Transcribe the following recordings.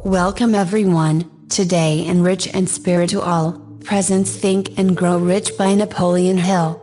Welcome everyone. Today in Rich and Spiritual, Presence Think and Grow Rich by Napoleon Hill.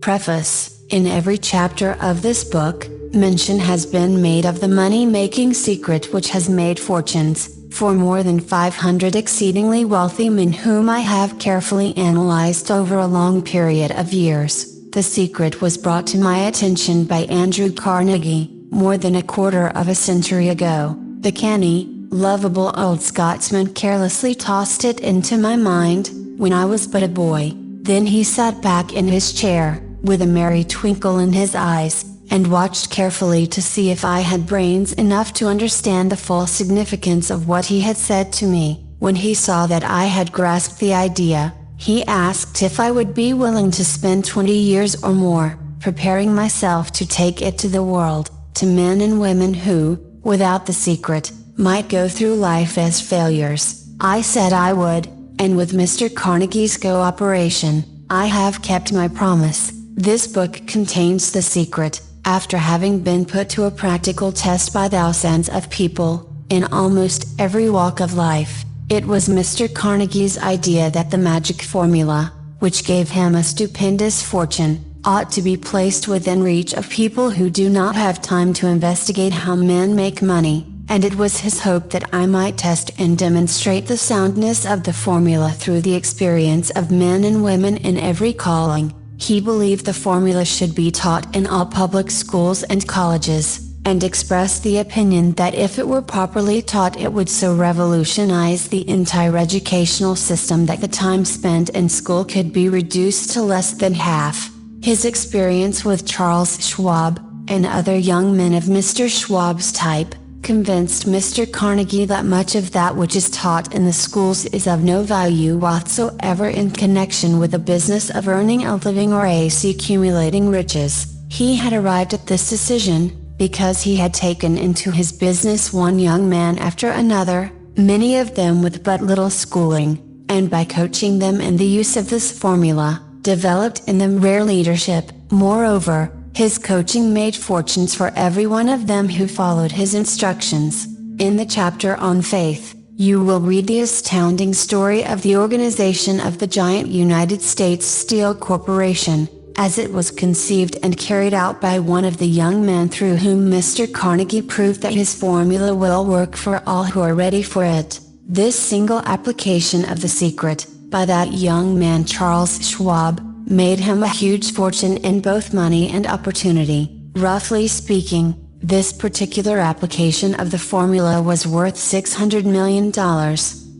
Preface. In every chapter of this book, mention has been made of the money-making secret which has made fortunes for more than 500 exceedingly wealthy men whom I have carefully analyzed over a long period of years. The secret was brought to my attention by Andrew Carnegie, more than a quarter of a century ago. The canny, lovable old Scotsman carelessly tossed it into my mind, when I was but a boy. Then he sat back in his chair, with a merry twinkle in his eyes, and watched carefully to see if I had brains enough to understand the full significance of what he had said to me. When he saw that I had grasped the idea, he asked if I would be willing to spend 20 years or more, preparing myself to take it to the world, to men and women who, without the secret, might go through life as failures. I said I would, and with Mr. Carnegie's cooperation, I have kept my promise. This book contains the secret, after having been put to a practical test by thousands of people, in almost every walk of life. It was Mr. Carnegie's idea that the magic formula, which gave him a stupendous fortune, ought to be placed within reach of people who do not have time to investigate how men make money, and it was his hope that I might test and demonstrate the soundness of the formula through the experience of men and women in every calling. He believed the formula should be taught in all public schools and colleges, and expressed the opinion that if it were properly taught it would so revolutionize the entire educational system that the time spent in school could be reduced to less than half. His experience with Charles Schwab, and other young men of Mr. Schwab's type, convinced Mr. Carnegie that much of that which is taught in the schools is of no value whatsoever in connection with the business of earning a living or accumulating riches. He had arrived at this decision, because he had taken into his business one young man after another, many of them with but little schooling, and by coaching them in the use of this formula, developed in them rare leadership. Moreover, his coaching made fortunes for every one of them who followed his instructions. In the chapter on faith, you will read the astounding story of the organization of the giant United States Steel Corporation, as it was conceived and carried out by one of the young men through whom Mr. Carnegie proved that his formula will work for all who are ready for it. This single application of the secret, by that young man Charles Schwab, made him a huge fortune in both money and opportunity. Roughly speaking, this particular application of the formula was worth $600 million.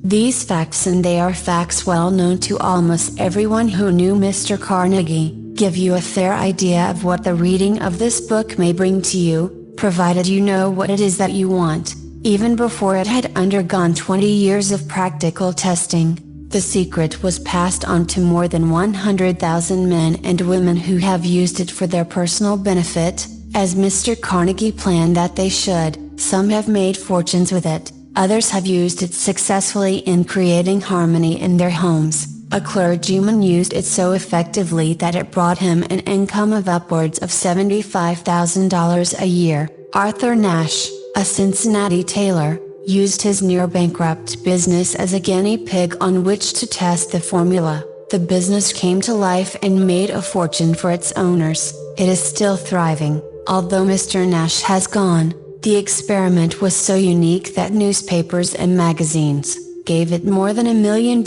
These facts, and they are facts well known to almost everyone who knew Mr. Carnegie, give you a fair idea of what the reading of this book may bring to you, provided you know what it is that you want, even before it had undergone 20 years of practical testing. The secret was passed on to more than 100,000 men and women who have used it for their personal benefit, as Mr. Carnegie planned that they should. Some have made fortunes with it, others have used it successfully in creating harmony in their homes. A clergyman used it so effectively that it brought him an income of upwards of $75,000 a year. Arthur Nash, a Cincinnati tailor, used his near-bankrupt business as a guinea pig on which to test the formula. The business came to life and made a fortune for its owners. It is still thriving, although Mr. Nash has gone. The experiment was so unique that newspapers and magazines gave it more than $1 million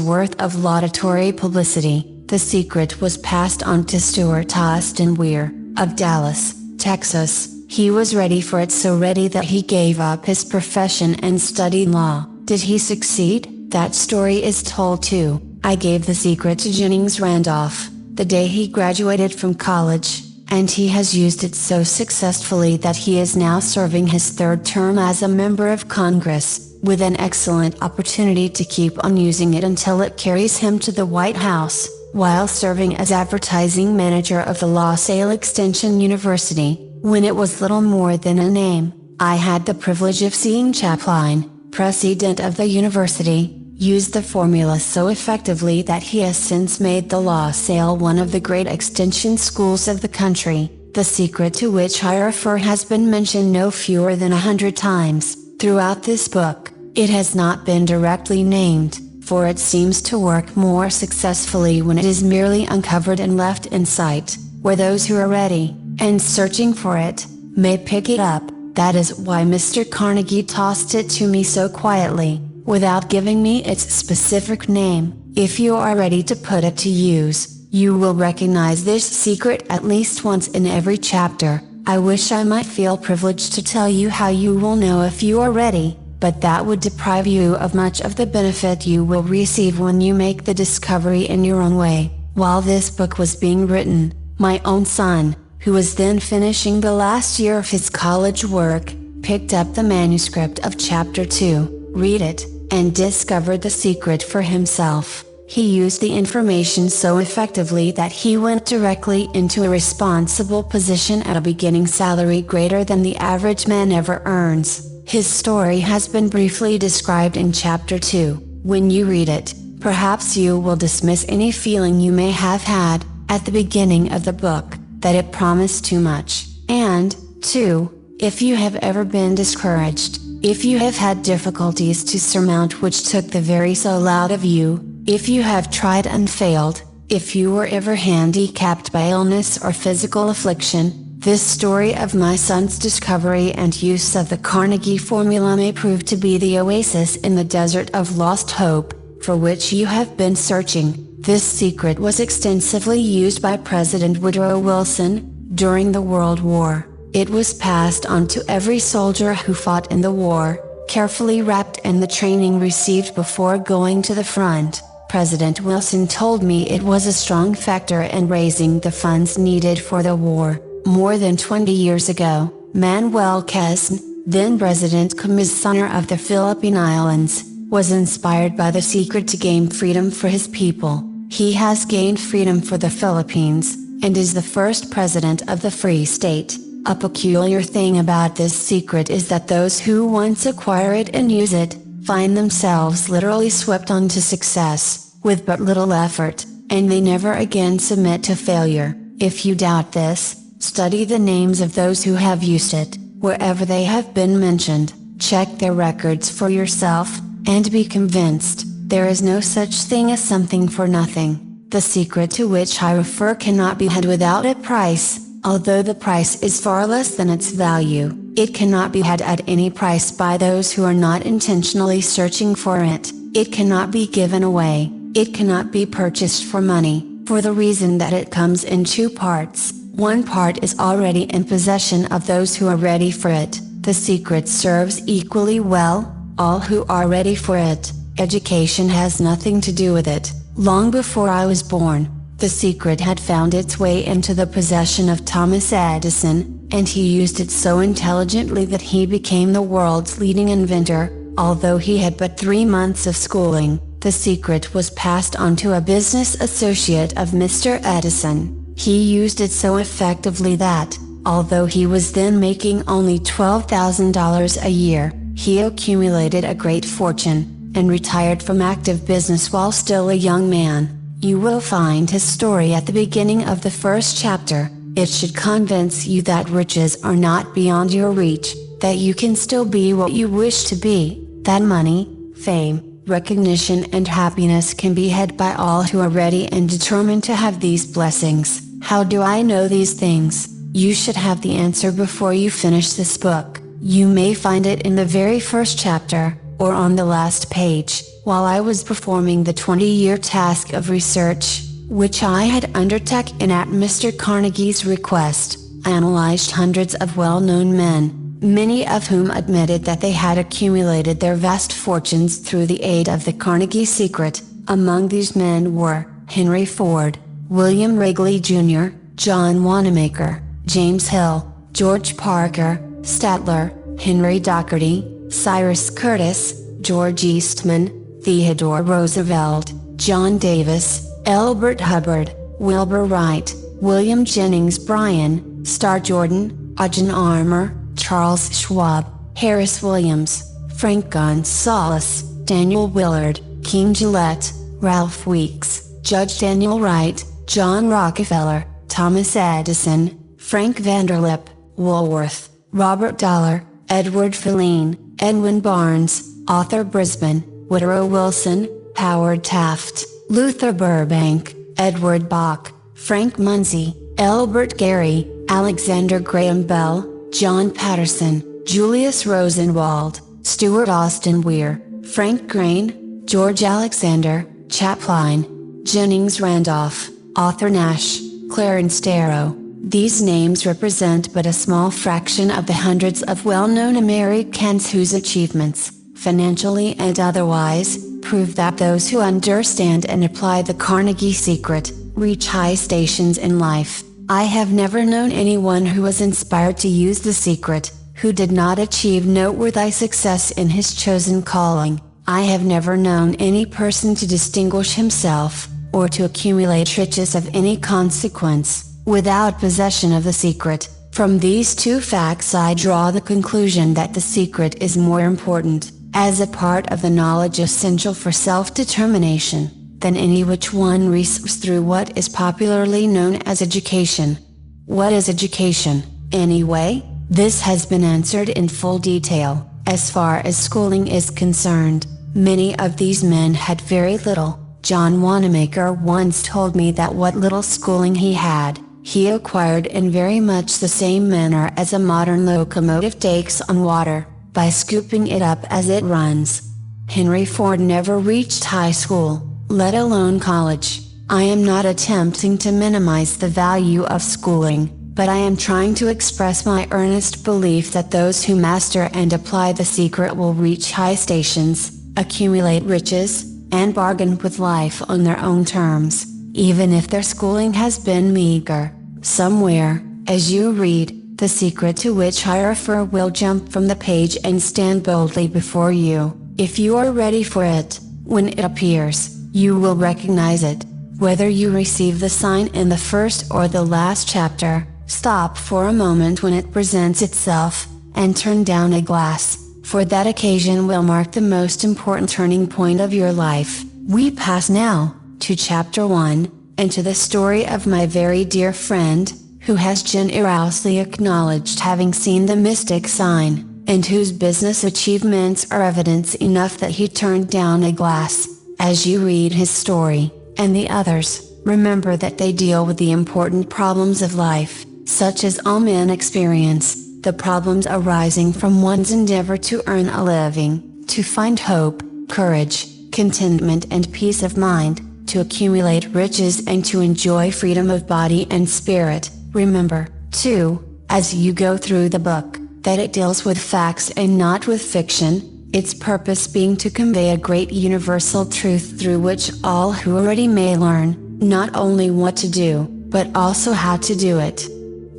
worth of laudatory publicity. The secret was passed on to Stuart Austin Weir, of Dallas, Texas. He was ready for it, so ready that he gave up his profession and studied law. Did he succeed? That story is told too. I gave the secret to Jennings Randolph, the day he graduated from college, and he has used it so successfully that he is now serving his third term as a member of Congress, with an excellent opportunity to keep on using it until it carries him to the White House. While serving as advertising manager of the LaSalle Extension University, when it was little more than a name, I had the privilege of seeing Chaplin, president of the university, use the formula so effectively that he has since made the LaSalle one of the great extension schools of the country. The secret to which I refer has been mentioned no fewer than 100 times throughout this book. It has not been directly named, for it seems to work more successfully when it is merely uncovered and left in sight, where those who are ready, and searching for it, may pick it up. That is why Mr. Carnegie tossed it to me so quietly, without giving me its specific name. If you are ready to put it to use, you will recognize this secret at least once in every chapter. I wish I might feel privileged to tell you how you will know if you are ready, but that would deprive you of much of the benefit you will receive when you make the discovery in your own way. While this book was being written, my own son, who was then finishing the last year of his college work, picked up the manuscript of Chapter 2, read it, and discovered the secret for himself. He used the information so effectively that he went directly into a responsible position at a beginning salary greater than the average man ever earns. His story has been briefly described in Chapter 2. When you read it, perhaps you will dismiss any feeling you may have had, at the beginning of the book, that it promised too much. And, 2, if you have ever been discouraged, if you have had difficulties to surmount which took the very soul out of you, if you have tried and failed, if you were ever handicapped by illness or physical affliction, this story of my son's discovery and use of the Carnegie formula may prove to be the oasis in the desert of lost hope, for which you have been searching. This secret was extensively used by President Woodrow Wilson during the World War. It was passed on to every soldier who fought in the war, carefully wrapped in the training received before going to the front. President Wilson told me it was a strong factor in raising the funds needed for the war. More than 20 years ago, Manuel Quezon, then President Commissioner of the Philippine Islands, was inspired by the secret to gain freedom for his people. He has gained freedom for the Philippines, and is the first president of the Free State. A peculiar thing about this secret is that those who once acquire it and use it, find themselves literally swept on to success, with but little effort, and they never again submit to failure. If you doubt this, study the names of those who have used it, wherever they have been mentioned, check their records for yourself, and be convinced, there is no such thing as something for nothing. The secret to which I refer cannot be had without a price, although the price is far less than its value. It cannot be had at any price by those who are not intentionally searching for it. It cannot be given away. It cannot be purchased for money, for the reason that it comes in two parts. One part is already in possession of those who are ready for it. The secret serves equally well all who are ready for it. Education has nothing to do with it. Long before I was born, the secret had found its way into the possession of Thomas Edison, and he used it so intelligently that he became the world's leading inventor. Although he had but 3 months of schooling, the secret was passed on to a business associate of Mr. Edison. He used it so effectively that, although he was then making only $12,000 a year, he accumulated a great fortune, and retired from active business while still a young man. You will find his story at the beginning of the first chapter. It should convince you that riches are not beyond your reach, that you can still be what you wish to be, that money, fame, recognition and happiness can be had by all who are ready and determined to have these blessings. How do I know these things? You should have the answer before you finish this book. You may find it in the very first chapter, or on the last page. While I was performing the 20-year task of research, which I had undertaken at Mr. Carnegie's request, I analyzed hundreds of well-known men, many of whom admitted that they had accumulated their vast fortunes through the aid of the Carnegie secret. Among these men were Henry Ford, William Wrigley Jr., John Wanamaker, James Hill, George Parker, Statler, Henry Doherty, Cyrus Curtis, George Eastman, Theodore Roosevelt, John Davis, Elbert Hubbard, Wilbur Wright, William Jennings Bryan, Starr Jordan, Eugene Armour, Charles Schwab, Harris Williams, Frank Gonzalez, Daniel Willard, King Gillette, Ralph Weeks, Judge Daniel Wright, John Rockefeller, Thomas Edison, Frank Vanderlip, Woolworth, Robert Dollar, Edward Filene, Edwin Barnes, author Brisbane, Woodrow Wilson, Howard Taft, Luther Burbank, Edward Bach, Frank Munsey, Elbert Gary, Alexander Graham Bell, John Patterson, Julius Rosenwald, Stuart Austin Weir, Frank Grain, George Alexander, Chaplin, Jennings Randolph, Arthur Nash, Clarence Darrow. These names represent but a small fraction of the hundreds of well-known Americans whose achievements, financially and otherwise, prove that those who understand and apply the Carnegie Secret, reach high stations in life. I have never known anyone who was inspired to use the secret, who did not achieve noteworthy success in his chosen calling. I have never known any person to distinguish himself, or to accumulate riches of any consequence, without possession of the secret. From these two facts I draw the conclusion that the secret is more important, as a part of the knowledge essential for self-determination, than any which one receives through what is popularly known as education. What is education, anyway? This has been answered in full detail. As far as schooling is concerned, many of these men had very little. John Wanamaker once told me that what little schooling he had, he acquired in very much the same manner as a modern locomotive takes on water, by scooping it up as it runs. Henry Ford never reached high school, let alone college. I am not attempting to minimize the value of schooling, but I am trying to express my earnest belief that those who master and apply the secret will reach high stations, accumulate riches, and bargain with life on their own terms, even if their schooling has been meager. Somewhere, as you read, the secret to which I refer will jump from the page and stand boldly before you. If you are ready for it, when it appears, you will recognize it. Whether you receive the sign in the first or the last chapter, stop for a moment when it presents itself, and turn down a glass, for that occasion will mark the most important turning point of your life. We pass now, to Chapter 1, and to the story of my very dear friend, who has generously acknowledged having seen the mystic sign, and whose business achievements are evidence enough that he turned down a glass. As you read his story, and the others, remember that they deal with the important problems of life, such as all men experience, the problems arising from one's endeavor to earn a living, to find hope, courage, contentment and peace of mind, to accumulate riches and to enjoy freedom of body and spirit. Remember, too, as you go through the book, that it deals with facts and not with fiction, its purpose being to convey a great universal truth through which all who are ready may learn, not only what to do, but also how to do it.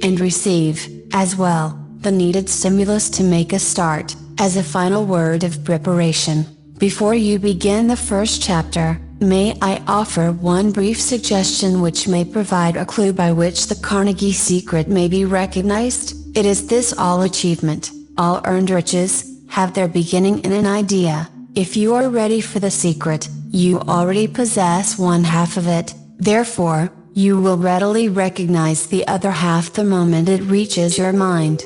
And receive, as well, the needed stimulus to make a start. As a final word of preparation, before you begin the first chapter, may I offer one brief suggestion which may provide a clue by which the Carnegie Secret may be recognized. It is this: all achievement, all earned riches, have their beginning in an idea. If you are ready for the secret, you already possess one half of it, therefore, you will readily recognize the other half the moment it reaches your mind.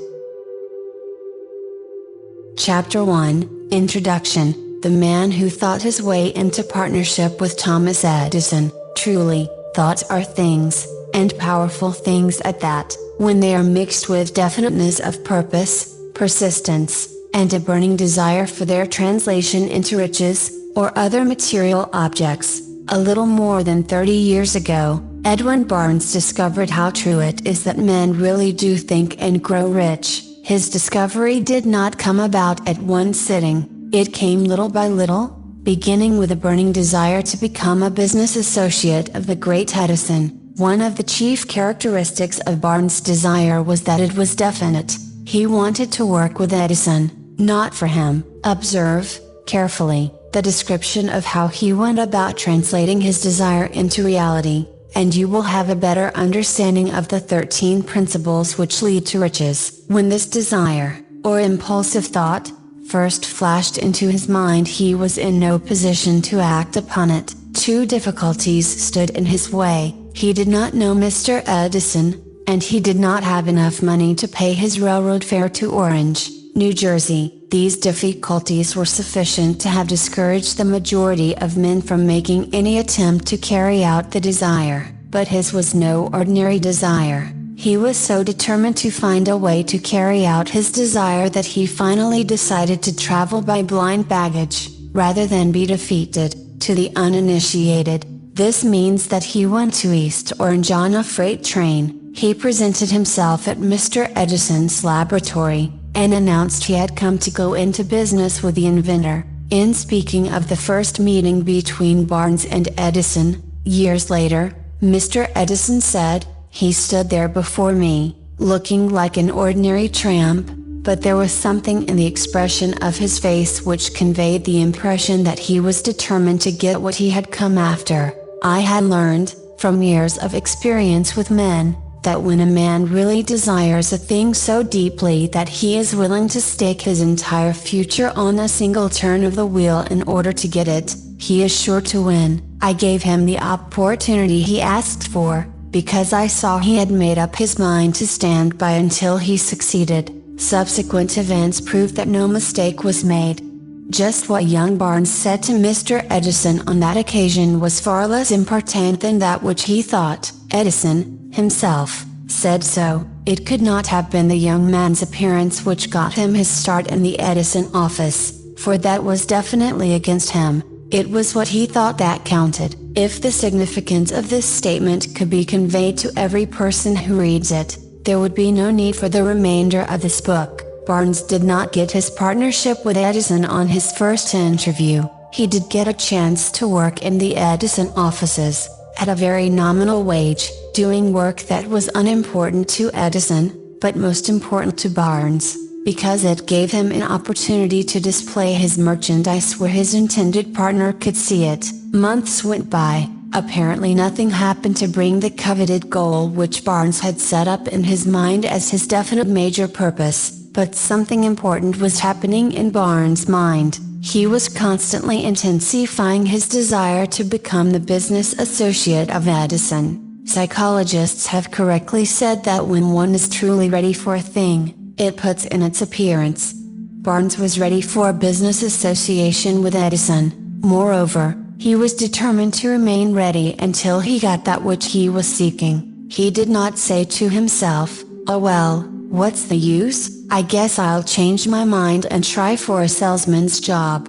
Chapter 1, Introduction. The man who thought his way into partnership with Thomas Edison. Truly, thoughts are things, and powerful things at that, when they are mixed with definiteness of purpose, persistence, and a burning desire for their translation into riches, or other material objects. A little more than 30 years ago, Edwin Barnes discovered how true it is that men really do think and grow rich. His discovery did not come about at one sitting, it came little by little, beginning with a burning desire to become a business associate of the great Edison. One of the chief characteristics of Barnes' desire was that it was definite. He wanted to work with Edison, not for him. Observe, carefully, the description of how he went about translating his desire into reality, and you will have a better understanding of the 13 principles which lead to riches. When this desire, or impulsive thought, first flashed into his mind, he was in no position to act upon it. Two difficulties stood in his way. He did not know Mr. Edison, and he did not have enough money to pay his railroad fare to Orange, New Jersey. These difficulties were sufficient to have discouraged the majority of men from making any attempt to carry out the desire, but his was no ordinary desire. He was so determined to find a way to carry out his desire that he finally decided to travel by blind baggage, rather than be defeated. To the uninitiated, this means that he went to East Orange on a freight train. He presented himself at Mr. Edison's laboratory, and announced he had come to go into business with the inventor. In speaking of the first meeting between Barnes and Edison, years later, Mr. Edison said, "He stood there before me, looking like an ordinary tramp, but there was something in the expression of his face which conveyed the impression that he was determined to get what he had come after." I had learned, from years of experience with men, that when a man really desires a thing so deeply that he is willing to stake his entire future on a single turn of the wheel in order to get it, he is sure to win. I gave him the opportunity he asked for, because I saw he had made up his mind to stand by until he succeeded. Subsequent events proved that no mistake was made. Just what young Barnes said to Mr. Edison on that occasion was far less important than that which he thought. Edison, himself, said so. It could not have been the young man's appearance which got him his start in the Edison office, for that was definitely against him. It was what he thought that counted. If the significance of this statement could be conveyed to every person who reads it, there would be no need for the remainder of this book. Barnes did not get his partnership with Edison on his first interview. He did get a chance to work in the Edison offices, at a very nominal wage, doing work that was unimportant to Edison, but most important to Barnes, because it gave him an opportunity to display his merchandise where his intended partner could see it. Months went by. Apparently nothing happened to bring the coveted goal which Barnes had set up in his mind as his definite major purpose, but something important was happening in Barnes' mind. He was constantly intensifying his desire to become the business associate of Edison. Psychologists have correctly said that when one is truly ready for a thing, it puts in its appearance. Barnes was ready for a business association with Edison. Moreover, he was determined to remain ready until he got that which he was seeking. He did not say to himself, "Oh well, what's the use? I guess I'll change my mind and try for a salesman's job."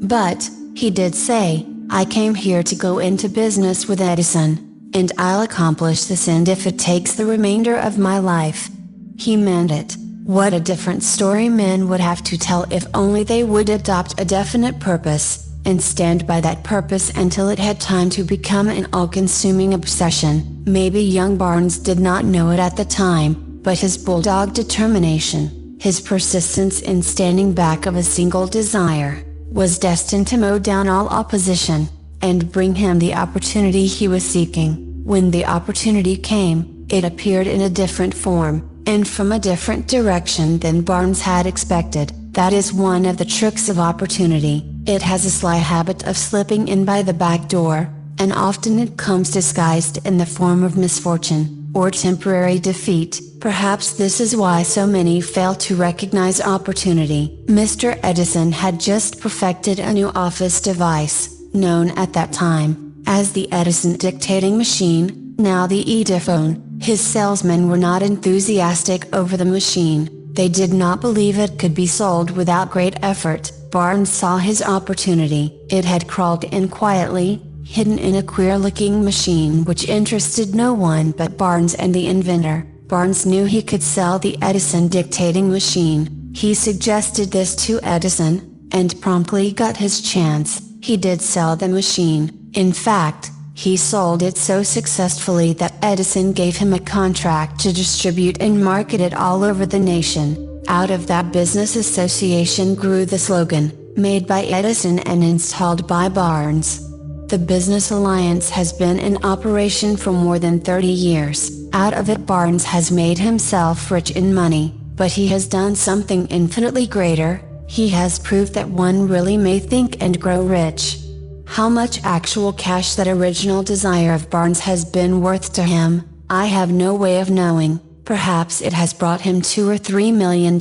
But, he did say, "I came here to go into business with Edison, and I'll accomplish this end if it takes the remainder of my life." He meant it. What a different story men would have to tell if only they would adopt a definite purpose, and stand by that purpose until it had time to become an all-consuming obsession. Maybe young Barnes did not know it at the time, but his bulldog determination, his persistence in standing back of a single desire, was destined to mow down all opposition, and bring him the opportunity he was seeking. When the opportunity came, it appeared in a different form, and from a different direction than Barnes had expected. That is one of the tricks of opportunity. It has a sly habit of slipping in by the back door, and often it comes disguised in the form of misfortune, or temporary defeat. Perhaps this is why so many fail to recognize opportunity. Mr. Edison had just perfected a new office device, known at that time as the Edison dictating machine, now the Ediphone. His salesmen were not enthusiastic over the machine. They did not believe it could be sold without great effort. Barnes saw his opportunity. It had crawled in quietly, hidden in a queer-looking machine which interested no one but Barnes and the inventor. Barnes knew he could sell the Edison dictating machine. He suggested this to Edison, and promptly got his chance. He did sell the machine. In fact, he sold it so successfully that Edison gave him a contract to distribute and market it all over the nation. Out of that business association grew the slogan, "Made by Edison and installed by Barnes." The business alliance has been in operation for more than 30 years. Out of it Barnes has made himself rich in money, but he has done something infinitely greater. He has proved that one really may think and grow rich. How much actual cash that original desire of Barnes has been worth to him, I have no way of knowing. Perhaps it has brought him $2 or $3 million,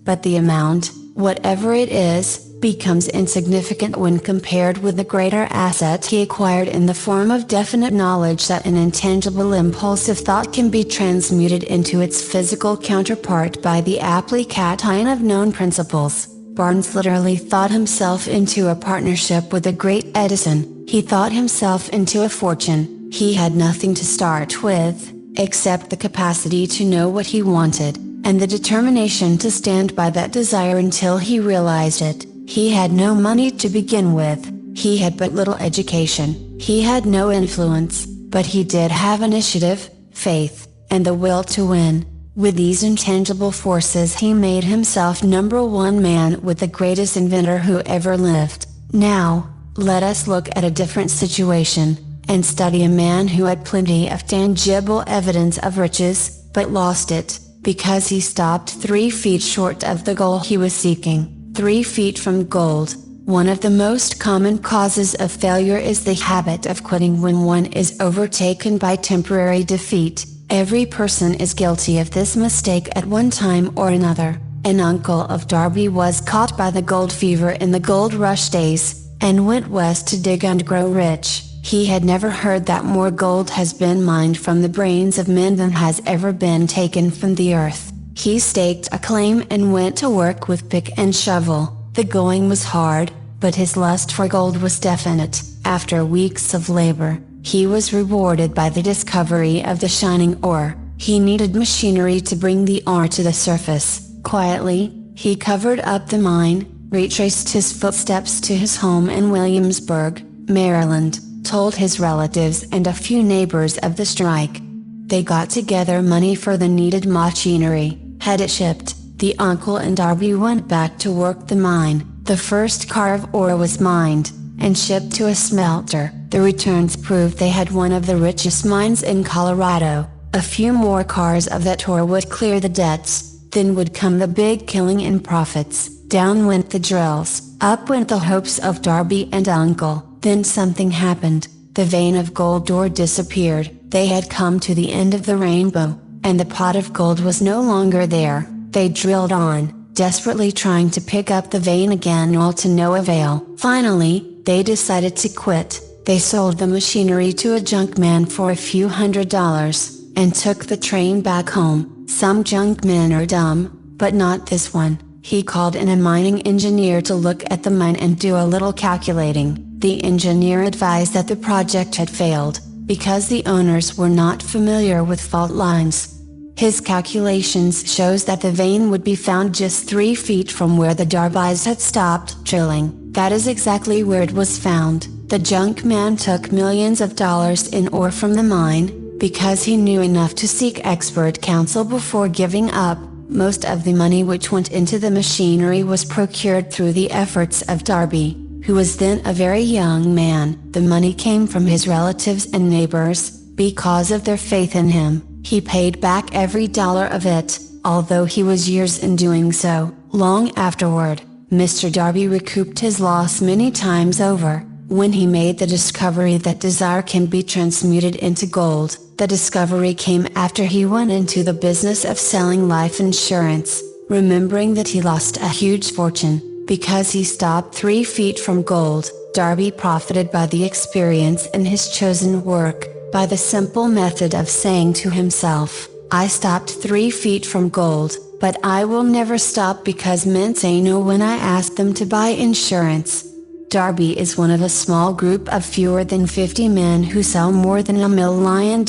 but the amount, whatever it is, becomes insignificant when compared with the greater asset he acquired in the form of definite knowledge that an intangible impulsive thought can be transmuted into its physical counterpart by the application of known principles. Barnes literally thought himself into a partnership with the great Edison. He thought himself into a fortune. He had nothing to start with, except the capacity to know what he wanted, and the determination to stand by that desire until he realized it. He had no money to begin with, he had but little education, he had no influence, but he did have initiative, faith, and the will to win. With these intangible forces he made himself #1 man with the greatest inventor who ever lived. Now, let us look at a different situation, and study a man who had plenty of tangible evidence of riches, but lost it, because he stopped 3 feet short of the goal he was seeking. 3 feet from gold. One of the most common causes of failure is the habit of quitting when one is overtaken by temporary defeat. Every person is guilty of this mistake at one time or another. An uncle of Darby was caught by the gold fever in the gold rush days, and went west to dig and grow rich. He had never heard that more gold has been mined from the brains of men than has ever been taken from the earth. He staked a claim and went to work with pick and shovel. The going was hard, but his lust for gold was definite. After weeks of labor, he was rewarded by the discovery of the shining ore. He needed machinery to bring the ore to the surface. Quietly, he covered up the mine, retraced his footsteps to his home in Williamsburg, Maryland, told his relatives and a few neighbors of the strike. They got together money for the needed machinery, had it shipped. The uncle and Darby went back to work the mine. The first car of ore was mined, and shipped to a smelter. The returns proved they had one of the richest mines in Colorado. A few more cars of that ore would clear the debts, then would come the big killing in profits. Down went the drills, up went the hopes of Darby and uncle. Then something happened. The vein of gold ore disappeared. They had come to the end of the rainbow, and the pot of gold was no longer there. They drilled on, desperately trying to pick up the vein again, all to no avail. Finally, they decided to quit. They sold the machinery to a junk man for a few $100s, and took the train back home. Some junk men are dumb, but not this one. He called in a mining engineer to look at the mine and do a little calculating. The engineer advised that the project had failed, because the owners were not familiar with fault lines. His calculations shows that the vein would be found just 3 feet from where the Darbys had stopped drilling. That is exactly where it was found. The junk man took millions of dollars in ore from the mine, because he knew enough to seek expert counsel before giving up. Most of the money which went into the machinery was procured through the efforts of Darby, who was then a very young man. The money came from his relatives and neighbors, because of their faith in him. He paid back every dollar of it, although he was years in doing so. Long afterward, Mr. Darby recouped his loss many times over. When he made the discovery that desire can be transmuted into gold, the discovery came after he went into the business of selling life insurance, remembering that he lost a huge fortune, because he stopped 3 feet from gold. Darby profited by the experience in his chosen work, by the simple method of saying to himself, I stopped 3 feet from gold, but I will never stop because men say no when I ask them to buy insurance. Darby is one of a small group of fewer than 50 men who sell more than $1 million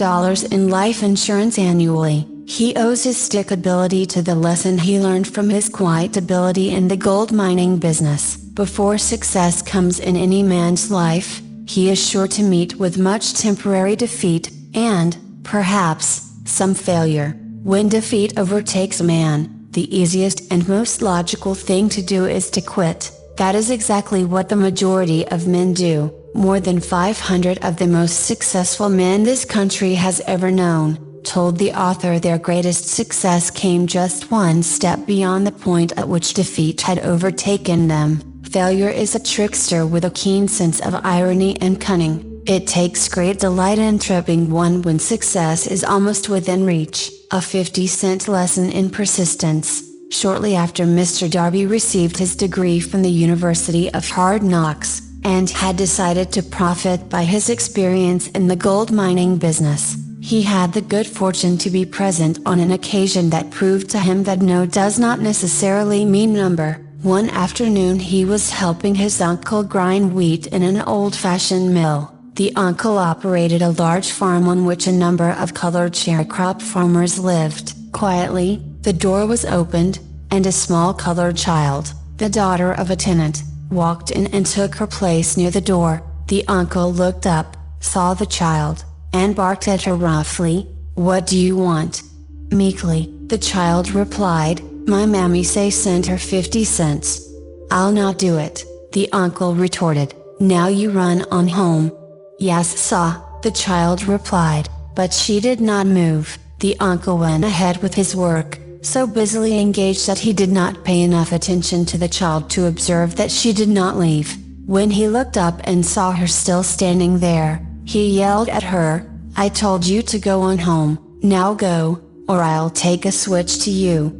in life insurance annually. He owes his stickability to the lesson he learned from his quiet ability in the gold mining business. Before success comes in any man's life, he is sure to meet with much temporary defeat, and, perhaps, some failure. When defeat overtakes a man, the easiest and most logical thing to do is to quit. That is exactly what the majority of men do. More than 500 of the most successful men this country has ever known, told the author their greatest success came just one step beyond the point at which defeat had overtaken them. Failure is a trickster with a keen sense of irony and cunning. It takes great delight in tripping one when success is almost within reach. A 50-cent lesson in persistence. Shortly after Mr. Darby received his degree from the University of Hard Knocks, and had decided to profit by his experience in the gold mining business, he had the good fortune to be present on an occasion that proved to him that no does not necessarily mean number. One afternoon he was helping his uncle grind wheat in an old-fashioned mill. The uncle operated a large farm on which a number of colored sharecrop farmers lived. Quietly, the door was opened, and a small colored child, the daughter of a tenant, walked in and took her place near the door. The uncle looked up, saw the child, and barked at her roughly. "What do you want?" Meekly, the child replied, "My mammy say send her 50 cents. "I'll not do it," the uncle retorted. "Now you run on home." "Yes, sir," the child replied, but she did not move. The uncle went ahead with his work, so busily engaged that he did not pay enough attention to the child to observe that she did not leave. When he looked up and saw her still standing there, he yelled at her, "I told you to go on home, now go, or I'll take a switch to you."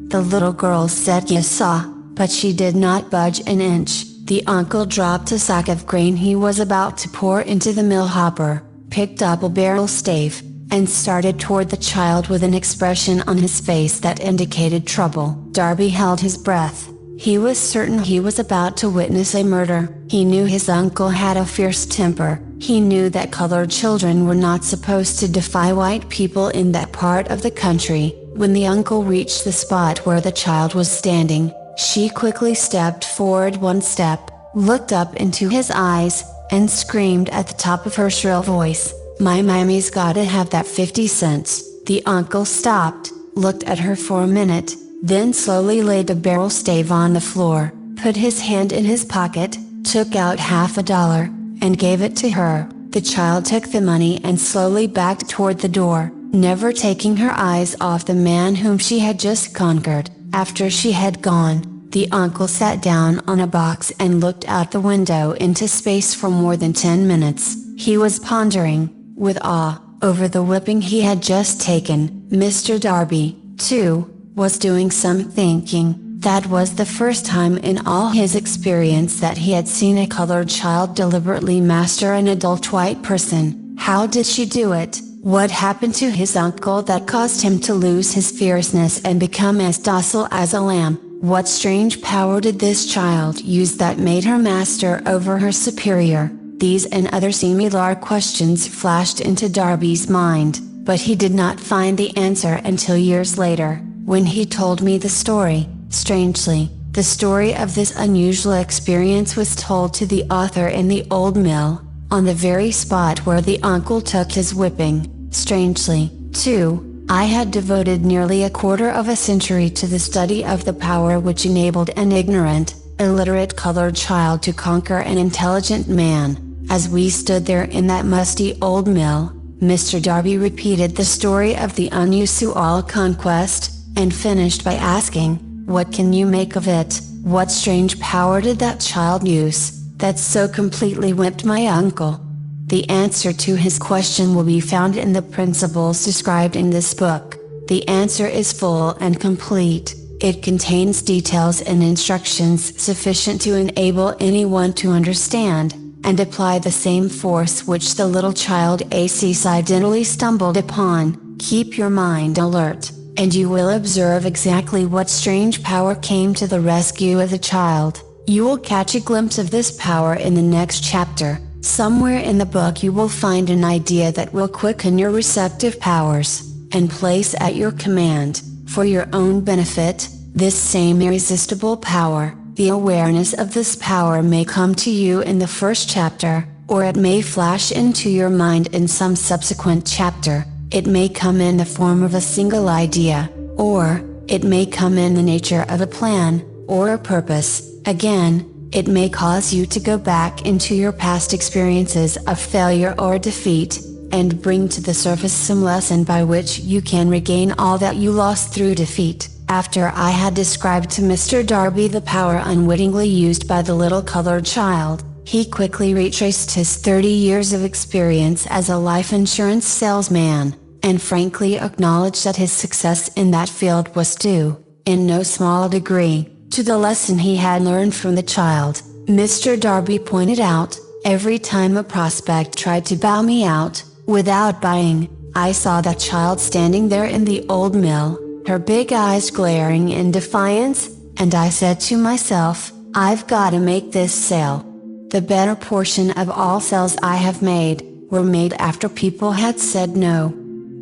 The little girl said yes sir, but she did not budge an inch. The uncle dropped a sack of grain he was about to pour into the mill hopper, picked up a barrel stave, and started toward the child with an expression on his face that indicated trouble. Darby held his breath. He was certain he was about to witness a murder. He knew his uncle had a fierce temper. He knew that colored children were not supposed to defy white people in that part of the country. When the uncle reached the spot where the child was standing, she quickly stepped forward one step, looked up into his eyes, and screamed at the top of her shrill voice, "My mammy's gotta have that 50 cents. The uncle stopped, looked at her for a minute, then slowly laid the barrel stave on the floor, put his hand in his pocket, took out $50, and gave it to her. The child took the money and slowly backed toward the door, never taking her eyes off the man whom she had just conquered. After she had gone, the uncle sat down on a box and looked out the window into space for more than 10 minutes. He was pondering, with awe, over the whipping he had just taken. Mr. Darby, too, was doing some thinking. That was the first time in all his experience that he had seen a colored child deliberately master an adult white person. How did she do it? What happened to his uncle that caused him to lose his fierceness and become as docile as a lamb? What strange power did this child use that made her master over her superior? These and other similar questions flashed into Darby's mind, but he did not find the answer until years later, when he told me the story. Strangely, the story of this unusual experience was told to the author in the old mill, on the very spot where the uncle took his whipping. Strangely, too, I had devoted nearly a quarter of a century to the study of the power which enabled an ignorant, illiterate colored child to conquer an intelligent man. As we stood there in that musty old mill, Mr. Darby repeated the story of the unusual conquest, and finished by asking, "What can you make of it? What strange power did that child use, that so completely whipped my uncle?" The answer to his question will be found in the principles described in this book. The answer is full and complete. It contains details and instructions sufficient to enable anyone to understand, and apply the same force which the little child accidentally stumbled upon. Keep your mind alert, and you will observe exactly what strange power came to the rescue of the child. You will catch a glimpse of this power in the next chapter. Somewhere in the book you will find an idea that will quicken your receptive powers, and place at your command, for your own benefit, this same irresistible power. The awareness of this power may come to you in the first chapter, or it may flash into your mind in some subsequent chapter. It may come in the form of a single idea, or it may come in the nature of a plan, or a purpose. Again, it may cause you to go back into your past experiences of failure or defeat, and bring to the surface some lesson by which you can regain all that you lost through defeat. After I had described to Mr. Darby the power unwittingly used by the little colored child, he quickly retraced his 30 years of experience as a life insurance salesman, and frankly acknowledged that his success in that field was due, in no small degree, to the lesson he had learned from the child. Mr. Darby pointed out, every time a prospect tried to bow me out, without buying, I saw that child standing there in the old mill, her big eyes glaring in defiance, and I said to myself, I've got to make this sale. The better portion of all sales I have made, were made after people had said no.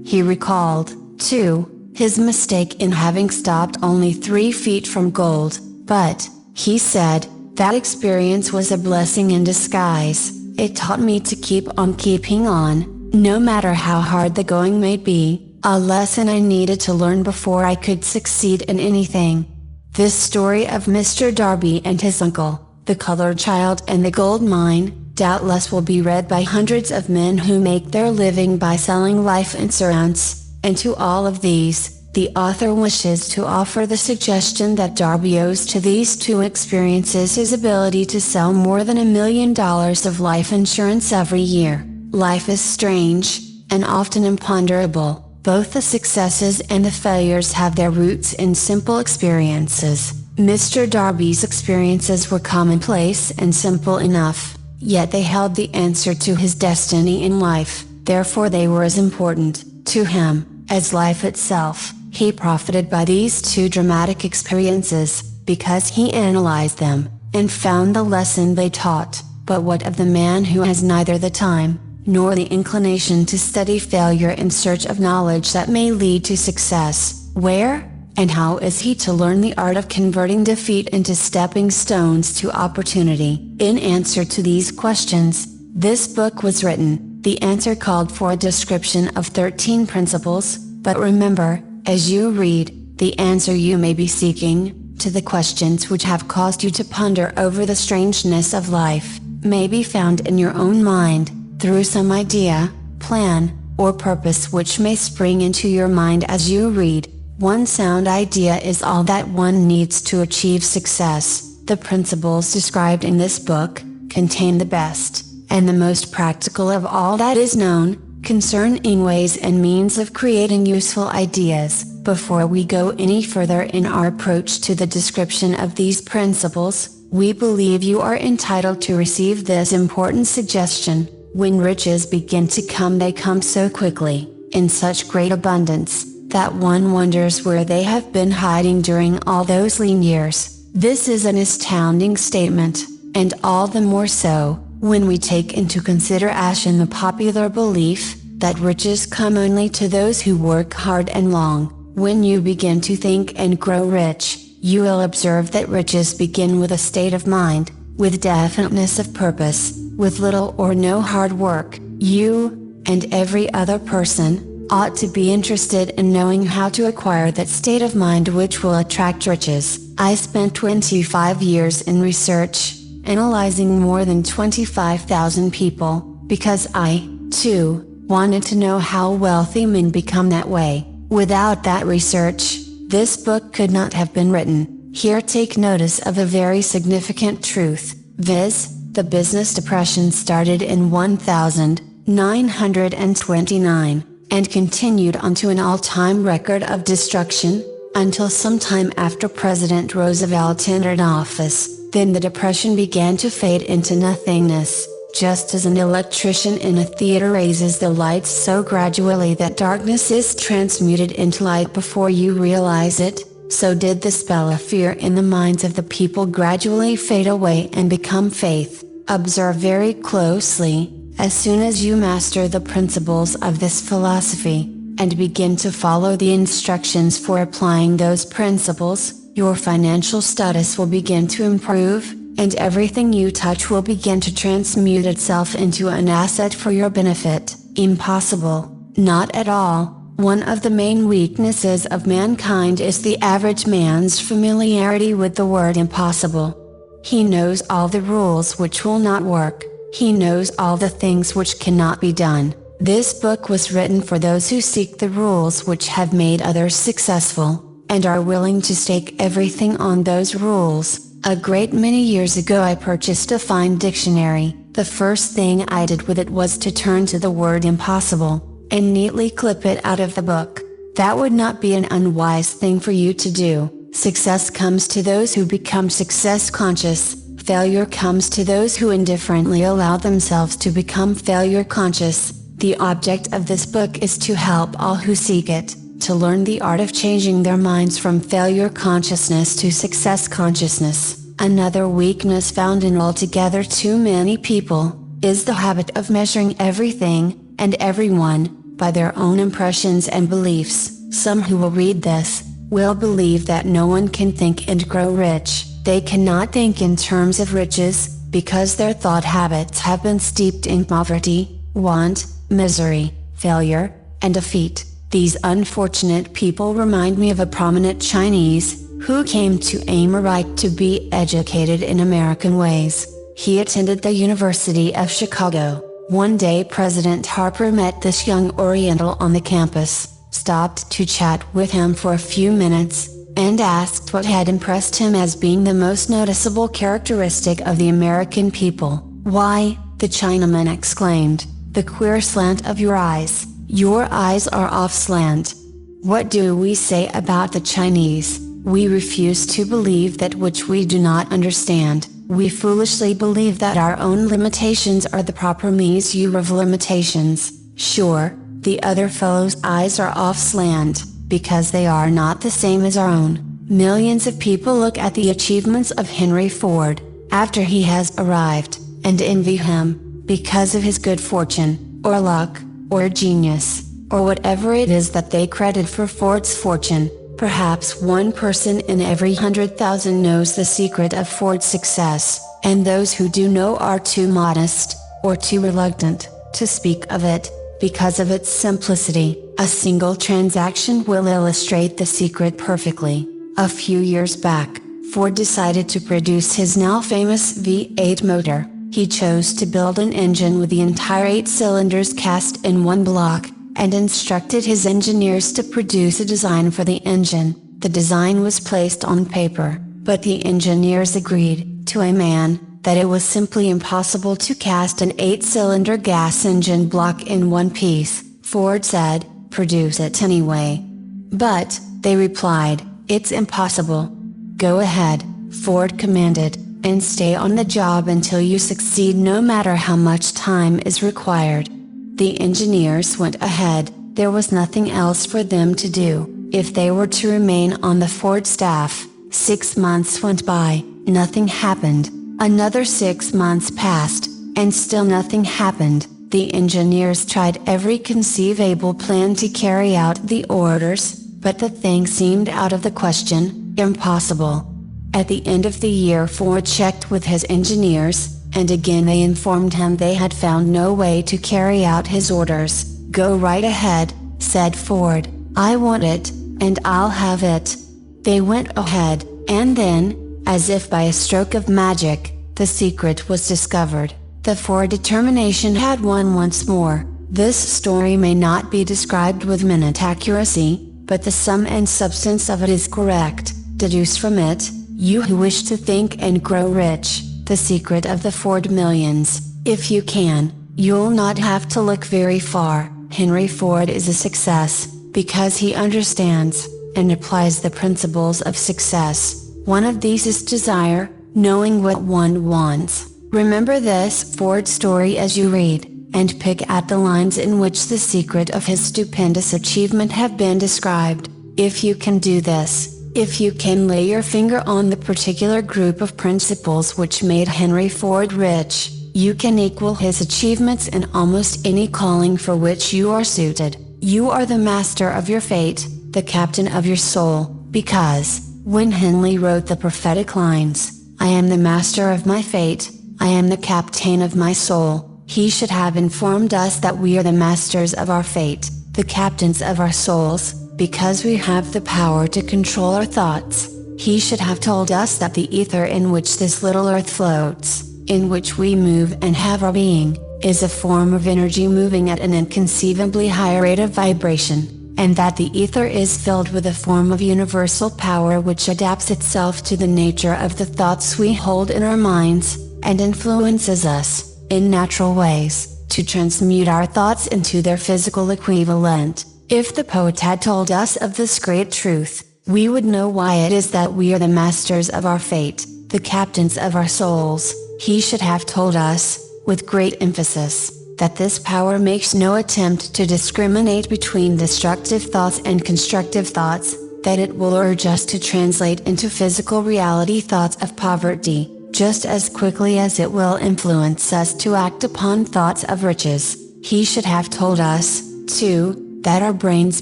He recalled, too, his mistake in having stopped only 3 feet from gold, but, he said, that experience was a blessing in disguise. It taught me to keep on keeping on, no matter how hard the going may be, a lesson I needed to learn before I could succeed in anything. This story of Mr. Darby and his uncle, the colored child and the gold mine, doubtless will be read by hundreds of men who make their living by selling life insurance, and to all of these, the author wishes to offer the suggestion that Darby owes to these 2 experiences his ability to sell more than $1 million of life insurance every year. Life is strange, and often imponderable. Both the successes and the failures have their roots in simple experiences. Mr. Darby's experiences were commonplace and simple enough, yet they held the answer to his destiny in life, therefore they were as important, to him, as life itself. He profited by these 2 dramatic experiences, because he analyzed them, and found the lesson they taught. But what of the man who has neither the time, nor the inclination to study failure in search of knowledge that may lead to success? Where, and how is he to learn the art of converting defeat into stepping stones to opportunity? In answer to these questions, this book was written. The answer called for a description of 13 principles, but remember, as you read, the answer you may be seeking, to the questions which have caused you to ponder over the strangeness of life, may be found in your own mind, through some idea, plan, or purpose which may spring into your mind as you read. One sound idea is all that one needs to achieve success. The principles described in this book, contain the best, and the most practical of all that is known, concerning ways and means of creating useful ideas. Before we go any further in our approach to the description of these principles, we believe you are entitled to receive this important suggestion. When riches begin to come, they come so quickly, in such great abundance, that one wonders where they have been hiding during all those lean years. This is an astounding statement, and all the more so, when we take into consideration the popular belief, that riches come only to those who work hard and long. When you begin to think and grow rich, you will observe that riches begin with a state of mind, with definiteness of purpose, with little or no hard work. You, and every other person, ought to be interested in knowing how to acquire that state of mind which will attract riches. I spent 25 years in research, analyzing more than 25,000 people, because I, too, wanted to know how wealthy men become that way. Without that research, this book could not have been written. Here take notice of a very significant truth, viz., the business depression started in 1929, and continued onto an all-time record of destruction, until sometime after President Roosevelt entered office. Then the depression began to fade into nothingness. Just as an electrician in a theater raises the lights so gradually that darkness is transmuted into light before you realize it, so did the spell of fear in the minds of the people gradually fade away and become faith. Observe very closely, as soon as you master the principles of this philosophy, and begin to follow the instructions for applying those principles, your financial status will begin to improve, and everything you touch will begin to transmute itself into an asset for your benefit. Impossible, not at all. One of the main weaknesses of mankind is the average man's familiarity with the word impossible. He knows all the rules which will not work. He knows all the things which cannot be done. This book was written for those who seek the rules which have made others successful, and are willing to stake everything on those rules. A great many years ago I purchased a fine dictionary. The first thing I did with it was to turn to the word impossible, and neatly clip it out of the book. That would not be an unwise thing for you to do. Success comes to those who become success conscious. Failure comes to those who indifferently allow themselves to become failure conscious. The object of this book is to help all who seek it, to learn the art of changing their minds from failure consciousness to success consciousness. Another weakness found in altogether too many people, is the habit of measuring everything, and everyone, by their own impressions and beliefs. Some who will read this, will believe that no one can think and grow rich. They cannot think in terms of riches, because their thought habits have been steeped in poverty, want, misery, failure, and defeat. These unfortunate people remind me of a prominent Chinese, who came to aim a right to be educated in American ways. He attended the University of Chicago. One day President Harper met this young Oriental on the campus, stopped to chat with him for a few minutes, and asked what had impressed him as being the most noticeable characteristic of the American people. "Why," the Chinaman exclaimed, "the queer slant of your eyes. Your eyes are off slant." What do we say about the Chinese? We refuse to believe that which we do not understand. We foolishly believe that our own limitations are the proper measure of limitations. Sure, the other fellow's eyes are off slant, because they are not the same as our own. Millions of people look at the achievements of Henry Ford, after he has arrived, and envy him, because of his good fortune, or luck, or genius, or whatever it is that they credit for Ford's fortune. Perhaps one person in every 100,000 knows the secret of Ford's success, and those who do know are too modest, or too reluctant, to speak of it, because of its simplicity. A single transaction will illustrate the secret perfectly. A few years back, Ford decided to produce his now famous V8 motor. He chose to build an engine with the entire 8 cylinders cast in one block, and instructed his engineers to produce a design for the engine. The design was placed on paper, but the engineers agreed, to a man, that it was simply impossible to cast an 8-cylinder gas engine block in one piece. Ford said, "Produce it anyway." "But," they replied, "it's impossible." "Go ahead," Ford commanded, "and stay on the job until you succeed, no matter how much time is required." The engineers went ahead. There was nothing else for them to do, if they were to remain on the Ford staff. 6 months went by, nothing happened. Another 6 months passed, and still nothing happened. The engineers tried every conceivable plan to carry out the orders, but the thing seemed out of the question, impossible. At the end of the year Ford checked with his engineers, and again they informed him they had found no way to carry out his orders. "Go right ahead," said Ford, "I want it, and I'll have it." They went ahead, and then, as if by a stroke of magic, the secret was discovered. The Ford determination had won once more. This story may not be described with minute accuracy, but the sum and substance of it is correct. Deduce from it, you who wish to think and grow rich, the secret of the Ford millions. If you can, you'll not have to look very far. Henry Ford is a success, because he understands, and applies the principles of success. One of these is desire, knowing what one wants. Remember this Ford story as you read, and pick out the lines in which the secret of his stupendous achievement have been described. If you can do this, if you can lay your finger on the particular group of principles which made Henry Ford rich, you can equal his achievements in almost any calling for which you are suited. You are the master of your fate, the captain of your soul, because, when Henley wrote the prophetic lines, "I am the master of my fate, I am the captain of my soul," he should have informed us that we are the masters of our fate, the captains of our souls, because we have the power to control our thoughts. He should have told us that the ether in which this little earth floats, in which we move and have our being, is a form of energy moving at an inconceivably higher rate of vibration. and that the ether is filled with a form of universal power which adapts itself to the nature of the thoughts we hold in our minds, and influences us, in natural ways, to transmute our thoughts into their physical equivalent. If the poet had told us of this great truth, we would know why it is that we are the masters of our fate, the captains of our souls. He should have told us, with great emphasis, that this power makes no attempt to discriminate between destructive thoughts and constructive thoughts, that it will urge us to translate into physical reality thoughts of poverty, just as quickly as it will influence us to act upon thoughts of riches. He should have told us, too, that our brains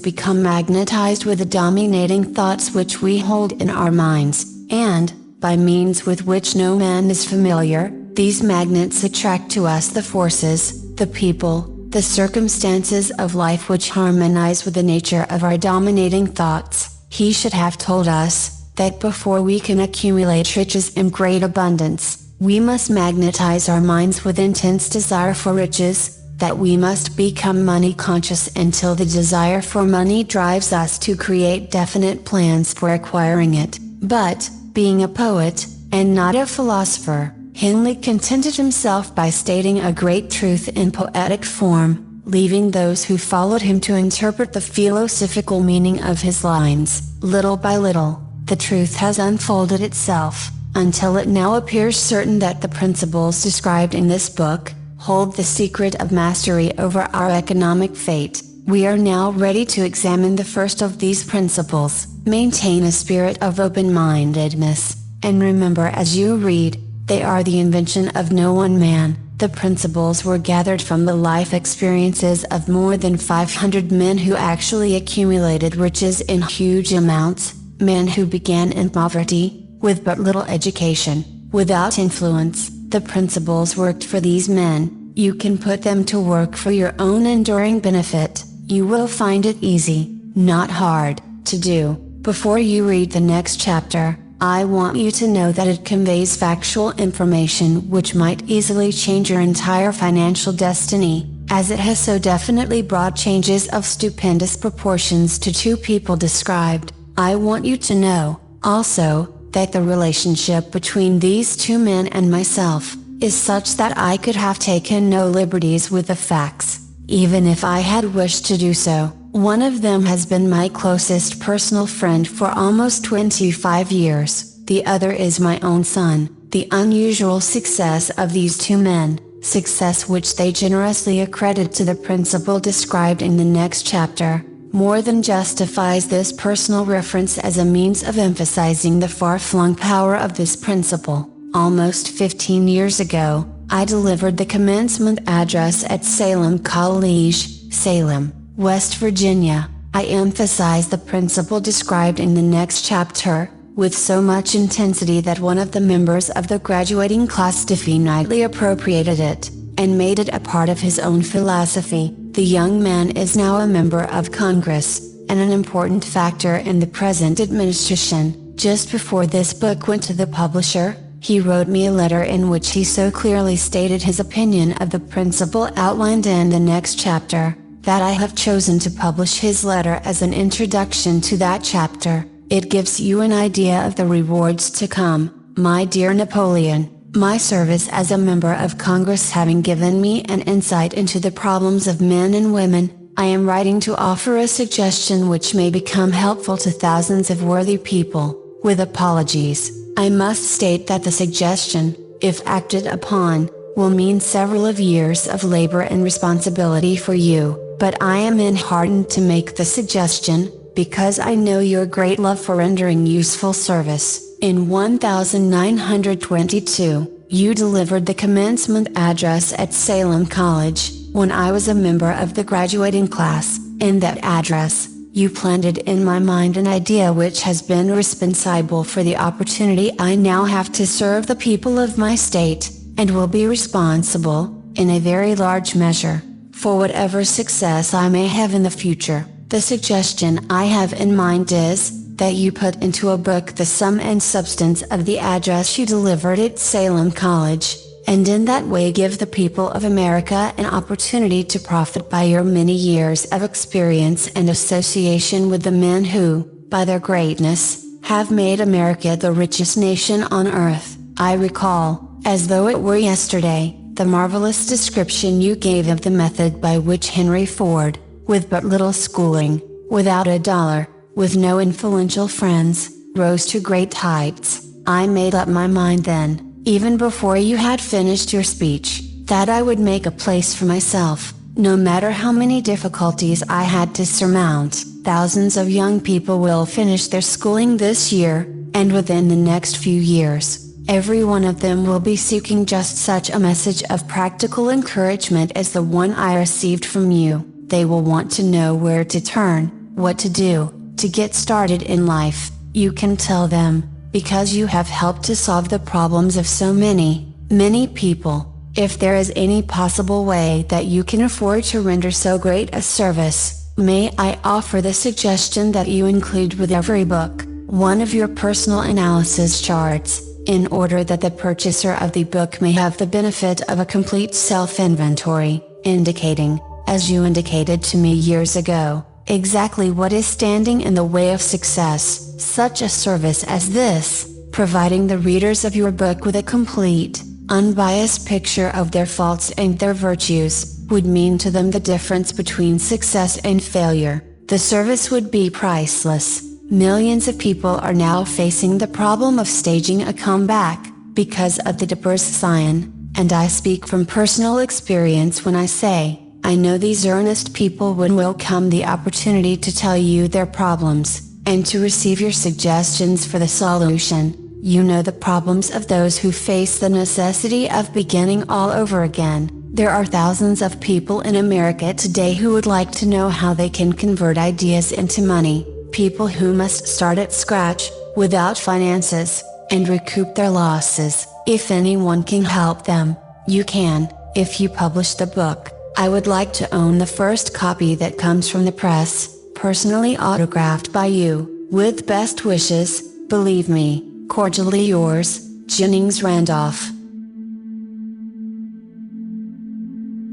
become magnetized with the dominating thoughts which we hold in our minds, and, by means with which no man is familiar, these magnets attract to us the forces, the people, the circumstances of life which harmonize with the nature of our dominating thoughts. He should have told us, that before we can accumulate riches in great abundance, we must magnetize our minds with intense desire for riches, that we must become money conscious until the desire for money drives us to create definite plans for acquiring it. But, being a poet, and not a philosopher, Henley contented himself by stating a great truth in poetic form, leaving those who followed him to interpret the philosophical meaning of his lines. Little by little, the truth has unfolded itself, until it now appears certain that the principles described in this book hold the secret of mastery over our economic fate. We are now ready to examine the first of these principles. Maintain a spirit of open-mindedness, and remember as you read, they are the invention of no one man. The principles were gathered from the life experiences of more than 500 men who actually accumulated riches in huge amounts, men who began in poverty, with but little education, without influence. The principles worked for these men. You can put them to work for your own enduring benefit. You will find it easy, not hard, to do. Before you read the next chapter, I want you to know that it conveys factual information which might easily change your entire financial destiny, as it has so definitely brought changes of stupendous proportions to two people described. I want you to know, also, that the relationship between these two men and myself, is such that I could have taken no liberties with the facts, even if I had wished to do so. One of them has been my closest personal friend for almost 25 years, the other is my own son. The unusual success of these two men, success which they generously accredit to the principle described in the next chapter, more than justifies this personal reference as a means of emphasizing the far-flung power of this principle. Almost 15 years ago, I delivered the commencement address at Salem College, Salem, West Virginia. I emphasize the principle described in the next chapter, with so much intensity that one of the members of the graduating class definitely appropriated it, and made it a part of his own philosophy. The young man is now a member of Congress, and an important factor in the present administration. Just before this book went to the publisher, he wrote me a letter in which he so clearly stated his opinion of the principle outlined in the next chapter, that I have chosen to publish his letter as an introduction to that chapter. It gives you an idea of the rewards to come, my dear Napoleon. My service as a member of Congress having given me an insight into the problems of men and women, I am writing to offer a suggestion which may become helpful to thousands of worthy people. With apologies, I must state that the suggestion, if acted upon, will mean several of years of labor and responsibility for you, but I am enheartened to make the suggestion, because I know your great love for rendering useful service. In 1922, you delivered the commencement address at Salem College, when I was a member of the graduating class. In that address, you planted in my mind an idea which has been responsible for the opportunity I now have to serve the people of my state, and will be responsible, in a very large measure, for whatever success I may have in the future. The suggestion I have in mind is, that you put into a book the sum and substance of the address you delivered at Salem College, and in that way give the people of America an opportunity to profit by your many years of experience and association with the men who, by their greatness, have made America the richest nation on earth. I recall, as though it were yesterday, the marvelous description you gave of the method by which Henry Ford, with but little schooling, without a dollar, with no influential friends, rose to great heights. I made up my mind then, even before you had finished your speech, that I would make a place for myself, no matter how many difficulties I had to surmount. Thousands of young people will finish their schooling this year, and within the next few years, every one of them will be seeking just such a message of practical encouragement as the one I received from you. They will want to know where to turn, what to do, to get started in life. You can tell them, because you have helped to solve the problems of so many, many people. If there is any possible way that you can afford to render so great a service, may I offer the suggestion that you include with every book, one of your personal analysis charts, in order that the purchaser of the book may have the benefit of a complete self-inventory, indicating, as you indicated to me years ago, exactly what is standing in the way of success. Such a service as this, providing the readers of your book with a complete, unbiased picture of their faults and their virtues, would mean to them the difference between success and failure. The service would be priceless. Millions of people are now facing the problem of staging a comeback, because of the divorce sign, and I speak from personal experience when I say, I know these earnest people would welcome the opportunity to tell you their problems, and to receive your suggestions for the solution. You know the problems of those who face the necessity of beginning all over again. There are thousands of people in America today who would like to know how they can convert ideas into money. People who must start at scratch, without finances, and recoup their losses. If anyone can help them, you can, if you publish the book. I would like to own the first copy that comes from the press, personally autographed by you. With best wishes, believe me, cordially yours, Jennings Randolph.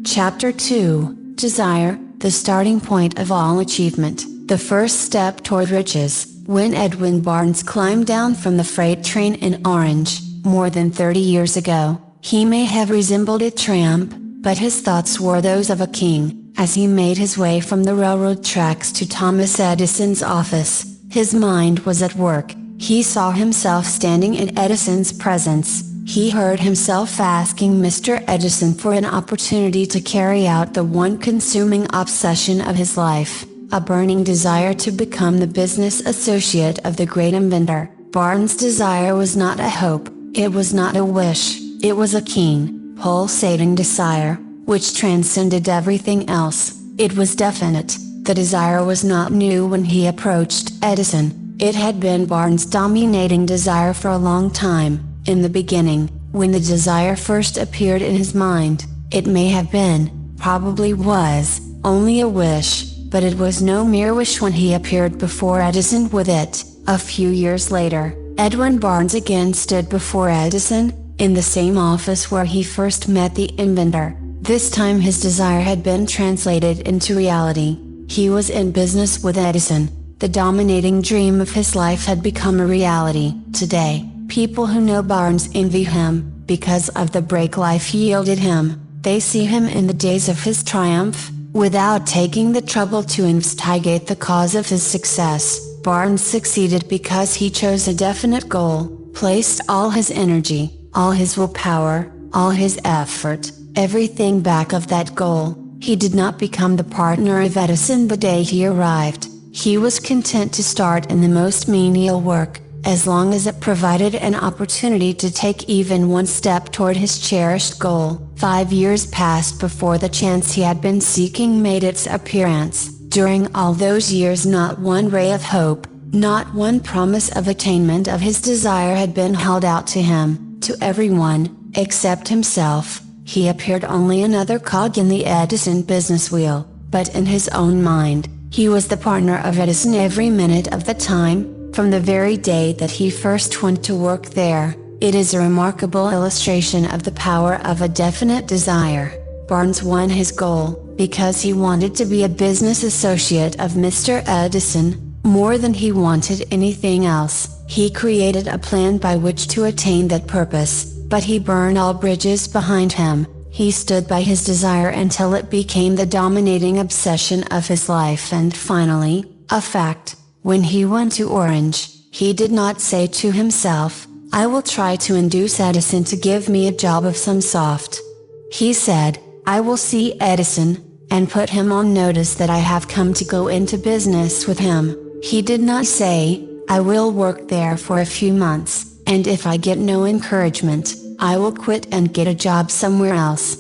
Chapter 2, Desire, the starting point of all achievement, the first step toward riches. When Edwin Barnes climbed down from the freight train in Orange, more than 30 years ago, he may have resembled a tramp, but his thoughts were those of a king. As he made his way from the railroad tracks to Thomas Edison's office, his mind was at work. He saw himself standing in Edison's presence. He heard himself asking Mr. Edison for an opportunity to carry out the one consuming obsession of his life, a burning desire to become the business associate of the great inventor. Barnes' desire was not a hope, it was not a wish, it was a keen, pulsating desire, which transcended everything else. It was definite. The desire was not new when he approached Edison. It had been Barnes' dominating desire for a long time. In the beginning, when the desire first appeared in his mind, it may have been, probably was, only a wish, but it was no mere wish when he appeared before Edison with it. A few years later, Edwin Barnes again stood before Edison, in the same office where he first met the inventor. This time his desire had been translated into reality. He was in business with Edison. The dominating dream of his life had become a reality. Today, people who know Barnes envy him, because of the break life yielded him. They see him in the days of his triumph, without taking the trouble to investigate the cause of his success. Barnes succeeded because he chose a definite goal, placed all his energy, all his willpower, all his effort, everything back of that goal. He did not become the partner of Edison the day he arrived. He was content to start in the most menial work, as long as it provided an opportunity to take even one step toward his cherished goal. 5 years passed before the chance he had been seeking made its appearance. During all those years not one ray of hope, not one promise of attainment of his desire had been held out to him. To everyone, except himself, he appeared only another cog in the Edison business wheel, but in his own mind, he was the partner of Edison every minute of the time. From the very day that he first went to work there, It is a remarkable illustration of the power of a definite desire. Barnes won his goal, because he wanted to be a business associate of Mr. Edison, more than he wanted anything else. He created a plan by which to attain that purpose, but he burned all bridges behind him. He stood by his desire until it became the dominating obsession of his life, and finally, a fact, when he went to Orange, he did not say to himself, "I will try to induce Edison to give me a job of some sort." He said, "I will see Edison, and put him on notice that I have come to go into business with him." He did not say, "I will work there for a few months, and if I get no encouragement, I will quit and get a job somewhere else."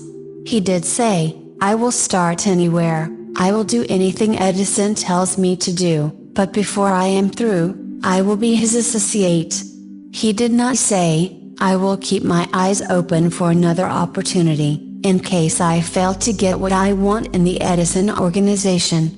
He did say, "I will start anywhere, I will do anything Edison tells me to do, but before I am through, I will be his associate." He did not say, "I will keep my eyes open for another opportunity, in case I fail to get what I want in the Edison organization."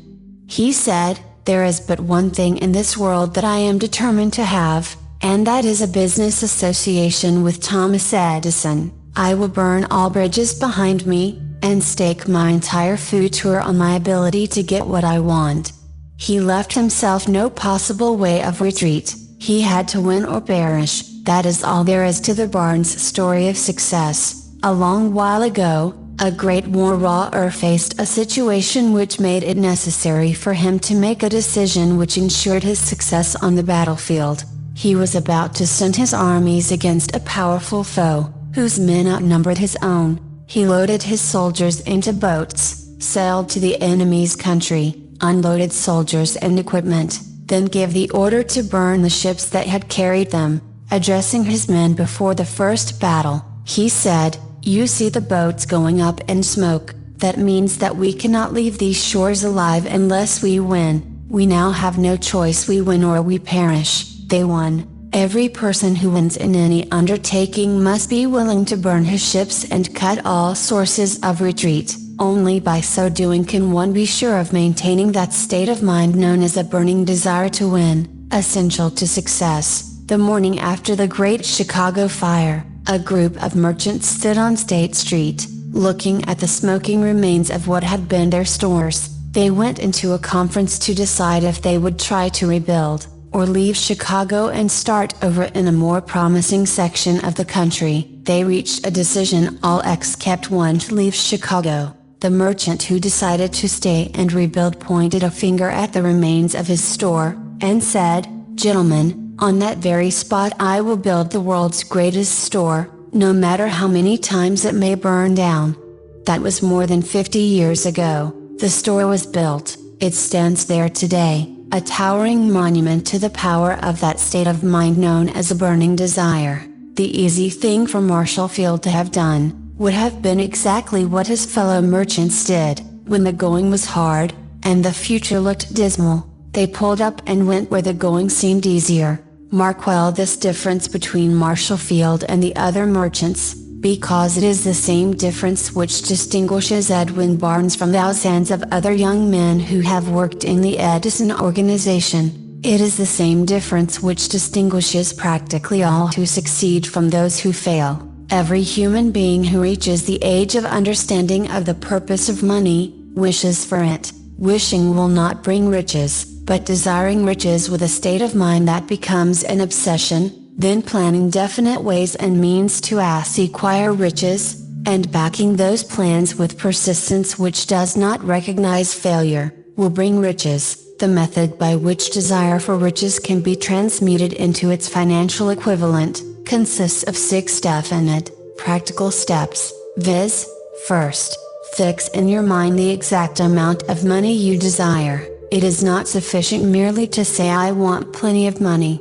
He said, "There is but one thing in this world that I am determined to have, and that is a business association with Thomas Edison. I will burn all bridges behind me, and stake my entire future on my ability to get what I want." He left himself no possible way of retreat. He had to win or perish. That is all there is to the Barnes story of success. A long while ago, a great warrior faced a situation which made it necessary for him to make a decision which ensured his success on the battlefield. He was about to send his armies against a powerful foe, whose men outnumbered his own. He loaded his soldiers into boats, sailed to the enemy's country, unloaded soldiers and equipment, then gave the order to burn the ships that had carried them. Addressing his men before the first battle, he said, "You see the boats going up in smoke, that means that we cannot leave these shores alive unless we win. We now have no choice, we win or we perish." They won. Every person who wins in any undertaking must be willing to burn his ships and cut all sources of retreat. Only by so doing can one be sure of maintaining that state of mind known as a burning desire to win, essential to success. The morning after the Great Chicago Fire, a group of merchants stood on State Street, looking at the smoking remains of what had been their stores. They went into a conference to decide if they would try to rebuild, or leave Chicago and start over in a more promising section of the country. They reached a decision, all except one to leave Chicago. The merchant who decided to stay and rebuild pointed a finger at the remains of his store, and said, "Gentlemen, on that very spot I will build the world's greatest store, no matter how many times it may burn down." That was more than 50 years ago. The store was built. It stands there today, a towering monument to the power of that state of mind known as a burning desire. The easy thing for Marshall Field to have done, would have been exactly what his fellow merchants did. When the going was hard, and the future looked dismal, they pulled up and went where the going seemed easier. Mark well this difference between Marshall Field and the other merchants, because it is the same difference which distinguishes Edwin Barnes from thousands of other young men who have worked in the Edison organization. It is the same difference which distinguishes practically all who succeed from those who fail. Every human being who reaches the age of understanding of the purpose of money, wishes for it. Wishing will not bring riches, but desiring riches with a state of mind that becomes an obsession, then planning definite ways and means to acquire riches, and backing those plans with persistence which does not recognize failure, will bring riches. The method by which desire for riches can be transmuted into its financial equivalent, consists of 6 definite, practical steps, viz. First, fix in your mind the exact amount of money you desire. It is not sufficient merely to say "I want plenty of money."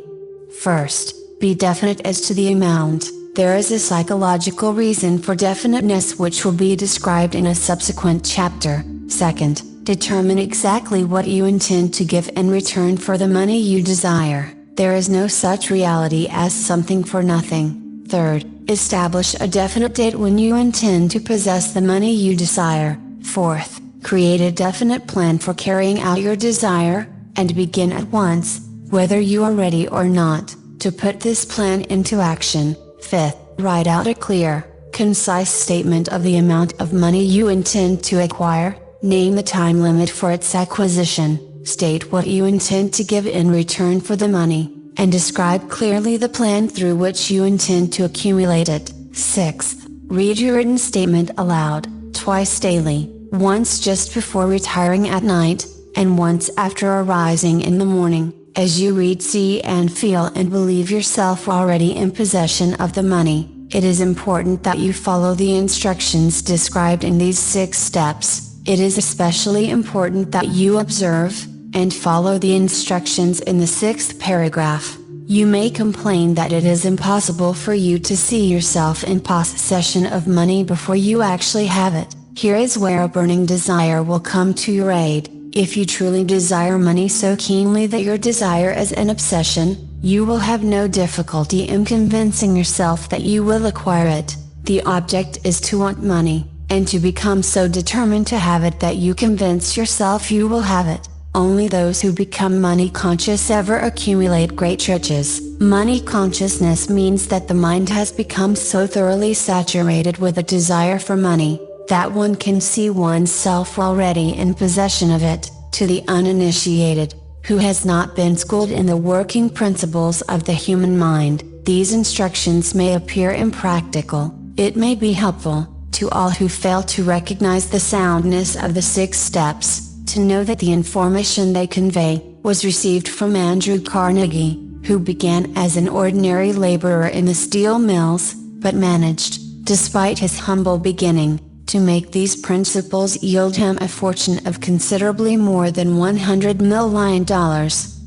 First, be definite as to the amount. There is a psychological reason for definiteness which will be described in a subsequent chapter. Second, determine exactly what you intend to give in return for the money you desire. There is no such reality as something for nothing. Third, establish a definite date when you intend to possess the money you desire. Fourth, create a definite plan for carrying out your desire, and begin at once, whether you are ready or not, to put this plan into action. Fifth, write out a clear, concise statement of the amount of money you intend to acquire, name the time limit for its acquisition, state what you intend to give in return for the money, and describe clearly the plan through which you intend to accumulate it. Sixth, read your written statement aloud, twice daily, once just before retiring at night, and once after arising in the morning. As you read, see and feel and believe yourself already in possession of the money. It is important that you follow the instructions described in these 6 steps. It is especially important that you observe and follow the instructions in the 6th paragraph. You may complain that it is impossible for you to see yourself in possession of money before you actually have it. Here is where a burning desire will come to your aid. If you truly desire money so keenly that your desire is an obsession, you will have no difficulty in convincing yourself that you will acquire it. The object is to want money, and to become so determined to have it that you convince yourself you will have it. Only those who become money conscious ever accumulate great riches. Money consciousness means that the mind has become so thoroughly saturated with a desire for money, that one can see oneself already in possession of it. To the uninitiated, who has not been schooled in the working principles of the human mind, these instructions may appear impractical. It may be helpful, to all who fail to recognize the soundness of the 6 steps, to know that the information they convey was received from Andrew Carnegie, who began as an ordinary laborer in the steel mills, but managed, despite his humble beginning, to make these principles yield him a fortune of considerably more than $100 million.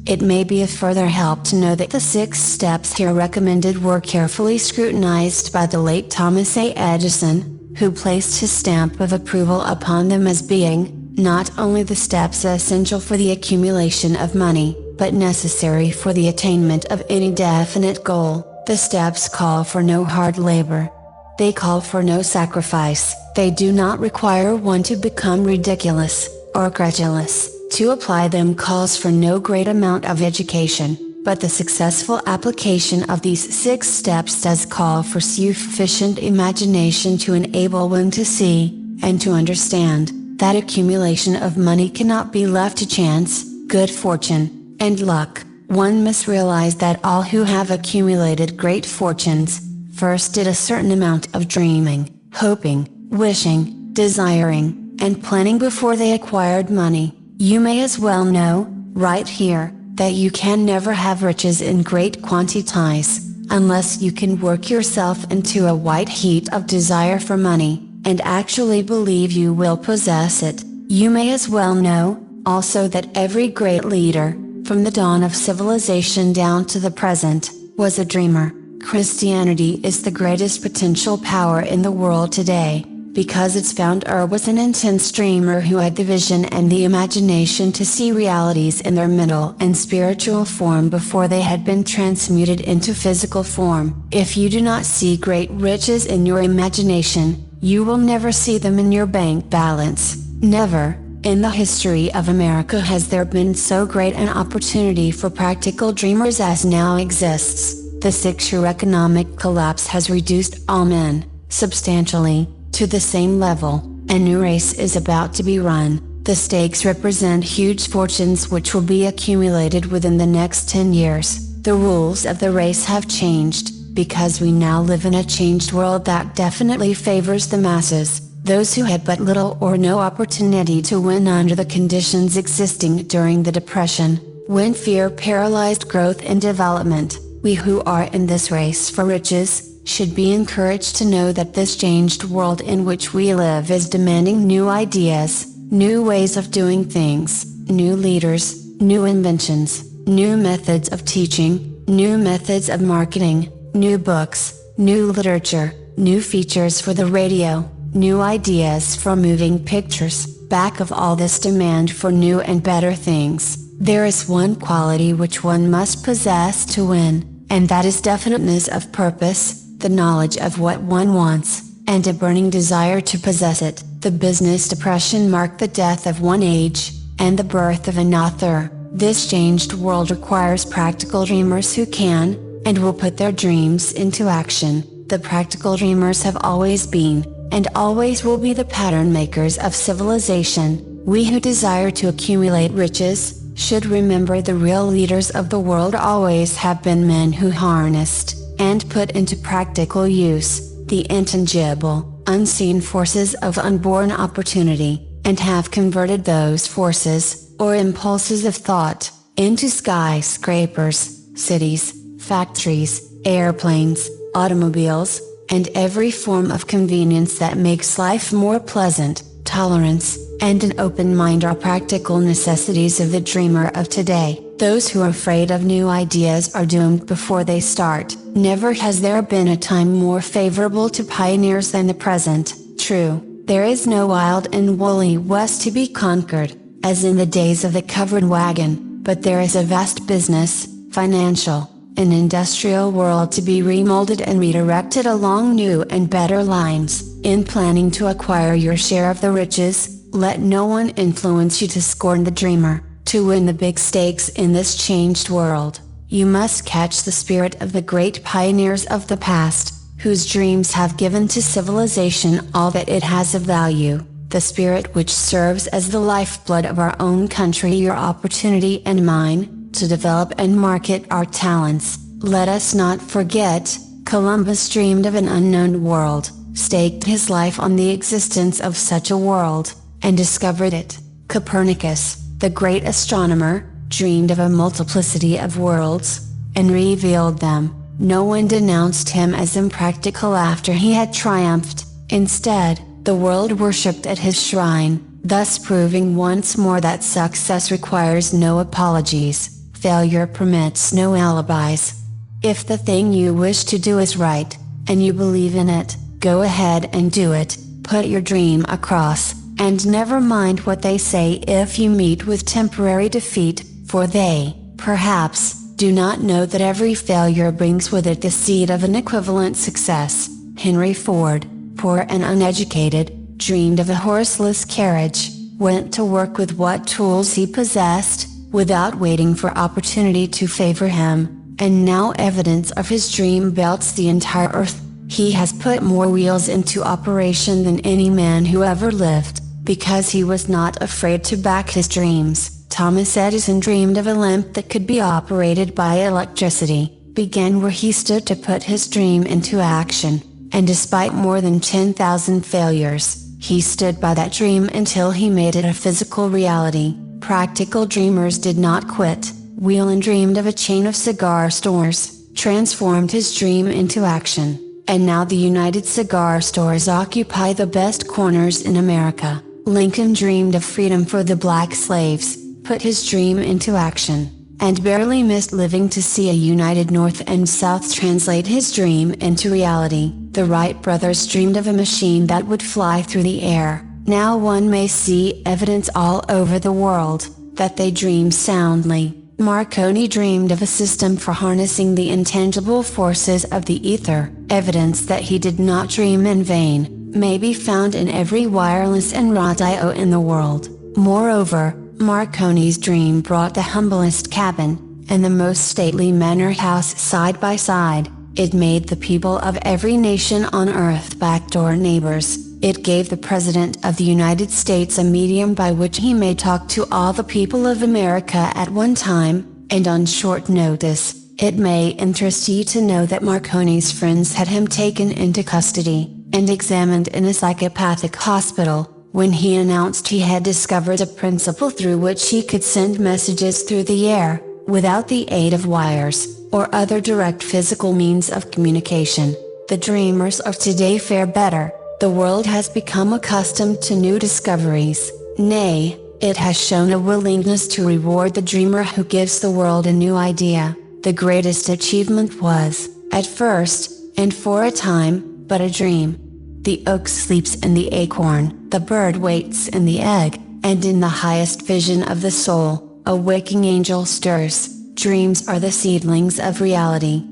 It may be a further help to know that the 6 steps here recommended were carefully scrutinized by the late Thomas A. Edison, who placed his stamp of approval upon them as being, not only the steps essential for the accumulation of money, but necessary for the attainment of any definite goal. The steps call for no hard labor. They call for no sacrifice. They do not require one to become ridiculous, or credulous. To apply them calls for no great amount of education, but the successful application of these 6 steps does call for sufficient imagination to enable one to see, and to understand, that accumulation of money cannot be left to chance, good fortune, and luck. One must realize that all who have accumulated great fortunes, first did a certain amount of dreaming, hoping, wishing, desiring, and planning before they acquired money. You may as well know, right here, that you can never have riches in great quantities, unless you can work yourself into a white heat of desire for money, and actually believe you will possess it. You may as well know, also, that every great leader, from the dawn of civilization down to the present, was a dreamer. Christianity is the greatest potential power in the world today, because its founder was an intense dreamer who had the vision and the imagination to see realities in their mental and spiritual form before they had been transmuted into physical form. If you do not see great riches in your imagination, you will never see them in your bank balance. Never, in the history of America, has there been so great an opportunity for practical dreamers as now exists. The 6-year economic collapse has reduced all men, substantially, to the same level. A new race is about to be run. The stakes represent huge fortunes which will be accumulated within the next 10 years. The rules of the race have changed, because we now live in a changed world that definitely favors the masses, those who had but little or no opportunity to win under the conditions existing during the Depression, when fear paralyzed growth and development. We who are in this race for riches, should be encouraged to know that this changed world in which we live is demanding new ideas, new ways of doing things, new leaders, new inventions, new methods of teaching, new methods of marketing, new books, new literature, new features for the radio, new ideas for moving pictures. Back of all this demand for new and better things, there is one quality which one must possess to win, and that is definiteness of purpose, the knowledge of what one wants, and a burning desire to possess it. The business depression marked the death of one age, and the birth of another. This changed world requires practical dreamers who can, and will put their dreams into action. The practical dreamers have always been, and always will be the pattern makers of civilization. We who desire to accumulate riches, should remember the real leaders of the world always have been men who harnessed, and put into practical use, the intangible, unseen forces of unborn opportunity, and have converted those forces, or impulses of thought, into skyscrapers, cities, factories, airplanes, automobiles, and every form of convenience that makes life more pleasant. Tolerance, and an open mind are practical necessities of the dreamer of today. Those who are afraid of new ideas are doomed before they start. Never has there been a time more favorable to pioneers than the present. True, there is no wild and woolly west to be conquered, as in the days of the covered wagon, but there is a vast business, financial, and industrial world to be remolded and redirected along new and better lines. In planning to acquire your share of the riches, let no one influence you to scorn the dreamer. To win the big stakes in this changed world, you must catch the spirit of the great pioneers of the past, whose dreams have given to civilization all that it has of value, the spirit which serves as the lifeblood of our own country, your opportunity and mine, to develop and market our talents. Let us not forget, Columbus dreamed of an unknown world, staked his life on the existence of such a world, and discovered it. Copernicus, the great astronomer, dreamed of a multiplicity of worlds, and revealed them. No one denounced him as impractical after he had triumphed. Instead, the world worshipped at his shrine, thus proving once more that success requires no apologies, failure permits no alibis. If the thing you wish to do is right, and you believe in it, go ahead and do it. Put your dream across, and never mind what they say if you meet with temporary defeat, for they, perhaps, do not know that every failure brings with it the seed of an equivalent success. Henry Ford, poor and uneducated, dreamed of a horseless carriage, went to work with what tools he possessed, without waiting for opportunity to favor him, and now evidence of his dream belts the entire earth. He has put more wheels into operation than any man who ever lived, because he was not afraid to back his dreams. Thomas Edison dreamed of a lamp that could be operated by electricity, began where he stood to put his dream into action, and despite more than 10,000 failures, he stood by that dream until he made it a physical reality. Practical dreamers did not quit. Whelan dreamed of a chain of cigar stores, transformed his dream into action, and now the United Cigar Stores occupy the best corners in America. Lincoln dreamed of freedom for the black slaves, put his dream into action, and barely missed living to see a united North and South translate his dream into reality. The Wright brothers dreamed of a machine that would fly through the air. Now one may see evidence all over the world, that they dreamed soundly. Marconi dreamed of a system for harnessing the intangible forces of the ether. Evidence that he did not dream in vain, may be found in every wireless and radio in the world. Moreover, Marconi's dream brought the humblest cabin, and the most stately manor house side by side. It made the people of every nation on earth backdoor neighbors. It gave the President of the United States a medium by which he may talk to all the people of America at one time, and on short notice. It may interest you to know that Marconi's friends had him taken into custody, and examined in a psychopathic hospital, when he announced he had discovered a principle through which he could send messages through the air, without the aid of wires, or other direct physical means of communication. The dreamers of today fare better. The world has become accustomed to new discoveries. Nay, it has shown a willingness to reward the dreamer who gives the world a new idea. The greatest achievement was, at first, and for a time, but a dream. The oak sleeps in the acorn, the bird waits in the egg, and in the highest vision of the soul, a waking angel stirs. Dreams are the seedlings of reality.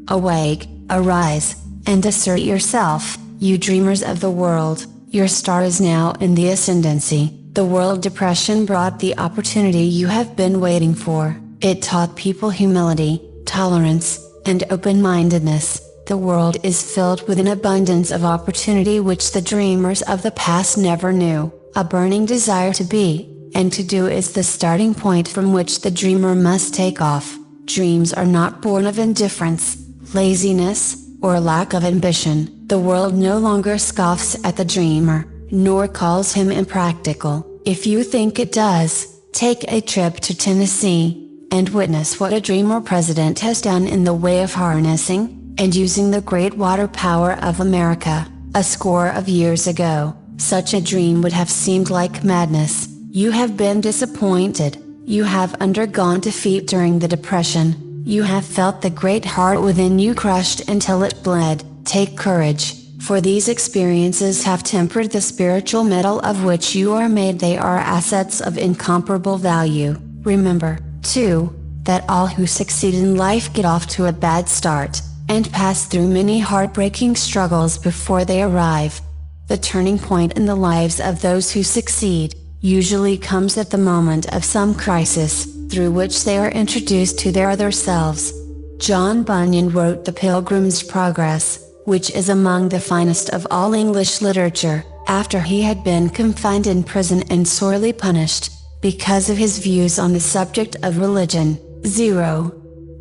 Awake, arise, and assert yourself, you dreamers of the world. Your star is now in the ascendancy. The world depression brought the opportunity you have been waiting for. It taught people humility, tolerance, and open-mindedness, the world is filled with an abundance of opportunity which the dreamers of the past never knew. A burning desire to be, and to do is the starting point from which the dreamer must take off. Dreams are not born of indifference, laziness, or lack of ambition. The world no longer scoffs at the dreamer, nor calls him impractical. If you think it does, take a trip to Tennessee, and witness what a dreamer president has done in the way of harnessing, and using the great water power of America. A score of years ago, such a dream would have seemed like madness. You have been disappointed, you have undergone defeat during the Depression, you have felt the great heart within you crushed until it bled. Take courage, for these experiences have tempered the spiritual metal of which you are made. They are assets of incomparable value. Remember, too, that all who succeed in life get off to a bad start, and pass through many heartbreaking struggles before they arrive. The turning point in the lives of those who succeed, usually comes at the moment of some crisis, through which they are introduced to their other selves. John Bunyan wrote The Pilgrim's Progress, which is among the finest of all English literature, after he had been confined in prison and sorely punished, because of his views on the subject of religion. 0.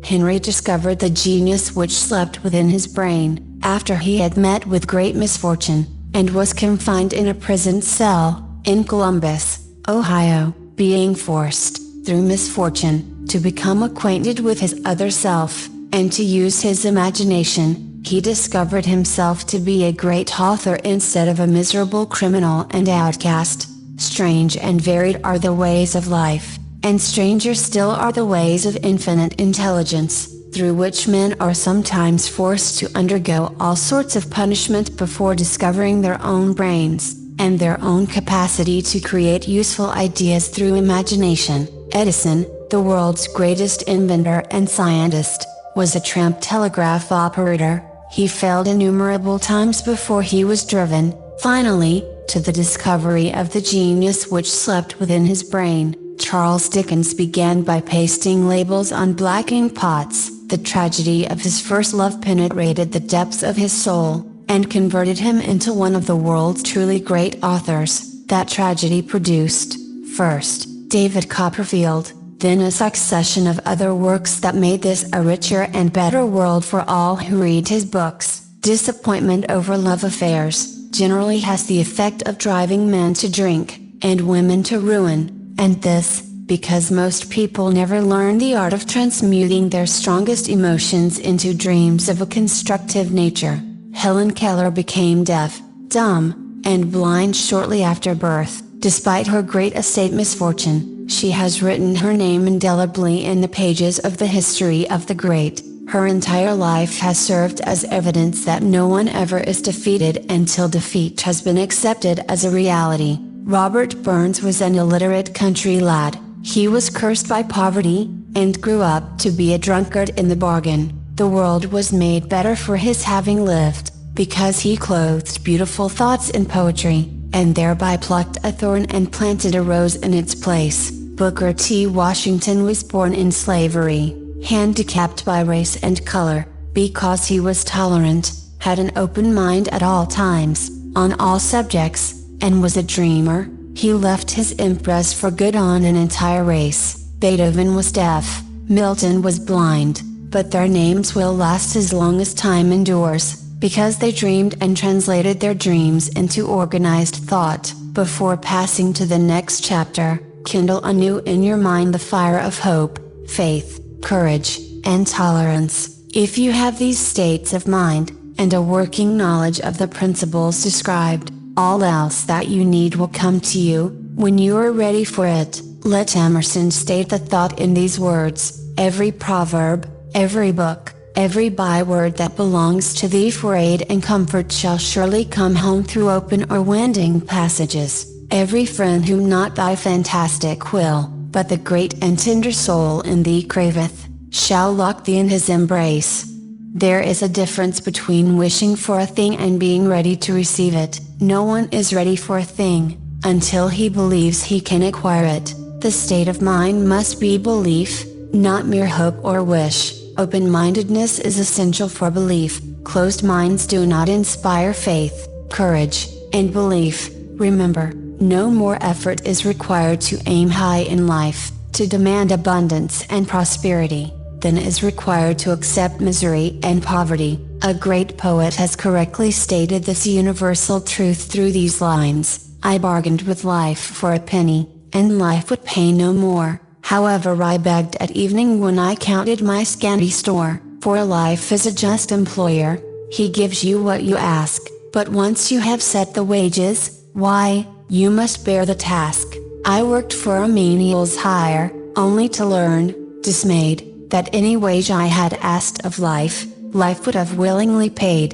Henry discovered the genius which slept within his brain, after he had met with great misfortune, and was confined in a prison cell, in Columbus, Ohio, being forced, through misfortune, to become acquainted with his other self, and to use his imagination. He discovered himself to be a great author instead of a miserable criminal and outcast. Strange and varied are the ways of life, and stranger still are the ways of infinite intelligence, through which men are sometimes forced to undergo all sorts of punishment before discovering their own brains, and their own capacity to create useful ideas through imagination. Edison, the world's greatest inventor and scientist, was a tramp telegraph operator. He failed innumerable times before he was driven, finally, to the discovery of the genius which slept within his brain. Charles Dickens began by pasting labels on black ink pots. The tragedy of his first love penetrated the depths of his soul, and converted him into one of the world's truly great authors. That tragedy produced, first, David Copperfield, then a succession of other works that made this a richer and better world for all who read his books. Disappointment over love affairs generally has the effect of driving men to drink, and women to ruin, and this, because most people never learn the art of transmuting their strongest emotions into dreams of a constructive nature. Helen Keller became deaf, dumb, and blind shortly after birth. Despite her great estate misfortune, she has written her name indelibly in the pages of the history of the great. Her entire life has served as evidence that no one ever is defeated until defeat has been accepted as a reality. Robert Burns was an illiterate country lad. He was cursed by poverty, and grew up to be a drunkard in the bargain. The world was made better for his having lived, because he clothed beautiful thoughts in poetry, and thereby plucked a thorn and planted a rose in its place. Booker T. Washington was born in slavery, handicapped by race and color, because he was tolerant, had an open mind at all times, on all subjects, and was a dreamer. He left his impress for good on an entire race. Beethoven was deaf, Milton was blind, but their names will last as long as time endures, because they dreamed and translated their dreams into organized thought. Before passing to the next chapter, kindle anew in your mind the fire of hope, faith, courage, and tolerance. If you have these states of mind, and a working knowledge of the principles described, all else that you need will come to you, when you are ready for it. Let Emerson state the thought in these words: every proverb, every book, every byword that belongs to thee for aid and comfort shall surely come home through open or winding passages. Every friend whom not thy fantastic will, but the great and tender soul in thee craveth, shall lock thee in his embrace. There is a difference between wishing for a thing and being ready to receive it. No one is ready for a thing, until he believes he can acquire it. The state of mind must be belief, not mere hope or wish. Open-mindedness is essential for belief. Closed minds do not inspire faith, courage, and belief. Remember, no more effort is required to aim high in life, to demand abundance and prosperity, than is required to accept misery and poverty. A great poet has correctly stated this universal truth through these lines: I bargained with life for a penny, and life would pay no more. However, I begged at evening when I counted my scanty store, for life is a just employer. He gives you what you ask, but once you have set the wages, why, you must bear the task. I worked for a menial's hire, only to learn, dismayed, that any wage I had asked of life, life would have willingly paid.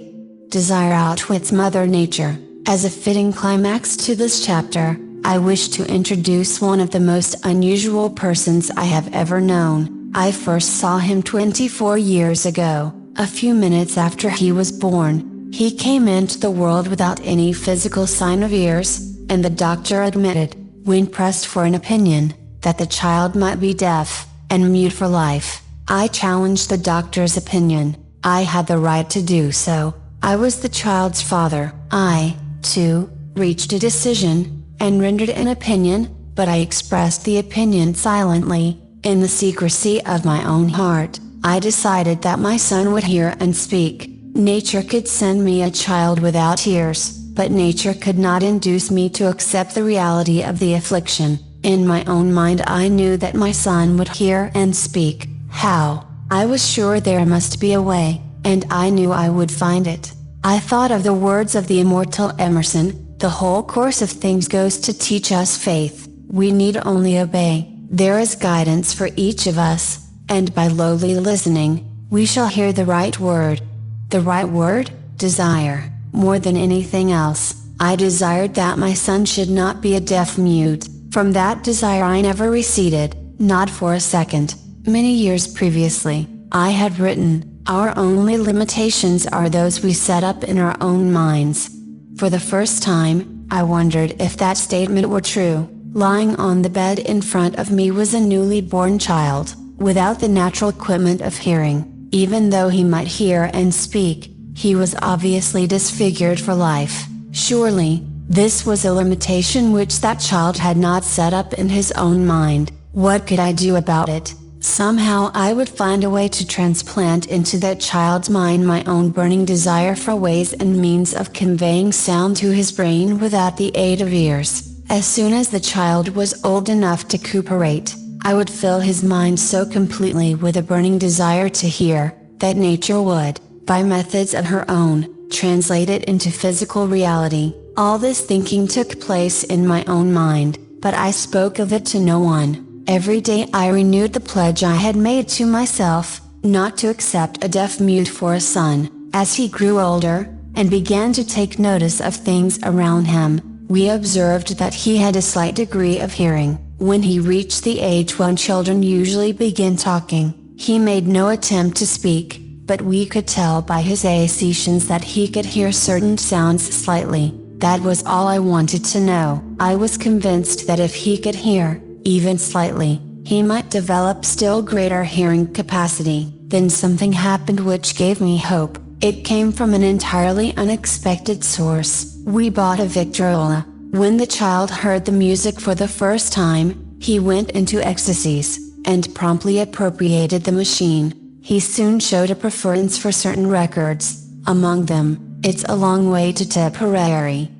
Desire outwits Mother Nature. As a fitting climax to this chapter, I wish to introduce one of the most unusual persons I have ever known. I first saw him 24 years ago, a few minutes after he was born. He came into the world without any physical sign of ears, and the doctor admitted, when pressed for an opinion, that the child might be deaf and mute for life. I challenged the doctor's opinion. I had the right to do so. I was the child's father. I, too, reached a decision, and rendered an opinion, but I expressed the opinion silently, in the secrecy of my own heart. I decided that my son would hear and speak. Nature could send me a child without ears, but nature could not induce me to accept the reality of the affliction. In my own mind I knew that my son would hear and speak. How? I was sure there must be a way, and I knew I would find it. I thought of the words of the immortal Emerson: the whole course of things goes to teach us faith. We need only obey. There is guidance for each of us, and by lowly listening, we shall hear the right word. The right word? Desire. More than anything else, I desired that my son should not be a deaf mute. From that desire I never receded, not for a second. Many years previously, I had written, "Our only limitations are those we set up in our own minds." For the first time, I wondered if that statement were true. Lying on the bed in front of me was a newly born child, without the natural equipment of hearing. Even though he might hear and speak, he was obviously disfigured for life. Surely, this was a limitation which that child had not set up in his own mind. What could I do about it? Somehow I would find a way to transplant into that child's mind my own burning desire for ways and means of conveying sound to his brain without the aid of ears. As soon as the child was old enough to cooperate, I would fill his mind so completely with a burning desire to hear, that nature would, by methods of her own, translate it into physical reality. All this thinking took place in my own mind, but I spoke of it to no one. Every day I renewed the pledge I had made to myself, not to accept a deaf mute for a son. As he grew older, and began to take notice of things around him, we observed that he had a slight degree of hearing. When he reached the age when children usually begin talking, he made no attempt to speak, but we could tell by his accessions that he could hear certain sounds slightly. That was all I wanted to know. I was convinced that if he could hear, even slightly, he might develop still greater hearing capacity. Then something happened which gave me hope. It came from an entirely unexpected source. We bought a Victrola. When the child heard the music for the first time, he went into ecstasies, and promptly appropriated the machine. He soon showed a preference for certain records, among them, "It's a Long Way to Tipperary."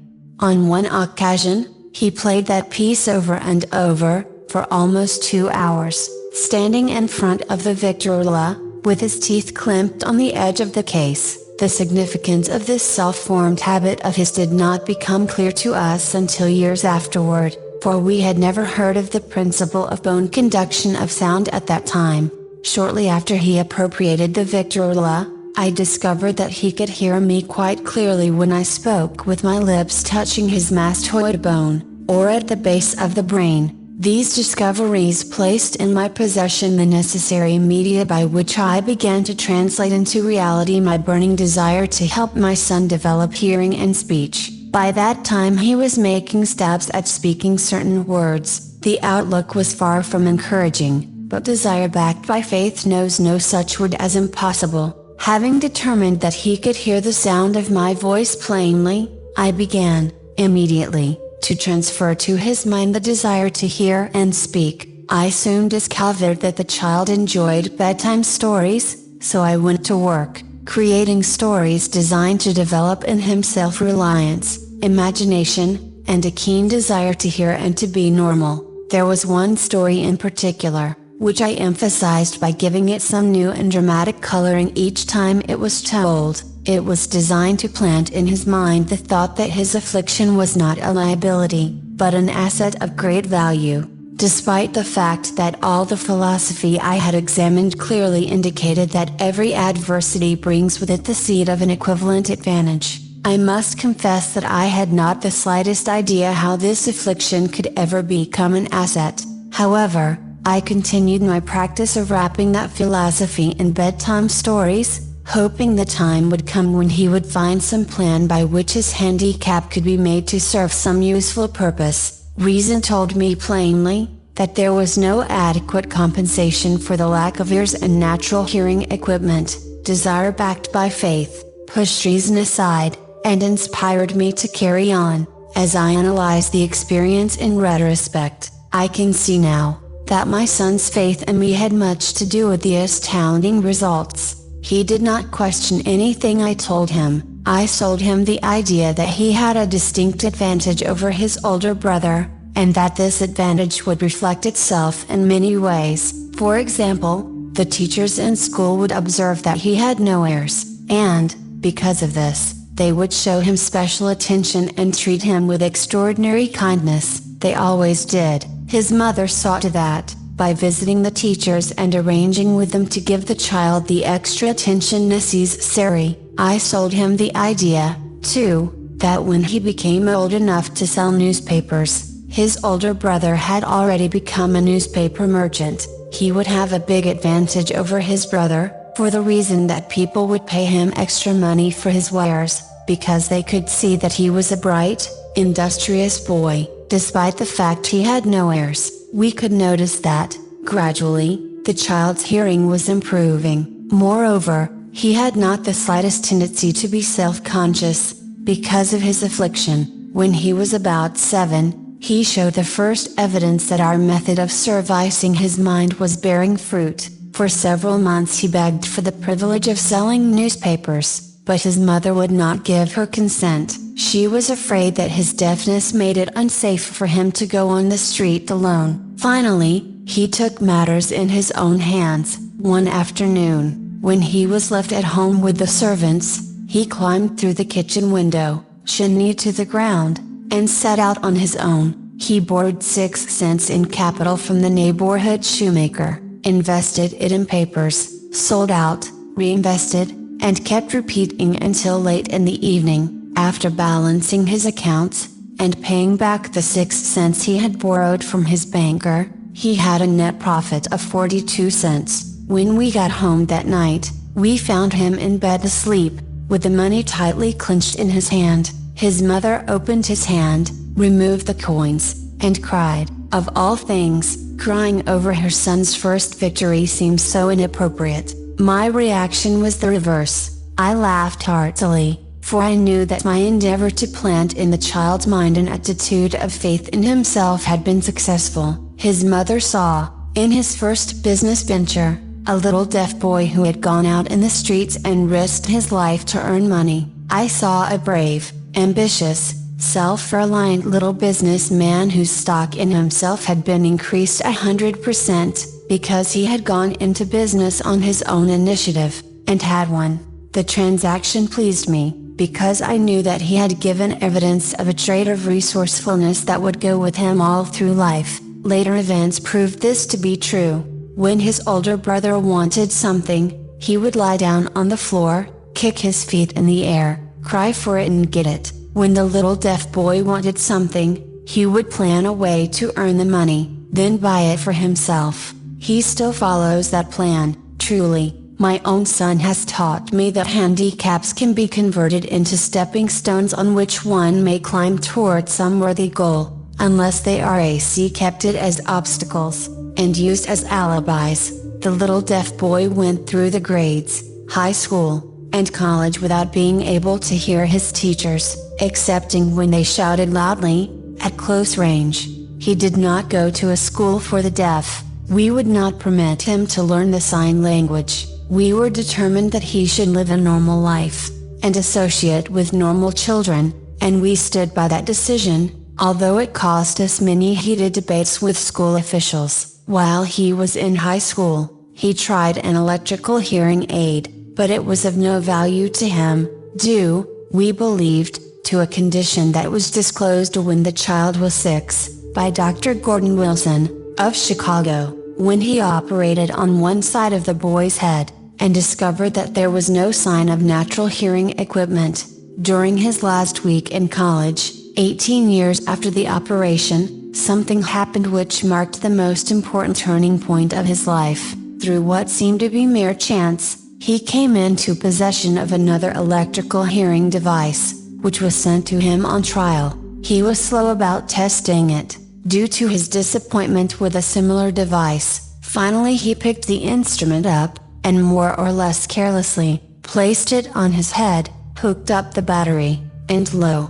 On one occasion, he played that piece over and over, for almost 2 hours, standing in front of the Victrola, with his teeth clamped on the edge of the case. The significance of this self-formed habit of his did not become clear to us until years afterward, for we had never heard of the principle of bone conduction of sound at that time. Shortly after he appropriated the Victrola, I discovered that he could hear me quite clearly when I spoke with my lips touching his mastoid bone, or at the base of the brain. These discoveries placed in my possession the necessary media by which I began to translate into reality my burning desire to help my son develop hearing and speech. By that time he was making stabs at speaking certain words. The outlook was far from encouraging. But desire backed by faith knows no such word as impossible. Having determined that he could hear the sound of my voice plainly, I began, immediately, to transfer to his mind the desire to hear and speak. I soon discovered that the child enjoyed bedtime stories, so I went to work, creating stories designed to develop in him self-reliance, imagination, and a keen desire to hear and to be normal. There was one story in particular, which I emphasized by giving it some new and dramatic coloring each time it was told. It was designed to plant in his mind the thought that his affliction was not a liability, but an asset of great value. Despite the fact that all the philosophy I had examined clearly indicated that every adversity brings with it the seed of an equivalent advantage, I must confess that I had not the slightest idea how this affliction could ever become an asset. However, I continued my practice of wrapping that philosophy in bedtime stories, hoping the time would come when he would find some plan by which his handicap could be made to serve some useful purpose. Reason told me plainly, that there was no adequate compensation for the lack of ears and natural hearing equipment. Desire backed by faith, pushed reason aside, and inspired me to carry on. As I analyze the experience in retrospect, I can see now, that my son's faith in me had much to do with the astounding results. He did not question anything I told him. I sold him the idea that he had a distinct advantage over his older brother, and that this advantage would reflect itself in many ways. For example, the teachers in school would observe that he had no heirs, and, because of this, they would show him special attention and treat him with extraordinary kindness. They always did. His mother saw to that, by visiting the teachers and arranging with them to give the child the extra attention necessary. I sold him the idea, too, that when he became old enough to sell newspapers, his older brother had already become a newspaper merchant. He would have a big advantage over his brother, for the reason that people would pay him extra money for his wares, because they could see that he was a bright, industrious boy. Despite the fact he had no heirs, we could notice that, gradually, the child's hearing was improving. Moreover, he had not the slightest tendency to be self-conscious, because of his affliction. When he was about 7, he showed the first evidence that our method of servicing his mind was bearing fruit. For several months he begged for the privilege of selling newspapers, but his mother would not give her consent. She was afraid that his deafness made it unsafe for him to go on the street alone. Finally, he took matters in his own hands. One afternoon, when he was left at home with the servants, he climbed through the kitchen window, shinny to the ground, and set out on his own. He borrowed 6 cents in capital from the neighborhood shoemaker, invested it in papers, sold out, reinvested, and kept repeating until late in the evening. After balancing his accounts, and paying back the 6 cents he had borrowed from his banker, he had a net profit of 42 cents. When we got home that night, we found him in bed asleep, with the money tightly clenched in his hand. His mother opened his hand, removed the coins, and cried. Of all things, crying over her son's first victory seemed so inappropriate. My reaction was the reverse. I laughed heartily, for I knew that my endeavor to plant in the child's mind an attitude of faith in himself had been successful. His mother saw, in his first business venture, a little deaf boy who had gone out in the streets and risked his life to earn money. I saw a brave, ambitious, self-reliant little businessman whose stock in himself had been increased 100%, because he had gone into business on his own initiative, and had won. The transaction pleased me, because I knew that he had given evidence of a trait of resourcefulness that would go with him all through life. Later events proved this to be true. When his older brother wanted something, he would lie down on the floor, kick his feet in the air, cry for it and get it. When the little deaf boy wanted something, he would plan a way to earn the money, then buy it for himself. He still follows that plan. Truly, my own son has taught me that handicaps can be converted into stepping stones on which one may climb toward some worthy goal, unless they are accepted as obstacles. and used as alibis. The little deaf boy went through the grades, high school, and college without being able to hear his teachers, excepting when they shouted loudly, at close range. He did not go to a school for the deaf. We would not permit him to learn the sign language. We were determined that he should live a normal life, and associate with normal children, and we stood by that decision, although it cost us many heated debates with school officials. While he was in high school, he tried an electrical hearing aid, but it was of no value to him, due, we believed, to a condition that was disclosed when the child was 6, by Dr. Gordon Wilson, of Chicago, when he operated on one side of the boy's head, and discovered that there was no sign of natural hearing equipment. During his last week in college, 18 years after the operation, something happened which marked the most important turning point of his life. Through what seemed to be mere chance, he came into possession of another electrical hearing device, which was sent to him on trial. He was slow about testing it, due to his disappointment with a similar device. Finally he picked the instrument up, and more or less carelessly, placed it on his head, hooked up the battery, and lo!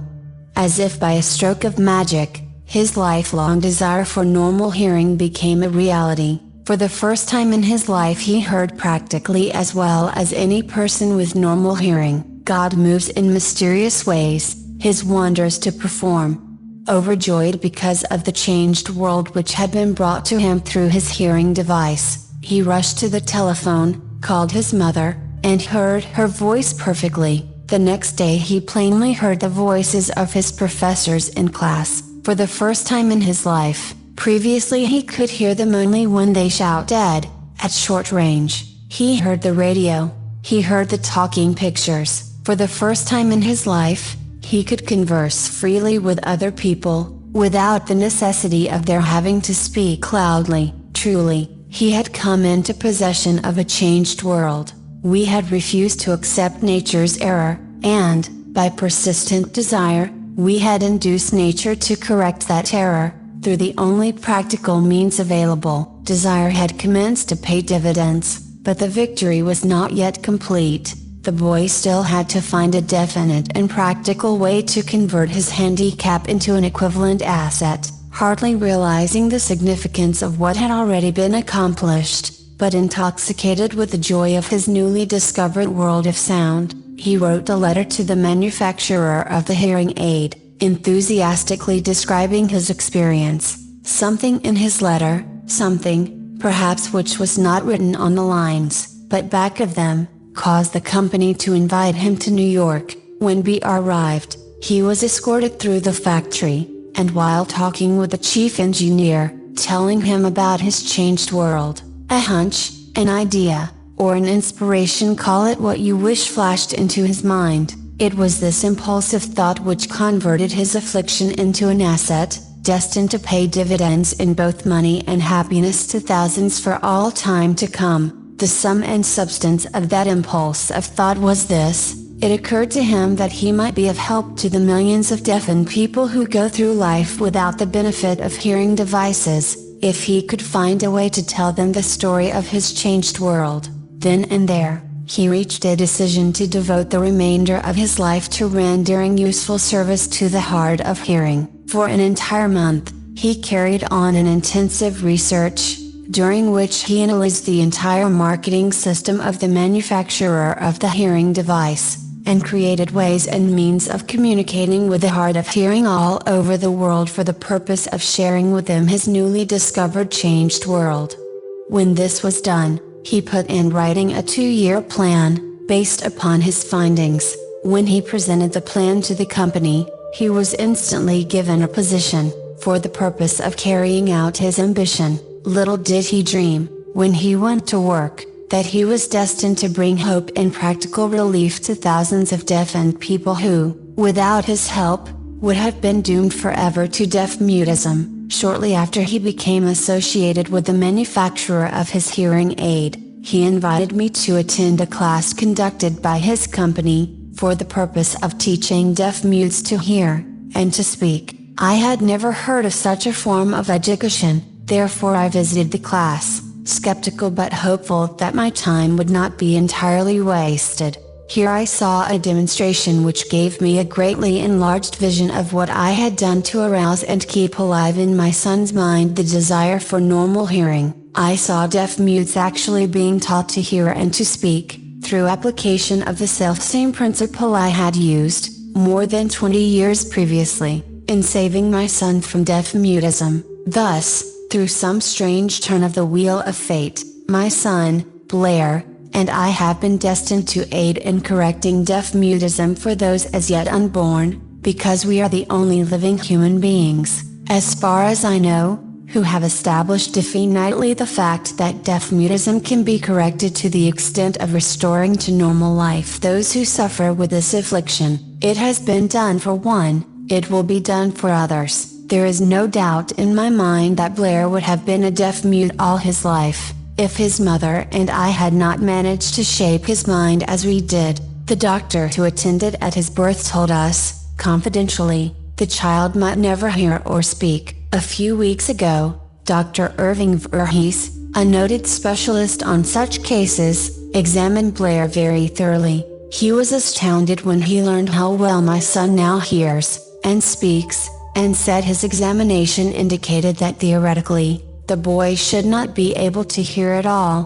As if by a stroke of magic, his lifelong desire for normal hearing became a reality. For the first time in his life he heard practically as well as any person with normal hearing. God moves in mysterious ways, His wonders to perform. Overjoyed because of the changed world which had been brought to him through his hearing device, he rushed to the telephone, called his mother, and heard her voice perfectly. The next day he plainly heard the voices of his professors in class, for the first time in his life. Previously he could hear them only when they shouted, at short range. He heard the radio. He heard the talking pictures. For the first time in his life, he could converse freely with other people, without the necessity of their having to speak loudly. Truly, he had come into possession of a changed world. We had refused to accept nature's error, and, by persistent desire, we had induced nature to correct that error, through the only practical means available. Desire had commenced to pay dividends, but the victory was not yet complete. The boy still had to find a definite and practical way to convert his handicap into an equivalent asset, hardly realizing the significance of what had already been accomplished, but intoxicated with the joy of his newly discovered world of sound. He wrote a letter to the manufacturer of the hearing aid, enthusiastically describing his experience. Something in his letter, something, perhaps which was not written on the lines, but back of them, caused the company to invite him to New York. When B arrived, he was escorted through the factory, and while talking with the chief engineer, telling him about his changed world, a hunch, an idea, or an inspiration, call it what you wish, flashed into his mind. It was this impulsive thought which converted his affliction into an asset, destined to pay dividends in both money and happiness to thousands for all time to come. The sum and substance of that impulse of thought was this: it occurred to him that he might be of help to the millions of deafened people who go through life without the benefit of hearing devices, if he could find a way to tell them the story of his changed world. Then and there, he reached a decision to devote the remainder of his life to rendering useful service to the hard of hearing. For an entire month, he carried on an intensive research, during which he analyzed the entire marketing system of the manufacturer of the hearing device, and created ways and means of communicating with the hard of hearing all over the world for the purpose of sharing with them his newly discovered changed world. When this was done, he put in writing a 2-year plan, based upon his findings. When he presented the plan to the company, he was instantly given a position, for the purpose of carrying out his ambition. Little did he dream, when he went to work, that he was destined to bring hope and practical relief to thousands of deafened people who, without his help, would have been doomed forever to deaf-mutism. Shortly after he became associated with the manufacturer of his hearing aid, he invited me to attend a class conducted by his company, for the purpose of teaching deaf-mutes to hear, and to speak. I had never heard of such a form of education, Therefore I visited the class, skeptical but hopeful that my time would not be entirely wasted. Here I saw a demonstration which gave me a greatly enlarged vision of what I had done to arouse and keep alive in my son's mind the desire for normal hearing. I saw deaf mutes actually being taught to hear and to speak, through application of the selfsame principle I had used, more than 20 years previously, in saving my son from deaf mutism. Thus, through some strange turn of the wheel of fate, my son, Blair, and I have been destined to aid in correcting deaf mutism for those as yet unborn, because we are the only living human beings, as far as I know, who have established definitively the fact that deaf mutism can be corrected to the extent of restoring to normal life those who suffer with this affliction. It has been done for one, it will be done for others. There is no doubt in my mind that Blair would have been a deaf mute all his life, if his mother and I had not managed to shape his mind as we did. The doctor who attended at his birth told us, confidentially, the child might never hear or speak. A few weeks ago, Dr. Irving Verhees, a noted specialist on such cases, examined Blair very thoroughly. He was astounded when he learned how well my son now hears and speaks, and said his examination indicated that theoretically, the boy should not be able to hear at all.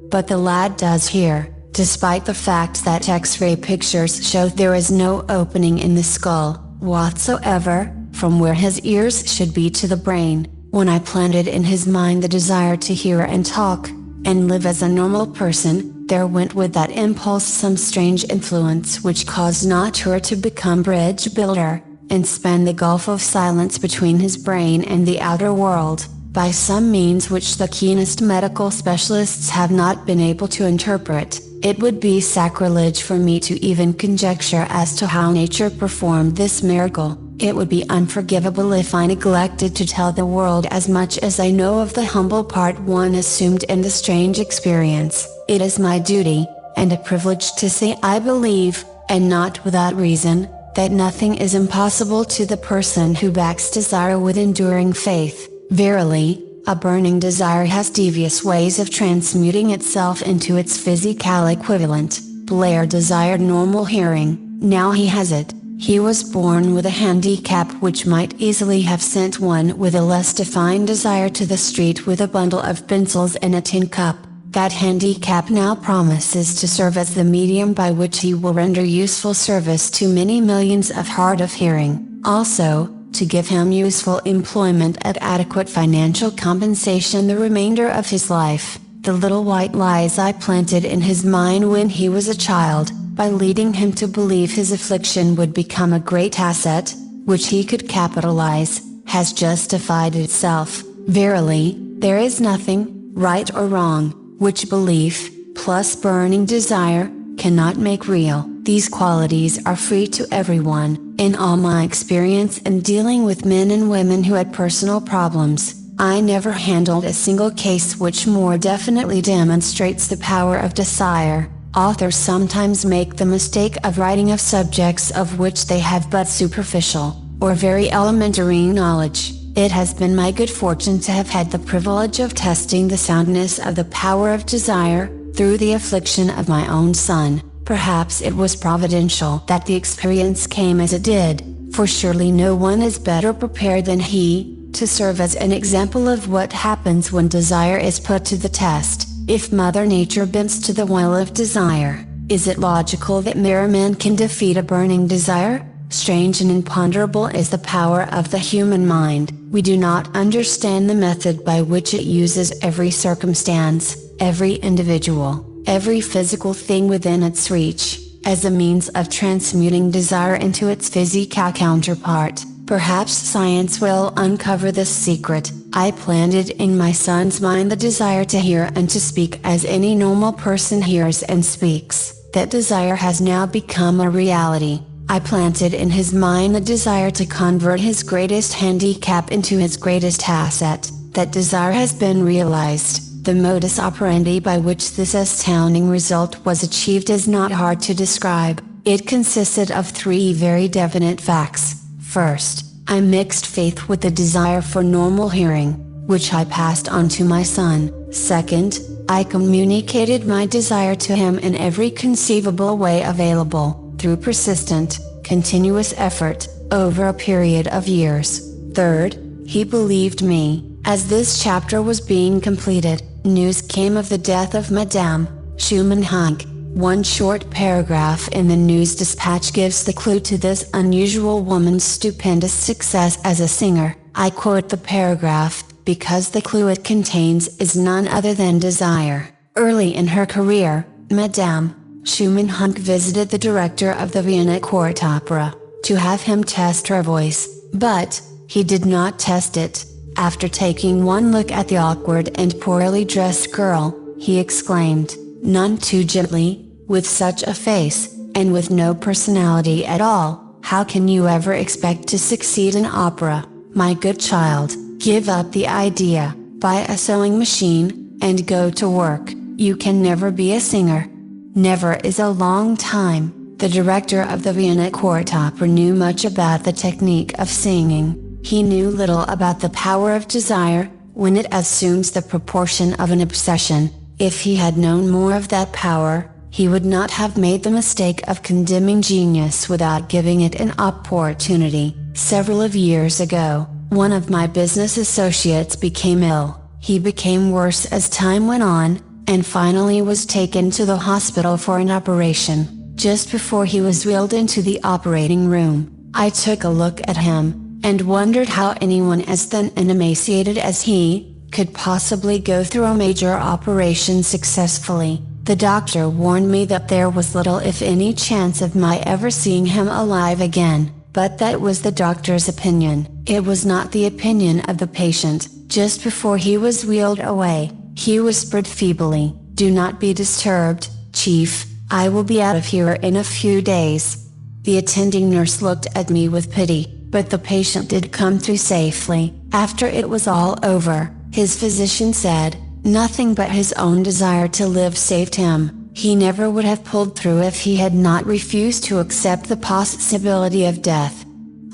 But the lad does hear, despite the fact that X-ray pictures show there is no opening in the skull, whatsoever, from where his ears should be to the brain. When I planted in his mind the desire to hear and talk, and live as a normal person, there went with that impulse some strange influence which caused Nature to become bridge builder, and span the gulf of silence between his brain and the outer world, by some means which the keenest medical specialists have not been able to interpret. It would be sacrilege for me to even conjecture as to how nature performed this miracle. It would be unforgivable if I neglected to tell the world as much as I know of the humble part one assumed in the strange experience. It is my duty, and a privilege to say I believe, and not without reason, that nothing is impossible to the person who backs desire with enduring faith. Verily, a burning desire has devious ways of transmuting itself into its physical equivalent. Blair desired normal hearing, now he has it. He was born with a handicap which might easily have sent one with a less defined desire to the street with a bundle of pencils and a tin cup. That handicap now promises to serve as the medium by which he will render useful service to many millions of hard of hearing. Also, to give him useful employment at adequate financial compensation the remainder of his life. The little white lies I planted in his mind when he was a child, by leading him to believe his affliction would become a great asset, which he could capitalize, has justified itself. Verily, there is nothing, right or wrong, which belief, plus burning desire, cannot make real. These qualities are free to everyone. In all my experience in dealing with men and women who had personal problems, I never handled a single case which more definitely demonstrates the power of desire. Authors sometimes make the mistake of writing of subjects of which they have but superficial, or very elementary knowledge. It has been my good fortune to have had the privilege of testing the soundness of the power of desire, through the affliction of my own son. Perhaps it was providential that the experience came as it did, for surely no one is better prepared than he, to serve as an example of what happens when desire is put to the test. If Mother Nature bends to the will of desire, is it logical that mere man can defeat a burning desire? Strange and imponderable is the power of the human mind. We do not understand the method by which it uses every circumstance, every individual, every physical thing within its reach, as a means of transmuting desire into its physical counterpart. Perhaps science will uncover this secret. I planted in my son's mind the desire to hear and to speak as any normal person hears and speaks. That desire has now become a reality. I planted in his mind the desire to convert his greatest handicap into his greatest asset. That desire has been realized. The modus operandi by which this astounding result was achieved is not hard to describe. It consisted of three very definite facts. First, I mixed faith with the desire for normal hearing. which I passed on to my son. Second, I communicated my desire to him in every conceivable way available, through persistent, continuous effort, over a period of years. Third, he believed me. As this chapter was being completed, news came of the death of Madame Schumann Hunk. One short paragraph in the news dispatch gives the clue to this unusual woman's stupendous success as a singer. I quote the paragraph, because the clue it contains is none other than desire. Early in her career, Madame Schumann Hunk visited the director of the Vienna Court Opera, to have him test her voice, but he did not test it. After taking one look at the awkward and poorly dressed girl, he exclaimed, none too gently, with such a face, and with no personality at all, how can you ever expect to succeed in opera? My good child, give up the idea, buy a sewing machine, and go to work. You can never be a singer. Never is a long time. The director of the Vienna Court Opera knew much about the technique of singing. He knew little about the power of desire, when it assumes the proportion of an obsession. If he had known more of that power, he would not have made the mistake of condemning genius without giving it an opportunity. Several years ago, one of my business associates became ill. He became worse as time went on, and finally was taken to the hospital for an operation. Just before he was wheeled into the operating room, I took a look at him, and wondered how anyone as thin and emaciated as he, could possibly go through a major operation successfully. The doctor warned me that there was little if any chance of my ever seeing him alive again, but that was the doctor's opinion. It was not the opinion of the patient. Just before he was wheeled away, he whispered feebly, "Do not be disturbed, Chief, I will be out of here in a few days." The attending nurse looked at me with pity, but the patient did come through safely. After it was all over, his physician said, nothing but his own desire to live saved him. He never would have pulled through if he had not refused to accept the possibility of death.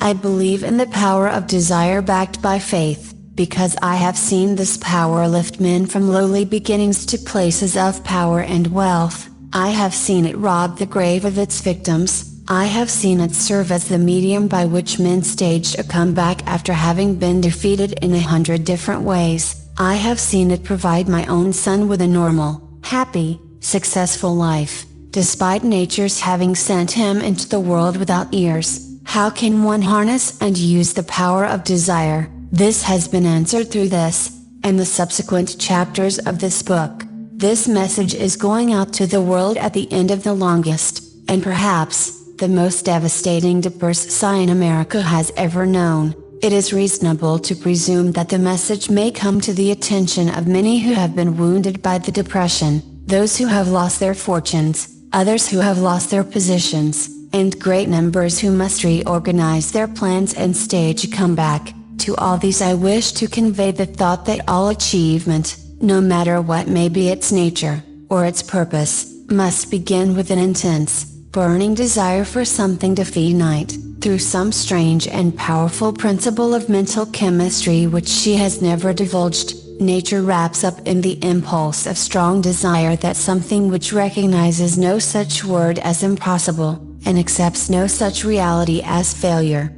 I believe in the power of desire backed by faith, because I have seen this power lift men from lowly beginnings to places of power and wealth. I have seen it rob the grave of its victims. I have seen it serve as the medium by which men staged a comeback after having been defeated in 100 different ways. I have seen it provide my own son with a normal, happy, successful life, despite nature's having sent him into the world without ears. How can one harness and use the power of desire? This has been answered through this, and the subsequent chapters of this book. This message is going out to the world at the end of the longest, and perhaps, the most devastating divorce sign America has ever known. It is reasonable to presume that the message may come to the attention of many who have been wounded by the depression, those who have lost their fortunes, others who have lost their positions, and great numbers who must reorganize their plans and stage a comeback. To all these I wish to convey the thought that all achievement, no matter what may be its nature, or its purpose, must begin with an intense, burning desire for something finite, through some strange and powerful principle of mental chemistry which she has never divulged. Nature wraps up in the impulse of strong desire that something which recognizes no such word as impossible, and accepts no such reality as failure.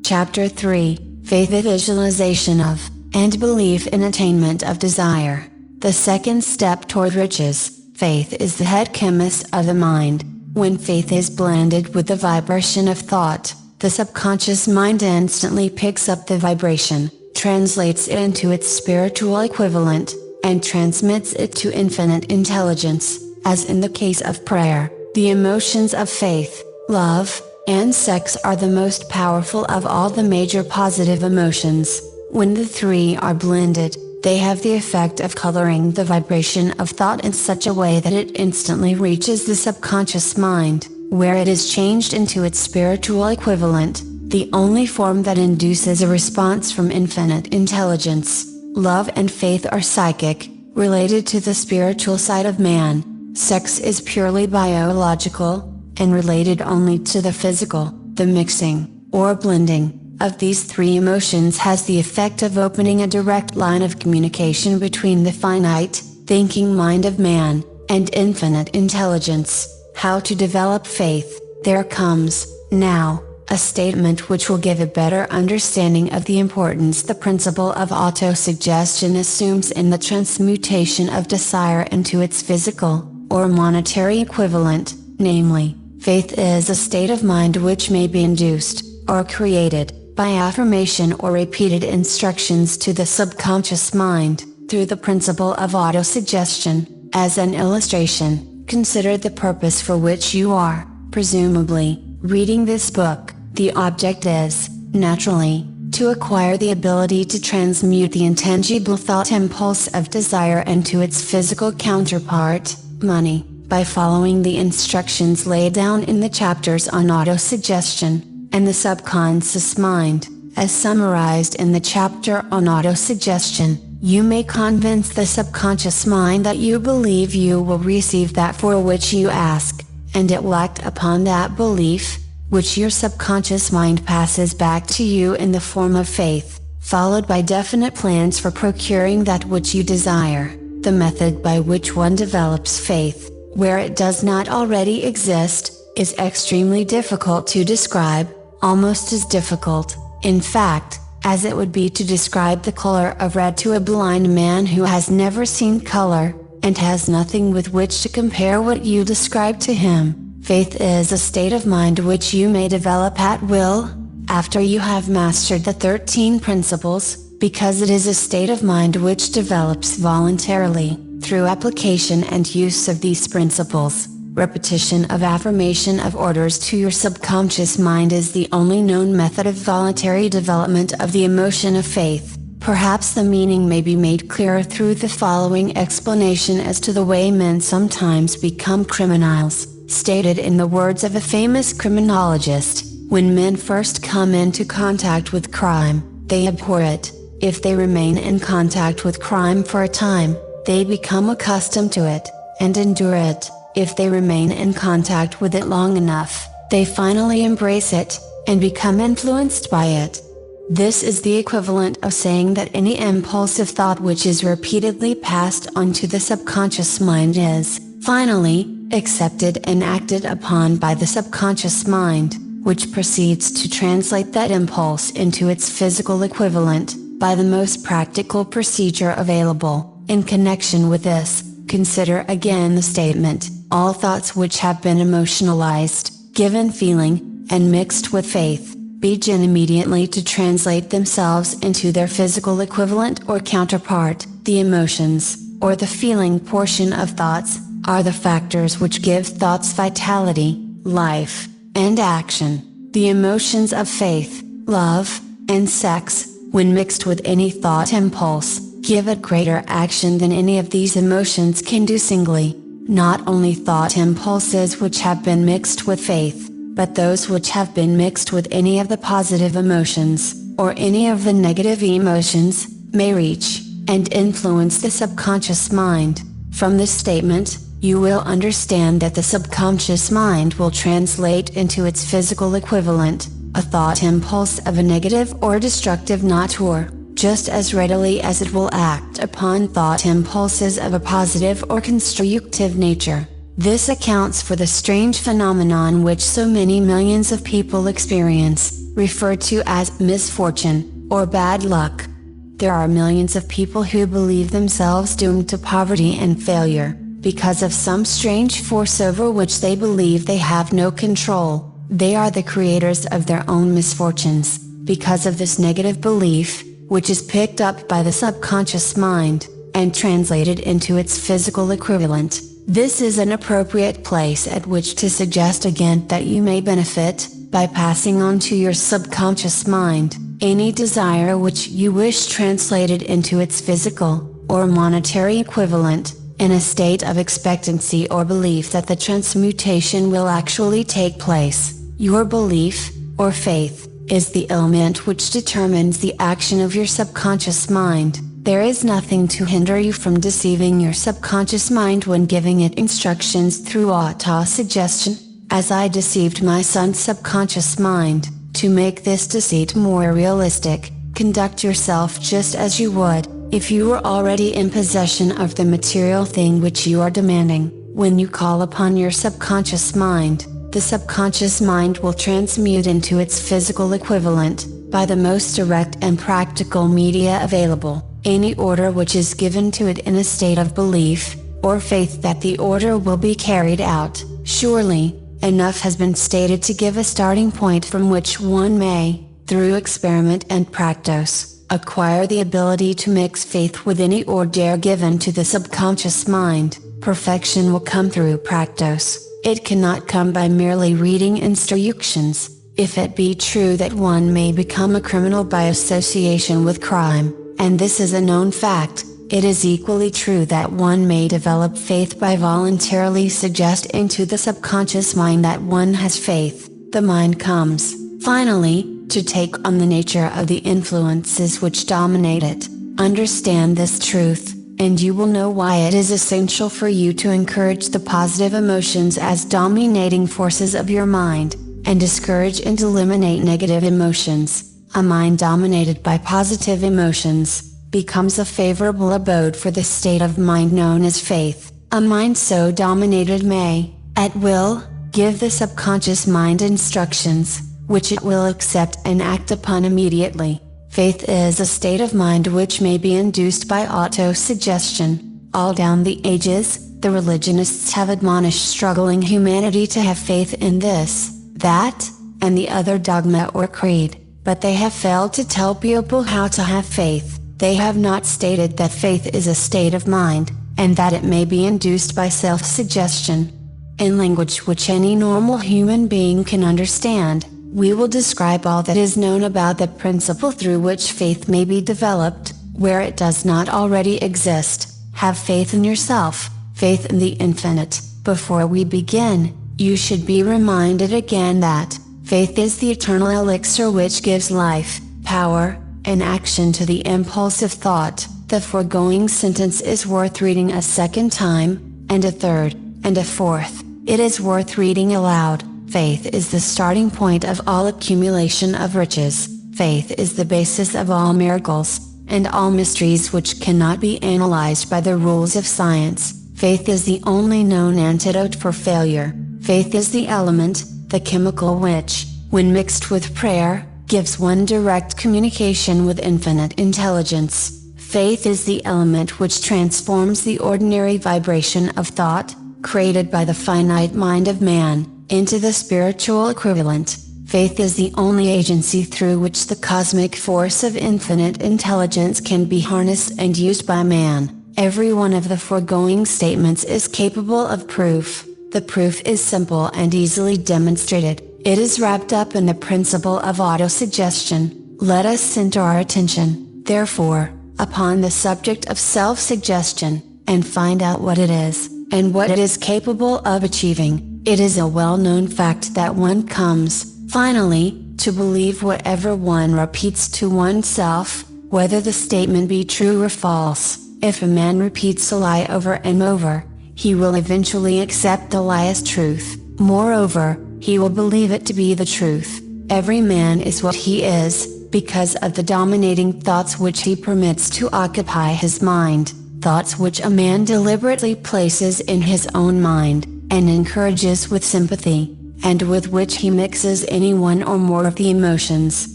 Chapter 3, Faith and Visualization of, and Belief in Attainment of Desire. The second step toward riches. Faith is the head chemist of the mind. When faith is blended with the vibration of thought, the subconscious mind instantly picks up the vibration, translates it into its spiritual equivalent, and transmits it to infinite intelligence. As in the case of prayer, the emotions of faith, love, and sex are the most powerful of all the major positive emotions. When the three are blended, they have the effect of coloring the vibration of thought in such a way that it instantly reaches the subconscious mind, where it is changed into its spiritual equivalent, the only form that induces a response from infinite intelligence. Love and faith are psychic, related to the spiritual side of man. Sex is purely biological, and related only to the physical. The mixing, or blending, of these three emotions has the effect of opening a direct line of communication between the finite, thinking mind of man, and infinite intelligence. How to develop faith. There comes, now, a statement which will give a better understanding of the importance the principle of autosuggestion assumes in the transmutation of desire into its physical, or monetary equivalent, namely, faith is a state of mind which may be induced, or created, by affirmation or repeated instructions to the subconscious mind, through the principle of autosuggestion. As an illustration, consider the purpose for which you are, presumably, reading this book. The object is, naturally, to acquire the ability to transmute the intangible thought impulse of desire into its physical counterpart, money, by following the instructions laid down in the chapters on autosuggestion and the subconscious mind, as summarized in the chapter on autosuggestion. You may convince the subconscious mind that you believe you will receive that for which you ask, and it will act upon that belief, which your subconscious mind passes back to you in the form of faith, followed by definite plans for procuring that which you desire. The method by which one develops faith, where it does not already exist, is extremely difficult to describe, almost as difficult, in fact, as it would be to describe the color of red to a blind man who has never seen color, and has nothing with which to compare what you describe to him. Faith is a state of mind which you may develop at will, after you have mastered the 13 principles, because it is a state of mind which develops voluntarily, through application and use of these principles. Repetition of affirmation of orders to your subconscious mind is the only known method of voluntary development of the emotion of faith. Perhaps the meaning may be made clearer through the following explanation as to the way men sometimes become criminals. Stated in the words of a famous criminologist, when men first come into contact with crime, they abhor it. If they remain in contact with crime for a time, they become accustomed to it, and endure it. If they remain in contact with it long enough, they finally embrace it, and become influenced by it. This is the equivalent of saying that any impulsive thought which is repeatedly passed on to the subconscious mind is, finally, accepted and acted upon by the subconscious mind, which proceeds to translate that impulse into its physical equivalent, by the most practical procedure available. In connection with this, consider again the statement, all thoughts which have been emotionalized, given feeling, and mixed with faith, begin immediately to translate themselves into their physical equivalent or counterpart. The emotions, or the feeling portion of thoughts, are the factors which give thoughts vitality, life, and action. The emotions of faith, love, and sex, when mixed with any thought impulse, give it greater action than any of these emotions can do singly. Not only thought impulses which have been mixed with faith, but those which have been mixed with any of the positive emotions, or any of the negative emotions, may reach, and influence the subconscious mind. From this statement, you will understand that the subconscious mind will translate into its physical equivalent, a thought impulse of a negative or destructive nature, just as readily as it will act upon thought impulses of a positive or constructive nature. This accounts for the strange phenomenon which so many millions of people experience, referred to as misfortune, or bad luck. There are millions of people who believe themselves doomed to poverty and failure, because of some strange force over which they believe they have no control. They are the creators of their own misfortunes, because of this negative belief, which is picked up by the subconscious mind, and translated into its physical equivalent. This is an appropriate place at which to suggest again that you may benefit, by passing on to your subconscious mind, any desire which you wish translated into its physical, or monetary equivalent, in a state of expectancy or belief that the transmutation will actually take place. Your belief, or faith, is the element which determines the action of your subconscious mind. There is nothing to hinder you from deceiving your subconscious mind when giving it instructions through autosuggestion, as I deceived my son's subconscious mind, To make this deceit more realistic, conduct yourself just as you would, if you were already in possession of the material thing which you are demanding. When you call upon your subconscious mind, the subconscious mind will transmute into its physical equivalent, by the most direct and practical media available, any order which is given to it in a state of belief, or faith that the order will be carried out. Surely, enough has been stated to give a starting point from which one may, through experiment and practice, acquire the ability to mix faith with any order given to the subconscious mind. Perfection will come through practice. It cannot come by merely reading instructions. If it be true that one may become a criminal by association with crime, and this is a known fact, it is equally true that one may develop faith by voluntarily suggesting to the subconscious mind that one has faith. The mind comes, finally, to take on the nature of the influences which dominate it. Understand this truth, and you will know why it is essential for you to encourage the positive emotions as dominating forces of your mind, and discourage and eliminate negative emotions. A mind dominated by positive emotions becomes a favorable abode for the state of mind known as faith. A mind so dominated may, at will, give the subconscious mind instructions, which it will accept and act upon immediately. Faith is a state of mind which may be induced by auto-suggestion. All down the ages, the religionists have admonished struggling humanity to have faith in this, that, and the other dogma or creed, but they have failed to tell people how to have faith. They have not stated that faith is a state of mind, and that it may be induced by self-suggestion. In language which any normal human being can understand, we will describe all that is known about the principle through which faith may be developed, where it does not already exist. Have faith in yourself, faith in the infinite. Before we begin, you should be reminded again that, faith is the eternal elixir which gives life, power, and action to the impulsive thought. The foregoing sentence is worth reading a second time, and a third, and a fourth. It is worth reading aloud. Faith is the starting point of all accumulation of riches. Faith is the basis of all miracles, and all mysteries which cannot be analyzed by the rules of science. Faith is the only known antidote for failure. Faith is the element, the chemical which, when mixed with prayer, gives one direct communication with infinite intelligence. Faith is the element which transforms the ordinary vibration of thought, created by the finite mind of man, into the spiritual equivalent. Faith is the only agency through which the cosmic force of infinite intelligence can be harnessed and used by man. Every one of the foregoing statements is capable of proof. The proof is simple and easily demonstrated. It is wrapped up in the principle of autosuggestion. Let us center our attention, therefore, upon the subject of self-suggestion, and find out what it is, and what it is capable of achieving. It is a well-known fact that one comes, finally, to believe whatever one repeats to oneself, whether the statement be true or false. If a man repeats a lie over and over, he will eventually accept the lie as truth. Moreover, he will believe it to be the truth. Every man is what he is, because of the dominating thoughts which he permits to occupy his mind, thoughts which a man deliberately places in his own mind, and encourages with sympathy, and with which he mixes any one or more of the emotions,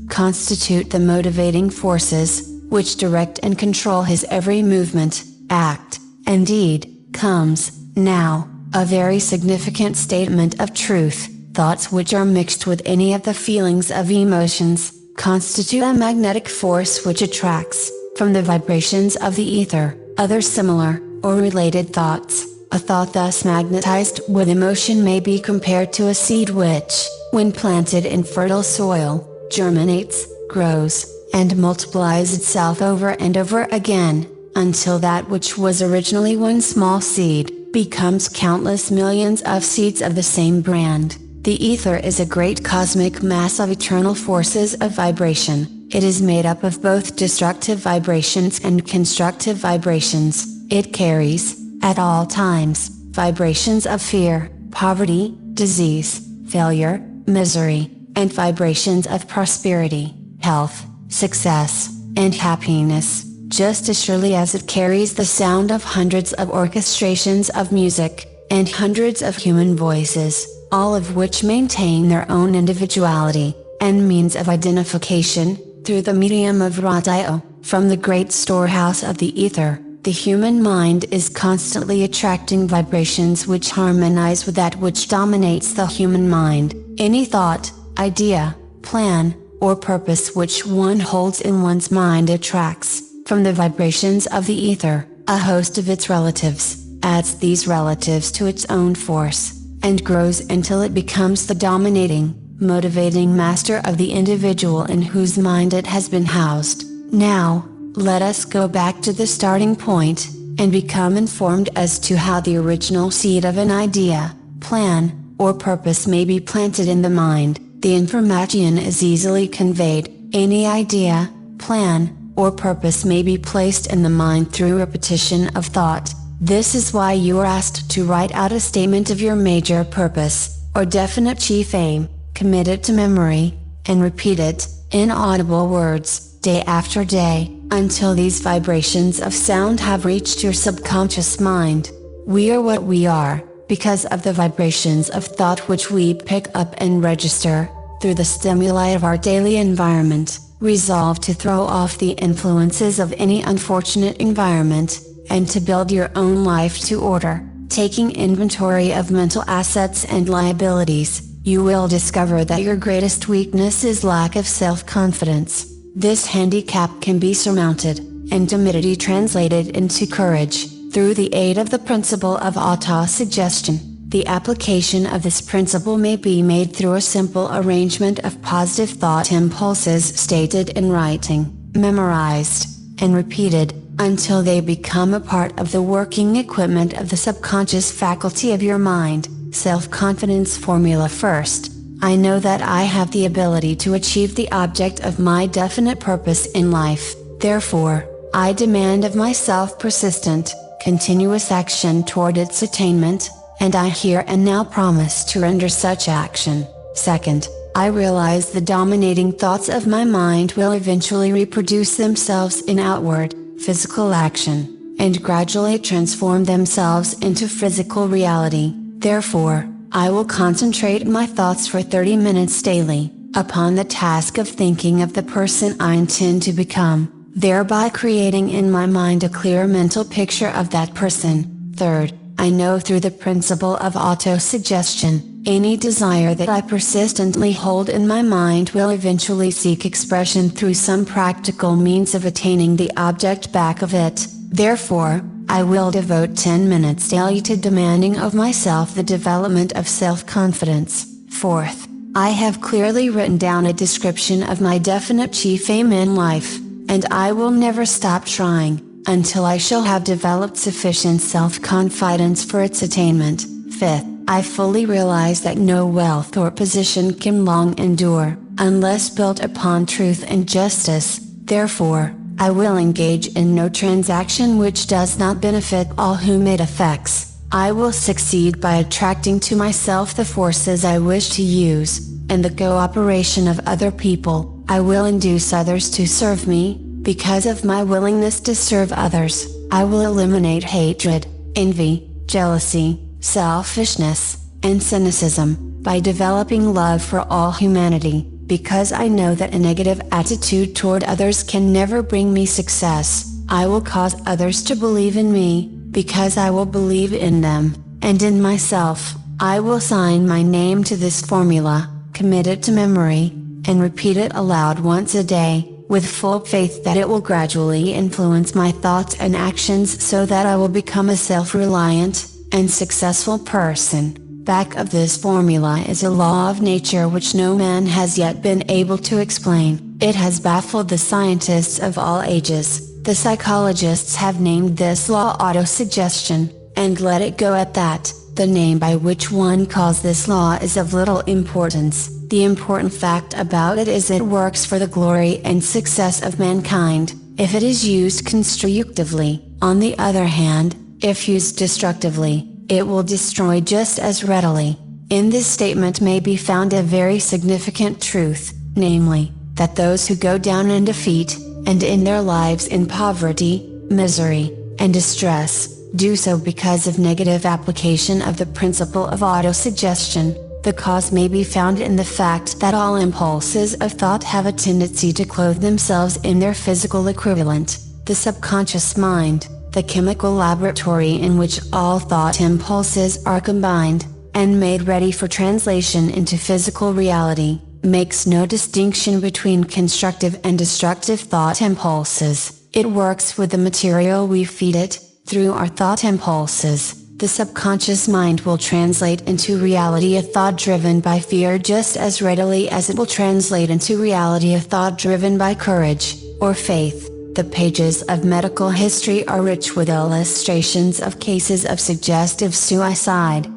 constitute the motivating forces, which direct and control his every movement, act, and deed. Comes, now, a very significant statement of truth. Thoughts which are mixed with any of the feelings of emotions, constitute a magnetic force which attracts, from the vibrations of the ether, other similar, or related thoughts. A thought thus magnetized with emotion may be compared to a seed which, when planted in fertile soil, germinates, grows, and multiplies itself over and over again, until that which was originally one small seed, becomes countless millions of seeds of the same brand. The ether is a great cosmic mass of eternal forces of vibration. It is made up of both destructive vibrations and constructive vibrations. It carries, at all times, vibrations of fear, poverty, disease, failure, misery, and vibrations of prosperity, health, success, and happiness, just as surely as it carries the sound of hundreds of orchestrations of music, and hundreds of human voices, all of which maintain their own individuality, and means of identification, through the medium of radio, from the great storehouse of the ether. The human mind is constantly attracting vibrations which harmonize with that which dominates the human mind. Any thought, idea, plan, or purpose which one holds in one's mind attracts, from the vibrations of the ether, a host of its relatives, adds these relatives to its own force, and grows until it becomes the dominating, motivating master of the individual in whose mind it has been housed. Now, let us go back to the starting point, and become informed as to how the original seed of an idea, plan, or purpose may be planted in the mind. The information is easily conveyed. Any idea, plan, or purpose may be placed in the mind through repetition of thought. This is why you are asked to write out a statement of your major purpose, or definite chief aim, commit it to memory, and repeat it, in audible words, day after day, until these vibrations of sound have reached your subconscious mind. We are what we are, because of the vibrations of thought which we pick up and register, through the stimuli of our daily environment. Resolve to throw off the influences of any unfortunate environment, and to build your own life to order, taking inventory of mental assets and liabilities. You will discover that your greatest weakness is lack of self-confidence. This handicap can be surmounted, and timidity translated into courage, through the aid of the principle of autosuggestion. The application of this principle may be made through a simple arrangement of positive thought impulses stated in writing, memorized, and repeated, until they become a part of the working equipment of the subconscious faculty of your mind. Self-confidence formula. First, I know that I have the ability to achieve the object of my definite purpose in life. Therefore, I demand of myself persistent, continuous action toward its attainment, and I here and now promise to render such action. Second, I realize the dominating thoughts of my mind will eventually reproduce themselves in outward, physical action, and gradually transform themselves into physical reality. Therefore, I will concentrate my thoughts for 30 minutes daily, upon the task of thinking of the person I intend to become, thereby creating in my mind a clear mental picture of that person. Third, I know through the principle of autosuggestion, any desire that I persistently hold in my mind will eventually seek expression through some practical means of attaining the object back of it. Therefore, I will devote 10 minutes daily to demanding of myself the development of self-confidence. Fourth, I have clearly written down a description of my definite chief aim in life, and I will never stop trying, until I shall have developed sufficient self-confidence for its attainment. Fifth, I fully realize that no wealth or position can long endure, unless built upon truth and justice. Therefore, I will engage in no transaction which does not benefit all whom it affects. I will succeed by attracting to myself the forces I wish to use, and the cooperation of other people. I will induce others to serve me, because of my willingness to serve others. I will eliminate hatred, envy, jealousy, selfishness, and cynicism, by developing love for all humanity. Because I know that a negative attitude toward others can never bring me success, I will cause others to believe in me, because I will believe in them, and in myself. I will sign my name to this formula, commit it to memory, and repeat it aloud once a day, with full faith that it will gradually influence my thoughts and actions so that I will become a self-reliant, and successful person. Back of this formula is a law of nature which no man has yet been able to explain. It has baffled the scientists of all ages. The psychologists have named this law autosuggestion, and let it go at that. The name by which one calls this law is of little importance. The important fact about it is it works for the glory and success of mankind, if it is used constructively. On the other hand, if used destructively, it will destroy just as readily. In this statement may be found a very significant truth, namely, that those who go down in defeat, and in their lives in poverty, misery, and distress, do so because of negative application of the principle of autosuggestion. The cause may be found in the fact that all impulses of thought have a tendency to clothe themselves in their physical equivalent, the subconscious mind, the chemical laboratory in which all thought impulses are combined, and made ready for translation into physical reality, makes no distinction between constructive and destructive thought impulses. It works with the material we feed it. Through our thought impulses, the subconscious mind will translate into reality a thought driven by fear just as readily as it will translate into reality a thought driven by courage, or faith. The pages of medical history are rich with illustrations of cases of suggestive suicide.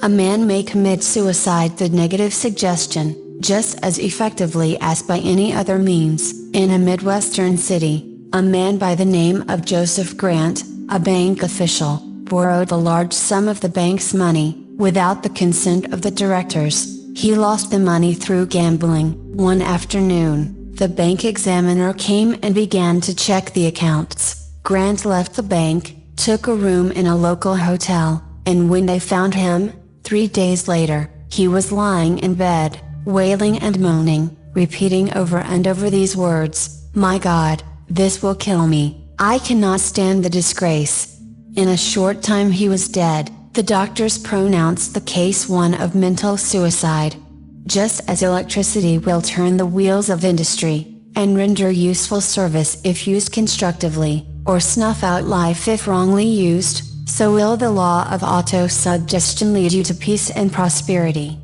A man may commit suicide through negative suggestion, just as effectively as by any other means. In a Midwestern city, a man by the name of Joseph Grant, a bank official, borrowed a large sum of the bank's money, without the consent of the directors. He lost the money through gambling. One afternoon, the bank examiner came and began to check the accounts. Grant left the bank, took a room in a local hotel, and when they found him, 3 days later, he was lying in bed, wailing and moaning, repeating over and over these words, "My God, this will kill me. I cannot stand the disgrace." In a short time he was dead. The doctors pronounced the case one of mental suicide. Just as electricity will turn the wheels of industry, and render useful service if used constructively, or snuff out life if wrongly used, so will the law of autosuggestion lead you to peace and prosperity,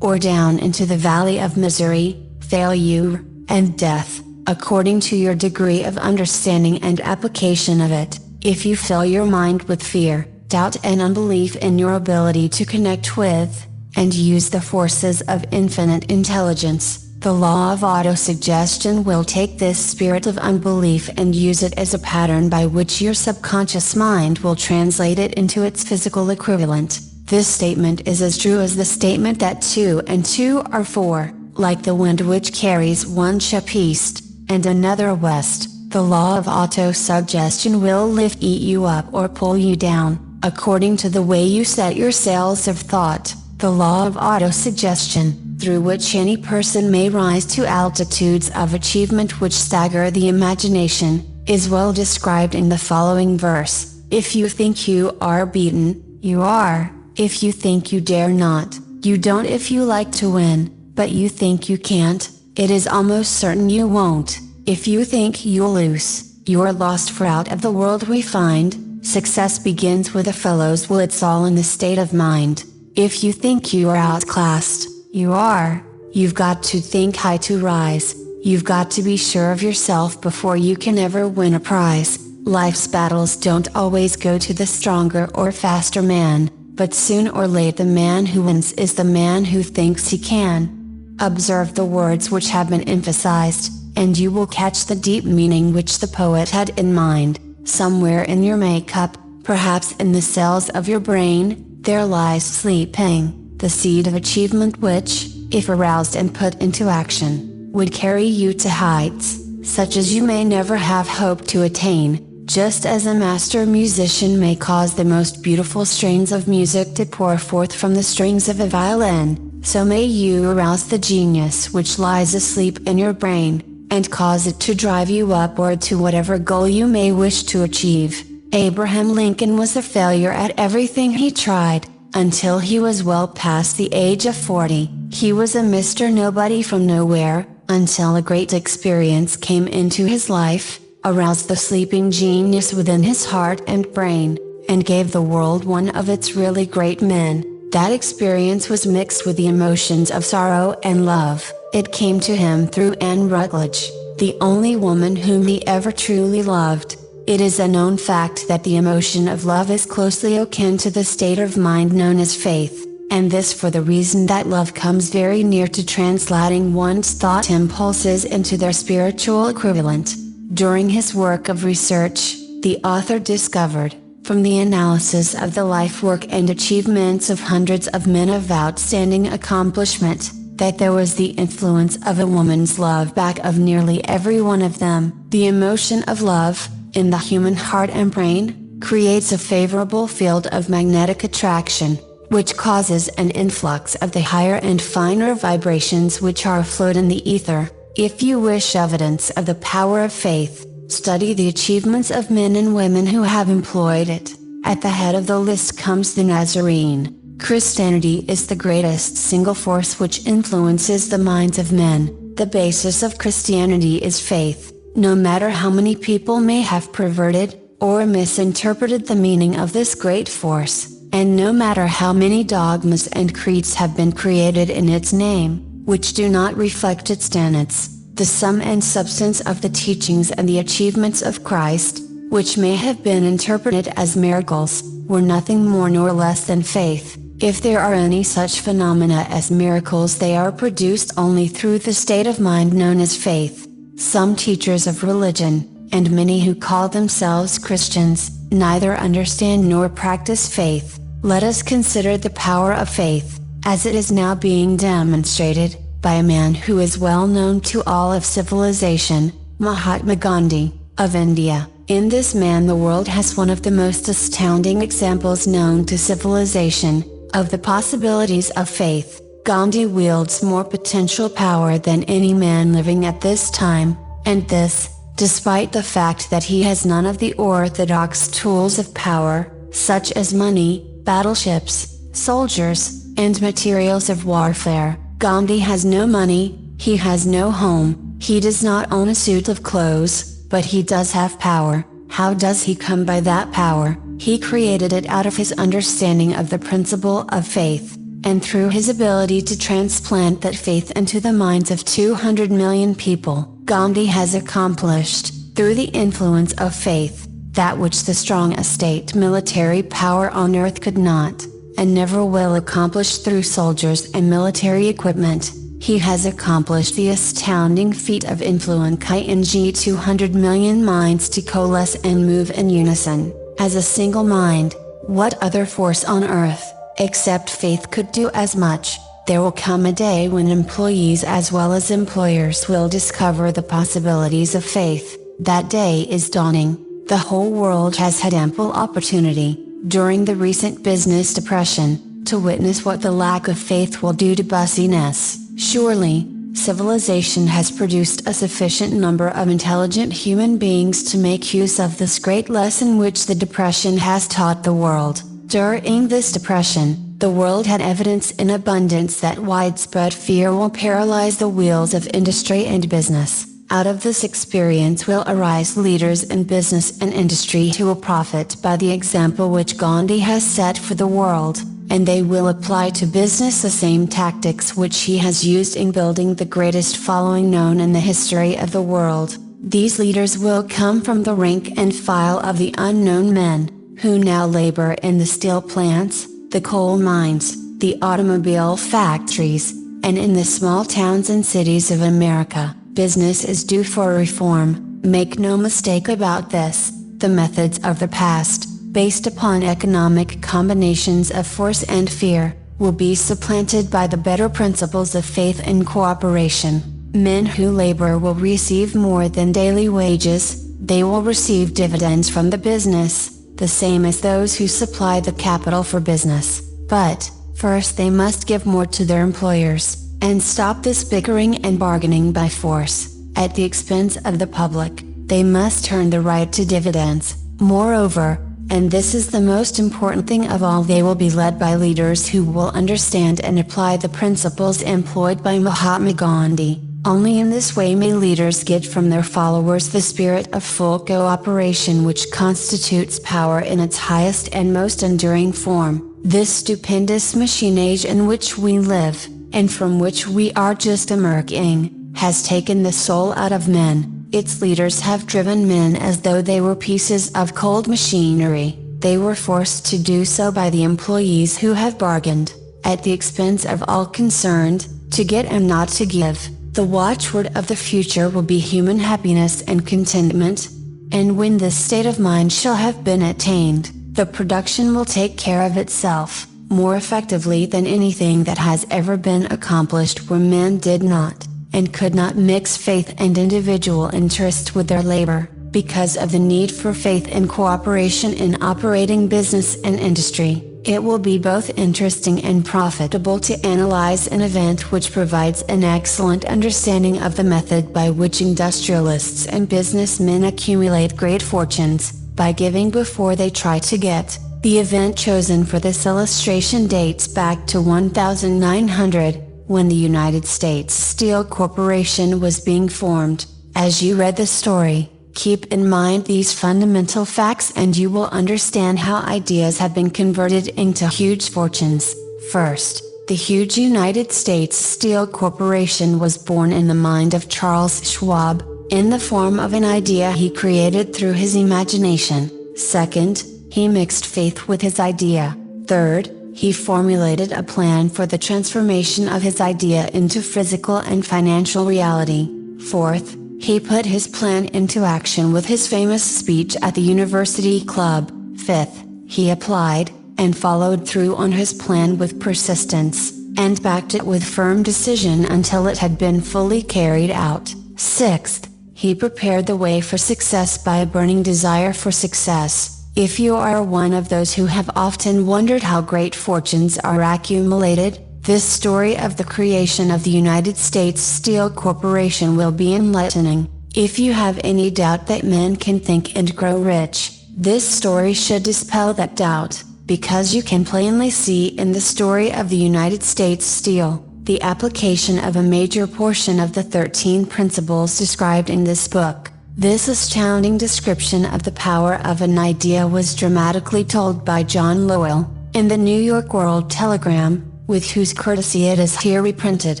or down into the valley of misery, failure, and death, according to your degree of understanding and application of it. If you fill your mind with fear, doubt and unbelief in your ability to connect with, and use the forces of infinite intelligence, the law of autosuggestion will take this spirit of unbelief and use it as a pattern by which your subconscious mind will translate it into its physical equivalent. This statement is as true as the statement that 2 and 2 are 4, like the wind which carries one ship east, and another west. The law of autosuggestion will lift you up or pull you down, according to the way you set your sails of thought. The law of autosuggestion, through which any person may rise to altitudes of achievement which stagger the imagination, is well described in the following verse: "If you think you are beaten, you are. If you think you dare not, you don't. If you like to win, but you think you can't, it is almost certain you won't. If you think you'll lose, you're lost. For out of the world we find, success begins with a fellow's will. It's all in the state of mind. If you think you are outclassed, you are. You've got to think high to rise. You've got to be sure of yourself before you can ever win a prize. Life's battles don't always go to the stronger or faster man, but soon or late the man who wins is the man who thinks he can." Observe the words which have been emphasized, and you will catch the deep meaning which the poet had in mind. Somewhere in your makeup, perhaps in the cells of your brain, there lies sleeping, the seed of achievement which, if aroused and put into action, would carry you to heights, such as you may never have hoped to attain. Just as a master musician may cause the most beautiful strains of music to pour forth from the strings of a violin, so may you arouse the genius which lies asleep in your brain, and cause it to drive you upward to whatever goal you may wish to achieve. Abraham Lincoln was a failure at everything he tried, until he was well past the age of 40. He was a Mr. Nobody from nowhere, until a great experience came into his life, aroused the sleeping genius within his heart and brain, and gave the world one of its really great men. That experience was mixed with the emotions of sorrow and love. It came to him through Anne Rutledge, the only woman whom he ever truly loved. It is a known fact that the emotion of love is closely akin to the state of mind known as faith, and this for the reason that love comes very near to translating one's thought impulses into their spiritual equivalent. During his work of research, the author discovered from the analysis of the life work and achievements of hundreds of men of outstanding accomplishment, that there was the influence of a woman's love back of nearly every one of them. The emotion of love, in the human heart and brain, creates a favorable field of magnetic attraction, which causes an influx of the higher and finer vibrations which are afloat in the ether. If you wish evidence of the power of faith, study the achievements of men and women who have employed it. At the head of the list comes the Nazarene. Christianity is the greatest single force which influences the minds of men. The basis of Christianity is faith. No matter how many people may have perverted, or misinterpreted the meaning of this great force, and no matter how many dogmas and creeds have been created in its name, which do not reflect its tenets, the sum and substance of the teachings and the achievements of Christ, which may have been interpreted as miracles, were nothing more nor less than faith. If there are any such phenomena as miracles, they are produced only through the state of mind known as faith. Some teachers of religion, and many who call themselves Christians, neither understand nor practice faith. Let us consider the power of faith, as it is now being demonstrated, by a man who is well known to all of civilization, Mahatma Gandhi, of India. In this man the world has one of the most astounding examples known to civilization, of the possibilities of faith. Gandhi wields more potential power than any man living at this time, and this, despite the fact that he has none of the orthodox tools of power, such as money, battleships, soldiers, and materials of warfare. Gandhi has no money, he has no home, he does not own a suit of clothes, but he does have power. How does he come by that power? He created it out of his understanding of the principle of faith, and through his ability to transplant that faith into the minds of 200 million people. Gandhi has accomplished, through the influence of faith, that which the strong state military power on earth could not, and never will accomplish through soldiers and military equipment. He has accomplished the astounding feat of influencing 200 million minds to coalesce and move in unison, as a single mind. What other force on earth, except faith, could do as much? There will come a day when employees as well as employers will discover the possibilities of faith. That day is dawning. The whole world has had ample opportunity, during the recent business depression, to witness what the lack of faith will do to busyness. Surely, civilization has produced a sufficient number of intelligent human beings to make use of this great lesson which the depression has taught the world. During this depression, the world had evidence in abundance that widespread fear will paralyze the wheels of industry and business. Out of this experience will arise leaders in business and industry who will profit by the example which Gandhi has set for the world, and they will apply to business the same tactics which he has used in building the greatest following known in the history of the world. These leaders will come from the rank and file of the unknown men, who now labor in the steel plants, the coal mines, the automobile factories, and in the small towns and cities of America. Business is due for reform. Make no mistake about this. The methods of the past, based upon economic combinations of force and fear, will be supplanted by the better principles of faith and cooperation. Men who labor will receive more than daily wages, they will receive dividends from the business, the same as those who supply the capital for business. But, first they must give more to their employers, and stop this bickering and bargaining by force, at the expense of the public. They must turn the right to dividends. Moreover, and this is the most important thing of all, they will be led by leaders who will understand and apply the principles employed by Mahatma Gandhi. Only in this way may leaders get from their followers the spirit of full cooperation which constitutes power in its highest and most enduring form. This stupendous machine age in which we live, and from which we are just emerging, has taken the soul out of men. Its leaders have driven men as though they were pieces of cold machinery. They were forced to do so by the employees who have bargained, at the expense of all concerned, to get and not to give. The watchword of the future will be human happiness and contentment, and when this state of mind shall have been attained, The production will take care of itself, more effectively than anything that has ever been accomplished where men did not, and could not mix faith and individual interest with their labor, because of the need for faith and cooperation in operating business and industry. It will be both interesting and profitable to analyze an event which provides an excellent understanding of the method by which industrialists and businessmen accumulate great fortunes, by giving before they try to get. The event chosen for this illustration dates back to 1900, when the United States Steel Corporation was being formed. As you read the story, keep in mind these fundamental facts and you will understand how ideas have been converted into huge fortunes. First, the huge United States Steel Corporation was born in the mind of Charles Schwab, in the form of an idea he created through his imagination. Second, he mixed faith with his idea. Third, he formulated a plan for the transformation of his idea into physical and financial reality. Fourth, he put his plan into action with his famous speech at the University Club. Fifth, he applied, and followed through on his plan with persistence, and backed it with firm decision until it had been fully carried out. Sixth, he prepared the way for success by a burning desire for success. If you are one of those who have often wondered how great fortunes are accumulated, this story of the creation of the United States Steel Corporation will be enlightening. If you have any doubt that men can think and grow rich, this story should dispel that doubt, because you can plainly see in the story of the United States Steel, the application of a major portion of the 13 principles described in this book. This astounding description of the power of an idea was dramatically told by John Lowell, in the New York World Telegram, with whose courtesy it is here reprinted,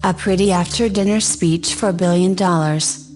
a pretty after-dinner speech for $1 billion,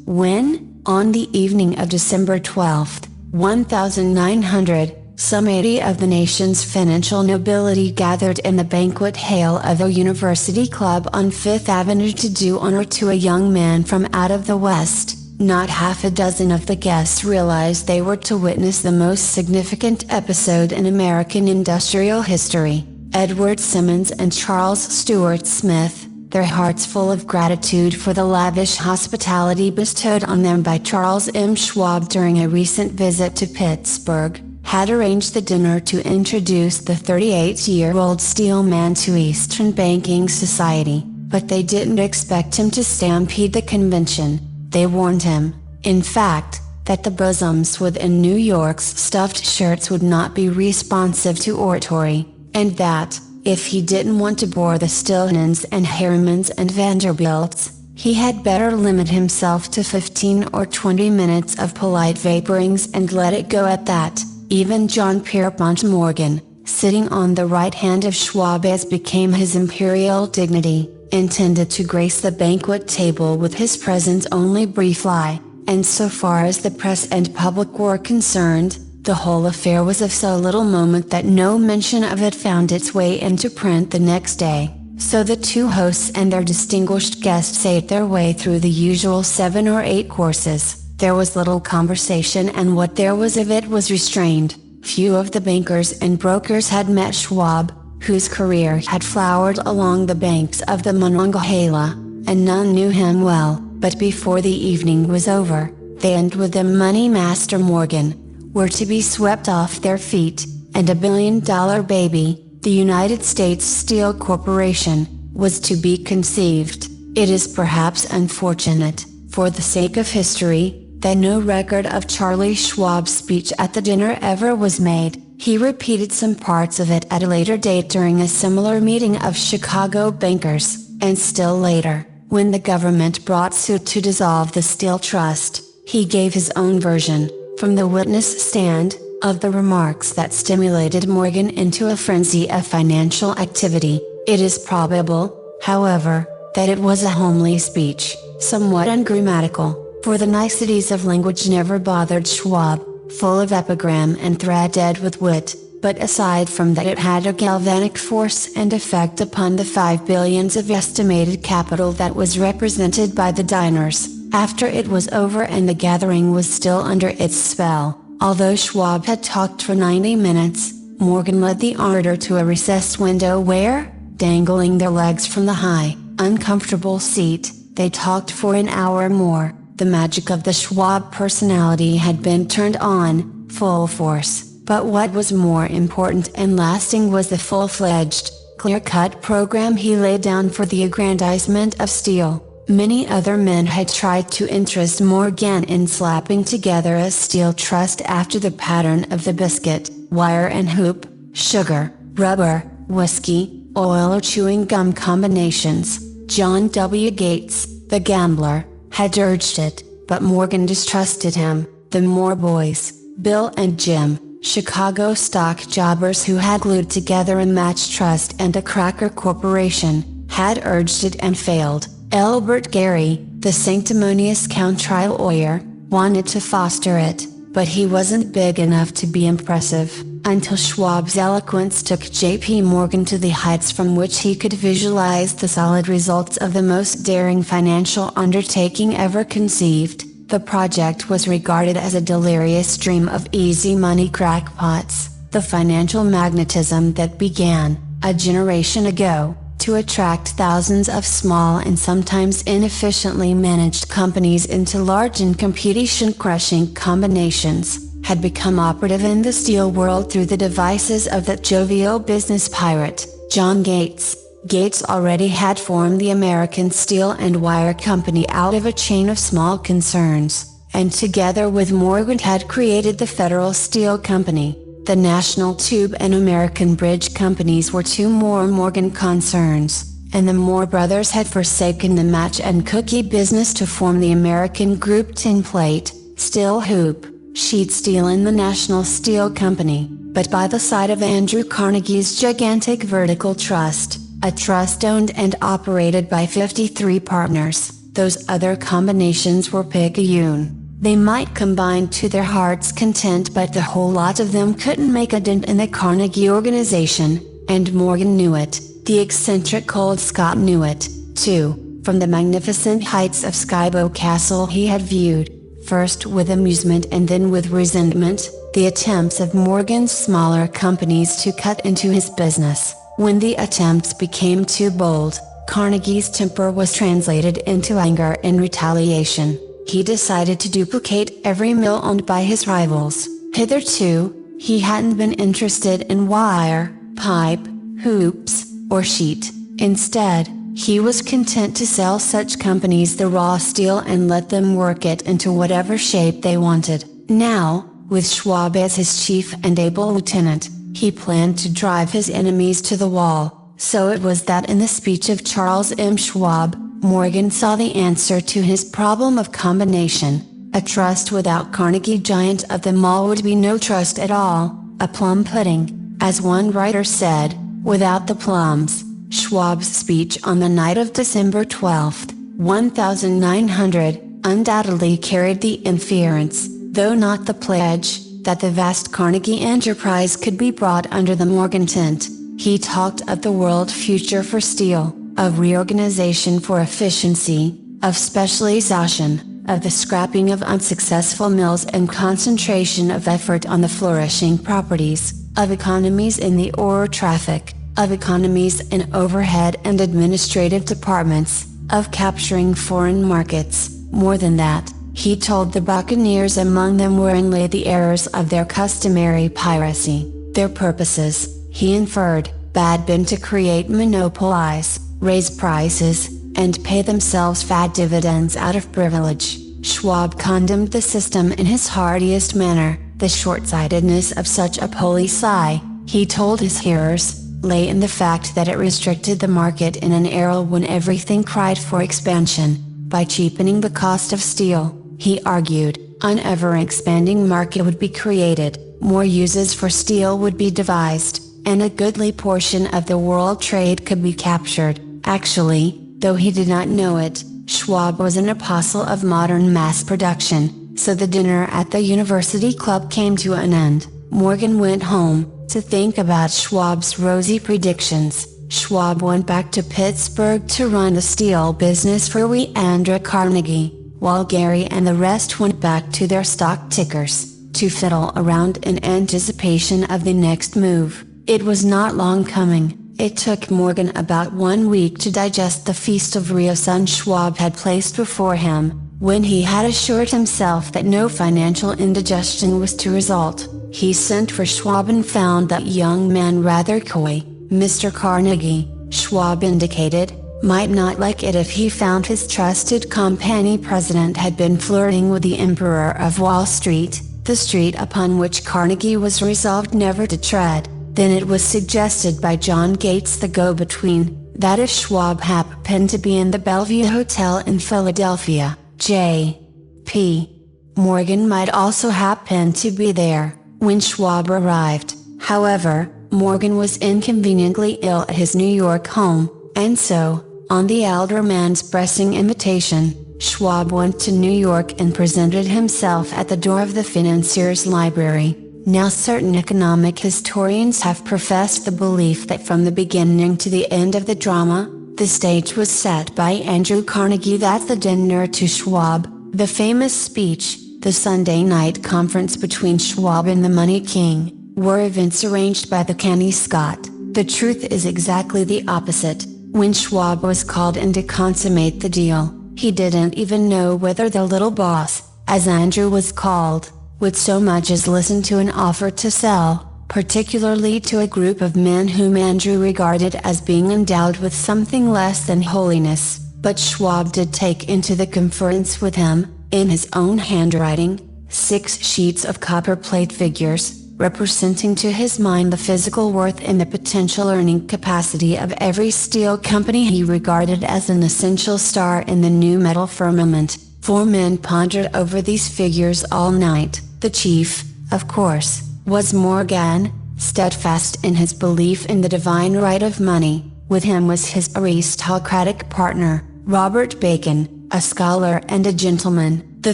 when, on the evening of December 12, 1900, some 80 of the nation's financial nobility gathered in the banquet hall of the University Club on Fifth Avenue to do honor to a young man from out of the West. Not half a dozen of the guests realized they were to witness the most significant episode in American industrial history. Edward Simmons and Charles Stuart Smith, their hearts full of gratitude for the lavish hospitality bestowed on them by Charles M. Schwab during a recent visit to Pittsburgh, had arranged the dinner to introduce the 38-year-old steel man to Eastern banking society, but they didn't expect him to stampede the convention. They warned him, in fact, that the bosoms within New York's stuffed shirts would not be responsive to oratory, and that, if he didn't want to bore the Stillmans and Harrimans and Vanderbilts, he had better limit himself to 15 or 20 minutes of polite vaporings and let it go at that. Even John Pierpont Morgan, sitting on the right hand of Schwab as became his imperial dignity, intended to grace the banquet table with his presence only briefly, and so far as the press and public were concerned, the whole affair was of so little moment that no mention of it found its way into print the next day. So the two hosts and their distinguished guests ate their way through the usual 7 or 8 courses. There was little conversation, and what there was of it was restrained. Few of the bankers and brokers had met Schwab, whose career had flowered along the banks of the Monongahela, and none knew him well. But before the evening was over, they and with them Money Master Morgan, were to be swept off their feet, and $1 billion baby, the United States Steel Corporation, was to be conceived. It is perhaps unfortunate, for the sake of history, that no record of Charlie Schwab's speech at the dinner ever was made. He repeated some parts of it at a later date during a similar meeting of Chicago bankers, and still later, when the government brought suit to dissolve the Steel Trust, he gave his own version, from the witness stand, of the remarks that stimulated Morgan into a frenzy of financial activity. It is probable, however, that it was a homely speech, somewhat ungrammatical, for the niceties of language never bothered Schwab, full of epigram and threaded with wit, but aside from that it had a galvanic force and effect upon the 5 billions of estimated capital that was represented by the diners. After it was over and the gathering was still under its spell, Although Schwab had talked for 90 minutes, Morgan led the orator to a recessed window where, dangling their legs from the high, uncomfortable seat, they talked for an hour more. The magic of the Schwab personality had been turned on, full force, but what was more important and lasting was the full-fledged, clear-cut program he laid down for the aggrandizement of steel. Many other men had tried to interest Morgan in slapping together a steel trust after the pattern of the biscuit, wire and hoop, sugar, rubber, whiskey, oil or chewing gum combinations. John W. Gates, the gambler, had urged it, but Morgan distrusted him. The Moore boys, Bill and Jim, Chicago stock jobbers who had glued together a match trust and a cracker corporation, had urged it and failed. Elbert Gary, the sanctimonious country lawyer, wanted to foster it, but he wasn't big enough to be impressive, until Schwab's eloquence took J.P. Morgan to the heights from which he could visualize the solid results of the most daring financial undertaking ever conceived. The project was regarded as a delirious dream of easy money crackpots, the financial magnetism that began, a generation ago, to attract thousands of small and sometimes inefficiently managed companies into large and computation-crushing combinations, had become operative in the steel world through the devices of that jovial business pirate, John Gates. Gates already had formed the American Steel and Wire Company out of a chain of small concerns, and together with Morgan had created the Federal Steel Company. The National Tube and American Bridge Companies were two more Morgan concerns, and the Moore brothers had forsaken the match and cookie business to form the American Group Tin Plate, Steel Hoop, Sheet Steel and the National Steel Company. But by the side of Andrew Carnegie's gigantic vertical trust, a trust owned and operated by 53 partners, those other combinations were picayune. They might combine to their heart's content, but the whole lot of them couldn't make a dent in the Carnegie organization, and Morgan knew it. The eccentric Cold Scott knew it, too. From the magnificent heights of Skybow Castle he had viewed, first with amusement and then with resentment, the attempts of Morgan's smaller companies to cut into his business. When the attempts became too bold, Carnegie's temper was translated into anger and retaliation. He decided to duplicate every mill owned by his rivals. Hitherto, he hadn't been interested in wire, pipe, hoops, or sheet. Instead, he was content to sell such companies the raw steel and let them work it into whatever shape they wanted. Now, with Schwab as his chief and able lieutenant, he planned to drive his enemies to the wall. So it was that in the speech of Charles M. Schwab, Morgan saw the answer to his problem of combination. A trust without Carnegie, giant of them all, would be no trust at all, a plum pudding, as one writer said, without the plums. Schwab's speech on the night of December 12, 1900, undoubtedly carried the inference, though not the pledge, that the vast Carnegie enterprise could be brought under the Morgan tent. He talked of the world future for steel, of reorganization for efficiency, of specialization, of the scrapping of unsuccessful mills and concentration of effort on the flourishing properties, of economies in the ore traffic, of economies in overhead and administrative departments, of capturing foreign markets. More than that, he told the buccaneers among them wherein lay the errors of their customary piracy. Their purposes, he inferred, had been to create monopolies, raise prices, and pay themselves fat dividends out of privilege. Schwab condemned the system in his heartiest manner. The short-sightedness of such a policy, he told his hearers, lay in the fact that it restricted the market in an era when everything cried for expansion. By cheapening the cost of steel, he argued, an ever-expanding market would be created, more uses for steel would be devised, and a goodly portion of the world trade could be captured. Actually, though he did not know it, Schwab was an apostle of modern mass production, so the dinner at the University Club came to an end. Morgan went home, to think about Schwab's rosy predictions. Schwab went back to Pittsburgh to run the steel business for Andrew Carnegie, while Gary and the rest went back to their stock tickers. to fiddle around in anticipation of the next move. It was not long coming. It took Morgan about 1 week to digest the feast of Ryosun Schwab had placed before him. When he had assured himself that no financial indigestion was to result, he sent for Schwab and found that young man rather coy. Mr. Carnegie, Schwab indicated, might not like it if he found his trusted company president had been flirting with the Emperor of Wall Street, the street upon which Carnegie was resolved never to tread. Then it was suggested by John Gates, the go-between, that if Schwab happened to be in the Bellevue Hotel in Philadelphia, J.P. Morgan might also happen to be there. When Schwab arrived, however, Morgan was inconveniently ill at his New York home, and so, on the elder man's pressing invitation, Schwab went to New York and presented himself at the door of the financier's library. Now certain economic historians have professed the belief that from the beginning to the end of the drama, the stage was set by Andrew Carnegie, that the dinner to Schwab, the famous speech, the Sunday night conference between Schwab and the Money King, were events arranged by the canny Scot. The truth is exactly the opposite. When Schwab was called in to consummate the deal, he didn't even know whether the little boss, as Andrew was called, would so much as listen to an offer to sell, particularly to a group of men whom Andrew regarded as being endowed with something less than holiness. But Schwab did take into the conference with him, in his own handwriting, 6 sheets of copperplate figures, representing to his mind the physical worth and the potential earning capacity of every steel company he regarded as an essential star in the new metal firmament. 4 men pondered over these figures all night. The chief, of course, was Morgan, steadfast in his belief in the divine right of money. With him was his aristocratic partner, Robert Bacon, a scholar and a gentleman. The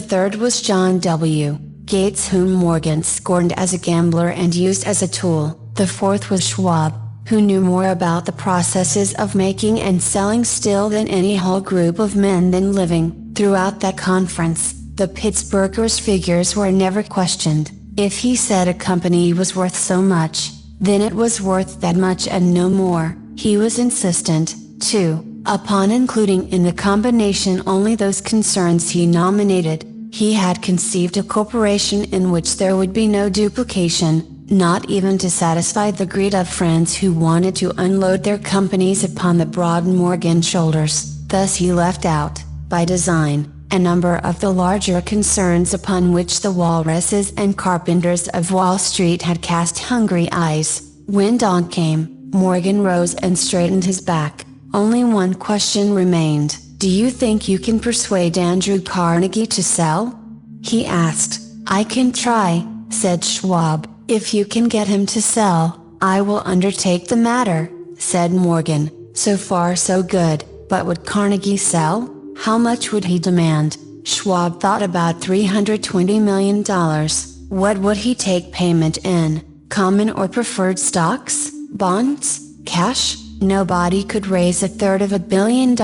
third was John W. Gates, whom Morgan scorned as a gambler and used as a tool. The fourth was Schwab, who knew more about the processes of making and selling steel than any whole group of men then living. Throughout that conference, the Pittsburghers' figures were never questioned. If he said a company was worth so much, then it was worth that much and no more. He was insistent, too, upon including in the combination only those concerns he nominated. He had conceived a corporation in which there would be no duplication, not even to satisfy the greed of friends who wanted to unload their companies upon the broad Morgan shoulders. Thus he left out, by design, a number of the larger concerns upon which the walruses and carpenters of Wall Street had cast hungry eyes. When dawn came, Morgan rose and straightened his back. Only one question remained. "Do you think you can persuade Andrew Carnegie to sell?" he asked. "I can try," said Schwab. "If you can get him to sell, I will undertake the matter," said Morgan. So far so good, but would Carnegie sell? How much would he demand? Schwab thought about $320 million. What would he take payment in? Common or preferred stocks? Bonds? Cash? Nobody could raise $250 million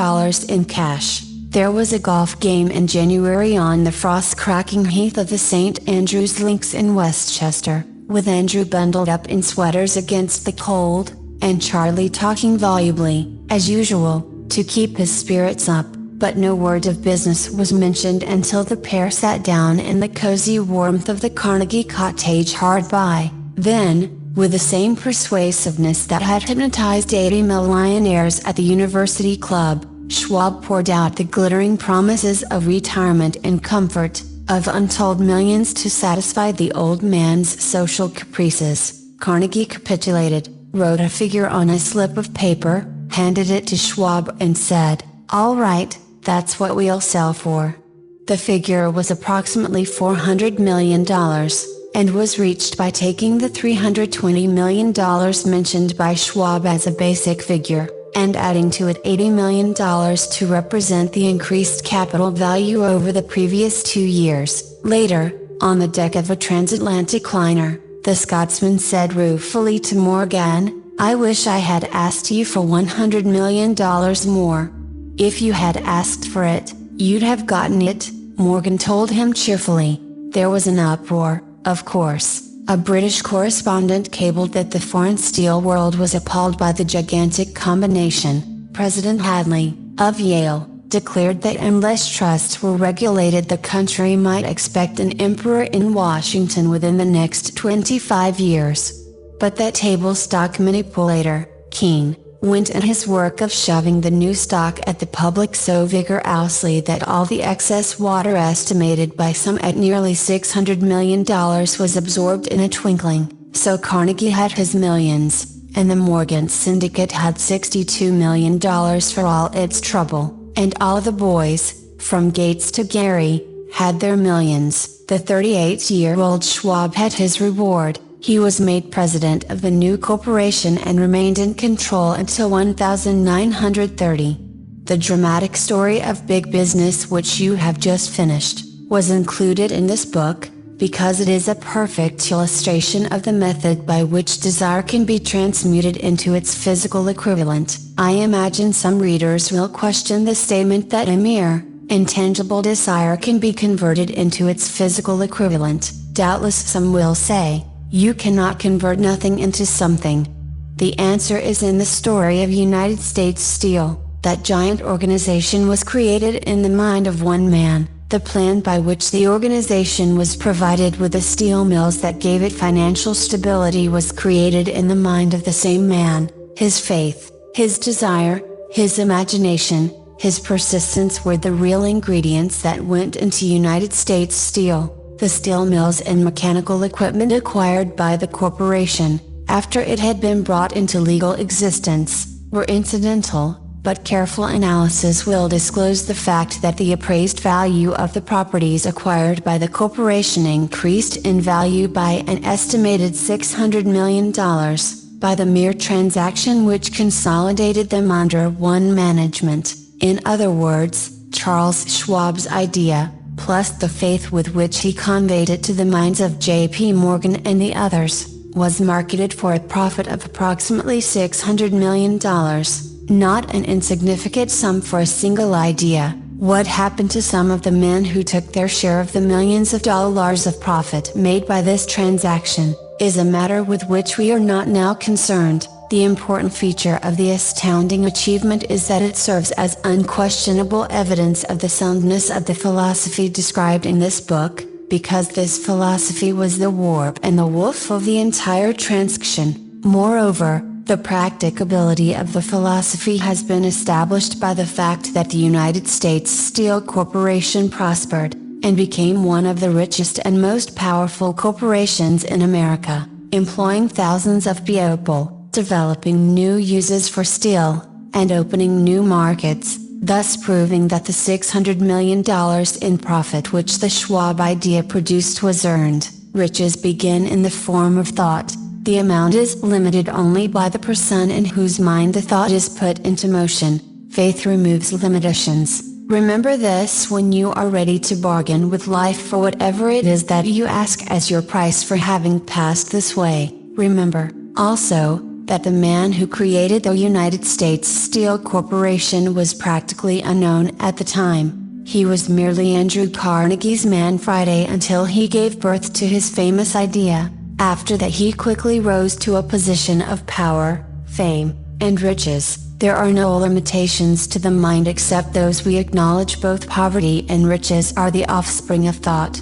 in cash. There was a golf game in January on the frost-cracking heath of the St. Andrew's Links in Westchester, with Andrew bundled up in sweaters against the cold, and Charlie talking volubly, as usual, to keep his spirits up. But no word of business was mentioned until the pair sat down in the cozy warmth of the Carnegie cottage hard by. Then, with the same persuasiveness that had hypnotized 80 millionaires at the University Club, Schwab poured out the glittering promises of retirement and comfort, of untold millions to satisfy the old man's social caprices. Carnegie capitulated, wrote a figure on a slip of paper, handed it to Schwab and said, "All right, that's what we'll sell for." The figure was approximately $400 million, and was reached by taking the $320 million mentioned by Schwab as a basic figure, and adding to it $80 million to represent the increased capital value over the previous 2 years. Later, on the deck of a transatlantic liner, the Scotsman said ruefully to Morgan, "I wish I had asked you for $100 million more." "If you had asked for it, you'd have gotten it," Morgan told him cheerfully. There was an uproar, of course, a British correspondent cabled that the foreign steel world was appalled by the gigantic combination. President Hadley, of Yale, declared that unless trusts were regulated, the country might expect an emperor in Washington within the next 25 years. But that table stock manipulator, Keene, went in his work of shoving the new stock at the public so vigorously that all the excess water, estimated by some at nearly $600 million, was absorbed in a twinkling. So Carnegie had his millions, and the Morgan Syndicate had $62 million for all its trouble, and all the boys, from Gates to Gary, had their millions. The 38-year-old Schwab had his reward. He was made president of the new corporation and remained in control until 1930. The dramatic story of big business, which you have just finished, was included in this book, because it is a perfect illustration of the method by which desire can be transmuted into its physical equivalent. I imagine some readers will question the statement that a mere, intangible desire can be converted into its physical equivalent. Doubtless some will say, you cannot convert nothing into something. The answer is in the story of United States Steel. That giant organization was created in the mind of one man. The plan by which the organization was provided with the steel mills that gave it financial stability was created in the mind of the same man. His faith, his desire, his imagination, his persistence were the real ingredients that went into United States Steel. The steel mills and mechanical equipment acquired by the corporation, after it had been brought into legal existence, were incidental, but careful analysis will disclose the fact that the appraised value of the properties acquired by the corporation increased in value by an estimated $600 million, by the mere transaction which consolidated them under one management. In other words, Charles Schwab's idea, plus the faith with which he conveyed it to the minds of J.P. Morgan and the others, was marketed for a profit of approximately $600 million, not an insignificant sum for a single idea. What happened to some of the men who took their share of the millions of dollars of profit made by this transaction, is a matter with which we are not now concerned. The important feature of the astounding achievement is that it serves as unquestionable evidence of the soundness of the philosophy described in this book, because this philosophy was the warp and the woof of the entire transaction. Moreover, the practicability of the philosophy has been established by the fact that the United States Steel Corporation prospered, and became one of the richest and most powerful corporations in America, employing thousands of people, developing new uses for steel, and opening new markets, thus proving that the $600 million in profit which the Schwab idea produced was earned. Riches begin in the form of thought. The amount is limited only by the person in whose mind the thought is put into motion. Faith removes limitations. Remember this when you are ready to bargain with life for whatever it is that you ask as your price for having passed this way. Remember, also, that the man who created the United States Steel Corporation was practically unknown at the time. He was merely Andrew Carnegie's man Friday until he gave birth to his famous idea. After that he quickly rose to a position of power, fame, and riches. There are no limitations to the mind except those we acknowledge. Both poverty and riches are the offspring of thought.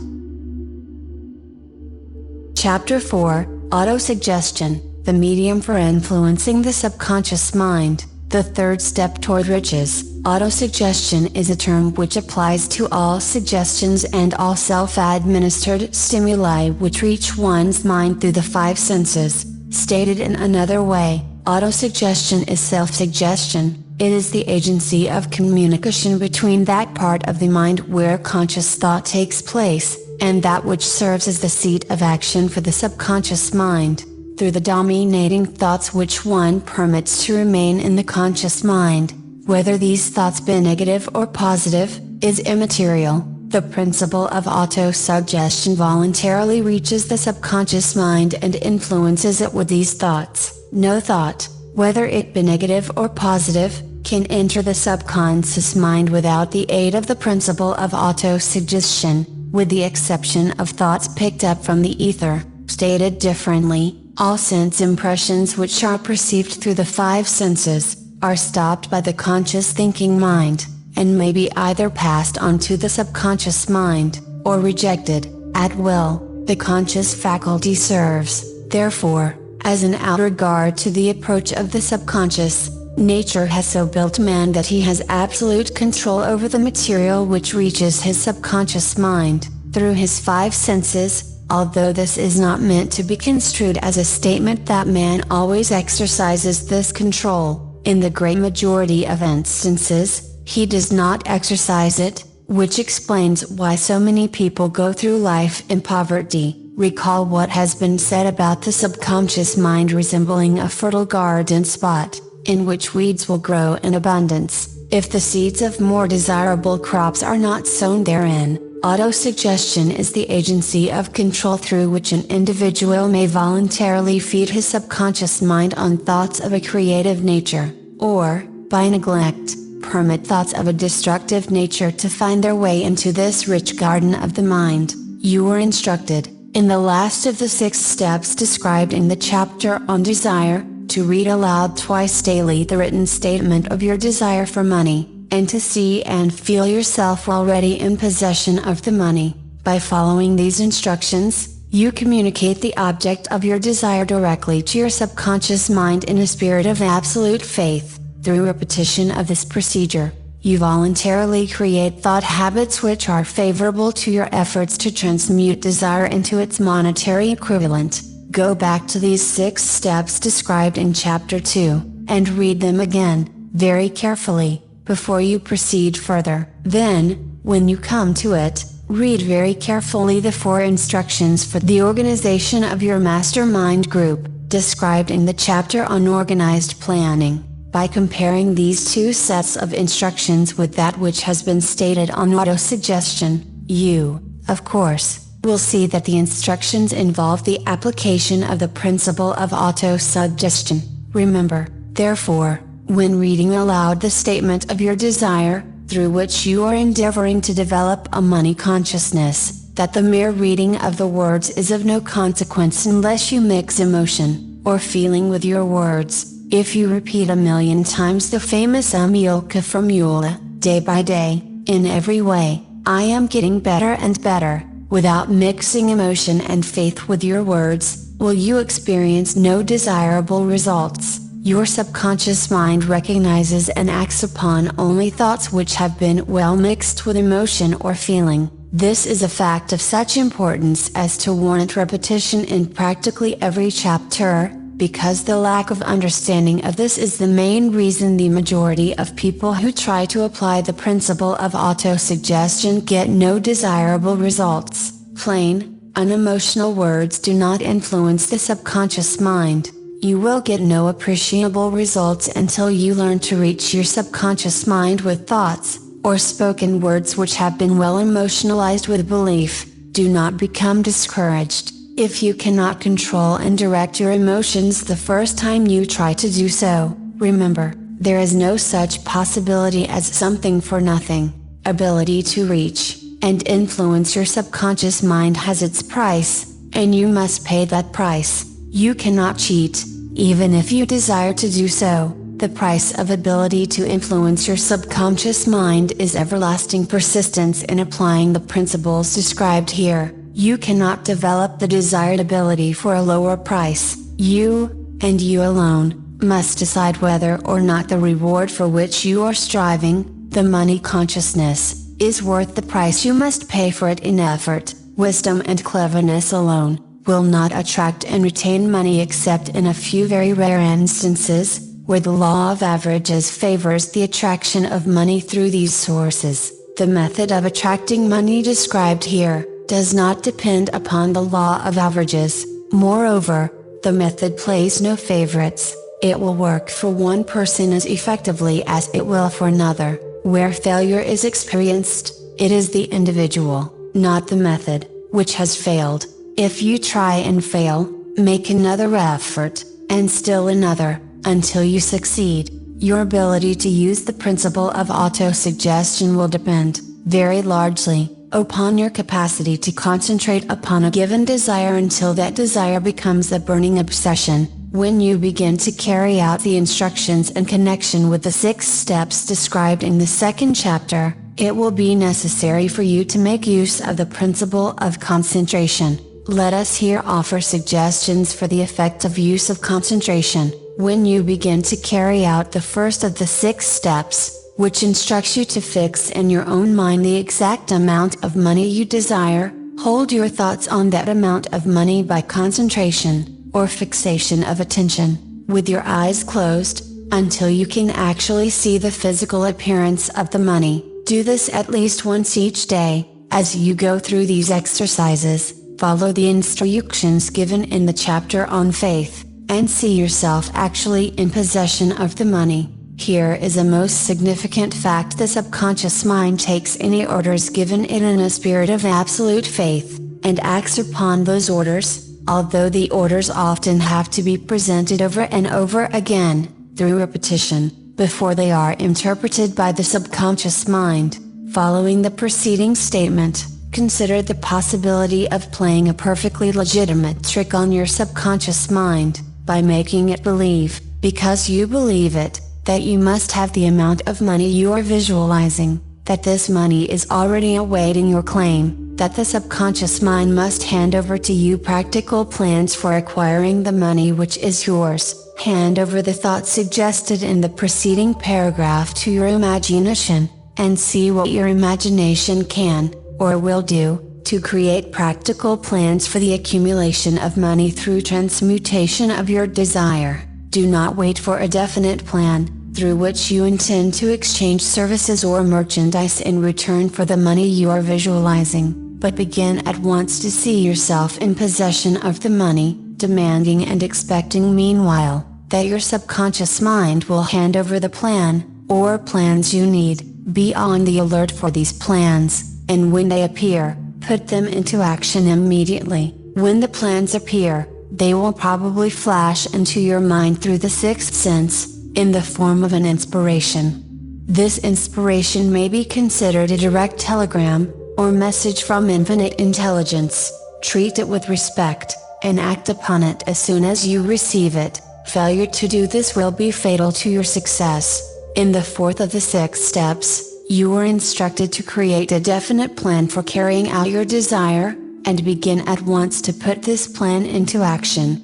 Chapter 4, Autosuggestion. The medium for influencing the subconscious mind. The third step toward riches. Autosuggestion is a term which applies to all suggestions and all self-administered stimuli which reach one's mind through the five senses. Stated in another way, autosuggestion is self-suggestion. It is the agency of communication between that part of the mind where conscious thought takes place, and that which serves as the seat of action for the subconscious mind. Through the dominating thoughts which one permits to remain in the conscious mind, whether these thoughts be negative or positive, is immaterial. The principle of autosuggestion voluntarily reaches the subconscious mind and influences it with these thoughts. No thought, whether it be negative or positive, can enter the subconscious mind without the aid of the principle of autosuggestion. with the exception of thoughts picked up from the ether. Stated differently, all sense impressions which are perceived through the five senses, are stopped by the conscious thinking mind, and may be either passed on to the subconscious mind, or rejected, at will. The conscious faculty serves, therefore, as an outer guard to the approach of the subconscious. Nature has so built man that he has absolute control over the material which reaches his subconscious mind, through his five senses, although this is not meant to be construed as a statement that man always exercises this control. In the great majority of instances, he does not exercise it, which explains why so many people go through life in poverty. Recall what has been said about the subconscious mind resembling a fertile garden spot, in which weeds will grow in abundance, if the seeds of more desirable crops are not sown therein. Autosuggestion is the agency of control through which an individual may voluntarily feed his subconscious mind on thoughts of a creative nature, or, by neglect, permit thoughts of a destructive nature to find their way into this rich garden of the mind. You were instructed, in the last of the 6 steps described in the chapter on desire, to read aloud twice daily the written statement of your desire for money, and to see and feel yourself already in possession of the money. By following these instructions, you communicate the object of your desire directly to your subconscious mind in a spirit of absolute faith. Through repetition of this procedure, you voluntarily create thought habits which are favorable to your efforts to transmute desire into its monetary equivalent. Go back to these 6 steps described in Chapter 2, and read them again, very carefully, before you proceed further. Then, when you come to it, read very carefully the 4 instructions for the organization of your mastermind group, described in the chapter on organized planning. By comparing these 2 sets of instructions with that which has been stated on autosuggestion, you, of course, will see that the instructions involve the application of the principle of autosuggestion. Remember, therefore, when reading aloud the statement of your desire, through which you are endeavoring to develop a money consciousness, that the mere reading of the words is of no consequence unless you mix emotion, or feeling with your words. If you repeat 1,000,000 times the famous Amilca formula, day by day, in every way, I am getting better and better, without mixing emotion and faith with your words, will you experience no desirable results. Your subconscious mind recognizes and acts upon only thoughts which have been well mixed with emotion or feeling. This is a fact of such importance as to warrant repetition in practically every chapter, because the lack of understanding of this is the main reason the majority of people who try to apply the principle of autosuggestion get no desirable results. Plain, unemotional words do not influence the subconscious mind. You will get no appreciable results until you learn to reach your subconscious mind with thoughts, or spoken words which have been well emotionalized with belief. Do not become discouraged if you cannot control and direct your emotions the first time you try to do so. Remember, there is no such possibility as something for nothing. Ability to reach and influence your subconscious mind has its price, and you must pay that price. You cannot cheat, even if you desire to do so. The price of ability to influence your subconscious mind is everlasting persistence in applying the principles described here. You cannot develop the desired ability for a lower price. You, and you alone, must decide whether or not the reward for which you are striving, the money consciousness, is worth the price you must pay for it in effort. Wisdom and cleverness alone will not attract and retain money except in a few very rare instances, where the law of averages favors the attraction of money through these sources. The method of attracting money described here does not depend upon the law of averages. Moreover, the method plays no favorites. It will work for one person as effectively as it will for another. Where failure is experienced, it is the individual, not the method, which has failed. If you try and fail, make another effort, and still another, until you succeed. Your ability to use the principle of autosuggestion will depend, very largely, upon your capacity to concentrate upon a given desire until that desire becomes a burning obsession. When you begin to carry out the instructions in connection with the 6 steps described in the second chapter, it will be necessary for you to make use of the principle of concentration. Let us here offer suggestions for the effect of use of concentration. When you begin to carry out the first of the 6 steps, which instructs you to fix in your own mind the exact amount of money you desire, hold your thoughts on that amount of money by concentration, or fixation of attention, with your eyes closed, until you can actually see the physical appearance of the money. Do this at least once each day. As you go through these exercises, follow the instructions given in the chapter on faith, and see yourself actually in possession of the money. Here is a most significant fact: the subconscious mind takes any orders given it in a spirit of absolute faith, and acts upon those orders, although the orders often have to be presented over and over again, through repetition, before they are interpreted by the subconscious mind. Following the preceding statement, consider the possibility of playing a perfectly legitimate trick on your subconscious mind, by making it believe, because you believe it, that you must have the amount of money you are visualizing, that this money is already awaiting your claim, that the subconscious mind must hand over to you practical plans for acquiring the money which is yours. Hand over the thoughts suggested in the preceding paragraph to your imagination, and see what your imagination can, or will do, to create practical plans for the accumulation of money through transmutation of your desire. Do not wait for a definite plan, through which you intend to exchange services or merchandise in return for the money you are visualizing, but begin at once to see yourself in possession of the money, demanding and expecting meanwhile, that your subconscious mind will hand over the plan, or plans you need. Be on the alert for these plans, and when they appear, put them into action immediately. When the plans appear, they will probably flash into your mind through the 6th sense, in the form of an inspiration. This inspiration may be considered a direct telegram, or message from infinite intelligence. Treat it with respect, and act upon it as soon as you receive it. Failure to do this will be fatal to your success. In the 4th of the 6 steps, you are instructed to create a definite plan for carrying out your desire, and begin at once to put this plan into action.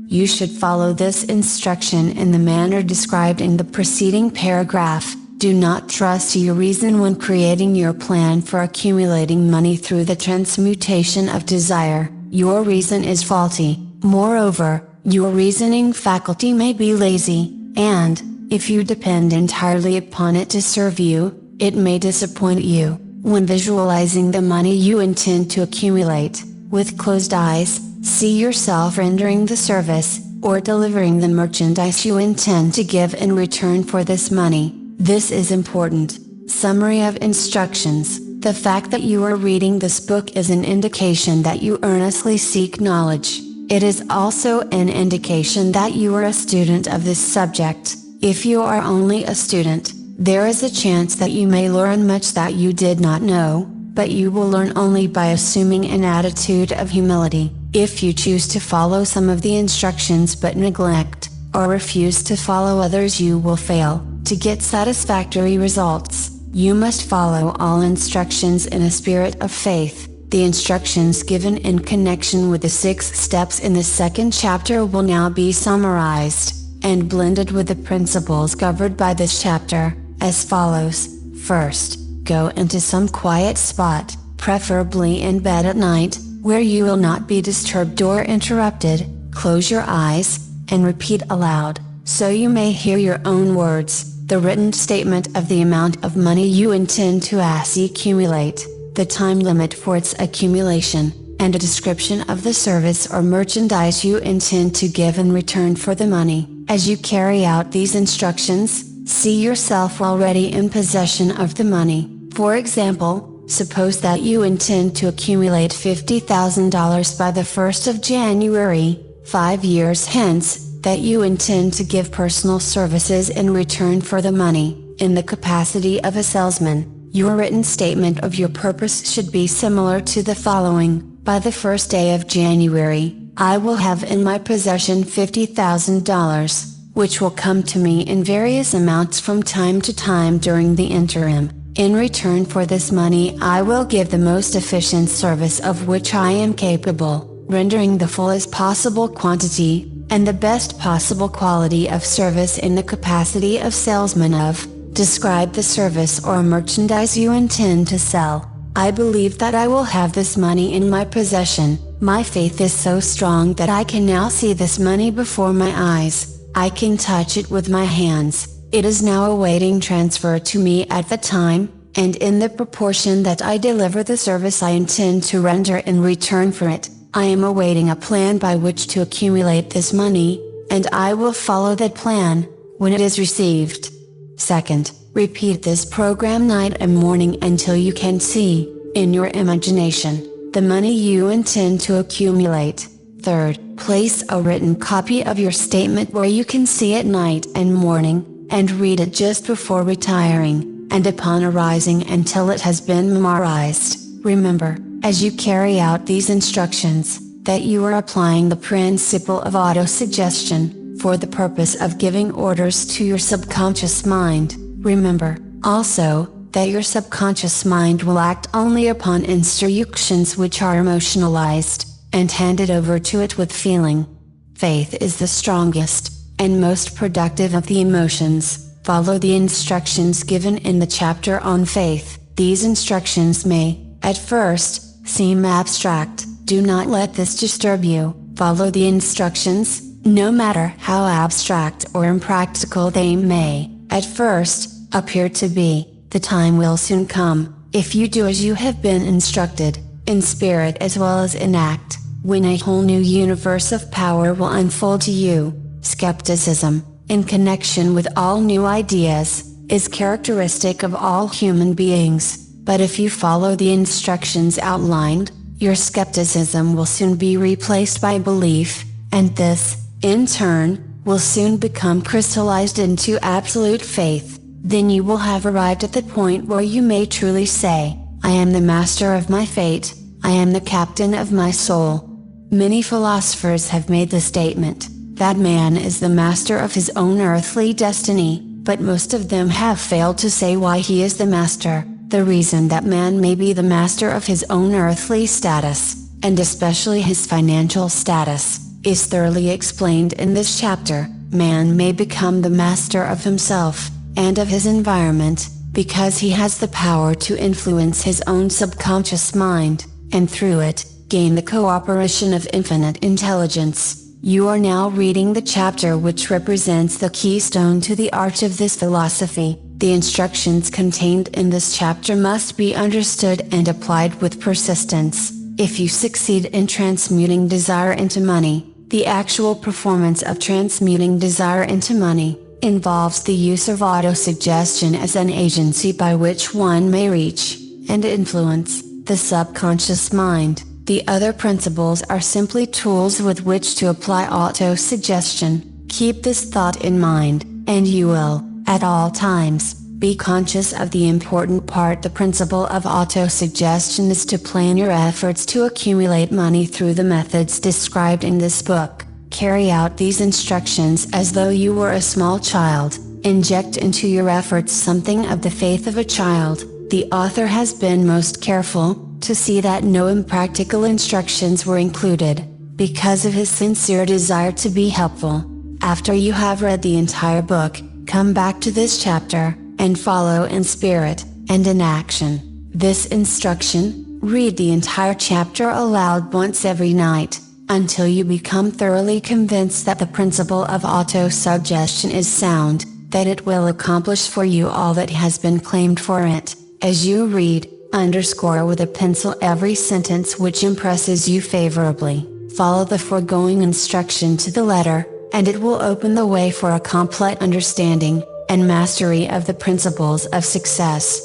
You should follow this instruction in the manner described in the preceding paragraph. Do not trust your reason when creating your plan for accumulating money through the transmutation of desire. Your reason is faulty. Moreover, your reasoning faculty may be lazy, and, if you depend entirely upon it to serve you, it may disappoint you. When visualizing the money you intend to accumulate, with closed eyes, see yourself rendering the service, or delivering the merchandise you intend to give in return for this money. This is important. Summary of instructions. The fact that you are reading this book is an indication that you earnestly seek knowledge. It is also an indication that you are a student of this subject. If you are only a student, there is a chance that you may learn much that you did not know, but you will learn only by assuming an attitude of humility. If you choose to follow some of the instructions but neglect, or refuse to follow others, you will fail. To get satisfactory results, you must follow all instructions in a spirit of faith. The instructions given in connection with the 6 steps in the 2nd chapter will now be summarized, and blended with the principles covered by this chapter, as follows. First, go into some quiet spot, preferably in bed at night, where you will not be disturbed or interrupted. Close your eyes, and repeat aloud, so you may hear your own words, the written statement of the amount of money you intend to accumulate, the time limit for its accumulation, and a description of the service or merchandise you intend to give in return for the money. As you carry out these instructions, see yourself already in possession of the money. For example, suppose that you intend to accumulate $50,000 by the 1st of January, 5 years hence, that you intend to give personal services in return for the money. In the capacity of a salesman, Your written statement of your purpose should be similar to the following: by the first day of January, I will have in my possession $50,000, which will come to me in various amounts from time to time during the interim. In return for this money, I will give the most efficient service of which I am capable, rendering the fullest possible quantity, and the best possible quality of service in the capacity of salesman of. Describe the service or merchandise you intend to sell. I believe that I will have this money in my possession. My faith is so strong that I can now see this money before my eyes. I can touch it with my hands. It is now awaiting transfer to me at the time, and in the proportion that I deliver the service I intend to render in return for it. I am awaiting a plan by which to accumulate this money, and I will follow that plan, when it is received. Second, repeat this program night and morning until you can see, in your imagination, the money you intend to accumulate. Third, place a written copy of your statement where you can see it night and morning, and read it just before retiring, and upon arising until it has been memorized. Remember, as you carry out these instructions, that you are applying the principle of autosuggestion, for the purpose of giving orders to your subconscious mind. Remember, also, that your subconscious mind will act only upon instructions which are emotionalized, and handed over to it with feeling. Faith is the strongest, and most productive of the emotions. Follow the instructions given in the chapter on faith. These instructions may, at first, seem abstract. Do not let this disturb you. Follow the instructions, no matter how abstract or impractical they may, at first, appear to be. The time will soon come, if you do as you have been instructed, in spirit as well as in act, when a whole new universe of power will unfold to you. Skepticism, in connection with all new ideas, is characteristic of all human beings, but if you follow the instructions outlined, your skepticism will soon be replaced by belief, and this, in turn, will soon become crystallized into absolute faith. Then you will have arrived at the point where you may truly say, I am the master of my fate, I am the captain of my soul. Many philosophers have made the statement, that man is the master of his own earthly destiny, but most of them have failed to say why he is the master. The reason that man may be the master of his own earthly status, and especially his financial status, is thoroughly explained in this chapter. Man may become the master of himself, and of his environment, because he has the power to influence his own subconscious mind, and through it, gain the cooperation of infinite intelligence. You are now reading the chapter which represents the keystone to the arch of this philosophy. The instructions contained in this chapter must be understood and applied with persistence. If you succeed in transmuting desire into money, the actual performance of transmuting desire into money involves the use of autosuggestion as an agency by which one may reach and influence the subconscious mind. The other principles are simply tools with which to apply autosuggestion. Keep this thought in mind, and you will, at all times, be conscious of the important part. The principle of autosuggestion is to plan your efforts to accumulate money through the methods described in this book. Carry out these instructions as though you were a small child. Inject into your efforts something of the faith of a child. The author has been most careful to see that no impractical instructions were included, because of his sincere desire to be helpful. After you have read the entire book, come back to this chapter, and follow in spirit, and in action, this instruction. Read the entire chapter aloud once every night, until you become thoroughly convinced that the principle of autosuggestion is sound, that it will accomplish for you all that has been claimed for it. As you read, underscore with a pencil every sentence which impresses you favorably. Follow the foregoing instruction to the letter, and it will open the way for a complete understanding and mastery of the principles of success.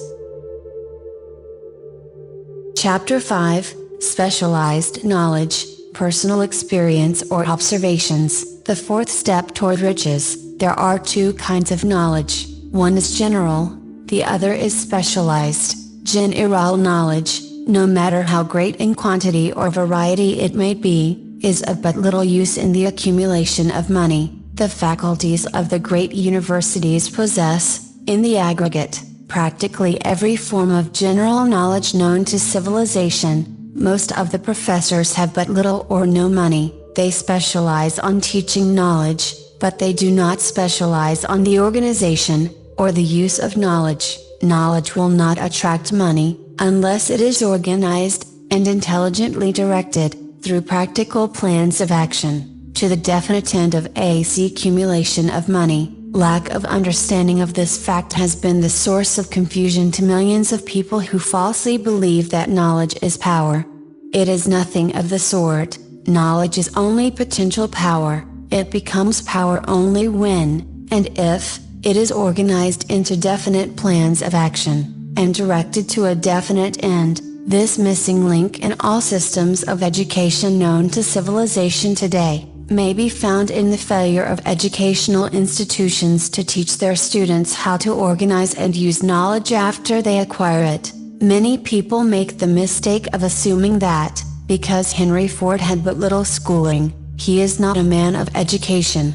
Chapter 5, Specialized Knowledge, Personal Experience or Observations. The fourth step toward riches. There are two kinds of knowledge. One is general, The other is specialized, general knowledge, no matter how great in quantity or variety it may be, is of but little use in the accumulation of money. The faculties of the great universities possess, in the aggregate, practically every form of general knowledge known to civilization. Most of the professors have but little or no money. They specialize on teaching knowledge, but they do not specialize on the organization, or the use of knowledge. Knowledge will not attract money, unless it is organized, and intelligently directed, through practical plans of action, to the definite end of accumulation of money. Lack of understanding of this fact has been the source of confusion to millions of people who falsely believe that knowledge is power. It is nothing of the sort. Knowledge is only potential power. It becomes power only when, and if, it is organized into definite plans of action, and directed to a definite end. This missing link in all systems of education known to civilization today, may be found in the failure of educational institutions to teach their students how to organize and use knowledge after they acquire it. Many people make the mistake of assuming that, because Henry Ford had but little schooling, he is not a man of education.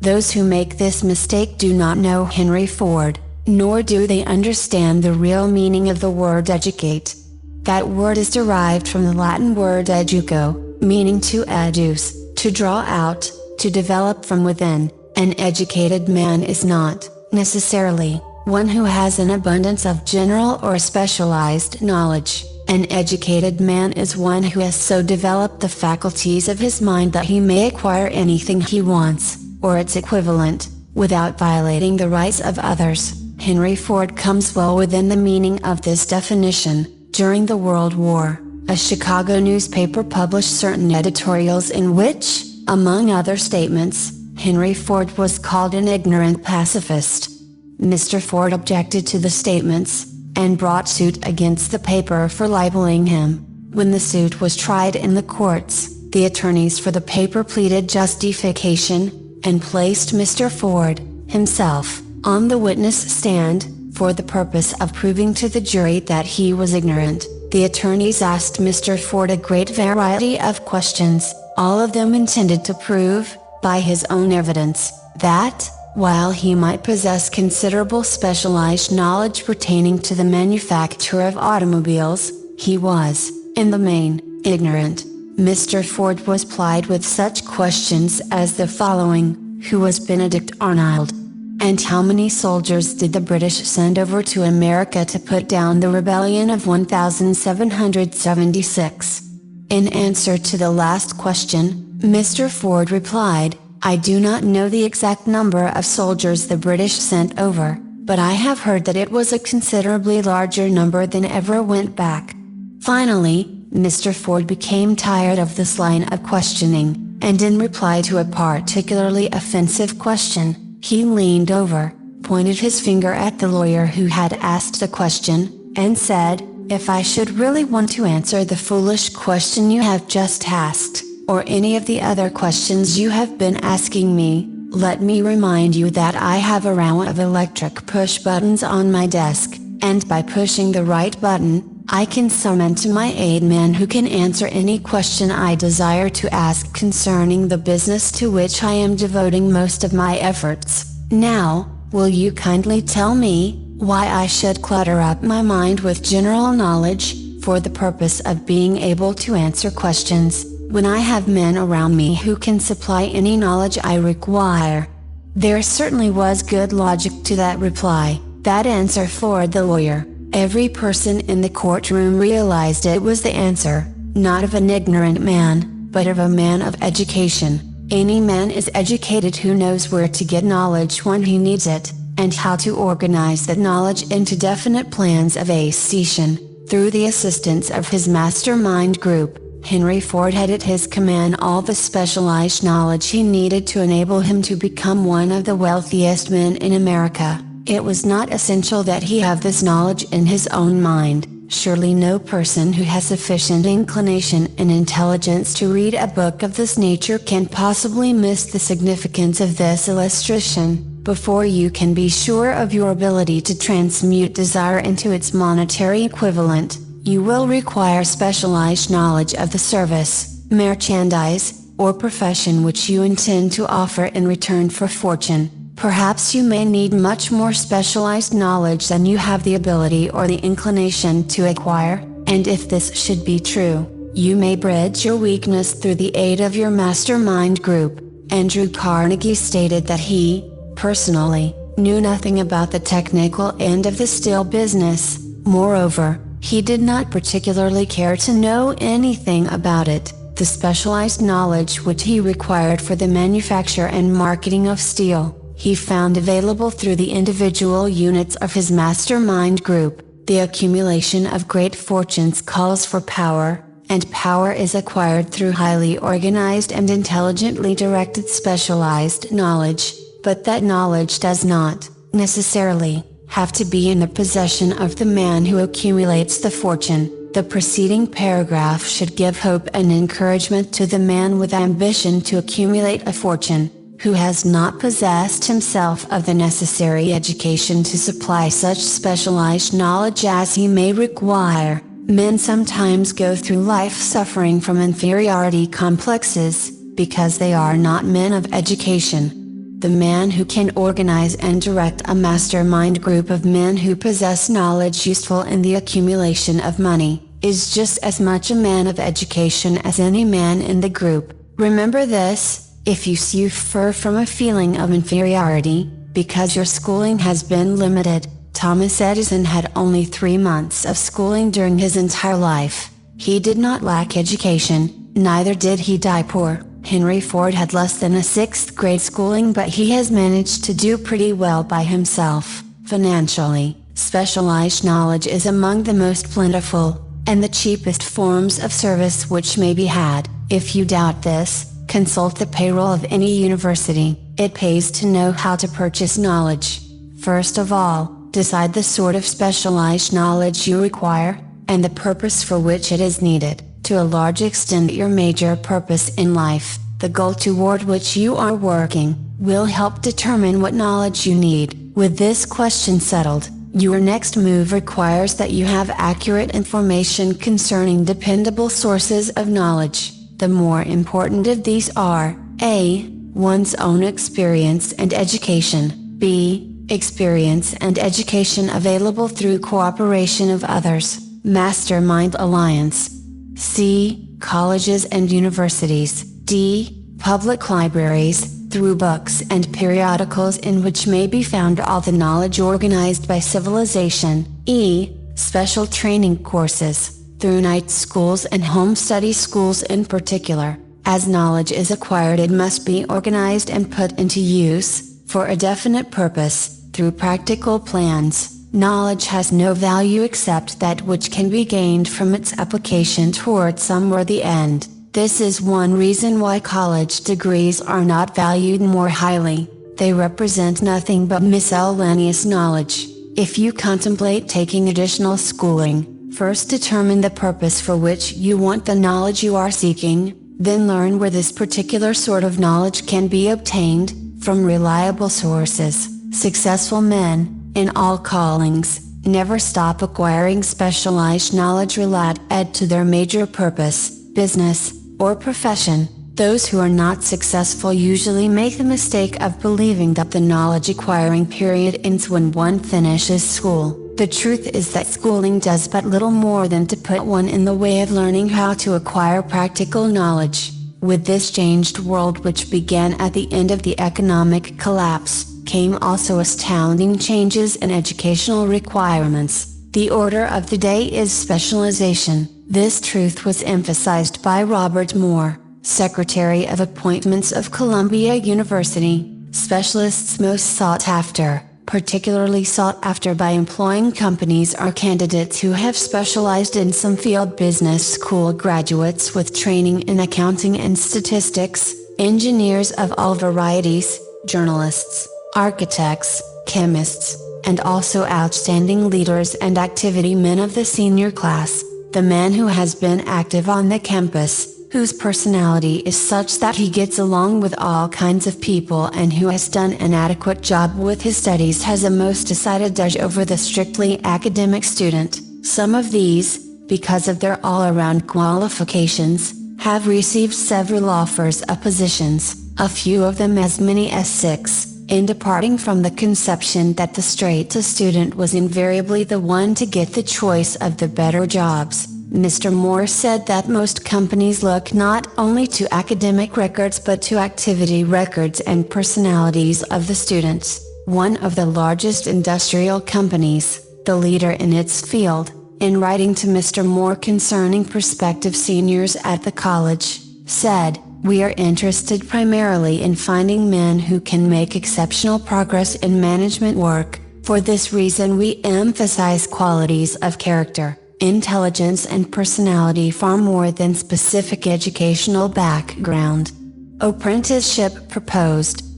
Those who make this mistake do not know Henry Ford, nor do they understand the real meaning of the word educate. That word is derived from the Latin word educo, meaning to educe, to draw out, to develop from within. An educated man is not, necessarily, one who has an abundance of general or specialized knowledge. An educated man is one who has so developed the faculties of his mind that he may acquire anything he wants, or its equivalent, without violating the rights of others. Henry Ford comes well within the meaning of this definition. During the World War, a Chicago newspaper published certain editorials in which, among other statements, Henry Ford was called an ignorant pacifist. Mr. Ford objected to the statements, and brought suit against the paper for libeling him. When the suit was tried in the courts, the attorneys for the paper pleaded justification, and placed Mr. Ford, himself, on the witness stand, for the purpose of proving to the jury that he was ignorant. The attorneys asked Mr. Ford a great variety of questions, all of them intended to prove, by his own evidence, that, while he might possess considerable specialized knowledge pertaining to the manufacture of automobiles, he was, in the main, ignorant. Mr. Ford was plied with such questions as the following: who was Benedict Arnold? And how many soldiers did the British send over to America to put down the rebellion of 1776? In answer to the last question, Mr. Ford replied, "I do not know the exact number of soldiers the British sent over, but I have heard that it was a considerably larger number than ever went back." Finally, Mr. Ford became tired of this line of questioning, and in reply to a particularly offensive question, he leaned over, pointed his finger at the lawyer who had asked the question, and said, "If I should really want to answer the foolish question you have just asked, or any of the other questions you have been asking me, let me remind you that I have a row of electric push buttons on my desk, and by pushing the right button, I can summon to my aid men who can answer any question I desire to ask concerning the business to which I am devoting most of my efforts. Now, will you kindly tell me, why I should clutter up my mind with general knowledge, for the purpose of being able to answer questions, when I have men around me who can supply any knowledge I require?" There certainly was good logic to that reply. That answer floored the lawyer. Every person in the courtroom realized it was the answer, not of an ignorant man, but of a man of education. Any man is educated who knows where to get knowledge when he needs it, and how to organize that knowledge into definite plans of action. Through the assistance of his mastermind group, Henry Ford had at his command all the specialized knowledge he needed to enable him to become one of the wealthiest men in America. It was not essential that he have this knowledge in his own mind. Surely no person who has sufficient inclination and intelligence to read a book of this nature can possibly miss the significance of this illustration. Before you can be sure of your ability to transmute desire into its monetary equivalent, you will require specialized knowledge of the service, merchandise, or profession which you intend to offer in return for fortune. Perhaps you may need much more specialized knowledge than you have the ability or the inclination to acquire, and if this should be true, you may bridge your weakness through the aid of your mastermind group. Andrew Carnegie stated that he, personally, knew nothing about the technical end of the steel business. Moreover, he did not particularly care to know anything about it. The specialized knowledge which he required for the manufacture and marketing of steel, he found available through the individual units of his mastermind group. The accumulation of great fortunes calls for power, and power is acquired through highly organized and intelligently directed specialized knowledge, but that knowledge does not, necessarily, have to be in the possession of the man who accumulates the fortune. The preceding paragraph should give hope and encouragement to the man with ambition to accumulate a fortune, who has not possessed himself of the necessary education to supply such specialized knowledge as he may require. Men sometimes go through life suffering from inferiority complexes, because they are not men of education. The man who can organize and direct a mastermind group of men who possess knowledge useful in the accumulation of money, is just as much a man of education as any man in the group. Remember this, if you suffer from a feeling of inferiority, because your schooling has been limited. Thomas Edison had only 3 months of schooling during his entire life. He did not lack education, neither did he die poor. Henry Ford had less than a 6th grade schooling, but he has managed to do pretty well by himself. Financially, specialized knowledge is among the most plentiful, and the cheapest forms of service which may be had. If you doubt this, consult the payroll of any university. It pays to know how to purchase knowledge. First of all, decide the sort of specialized knowledge you require, and the purpose for which it is needed. To a large extent, your major purpose in life, the goal toward which you are working, will help determine what knowledge you need. With this question settled, your next move requires that you have accurate information concerning dependable sources of knowledge. The more important of these are, A. One's own experience and education, B. Experience and education available through cooperation of others, mastermind alliance, C. Colleges and universities, D. Public libraries, through books and periodicals in which may be found all the knowledge organized by civilization, E. Special training courses, through night schools and home study schools in particular. As knowledge is acquired, it must be organized and put into use, for a definite purpose, through practical plans. Knowledge has no value except that which can be gained from its application toward some worthy end. This is one reason why college degrees are not valued more highly. They represent nothing but miscellaneous knowledge. If you contemplate taking additional schooling, first determine the purpose for which you want the knowledge you are seeking, then learn where this particular sort of knowledge can be obtained, from reliable sources. Successful men, in all callings, never stop acquiring specialized knowledge related to their major purpose, business, or profession. Those who are not successful usually make the mistake of believing that the knowledge acquiring period ends when one finishes school. The truth is that schooling does but little more than to put one in the way of learning how to acquire practical knowledge. With this changed world which began at the end of the economic collapse, came also astounding changes in educational requirements. The order of the day is specialization. This truth was emphasized by Robert Moore, Secretary of Appointments of Columbia University. Specialists most sought after, particularly sought after by employing companies, are candidates who have specialized in some field. Business school graduates with training in accounting and statistics, engineers of all varieties, journalists, architects, chemists, and also outstanding leaders and activity men of the senior class. The man who has been active on the campus, whose personality is such that he gets along with all kinds of people and who has done an adequate job with his studies has a most decided edge over the strictly academic student. Some of these, because of their all-around qualifications, have received several offers of positions, a few of them as many as 6. In departing from the conception that the straight-A student was invariably the one to get the choice of the better jobs, Mr. Moore said that most companies look not only to academic records but to activity records and personalities of the students. One of the largest industrial companies, the leader in its field, in writing to Mr. Moore concerning prospective seniors at the college, said, "We are interested primarily in finding men who can make exceptional progress in management work. For this reason we emphasize qualities of character, intelligence and personality far more than specific educational background." Apprenticeship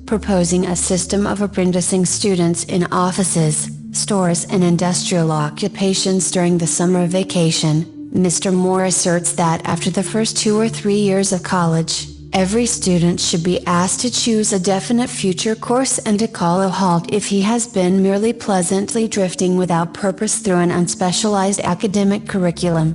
proposing a system of apprenticing students in offices, stores and industrial occupations during the summer vacation. Mr. Moore asserts that after the first 2 or 3 years of college, every student should be asked to choose a definite future course and to call a halt if he has been merely pleasantly drifting without purpose through an unspecialized academic curriculum.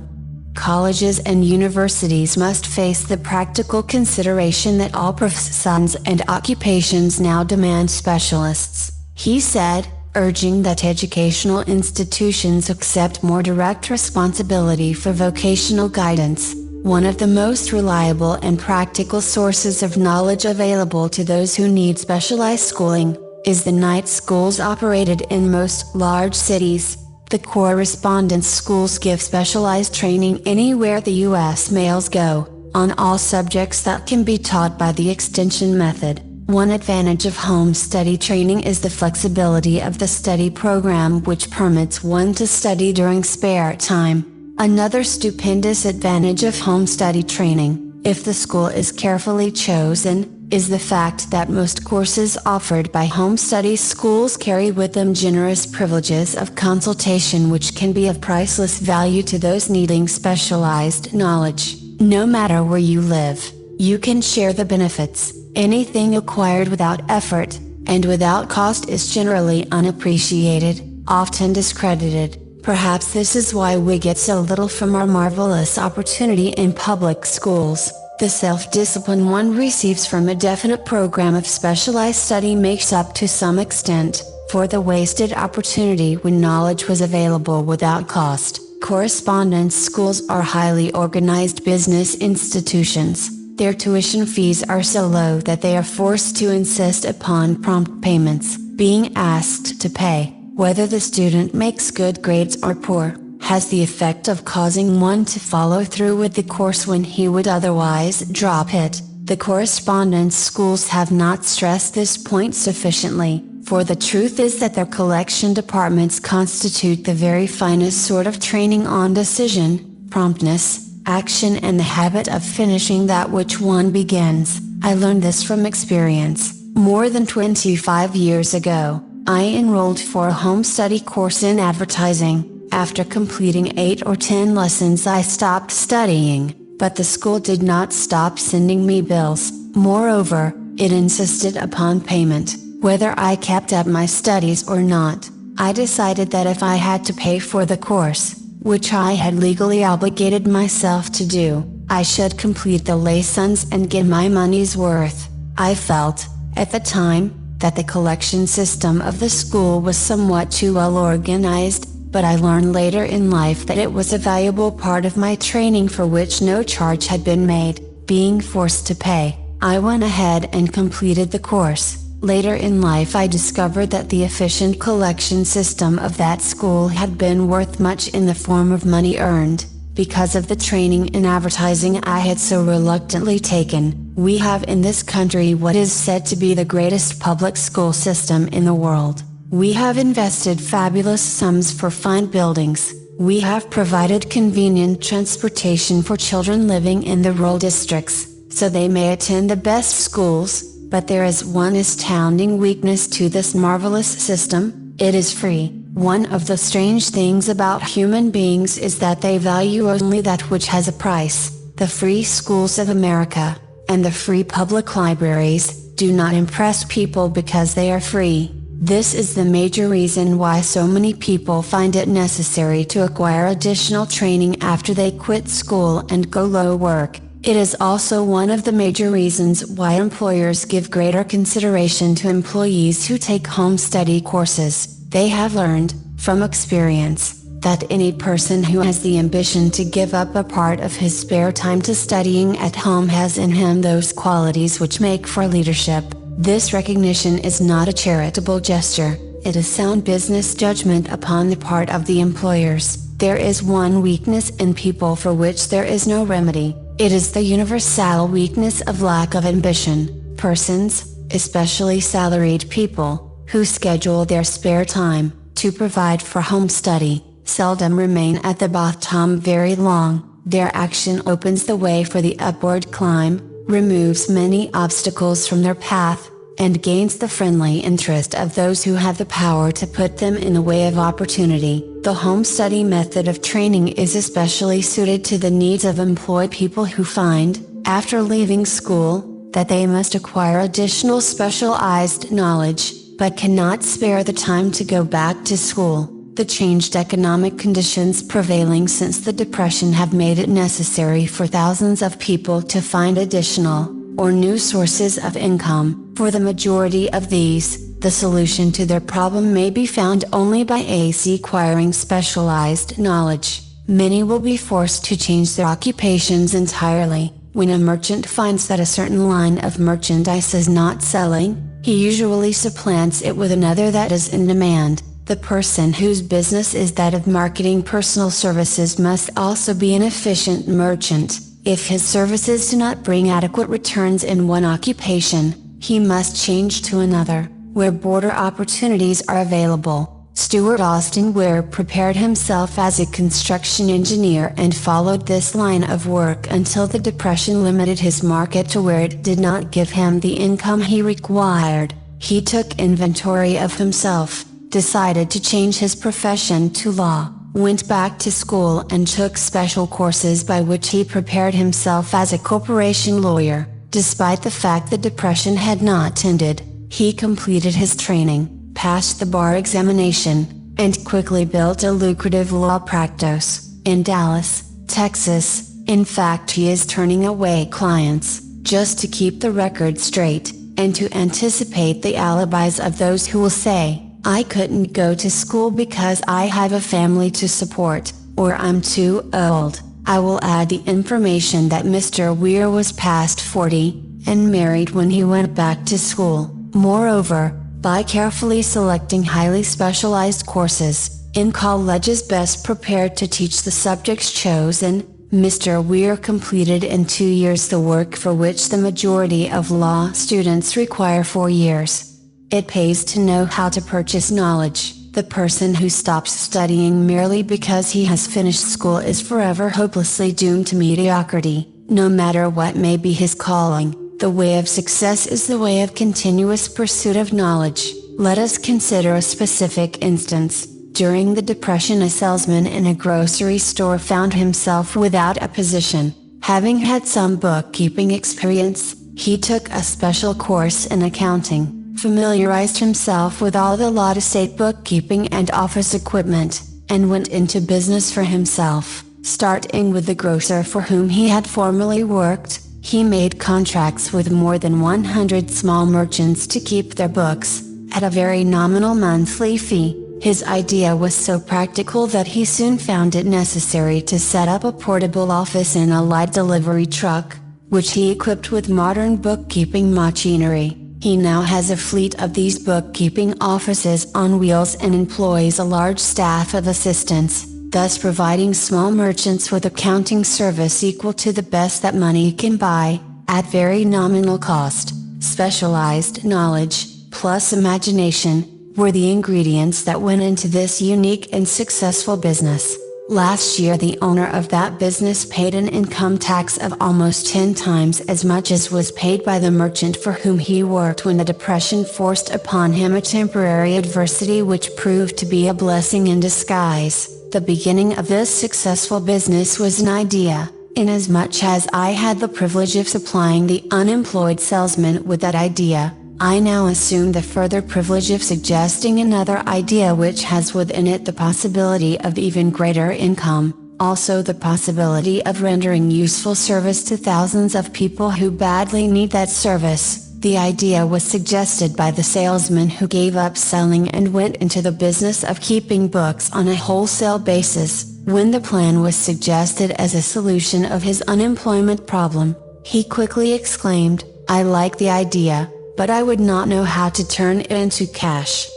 Colleges and universities must face the practical consideration that all professions and occupations now demand specialists, he said, urging that educational institutions accept more direct responsibility for vocational guidance. One of the most reliable and practical sources of knowledge available to those who need specialized schooling, is the night schools operated in most large cities. The correspondence schools give specialized training anywhere the U.S. males go, on all subjects that can be taught by the extension method. One advantage of home study training is the flexibility of the study program, which permits one to study during spare time. Another stupendous advantage of home study training, if the school is carefully chosen, is the fact that most courses offered by home study schools carry with them generous privileges of consultation which can be of priceless value to those needing specialized knowledge. No matter where you live, you can share the benefits. Anything acquired without effort, and without cost is generally unappreciated, often discredited. Perhaps this is why we get so little from our marvelous opportunity in public schools. The self-discipline one receives from a definite program of specialized study makes up to some extent, for the wasted opportunity when knowledge was available without cost. Correspondence schools are highly organized business institutions. Their tuition fees are so low that they are forced to insist upon prompt payments. Being asked to pay, whether the student makes good grades or poor, has the effect of causing one to follow through with the course when he would otherwise drop it. The correspondence schools have not stressed this point sufficiently, for the truth is that their collection departments constitute the very finest sort of training on decision, promptness, action and the habit of finishing that which one begins. I learned this from experience. More than 25 years ago, I enrolled for a home study course in advertising. After completing 8 or 10 lessons I stopped studying, but the school did not stop sending me bills. Moreover, it insisted upon payment, whether I kept up my studies or not. I decided that if I had to pay for the course, which I had legally obligated myself to do, I should complete the lessons and get my money's worth. I felt, at the time, that the collection system of the school was somewhat too well organized, but I learned later in life that it was a valuable part of my training for which no charge had been made. Being forced to pay, I went ahead and completed the course. Later in life I discovered that the efficient collection system of that school had been worth much in the form of money earned, because of the training in advertising I had so reluctantly taken. We have in this country what is said to be the greatest public school system in the world. We have invested fabulous sums for fine buildings. We have provided convenient transportation for children living in the rural districts, so they may attend the best schools, but there is one astounding weakness to this marvelous system: it is free. One of the strange things about human beings is that they value only that which has a price. the free schools of America, and the free public libraries, do not impress people because they are free. This is the major reason why so many people find it necessary to acquire additional training after they quit school and go low work. It is also one of the major reasons why employers give greater consideration to employees who take home study courses. They have learned, from experience, that any person who has the ambition to give up a part of his spare time to studying at home has in him those qualities which make for leadership. This recognition is not a charitable gesture, it is sound business judgment upon the part of the employers. There is one weakness in people for which there is no remedy. It is the universal weakness of lack of ambition. Persons, especially salaried people, who schedule their spare time to provide for home study, seldom remain at the bottom very long. Their action opens the way for the upward climb, removes many obstacles from their path, and gains the friendly interest of those who have the power to put them in the way of opportunity. The home study method of training is especially suited to the needs of employed people who find, after leaving school, that they must acquire additional specialized knowledge, but cannot spare the time to go back to school. The changed economic conditions prevailing since the Depression have made it necessary for thousands of people to find additional, or new sources of income. For the majority of these, the solution to their problem may be found only by acquiring specialized knowledge. Many will be forced to change their occupations entirely. When a merchant finds that a certain line of merchandise is not selling, he usually supplants it with another that is in demand. The person whose business is that of marketing personal services must also be an efficient merchant. If his services do not bring adequate returns in one occupation, he must change to another, where broader opportunities are available. Stuart Austin Ware prepared himself as a construction engineer and followed this line of work until the Depression limited his market to where it did not give him the income he required. He took inventory of himself, decided to change his profession to law, went back to school and took special courses by which he prepared himself as a corporation lawyer. Despite the fact the Depression had not ended, he completed his training, passed the bar examination, and quickly built a lucrative law practice in Dallas, Texas. In fact, he is turning away clients, just to keep the record straight, and to anticipate the alibis of those who will say, "I couldn't go to school because I have a family to support," or "I'm too old." I will add the information that Mr. Weir was past 40, and married when he went back to school. Moreover, by carefully selecting highly specialized courses, in colleges best prepared to teach the subjects chosen, Mr. Weir completed in 2 years the work for which the majority of law students require 4 years. It pays to know how to purchase knowledge. The person who stops studying merely because he has finished school is forever hopelessly doomed to mediocrity, no matter what may be his calling. The way of success is the way of continuous pursuit of knowledge. Let us consider a specific instance. During the Depression, a salesman in a grocery store found himself without a position. Having had some bookkeeping experience, he took a special course in accounting, familiarized himself with all the lot estate bookkeeping and office equipment, and went into business for himself. Starting with the grocer for whom he had formerly worked, he made contracts with more than 100 small merchants to keep their books, at a very nominal monthly fee. His idea was so practical that he soon found it necessary to set up a portable office in a light delivery truck, which he equipped with modern bookkeeping machinery. He now has a fleet of these bookkeeping offices on wheels and employs a large staff of assistants, thus providing small merchants with accounting service equal to the best that money can buy, at very nominal cost. Specialized knowledge, plus imagination, were the ingredients that went into this unique and successful business. Last year, the owner of that business paid an income tax of almost 10 times as much as was paid by the merchant for whom he worked when the Depression forced upon him a temporary adversity which proved to be a blessing in disguise. The beginning of this successful business was an idea, Inasmuch as I had the privilege of supplying the unemployed salesman with that idea, I now assume the further privilege of suggesting another idea which has within it the possibility of even greater income, also the possibility of rendering useful service to thousands of people who badly need that service. The idea was suggested by the salesman who gave up selling and went into the business of keeping books on a wholesale basis. When the plan was suggested as a solution of his unemployment problem, he quickly exclaimed, "I like the idea, but I would not know how to turn it into cash."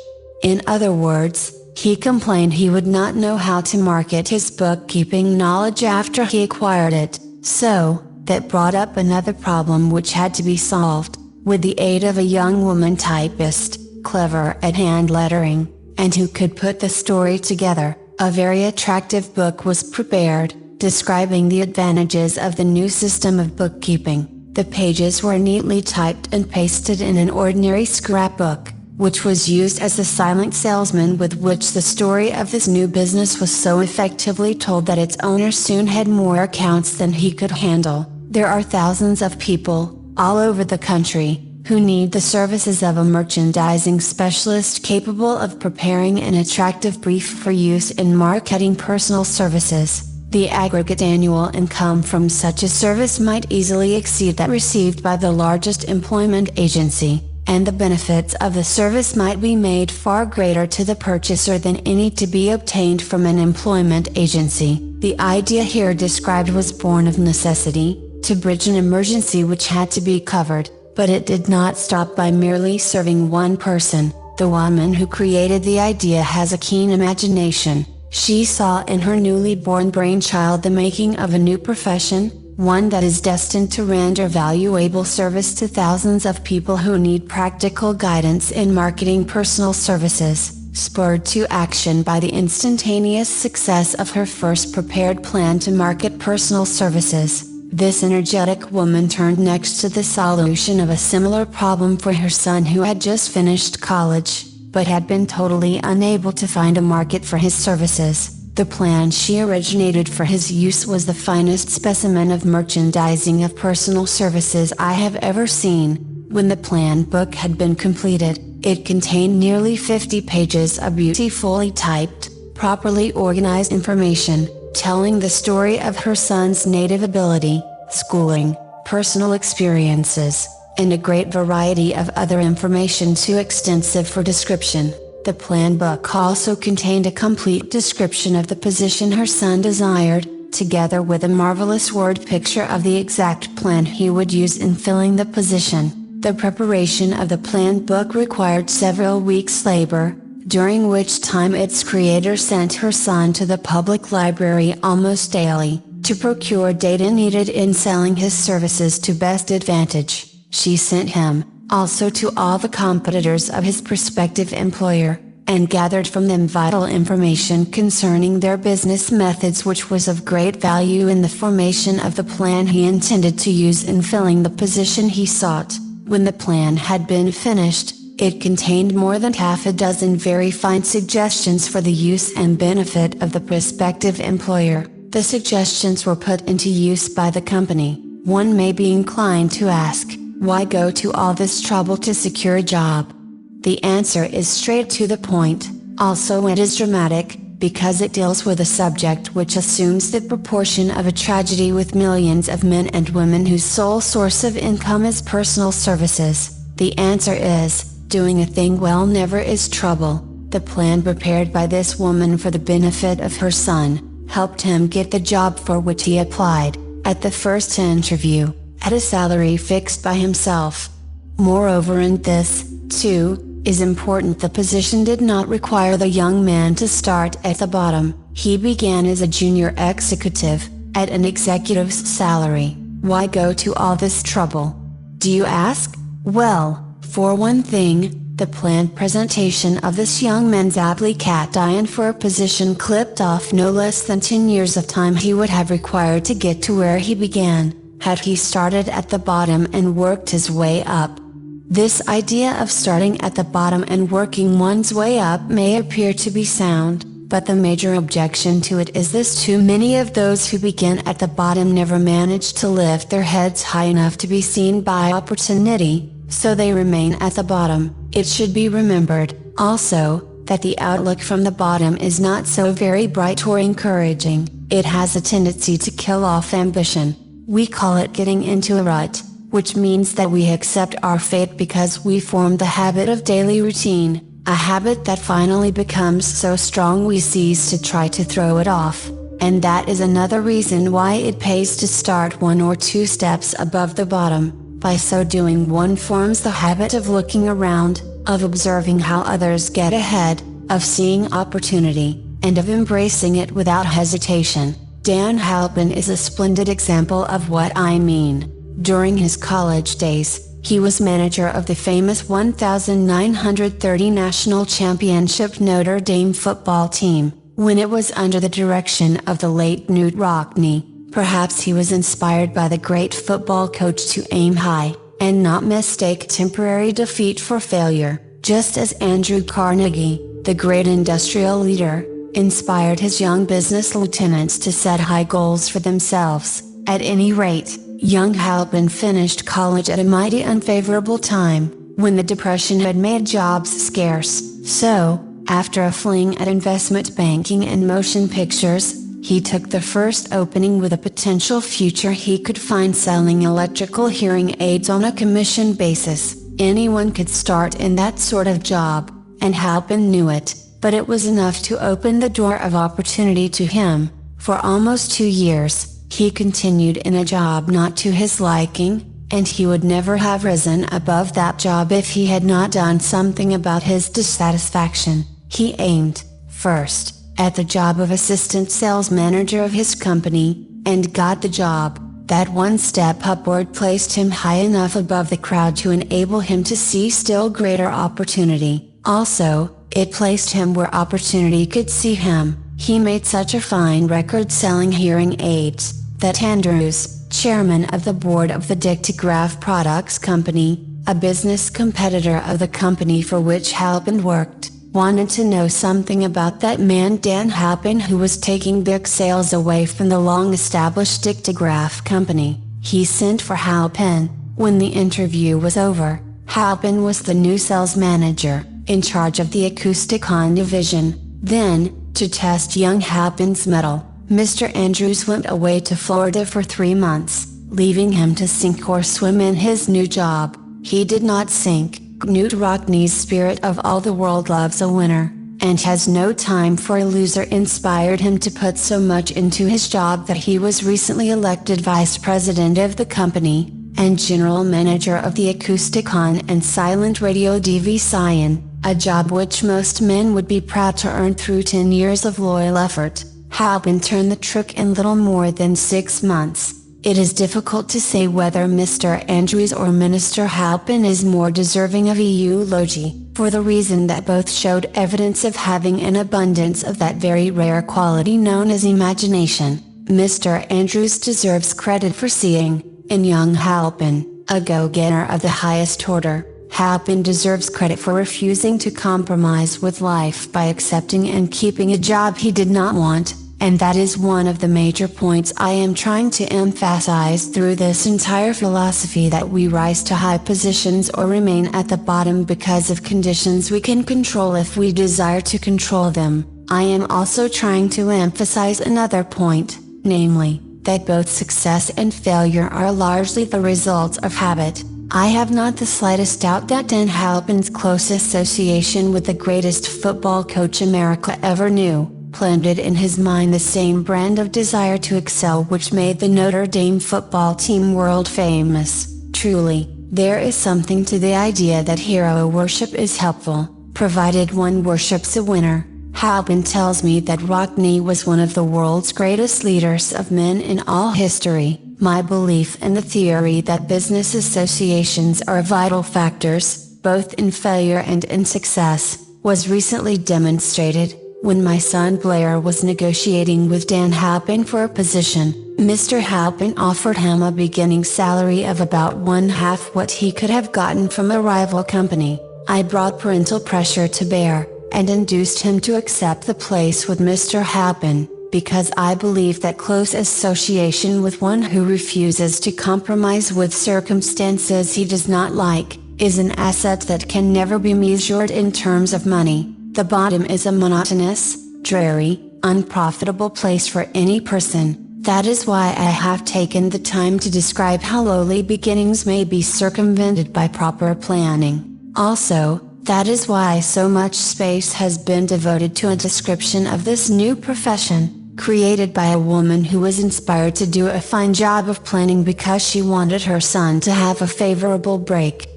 In other words, he complained he would not know how to market his bookkeeping knowledge after he acquired it, so, that brought up another problem which had to be solved. With the aid of a young woman typist, clever at hand lettering, and who could put the story together, a very attractive book was prepared, describing the advantages of the new system of bookkeeping. The pages were neatly typed and pasted in an ordinary scrapbook, which was used as the silent salesman with which the story of this new business was so effectively told that its owner soon had more accounts than he could handle. There are thousands of people, all over the country, who need the services of a merchandising specialist capable of preparing an attractive brief for use in marketing personal services. The aggregate annual income from such a service might easily exceed that received by the largest employment agency, and the benefits of the service might be made far greater to the purchaser than any to be obtained from an employment agency. The idea here described was born of necessity, to bridge an emergency which had to be covered. But it did not stop by merely serving one person. The woman who created the idea has a keen imagination. She saw in her newly born brainchild the making of a new profession, one that is destined to render valuable service to thousands of people who need practical guidance in marketing personal services. Spurred to action by the instantaneous success of her first prepared plan to market personal services, this energetic woman turned next to the solution of a similar problem for her son who had just finished college, but had been totally unable to find a market for his services. The plan she originated for his use was the finest specimen of merchandising of personal services I have ever seen. When the plan book had been completed, it contained nearly 50 pages of beautifully typed, properly organized information, telling the story of her son's native ability, schooling, personal experiences, and a great variety of other information too extensive for description. The plan book also contained a complete description of the position her son desired, together with a marvelous word picture of the exact plan he would use in filling the position. The preparation of the plan book required several weeks' labor, during which time its creator sent her son to the public library almost daily, to procure data needed in selling his services to best advantage. She sent him, also, to all the competitors of his prospective employer, and gathered from them vital information concerning their business methods which was of great value in the formation of the plan he intended to use in filling the position he sought. When the plan had been finished, it contained more than half a dozen very fine suggestions for the use and benefit of the prospective employer. The suggestions were put into use by the company. One may be inclined to ask, why go to all this trouble to secure a job? The answer is straight to the point. Also, it is dramatic, because it deals with a subject which assumes the proportion of a tragedy with millions of men and women whose sole source of income is personal services. The answer is, doing a thing well never is trouble. The plan prepared by this woman for the benefit of her son, helped him get the job for which he applied, at the first interview, at a salary fixed by himself. Moreover, and this, too, is important, the position did not require the young man to start at the bottom. He began as a junior executive, at an executive's salary. Why go to all this trouble? Do you ask? Well, for one thing, the planned presentation of this young man's application for a position clipped off no less than 10 years of time he would have required to get to where he began, had he started at the bottom and worked his way up. This idea of starting at the bottom and working one's way up may appear to be sound, but the major objection to it is this: too many of those who begin at the bottom never manage to lift their heads high enough to be seen by opportunity, so they remain at the bottom. It should be remembered, also, that the outlook from the bottom is not so very bright or encouraging. It has a tendency to kill off ambition. We call it getting into a rut, which means that we accept our fate because we formed the habit of daily routine, a habit that finally becomes so strong we cease to try to throw it off. And that is another reason why it pays to start 1 or 2 steps above the bottom. By so doing, one forms the habit of looking around, of observing how others get ahead, of seeing opportunity, and of embracing it without hesitation. Dan Halpin is a splendid example of what I mean. During his college days, he was manager of the famous 1930 National Championship Notre Dame football team. When it was under the direction of the late Knute Rockne, perhaps he was inspired by the great football coach to aim high, and not mistake temporary defeat for failure, just as Andrew Carnegie, the great industrial leader, inspired his young business lieutenants to set high goals for themselves. At any rate, young Halpin finished college at a mighty unfavorable time, when the Depression had made jobs scarce. So, after a fling at investment banking and motion pictures, he took the first opening with a potential future he could find selling electrical hearing aids on a commission basis. Anyone could start in that sort of job, and Halpin knew it, but it was enough to open the door of opportunity to him. For almost 2 years, he continued in a job not to his liking, and he would never have risen above that job if he had not done something about his dissatisfaction. He aimed, first, at the job of assistant sales manager of his company, and got the job. That one step upward placed him high enough above the crowd to enable him to see still greater opportunity. Also, it placed him where opportunity could see him. He made such a fine record selling hearing aids, that Andrews, chairman of the board of the Dictograph Products Company, a business competitor of the company for which Halpin worked, wanted to know something about that man Dan Halpin, who was taking big sales away from the long-established Dictograph Company. He sent for Halpin. When the interview was over, Halpin was the new sales manager, in charge of the Acousticon division. Then, to test young Halpin's mettle, Mr. Andrews went away to Florida for 3 months, leaving him to sink or swim in his new job. He did not sink. Knute Rockne's spirit of all the world loves a winner, and has no time for a loser inspired him to put so much into his job that he was recently elected vice president of the company, and general manager of the Acousticon and silent radio division, a job which most men would be proud to earn through 10 years of loyal effort. Halpin turned the trick in little more than 6 months. It is difficult to say whether Mr. Andrews or Minister Halpin is more deserving of eulogy, for the reason that both showed evidence of having an abundance of that very rare quality known as imagination. Mr. Andrews deserves credit for seeing, in young Halpin, a go-getter of the highest order. Halpin deserves credit for refusing to compromise with life by accepting and keeping a job he did not want. And that is one of the major points I am trying to emphasize through this entire philosophy, that we rise to high positions or remain at the bottom because of conditions we can control if we desire to control them. I am also trying to emphasize another point, namely, that both success and failure are largely the results of habit. I have not the slightest doubt that Dan Halpin's close association with the greatest football coach America ever knew, planted in his mind the same brand of desire to excel which made the Notre Dame football team world famous. Truly, there is something to the idea that hero worship is helpful, provided one worships a winner. Halpin tells me that Rockne was one of the world's greatest leaders of men in all history. My belief in the theory that business associations are vital factors, both in failure and in success, was recently demonstrated. When my son Blair was negotiating with Dan Halpin for a position, Mr. Halpin offered him a beginning salary of about 1/2 what he could have gotten from a rival company. I brought parental pressure to bear, and induced him to accept the place with Mr. Happen, because I believe that close association with one who refuses to compromise with circumstances he does not like, is an asset that can never be measured in terms of money. The bottom is a monotonous, dreary, unprofitable place for any person. That is why I have taken the time to describe how lowly beginnings may be circumvented by proper planning. Also, that is why so much space has been devoted to a description of this new profession, created by a woman who was inspired to do a fine job of planning because she wanted her son to have a favorable break.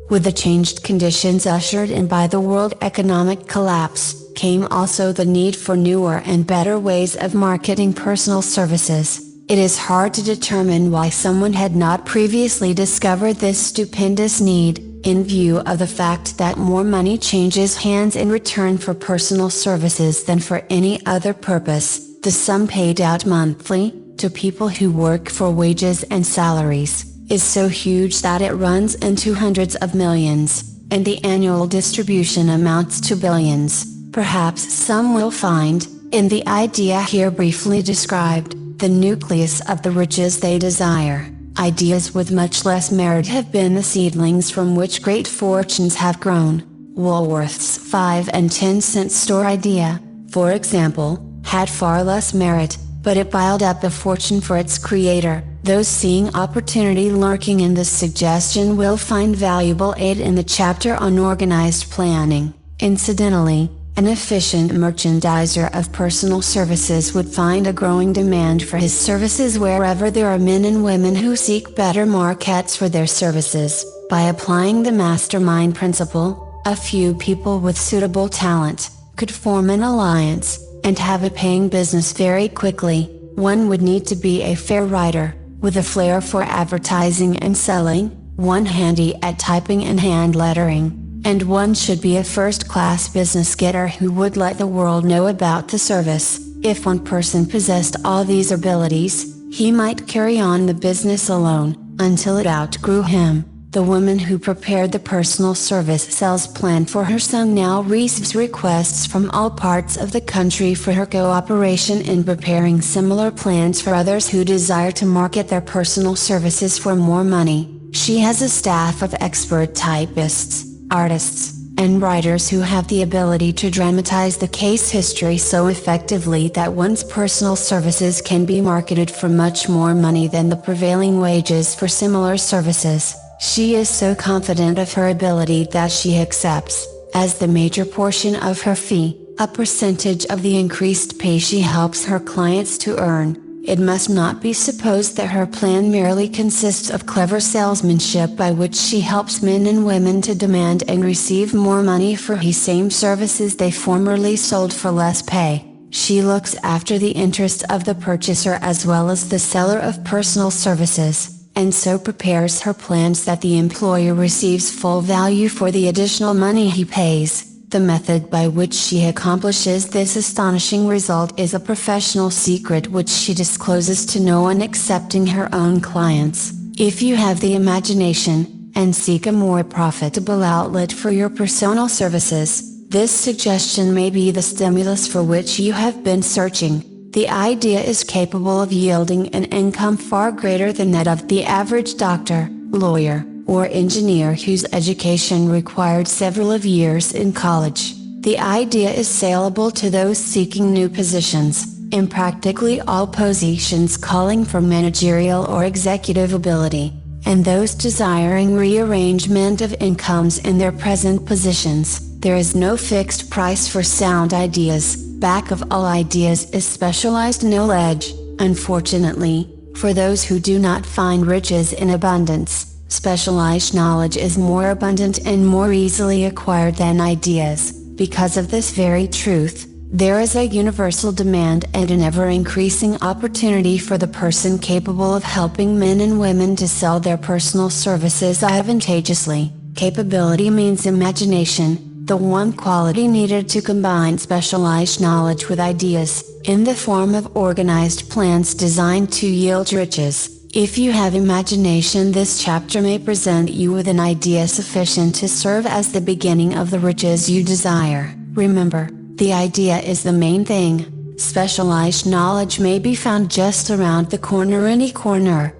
With the changed conditions ushered in by the world economic collapse, came also the need for newer and better ways of marketing personal services. It is hard to determine why someone had not previously discovered this stupendous need, in view of the fact that more money changes hands in return for personal services than for any other purpose. The sum paid out monthly, to people who work for wages and salaries, is so huge that it runs into hundreds of millions, and the annual distribution amounts to billions. Perhaps some will find, in the idea here briefly described, the nucleus of the riches they desire. Ideas with much less merit have been the seedlings from which great fortunes have grown. Woolworth's 5 and 10 cent store idea, for example, had far less merit, but it piled up a fortune for its creator. Those seeing opportunity lurking in this suggestion will find valuable aid in the chapter on organized planning. Incidentally, an efficient merchandiser of personal services would find a growing demand for his services wherever there are men and women who seek better markets for their services. By applying the mastermind principle, a few people with suitable talent could form an alliance and have a paying business very quickly. One would need to be a fair writer, with a flair for advertising and selling, one handy at typing and hand lettering, and one should be a first-class business getter who would let the world know about the service. If one person possessed all these abilities, he might carry on the business alone, until it outgrew him. The woman who prepared the personal service sales plan for her son now receives requests from all parts of the country for her cooperation in preparing similar plans for others who desire to market their personal services for more money. She has a staff of expert typists, artists, and writers who have the ability to dramatize the case history so effectively that one's personal services can be marketed for much more money than the prevailing wages for similar services. She is so confident of her ability that she accepts, as the major portion of her fee, a percentage of the increased pay she helps her clients to earn. It must not be supposed that her plan merely consists of clever salesmanship by which she helps men and women to demand and receive more money for the same services they formerly sold for less pay. She looks after the interest of the purchaser as well as the seller of personal services, and so prepares her plans that the employer receives full value for the additional money he pays. The method by which she accomplishes this astonishing result is a professional secret which she discloses to no one excepting her own clients. If you have the imagination, and seek a more profitable outlet for your personal services, this suggestion may be the stimulus for which you have been searching. The idea is capable of yielding an income far greater than that of the average doctor, lawyer, or engineer whose education required several years in college. The idea is saleable to those seeking new positions, in practically all positions calling for managerial or executive ability, and those desiring rearrangement of incomes in their present positions. There is no fixed price for sound ideas. Back of all ideas is specialized knowledge. Unfortunately, for those who do not find riches in abundance, specialized knowledge is more abundant and more easily acquired than ideas. Because of this very truth, there is a universal demand and an ever-increasing opportunity for the person capable of helping men and women to sell their personal services advantageously. Capability means imagination, the one quality needed to combine specialized knowledge with ideas, in the form of organized plans designed to yield riches. If you have imagination, this chapter may present you with an idea sufficient to serve as the beginning of the riches you desire. Remember, the idea is the main thing. Specialized knowledge may be found just around the corner, any corner.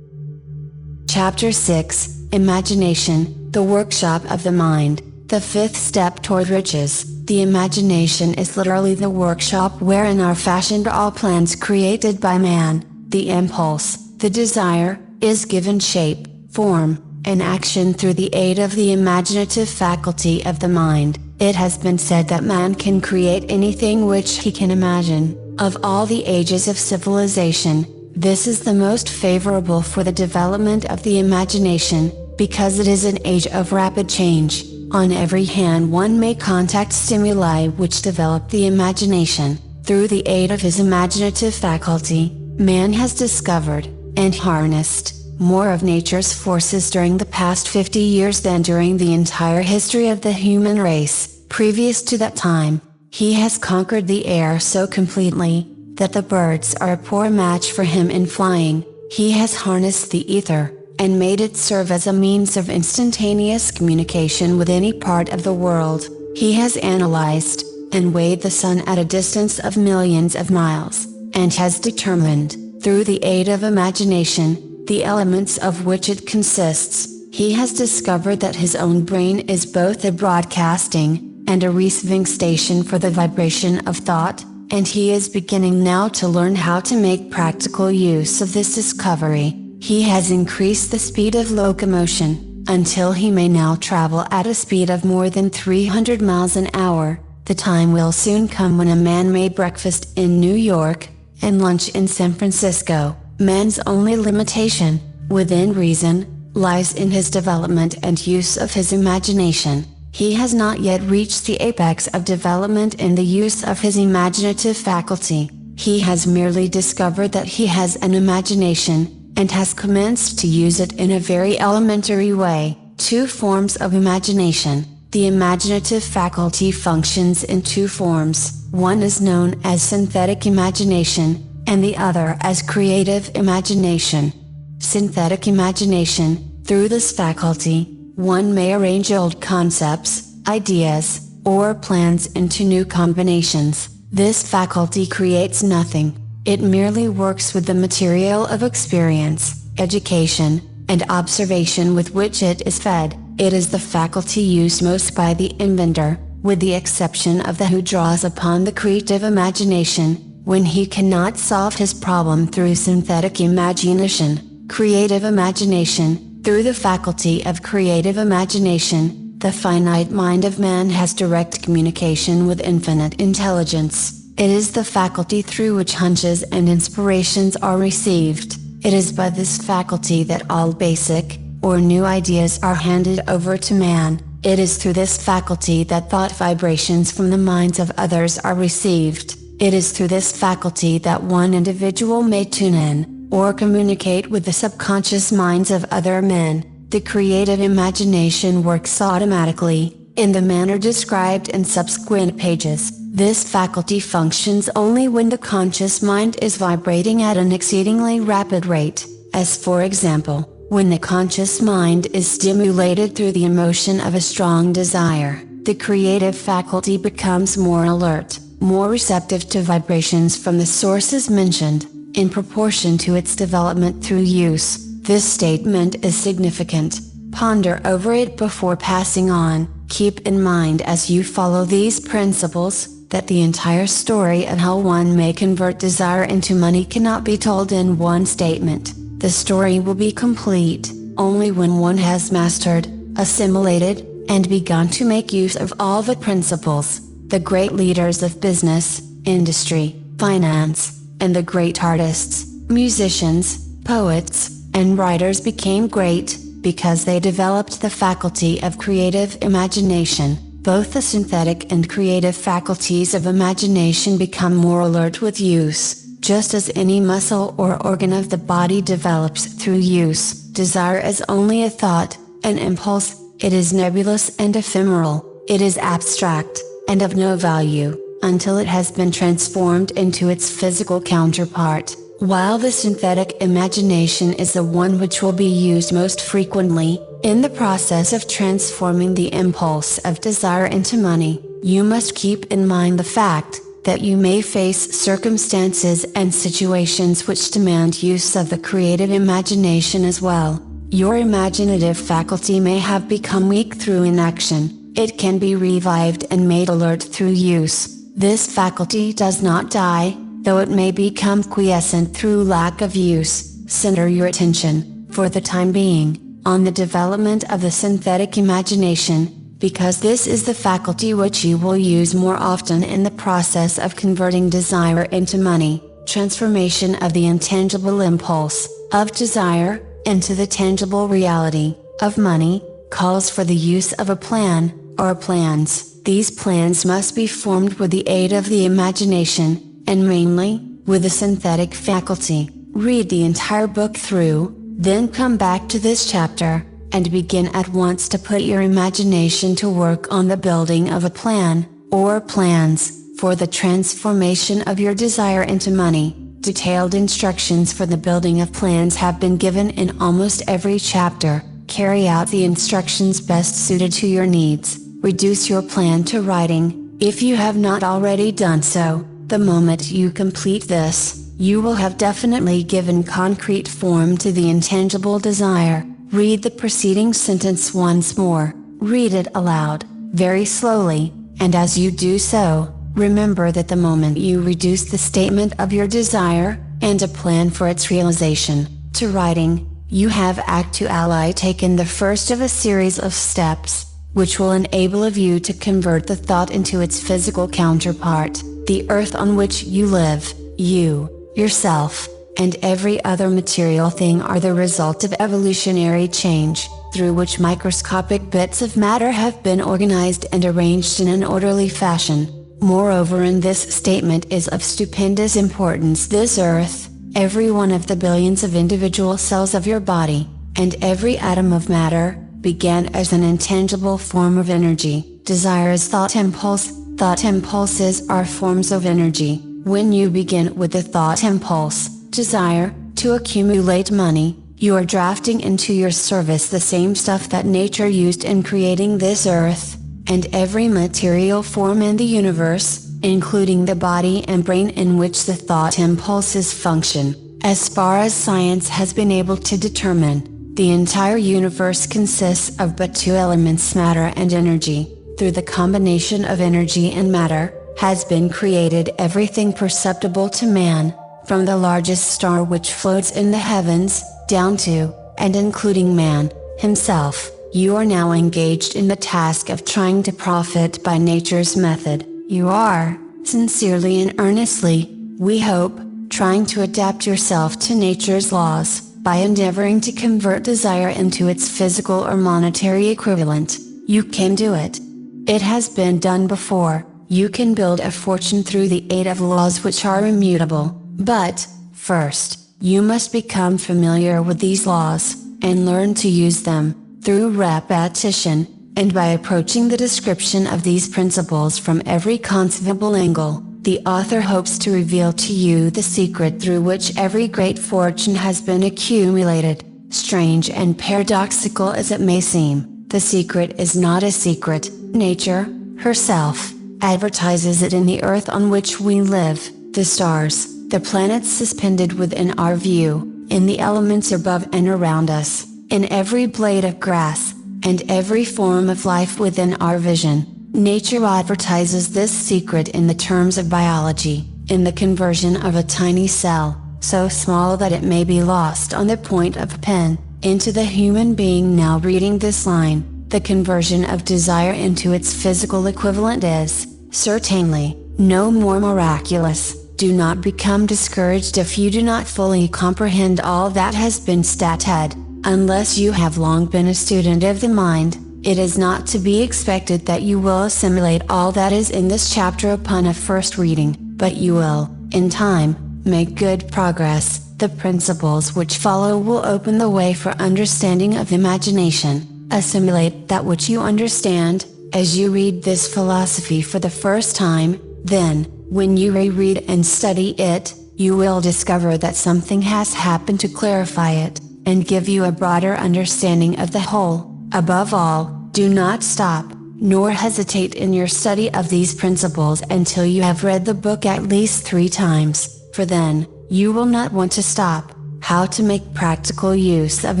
Chapter 6, Imagination, the Workshop of the Mind, the fifth step toward riches. The imagination is literally the workshop wherein are fashioned all plans created by man. The impulse, the desire, is given shape, form, and action through the aid of the imaginative faculty of the mind. It has been said that man can create anything which he can imagine. Of all the ages of civilization, this is the most favorable for the development of the imagination, because it is an age of rapid change. On every hand one may contact stimuli which develop the imagination. Through the aid of his imaginative faculty, man has discovered, and harnessed, more of nature's forces during the past 50 years than during the entire history of the human race. Previous to that time, he has conquered the air so completely, that the birds are a poor match for him in flying. He has harnessed the ether, and made it serve as a means of instantaneous communication with any part of the world. He has analyzed, and weighed the sun at a distance of millions of miles, and has determined, through the aid of imagination, the elements of which it consists. He has discovered that his own brain is both a broadcasting, and a receiving station for the vibration of thought, and he is beginning now to learn how to make practical use of this discovery. He has increased the speed of locomotion, until he may now travel at a speed of more than 300 miles an hour. The time will soon come when a man may breakfast in New York, and lunch in San Francisco. Man's only limitation, within reason, lies in his development and use of his imagination. He has not yet reached the apex of development in the use of his imaginative faculty. He has merely discovered that he has an imagination, and has commenced to use it in a very elementary way. Two forms of imagination. The imaginative faculty functions in two forms. One is known as synthetic imagination, and the other as creative imagination. Synthetic imagination, through this faculty, one may arrange old concepts, ideas, or plans into new combinations. This faculty creates nothing. It merely works with the material of experience, education, and observation with which it is fed. It is the faculty used most by the inventor, with the exception of the who draws upon the creative imagination, when he cannot solve his problem through synthetic imagination. Creative imagination, through the faculty of creative imagination, the finite mind of man has direct communication with infinite intelligence. It is the faculty through which hunches and inspirations are received. It is by this faculty that all basic, or new ideas are handed over to man. It is through this faculty that thought vibrations from the minds of others are received. It is through this faculty that one individual may tune in, or communicate with the subconscious minds of other men. The creative imagination works automatically, in the manner described in subsequent pages. This faculty functions only when the conscious mind is vibrating at an exceedingly rapid rate, as for example, when the conscious mind is stimulated through the emotion of a strong desire. The creative faculty becomes more alert, more receptive to vibrations from the sources mentioned, in proportion to its development through use. This statement is significant. Ponder over it before passing on. Keep in mind as you follow these principles, that the entire story of how one may convert desire into money cannot be told in one statement. The story will be complete, only when one has mastered, assimilated, and begun to make use of all the principles. The great leaders of business, industry, finance, and the great artists, musicians, poets, and writers became great, because they developed the faculty of creative imagination. Both the synthetic and creative faculties of imagination become more alert with use, just as any muscle or organ of the body develops through use. Desire is only a thought, an impulse. It is nebulous and ephemeral. It is abstract, and of no value, until it has been transformed into its physical counterpart, While the synthetic imagination is the one which will be used most frequently, in the process of transforming the impulse of desire into money, you must keep in mind the fact that you may face circumstances and situations which demand use of the creative imagination as well. Your imaginative faculty may have become weak through inaction. It can be revived and made alert through use. This faculty does not die, though it may become quiescent through lack of use. Center your attention, for the time being, on the development of the synthetic imagination, because this is the faculty which you will use more often in the process of converting desire into money. Transformation of the intangible impulse, of desire, into the tangible reality, of money, calls for the use of a plan, or plans. These plans must be formed with the aid of the imagination, and mainly, with the synthetic faculty. Read the entire book through, then come back to this chapter, and begin at once to put your imagination to work on the building of a plan, or plans, for the transformation of your desire into money. Detailed instructions for the building of plans have been given in almost every chapter. Carry out the instructions best suited to your needs. Reduce your plan to writing, if you have not already done so. The moment you complete this, you will have definitely given concrete form to the intangible desire. Read the preceding sentence once more. Read it aloud, very slowly, and as you do so, remember that the moment you reduce the statement of your desire, and a plan for its realization, to writing, you have actually taken the first of a series of steps, which will enable of you to convert the thought into its physical counterpart. The earth on which you live, you, yourself, and every other material thing are the result of evolutionary change, through which microscopic bits of matter have been organized and arranged in an orderly fashion. Moreover, and this statement is of stupendous importance, this earth, every one of the billions of individual cells of your body, and every atom of matter, began as an intangible form of energy. Desire is thought impulse. Thought impulses are forms of energy. When you begin with the thought impulse, desire, to accumulate money, you are drafting into your service the same stuff that nature used in creating this earth, and every material form in the universe, including the body and brain in which the thought impulses function. As far as science has been able to determine, the entire universe consists of but two elements, matter and energy. Through the combination of energy and matter, has been created everything perceptible to man, from the largest star which floats in the heavens, down to, and including man, himself. You are now engaged in the task of trying to profit by nature's method. You are, sincerely and earnestly, we hope, trying to adapt yourself to nature's laws, by endeavoring to convert desire into its physical or monetary equivalent. You can do it. It has been done before. You can build a fortune through the aid of laws which are immutable. But, first, you must become familiar with these laws, and learn to use them, through repetition, and by approaching the description of these principles from every conceivable angle. The author hopes to reveal to you the secret through which every great fortune has been accumulated. Strange and paradoxical as it may seem, the secret is not a secret. Nature, herself, advertises it in the earth on which we live, the stars, the planets suspended within our view, in the elements above and around us, in every blade of grass, and every form of life within our vision. Nature advertises this secret in the terms of biology, in the conversion of a tiny cell, so small that it may be lost on the point of a pen, into the human being now reading this line. The conversion of desire into its physical equivalent is, certainly, no more miraculous. Do not become discouraged if you do not fully comprehend all that has been stated. Unless you have long been a student of the mind, it is not to be expected that you will assimilate all that is in this chapter upon a first reading, but you will, in time, make good progress. The principles which follow will open the way for understanding of imagination. Assimilate that which you understand, as you read this philosophy for the first time, then, when you reread and study it, you will discover that something has happened to clarify it, and give you a broader understanding of the whole. Above all, do not stop, nor hesitate in your study of these principles until you have read the book at least 3 times, for then, you will not want to stop. How to make practical use of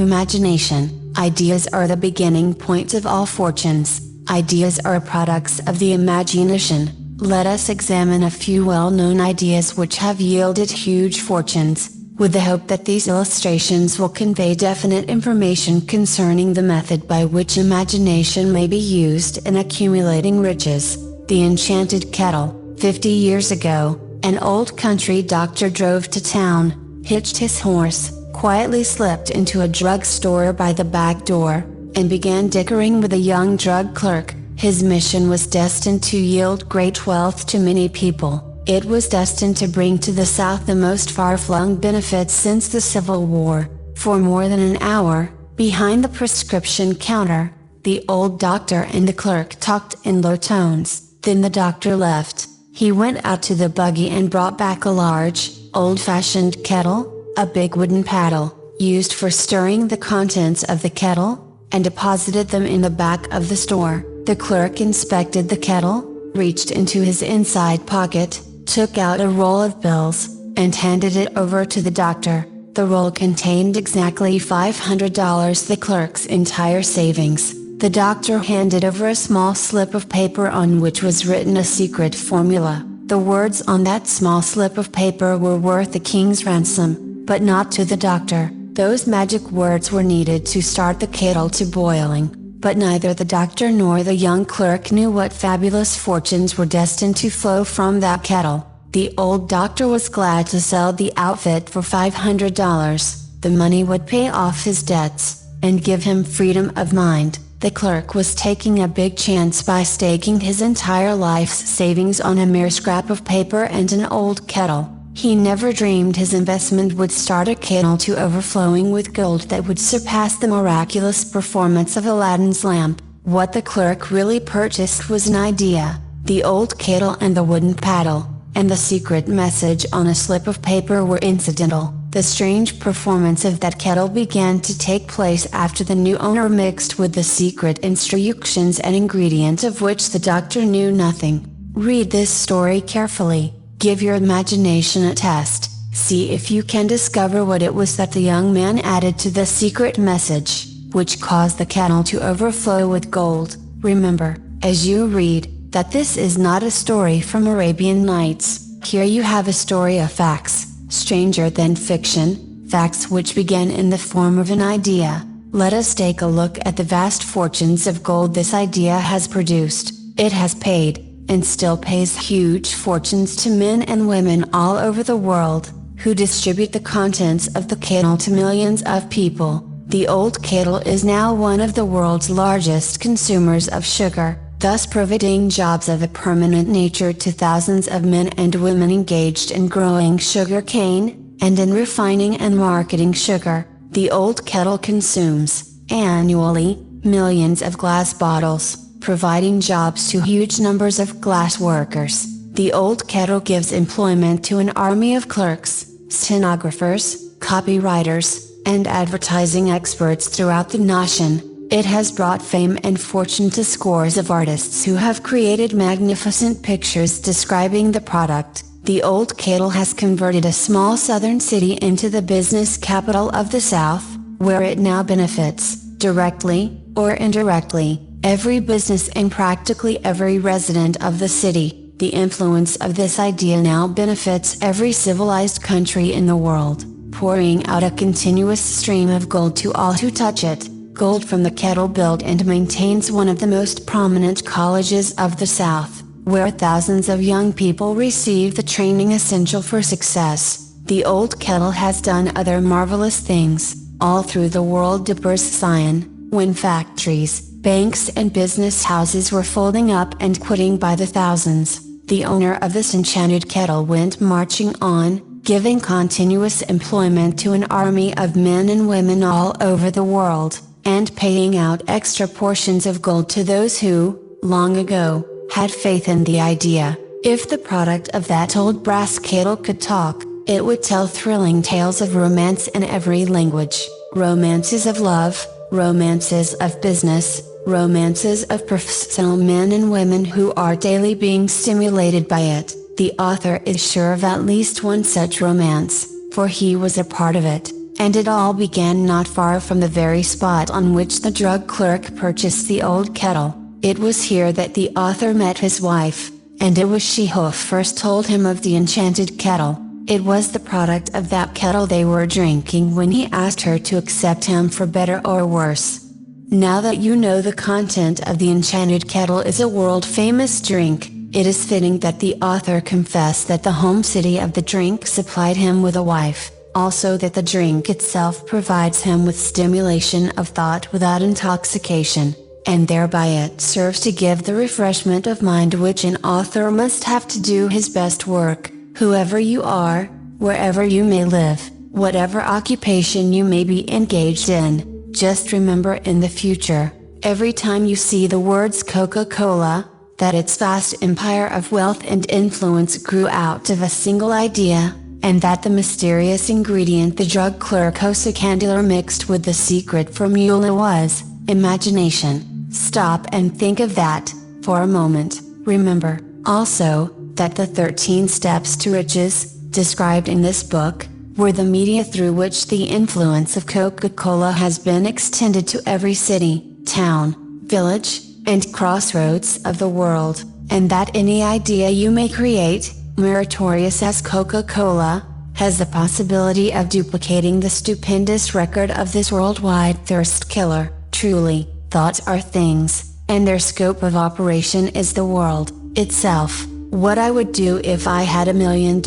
imagination. Ideas are the beginning point of all fortunes. Ideas are products of the imagination. Let us examine a few well-known ideas which have yielded huge fortunes, with the hope that these illustrations will convey definite information concerning the method by which imagination may be used in accumulating riches. The Enchanted Kettle. 50 years ago, an old country doctor drove to town, hitched his horse, quietly slipped into a drugstore by the back door, and began dickering with a young drug clerk. His mission was destined to yield great wealth to many people. It was destined to bring to the South the most far-flung benefits since the Civil War. For more than an hour, behind the prescription counter, the old doctor and the clerk talked in low tones. Then the doctor left. He went out to the buggy and brought back a large, old-fashioned kettle, a big wooden paddle, used for stirring the contents of the kettle, and deposited them in the back of the store. The clerk inspected the kettle, reached into his inside pocket, took out a roll of bills, and handed it over to the doctor. The roll contained exactly $500, the clerk's entire savings. The doctor handed over a small slip of paper on which was written a secret formula. The words on that small slip of paper were worth the king's ransom, but not to the doctor. Those magic words were needed to start the kettle to boiling. But neither the doctor nor the young clerk knew what fabulous fortunes were destined to flow from that kettle. The old doctor was glad to sell the outfit for $500. The money would pay off his debts, and give him freedom of mind. The clerk was taking a big chance by staking his entire life's savings on a mere scrap of paper and an old kettle. He never dreamed his investment would start a kettle to overflowing with gold that would surpass the miraculous performance of Aladdin's lamp. What the clerk really purchased was an idea. The old kettle and the wooden paddle, and the secret message on a slip of paper were incidental. The strange performance of that kettle began to take place after the new owner mixed with the secret instructions an ingredient of which the doctor knew nothing. Read this story carefully. Give your imagination a test, see if you can discover what it was that the young man added to the secret message, which caused the kettle to overflow with gold. Remember, as you read, that this is not a story from Arabian Nights. Here you have a story of facts, stranger than fiction, facts which began in the form of an idea. Let us take a look at the vast fortunes of gold this idea has produced. It has paid, and still pays huge fortunes to men and women all over the world, who distribute the contents of the kettle to millions of people. The old kettle is now one of the world's largest consumers of sugar, thus providing jobs of a permanent nature to thousands of men and women engaged in growing sugar cane, and in refining and marketing sugar. The old kettle consumes, annually, millions of glass bottles, providing jobs to huge numbers of glass workers. The old kettle gives employment to an army of clerks, stenographers, copywriters, and advertising experts throughout the nation. It has brought fame and fortune to scores of artists who have created magnificent pictures describing the product. The old kettle has converted a small southern city into the business capital of the South, where it now benefits, directly, or indirectly, every business and practically every resident of the city. The influence of this idea now benefits every civilized country in the world, pouring out a continuous stream of gold to all who touch it. Gold from the kettle built and maintains one of the most prominent colleges of the South, where thousands of young people receive the training essential for success. The old kettle has done other marvelous things, all through the world dippers sign, when factories, banks and business houses were folding up and quitting by the thousands. The owner of this enchanted kettle went marching on, giving continuous employment to an army of men and women all over the world, and paying out extra portions of gold to those who, long ago, had faith in the idea. If the product of that old brass kettle could talk, It would tell thrilling tales of romance in every language, romances of love, romances of business, romances of professional men and women who are daily being stimulated by it. The author is sure of at least one such romance, for he was a part of it, and it all began not far from the very spot on which the drug clerk purchased the old kettle. It was here that the author met his wife, and it was she who first told him of the enchanted kettle. It was the product of that kettle they were drinking when he asked her to accept him for better or worse. Now that you know the content of the enchanted kettle is a world-famous drink, it is fitting that the author confess that the home city of the drink supplied him with a wife, also that the drink itself provides him with stimulation of thought without intoxication, and thereby it serves to give the refreshment of mind which an author must have to do his best work. Whoever you are, wherever you may live, whatever occupation you may be engaged in, just remember in the future, every time you see the words Coca-Cola, that its vast empire of wealth and influence grew out of a single idea, and that the mysterious ingredient the drug clerk Candler mixed with the secret formula was imagination. Stop and think of that, for a moment. Remember, also, that the 13 steps to riches, described in this book, were the media through which the influence of Coca-Cola has been extended to every city, town, village, and crossroads of the world, and that any idea you may create, meritorious as Coca-Cola, has the possibility of duplicating the stupendous record of this worldwide thirst killer. Truly, thoughts are things, and their scope of operation is the world itself. What I would do if I had $1 million.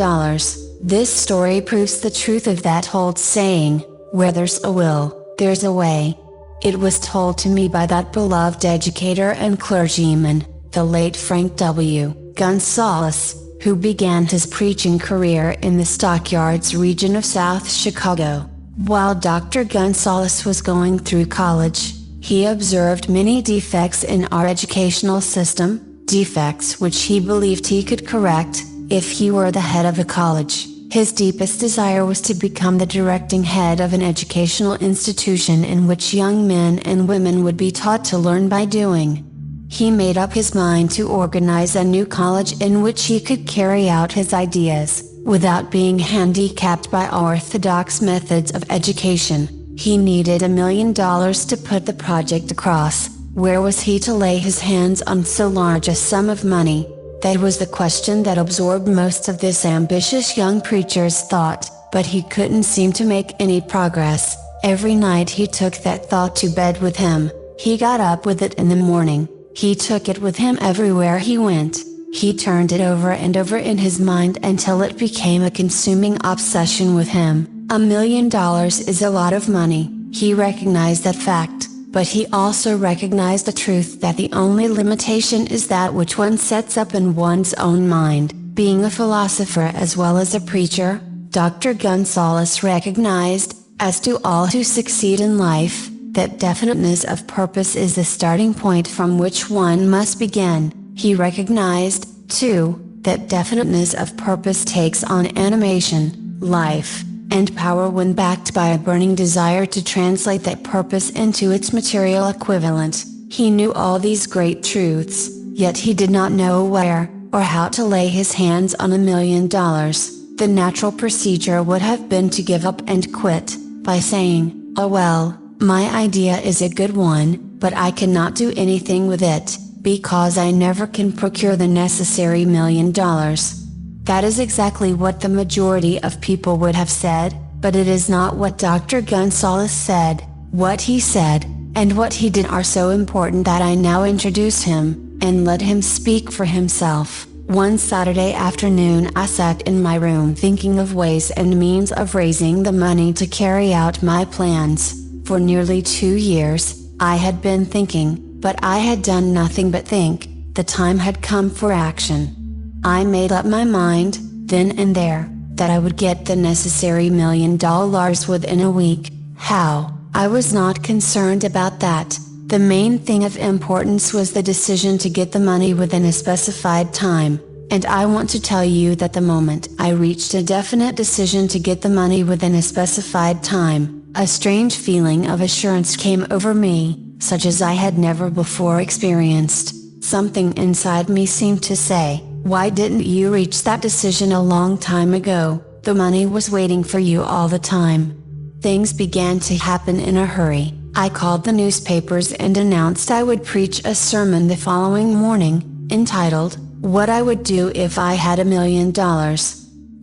This story proves the truth of that old saying, where there's a will, there's a way. It was told to me by that beloved educator and clergyman, the late Frank W. Gonzalez, who began his preaching career in the Stockyards region of South Chicago. While Dr. Gonzalez was going through college, he observed many defects in our educational system, defects which he believed he could correct, if he were the head of a college. His deepest desire was to become the directing head of an educational institution in which young men and women would be taught to learn by doing. He made up his mind to organize a new college in which he could carry out his ideas, without being handicapped by orthodox methods of education. He needed $1 million to put the project across. Where was he to lay his hands on so large a sum of money? That was the question that absorbed most of this ambitious young preacher's thought, but he couldn't seem to make any progress. Every night he took that thought to bed with him. He got up with it in the morning. He took it with him everywhere he went. He turned it over and over in his mind until it became a consuming obsession with him. $1 million is a lot of money. He recognized that fact. But he also recognized the truth that the only limitation is that which one sets up in one's own mind. Being a philosopher as well as a preacher, Dr. Gonzalez recognized, as do all who succeed in life, that definiteness of purpose is the starting point from which one must begin. He recognized, too, that definiteness of purpose takes on animation, life, and power when backed by a burning desire to translate that purpose into its material equivalent. He knew all these great truths, yet he did not know where, or how to lay his hands on $1 million. The natural procedure would have been to give up and quit, by saying, "Oh well, my idea is a good one, but I cannot do anything with it, because I never can procure the necessary $1 million. That is exactly what the majority of people would have said, but it is not what Dr. Gonzalez said. What he said, and what he did are so important that I now introduce him, and let him speak for himself. One Saturday afternoon I sat in my room thinking of ways and means of raising the money to carry out my plans. For nearly 2 years, I had been thinking, but I had done nothing but think. The time had come for action. I made up my mind, then and there, that I would get the necessary $1 million within a week. How? I was not concerned about that. The main thing of importance was the decision to get the money within a specified time. and I want to tell you that the moment I reached a definite decision to get the money within a specified time, a strange feeling of assurance came over me, such as I had never before experienced. Something inside me seemed to say, "Why didn't you reach that decision a long time ago? The money was waiting for you all the time." Things began to happen in a hurry. I called the newspapers and announced I would preach a sermon the following morning, entitled, "What I Would Do If I Had $1 Million."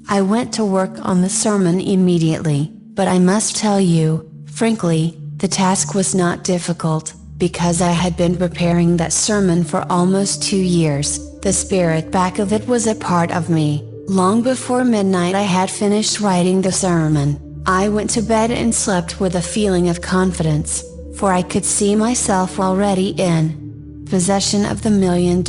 I went to work on the sermon immediately, but I must tell you, frankly, the task was not difficult, because I had been preparing that sermon for almost 2 years. The spirit back of it was a part of me. Long before midnight I had finished writing the sermon. I went to bed and slept with a feeling of confidence, for I could see myself already in possession of the $1 million.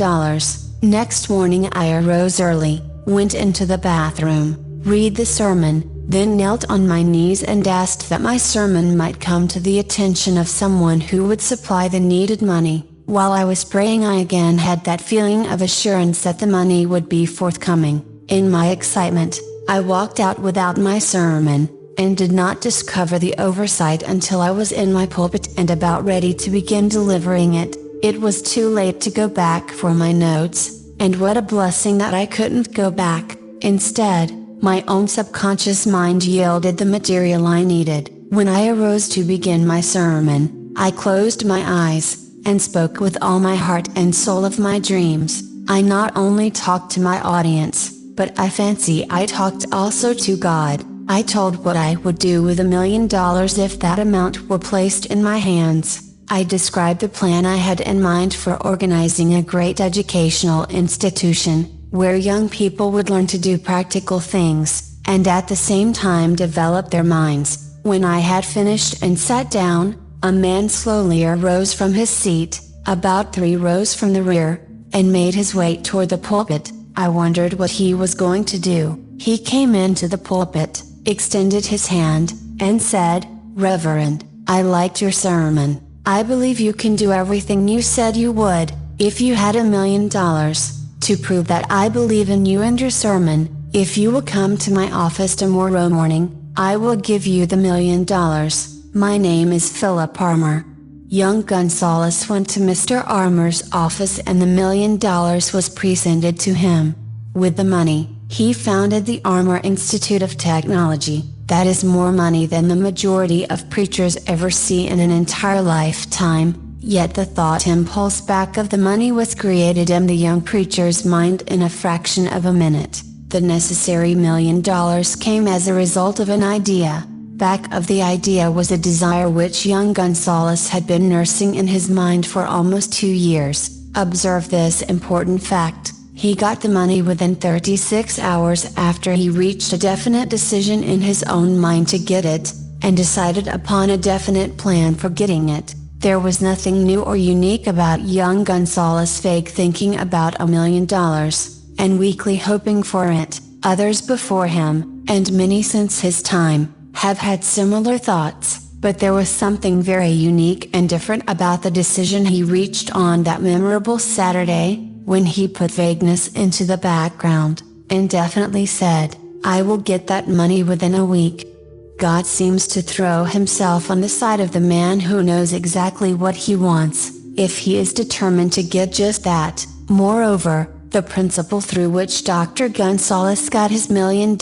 Next morning I arose early, went into the bathroom, read the sermon, then knelt on my knees and asked that my sermon might come to the attention of someone who would supply the needed money. While I was praying I again had that feeling of assurance that the money would be forthcoming. In my excitement, I walked out without my sermon, and did not discover the oversight until I was in my pulpit and about ready to begin delivering it. It was too late to go back for my notes, and what a blessing that I couldn't go back. Instead, my own subconscious mind yielded the material I needed. When I arose to begin my sermon, I closed my eyes, and spoke with all my heart and soul of my dreams. I not only talked to my audience, but I fancy I talked also to God. I told what I would do with $1 million if that amount were placed in my hands. I described the plan I had in mind for organizing a great educational institution, where young people would learn to do practical things, and at the same time develop their minds. When I had finished and sat down, a man slowly arose from his seat, about 3 rows from the rear, and made his way toward the pulpit. I wondered what he was going to do. He came into the pulpit, extended his hand, and said, "Reverend, I liked your sermon. I believe you can do everything you said you would, if you had $1 million. To prove that I believe in you and your sermon, if you will come to my office tomorrow morning, I will give you the $1 million. My name is Philip Armour." Young Gonzalez went to Mr. Armour's office and the $1 million was presented to him. With the money, he founded the Armour Institute of Technology. That is more money than the majority of preachers ever see in an entire lifetime, yet the thought impulse back of the money was created in the young preacher's mind in a fraction of a minute. The necessary $1 million came as a result of an idea. Back of the idea was a desire which young Gonzalez had been nursing in his mind for almost 2 years. Observe this important fact. He got the money within 36 hours after he reached a definite decision in his own mind to get it, and decided upon a definite plan for getting it. There was nothing new or unique about young Gonzalez vague thinking about $1 million, and weakly hoping for it. Others before him, and many since his time, have had similar thoughts, but there was something very unique and different about the decision he reached on that memorable Saturday, when he put vagueness into the background, and definitely said, "I will get that money within a week." God seems to throw himself on the side of the man who knows exactly what he wants, if he is determined to get just that. Moreover, the principle through which Dr. Gonzalez got his $1 million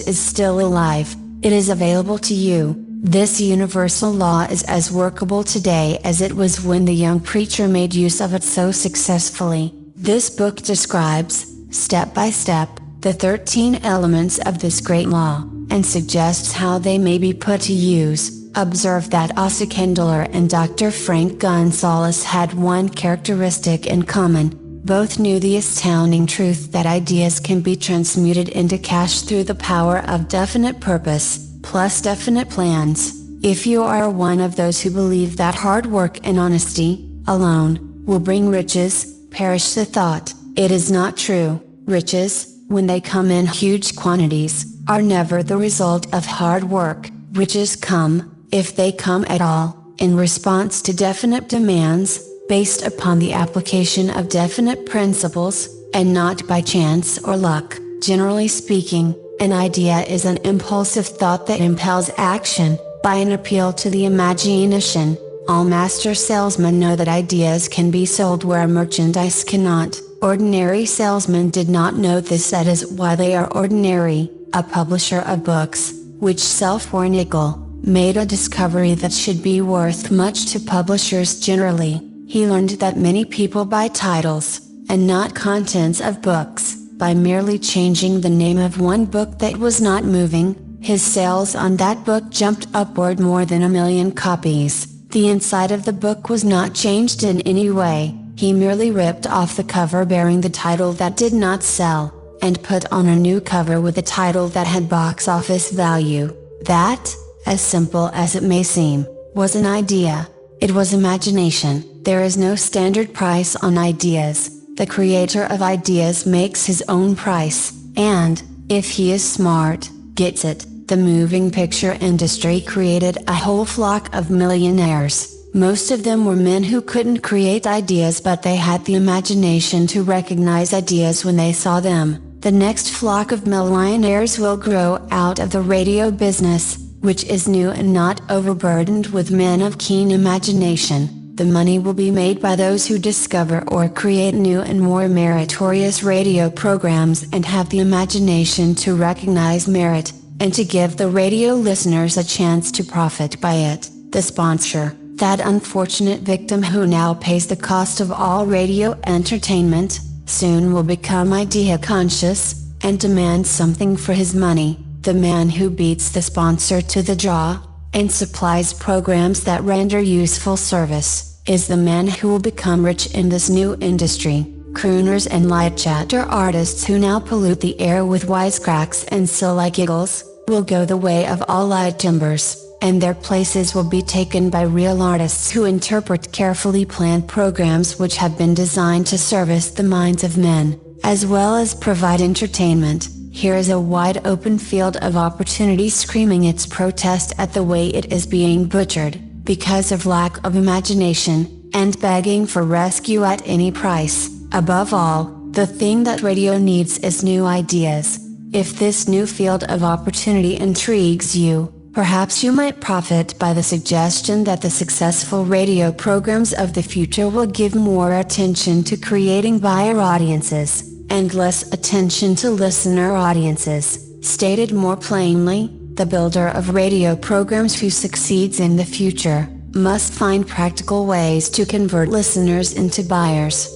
is still alive. It is available to you. This universal law is as workable today as it was when the young preacher made use of it so successfully. This book describes, step by step, the 13 elements of this great law, and suggests how they may be put to use. Observe that Asa Kendall and Dr. Frank Gonzalez had one characteristic in common. Both knew the astounding truth that ideas can be transmuted into cash through the power of definite purpose, plus definite plans. If you are one of those who believe that hard work and honesty, alone, will bring riches, perish the thought. It is not true. Riches, when they come in huge quantities, are never the result of hard work. Riches come, if they come at all, in response to definite demands, based upon the application of definite principles. and not by chance or luck. Generally speaking, an idea is an impulsive thought that impels action, by an appeal to the imagination. All master salesmen know that ideas can be sold where merchandise cannot. Ordinary salesmen did not know this. That is why they are ordinary. A publisher of books, which sell for a nickel, made a discovery that should be worth much to publishers generally. He learned that many people buy titles, and not contents of books. By merely changing the name of one book that was not moving, his sales on that book jumped upward more than 1 million copies. The inside of the book was not changed in any way. He merely ripped off the cover bearing the title that did not sell, and put on a new cover with a title that had box office value. That, as simple as it may seem, was an idea. It was imagination. There is no standard price on ideas. The creator of ideas makes his own price, and, if he is smart, gets it. The moving picture industry created a whole flock of millionaires. Most of them were men who couldn't create ideas, but they had the imagination to recognize ideas when they saw them. The next flock of millionaires will grow out of the radio business, which is new and not overburdened with men of keen imagination. The money will be made by those who discover or create new and more meritorious radio programs and have the imagination to recognize merit, and to give the radio listeners a chance to profit by it. The sponsor, that unfortunate victim who now pays the cost of all radio entertainment, soon will become idea conscious, and demand something for his money. The man who beats the sponsor to the draw, and supplies programs that render useful service, is the man who will become rich in this new industry. Crooners and light chatter artists who now pollute the air with wisecracks and silly giggles, will go the way of all light timbers, and their places will be taken by real artists who interpret carefully planned programs which have been designed to service the minds of men, as well as provide entertainment. Here is a wide open field of opportunity screaming its protest at the way it is being butchered, because of lack of imagination, and begging for rescue at any price. Above all, the thing that radio needs is new ideas. If this new field of opportunity intrigues you, perhaps you might profit by the suggestion that the successful radio programs of the future will give more attention to creating buyer audiences, and less attention to listener audiences. Stated more plainly, the builder of radio programs who succeeds in the future, must find practical ways to convert listeners into buyers.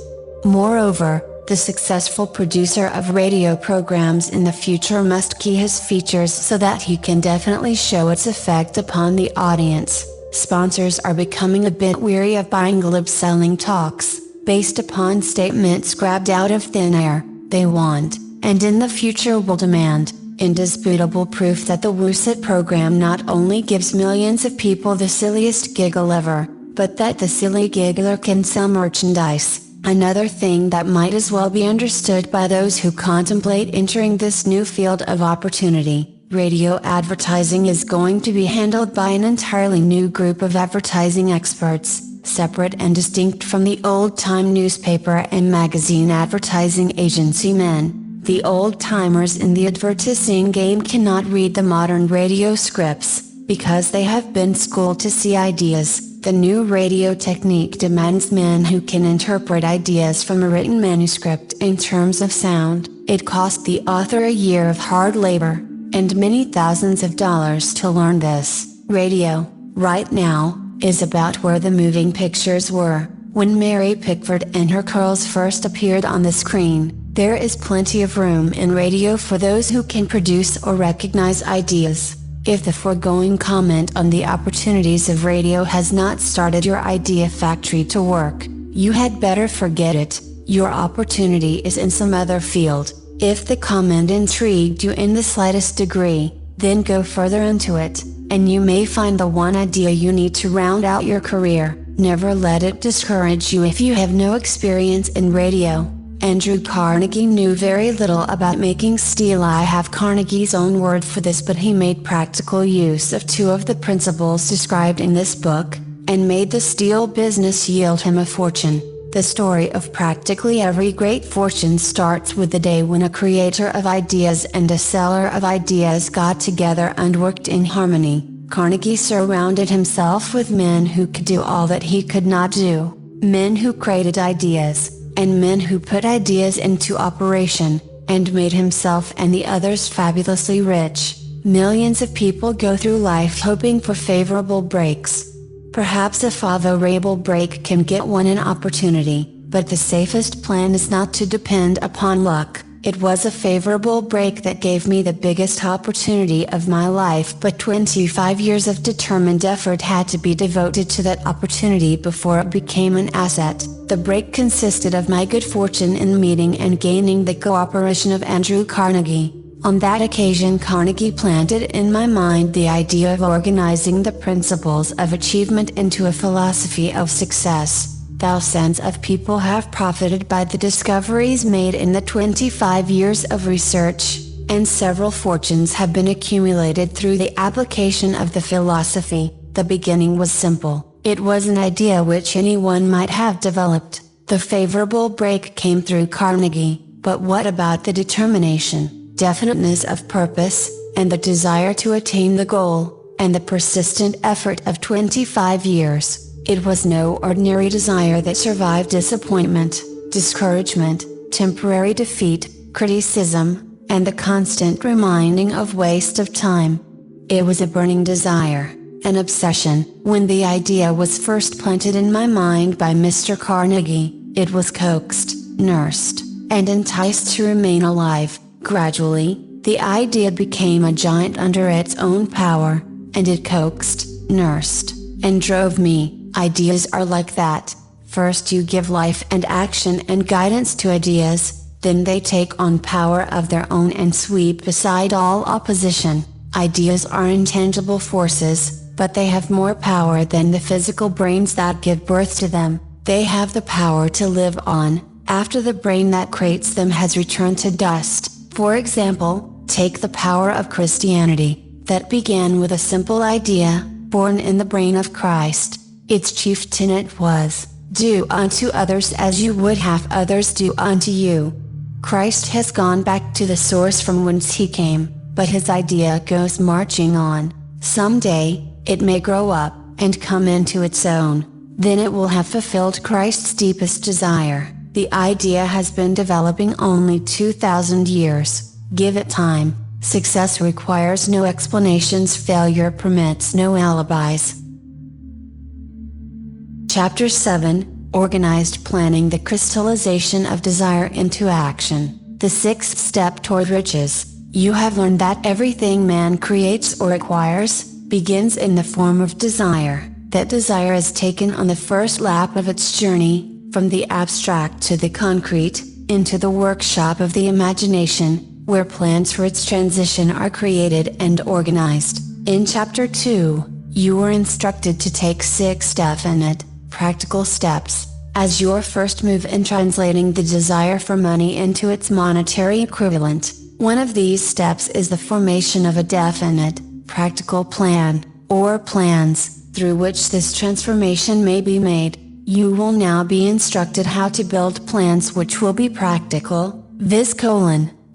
Moreover, the successful producer of radio programs in the future must key his features so that he can definitely show its effect upon the audience. Sponsors are becoming a bit weary of buying glib-selling talks, based upon statements grabbed out of thin air. They want, and in the future will demand, indisputable proof that the Outwit program not only gives millions of people the silliest giggle ever, but that the silly giggler can sell merchandise. Another thing that might as well be understood by those who contemplate entering this new field of opportunity: radio advertising is going to be handled by an entirely new group of advertising experts, separate and distinct from the old-time newspaper and magazine advertising agency men. The old-timers in the advertising game cannot read the modern radio scripts, because they have been schooled to see ideas. The new radio technique demands men who can interpret ideas from a written manuscript in terms of sound. It cost the author a year of hard labor, and many thousands of dollars to learn this. Radio, right now, is about where the moving pictures were, when Mary Pickford and her curls first appeared on the screen. There is plenty of room in radio for those who can produce or recognize ideas. If the foregoing comment on the opportunities of radio has not started your idea factory to work, you had better forget it. Your opportunity is in some other field. If the comment intrigued you in the slightest degree, then go further into it, and you may find the one idea you need to round out your career. Never let it discourage you if you have no experience in radio. Andrew Carnegie knew very little about making steel. I have Carnegie's own word for this, but he made practical use of two of the principles described in this book, and made the steel business yield him a fortune. The story of practically every great fortune starts with the day when a creator of ideas and a seller of ideas got together and worked in harmony. Carnegie surrounded himself with men who could do all that he could not do, men who created ideas, and men who put ideas into operation, and made himself and the others fabulously rich. Millions of people go through life hoping for favorable breaks. Perhaps a favorable break can get one an opportunity, but the safest plan is not to depend upon luck. It was a favorable break that gave me the biggest opportunity of my life, but 25 years of determined effort had to be devoted to that opportunity before it became an asset. The break consisted of my good fortune in meeting and gaining the cooperation of Andrew Carnegie. On that occasion, Carnegie planted in my mind the idea of organizing the principles of achievement into a philosophy of success. Thousands of people have profited by the discoveries made in the 25 years of research, and several fortunes have been accumulated through the application of the philosophy. The beginning was simple. It was an idea which anyone might have developed. The favorable break came through Carnegie, but what about the determination, definiteness of purpose, and the desire to attain the goal, and the persistent effort of 25 years? It was no ordinary desire that survived disappointment, discouragement, temporary defeat, criticism, and the constant reminding of waste of time. It was a burning desire, an obsession. When the idea was first planted in my mind by Mr. Carnegie, it was coaxed, nursed, and enticed to remain alive. Gradually, the idea became a giant under its own power, and it coaxed, nursed, and drove me. Ideas are like that. First you give life and action and guidance to ideas, then they take on power of their own and sweep aside all opposition. Ideas are intangible forces, but they have more power than the physical brains that give birth to them. They have the power to live on, after the brain that creates them has returned to dust. For example, take the power of Christianity, that began with a simple idea, born in the brain of Christ. Its chief tenet was, do unto others as you would have others do unto you. Christ has gone back to the source from whence he came, but his idea goes marching on. Someday, it may grow up, and come into its own. Then it will have fulfilled Christ's deepest desire. The idea has been developing only 2,000 years. Give it time. Success requires no explanations. Failure permits no alibis. Chapter 7, Organized Planning: The Crystallization of Desire into Action. The sixth step toward riches. You have learned that everything man creates or acquires, begins in the form of desire. That desire is taken on the first lap of its journey, from the abstract to the concrete, into the workshop of the imagination, where plans for its transition are created and organized. In Chapter 2, you were instructed to take 6 definite, practical steps, as your first move in translating the desire for money into its monetary equivalent. One of these steps is the formation of a definite, practical plan, or plans, through which this transformation may be made. You will now be instructed how to build plans which will be practical.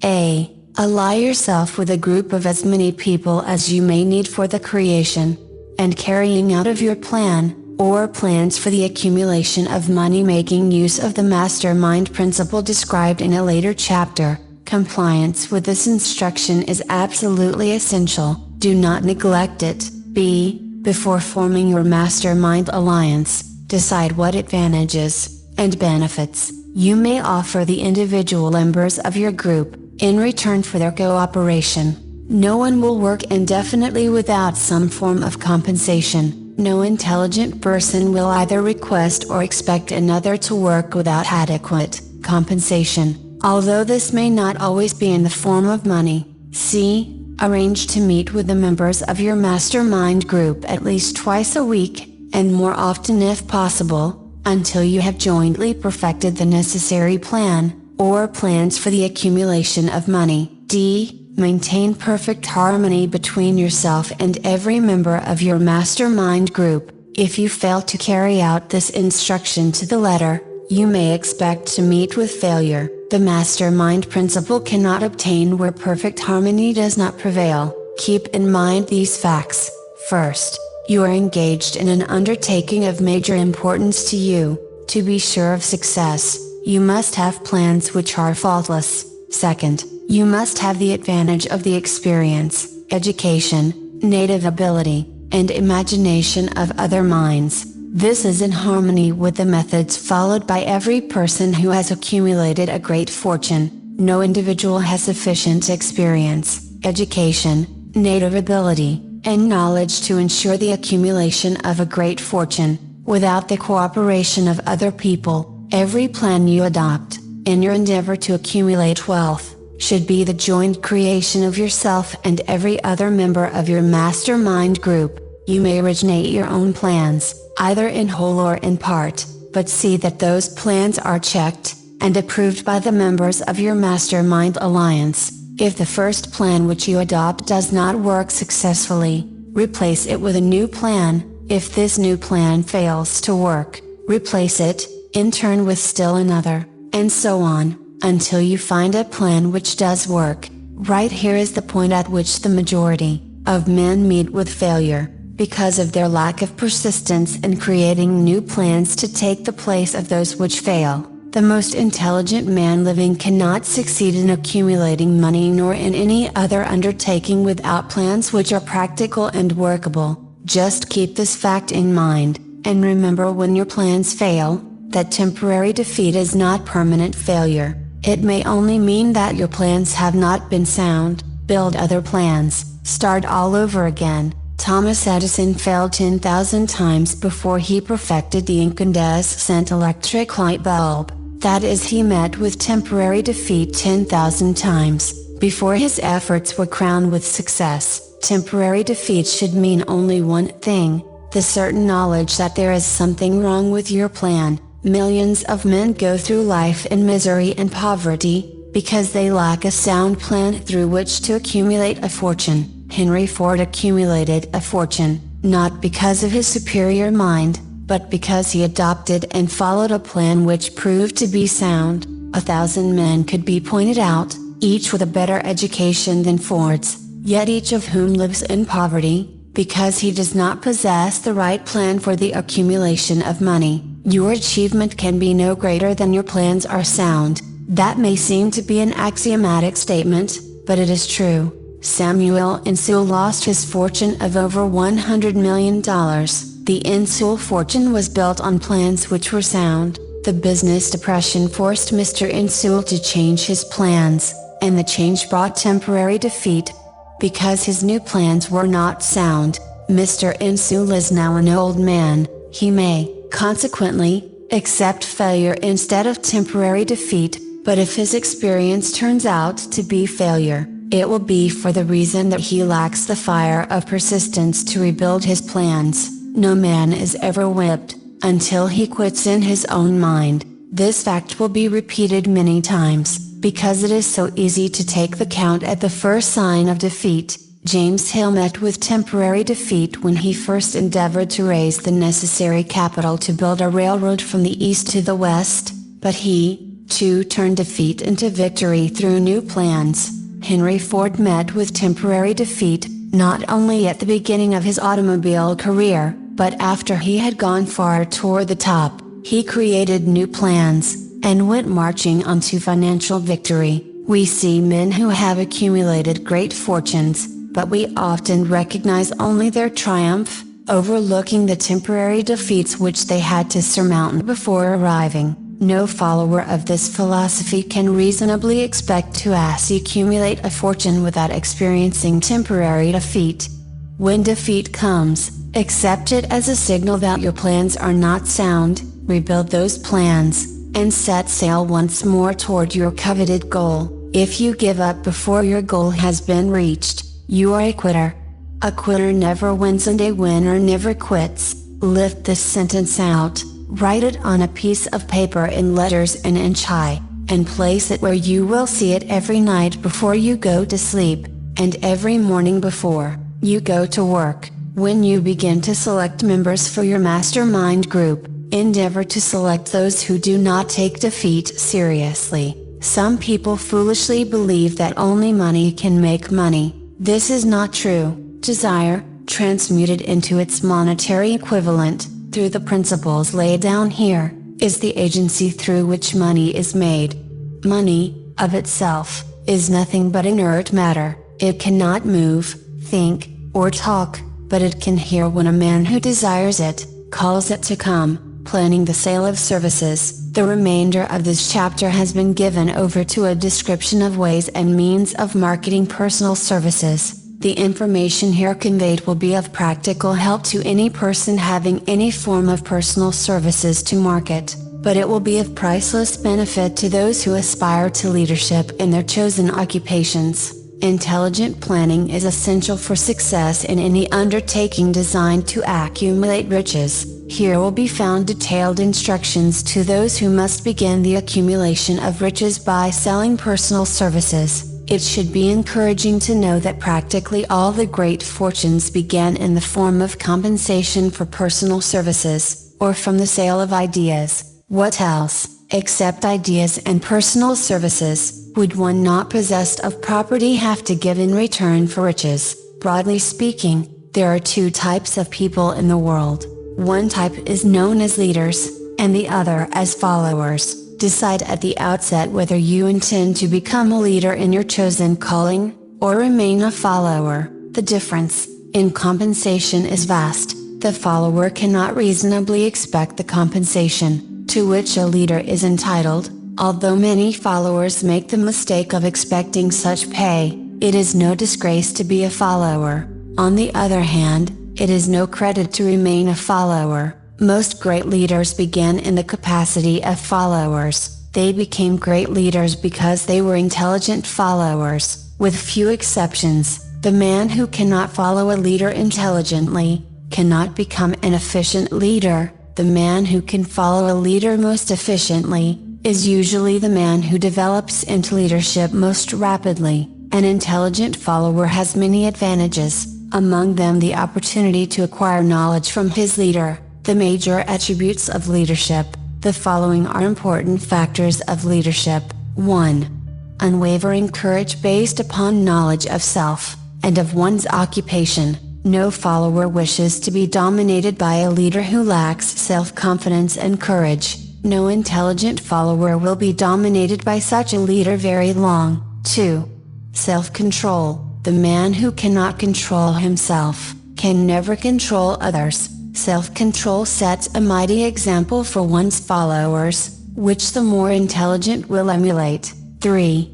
A. Ally yourself with a group of as many people as you may need for the creation and carrying out of your plan, or plans for the accumulation of money, making use of the mastermind principle described in a later chapter. Compliance with this instruction is absolutely essential. Do not neglect it. B. Before forming your mastermind alliance, decide what advantages and benefits you may offer the individual members of your group, in return for their cooperation. No one will work indefinitely without some form of compensation. No intelligent person will either request or expect another to work without adequate compensation, although this may not always be in the form of money. C. Arrange to meet with the members of your mastermind group at least twice a week, and more often if possible, until you have jointly perfected the necessary plan, or plans for the accumulation of money. D. Maintain perfect harmony between yourself and every member of your mastermind group. If you fail to carry out this instruction to the letter, you may expect to meet with failure. The mastermind principle cannot obtain where perfect harmony does not prevail. Keep in mind these facts. First, you are engaged in an undertaking of major importance to you. To be sure of success, you must have plans which are faultless. Second, you must have the advantage of the experience, education, native ability, and imagination of other minds. This is in harmony with the methods followed by every person who has accumulated a great fortune. No individual has sufficient experience, education, native ability, and knowledge to ensure the accumulation of a great fortune, without the cooperation of other people. Every plan you adopt, in your endeavor to accumulate wealth, should be the joint creation of yourself and every other member of your mastermind group. You may originate your own plans, either in whole or in part, but see that those plans are checked, and approved by the members of your mastermind alliance. If the first plan which you adopt does not work successfully, replace it with a new plan. If this new plan fails to work, replace it, in turn with still another, and so on, until you find a plan which does work. Right here is the point at which the majority of men meet with failure, because of their lack of persistence in creating new plans to take the place of those which fail. The most intelligent man living cannot succeed in accumulating money nor in any other undertaking without plans which are practical and workable. Just keep this fact in mind, and remember when your plans fail, that temporary defeat is not permanent failure. It may only mean that your plans have not been sound. Build other plans, start all over again. Thomas Edison failed 10,000 times before he perfected the incandescent electric light bulb. That is, he met with temporary defeat 10,000 times, before his efforts were crowned with success. Temporary defeat should mean only one thing, the certain knowledge that there is something wrong with your plan. Millions of men go through life in misery and poverty, because they lack a sound plan through which to accumulate a fortune. Henry Ford accumulated a fortune, not because of his superior mind, but because he adopted and followed a plan which proved to be sound. 1,000 men could be pointed out, each with a better education than Ford's, yet each of whom lives in poverty, because he does not possess the right plan for the accumulation of money. Your achievement can be no greater than your plans are sound. That may seem to be an axiomatic statement, but it is true. Samuel Insull lost his fortune of over $100 million. The Insull fortune was built on plans which were sound. The business depression forced Mr. Insull to change his plans, and the change brought temporary defeat. Because his new plans were not sound, Mr. Insull is now an old man. He may, consequently, accept failure instead of temporary defeat, but if his experience turns out to be failure, it will be for the reason that he lacks the fire of persistence to rebuild his plans. No man is ever whipped, until he quits in his own mind. This fact will be repeated many times, because it is so easy to take the count at the first sign of defeat. James Hill met with temporary defeat when he first endeavored to raise the necessary capital to build a railroad from the east to the west, but he, too, turned defeat into victory through new plans. Henry Ford met with temporary defeat, not only at the beginning of his automobile career, but after he had gone far toward the top. He created new plans, and went marching on to financial victory. We see men who have accumulated great fortunes, but we often recognize only their triumph, overlooking the temporary defeats which they had to surmount before arriving. No follower of this philosophy can reasonably expect to accumulate a fortune without experiencing temporary defeat. When defeat comes, accept it as a signal that your plans are not sound, rebuild those plans, and set sail once more toward your coveted goal. If you give up before your goal has been reached, you are a quitter. A quitter never wins and a winner never quits. Lift this sentence out, write it on a piece of paper in letters an inch high, and place it where you will see it every night before you go to sleep, and every morning before you go to work. When you begin to select members for your mastermind group, Endeavor to select those who do not take defeat seriously. Some people foolishly believe that only money can make money. This is not true. Desire, transmuted into its monetary equivalent, through the principles laid down here, is the agency through which money is made. Money, of itself, is nothing but inert matter. It cannot move, think, or talk, but it can hear when a man who desires it, calls it to come, planning the sale of services. The remainder of this chapter has been given over to a description of ways and means of marketing personal services. The information here conveyed will be of practical help to any person having any form of personal services to market, but it will be of priceless benefit to those who aspire to leadership in their chosen occupations. Intelligent planning is essential for success in any undertaking designed to accumulate riches. Here will be found detailed instructions to those who must begin the accumulation of riches by selling personal services. It should be encouraging to know that practically all the great fortunes began in the form of compensation for personal services, or from the sale of ideas. What else, except ideas and personal services, would one not possessed of property have to give in return for riches? Broadly speaking, there are two types of people in the world. One type is known as leaders, and the other as followers. Decide at the outset whether you intend to become a leader in your chosen calling, or remain a follower. The difference in compensation is vast. The follower cannot reasonably expect the compensation to which a leader is entitled. Although many followers make the mistake of expecting such pay, it is no disgrace to be a follower. On the other hand, it is no credit to remain a follower. Most great leaders began in the capacity of followers. They became great leaders because they were intelligent followers. With few exceptions, the man who cannot follow a leader intelligently, cannot become an efficient leader. The man who can follow a leader most efficiently, is usually the man who develops into leadership most rapidly. An intelligent follower has many advantages, among them the opportunity to acquire knowledge from his leader. The major attributes of leadership. The following are important factors of leadership. 1. Unwavering courage based upon knowledge of self, and of one's occupation. No follower wishes to be dominated by a leader who lacks self-confidence and courage. No intelligent follower will be dominated by such a leader very long. 2. Self-control. The man who cannot control himself, can never control others. Self-control sets a mighty example for one's followers, which the more intelligent will emulate. 3.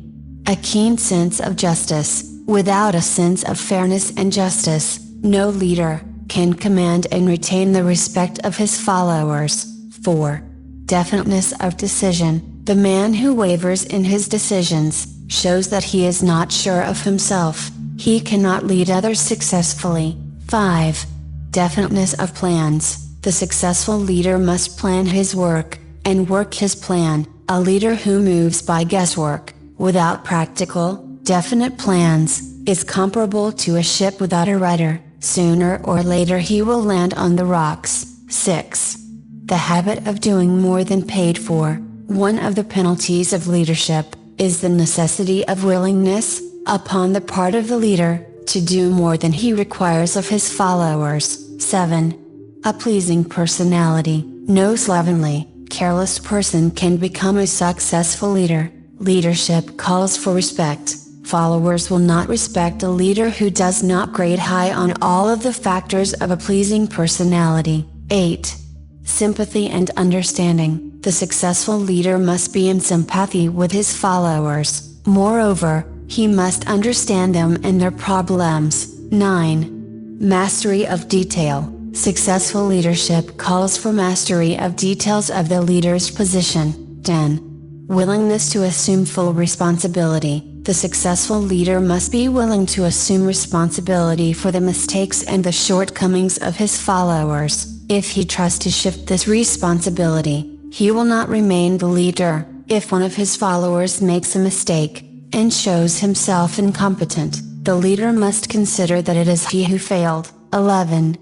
A keen sense of justice. Without a sense of fairness and justice, no leader can command and retain the respect of his followers. 4. Definiteness of decision. The man who wavers in his decisions, shows that he is not sure of himself. He cannot lead others successfully. 5. Definiteness of plans. The successful leader must plan his work, and work his plan. A leader who moves by guesswork, without practical, definite plans, is comparable to a ship without a rudder. Sooner or later he will land on the rocks. 6. The habit of doing more than paid for. One of the penalties of leadership, is the necessity of willingness, upon the part of the leader, to do more than he requires of his followers. 7. A pleasing personality. No slovenly, careless person can become a successful leader. Leadership calls for respect. Followers will not respect a leader who does not grade high on all of the factors of a pleasing personality. 8. Sympathy and understanding. The successful leader must be in sympathy with his followers. Moreover, he must understand them and their problems. 9. Mastery of detail. Successful leadership calls for mastery of details of the leader's position. 10. Willingness to assume full responsibility. The successful leader must be willing to assume responsibility for the mistakes and the shortcomings of his followers. If he trusts to shift this responsibility, he will not remain the leader. If one of his followers makes a mistake, and shows himself incompetent, the leader must consider that it is he who failed. 11.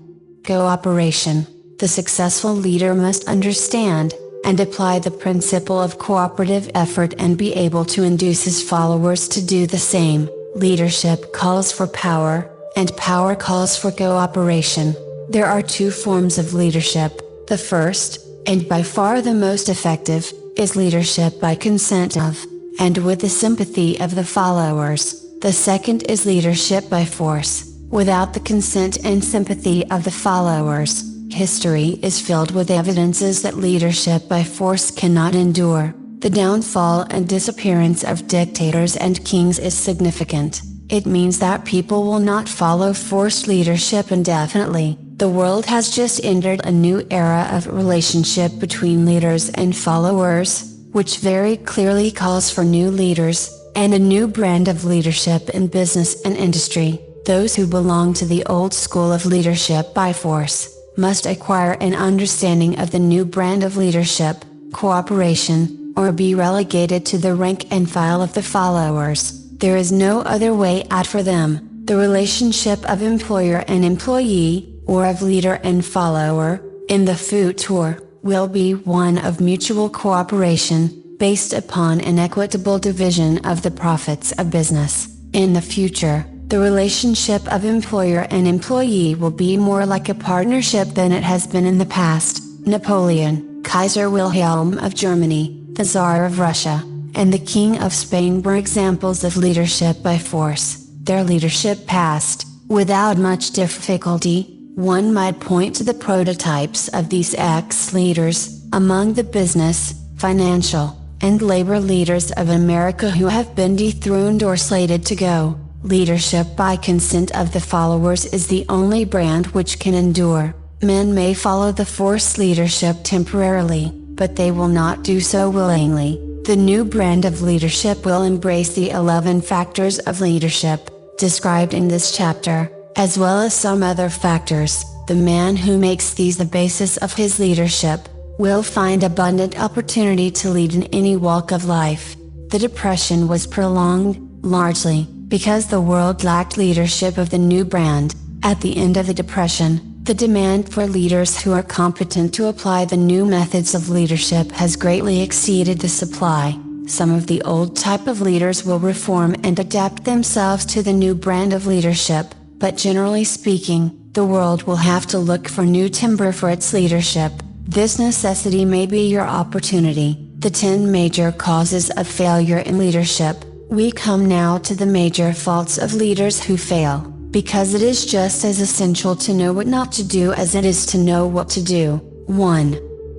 Cooperation. The successful leader must understand and apply the principle of cooperative effort and be able to induce his followers to do the same. Leadership calls for power, and power calls for cooperation. There are two forms of leadership. The first, and by far the most effective, is leadership by consent of, and with the sympathy of the followers. The second is leadership by force, without the consent and sympathy of the followers. History is filled with evidences that leadership by force cannot endure. The downfall and disappearance of dictators and kings is significant. It means that people will not follow forced leadership indefinitely. The world has just entered a new era of relationship between leaders and followers, which very clearly calls for new leaders, and a new brand of leadership in business and industry. Those who belong to the old school of leadership by force must acquire an understanding of the new brand of leadership, cooperation, or be relegated to the rank and file of the followers. There is no other way out for them. The relationship of employer and employee, or of leader and follower, in the future, will be one of mutual cooperation, based upon an equitable division of the profits of business. In the future, the relationship of employer and employee will be more like a partnership than it has been in the past. Napoleon, Kaiser Wilhelm of Germany, the Tsar of Russia, and the King of Spain were examples of leadership by force. Their leadership passed, without much difficulty. One might point to the prototypes of these ex-leaders, among the business, financial, and labor leaders of America who have been dethroned or slated to go. Leadership by consent of the followers is the only brand which can endure. Men may follow the forced leadership temporarily, but they will not do so willingly. The new brand of leadership will embrace the 11 factors of leadership, described in this chapter, as well as some other factors. The man who makes these the basis of his leadership, will find abundant opportunity to lead in any walk of life. The Depression was prolonged, largely, because the world lacked leadership of the new brand. At the end of the Depression, the demand for leaders who are competent to apply the new methods of leadership has greatly exceeded the supply. Some of the old type of leaders will reform and adapt themselves to the new brand of leadership, but generally speaking, the world will have to look for new timber for its leadership. This necessity may be your opportunity. The 10 major causes of failure in leadership. We come now to the major faults of leaders who fail, because it is just as essential to know what not to do as it is to know what to do. 1.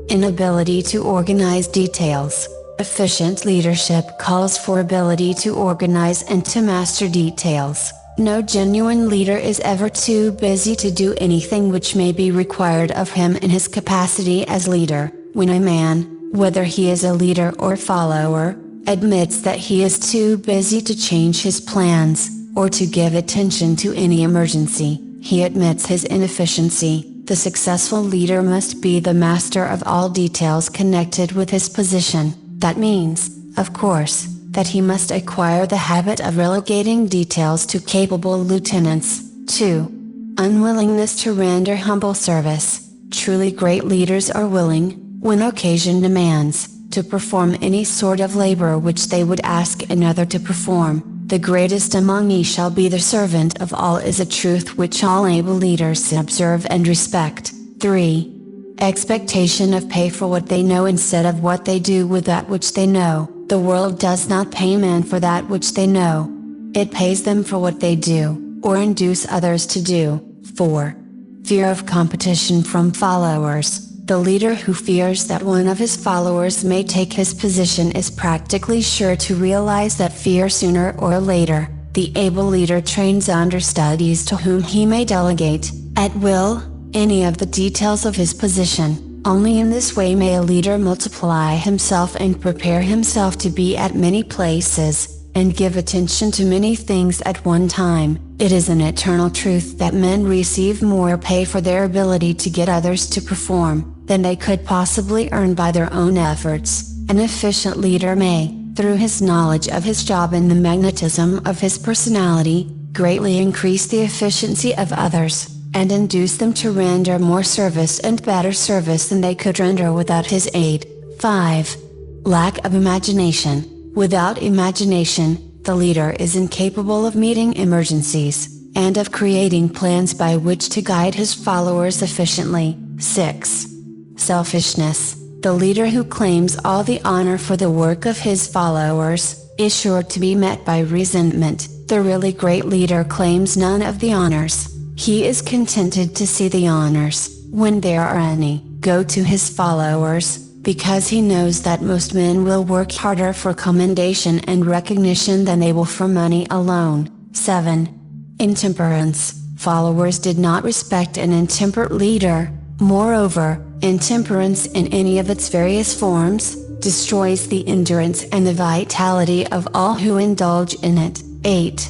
Inability to organize details. Efficient leadership calls for ability to organize and to master details. No genuine leader is ever too busy to do anything which may be required of him in his capacity as leader. When a man, whether he is a leader or follower, admits that he is too busy to change his plans, or to give attention to any emergency, he admits his inefficiency. The successful leader must be the master of all details connected with his position. That means, of course, that he must acquire the habit of relegating details to capable lieutenants. 2. Unwillingness to render humble service. Truly great leaders are willing, when occasion demands, to perform any sort of labor which they would ask another to perform. The greatest among ye shall be the servant of all is a truth which all able leaders observe and respect. 3. Expectation of pay for what they know instead of what they do with that which they know. The world does not pay men for that which they know. It pays them for what they do, or induce others to do. 4. Fear of competition from followers. The leader who fears that one of his followers may take his position is practically sure to realize that fear sooner or later. The able leader trains understudies to whom he may delegate, at will, any of the details of his position. Only in this way may a leader multiply himself and prepare himself to be at many places, and give attention to many things at one time. It is an eternal truth that men receive more pay for their ability to get others to perform, than they could possibly earn by their own efforts. An efficient leader may, through his knowledge of his job and the magnetism of his personality, greatly increase the efficiency of others. and induce them to render more service and better service than they could render without his aid. 5. Lack of imagination. Without imagination, the leader is incapable of meeting emergencies, and of creating plans by which to guide his followers efficiently. 6. Selfishness. The leader who claims all the honor for the work of his followers, is sure to be met by resentment. The really great leader claims none of the honors. He is contented to see the honors, when there are any, go to his followers, because he knows that most men will work harder for commendation and recognition than they will for money alone. 7. Intemperance. Followers did not respect an intemperate leader. Moreover, intemperance in any of its various forms, destroys the endurance and the vitality of all who indulge in it. 8.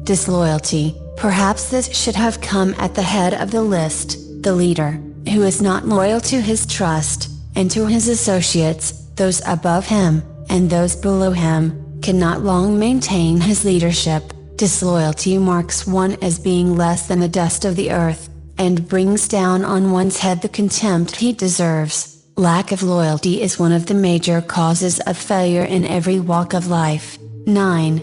Disloyalty. Perhaps this should have come at the head of the list. The leader, who is not loyal to his trust, and to his associates, those above him, and those below him, cannot long maintain his leadership. Disloyalty marks one as being less than the dust of the earth, and brings down on one's head the contempt he deserves. Lack of loyalty is one of the major causes of failure in every walk of life. 9.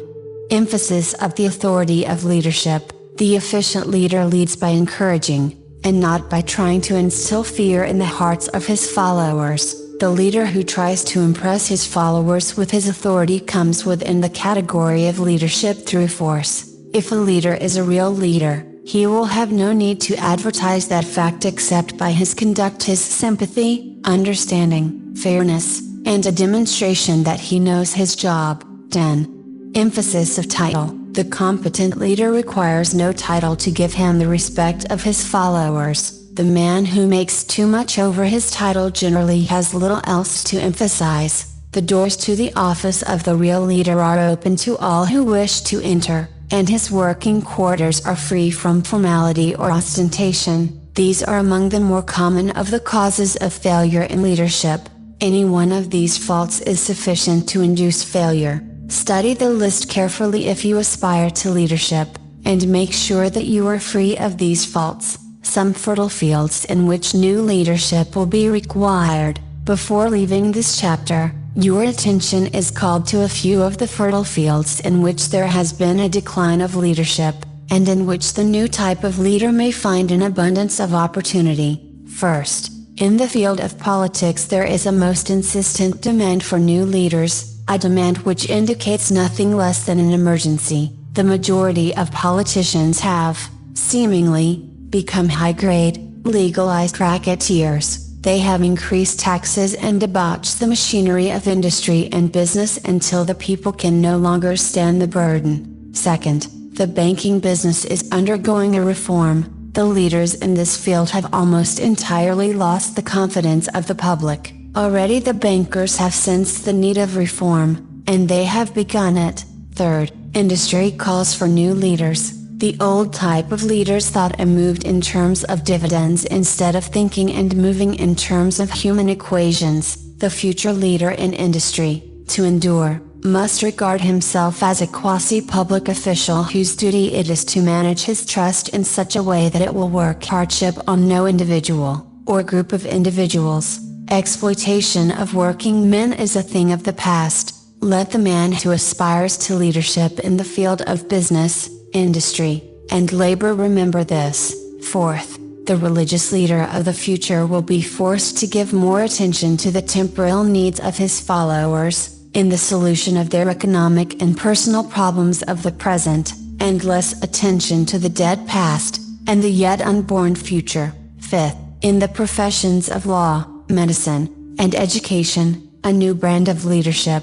Emphasis of the authority of leadership. The efficient leader leads by encouraging, and not by trying to instill fear in the hearts of his followers. The leader who tries to impress his followers with his authority comes within the category of leadership through force. If a leader is a real leader, he will have no need to advertise that fact except by his conduct, his sympathy, understanding, fairness, and a demonstration that he knows his job. 10. Emphasis of title. The competent leader requires no title to give him the respect of his followers. The man who makes too much over his title generally has little else to emphasize. The doors to the office of the real leader are open to all who wish to enter, and his working quarters are free from formality or ostentation. These are among the more common of the causes of failure in leadership. Any one of these faults is sufficient to induce failure. Study the list carefully if you aspire to leadership, and make sure that you are free of these faults. Some fertile fields in which new leadership will be required. Before leaving this chapter, your attention is called to a few of the fertile fields in which there has been a decline of leadership, and in which the new type of leader may find an abundance of opportunity. First, in the field of politics there is a most insistent demand for new leaders, a demand which indicates nothing less than an emergency. The majority of politicians have, seemingly, become high-grade, legalized racketeers. They have increased taxes and debauched the machinery of industry and business until the people can no longer stand the burden. Second, the banking business is undergoing a reform. The leaders in this field have almost entirely lost the confidence of the public. Already the bankers have sensed the need of reform, and they have begun it. Third, industry calls for new leaders. The old type of leaders thought and moved in terms of dividends instead of thinking and moving in terms of human equations. The future leader in industry, to endure, must regard himself as a quasi-public official whose duty it is to manage his trust in such a way that it will work hardship on no individual, or group of individuals. Exploitation of working men is a thing of the past. Let the man who aspires to leadership in the field of business, industry, and labor remember this. Fourth, the religious leader of the future will be forced to give more attention to the temporal needs of his followers, in the solution of their economic and personal problems of the present, and less attention to the dead past, and the yet unborn future. Fifth, in the professions of law, medicine, and education, a new brand of leadership,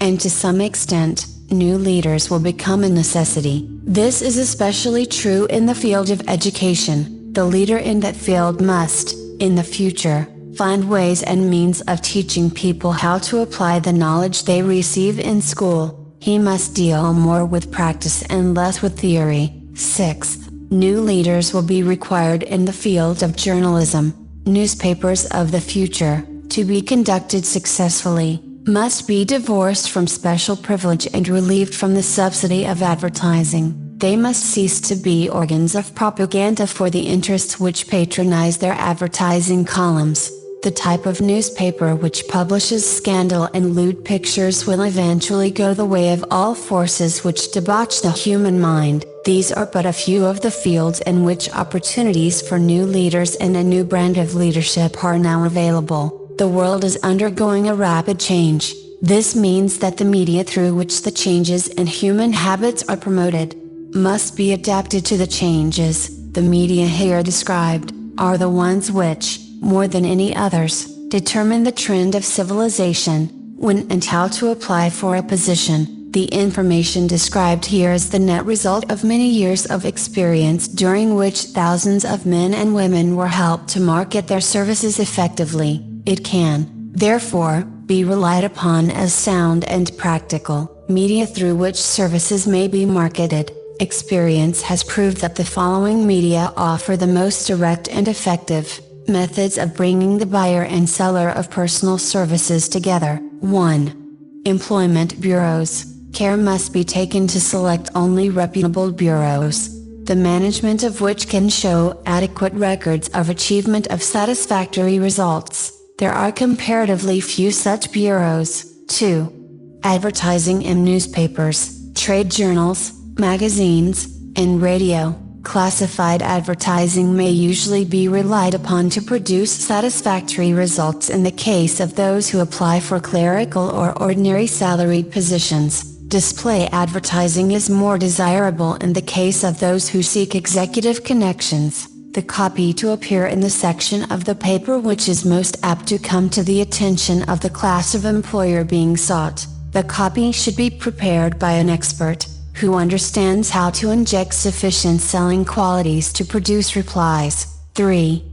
and to some extent, new leaders will become a necessity. This is especially true in the field of education. The leader in that field must, in the future, find ways and means of teaching people how to apply the knowledge they receive in school. He must deal more with practice and less with theory. Sixth, new leaders will be required in the field of journalism. Newspapers of the future, to be conducted successfully, must be divorced from special privilege and relieved from the subsidy of advertising. They must cease to be organs of propaganda for the interests which patronize their advertising columns. The type of newspaper which publishes scandal and lewd pictures will eventually go the way of all forces which debauch the human mind. These are but a few of the fields in which opportunities for new leaders and a new brand of leadership are now available. The world is undergoing a rapid change. This means that the media through which the changes in human habits are promoted must be adapted to the changes. The media here described are the ones which, more than any others, determine the trend of civilization. When and how to apply for a position. The information described here is the net result of many years of experience during which thousands of men and women were helped to market their services effectively. It can, therefore, be relied upon as sound and practical media through which services may be marketed. Experience has proved that the following media offer the most direct and effective methods of bringing the buyer and seller of personal services together. 1. Employment bureaus. Care must be taken to select only reputable bureaus, the management of which can show adequate records of achievement of satisfactory results. There are comparatively few such bureaus. 2. Advertising in newspapers, trade journals, magazines, and radio. Classified advertising may usually be relied upon to produce satisfactory results in the case of those who apply for clerical or ordinary salaried positions. Display advertising is more desirable in the case of those who seek executive connections. The copy to appear in the section of the paper which is most apt to come to the attention of the class of employer being sought. The copy should be prepared by an expert who understands how to inject sufficient selling qualities to produce replies. 3.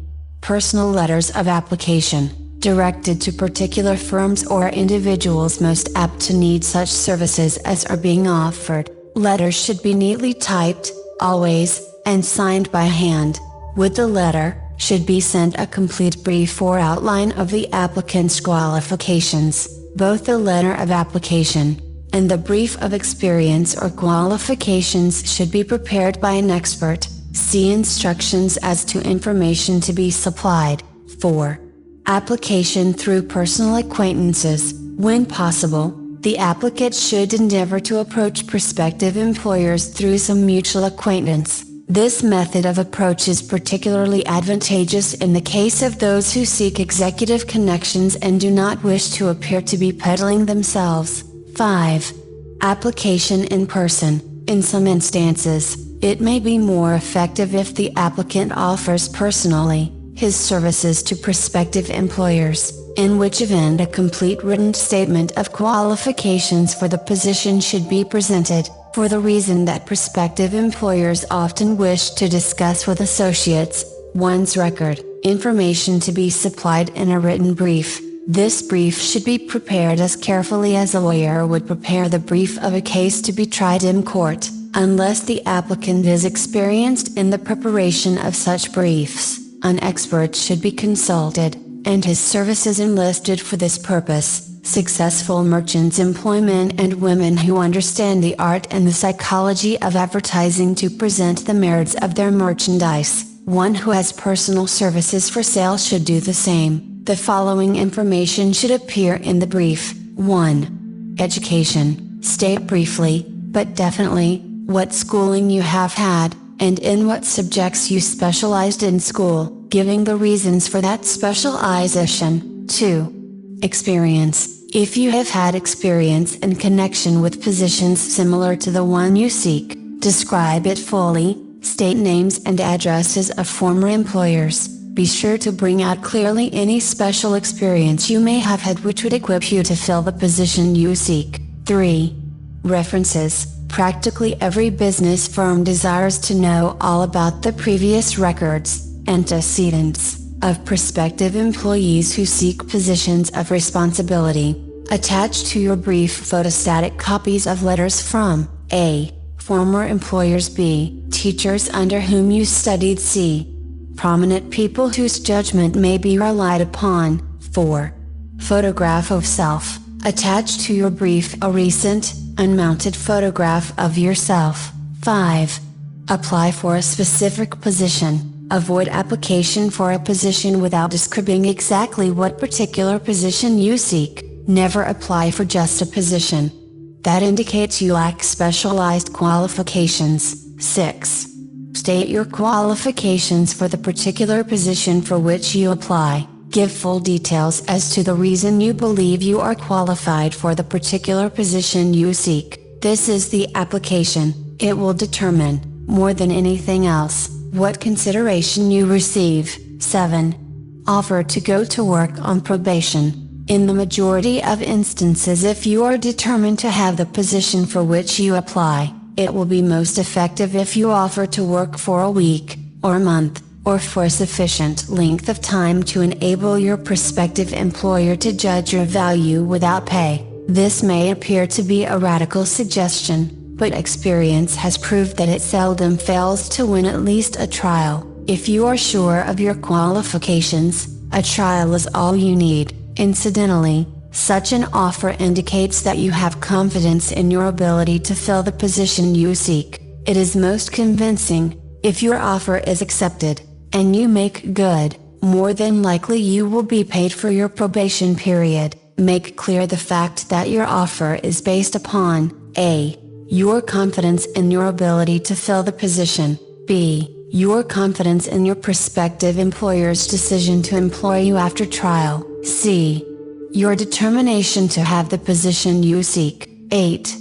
Personal letters of application, directed to particular firms or individuals most apt to need such services as are being offered. Letters should be neatly typed, always, and signed by hand. With the letter, should be sent a complete brief or outline of the applicant's qualifications. Both the letter of application and the brief of experience or qualifications should be prepared by an expert. See instructions as to information to be supplied. 4. Application through personal acquaintances. When possible, the applicant should endeavor to approach prospective employers through some mutual acquaintance. This method of approach is particularly advantageous in the case of those who seek executive connections and do not wish to appear to be peddling themselves. 5. Application in person. In some instances, it may be more effective if the applicant offers personally his services to prospective employers, in which event a complete written statement of qualifications for the position should be presented, for the reason that prospective employers often wish to discuss with associates one's record, information to be supplied in a written brief. This brief should be prepared as carefully as a lawyer would prepare the brief of a case to be tried in court. Unless the applicant is experienced in the preparation of such briefs, an expert should be consulted, and his services enlisted for this purpose. Successful merchants employ men and women who understand the art and the psychology of advertising to present the merits of their merchandise. One who has personal services for sale should do the same. The following information should appear in the brief. 1. Education. State briefly, but definitely, what schooling you have had, and in what subjects you specialized in school, giving the reasons for that specialization. 2. Experience. If you have had experience in connection with positions similar to the one you seek, describe it fully, state names and addresses of former employers. Be sure to bring out clearly any special experience you may have had which would equip you to fill the position you seek. 3. References. Practically every business firm desires to know all about the previous records, antecedents, of prospective employees who seek positions of responsibility. Attach to your brief photostatic copies of letters from A. Former employers. B. Teachers under whom you studied. C. Prominent people whose judgment may be relied upon. 4. Photograph of self. Attach to your brief a recent, unmounted photograph of yourself. 5. Apply for a specific position. Avoid application for a position without describing exactly what particular position you seek. Never apply for just a position that indicates you lack specialized qualifications. 6. State your qualifications for the particular position for which you apply. Give full details as to the reason you believe you are qualified for the particular position you seek. This is the application. It will determine, more than anything else, what consideration you receive. 7. Offer to go to work on probation. In the majority of instances, if you are determined to have the position for which you apply, it will be most effective if you offer to work for a week, or a month, or for a sufficient length of time to enable your prospective employer to judge your value without pay. This may appear to be a radical suggestion, but experience has proved that it seldom fails to win at least a trial. If you are sure of your qualifications, a trial is all you need. Incidentally, such an offer indicates that you have confidence in your ability to fill the position you seek. It is most convincing, if your offer is accepted, and you make good, more than likely you will be paid for your probation period. Make clear the fact that your offer is based upon A. Your confidence in your ability to fill the position, B. Your confidence in your prospective employer's decision to employ you after trial, C. Your determination to have the position you seek. 8.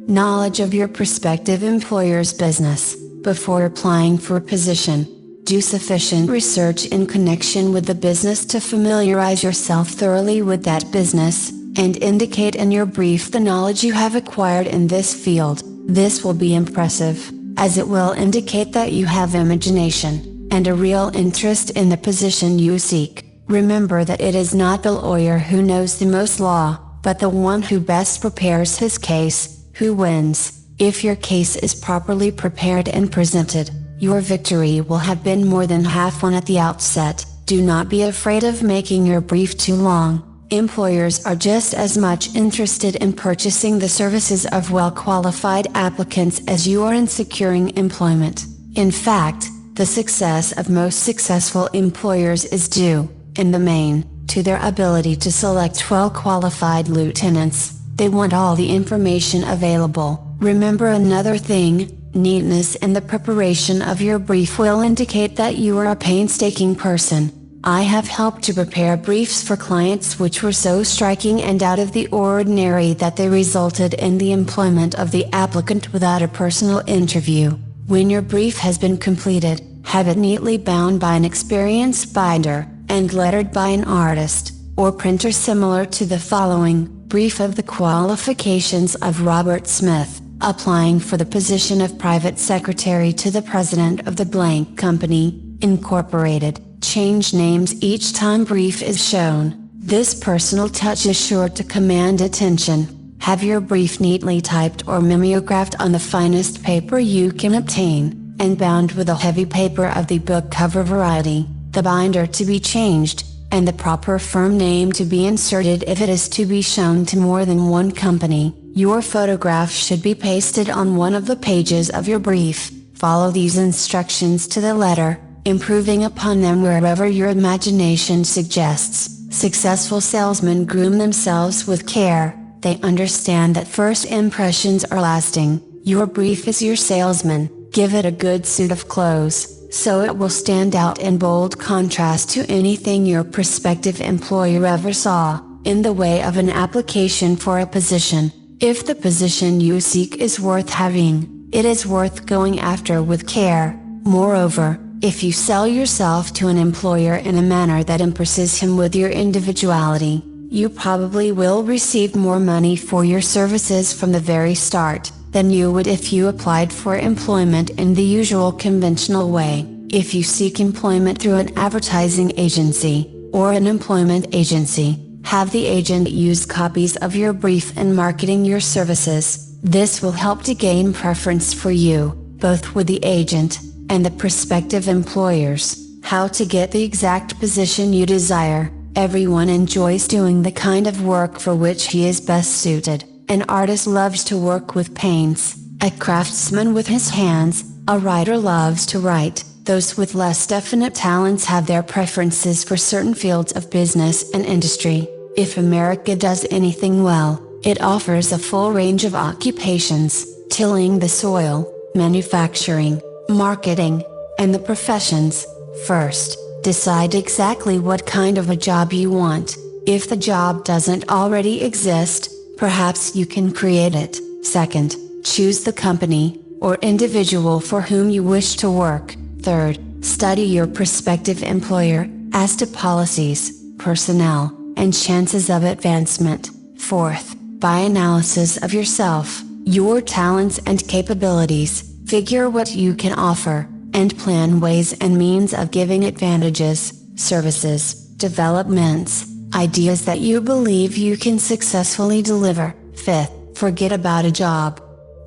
Knowledge of your prospective employer's business. Before applying for a position, do sufficient research in connection with the business to familiarize yourself thoroughly with that business, and indicate in your brief the knowledge you have acquired in this field. This will be impressive, as it will indicate that you have imagination, and a real interest in the position you seek. Remember that it is not the lawyer who knows the most law, but the one who best prepares his case, who wins. If your case is properly prepared and presented, your victory will have been more than half won at the outset. Do not be afraid of making your brief too long. Employers are just as much interested in purchasing the services of well-qualified applicants as you are in securing employment. In fact, the success of most successful employers is due, in the main, to their ability to select well-qualified lieutenants. They want all the information available. Remember another thing, neatness in the preparation of your brief will indicate that you are a painstaking person. I have helped to prepare briefs for clients which were so striking and out of the ordinary that they resulted in the employment of the applicant without a personal interview. When your brief has been completed, have it neatly bound by an experienced binder, and lettered by an artist, or printer similar to the following: Brief of the Qualifications of Robert Smith, applying for the position of Private Secretary to the President of the Blank Company, Incorporated. Change names each time brief is shown. This personal touch is sure to command attention. Have your brief neatly typed or mimeographed on the finest paper you can obtain, and bound with a heavy paper of the book cover variety, the binder to be changed, and the proper firm name to be inserted if it is to be shown to more than one company. Your photograph should be pasted on one of the pages of your brief. Follow these instructions to the letter, improving upon them wherever your imagination suggests. Successful salesmen groom themselves with care. They understand that first impressions are lasting. Your brief is your salesman. Give it a good suit of clothes, so it will stand out in bold contrast to anything your prospective employer ever saw, in the way of an application for a position. If the position you seek is worth having, it is worth going after with care. Moreover, if you sell yourself to an employer in a manner that impresses him with your individuality, you probably will receive more money for your services from the very start than you would if you applied for employment in the usual conventional way. If you seek employment through an advertising agency, or an employment agency, have the agent use copies of your brief in marketing your services. This will help to gain preference for you, both with the agent and the prospective employers. How to get the exact position you desire. Everyone enjoys doing the kind of work for which he is best suited. An artist loves to work with paints, A craftsman with his hands, a writer loves to write. Those with less definite talents have their preferences for certain fields of business and industry. If America does anything well, it offers a full range of occupations: tilling the soil, manufacturing, marketing, and the professions. First, decide exactly what kind of a job you want. If the job doesn't already exist, perhaps you can create it. Second, choose the company, or individual for whom you wish to work. Third, study your prospective employer, as to policies, personnel, and chances of advancement. Fourth, by analysis of yourself, your talents and capabilities, figure what you can offer, and plan ways and means of giving advantages, services, developments, ideas that you believe you can successfully deliver. Fifth, forget about a job.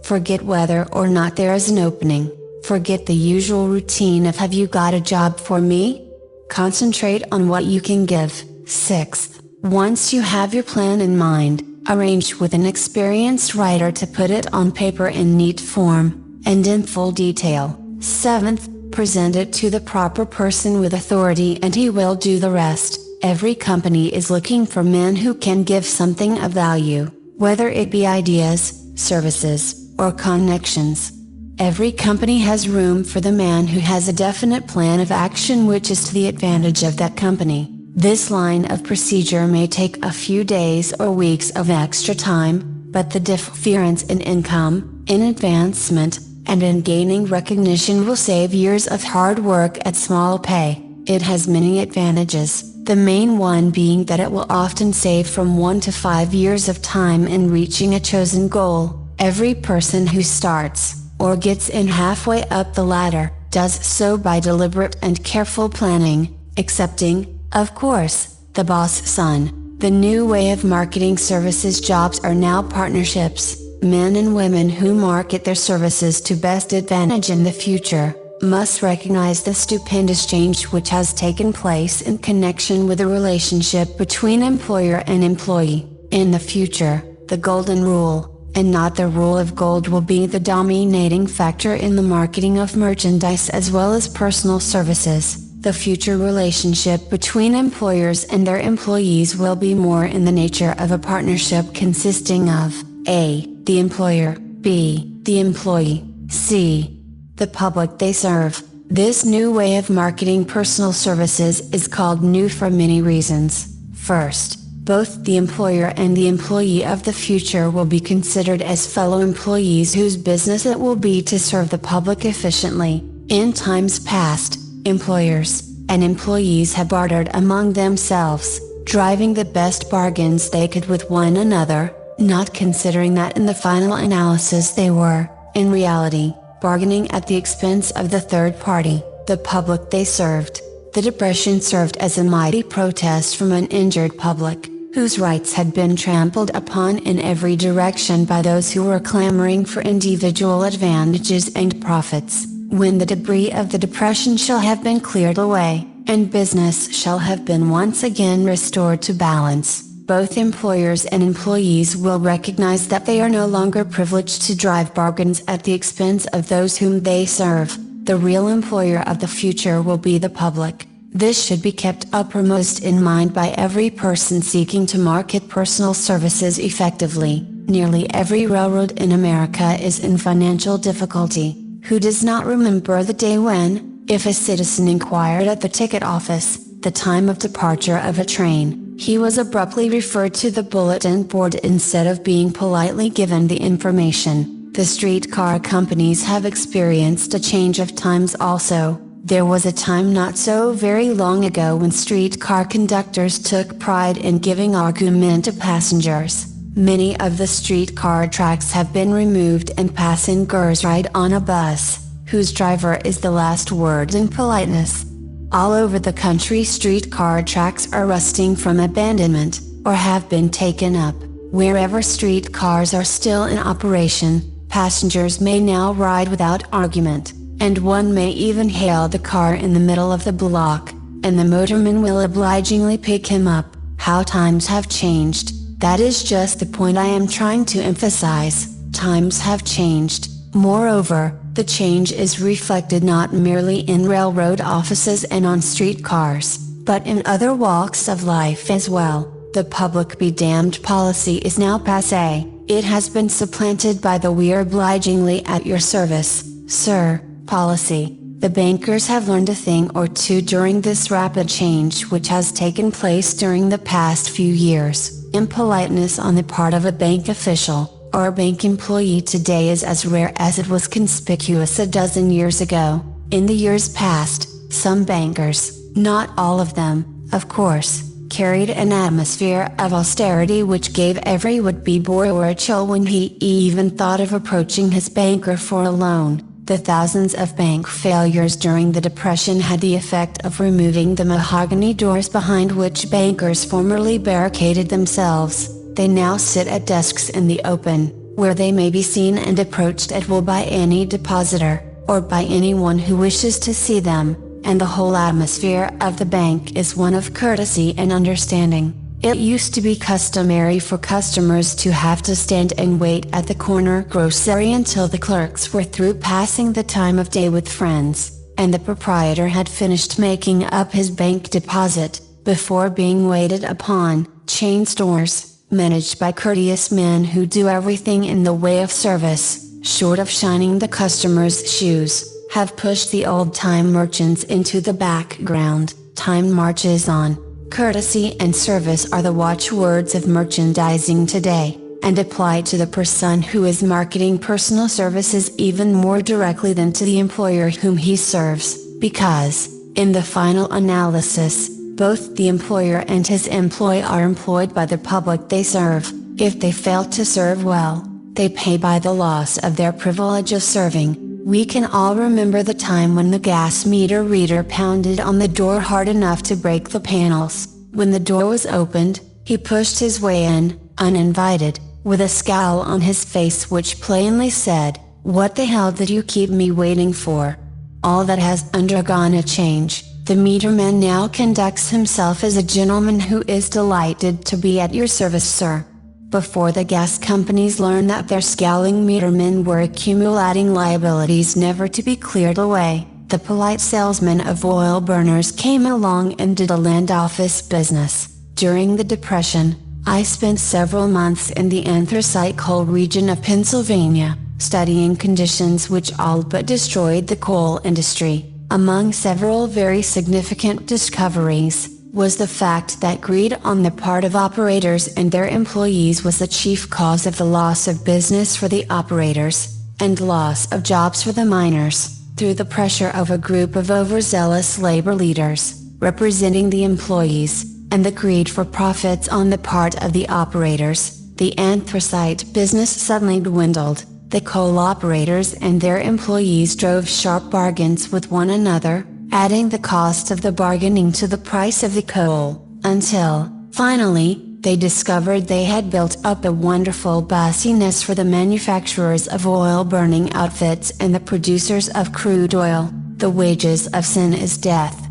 Forget whether or not there is an opening. Forget the usual routine of "have you got a job for me?" Concentrate on what you can give. Sixth, once you have your plan in mind, arrange with an experienced writer to put it on paper in neat form, and in full detail. Seventh, present it to the proper person with authority and he will do the rest. Every company is looking for men who can give something of value, whether it be ideas, services, or connections. Every company has room for the man who has a definite plan of action which is to the advantage of that company. This line of procedure may take a few days or weeks of extra time, but the difference in income, in advancement, and in gaining recognition will save years of hard work at small pay. It has many advantages, the main one being that it will often save from 1 to 5 years of time in reaching a chosen goal. Every person who starts, or gets in halfway up the ladder, does so by deliberate and careful planning, excepting, of course, the boss son. The new way of marketing services jobs are now partnerships. Men and women who market their services to best advantage in the future, must recognize the stupendous change which has taken place in connection with the relationship between employer and employee. In the future, the golden rule, and not the rule of gold, will be the dominating factor in the marketing of merchandise as well as personal services. The future relationship between employers and their employees will be more in the nature of a partnership consisting of A. the employer, B. the employee, C. the public they serve. This new way of marketing personal services is called new for many reasons. First, both the employer and the employee of the future will be considered as fellow employees whose business it will be to serve the public efficiently. In times past, employers and employees have bartered among themselves, driving the best bargains they could with one another, not considering that in the final analysis they were, in reality, bargaining at the expense of the third party, the public they served. The Depression served as a mighty protest from an injured public, whose rights had been trampled upon in every direction by those who were clamoring for individual advantages and profits. When the debris of the Depression shall have been cleared away, and business shall have been once again restored to balance, both employers and employees will recognize that they are no longer privileged to drive bargains at the expense of those whom they serve. The real employer of the future will be the public. This should be kept uppermost in mind by every person seeking to market personal services effectively. Nearly every railroad in America is in financial difficulty. Who does not remember the day when, if a citizen inquired at the ticket office, the time of departure of a train, he was abruptly referred to the bulletin board instead of being politely given the information? The streetcar companies have experienced a change of times also. There was a time not so very long ago when streetcar conductors took pride in giving argument to passengers. Many of the streetcar tracks have been removed and passengers ride on a bus, whose driver is the last word in politeness. All over the country streetcar tracks are rusting from abandonment, or have been taken up. Wherever streetcars are still in operation, passengers may now ride without argument, and one may even hail the car in the middle of the block, and the motorman will obligingly pick him up. How times have changed, that is just the point I am trying to emphasize. Times have changed, Moreover, the change is reflected not merely in railroad offices and on streetcars, but in other walks of life as well. The public be damned policy is now passé. It has been supplanted by the "we are obligingly at your service, sir," policy. The bankers have learned a thing or two during this rapid change which has taken place during the past few years. Impoliteness on the part of a bank official, or a bank employee today is as rare as it was conspicuous a dozen years ago. In the years past, some bankers, not all of them, of course, carried an atmosphere of austerity which gave every would-be borrower a chill when he even thought of approaching his banker for a loan. The thousands of bank failures during the Depression had the effect of removing the mahogany doors behind which bankers formerly barricaded themselves. They now sit at desks in the open, where they may be seen and approached at will by any depositor, or by anyone who wishes to see them, and the whole atmosphere of the bank is one of courtesy and understanding. It used to be customary for customers to have to stand and wait at the corner grocery until the clerks were through passing the time of day with friends, and the proprietor had finished making up his bank deposit, before being waited upon. Chain stores, managed by courteous men who do everything in the way of service, short of shining the customer's shoes, have pushed the old-time merchants into the background. Time marches on. Courtesy and service are the watchwords of merchandising today, and apply to the person who is marketing personal services even more directly than to the employer whom he serves, because, in the final analysis, both the employer and his employee are employed by the public they serve. If they fail to serve well, they pay by the loss of their privilege of serving. We can all remember the time when the gas meter reader pounded on the door hard enough to break the panels. When the door was opened, he pushed his way in, uninvited, with a scowl on his face which plainly said, "What the hell did you keep me waiting for?" All that has undergone a change. The meterman now conducts himself as a gentleman who is delighted to be at your service, sir. Before the gas companies learned that their scowling metermen were accumulating liabilities never to be cleared away, the polite salesman of oil burners came along and did a land office business. During the Depression, I spent several months in the anthracite coal region of Pennsylvania, studying conditions which all but destroyed the coal industry. Among several very significant discoveries, was the fact that greed on the part of operators and their employees was the chief cause of the loss of business for the operators, and loss of jobs for the miners, through the pressure of a group of overzealous labor leaders, representing the employees, and the greed for profits on the part of the operators. The anthracite business suddenly dwindled. The coal operators and their employees drove sharp bargains with one another, adding the cost of the bargaining to the price of the coal, until, finally, they discovered they had built up a wonderful busyness for the manufacturers of oil burning outfits and the producers of crude oil. The wages of sin is death.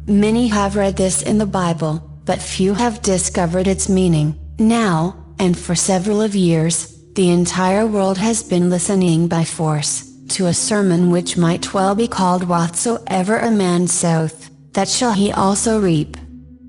Many have read this in the Bible, but few have discovered its meaning. Now, and for several of years, the entire world has been listening by force to a sermon which might well be called "Whatsoever a man soweth, that shall he also reap."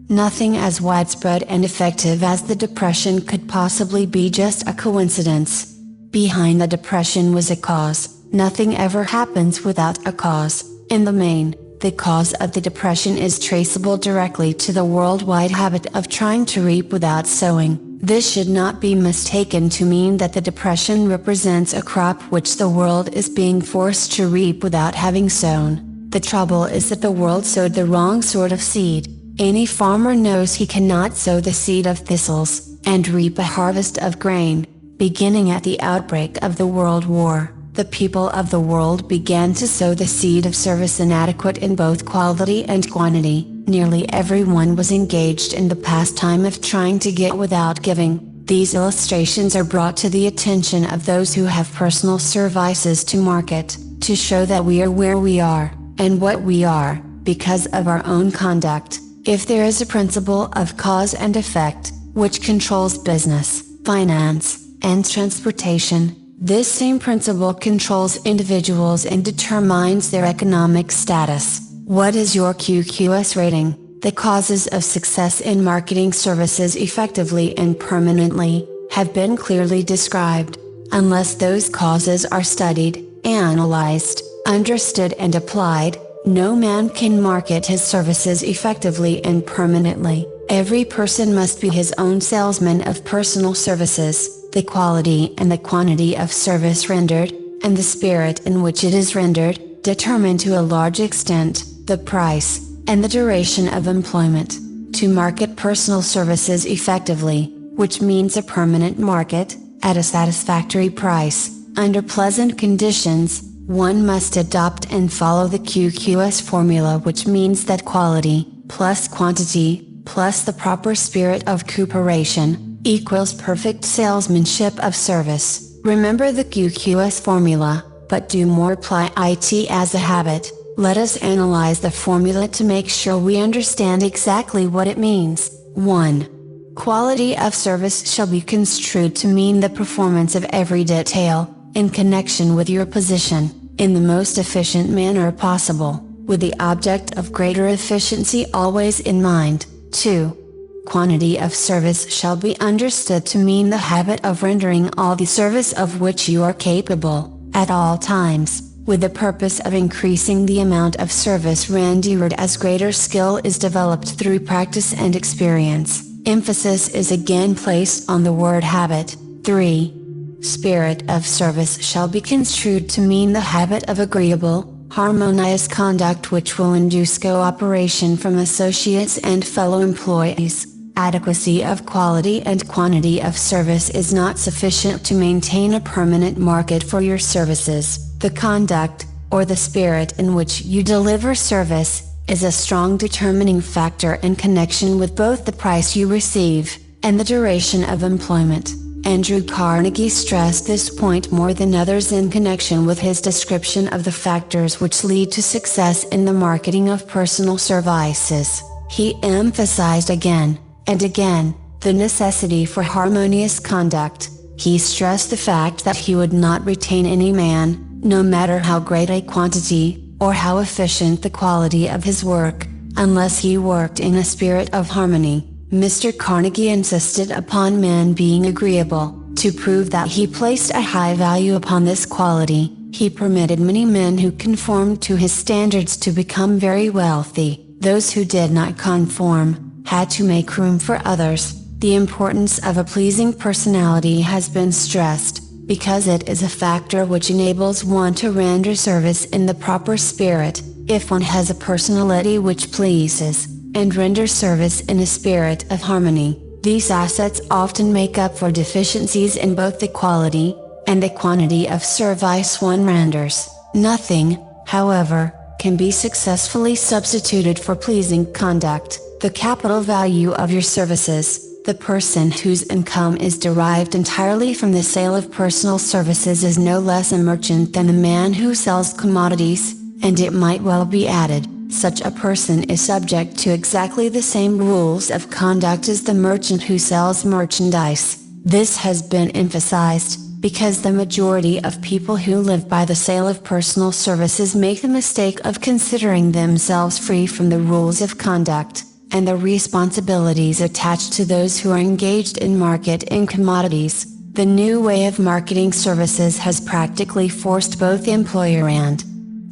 Nothing as widespread and effective as the Depression could possibly be just a coincidence. Behind the Depression was a cause. Nothing ever happens without a cause. In the main, the cause of the Depression is traceable directly to the worldwide habit of trying to reap without sowing. This should not be mistaken to mean that the Depression represents a crop which the world is being forced to reap without having sown. The trouble is that the world sowed the wrong sort of seed. Any farmer knows he cannot sow the seed of thistles, and reap a harvest of grain. Beginning at the outbreak of the World War, the people of the world began to sow the seed of service inadequate in both quality and quantity. Nearly everyone was engaged in the pastime of trying to get without giving. These illustrations are brought to the attention of those who have personal services to market, to show that we are where we are, and what we are, because of our own conduct. If there is a principle of cause and effect, which controls business, finance, and transportation, This same principle controls individuals and determines their economic status. What is your QQS rating? The causes of success in marketing services effectively and permanently have been clearly described. Unless those causes are studied, analyzed, understood and applied, no man can market his services effectively and permanently. Every person must be his own salesman of personal services. The quality and the quantity of service rendered, and the spirit in which it is rendered, determine to a large extent the price and the duration of employment. To market personal services effectively, which means a permanent market, at a satisfactory price, under pleasant conditions, one must adopt and follow the QQS formula, which means that quality, plus quantity, plus the proper spirit of cooperation, equals perfect salesmanship of service. Remember the QQS formula, but do more apply it as a habit. Let us analyze the formula to make sure we understand exactly what it means. 1. Quality of service shall be construed to mean the performance of every detail, in connection with your position, in the most efficient manner possible, with the object of greater efficiency always in mind. 2. Quantity of service shall be understood to mean the habit of rendering all the service of which you are capable, at all times, with the purpose of increasing the amount of service rendered as greater skill is developed through practice and experience. Emphasis is again placed on the word habit. 3. Spirit of service shall be construed to mean the habit of agreeable, harmonious conduct which will induce cooperation from associates and fellow employees. Adequacy of quality and quantity of service is not sufficient to maintain a permanent market for your services. The conduct, or the spirit in which you deliver service, is a strong determining factor in connection with both the price you receive, and the duration of employment. Andrew Carnegie stressed this point more than others in connection with his description of the factors which lead to success in the marketing of personal services. He emphasized again, and again, the necessity for harmonious conduct. He stressed the fact that he would not retain any man, no matter how great a quantity, or how efficient the quality of his work, unless he worked in a spirit of harmony. Mr. Carnegie insisted upon men being agreeable. To prove that he placed a high value upon this quality, he permitted many men who conformed to his standards to become very wealthy. Those who did not conform, had to make room for others. The importance of a pleasing personality has been stressed, because it is a factor which enables one to render service in the proper spirit. If one has a personality which pleases, and renders service in a spirit of harmony, these assets often make up for deficiencies in both the quality, and the quantity of service one renders. Nothing, however, can be successfully substituted for pleasing conduct. The capital value of your services. The person whose income is derived entirely from the sale of personal services is no less a merchant than the man who sells commodities, and it might well be added, such a person is subject to exactly the same rules of conduct as the merchant who sells merchandise. This has been emphasized, because the majority of people who live by the sale of personal services make the mistake of considering themselves free from the rules of conduct, and the responsibilities attached to those who are engaged in marketing commodities. The new way of marketing services has practically forced both employer and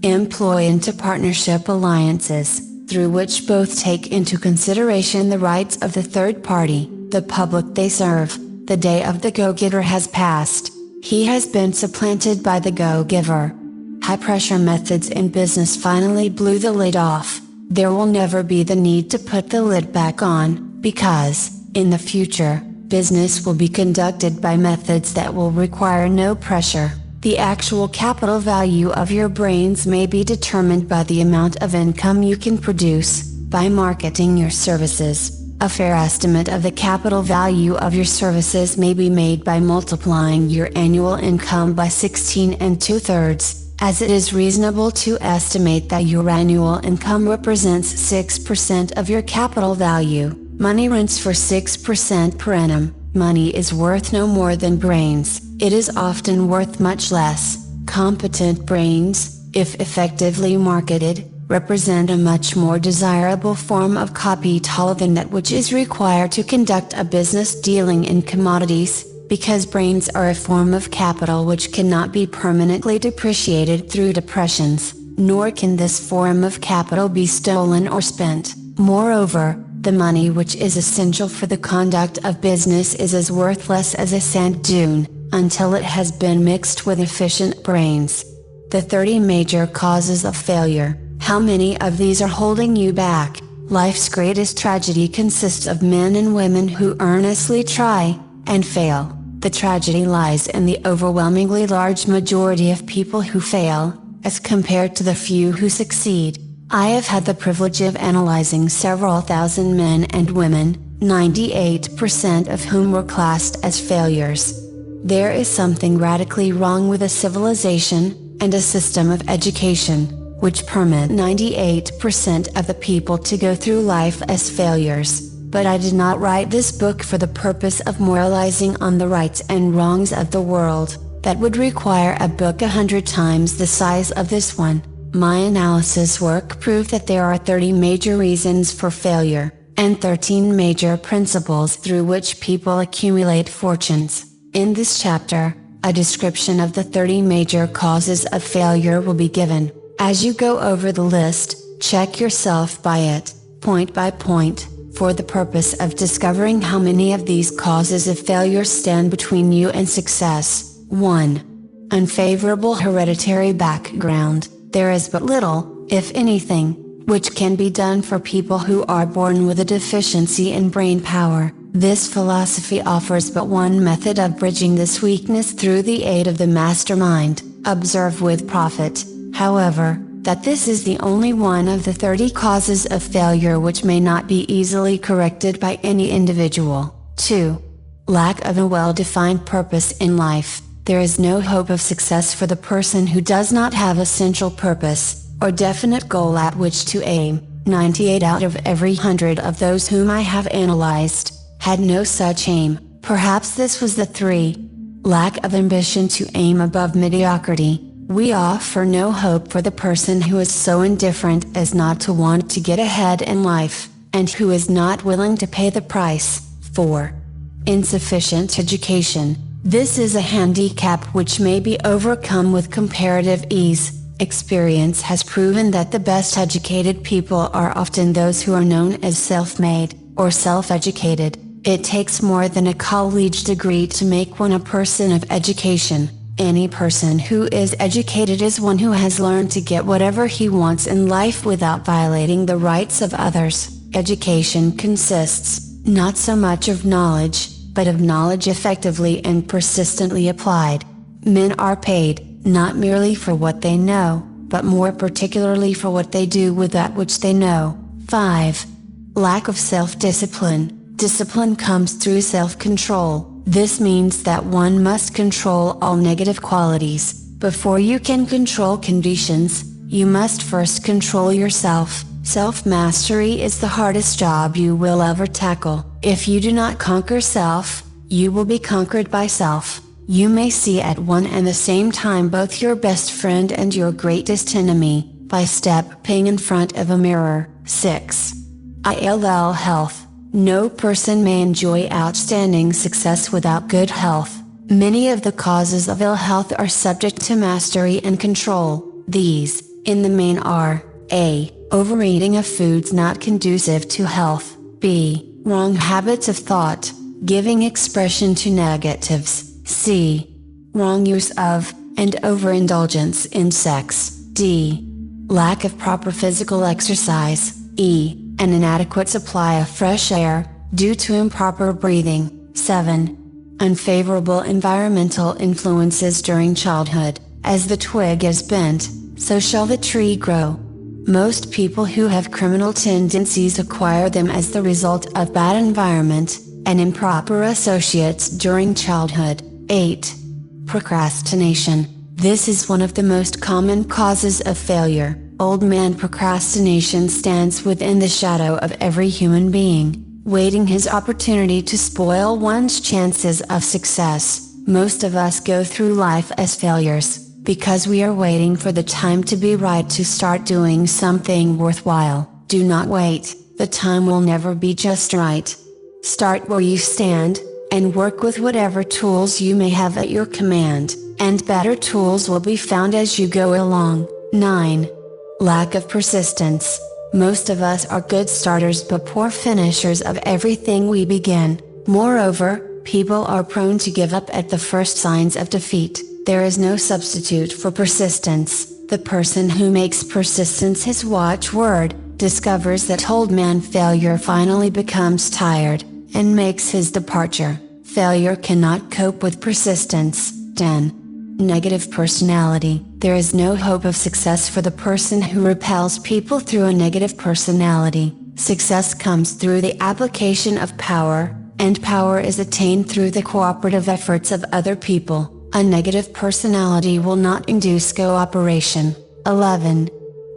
employee into partnership alliances, through which both take into consideration the rights of the third party, the public they serve. The day of the go-getter has passed. He has been supplanted by the go-giver. High-pressure methods in business finally blew the lid off. There will never be the need to put the lid back on, because, in the future, business will be conducted by methods that will require no pressure. The actual capital value of your brains may be determined by the amount of income you can produce, by marketing your services. A fair estimate of the capital value of your services may be made by multiplying your annual income by 16 2/3. As it is reasonable to estimate that your annual income represents 6% of your capital value, money rents for 6% per annum. Money is worth no more than brains. it is often worth much less. Competent brains, if effectively marketed, represent a much more desirable form of capital than that which is required to conduct a business dealing in commodities, because brains are a form of capital which cannot be permanently depreciated through depressions, nor can this form of capital be stolen or spent. Moreover, the money which is essential for the conduct of business is as worthless as a sand dune, until it has been mixed with efficient brains. The 30 major causes of failure. How many of these are holding you back? Life's greatest tragedy consists of men and women who earnestly try, and fail. The tragedy lies in the overwhelmingly large majority of people who fail, as compared to the few who succeed. I have had the privilege of analyzing several thousand men and women, 98% of whom were classed as failures. There is something radically wrong with a civilization, and a system of education, which permit 98% of the people to go through life as failures. But I did not write this book for the purpose of moralizing on the rights and wrongs of the world. That would require a book 100 times the size of this one. My analysis work proved that there are 30 major reasons for failure, and 13 major principles through which people accumulate fortunes. In this chapter, a description of the 30 major causes of failure will be given. As you go over the list, check yourself by it, point by point, for the purpose of discovering how many of these causes of failure stand between you and success. 1. Unfavorable hereditary background. There is but little, if anything, which can be done for people who are born with a deficiency in brain power. This philosophy offers but one method of bridging this weakness through the aid of the mastermind. Observe with profit, however, that this is the only one of the 30 causes of failure which may not be easily corrected by any individual. 2. Lack of a well-defined purpose in life. There is no hope of success for the person who does not have a central purpose, or definite goal at which to aim. 98 out of every 100 of those whom I have analyzed, had no such aim. Perhaps this was the 3. Lack of ambition to aim above mediocrity. We offer no hope for the person who is so indifferent as not to want to get ahead in life, and who is not willing to pay the price. 4. Insufficient education. This is a handicap which may be overcome with comparative ease. Experience has proven that the best educated people are often those who are known as self-made, or self-educated. It takes more than a college degree to make one a person of education. Any person who is educated is one who has learned to get whatever he wants in life without violating the rights of others. Education consists, not so much of knowledge, but of knowledge effectively and persistently applied. Men are paid, not merely for what they know, but more particularly for what they do with that which they know. 5. Lack of self-discipline. Discipline comes through self-control. This means that one must control all negative qualities. Before you can control conditions, you must first control yourself. Self-mastery is the hardest job you will ever tackle. If you do not conquer self, you will be conquered by self. You may see at one and the same time both your best friend and your greatest enemy, by stepping in front of a mirror. 6. Ill health. No person may enjoy outstanding success without good health. Many of the causes of ill health are subject to mastery and control. These, in the main are, A. Overeating of foods not conducive to health. B. Wrong habits of thought, giving expression to negatives. C. Wrong use of, and overindulgence in sex. D. Lack of proper physical exercise. E. An inadequate supply of fresh air, due to improper breathing. 7. Unfavorable environmental influences during childhood. As the twig is bent, so shall the tree grow. Most people who have criminal tendencies acquire them as the result of bad environment, and improper associates during childhood. 8. Procrastination. This is one of the most common causes of failure. Old man procrastination stands within the shadow of every human being, waiting his opportunity to spoil one's chances of success. Most of us go through life as failures, because we are waiting for the time to be right to start doing something worthwhile. Do not wait, the time will never be just right. Start where you stand, and work with whatever tools you may have at your command, and better tools will be found as you go along. 9. Lack of persistence. Most of us are good starters but poor finishers of everything we begin. Moreover, people are prone to give up at the first signs of defeat. There is no substitute for persistence. The person who makes persistence his watchword, discovers that old man failure finally becomes tired, and makes his departure. Failure cannot cope with persistence. 10. Negative personality. There is no hope of success for the person who repels people through a negative personality. Success comes through the application of power, and power is attained through the cooperative efforts of other people. A negative personality will not induce cooperation. 11.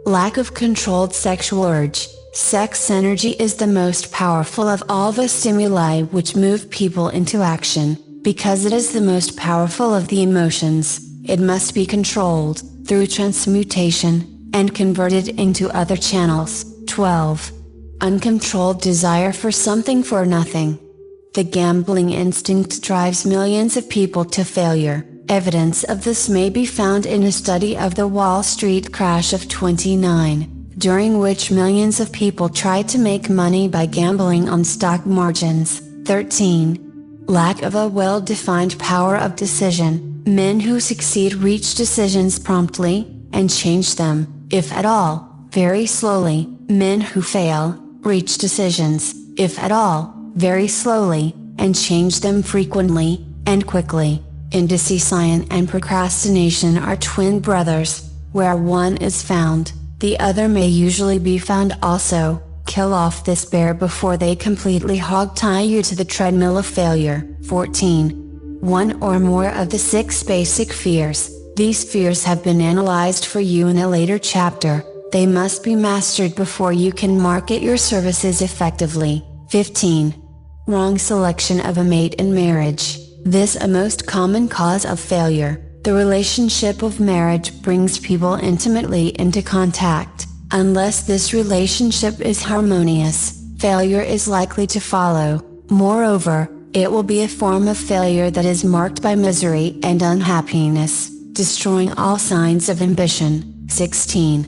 Lack of controlled sexual urge. Sex energy is the most powerful of all the stimuli which move people into action. Because it is the most powerful of the emotions, it must be controlled, through transmutation, and converted into other channels. 12. Uncontrolled desire for something for nothing. The gambling instinct drives millions of people to failure. Evidence of this may be found in a study of the Wall Street crash of 1929, during which millions of people tried to make money by gambling on stock margins. 13. Lack of a well-defined power of decision. Men who succeed reach decisions promptly, and change them, if at all, very slowly. Men who fail, reach decisions, if at all, very slowly, and change them frequently, and quickly. Indecision and procrastination are twin brothers. Where one is found, the other may usually be found also. Kill off this bear before they completely hog-tie you to the treadmill of failure. 14. One or more of the 6 basic fears. These fears have been analyzed for you in a later chapter. They must be mastered before you can market your services effectively. 15. Wrong selection of a mate in marriage. This a most common cause of failure. The relationship of marriage brings people intimately into contact. Unless this relationship is harmonious, failure is likely to follow. Moreover, it will be a form of failure that is marked by misery and unhappiness, destroying all signs of ambition. 16.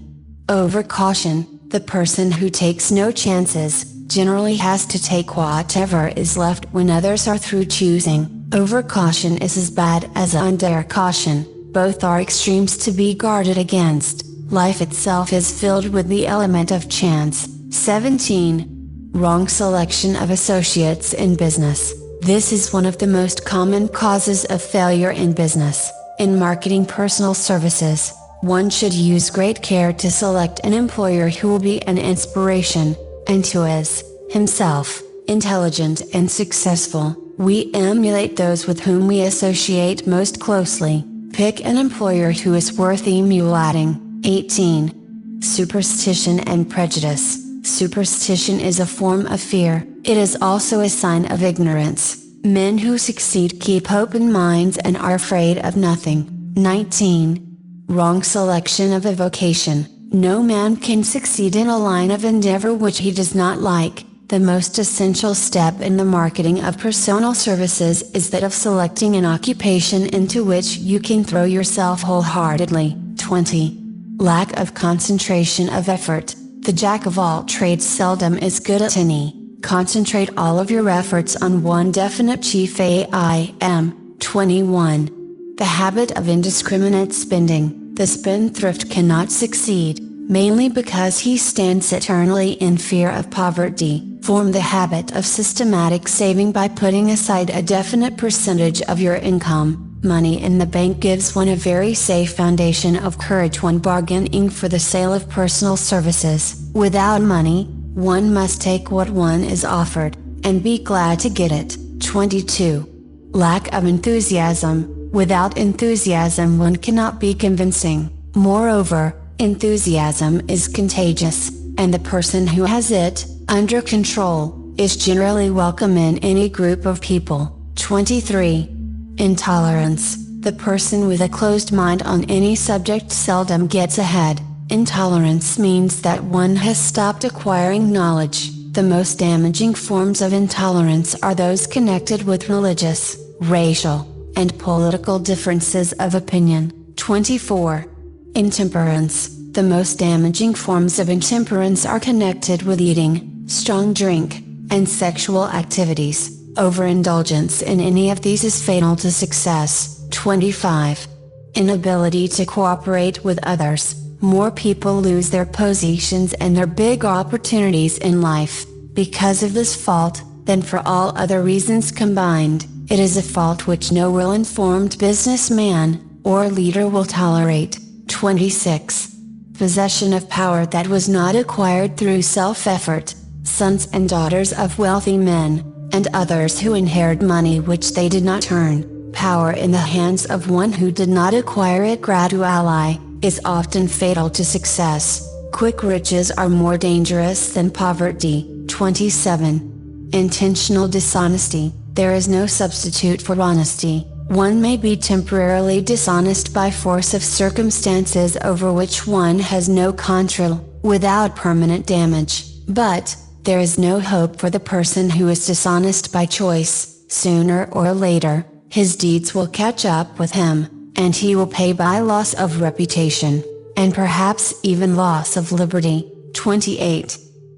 Overcaution. The person who takes no chances, generally has to take whatever is left when others are through choosing. Overcaution is as bad as undercaution. Both are extremes to be guarded against. Life itself is filled with the element of chance. 17. Wrong selection of associates in business. This is one of the most common causes of failure in business. In marketing personal services, one should use great care to select an employer who will be an inspiration, and who is, himself, intelligent and successful. We emulate those with whom we associate most closely. Pick an employer who is worth emulating. 18. Superstition and prejudice. Superstition is a form of fear. It is also a sign of ignorance. Men who succeed keep open minds and are afraid of nothing. 19. Wrong selection of a vocation. No man can succeed in a line of endeavor which he does not like. The most essential step in the marketing of personal services is that of selecting an occupation into which you can throw yourself wholeheartedly. 20. Lack of concentration of effort. The jack of all trades seldom is good at any. Concentrate all of your efforts on one definite chief aim. 21. The habit of indiscriminate spending. The spendthrift cannot succeed, mainly because he stands eternally in fear of poverty. Form the habit of systematic saving by putting aside a definite percentage of your income. Money in the bank gives one a very safe foundation of courage when bargaining for the sale of personal services. Without money, one must take what one is offered, and be glad to get it. 22. Lack of enthusiasm. Without enthusiasm one cannot be convincing. Moreover, enthusiasm is contagious, and the person who has it, under control, is generally welcome in any group of people. 23. Intolerance. The person with a closed mind on any subject seldom gets ahead. Intolerance means that one has stopped acquiring knowledge. The most damaging forms of intolerance are those connected with religious, racial, and political differences of opinion. 24. Intemperance. The most damaging forms of intemperance are connected with eating, strong drink, and sexual activities. Overindulgence in any of these is fatal to success. 25. Inability to cooperate with others. More people lose their positions and their big opportunities in life because of this fault than for all other reasons combined. It is a fault which no well-informed businessman or leader will tolerate. 26. Possession of power that was not acquired through self-effort. Sons and daughters of wealthy men, and others who inherit money which they did not earn. Power in the hands of one who did not acquire it gradually, is often fatal to success. Quick riches are more dangerous than poverty. 27. Intentional dishonesty. There is no substitute for honesty. One may be temporarily dishonest by force of circumstances over which one has no control, without permanent damage, but there is no hope for the person who is dishonest by choice. Sooner or later, his deeds will catch up with him, and he will pay by loss of reputation, and perhaps even loss of liberty. 28.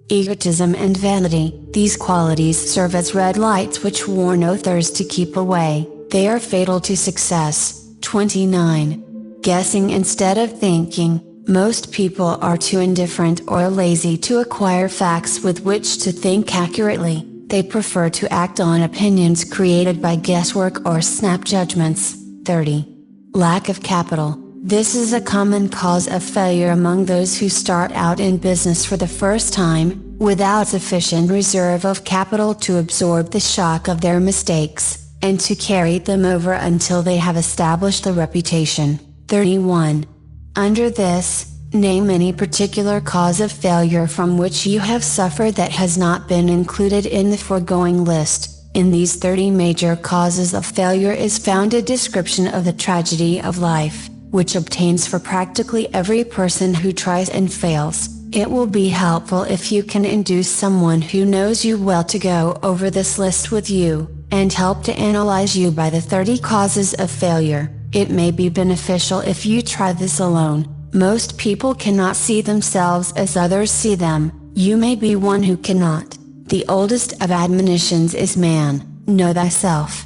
Egotism and vanity. These qualities serve as red lights which warn others to keep away. They are fatal to success. 29. Guessing instead of thinking. Most people are too indifferent or lazy to acquire facts with which to think accurately. They prefer to act on opinions created by guesswork or snap judgments. 30. Lack of capital. This is a common cause of failure among those who start out in business for the first time, without sufficient reserve of capital to absorb the shock of their mistakes, and to carry them over until they have established a reputation. 31. Under this, name any particular cause of failure from which you have suffered that has not been included in the foregoing list. In these 30 major causes of failure is found a description of the tragedy of life, which obtains for practically every person who tries and fails. It will be helpful if you can induce someone who knows you well to go over this list with you, and help to analyze you by the 30 causes of failure. It may be beneficial if you try this alone. Most people cannot see themselves as others see them. You may be one who cannot. The oldest of admonitions is man, know thyself.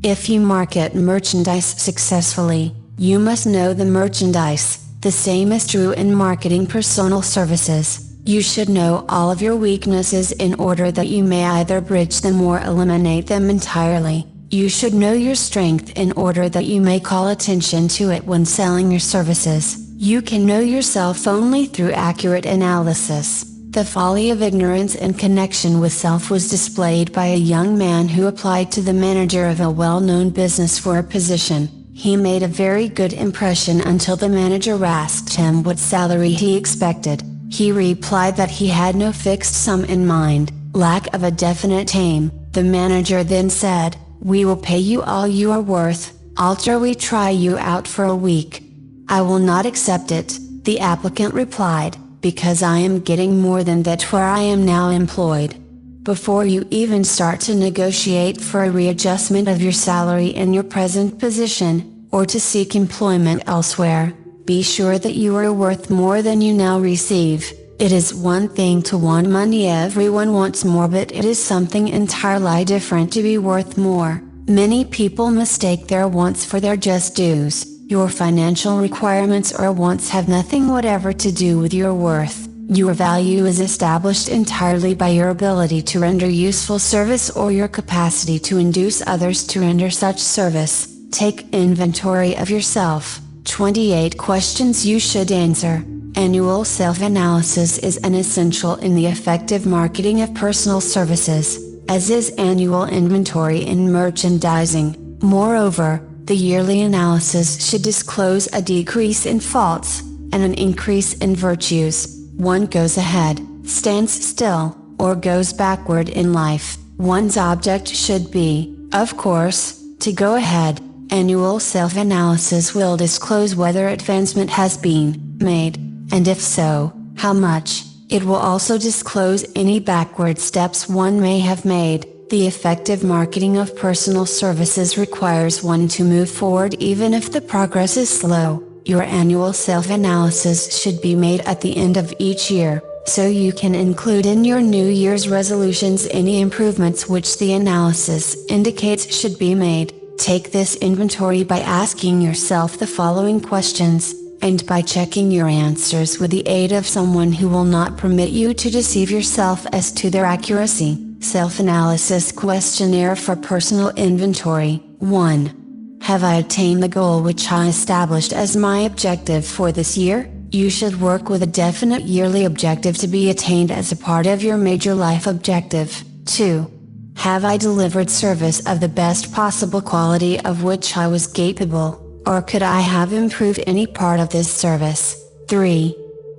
If you market merchandise successfully, you must know the merchandise. The same is true in marketing personal services. You should know all of your weaknesses in order that you may either bridge them or eliminate them entirely. You should know your strength in order that you may call attention to it when selling your services. You can know yourself only through accurate analysis. The folly of ignorance in connection with self was displayed by a young man who applied to the manager of a well-known business for a position. He made a very good impression until the manager asked him what salary he expected. He replied that he had no fixed sum in mind, lack of a definite aim. The manager then said, "We will pay you all you are worth, after we try you out for a week." "I will not accept it," the applicant replied, "because I am getting more than that where I am now employed." Before you even start to negotiate for a readjustment of your salary in your present position, or to seek employment elsewhere, be sure that you are worth more than you now receive. It is one thing to want money, everyone wants more, but it is something entirely different to be worth more. Many people mistake their wants for their just dues. Your financial requirements or wants have nothing whatever to do with your worth. Your value is established entirely by your ability to render useful service or your capacity to induce others to render such service. Take inventory of yourself. 28 questions you should answer. Annual self-analysis is an essential in the effective marketing of personal services, as is annual inventory in merchandising. Moreover, the yearly analysis should disclose a decrease in faults, and an increase in virtues. One goes ahead, stands still, or goes backward in life. One's object should be, of course, to go ahead, Annual self-analysis will disclose whether advancement has been made, and if so, how much. It will also disclose any backward steps one may have made. The effective marketing of personal services requires one to move forward even if the progress is slow. Your annual self-analysis should be made at the end of each year, so you can include in your New Year's resolutions any improvements which the analysis indicates should be made. Take this inventory by asking yourself the following questions, and by checking your answers with the aid of someone who will not permit you to deceive yourself as to their accuracy. Self-analysis questionnaire for personal inventory. 1. Have I attained the goal which I established as my objective for this year? You should work with a definite yearly objective to be attained as a part of your major life objective. 2. Have I delivered service of the best possible quality of which I was capable, or could I have improved any part of this service? 3.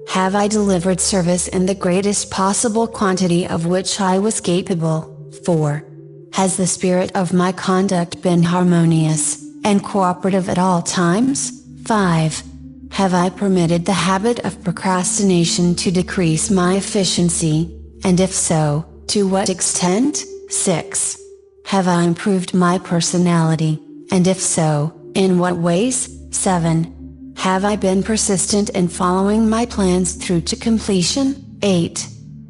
Have I delivered service in the greatest possible quantity of which I was capable? 4. Has the spirit of my conduct been harmonious and cooperative at all times? 5. Have I permitted the habit of procrastination to decrease my efficiency, and if so, to what extent? 6. Have I improved my personality, and if so, in what ways? 7. Have I been persistent in following my plans through to completion? 8.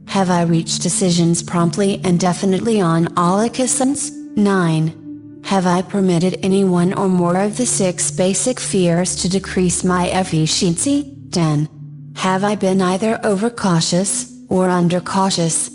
Have I reached decisions promptly and definitely on all occasions? 9. Have I permitted any one or more of the 6 basic fears to decrease my efficiency? 10. Have I been either overcautious or undercautious?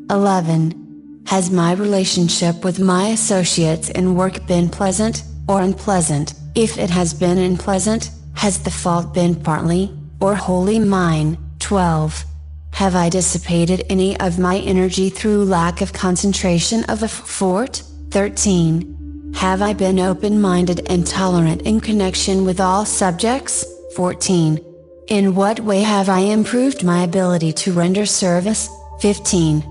11. Has my relationship with my associates in work been pleasant or unpleasant? If it has been unpleasant, has the fault been partly or wholly mine? 12. Have I dissipated any of my energy through lack of concentration of effort? 13. Have I been open-minded and tolerant in connection with all subjects? 14. In what way have I improved my ability to render service? 15.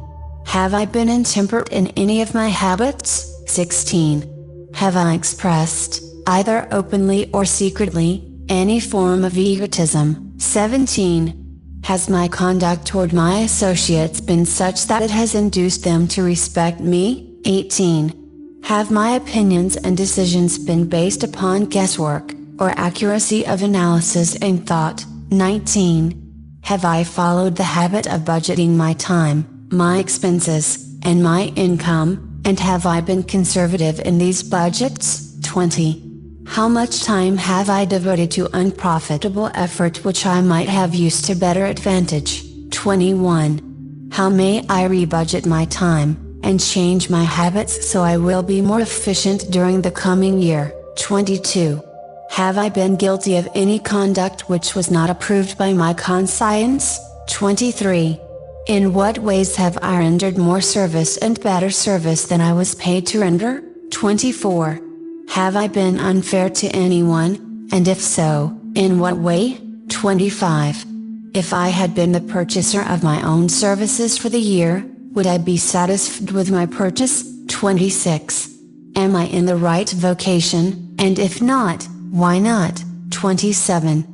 Have I been intemperate in any of my habits? 16. Have I expressed, either openly or secretly, any form of egotism? 17. Has my conduct toward my associates been such that it has induced them to respect me? 18. Have my opinions and decisions been based upon guesswork, or accuracy of analysis and thought? 19. Have I followed the habit of budgeting my time, my expenses, and my income, and have I been conservative in these budgets? 20. How much time have I devoted to unprofitable effort which I might have used to better advantage? 21. How may I rebudget my time, and change my habits so I will be more efficient during the coming year? 22. Have I been guilty of any conduct which was not approved by my conscience? 23. In what ways have I rendered more service and better service than I was paid to render? 24. Have I been unfair to anyone, and if so, in what way? 25. If I had been the purchaser of my own services for the year, would I be satisfied with my purchase? 26. Am I in the right vocation, and if not, why not? 27.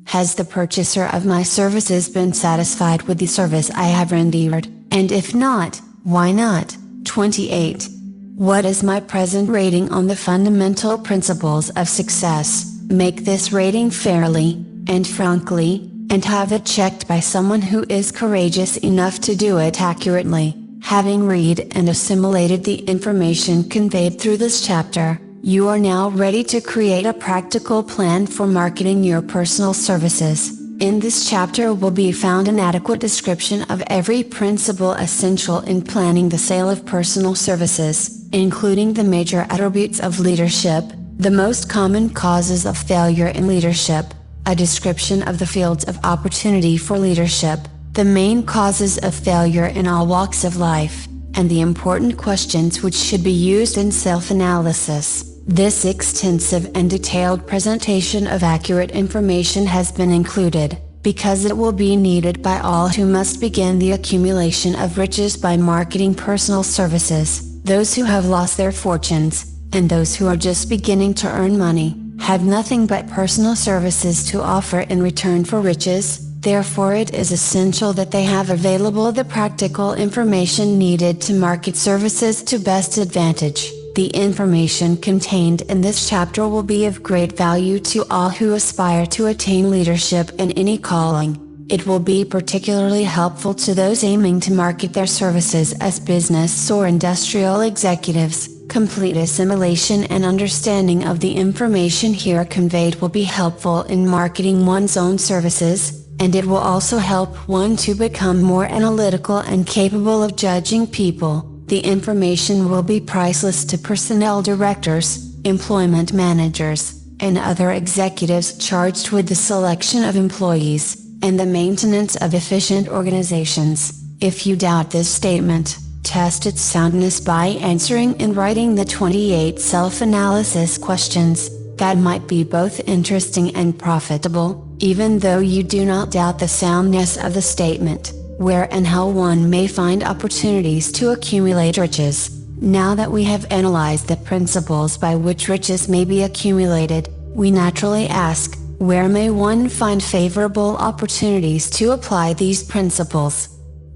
Has the purchaser of my services been satisfied with the service I have rendered, and if not, why not? 28. What is my present rating on the fundamental principles of success? Make this rating fairly, and frankly, and have it checked by someone who is courageous enough to do it accurately. Having read and assimilated the information conveyed through this chapter, you are now ready to create a practical plan for marketing your personal services. In this chapter will be found an adequate description of every principle essential in planning the sale of personal services, including the major attributes of leadership, the most common causes of failure in leadership, a description of the fields of opportunity for leadership, the main causes of failure in all walks of life, and the important questions which should be used in self-analysis. This extensive and detailed presentation of accurate information has been included, because it will be needed by all who must begin the accumulation of riches by marketing personal services, those who have lost their fortunes, and those who are just beginning to earn money, have nothing but personal services to offer in return for riches. Therefore it is essential that they have available the practical information needed to market services to best advantage. The information contained in this chapter will be of great value to all who aspire to attain leadership in any calling. It will be particularly helpful to those aiming to market their services as business or industrial executives. Complete assimilation and understanding of the information here conveyed will be helpful in marketing one's own services, and it will also help one to become more analytical and capable of judging people. The information will be priceless to personnel directors, employment managers, and other executives charged with the selection of employees, and the maintenance of efficient organizations. If you doubt this statement, test its soundness by answering in writing the 28 self-analysis questions, that might be both interesting and profitable, even though you do not doubt the soundness of the statement, where and how one may find opportunities to accumulate riches. Now that we have analyzed the principles by which riches may be accumulated, we naturally ask, where may one find favorable opportunities to apply these principles?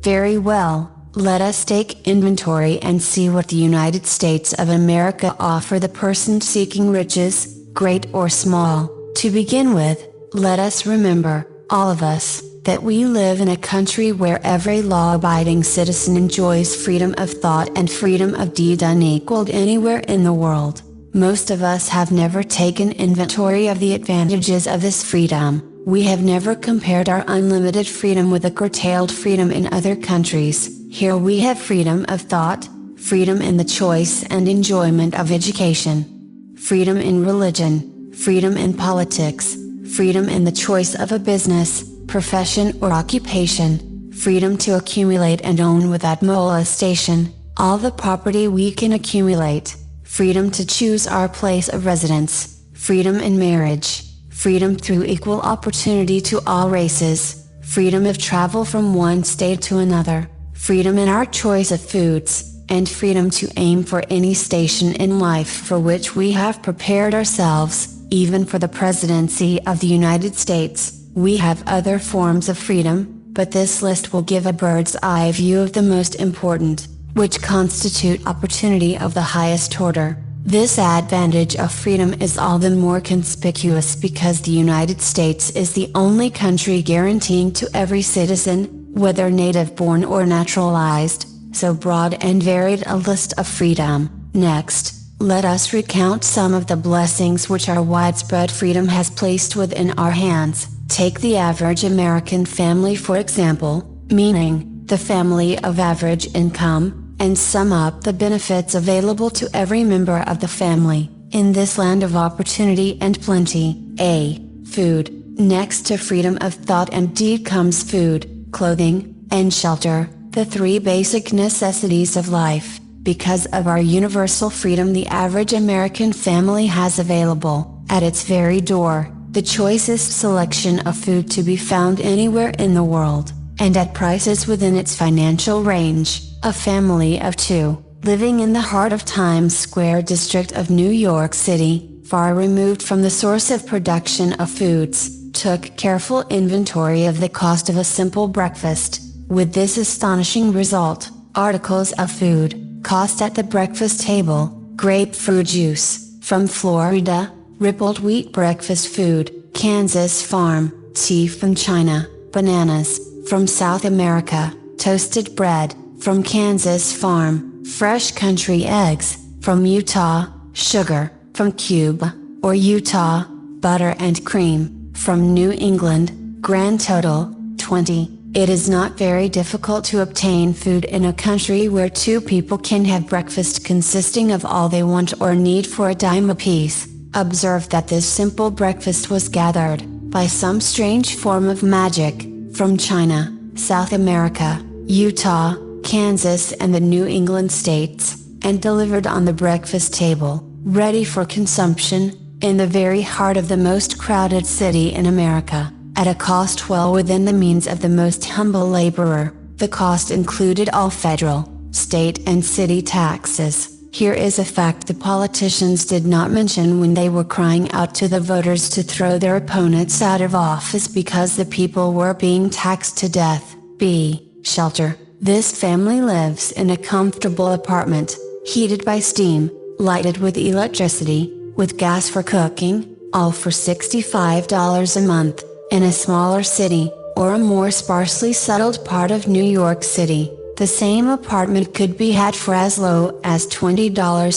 Very well, let us take inventory and see what the United States of America offer the person seeking riches, great or small. To begin with, let us remember, all of us, that we live in a country where every law-abiding citizen enjoys freedom of thought and freedom of deed unequaled anywhere in the world. Most of us have never taken inventory of the advantages of this freedom. We have never compared our unlimited freedom with a curtailed freedom in other countries. Here we have freedom of thought, freedom in the choice and enjoyment of education, freedom in religion, freedom in politics, freedom in the choice of a business, profession or occupation, freedom to accumulate and own without molestation, all the property we can accumulate, freedom to choose our place of residence, freedom in marriage, freedom through equal opportunity to all races, freedom of travel from one state to another, freedom in our choice of foods, and freedom to aim for any station in life for which we have prepared ourselves, even for the presidency of the United States. We have other forms of freedom, but this list will give a bird's eye view of the most important, which constitute opportunity of the highest order. This advantage of freedom is all the more conspicuous because the United States is the only country guaranteeing to every citizen, whether native-born or naturalized, so broad and varied a list of freedom. Next, let us recount some of the blessings which our widespread freedom has placed within our hands. Take the average American family for example, meaning, the family of average income, and sum up the benefits available to every member of the family, in this land of opportunity and plenty. A. Food. Next to freedom of thought and deed comes food, clothing, and shelter, the three basic necessities of life. Because of our universal freedom the average American family has available, at its very door, the choicest selection of food to be found anywhere in the world, and at prices within its financial range. A family of two, living in the heart of Times Square district of New York City, far removed from the source of production of foods, took careful inventory of the cost of a simple breakfast, with this astonishing result: articles of food, cost at the breakfast table: grapefruit juice, from Florida; rippled wheat breakfast food, Kansas farm; tea from China; bananas, from South America; toasted bread, from Kansas farm; fresh country eggs, from Utah; sugar, from Cuba, or Utah; butter and cream, from New England. Grand total, 20. It is not very difficult to obtain food in a country where two people can have breakfast consisting of all they want or need for a dime apiece. Observe that this simple breakfast was gathered, by some strange form of magic, from China, South America, Utah, Kansas and the New England states, and delivered on the breakfast table, ready for consumption, in the very heart of the most crowded city in America, at a cost well within the means of the most humble laborer. The cost included all federal, state and city taxes, Here is a fact the politicians did not mention when they were crying out to the voters to throw their opponents out of office because the people were being taxed to death. B. Shelter. This family lives in a comfortable apartment, heated by steam, lighted with electricity, with gas for cooking, all for $65 a month, in a smaller city, or a more sparsely settled part of New York City. The same apartment could be had for as low as $20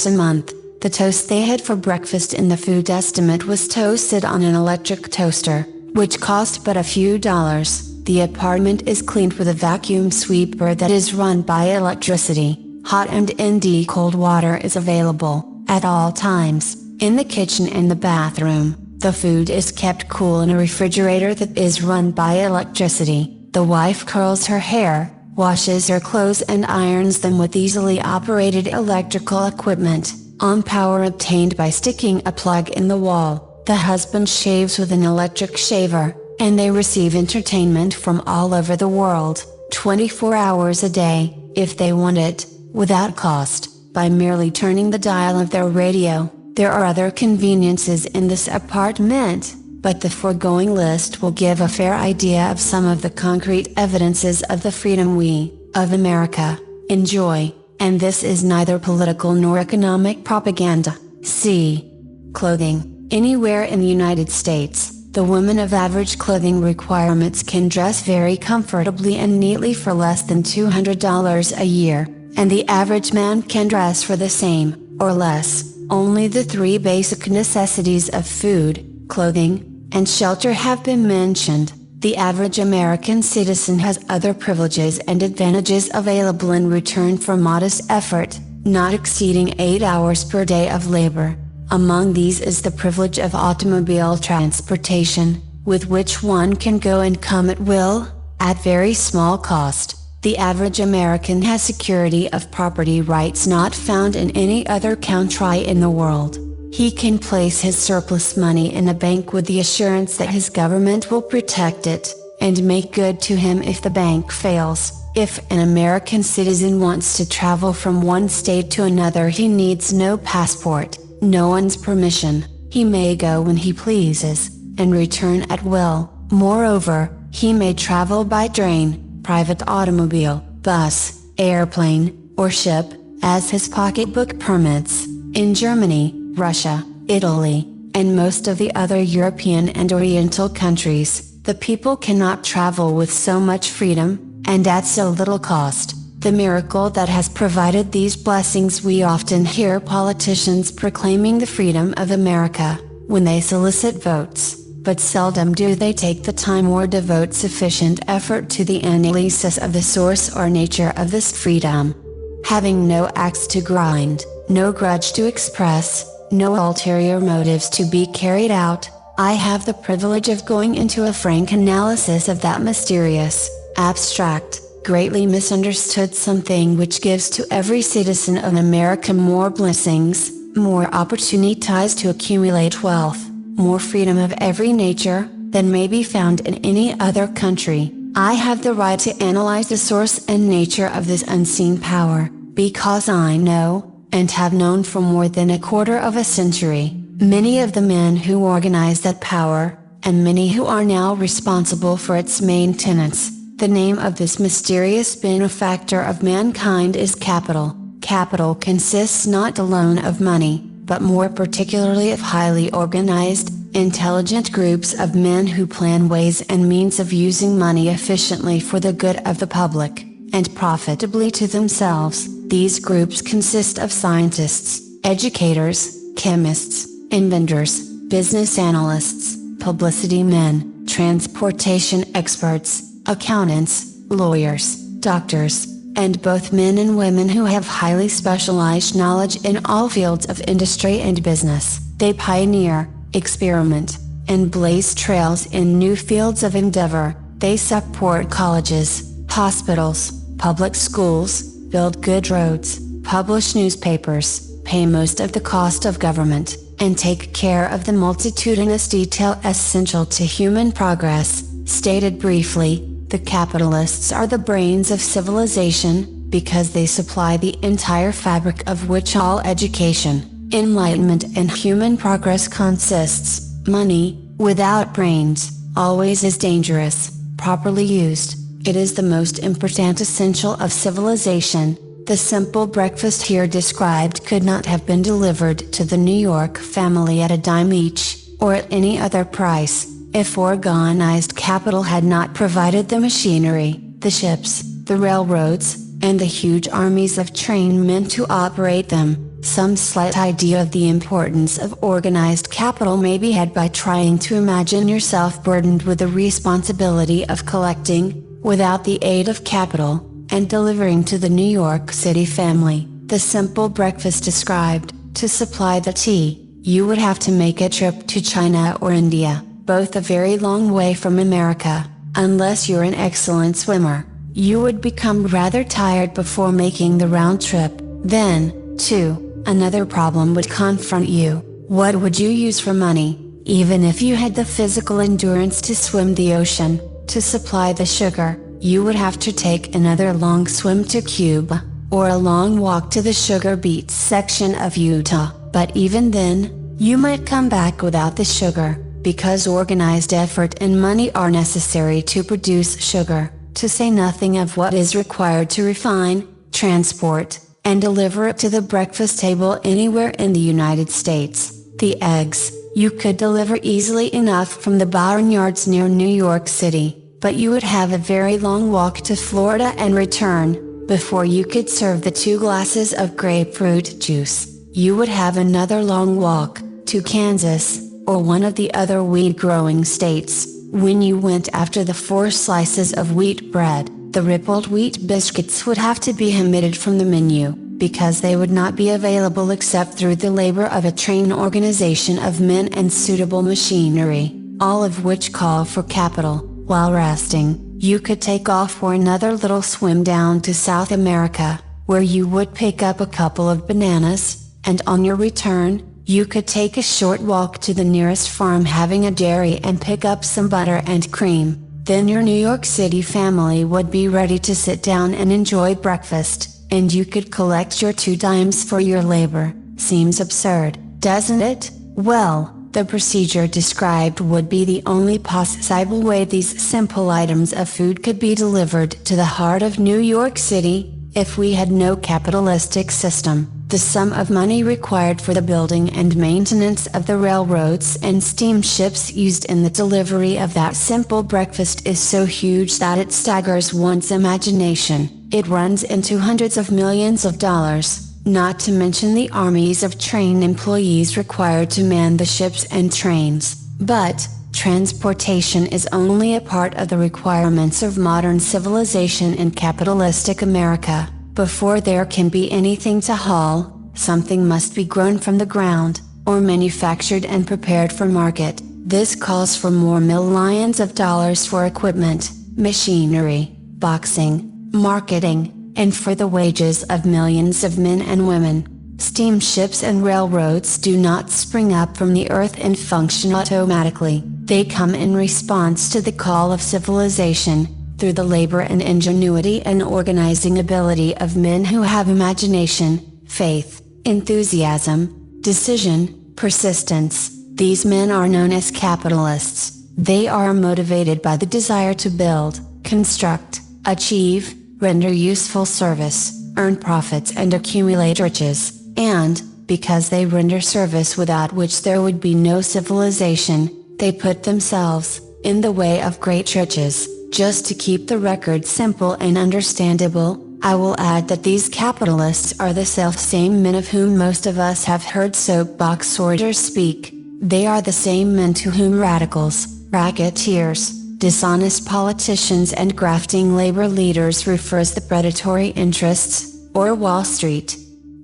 a month. The toast they had for breakfast in the food estimate was toasted on an electric toaster, which cost but a few dollars. The apartment is cleaned with a vacuum sweeper that is run by electricity. Hot and indeed cold water is available, at all times, in the kitchen and the bathroom. The food is kept cool in a refrigerator that is run by electricity. The wife curls her hair, washes her clothes and irons them with easily operated electrical equipment, on power obtained by sticking a plug in the wall. The husband shaves with an electric shaver, and they receive entertainment from all over the world, 24 hours a day, if they want it, without cost, by merely turning the dial of their radio. There are other conveniences in this apartment, but the foregoing list will give a fair idea of some of the concrete evidences of the freedom we, of America, enjoy, and this is neither political nor economic propaganda. C. Clothing. Anywhere in the United States, the woman of average clothing requirements can dress very comfortably and neatly for less than $200 a year, and the average man can dress for the same, or less. Only the three basic necessities of food, clothing, and shelter have been mentioned. The average American citizen has other privileges and advantages available in return for modest effort, not exceeding 8 hours per day of labor. Among these is the privilege of automobile transportation, with which one can go and come at will, at very small cost. The average American has security of property rights not found in any other country in the world. He can place his surplus money in a bank with the assurance that his government will protect it, and make good to him if the bank fails. If an American citizen wants to travel from one state to another, he needs no passport, no one's permission. He may go when he pleases, and return at will. Moreover, he may travel by train, private automobile, bus, airplane, or ship, as his pocketbook permits. In Germany, Russia, Italy, and most of the other European and Oriental countries, the people cannot travel with so much freedom, and at so little cost. The miracle that has provided these blessings. We often hear politicians proclaiming the freedom of America, when they solicit votes, but seldom do they take the time or devote sufficient effort to the analysis of the source or nature of this freedom. Having no axe to grind, no grudge to express, no ulterior motives to be carried out, I have the privilege of going into a frank analysis of that mysterious, abstract, greatly misunderstood something which gives to every citizen of America more blessings, more opportunities to accumulate wealth, more freedom of every nature, than may be found in any other country. I have the right to analyze the source and nature of this unseen power, because I know, and have known for more than a quarter of a century, many of the men who organize that power, and many who are now responsible for its maintenance. The name of this mysterious benefactor of mankind is capital. Capital consists not alone of money, but more particularly of highly organized, intelligent groups of men who plan ways and means of using money efficiently for the good of the public, and profitably to themselves. These groups consist of scientists, educators, chemists, inventors, business analysts, publicity men, transportation experts, accountants, lawyers, doctors, and both men and women who have highly specialized knowledge in all fields of industry and business. They pioneer, experiment, and blaze trails in new fields of endeavor. They support colleges, hospitals, public schools, build good roads, publish newspapers, pay most of the cost of government, and take care of the multitudinous detail essential to human progress. Stated briefly, the capitalists are the brains of civilization, because they supply the entire fabric of which all education, enlightenment and human progress consists. Money, without brains, always is dangerous. Properly used, it is the most important essential of civilization. The simple breakfast here described could not have been delivered to the New York family at a dime each, or at any other price, if organized capital had not provided the machinery, the ships, the railroads, and the huge armies of trained men to operate them. Some slight idea of the importance of organized capital may be had by trying to imagine yourself burdened with the responsibility of collecting, without the aid of capital, and delivering to the New York City family, the simple breakfast described. To supply the tea, you would have to make a trip to China or India, both a very long way from America. Unless you're an excellent swimmer, you would become rather tired before making the round trip. Then, too, another problem would confront you. What would you use for money, even if you had the physical endurance to swim the ocean? To supply the sugar, you would have to take another long swim to Cuba, or a long walk to the sugar beets section of Utah. But even then, you might come back without the sugar, because organized effort and money are necessary to produce sugar, to say nothing of what is required to refine, transport, and deliver it to the breakfast table anywhere in the United States. The eggs, you could deliver easily enough from the barnyards near New York City, but you would have a very long walk to Florida and return, before you could serve the 2 glasses of grapefruit juice. You would have another long walk, to Kansas, or one of the other wheat-growing states, when you went after the 4 slices of wheat bread. The rippled wheat biscuits would have to be omitted from the menu, because they would not be available except through the labor of a trained organization of men and suitable machinery, all of which call for capital. While resting, you could take off for another little swim down to South America, where you would pick up a couple of bananas, and on your return, you could take a short walk to the nearest farm having a dairy and pick up some butter and cream. Then your New York City family would be ready to sit down and enjoy breakfast, and you could collect your 2 dimes for your labor. Seems absurd, doesn't it? Well, the procedure described would be the only possible way these simple items of food could be delivered to the heart of New York City, if we had no capitalistic system. The sum of money required for the building and maintenance of the railroads and steamships used in the delivery of that simple breakfast is so huge that it staggers one's imagination. It runs into hundreds of millions of dollars, not to mention the armies of trained employees required to man the ships and trains. But, transportation is only a part of the requirements of modern civilization in capitalistic America. Before there can be anything to haul, something must be grown from the ground, or manufactured and prepared for market. This calls for more millions of dollars for equipment, machinery, boxing, marketing, and for the wages of millions of men and women. Steamships and railroads do not spring up from the earth and function automatically. They come in response to the call of civilization, through the labor and ingenuity and organizing ability of men who have imagination, faith, enthusiasm, decision, persistence. These men are known as capitalists. They are motivated by the desire to build, construct, achieve, render useful service, earn profits and accumulate riches, and, because they render service without which there would be no civilization, they put themselves in the way of great riches. Just to keep the record simple and understandable, I will add that these capitalists are the self-same men of whom most of us have heard soapbox orators speak. They are the same men to whom radicals, racketeers, dishonest politicians and grafting labor leaders refer as the predatory interests, or Wall Street.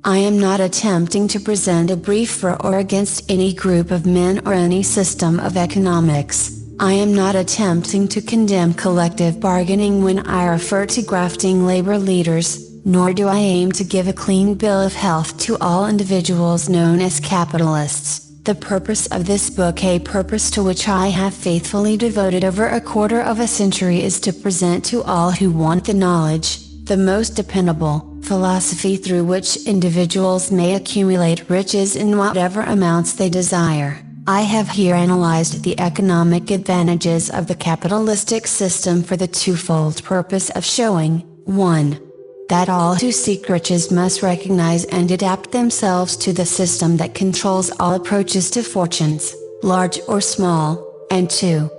I am not attempting to present a brief for or against any group of men or any system of economics. I am not attempting to condemn collective bargaining when I refer to grafting labor leaders, nor do I aim to give a clean bill of health to all individuals known as capitalists. The purpose of this book, a purpose to which I have faithfully devoted over a quarter of a century, is to present to all who want the knowledge, the most dependable philosophy through which individuals may accumulate riches in whatever amounts they desire. I have here analyzed the economic advantages of the capitalistic system for the twofold purpose of showing, 1. That all who seek riches must recognize and adapt themselves to the system that controls all approaches to fortunes, large or small, and 2.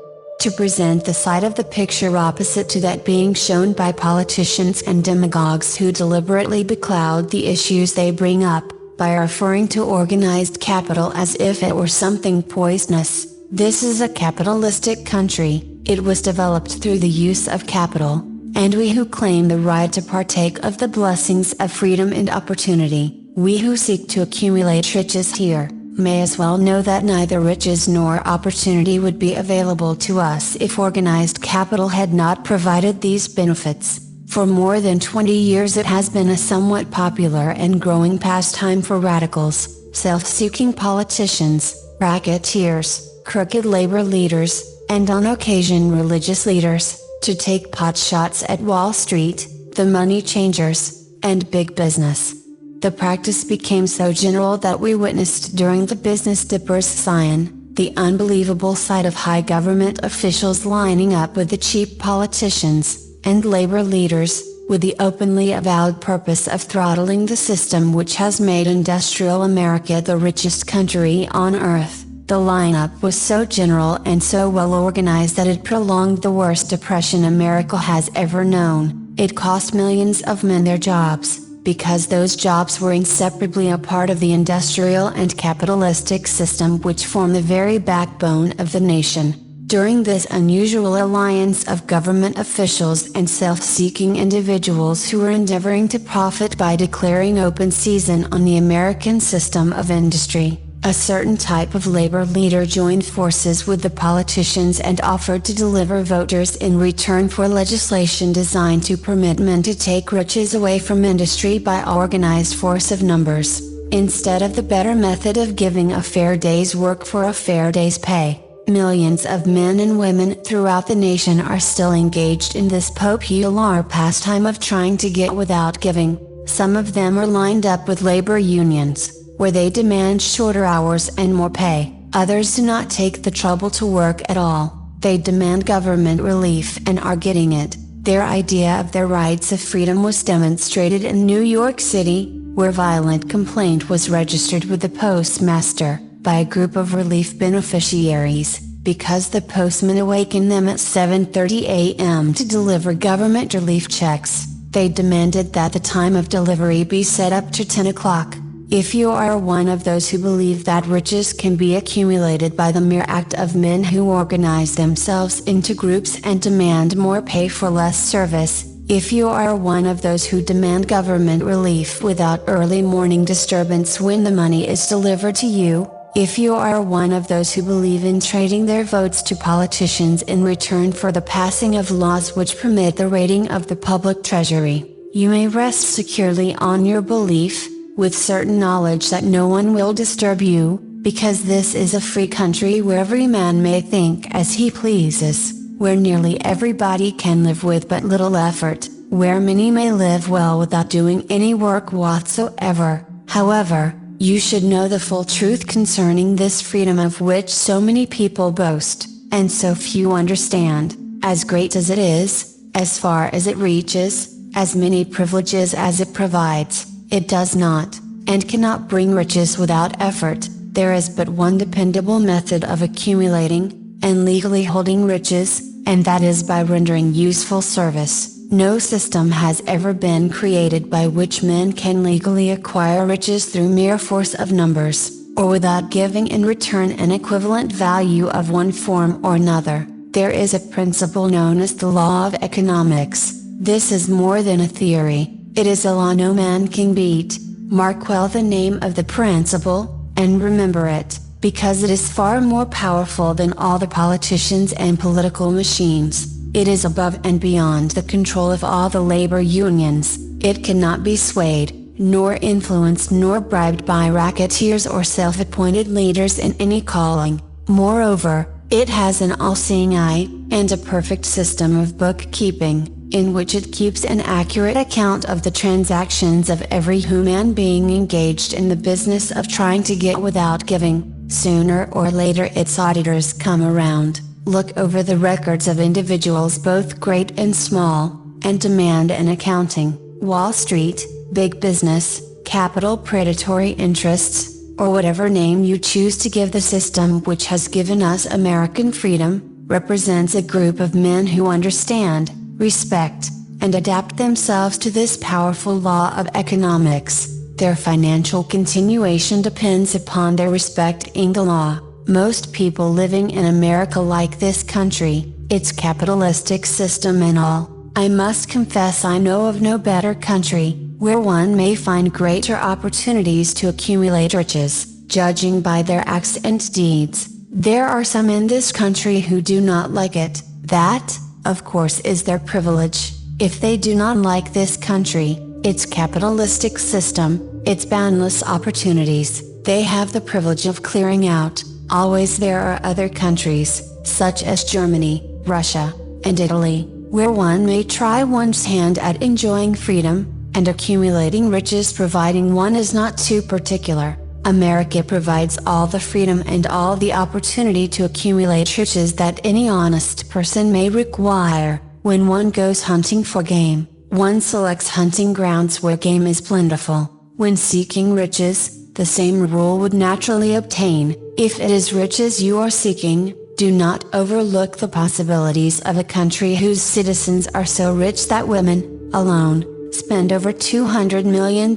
To present the side of the picture opposite to that being shown by politicians and demagogues who deliberately becloud the issues they bring up, by referring to organized capital as if it were something poisonous. This is a capitalistic country, it was developed through the use of capital, and we who claim the right to partake of the blessings of freedom and opportunity, we who seek to accumulate riches here, may as well know that neither riches nor opportunity would be available to us if organized capital had not provided these benefits. For more than 20 years it has been a somewhat popular and growing pastime for radicals, self-seeking politicians, racketeers, crooked labor leaders, and on occasion religious leaders, to take potshots at Wall Street, the money changers, and big business. The practice became so general that we witnessed during the business dippers' Zion, the unbelievable sight of high government officials lining up with the cheap politicians and labor leaders, with the openly avowed purpose of throttling the system which has made industrial America the richest country on earth. The lineup was so general and so well organized that it prolonged the worst depression America has ever known. It cost millions of men their jobs, because those jobs were inseparably a part of the industrial and capitalistic system which form the very backbone of the nation. During this unusual alliance of government officials and self-seeking individuals who were endeavoring to profit by declaring open season on the American system of industry, a certain type of labor leader joined forces with the politicians and offered to deliver voters in return for legislation designed to permit men to take riches away from industry by organized force of numbers, instead of the better method of giving a fair day's work for a fair day's pay. Millions of men and women throughout the nation are still engaged in this popular pastime of trying to get without giving. Some of them are lined up with labor unions, where they demand shorter hours and more pay. Others do not take the trouble to work at all. They demand government relief and are getting it. Their idea of their rights of freedom was demonstrated in New York City, where violent complaint was registered with the postmaster by a group of relief beneficiaries, because the postman awakened them at 7:30 a.m. to deliver government relief checks. They demanded that the time of delivery be set up to 10 o'clock. If you are one of those who believe that riches can be accumulated by the mere act of men who organize themselves into groups and demand more pay for less service, if you are one of those who demand government relief without early morning disturbance when the money is delivered to you, if you are one of those who believe in trading their votes to politicians in return for the passing of laws which permit the raiding of the public treasury, you may rest securely on your belief, with certain knowledge that no one will disturb you, because this is a free country where every man may think as he pleases, where nearly everybody can live with but little effort, where many may live well without doing any work whatsoever. However, you should know the full truth concerning this freedom of which so many people boast, and so few understand. As great as it is, as far as it reaches, as many privileges as it provides, it does not, and cannot bring riches without effort. There is but one dependable method of accumulating, and legally holding riches, and that is by rendering useful service. No system has ever been created by which men can legally acquire riches through mere force of numbers, or without giving in return an equivalent value of one form or another. There is a principle known as the law of economics. This is more than a theory, it is a law no man can beat. Mark well the name of the principle, and remember it, because it is far more powerful than all the politicians and political machines. It is above and beyond the control of all the labor unions. It cannot be swayed, nor influenced nor bribed by racketeers or self-appointed leaders in any calling. Moreover, it has an all-seeing eye, and a perfect system of bookkeeping. in which it keeps an accurate account of the transactions of every human being engaged in the business of trying to get without giving. Sooner or later its auditors come around, look over the records of individuals both great and small, and demand an accounting. Wall Street, big business, capital predatory interests, or whatever name you choose to give the system which has given us American freedom, represents a group of men who understand, respect, and adapt themselves to this powerful law of economics. Their financial continuation depends upon their respecting the law. Most people living in America like this country, its capitalistic system and all. I must confess I know of no better country, where one may find greater opportunities to accumulate riches, judging by their acts and deeds. There are some in this country who do not like it. That, of course, is their privilege. If they do not like this country, its capitalistic system, its boundless opportunities, they have the privilege of clearing out. Always there are other countries, such as Germany, Russia, and Italy, where one may try one's hand at enjoying freedom, and accumulating riches providing one is not too particular. America provides all the freedom and all the opportunity to accumulate riches that any honest person may require. When one goes hunting for game, one selects hunting grounds where game is plentiful. When seeking riches, the same rule would naturally obtain. If it is riches you are seeking, do not overlook the possibilities of a country whose citizens are so rich that women, alone, spend over $200 million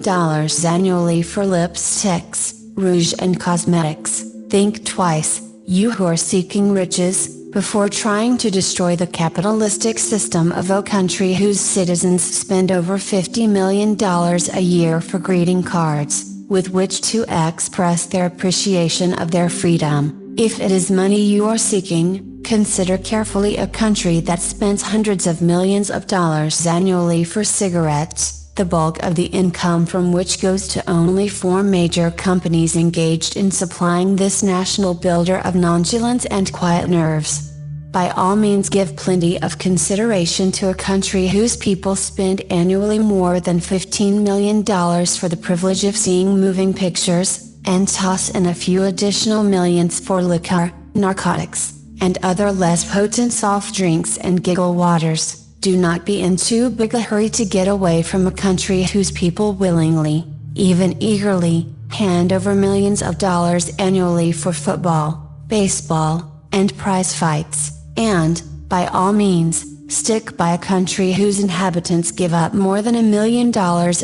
annually for lipsticks, rouge and cosmetics. Think twice, you who are seeking riches, before trying to destroy the capitalistic system of a country whose citizens spend over $50 million a year for greeting cards, with which to express their appreciation of their freedom. If it is money you are seeking, consider carefully a country that spends hundreds of millions of dollars annually for cigarettes, the bulk of the income from which goes to only 4 major companies engaged in supplying this national builder of nonchalance and quiet nerves. By all means give plenty of consideration to a country whose people spend annually more than $15 million for the privilege of seeing moving pictures, and toss in a few additional millions for liquor, narcotics, and other less potent soft drinks and giggle waters. Do not be in too big a hurry to get away from a country whose people willingly, even eagerly, hand over millions of dollars annually for football, baseball, and prize fights, and, by all means, stick by a country whose inhabitants give up more than $1 million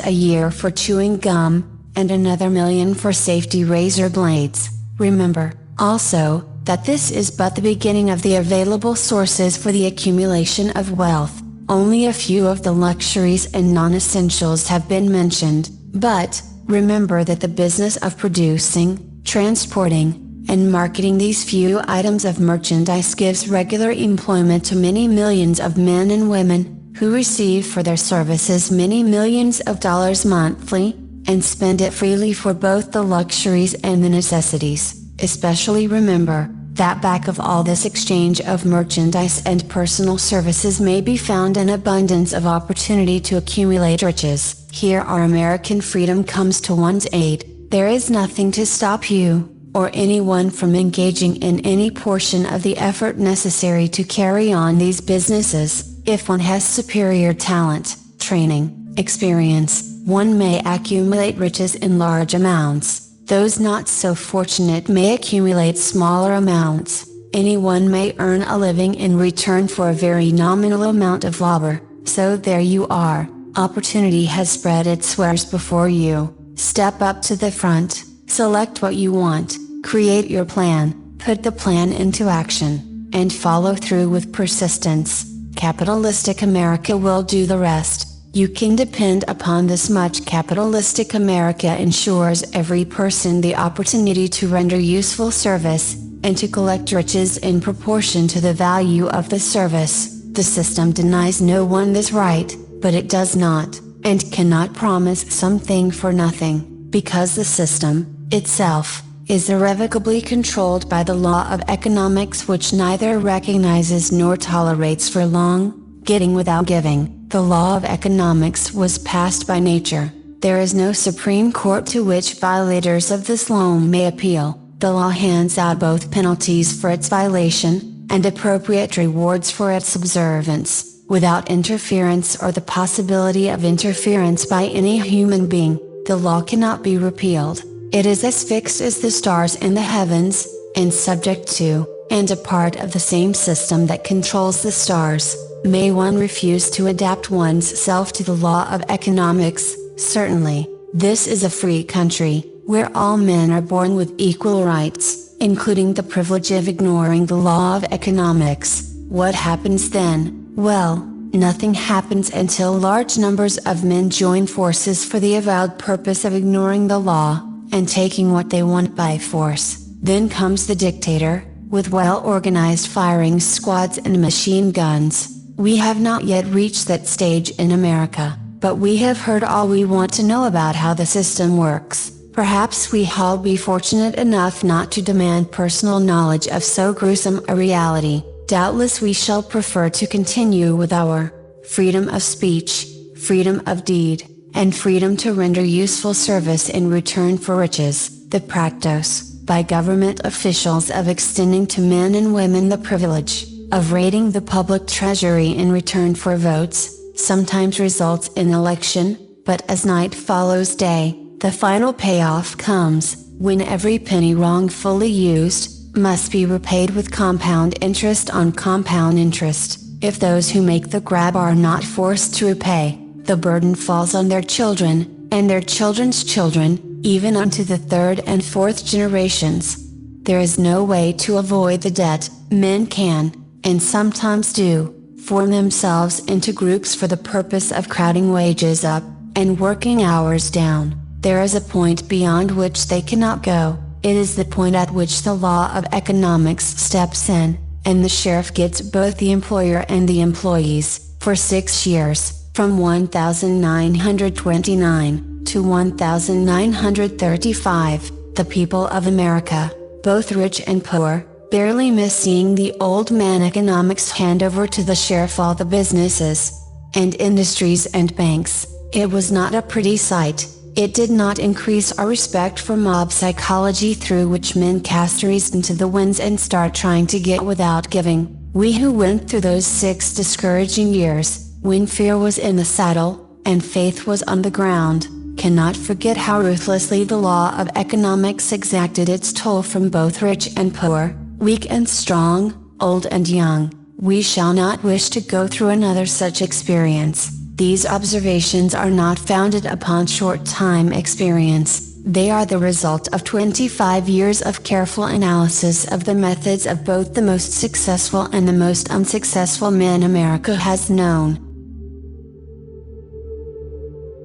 a year for chewing gum, and another $1 million for safety razor blades. Remember, also, that this is but the beginning of the available sources for the accumulation of wealth. Only a few of the luxuries and non-essentials have been mentioned, but, remember that the business of producing, transporting, and marketing these few items of merchandise gives regular employment to many millions of men and women, who receive for their services many millions of dollars monthly, and spend it freely for both the luxuries and the necessities. Especially remember, that back of all this exchange of merchandise and personal services may be found an abundance of opportunity to accumulate riches. Here our American freedom comes to one's aid. There is nothing to stop you, or anyone from engaging in any portion of the effort necessary to carry on these businesses. If one has superior talent, training, experience, one may accumulate riches in large amounts. Those not so fortunate may accumulate smaller amounts. Anyone may earn a living in return for a very nominal amount of labor. So there you are, opportunity has spread its wares before you. Step up to the front, select what you want, create your plan, put the plan into action, and follow through with persistence. Capitalistic America will do the rest. You can depend upon this much. Capitalistic America ensures every person the opportunity to render useful service, and to collect riches in proportion to the value of the service. The system denies no one this right, but it does not, and cannot promise something for nothing, because the system, itself, is irrevocably controlled by the law of economics which neither recognizes nor tolerates for long, getting without giving. The law of economics was passed by nature. There is no Supreme Court to which violators of this law may appeal. The law hands out both penalties for its violation, and appropriate rewards for its observance, without interference or the possibility of interference by any human being. The law cannot be repealed. It is as fixed as the stars in the heavens, and subject to, and a part of the same system that controls the stars. May one refuse to adapt one's self to the law of economics? Certainly. This is a free country, where all men are born with equal rights, including the privilege of ignoring the law of economics. What happens then? Well, nothing happens until large numbers of men join forces for the avowed purpose of ignoring the law, and taking what they want by force. Then comes the dictator, with well-organized firing squads and machine guns. We have not yet reached that stage in America, but we have heard all we want to know about how the system works. Perhaps we all be fortunate enough not to demand personal knowledge of so gruesome a reality. Doubtless we shall prefer to continue with our freedom of speech, freedom of deed, and freedom to render useful service in return for riches, the practice, by government officials of extending to men and women the privilege of raiding the public treasury in return for votes, sometimes results in election, but as night follows day, the final payoff comes, when every penny wrongfully used, must be repaid with compound interest on compound interest. If those who make the grab are not forced to repay, the burden falls on their children, and their children's children, even unto the third and fourth generations. There is no way to avoid the debt. Men can, and sometimes do, form themselves into groups for the purpose of crowding wages up, and working hours down. There is a point beyond which they cannot go. It is the point at which the law of economics steps in, and the sheriff gets both the employer and the employees, for 6 years, from 1929 to 1935, the people of America, both rich and poor, barely miss seeing the old man economics hand over to the sheriff all the businesses, and industries and banks. It was not a pretty sight. It did not increase our respect for mob psychology, through which men cast reason to the winds and start trying to get without giving. We who went through those 6 discouraging years, when fear was in the saddle, and faith was on the ground, cannot forget how ruthlessly the law of economics exacted its toll from both rich and poor, weak and strong, old and young. We shall not wish to go through another such experience. These observations are not founded upon short-time experience. They are the result of 25 years of careful analysis of the methods of both the most successful and the most unsuccessful men America has known.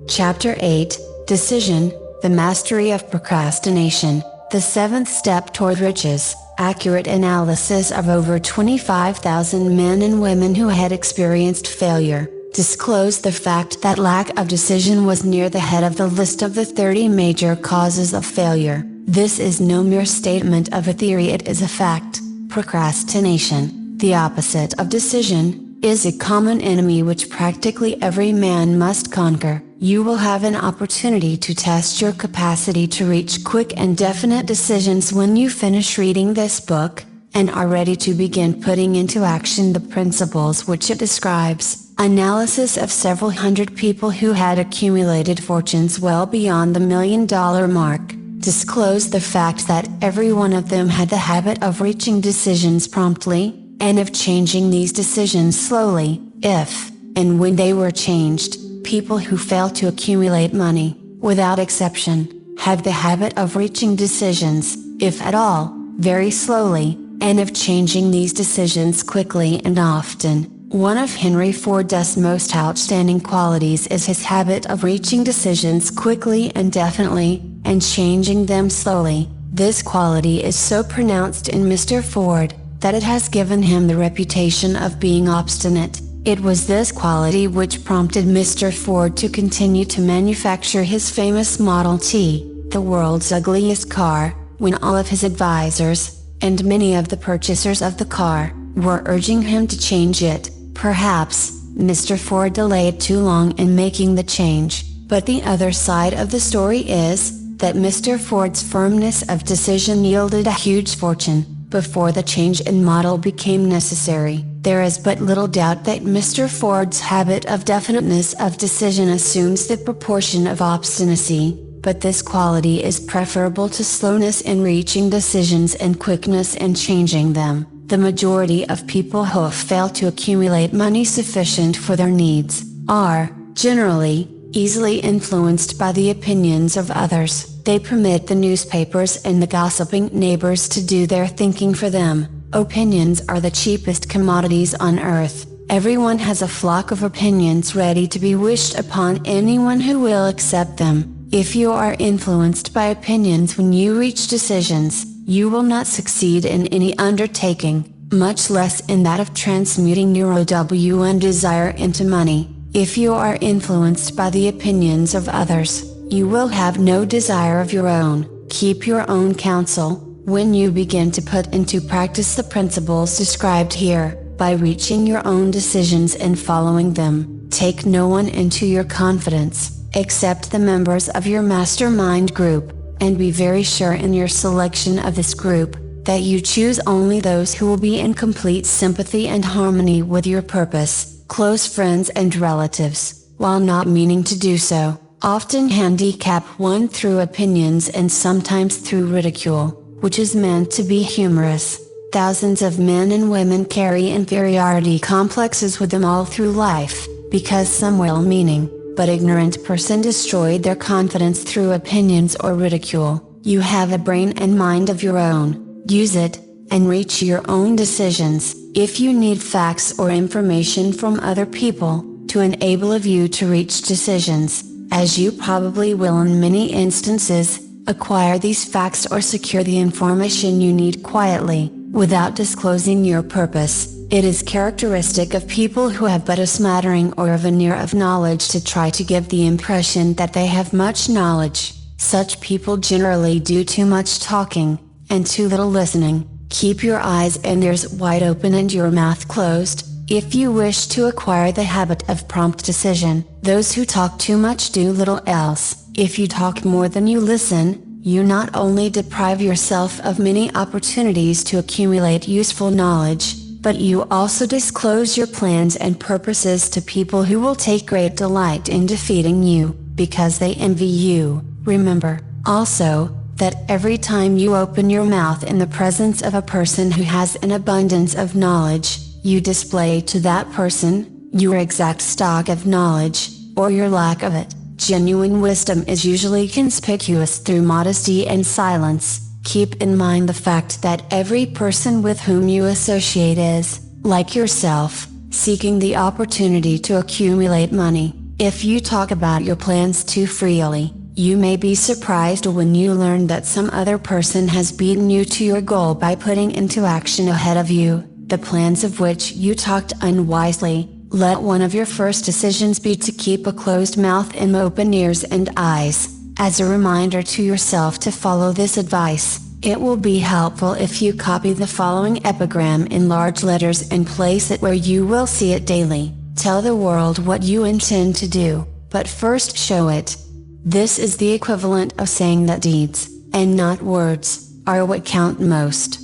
Chapter 8, Decision, the Mastery of Procrastination, the 7th Step Toward Riches. Accurate analysis of over 25,000 men and women who had experienced failure disclosed the fact that lack of decision was near the head of the list of the 30 major causes of failure. This is no mere statement of a theory, it is a fact. Procrastination, the opposite of decision, is a common enemy which practically every man must conquer. You will have an opportunity to test your capacity to reach quick and definite decisions when you finish reading this book, and are ready to begin putting into action the principles which it describes. Analysis of several hundred people who had accumulated fortunes well beyond the $1 million mark disclosed the fact that every one of them had the habit of reaching decisions promptly, and of changing these decisions slowly, if, and when they were changed. People who fail to accumulate money, without exception, have the habit of reaching decisions, if at all, very slowly, and of changing these decisions quickly and often. One of Henry Ford's most outstanding qualities is his habit of reaching decisions quickly and definitely, and changing them slowly. This quality is so pronounced in Mr. Ford, that it has given him the reputation of being obstinate. It was this quality which prompted Mr. Ford to continue to manufacture his famous Model T, the world's ugliest car, when all of his advisors, and many of the purchasers of the car, were urging him to change it. Perhaps, Mr. Ford delayed too long in making the change, but the other side of the story is that Mr. Ford's firmness of decision yielded a huge fortune. Before the change in model became necessary, there is but little doubt that Mr. Ford's habit of definiteness of decision assumes the proportion of obstinacy, but this quality is preferable to slowness in reaching decisions and quickness in changing them. The majority of people who fail to accumulate money sufficient for their needs are, generally, easily influenced by the opinions of others. They permit the newspapers and the gossiping neighbors to do their thinking for them. Opinions are the cheapest commodities on earth. Everyone has a flock of opinions ready to be wished upon anyone who will accept them. If you are influenced by opinions when you reach decisions, you will not succeed in any undertaking, much less in that of transmuting your OWN desire into money. If you are influenced by the opinions of others, you will have no desire of your own. Keep your own counsel. When you begin to put into practice the principles described here, by reaching your own decisions and following them, take no one into your confidence, except the members of your mastermind group, and be very sure in your selection of this group, that you choose only those who will be in complete sympathy and harmony with your purpose. Close friends and relatives, while not meaning to do so, often handicap one through opinions and sometimes through ridicule, which is meant to be humorous. Thousands of men and women carry inferiority complexes with them all through life, because some well-meaning, but ignorant person destroyed their confidence through opinions or ridicule. You have a brain and mind of your own, use it, and reach your own decisions. If you need facts or information from other people, to enable you to reach decisions, as you probably will in many instances, acquire these facts or secure the information you need quietly, without disclosing your purpose. It is characteristic of people who have but a smattering or a veneer of knowledge to try to give the impression that they have much knowledge. Such people generally do too much talking, and too little listening. Keep your eyes and ears wide open and your mouth closed, if you wish to acquire the habit of prompt decision. Those who talk too much do little else. If you talk more than you listen, you not only deprive yourself of many opportunities to accumulate useful knowledge, but you also disclose your plans and purposes to people who will take great delight in defeating you, because they envy you. Remember, also, that every time you open your mouth in the presence of a person who has an abundance of knowledge, you display to that person your exact stock of knowledge, or your lack of it. Genuine wisdom is usually conspicuous through modesty and silence. Keep in mind the fact that every person with whom you associate is, like yourself, seeking the opportunity to accumulate money. If you talk about your plans too freely, you may be surprised when you learn that some other person has beaten you to your goal by putting into action ahead of you the plans of which you talked unwisely. Let one of your first decisions be to keep a closed mouth and open ears and eyes. As a reminder to yourself to follow this advice, it will be helpful if you copy the following epigram in large letters and place it where you will see it daily. Tell the world what you intend to do, but first show it. This is the equivalent of saying that deeds, and not words, are what count most.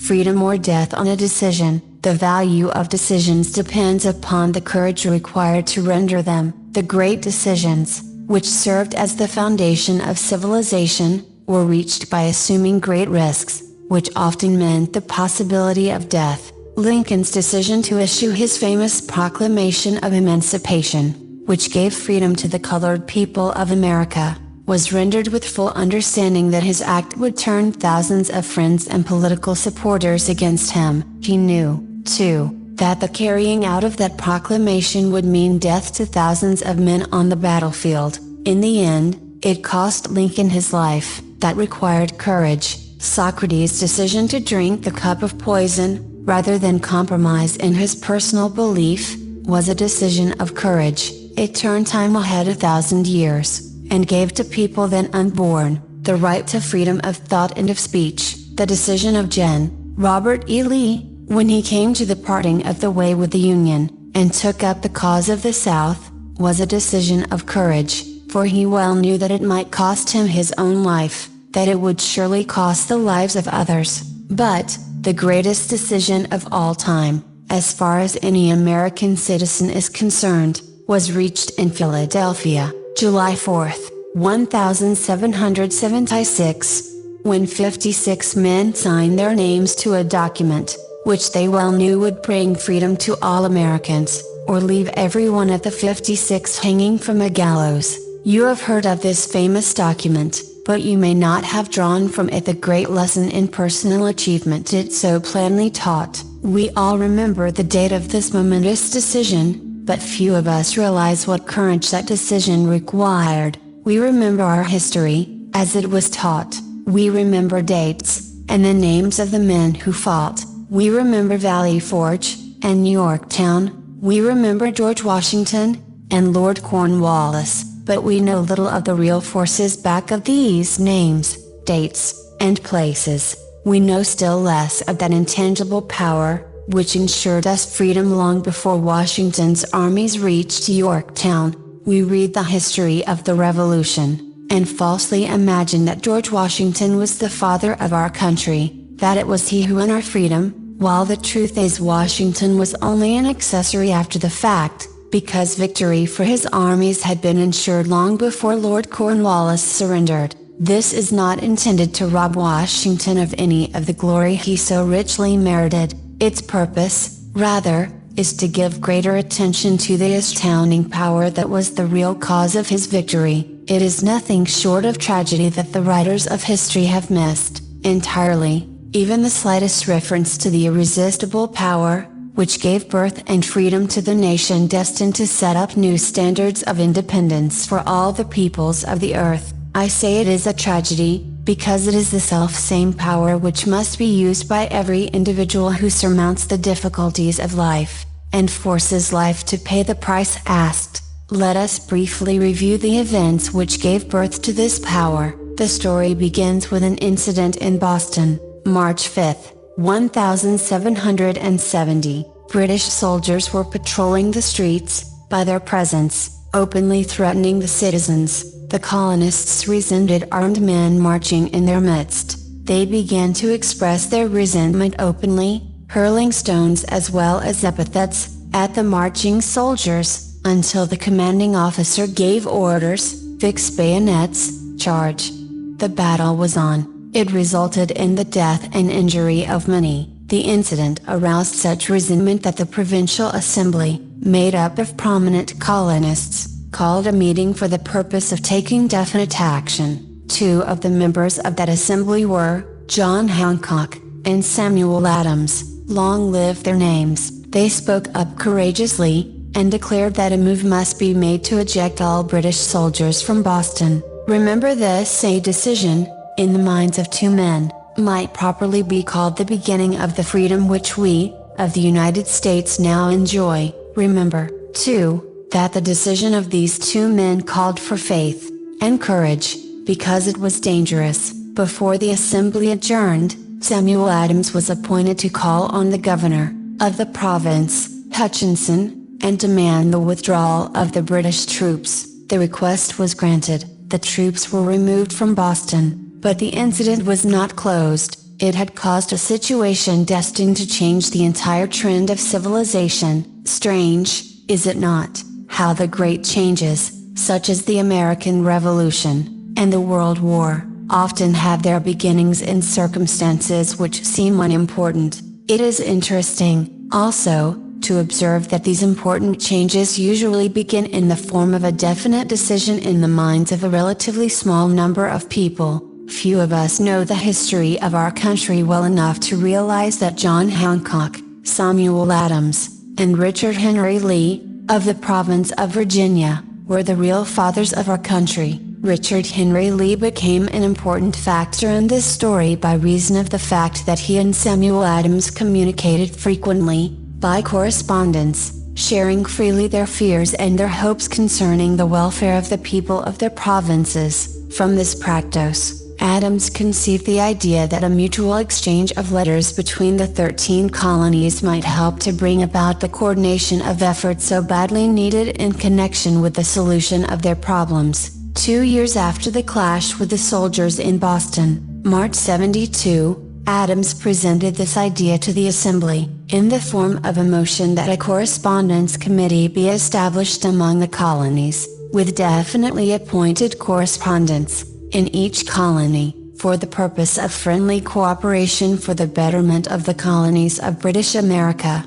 Freedom or death on a decision. The value of decisions depends upon the courage required to render them. The great decisions, which served as the foundation of civilization, were reached by assuming great risks, which often meant the possibility of death. Lincoln's decision to issue his famous Proclamation of Emancipation, which gave freedom to the colored people of America, was rendered with full understanding that his act would turn thousands of friends and political supporters against him. He knew, too, that the carrying out of that proclamation would mean death to thousands of men on the battlefield. In the end, it cost Lincoln his life. That required courage. Socrates' decision to drink the cup of poison, rather than compromise in his personal belief, was a decision of courage. It turned time ahead 1,000 years, and gave to people then unborn, the right to freedom of thought and of speech. The decision of Gen. Robert E. Lee, when he came to the parting of the way with the Union, and took up the cause of the South, was a decision of courage, for he well knew that it might cost him his own life, that it would surely cost the lives of others, but, the greatest decision of all time, as far as any American citizen is concerned, was reached in Philadelphia, July 4, 1776, when 56 men signed their names to a document, which they well knew would bring freedom to all Americans, or leave every one of the 56 hanging from a gallows. You have heard of this famous document, but you may not have drawn from it the great lesson in personal achievement it so plainly taught. We all remember the date of this momentous decision, but few of us realize what courage that decision required. We remember our history, as it was taught. We remember dates, and the names of the men who fought. We remember Valley Forge, and Yorktown. We remember George Washington, and Lord Cornwallis, but we know little of the real forces back of these names, dates, and places. We know still less of that intangible power, which ensured us freedom long before Washington's armies reached Yorktown. We read the history of the Revolution, and falsely imagine that George Washington was the father of our country, that it was he who won our freedom, while the truth is Washington was only an accessory after the fact, because victory for his armies had been ensured long before Lord Cornwallis surrendered. This is not intended to rob Washington of any of the glory he so richly merited. Its purpose, rather, is to give greater attention to the astounding power that was the real cause of his victory. It is nothing short of tragedy that the writers of history have missed, entirely, even the slightest reference to the irresistible power, which gave birth and freedom to the nation destined to set up new standards of independence for all the peoples of the earth. I say it is a tragedy, because it is the self-same power which must be used by every individual who surmounts the difficulties of life, and forces life to pay the price asked. Let us briefly review the events which gave birth to this power. The story begins with an incident in Boston, March 5, 1770. British soldiers were patrolling the streets, by their presence, openly threatening the citizens. The colonists resented armed men marching in their midst. They began to express their resentment openly, hurling stones as well as epithets, at the marching soldiers, until the commanding officer gave orders, "Fix bayonets, charge." The battle was on. It resulted in the death and injury of many. The incident aroused such resentment that the Provincial Assembly, made up of prominent colonists, called a meeting for the purpose of taking definite action. Two of the members of that assembly were, John Hancock, and Samuel Adams. Long live their names. They spoke up courageously, and declared that a move must be made to eject all British soldiers from Boston. Remember this decision, in the minds of two men, might properly be called the beginning of the freedom which we, of the United States now enjoy. Remember, too, that the decision of these two men called for faith, and courage, because it was dangerous. Before the assembly adjourned, Samuel Adams was appointed to call on the governor, of the province, Hutchinson, and demand the withdrawal of the British troops. The request was granted, the troops were removed from Boston. But the incident was not closed. It had caused a situation destined to change the entire trend of civilization. Strange, is it not, how the great changes, such as the American Revolution, and the World War, often have their beginnings in circumstances which seem unimportant. It is interesting, also, to observe that these important changes usually begin in the form of a definite decision in the minds of a relatively small number of people. Few of us know the history of our country well enough to realize that John Hancock, Samuel Adams, and Richard Henry Lee, of the province of Virginia, were the real fathers of our country. Richard Henry Lee became an important factor in this story by reason of the fact that he and Samuel Adams communicated frequently, by correspondence, sharing freely their fears and their hopes concerning the welfare of the people of their provinces. From this practice, Adams conceived the idea that a mutual exchange of letters between the 13 colonies might help to bring about the coordination of efforts so badly needed in connection with the solution of their problems. 2 years after the clash with the soldiers in Boston, March 72, Adams presented this idea to the Assembly, in the form of a motion that a correspondence committee be established among the colonies, with definitely appointed correspondents, in each colony, for the purpose of friendly cooperation for the betterment of the colonies of British America.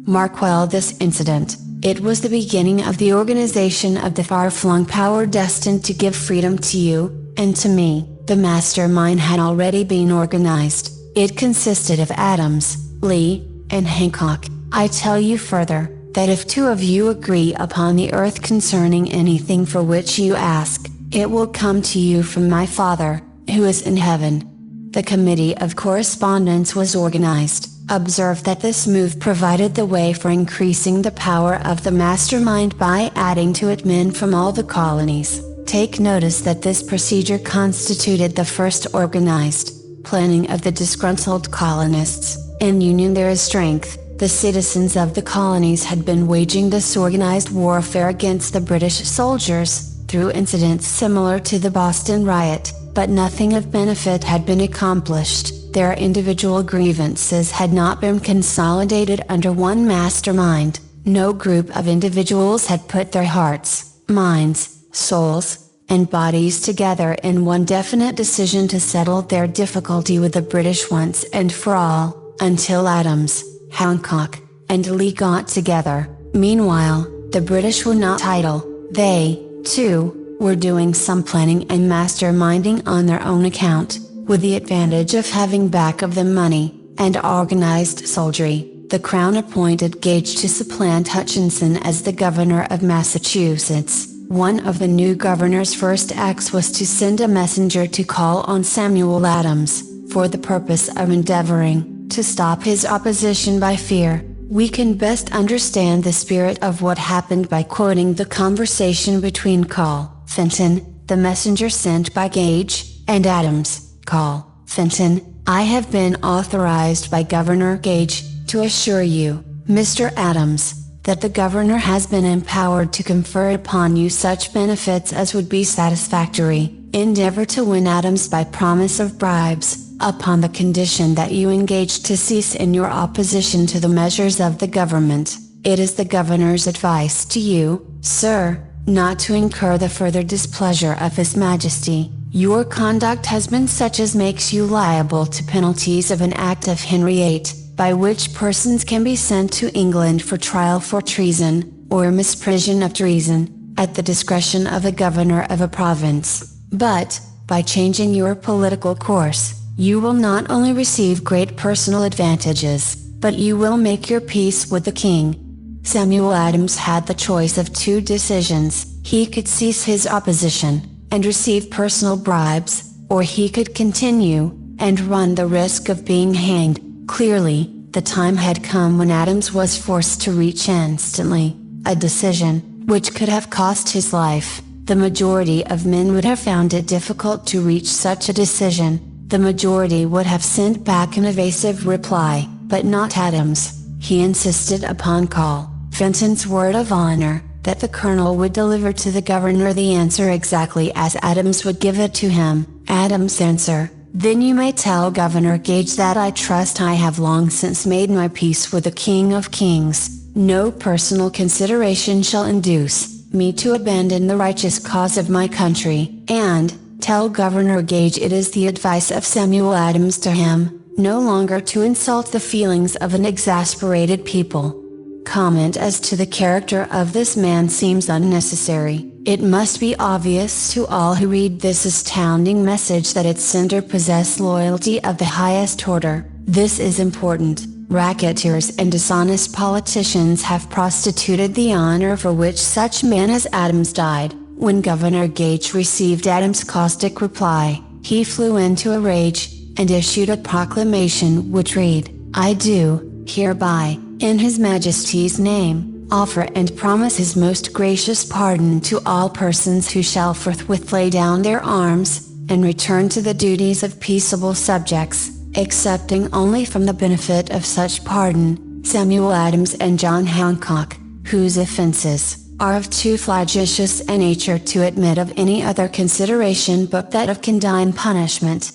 Mark well this incident. It was the beginning of the organization of the far-flung power destined to give freedom to you, and to me. The mastermind had already been organized. It consisted of Adams, Lee, and Hancock. I tell you further, that if two of you agree upon the earth concerning anything for which you ask, it will come to you from my Father, who is in heaven. The Committee of Correspondence was organized. Observe that this move provided the way for increasing the power of the mastermind by adding to it men from all the colonies. Take notice that this procedure constituted the first organized planning of the disgruntled colonists. In union there is strength. The citizens of the colonies had been waging disorganized warfare against the British soldiers, through incidents similar to the Boston riot, but nothing of benefit had been accomplished. Their individual grievances had not been consolidated under one mastermind. No group of individuals had put their hearts, minds, souls, and bodies together in one definite decision to settle their difficulty with the British once and for all, until Adams, Hancock, and Lee got together. Meanwhile, the British were not idle. They, too, were doing some planning and masterminding on their own account, with the advantage of having back of them money, and organized soldiery. The Crown appointed Gage to supplant Hutchinson as the governor of Massachusetts. One of the new governor's first acts was to send a messenger to call on Samuel Adams, for the purpose of endeavoring to stop his opposition by fear. We can best understand the spirit of what happened by quoting the conversation between Call, Fenton, the messenger sent by Gage, and Adams. Call, Fenton, I have been authorized by Governor Gage, to assure you, Mr. Adams, that the governor has been empowered to confer upon you such benefits as would be satisfactory. Endeavor to win Adams by promise of bribes, upon the condition that you engage to cease in your opposition to the measures of the government. It is the governor's advice to you, sir, not to incur the further displeasure of His Majesty. Your conduct has been such as makes you liable to penalties of an Act of Henry VIII, by which persons can be sent to England for trial for treason, or misprision of treason, at the discretion of the governor of a province. But, by changing your political course, you will not only receive great personal advantages, but you will make your peace with the king. Samuel Adams had the choice of two decisions. He could cease his opposition, and receive personal bribes, or he could continue, and run the risk of being hanged. Clearly, the time had come when Adams was forced to reach instantly a decision, which could have cost his life. The majority of men would have found it difficult to reach such a decision. The majority would have sent back an evasive reply, but not Adams. He insisted upon Call, Fenton's word of honor, that the colonel would deliver to the governor the answer exactly as Adams would give it to him. Adams' answer: then you may tell Governor Gage that I trust I have long since made my peace with the King of Kings. No personal consideration shall induce me to abandon the righteous cause of my country, and tell Governor Gage it is the advice of Samuel Adams to him, no longer to insult the feelings of an exasperated people. Comment as to the character of this man seems unnecessary. It must be obvious to all who read this astounding message that its sender possessed loyalty of the highest order. This is important. Racketeers and dishonest politicians have prostituted the honor for which such men as Adams died. When Governor Gage received Adams' caustic reply, he flew into a rage, and issued a proclamation which read, I do, hereby, in His Majesty's name, offer and promise His most gracious pardon to all persons who shall forthwith lay down their arms, and return to the duties of peaceable subjects, accepting only from the benefit of such pardon, Samuel Adams and John Hancock, whose offenses are of too flagitious a nature to admit of any other consideration but that of condign punishment.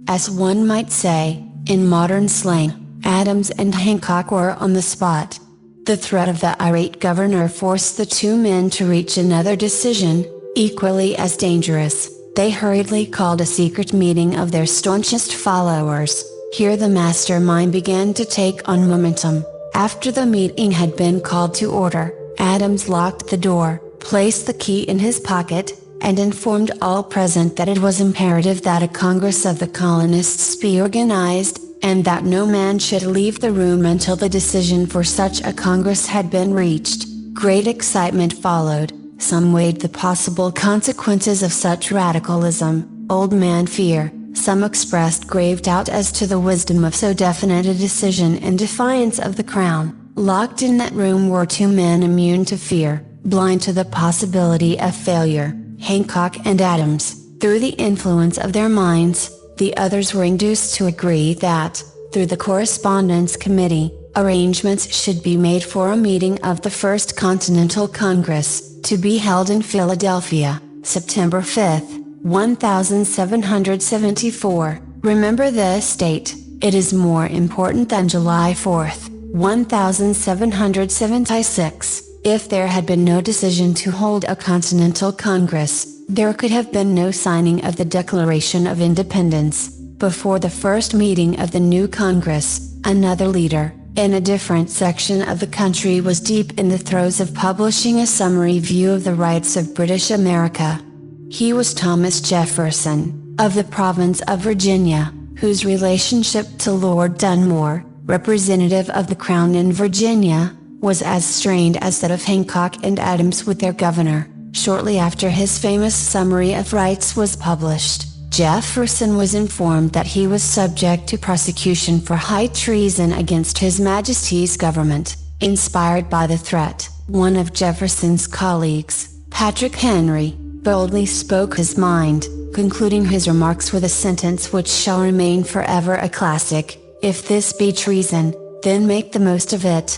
As one might say, in modern slang, Adams and Hancock were on the spot. The threat of the irate governor forced the two men to reach another decision, equally as dangerous. They hurriedly called a secret meeting of their staunchest followers. Here the mastermind began to take on momentum. After the meeting had been called to order, Adams locked the door, placed the key in his pocket, and informed all present that it was imperative that a Congress of the colonists be organized, and that no man should leave the room until the decision for such a Congress had been reached. Great excitement followed. Some weighed the possible consequences of such radicalism, old man fear. Some expressed grave doubt as to the wisdom of so definite a decision in defiance of the Crown. Locked in that room were two men immune to fear, blind to the possibility of failure, Hancock and Adams. Through the influence of their minds, the others were induced to agree that, through the Correspondence Committee, arrangements should be made for a meeting of the First Continental Congress, to be held in Philadelphia, September 5, 1774. Remember this date, it is more important than July 4, 1776. If there had been no decision to hold a Continental Congress, there could have been no signing of the Declaration of Independence. Before the first meeting of the new Congress, another leader, in a different section of the country, was deep in the throes of publishing a summary view of the rights of British America. He was Thomas Jefferson, of the province of Virginia, whose relationship to Lord Dunmore, representative of the Crown in Virginia, was as strained as that of Hancock and Adams with their governor. Shortly after his famous Summary of Rights was published, Jefferson was informed that he was subject to prosecution for high treason against His Majesty's government. Inspired by the threat, one of Jefferson's colleagues, Patrick Henry, boldly spoke his mind, concluding his remarks with a sentence which shall remain forever a classic: "If this be treason, then make the most of it."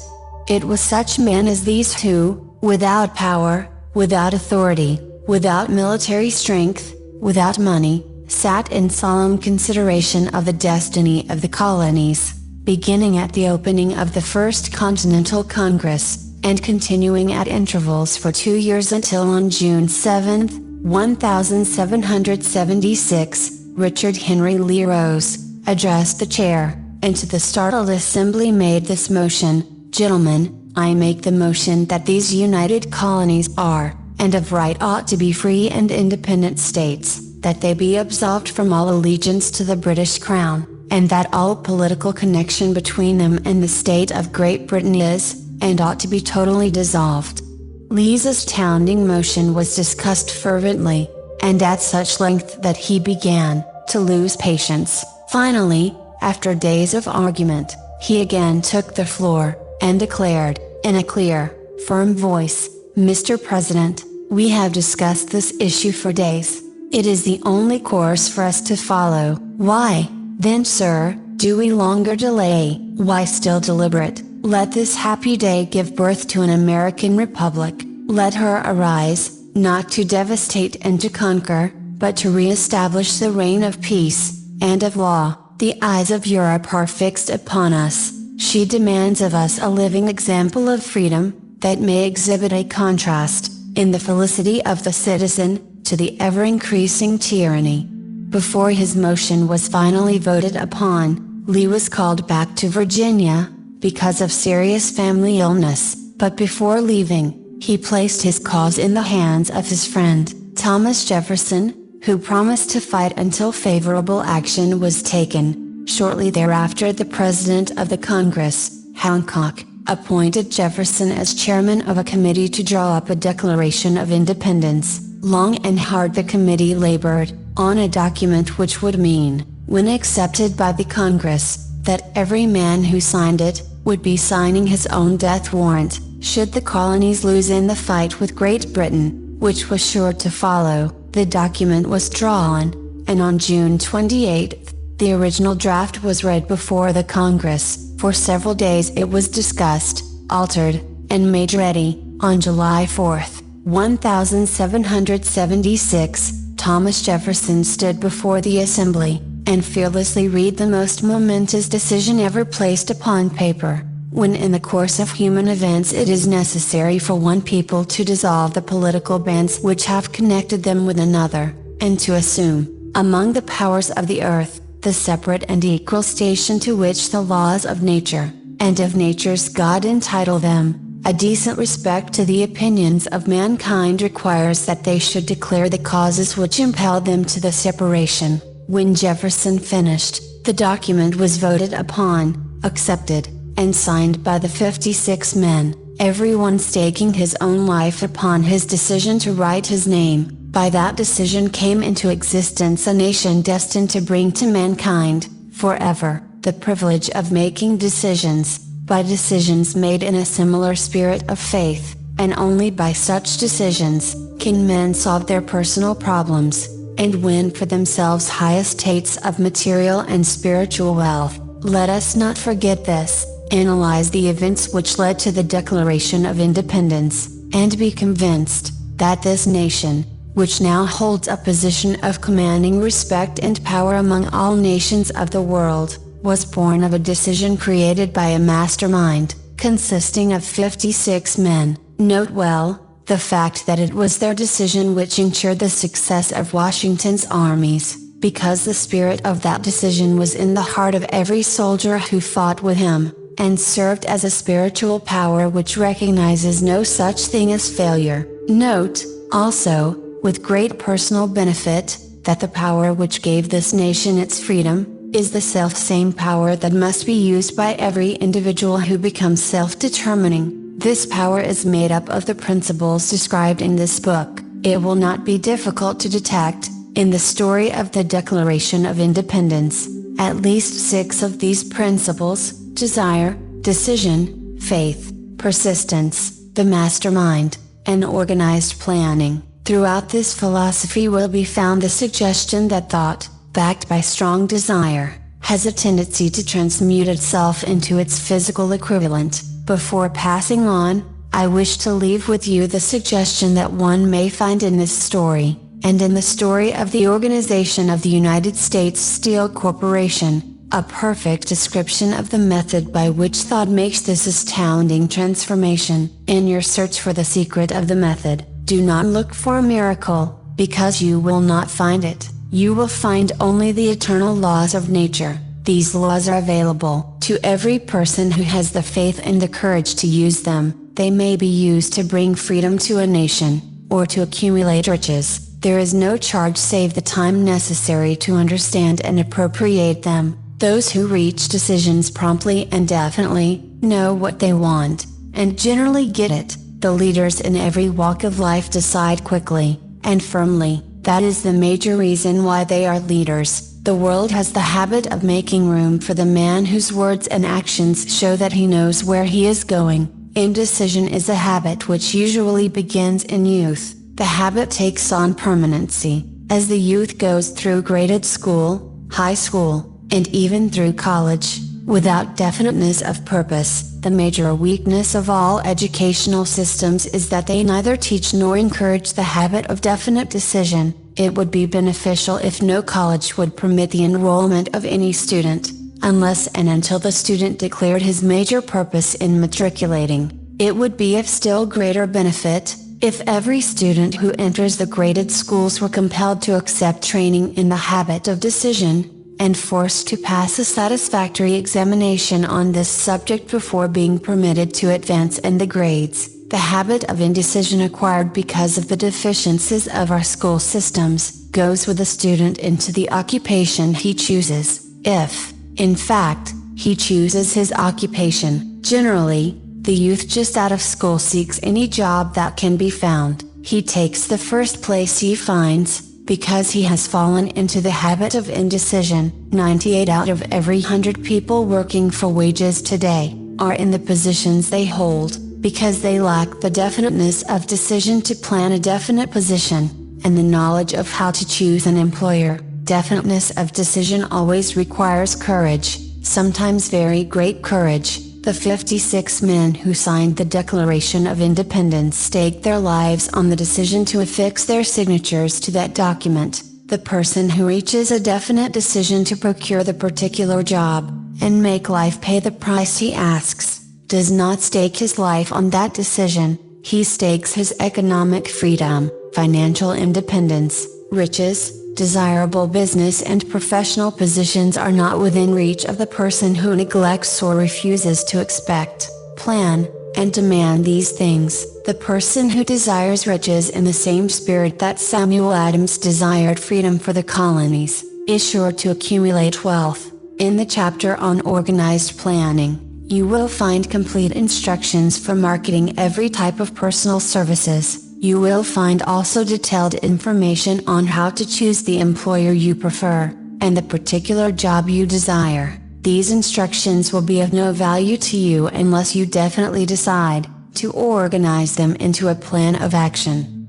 It was such men as these who, without power, without authority, without military strength, without money, sat in solemn consideration of the destiny of the colonies, beginning at the opening of the First Continental Congress, and continuing at intervals for 2 years until on June 7, 1776, Richard Henry Lee rose, addressed the chair, and to the startled assembly made this motion: "Gentlemen, I make the motion that these united colonies are, and of right ought to be free and independent states, that they be absolved from all allegiance to the British Crown, and that all political connection between them and the state of Great Britain is, and ought to be totally dissolved." Lee's astounding motion was discussed fervently, and at such length that he began to lose patience. Finally, after days of argument, he again took the floor, and declared, in a clear, firm voice, "Mr. President, we have discussed this issue for days. It is the only course for us to follow. Why, then, sir, do we longer delay? Why still deliberate? Let this happy day give birth to an American Republic. Let her arise, not to devastate and to conquer, but to re-establish the reign of peace, and of law. The eyes of Europe are fixed upon us. She demands of us a living example of freedom, that may exhibit a contrast, in the felicity of the citizen, to the ever-increasing tyranny." Before his motion was finally voted upon, Lee was called back to Virginia, because of serious family illness, but before leaving, he placed his cause in the hands of his friend, Thomas Jefferson, who promised to fight until favorable action was taken. Shortly thereafter, the President of the Congress, Hancock, appointed Jefferson as chairman of a committee to draw up a Declaration of Independence. Long and hard the committee labored, on a document which would mean, when accepted by the Congress, that every man who signed it, would be signing his own death warrant, should the colonies lose in the fight with Great Britain, which was sure to follow. The document was drawn, and on June 28, the original draft was read before the Congress. For several days it was discussed, altered, and made ready. On July 4, 1776, Thomas Jefferson stood before the Assembly, and fearlessly read the most momentous decision ever placed upon paper. When in the course of human events it is necessary for one people to dissolve the political bands which have connected them with another, and to assume, among the powers of the earth, the separate and equal station to which the laws of nature, and of nature's God entitle them, a decent respect to the opinions of mankind requires that they should declare the causes which impelled them to the separation. When Jefferson finished, the document was voted upon, accepted, and signed by the 56 men, everyone staking his own life upon his decision to write his name. By that decision came into existence a nation destined to bring to mankind, forever, the privilege of making decisions, by decisions made in a similar spirit of faith, and only by such decisions, can men solve their personal problems, and win for themselves high estates of material and spiritual wealth. Let us not forget this. Analyze the events which led to the Declaration of Independence, and be convinced that this nation, which now holds a position of commanding respect and power among all nations of the world, was born of a decision created by a mastermind, consisting of 56 men. Note well, the fact that it was their decision which ensured the success of Washington's armies, because the spirit of that decision was in the heart of every soldier who fought with him, and served as a spiritual power which recognizes no such thing as failure. Note, also, with great personal benefit, that the power which gave this nation its freedom, is the self-same power that must be used by every individual who becomes self-determining. This power is made up of the principles described in this book. It will not be difficult to detect, in the story of the Declaration of Independence, at least 6 of these principles: desire, decision, faith, persistence, the mastermind, and organized planning. Throughout this philosophy will be found the suggestion that thought, backed by strong desire, has a tendency to transmute itself into its physical equivalent. Before passing on, I wish to leave with you the suggestion that one may find in this story, and in the story of the organization of the United States Steel Corporation, a perfect description of the method by which thought makes this astounding transformation. In your search for the secret of the method, do not look for a miracle, because you will not find it. You will find only the eternal laws of nature. These laws are available to every person who has the faith and the courage to use them. They may be used to bring freedom to a nation, or to accumulate riches. There is no charge save the time necessary to understand and appropriate them. Those who reach decisions promptly and definitely, know what they want, and generally get it. The leaders in every walk of life decide quickly, and firmly. That is the major reason why they are leaders. The world has the habit of making room for the man whose words and actions show that he knows where he is going. Indecision is a habit which usually begins in youth. The habit takes on permanency, as the youth goes through graded school, high school, and even through college, without definiteness of purpose. The major weakness of all educational systems is that they neither teach nor encourage the habit of definite decision. It would be beneficial if no college would permit the enrollment of any student, unless and until the student declared his major purpose in matriculating. It would be of still greater benefit, if every student who enters the graded schools were compelled to accept training in the habit of decision, and forced to pass a satisfactory examination on this subject before being permitted to advance in the grades. The habit of indecision acquired because of the deficiencies of our school systems, goes with the student into the occupation he chooses, if, in fact, he chooses his occupation. Generally, the youth just out of school seeks any job that can be found. He takes the first place he finds, because he has fallen into the habit of indecision. 98 out of every 100 people working for wages today, are in the positions they hold, because they lack the definiteness of decision to plan a definite position, and the knowledge of how to choose an employer. Definiteness of decision always requires courage, sometimes very great courage. The 56 men who signed the Declaration of Independence staked their lives on the decision to affix their signatures to that document. The person who reaches a definite decision to procure the particular job, and make life pay the price he asks, does not stake his life on that decision, he stakes his economic freedom, financial independence, riches. Desirable business and professional positions are not within reach of the person who neglects or refuses to expect, plan, and demand these things. The person who desires riches in the same spirit that Samuel Adams desired freedom for the colonies, is sure to accumulate wealth. In the chapter on organized planning, you will find complete instructions for marketing every type of personal services. You will find also detailed information on how to choose the employer you prefer, and the particular job you desire. These instructions will be of no value to you unless you definitely decide to organize them into a plan of action.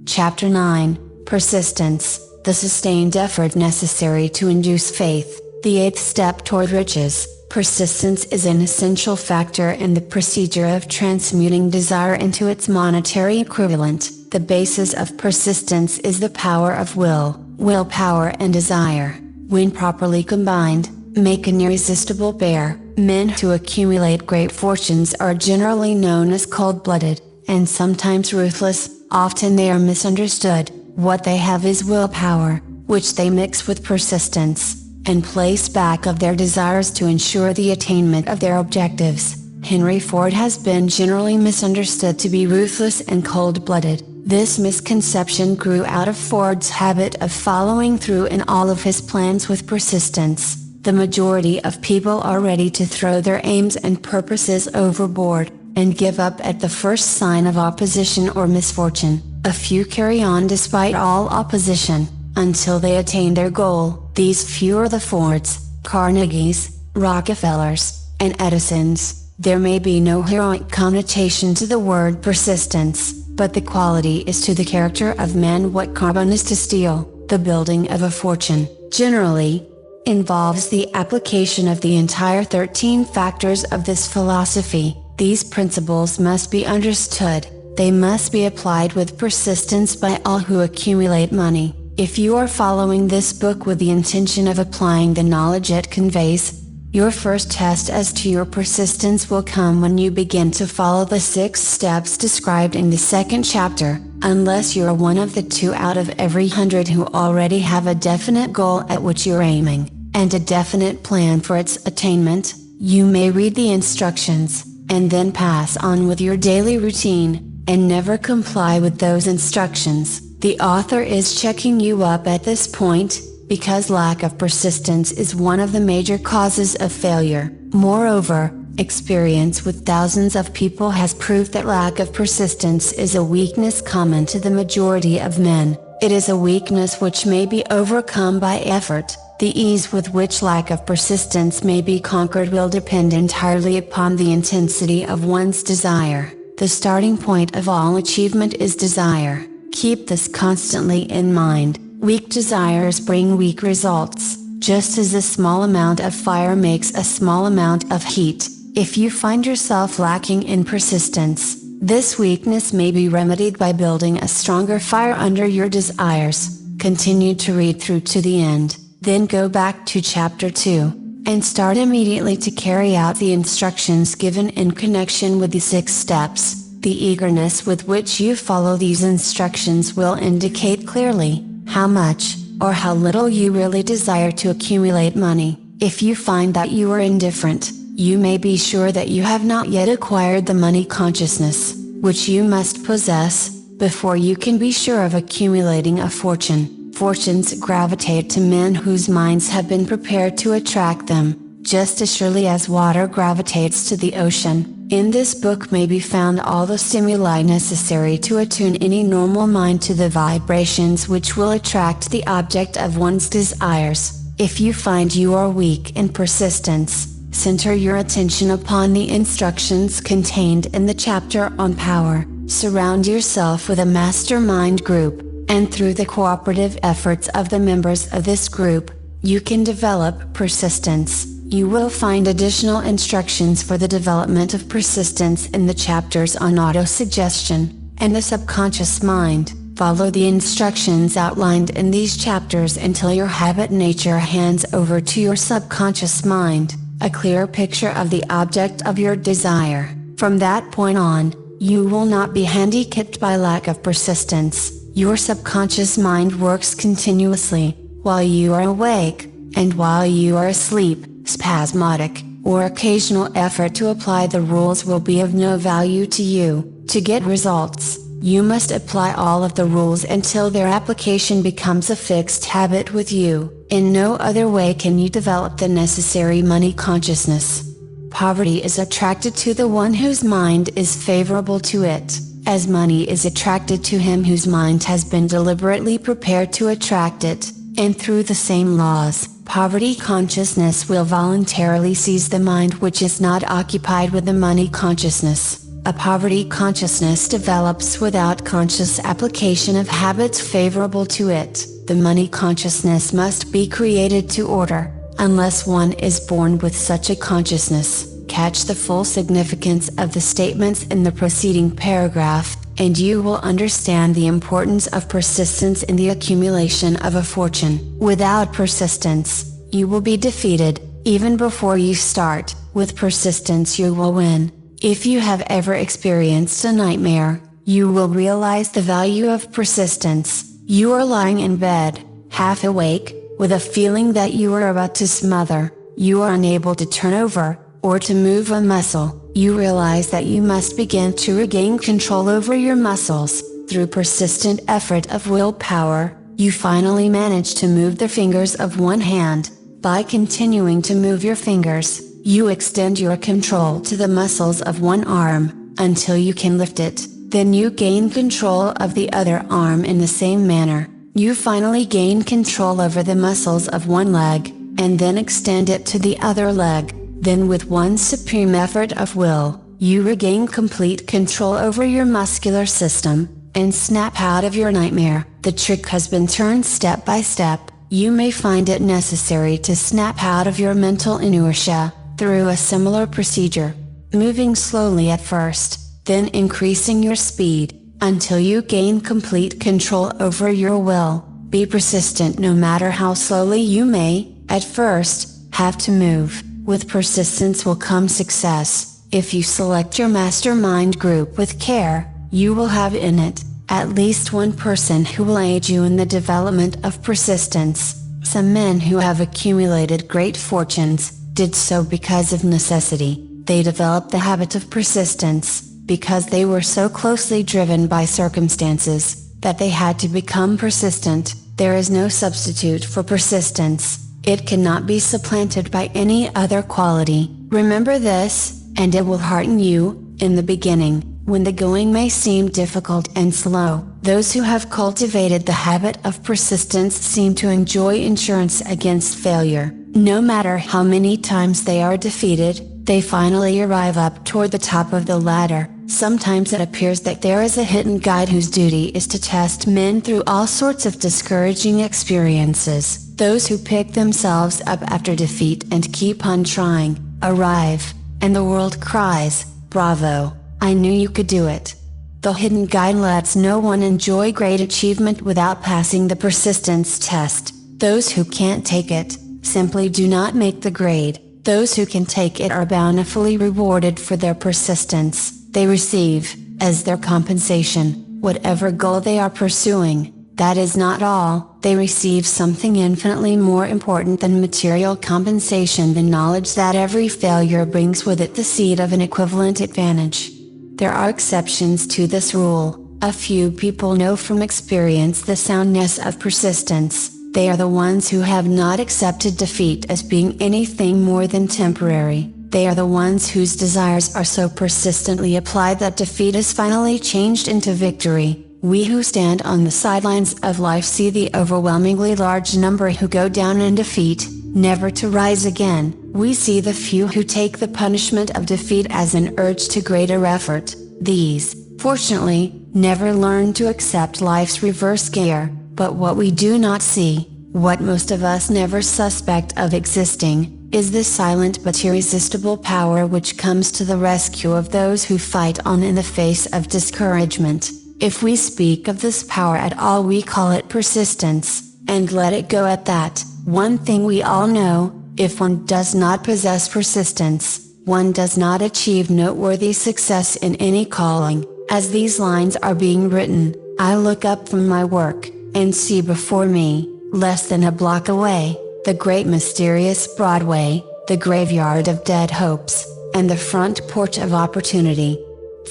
Chapter 9, Persistence, the sustained effort necessary to induce faith, the 8th step toward riches. Persistence is an essential factor in the procedure of transmuting desire into its monetary equivalent. The basis of persistence is the power of willpower and desire. When properly combined, make an irresistible bear. Men who accumulate great fortunes are generally known as cold-blooded, and sometimes ruthless. Often they are misunderstood. What they have is willpower, which they mix with persistence, and place back of their desires to ensure the attainment of their objectives. Henry Ford has been generally misunderstood to be ruthless and cold-blooded. This misconception grew out of Ford's habit of following through in all of his plans with persistence. The majority of people are ready to throw their aims and purposes overboard, and give up at the first sign of opposition or misfortune. A few carry on despite all opposition, until they attain their goal. These few are the Fords, Carnegies, Rockefellers, and Edisons. There may be no heroic connotation to the word persistence, but the quality is to the character of man what carbon is to steel. The building of a fortune, generally, involves the application of the entire 13 factors of this philosophy. These principles must be understood. They must be applied with persistence by all who accumulate money. If you are following this book with the intention of applying the knowledge it conveys, your first test as to your persistence will come when you begin to follow the 6 steps described in the 2nd chapter. Unless you are one of the 2 out of every 100 who already have a definite goal at which you're aiming, and a definite plan for its attainment, you may read the instructions, and then pass on with your daily routine, and never comply with those instructions. The author is checking you up at this point, because lack of persistence is one of the major causes of failure. Moreover, experience with thousands of people has proved that lack of persistence is a weakness common to the majority of men. It is a weakness which may be overcome by effort. The ease with which lack of persistence may be conquered will depend entirely upon the intensity of one's desire. The starting point of all achievement is desire. Keep this constantly in mind. Weak desires bring weak results, just as a small amount of fire makes a small amount of heat. If you find yourself lacking in persistence, this weakness may be remedied by building a stronger fire under your desires. Continue to read through to the end, then go back to chapter 2, and start immediately to carry out the instructions given in connection with the 6 steps. The eagerness with which you follow these instructions will indicate clearly how much, or how little you really desire to accumulate money. If you find that you are indifferent, you may be sure that you have not yet acquired the money consciousness, which you must possess, before you can be sure of accumulating a fortune. Fortunes gravitate to men whose minds have been prepared to attract them, just as surely as water gravitates to the ocean. In this book may be found all the stimuli necessary to attune any normal mind to the vibrations which will attract the object of one's desires. If you find you are weak in persistence, center your attention upon the instructions contained in the chapter on power. Surround yourself with a mastermind group, and through the cooperative efforts of the members of this group, you can develop persistence. You will find additional instructions for the development of persistence in the chapters on autosuggestion and the subconscious mind. Follow the instructions outlined in these chapters until your habit nature hands over to your subconscious mind a clear picture of the object of your desire. From that point on, you will not be handicapped by lack of persistence. Your subconscious mind works continuously, while you are awake, and while you are asleep. Spasmodic, or occasional effort to apply the rules will be of no value to you. To get results, you must apply all of the rules until their application becomes a fixed habit with you. In no other way can you develop the necessary money consciousness. Poverty is attracted to the one whose mind is favorable to it, as money is attracted to him whose mind has been deliberately prepared to attract it, and through the same laws, poverty consciousness will voluntarily seize the mind which is not occupied with the money consciousness. A poverty consciousness develops without conscious application of habits favorable to it. The money consciousness must be created to order, unless one is born with such a consciousness. Catch the full significance of the statements in the preceding paragraph, and you will understand the importance of persistence in the accumulation of a fortune. Without persistence, you will be defeated, even before you start. With persistence you will win. If you have ever experienced a nightmare, you will realize the value of persistence. You are lying in bed, half awake, with a feeling that you are about to smother. You are unable to turn over, or to move a muscle. You realize that you must begin to regain control over your muscles. Through persistent effort of willpower, you finally manage to move the fingers of one hand. By continuing to move your fingers, you extend your control to the muscles of one arm, until you can lift it. Then you gain control of the other arm in the same manner. You finally gain control over the muscles of one leg, and then extend it to the other leg. Then with one supreme effort of will, you regain complete control over your muscular system, and snap out of your nightmare. The trick has been turned step by step. You may find it necessary to snap out of your mental inertia, through a similar procedure, moving slowly at first, then increasing your speed, until you gain complete control over your will. Be persistent no matter how slowly you may, at first, have to move. With persistence will come success. If you select your mastermind group with care, you will have in it, at least one person who will aid you in the development of persistence. Some men who have accumulated great fortunes, did so because of necessity. They developed the habit of persistence, because they were so closely driven by circumstances, that they had to become persistent. There is no substitute for persistence. It cannot be supplanted by any other quality. Remember this, and it will hearten you. In the beginning, when the going may seem difficult and slow, those who have cultivated the habit of persistence seem to enjoy insurance against failure. No matter how many times they are defeated, they finally arrive up toward the top of the ladder. Sometimes it appears that there is a hidden guide whose duty is to test men through all sorts of discouraging experiences. Those who pick themselves up after defeat and keep on trying, arrive, and the world cries, "Bravo, I knew you could do it." The hidden guide lets no one enjoy great achievement without passing the persistence test. Those who can't take it, simply do not make the grade. Those who can take it are bountifully rewarded for their persistence. They receive, as their compensation, whatever goal they are pursuing. That is not all, they receive something infinitely more important than material compensation: the knowledge that every failure brings with it the seed of an equivalent advantage. There are exceptions to this rule. A few people know from experience the soundness of persistence. They are the ones who have not accepted defeat as being anything more than temporary. They are the ones whose desires are so persistently applied that defeat is finally changed into victory. We who stand on the sidelines of life see the overwhelmingly large number who go down in defeat, never to rise again. We see the few who take the punishment of defeat as an urge to greater effort. These, unfortunately, never learn to accept life's reverse gear. But what we do not see, what most of us never suspect of existing, is the silent but irresistible power which comes to the rescue of those who fight on in the face of discouragement. If we speak of this power at all, we call it persistence, and let it go at that. One thing we all know, if one does not possess persistence, one does not achieve noteworthy success in any calling. As these lines are being written, I look up from my work, and see before me, less than a block away, the great mysterious Broadway, the graveyard of dead hopes, and the front porch of opportunity.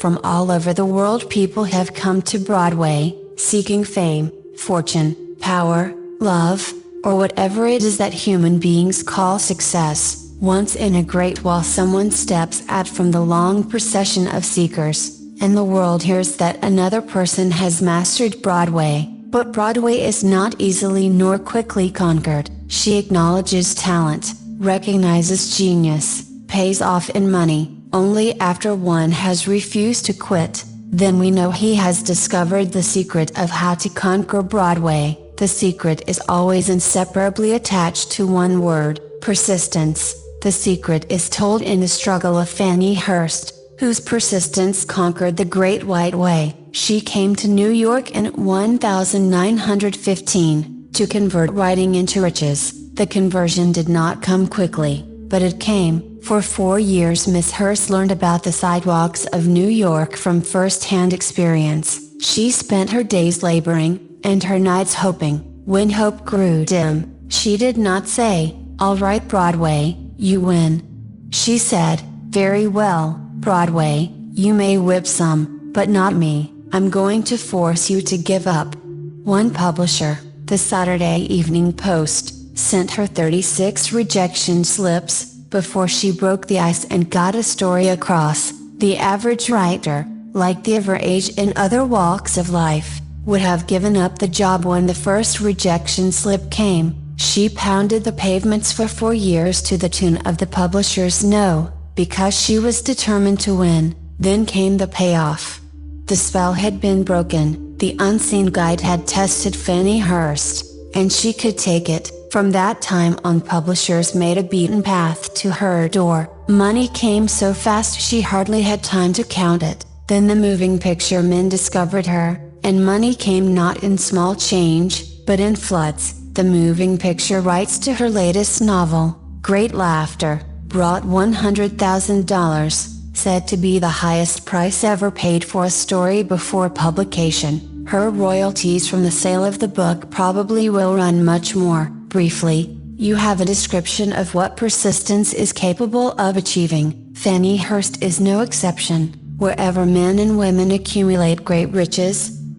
From all over the world people have come to Broadway, seeking fame, fortune, power, love, or whatever it is that human beings call success. Once in a great while someone steps out from the long procession of seekers, and the world hears that another person has mastered Broadway. But Broadway is not easily nor quickly conquered. She acknowledges talent, recognizes genius, pays off in money, only after one has refused to quit. Then we know he has discovered the secret of how to conquer Broadway. The secret is always inseparably attached to one word: persistence. The secret is told in the struggle of Fannie Hurst, whose persistence conquered the Great White Way. She came to New York in 1915, to convert writing into riches. The conversion did not come quickly, but it came. For 4 years Miss Hurst learned about the sidewalks of New York from first-hand experience. She spent her days laboring, and her nights hoping. When hope grew dim, she did not say, "All right Broadway, you win." She said, "Very well, Broadway, you may whip some, but not me. I'm going to force you to give up." One publisher, the Saturday Evening Post, sent her 36 rejection slips, before she broke the ice and got a story across. The average writer, like the average in other walks of life, would have given up the job when the first rejection slip came. She pounded the pavements for 4 years to the tune of the publisher's no, because she was determined to win. Then came the payoff. The spell had been broken, the unseen guide had tested Fannie Hurst, and she could take it. From that time on publishers made a beaten path to her door. Money came so fast she hardly had time to count it. Then the moving picture men discovered her, and money came not in small change, but in floods. The moving picture rights to her latest novel, Great Laughter, brought $100,000, said to be the highest price ever paid for a story before publication. Her royalties from the sale of the book probably will run much more. Briefly, you have a description of what persistence is capable of achieving. Fannie Hurst is no exception. Wherever men and women accumulate great riches,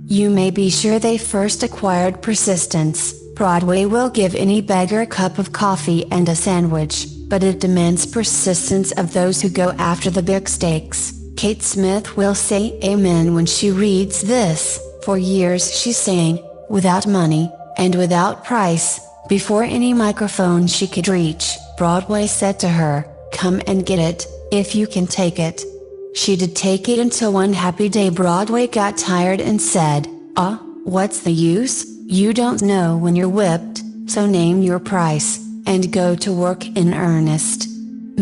you may be sure they first acquired persistence. Broadway will give any beggar a cup of coffee and a sandwich, but it demands persistence of those who go after the big stakes. Kate Smith will say amen when she reads this. For years she sang, without money, and without price, before any microphone she could reach. Broadway said to her, "Come and get it, if you can take it." She did take it until one happy day Broadway got tired and said, "What's the use? You don't know when you're whipped, so name your price, and go to work in earnest."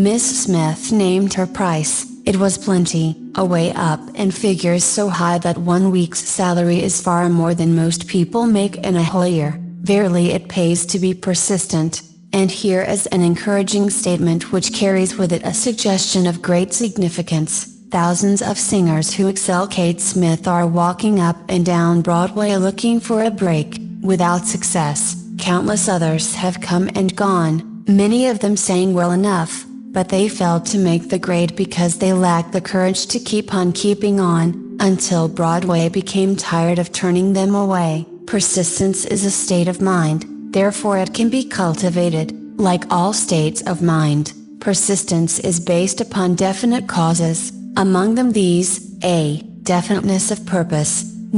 Miss Smith named her price. It was plenty, away up in figures so high that 1 week's salary is far more than most people make in a whole year. Verily it pays to be persistent, and here is an encouraging statement which carries with it a suggestion of great significance. Thousands of singers who excel Kate Smith are walking up and down Broadway looking for a break, without success. Countless others have come and gone, many of them sang well enough, but they failed to make the grade because they lacked the courage to keep on keeping on, until Broadway became tired of turning them away. Persistence is a state of mind, therefore it can be cultivated. Like all states of mind, persistence is based upon definite causes, among them these: a. Definiteness of purpose.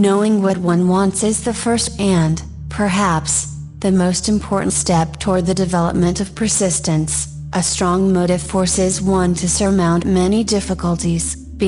Knowing what one wants is the first and, perhaps, the most important step toward the development of persistence. A strong motive forces one to surmount many difficulties. B.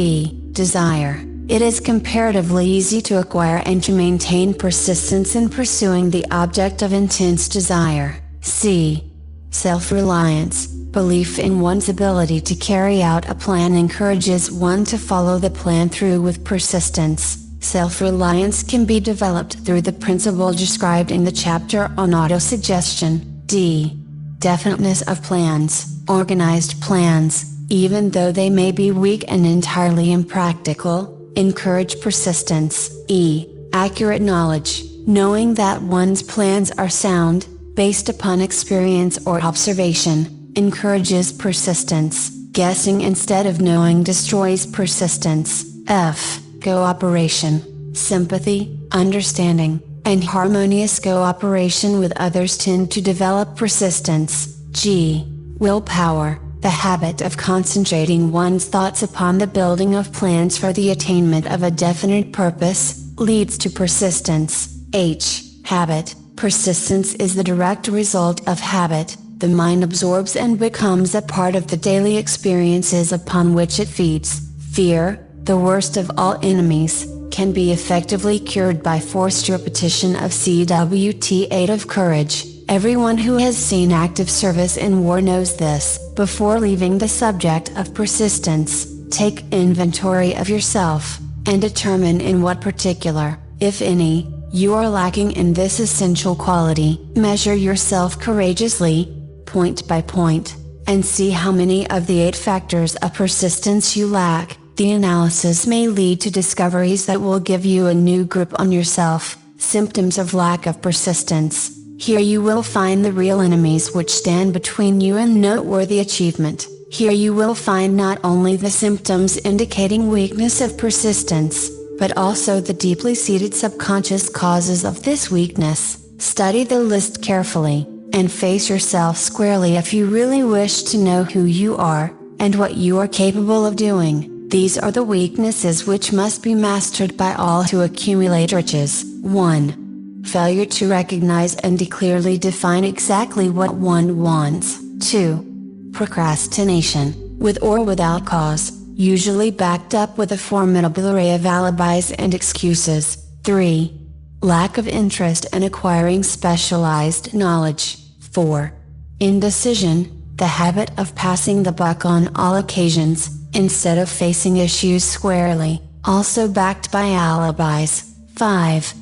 Desire. It is comparatively easy to acquire and to maintain persistence in pursuing the object of intense desire. C. Self-reliance. Belief in one's ability to carry out a plan encourages one to follow the plan through with persistence. Self-reliance can be developed through the principle described in the chapter on autosuggestion. D. Definiteness of plans. Organized plans, even though they may be weak and entirely impractical, encourage persistence. E. Accurate knowledge. Knowing that one's plans are sound, based upon experience or observation, encourages persistence. Guessing instead of knowing destroys persistence. F. Cooperation. Sympathy, understanding, and harmonious cooperation with others tend to develop persistence. G. Willpower. The habit of concentrating one's thoughts upon the building of plans for the attainment of a definite purpose, leads to persistence. H. Habit. Persistence is the direct result of habit. The mind absorbs and becomes a part of the daily experiences upon which it feeds. Fear, the worst of all enemies, can be effectively cured by forced repetition of CWT 8 of courage. Everyone who has seen active service in war knows this. Before leaving the subject of persistence, take inventory of yourself, and determine in what particular, if any, you are lacking in this essential quality. Measure yourself courageously, point by point, and see how many of the 8 factors of persistence you lack. The analysis may lead to discoveries that will give you a new grip on yourself. Symptoms of lack of persistence. Here you will find the real enemies which stand between you and noteworthy achievement. Here you will find not only the symptoms indicating weakness of persistence, but also the deeply seated subconscious causes of this weakness. Study the list carefully, and face yourself squarely if you really wish to know who you are, and what you are capable of doing. These are the weaknesses which must be mastered by all who accumulate riches. 1. Failure to recognize and clearly define exactly what one wants. 2. Procrastination, with or without cause, usually backed up with a formidable array of alibis and excuses. 3. Lack of interest in acquiring specialized knowledge. 4. Indecision, the habit of passing the buck on all occasions, instead of facing issues squarely, also backed by alibis. 5.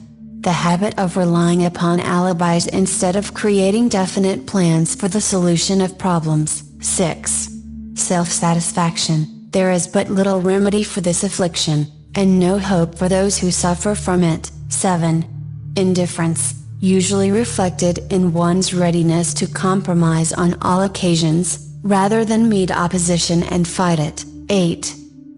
The habit of relying upon alibis instead of creating definite plans for the solution of problems. 6. Self-satisfaction. There is but little remedy for this affliction, and no hope for those who suffer from it. 7. Indifference, usually reflected in one's readiness to compromise on all occasions, rather than meet opposition and fight it. 8.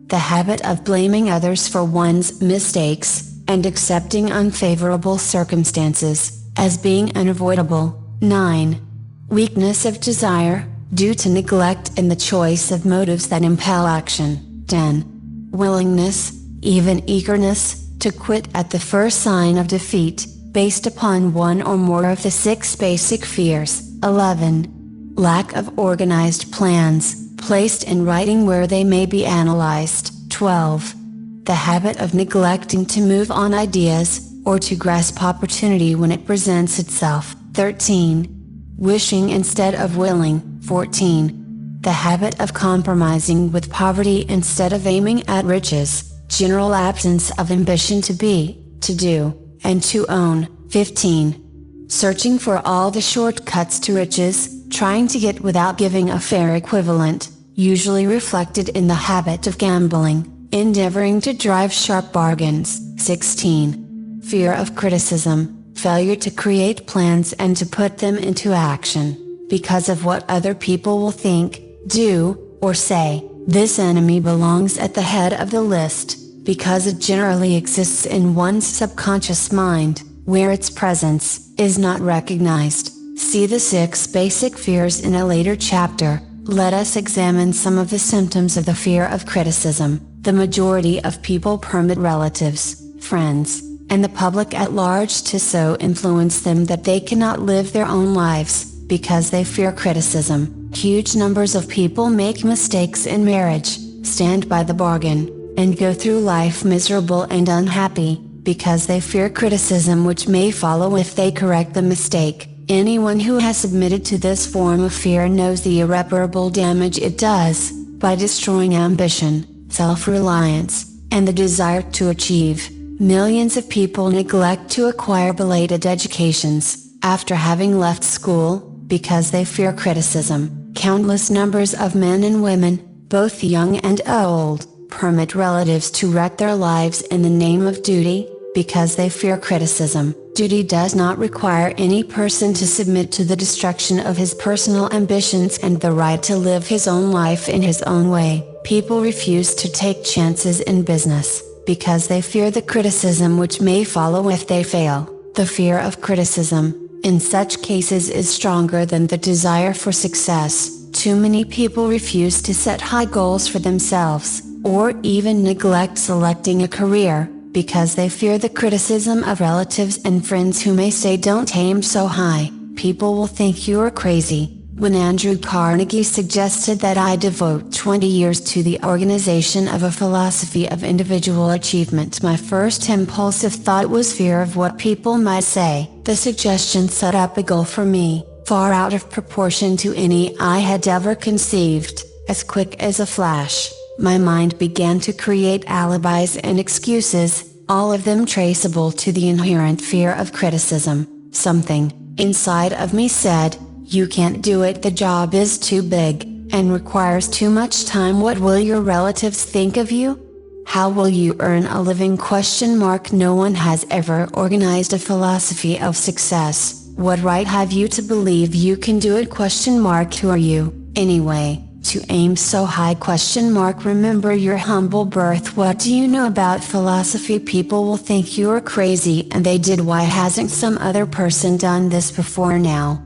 The habit of blaming others for one's mistakes, and accepting unfavorable circumstances, as being unavoidable. 9. Weakness of desire, due to neglect in the choice of motives that impel action. 10. Willingness, even eagerness, to quit at the first sign of defeat, based upon one or more of the 6 basic fears. 11. Lack of organized plans, placed in writing where they may be analyzed. 12. The habit of neglecting to move on ideas, or to grasp opportunity when it presents itself. 13. Wishing instead of willing. 14. The habit of compromising with poverty instead of aiming at riches. General absence of ambition to be, to do, and to own. 15. Searching for all the shortcuts to riches, trying to get without giving a fair equivalent, usually reflected in the habit of gambling, endeavoring to drive sharp bargains. 16. Fear of criticism, failure to create plans and to put them into action, because of what other people will think, do, or say. This enemy belongs at the head of the list, because it generally exists in one's subconscious mind, where its presence is not recognized. See the 6 basic fears in a later chapter. Let us examine some of the symptoms of the fear of criticism. The majority of people permit relatives, friends, and the public at large to so influence them that they cannot live their own lives, because they fear criticism. Huge numbers of people make mistakes in marriage, stand by the bargain, and go through life miserable and unhappy, because they fear criticism which may follow if they correct the mistake. Anyone who has submitted to this form of fear knows the irreparable damage it does, by destroying ambition, self-reliance, and the desire to achieve. Millions of people neglect to acquire belated educations, after having left school, because they fear criticism. Countless numbers of men and women, both young and old, permit relatives to wreck their lives in the name of duty, because they fear criticism. Duty does not require any person to submit to the destruction of his personal ambitions and the right to live his own life in his own way. People refuse to take chances in business, because they fear the criticism which may follow if they fail. The fear of criticism, in such cases, is stronger than the desire for success. Too many people refuse to set high goals for themselves, or even neglect selecting a career, because they fear the criticism of relatives and friends who may say, "Don't aim so high, people will think you're crazy." When Andrew Carnegie suggested that I devote 20 years to the organization of a philosophy of individual achievement, my first impulsive thought was fear of what people might say. The suggestion set up a goal for me, far out of proportion to any I had ever conceived. As quick as a flash, my mind began to create alibis and excuses, all of them traceable to the inherent fear of criticism. Something inside of me said, "You can't do it, the job is too big, and requires too much time. What will your relatives think of you? How will you earn a living?" No one has ever organized a philosophy of success. What right have you to believe you can do it? Who are you, anyway, to aim so high? Remember your humble birth. What do you know about philosophy? People will think you're crazy, and they did. Why hasn't some other person done this before now?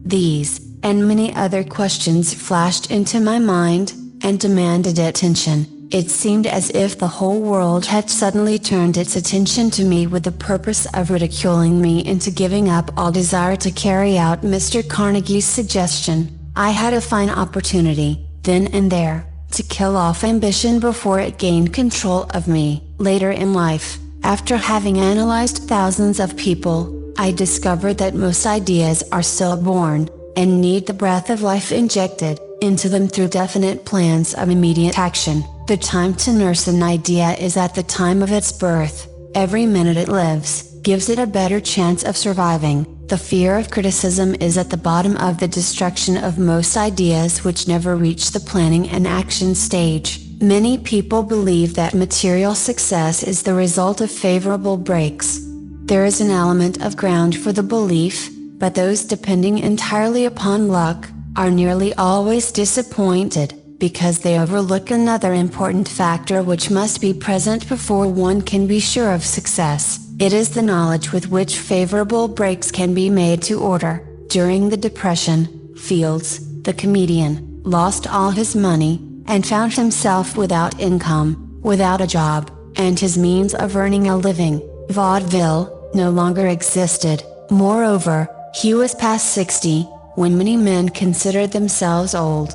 These, and many other questions flashed into my mind, and demanded attention. It seemed as if the whole world had suddenly turned its attention to me with the purpose of ridiculing me into giving up all desire to carry out Mr. Carnegie's suggestion. I had a fine opportunity, then and there, to kill off ambition before it gained control of me. Later in life, after having analyzed thousands of people, I discovered that most ideas are stillborn, and need the breath of life injected into them through definite plans of immediate action. The time to nurse an idea is at the time of its birth. Every minute it lives, gives it a better chance of surviving. The fear of criticism is at the bottom of the destruction of most ideas which never reach the planning and action stage. Many people believe that material success is the result of favorable breaks. There is an element of ground for the belief, but those depending entirely upon luck, are nearly always disappointed, because they overlook another important factor which must be present before one can be sure of success. It is the knowledge with which favorable breaks can be made to order. During the Depression, Fields, the comedian, lost all his money, and found himself without income, without a job, and his means of earning a living, vaudeville, no longer existed. Moreover, he was past 60, when many men considered themselves old.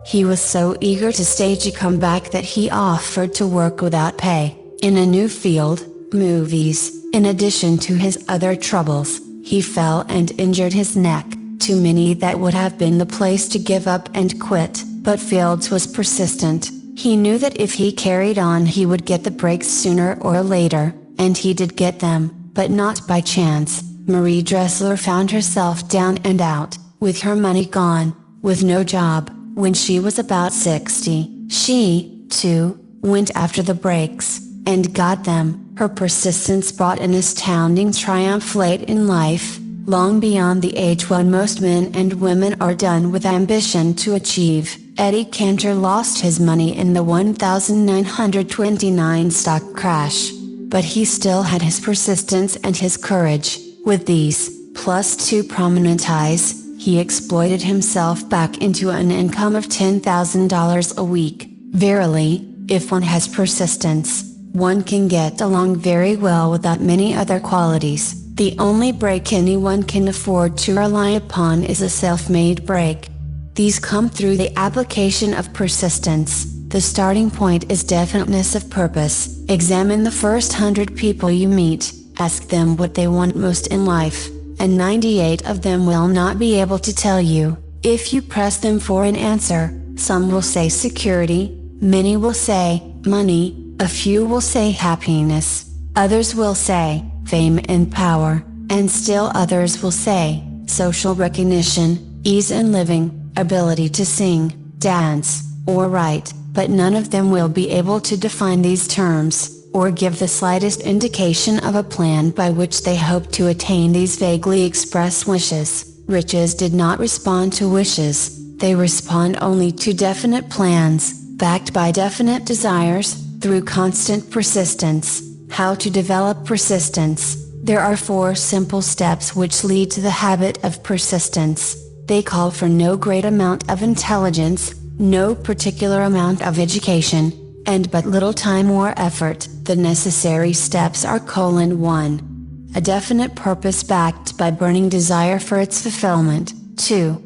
He was so eager to stage a comeback that he offered to work without pay, in a new field, movies. In addition to his other troubles, he fell and injured his neck. To many that would have been the place to give up and quit, but Fields was persistent. He knew that if he carried on he would get the breaks sooner or later, and he did get them, but not by chance. Marie Dressler found herself down and out, with her money gone, with no job, when she was about 60. She, too, went after the breaks, and got them. Her persistence brought an astounding triumph late in life, long beyond the age when most men and women are done with ambition to achieve. Eddie Cantor lost his money in the 1929 stock crash, but he still had his persistence and his courage. With these, plus 2 prominent eyes, he exploited himself back into an income of $10,000 a week. Verily, if one has persistence, one can get along very well without many other qualities. The only break anyone can afford to rely upon is a self-made break. These come through the application of persistence, The starting point is definiteness of purpose. Examine the first 100 people you meet, ask them what they want most in life, and 98 of them will not be able to tell you. If you press them for an answer, some will say security, many will say money, a few will say happiness, others will say fame and power, and still others will say social recognition, ease in living, ability to sing, dance, or write, but none of them will be able to define these terms, or give the slightest indication of a plan by which they hope to attain these vaguely expressed wishes. Riches did not respond to wishes, they respond only to definite plans, backed by definite desires, through constant persistence. How to develop persistence? There are 4 simple steps which lead to the habit of persistence. They call for no great amount of intelligence, no particular amount of education, and but little time or effort. The necessary steps are: 1. A definite purpose backed by burning desire for its fulfillment. 2.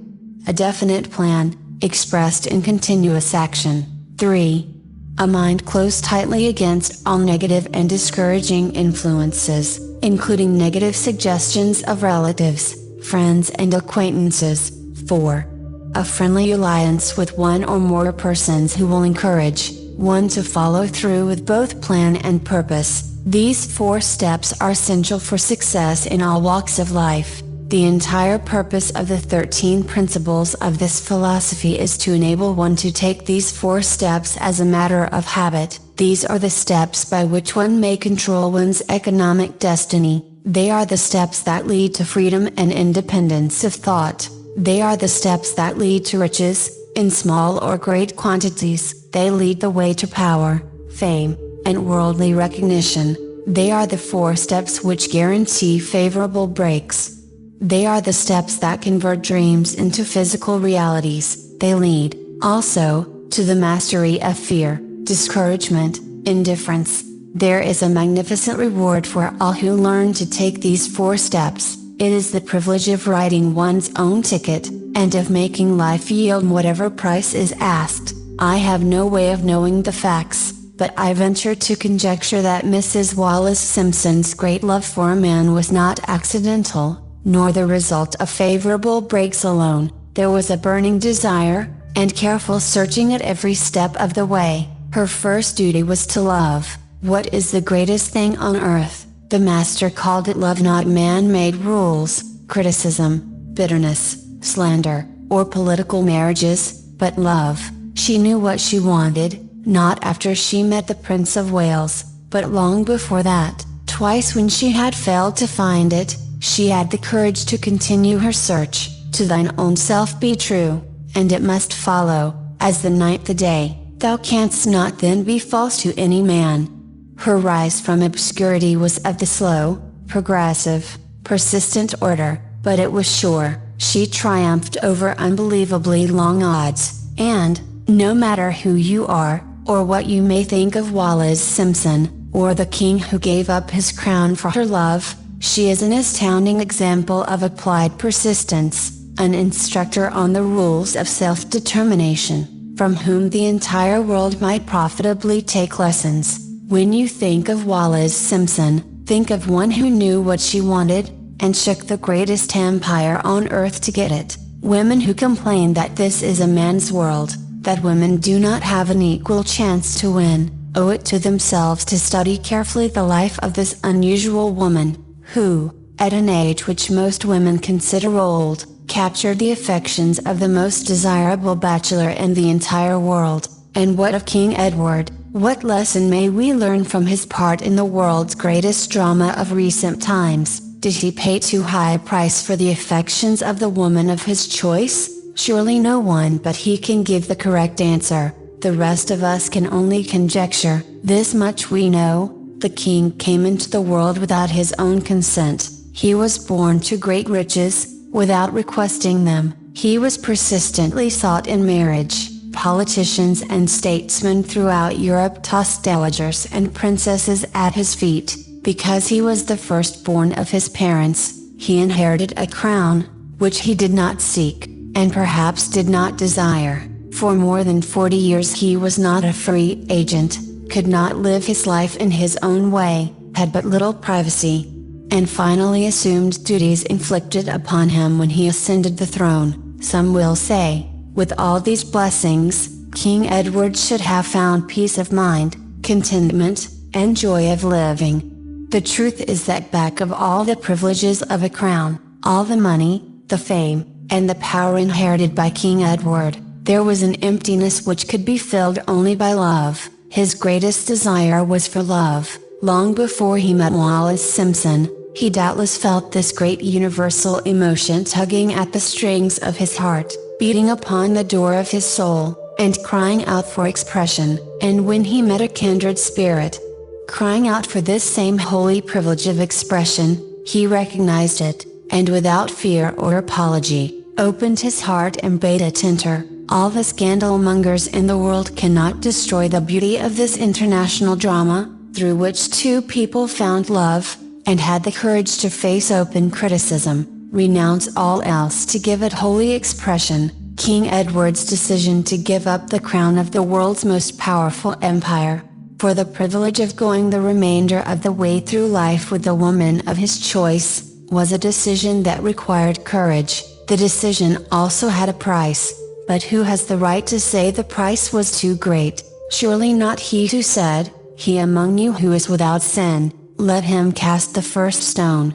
A definite plan, expressed in continuous action. 3. A mind closed tightly against all negative and discouraging influences, including negative suggestions of relatives, friends and acquaintances. 4. A friendly alliance with one or more persons who will encourage one to follow through with both plan and purpose. These 4 steps are essential for success in all walks of life. The entire purpose of the 13 principles of this philosophy is to enable one to take these 4 steps as a matter of habit. These are the steps by which one may control one's economic destiny. They are the steps that lead to freedom and independence of thought. They are the steps that lead to riches, in small or great quantities. They lead the way to power, fame, and worldly recognition. They are the 4 steps which guarantee favorable breaks. They are the steps that convert dreams into physical realities. They lead, also, to the mastery of fear, discouragement, indifference. There is a magnificent reward for all who learn to take these 4 steps. It is the privilege of writing one's own ticket, and of making life yield whatever price is asked. I have no way of knowing the facts, but I venture to conjecture that Mrs. Wallace Simpson's great love for a man was not accidental, nor the result of favorable breaks alone. There was a burning desire, and careful searching at every step of the way. Her first duty was to love. What is the greatest thing on earth? The master called it love, not man-made rules, criticism, bitterness, slander, or political marriages, but love. She knew what she wanted, not after she met the Prince of Wales, but long before that. Twice when she had failed to find it, she had the courage to continue her search. To thine own self be true, and it must follow, as the night the day, thou canst not then be false to any man. Her rise from obscurity was of the slow, progressive, persistent order, but it was sure. She triumphed over unbelievably long odds, and, no matter who you are, or what you may think of Wallace Simpson, or the king who gave up his crown for her love, she is an astounding example of applied persistence, an instructor on the rules of self-determination, from whom the entire world might profitably take lessons. When you think of Wallace Simpson, think of one who knew what she wanted, and shook the greatest empire on earth to get it. Women who complain that this is a man's world, that women do not have an equal chance to win, owe it to themselves to study carefully the life of this unusual woman, who, at an age which most women consider old, captured the affections of the most desirable bachelor in the entire world. And what of King Edward? What lesson may we learn from his part in the world's greatest drama of recent times? Did he pay too high a price for the affections of the woman of his choice? Surely no one but he can give the correct answer. The rest of us can only conjecture. This much we know: the king came into the world without his own consent. He was born to great riches, without requesting them. He was persistently sought in marriage. Politicians and statesmen throughout Europe tossed dowagers and princesses at his feet. Because he was the firstborn of his parents, he inherited a crown, which he did not seek, and perhaps did not desire. For more than 40 years he was not a free agent, could not live his life in his own way, had but little privacy, and finally assumed duties inflicted upon him when he ascended the throne. Some will say, with all these blessings, King Edward should have found peace of mind, contentment, and joy of living. The truth is that back of all the privileges of a crown, all the money, the fame, and the power inherited by King Edward, there was an emptiness which could be filled only by love. His greatest desire was for love. Long before he met Wallis Simpson, he doubtless felt this great universal emotion tugging at the strings of his heart, beating upon the door of his soul, and crying out for expression. And when he met a kindred spirit, crying out for this same holy privilege of expression, he recognized it, and without fear or apology, opened his heart and bade it enter. All the scandalmongers in the world cannot destroy the beauty of this international drama, through which two people found love, and had the courage to face open criticism, renounce all else to give it holy expression. King Edward's decision to give up the crown of the world's most powerful empire, for the privilege of going the remainder of the way through life with the woman of his choice, was a decision that required courage. The decision also had a price, but who has the right to say the price was too great? Surely not he who said, "He among you who is without sin, let him cast the first stone."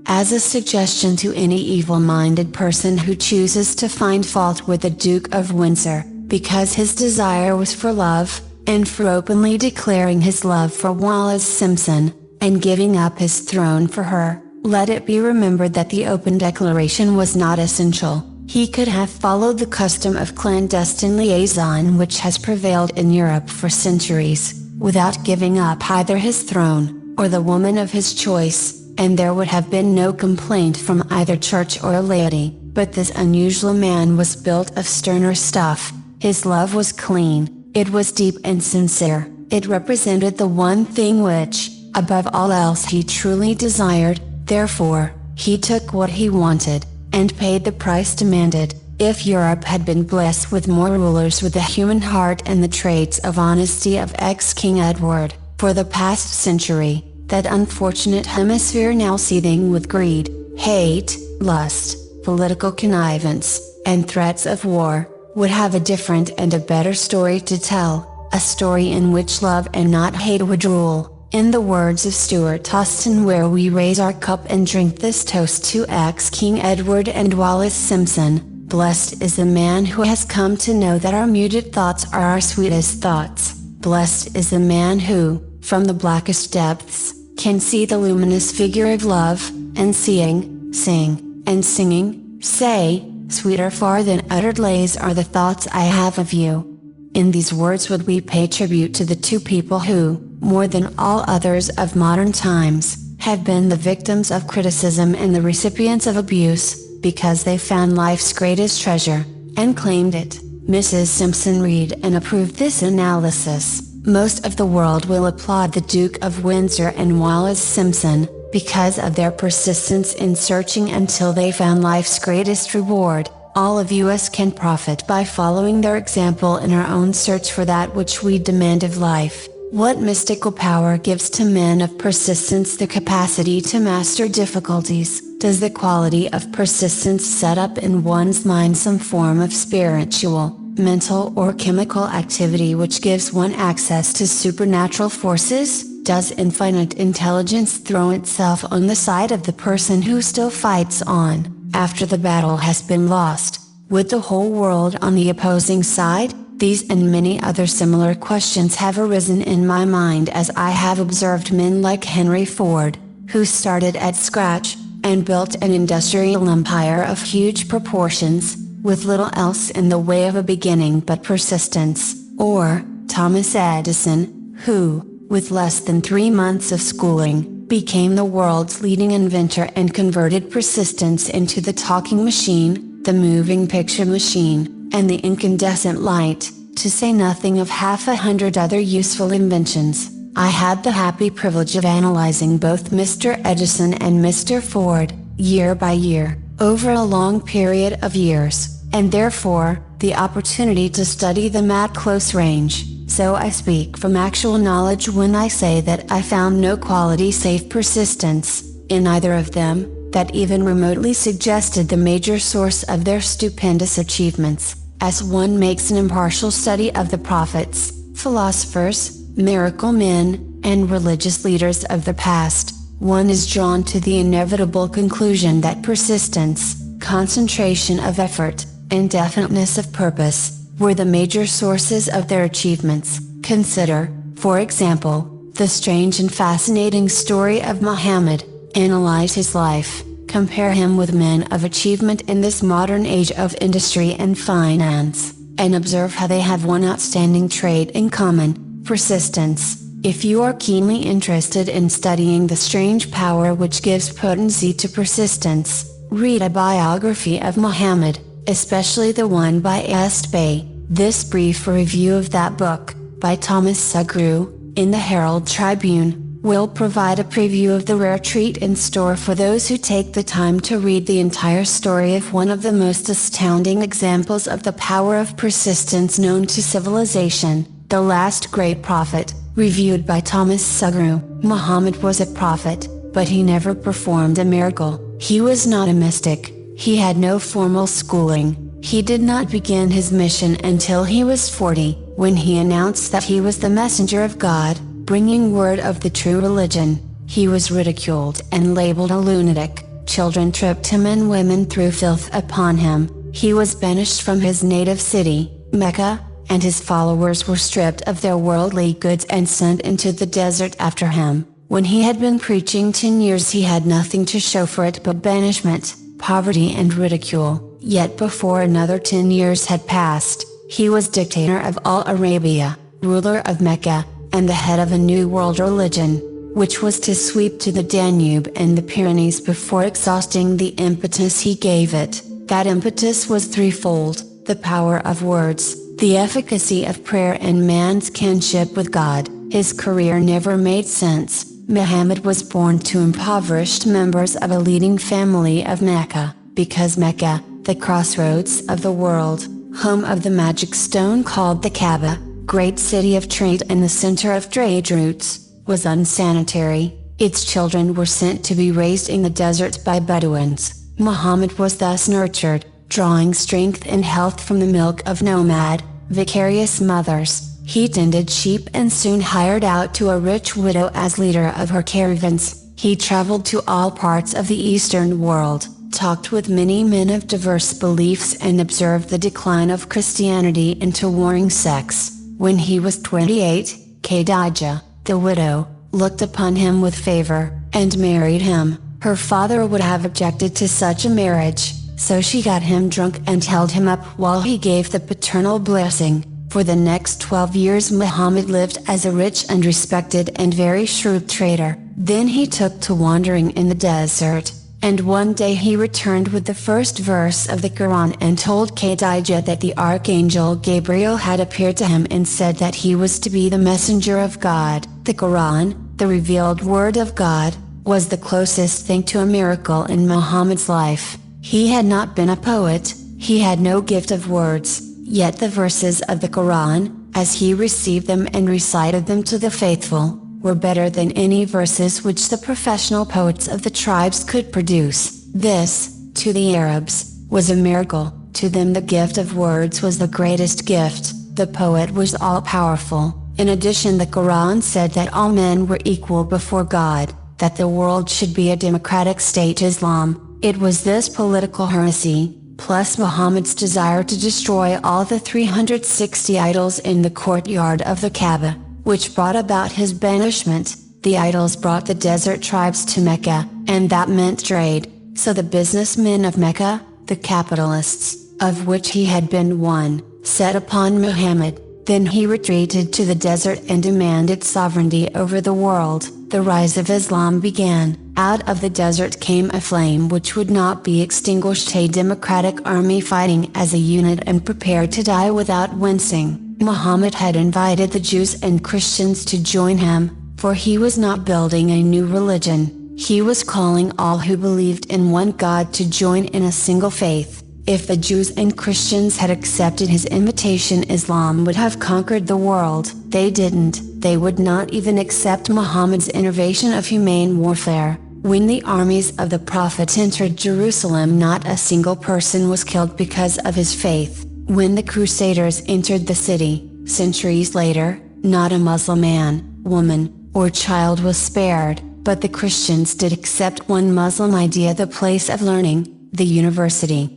As a suggestion to any evil-minded person who chooses to find fault with the Duke of Windsor, because his desire was for love, and for openly declaring his love for Wallis Simpson, and giving up his throne for her, let it be remembered that the open declaration was not essential. He could have followed the custom of clandestine liaison which has prevailed in Europe for centuries, without giving up either his throne, or the woman of his choice, and there would have been no complaint from either church or laity. But this unusual man was built of sterner stuff. His love was clean, it was deep and sincere, it represented the one thing which, above all else he truly desired. Therefore, he took what he wanted, and paid the price demanded. If Europe had been blessed with more rulers with the human heart and the traits of honesty of ex-King Edward, for the past century, that unfortunate hemisphere now seething with greed, hate, lust, political connivance, and threats of war, would have a different and a better story to tell, a story in which love and not hate would rule. In the words of Stuart Austin, where we raise our cup and drink this toast to ex-King Edward and Wallis Simpson, blessed is the man who has come to know that our muted thoughts are our sweetest thoughts. Blessed is the man who, from the blackest depths, can see the luminous figure of love, and seeing, sing, and singing, say, "Sweeter far than uttered lays are the thoughts I have of you." In these words would we pay tribute to the two people who, more than all others of modern times, have been the victims of criticism and the recipients of abuse, because they found life's greatest treasure, and claimed it. Mrs. Simpson read and approved this analysis. Most of the world will applaud the Duke of Windsor and Wallis Simpson, because of their persistence in searching until they found life's greatest reward. All of us can profit by following their example in our own search for that which we demand of life. What mystical power gives to men of persistence the capacity to master difficulties? Does the quality of persistence set up in one's mind some form of spiritual, mental or chemical activity which gives one access to supernatural forces? Does infinite intelligence throw itself on the side of the person who still fights on, after the battle has been lost, with the whole world on the opposing side? These and many other similar questions have arisen in my mind as I have observed men like Henry Ford, who started at scratch, and built an industrial empire of huge proportions, with little else in the way of a beginning but persistence, or Thomas Edison, who, with less than 3 months of schooling, became the world's leading inventor and converted persistence into the talking machine, the moving picture machine, and the incandescent light, to say nothing of 100 other useful inventions. I had the happy privilege of analyzing both Mr. Edison and Mr. Ford, year by year, over a long period of years, and therefore, the opportunity to study them at close range, so I speak from actual knowledge when I say that I found no quality save persistence, in either of them, that even remotely suggested the major source of their stupendous achievements. As one makes an impartial study of the prophets, philosophers, miracle men, and religious leaders of the past, one is drawn to the inevitable conclusion that persistence, concentration of effort, and definiteness of purpose, were the major sources of their achievements. Consider, for example, the strange and fascinating story of Muhammad. Analyze his life, compare him with men of achievement in this modern age of industry and finance, and observe how they have one outstanding trait in common: persistence. If you are keenly interested in studying the strange power which gives potency to persistence, read a biography of Muhammad, especially the one by Est Bay. This brief review of that book, by Thomas Sugru, in the Herald Tribune, will provide a preview of the rare treat in store for those who take the time to read the entire story of one of the most astounding examples of the power of persistence known to civilization, the last great prophet, reviewed by Thomas Sugru. Muhammad was a prophet, but he never performed a miracle. He was not a mystic. He had no formal schooling. He did not begin his mission until he was 40, when he announced that he was the messenger of God, bringing word of the true religion. He was ridiculed and labeled a lunatic. Children tripped him and women threw filth upon him. He was banished from his native city, Mecca, and his followers were stripped of their worldly goods and sent into the desert after him. When he had been preaching 10 years, he had nothing to show for it but banishment, poverty and ridicule. Yet before another 10 years had passed, he was dictator of all Arabia, ruler of Mecca, and the head of a new world religion, which was to sweep to the Danube and the Pyrenees before exhausting the impetus he gave it. That impetus was threefold: the power of words, the efficacy of prayer, and man's kinship with God. His career never made sense. Muhammad was born to impoverished members of a leading family of Mecca, because Mecca, the crossroads of the world, home of the magic stone called the Kaaba, great city of trade and the center of trade routes, was unsanitary. Its children were sent to be raised in the desert by Bedouins. Muhammad was thus nurtured, drawing strength and health from the milk of nomad, vicarious mothers. He tended sheep and soon hired out to a rich widow as leader of her caravans. He traveled to all parts of the Eastern world, talked with many men of diverse beliefs, and observed the decline of Christianity into warring sects. When he was 28, Khadijah, the widow, looked upon him with favor, and married him. Her father would have objected to such a marriage, so she got him drunk and held him up while he gave the paternal blessing. For the next 12 years Muhammad lived as a rich and respected and very shrewd trader. Then he took to wandering in the desert, and one day he returned with the first verse of the Quran and told Khadijah that the Archangel Gabriel had appeared to him and said that he was to be the messenger of God. The Quran, the revealed word of God, was the closest thing to a miracle in Muhammad's life. He had not been a poet, he had no gift of words, yet the verses of the Quran, as he received them and recited them to the faithful, were better than any verses which the professional poets of the tribes could produce. This, to the Arabs, was a miracle. To them the gift of words was the greatest gift. The poet was all-powerful. In addition, the Quran said that all men were equal before God, that the world should be a democratic state Islam. It was this political heresy, plus Muhammad's desire to destroy all the 360 idols in the courtyard of the Kaaba, which brought about his banishment. The idols brought the desert tribes to Mecca, and that meant trade, so the businessmen of Mecca, the capitalists, of which he had been one, set upon Muhammad. Then he retreated to the desert and demanded sovereignty over the world. The rise of Islam began. Out of the desert came a flame which would not be extinguished, a democratic army fighting as a unit and prepared to die without wincing. Muhammad had invited the Jews and Christians to join him, for he was not building a new religion. He was calling all who believed in one God to join in a single faith. If the Jews and Christians had accepted his invitation, Islam would have conquered the world. They didn't. They would not even accept Muhammad's innovation of humane warfare. When the armies of the Prophet entered Jerusalem, not a single person was killed because of his faith. When the Crusaders entered the city, centuries later, not a Muslim man, woman, or child was spared, but the Christians did accept one Muslim idea, the place of learning, the university.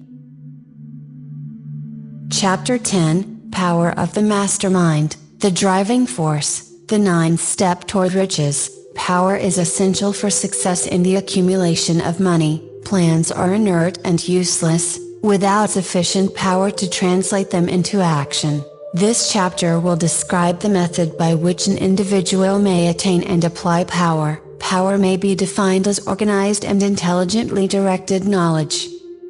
Chapter 10, Power of the Mastermind, the Driving Force, the Ninth Step Toward Riches. Power is essential for success in the accumulation of money. Plans are inert and useless, without sufficient power to translate them into action. This chapter will describe the method by which an individual may attain and apply power. Power may be defined as organized and intelligently directed knowledge.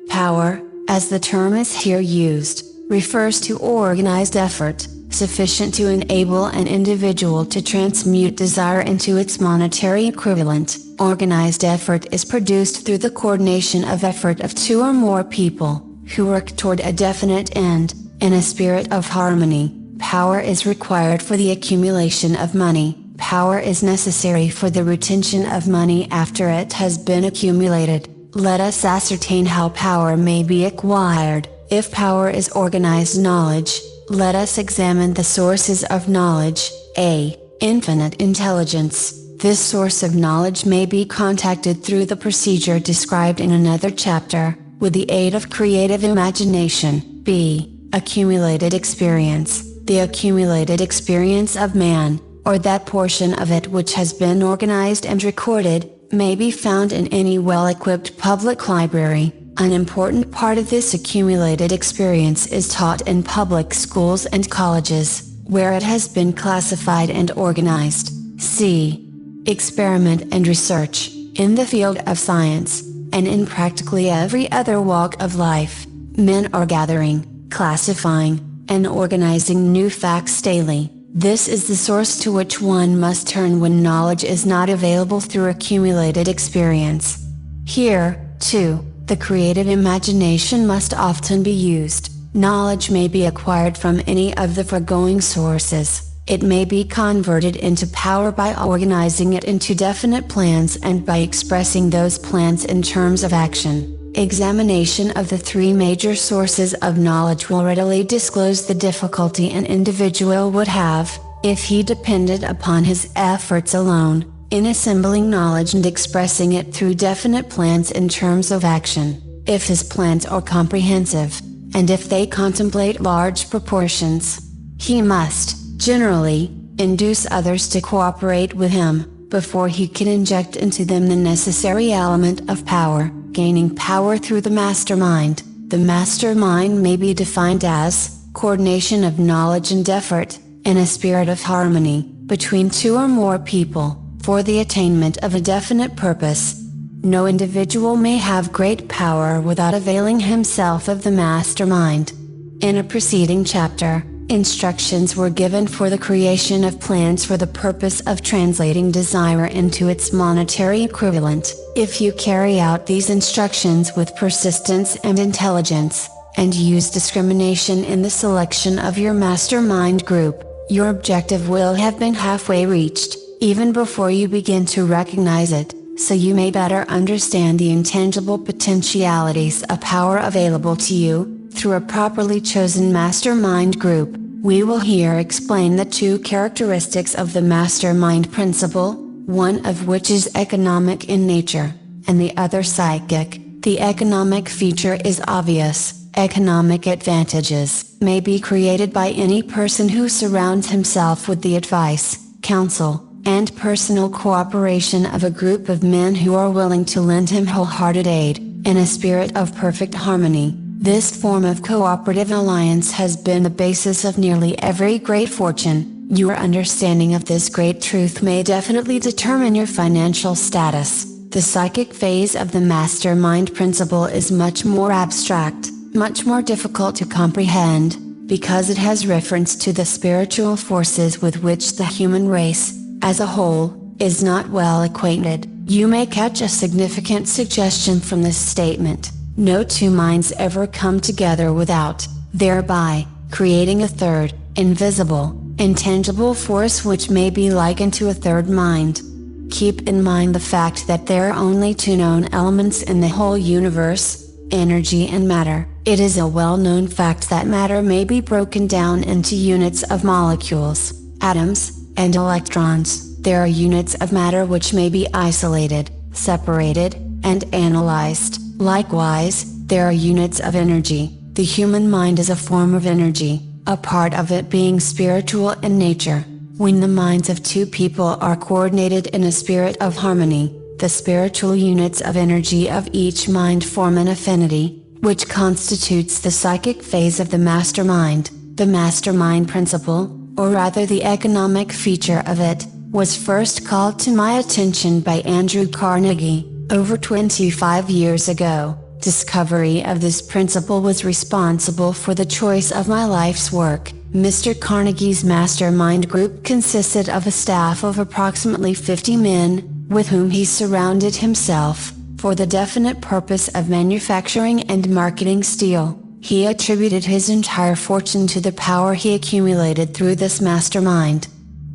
Power, as the term is here used, refers to organized effort, sufficient to enable an individual to transmute desire into its monetary equivalent. Organized effort is produced through the coordination of effort of two or more people, who work toward a definite end, in a spirit of harmony. Power is required for the accumulation of money. Power is necessary for the retention of money after it has been accumulated. Let us ascertain how power may be acquired. If power is organized knowledge, let us examine the sources of knowledge. A. Infinite intelligence. This source of knowledge may be contacted through the procedure described in another chapter, with the aid of creative imagination. B. Accumulated experience. The accumulated experience of man, or that portion of it which has been organized and recorded, may be found in any well-equipped public library. An important part of this accumulated experience is taught in public schools and colleges, where it has been classified and organized. C. Experiment and research. In the field of science, and in practically every other walk of life, men are gathering, classifying, and organizing new facts daily. This is the source to which one must turn when knowledge is not available through accumulated experience. Here, too, the creative imagination must often be used. Knowledge may be acquired from any of the foregoing sources. It may be converted into power by organizing it into definite plans and by expressing those plans in terms of action. Examination of the three major sources of knowledge will readily disclose the difficulty an individual would have, if he depended upon his efforts alone, in assembling knowledge and expressing it through definite plans in terms of action. If his plans are comprehensive, and if they contemplate large proportions, he must, generally, induce others to cooperate with him, before he can inject into them the necessary element of power. Gaining power through the mastermind. The mastermind may be defined as coordination of knowledge and effort, in a spirit of harmony, between two or more people, for the attainment of a definite purpose. No individual may have great power without availing himself of the mastermind. In a preceding chapter, instructions were given for the creation of plans for the purpose of translating desire into its monetary equivalent. If you carry out these instructions with persistence and intelligence, and use discrimination in the selection of your mastermind group, your objective will have been halfway reached, even before you begin to recognize it. So you may better understand the intangible potentialities of power available to you, through a properly chosen mastermind group. We will here explain the two characteristics of the mastermind principle, one of which is economic in nature, and the other psychic. The economic feature is obvious. Economic advantages may be created by any person who surrounds himself with the advice, counsel, and personal cooperation of a group of men who are willing to lend him wholehearted aid, in a spirit of perfect harmony. This form of cooperative alliance has been the basis of nearly every great fortune. Your understanding of this great truth may definitely determine your financial status. The psychic phase of the mastermind principle is much more abstract, much more difficult to comprehend, because it has reference to the spiritual forces with which the human race, as a whole, is not well acquainted. You may catch a significant suggestion from this statement. No two minds ever come together without, thereby, creating a third, invisible, intangible force which may be likened to a third mind. Keep in mind the fact that there are only two known elements in the whole universe, energy and matter. It is a well-known fact that matter may be broken down into units of molecules, atoms, and electrons. There are units of matter which may be isolated, separated, and analyzed. Likewise, there are units of energy. The human mind is a form of energy, a part of it being spiritual in nature. When the minds of two people are coordinated in a spirit of harmony, the spiritual units of energy of each mind form an affinity, which constitutes the psychic phase of the mastermind. The mastermind principle, or rather the economic feature of it, was first called to my attention by Andrew Carnegie, over 25 years ago. Discovery of this principle was responsible for the choice of my life's work. Mr. Carnegie's mastermind group consisted of a staff of approximately 50 men, with whom he surrounded himself, for the definite purpose of manufacturing and marketing steel. He attributed his entire fortune to the power he accumulated through this mastermind.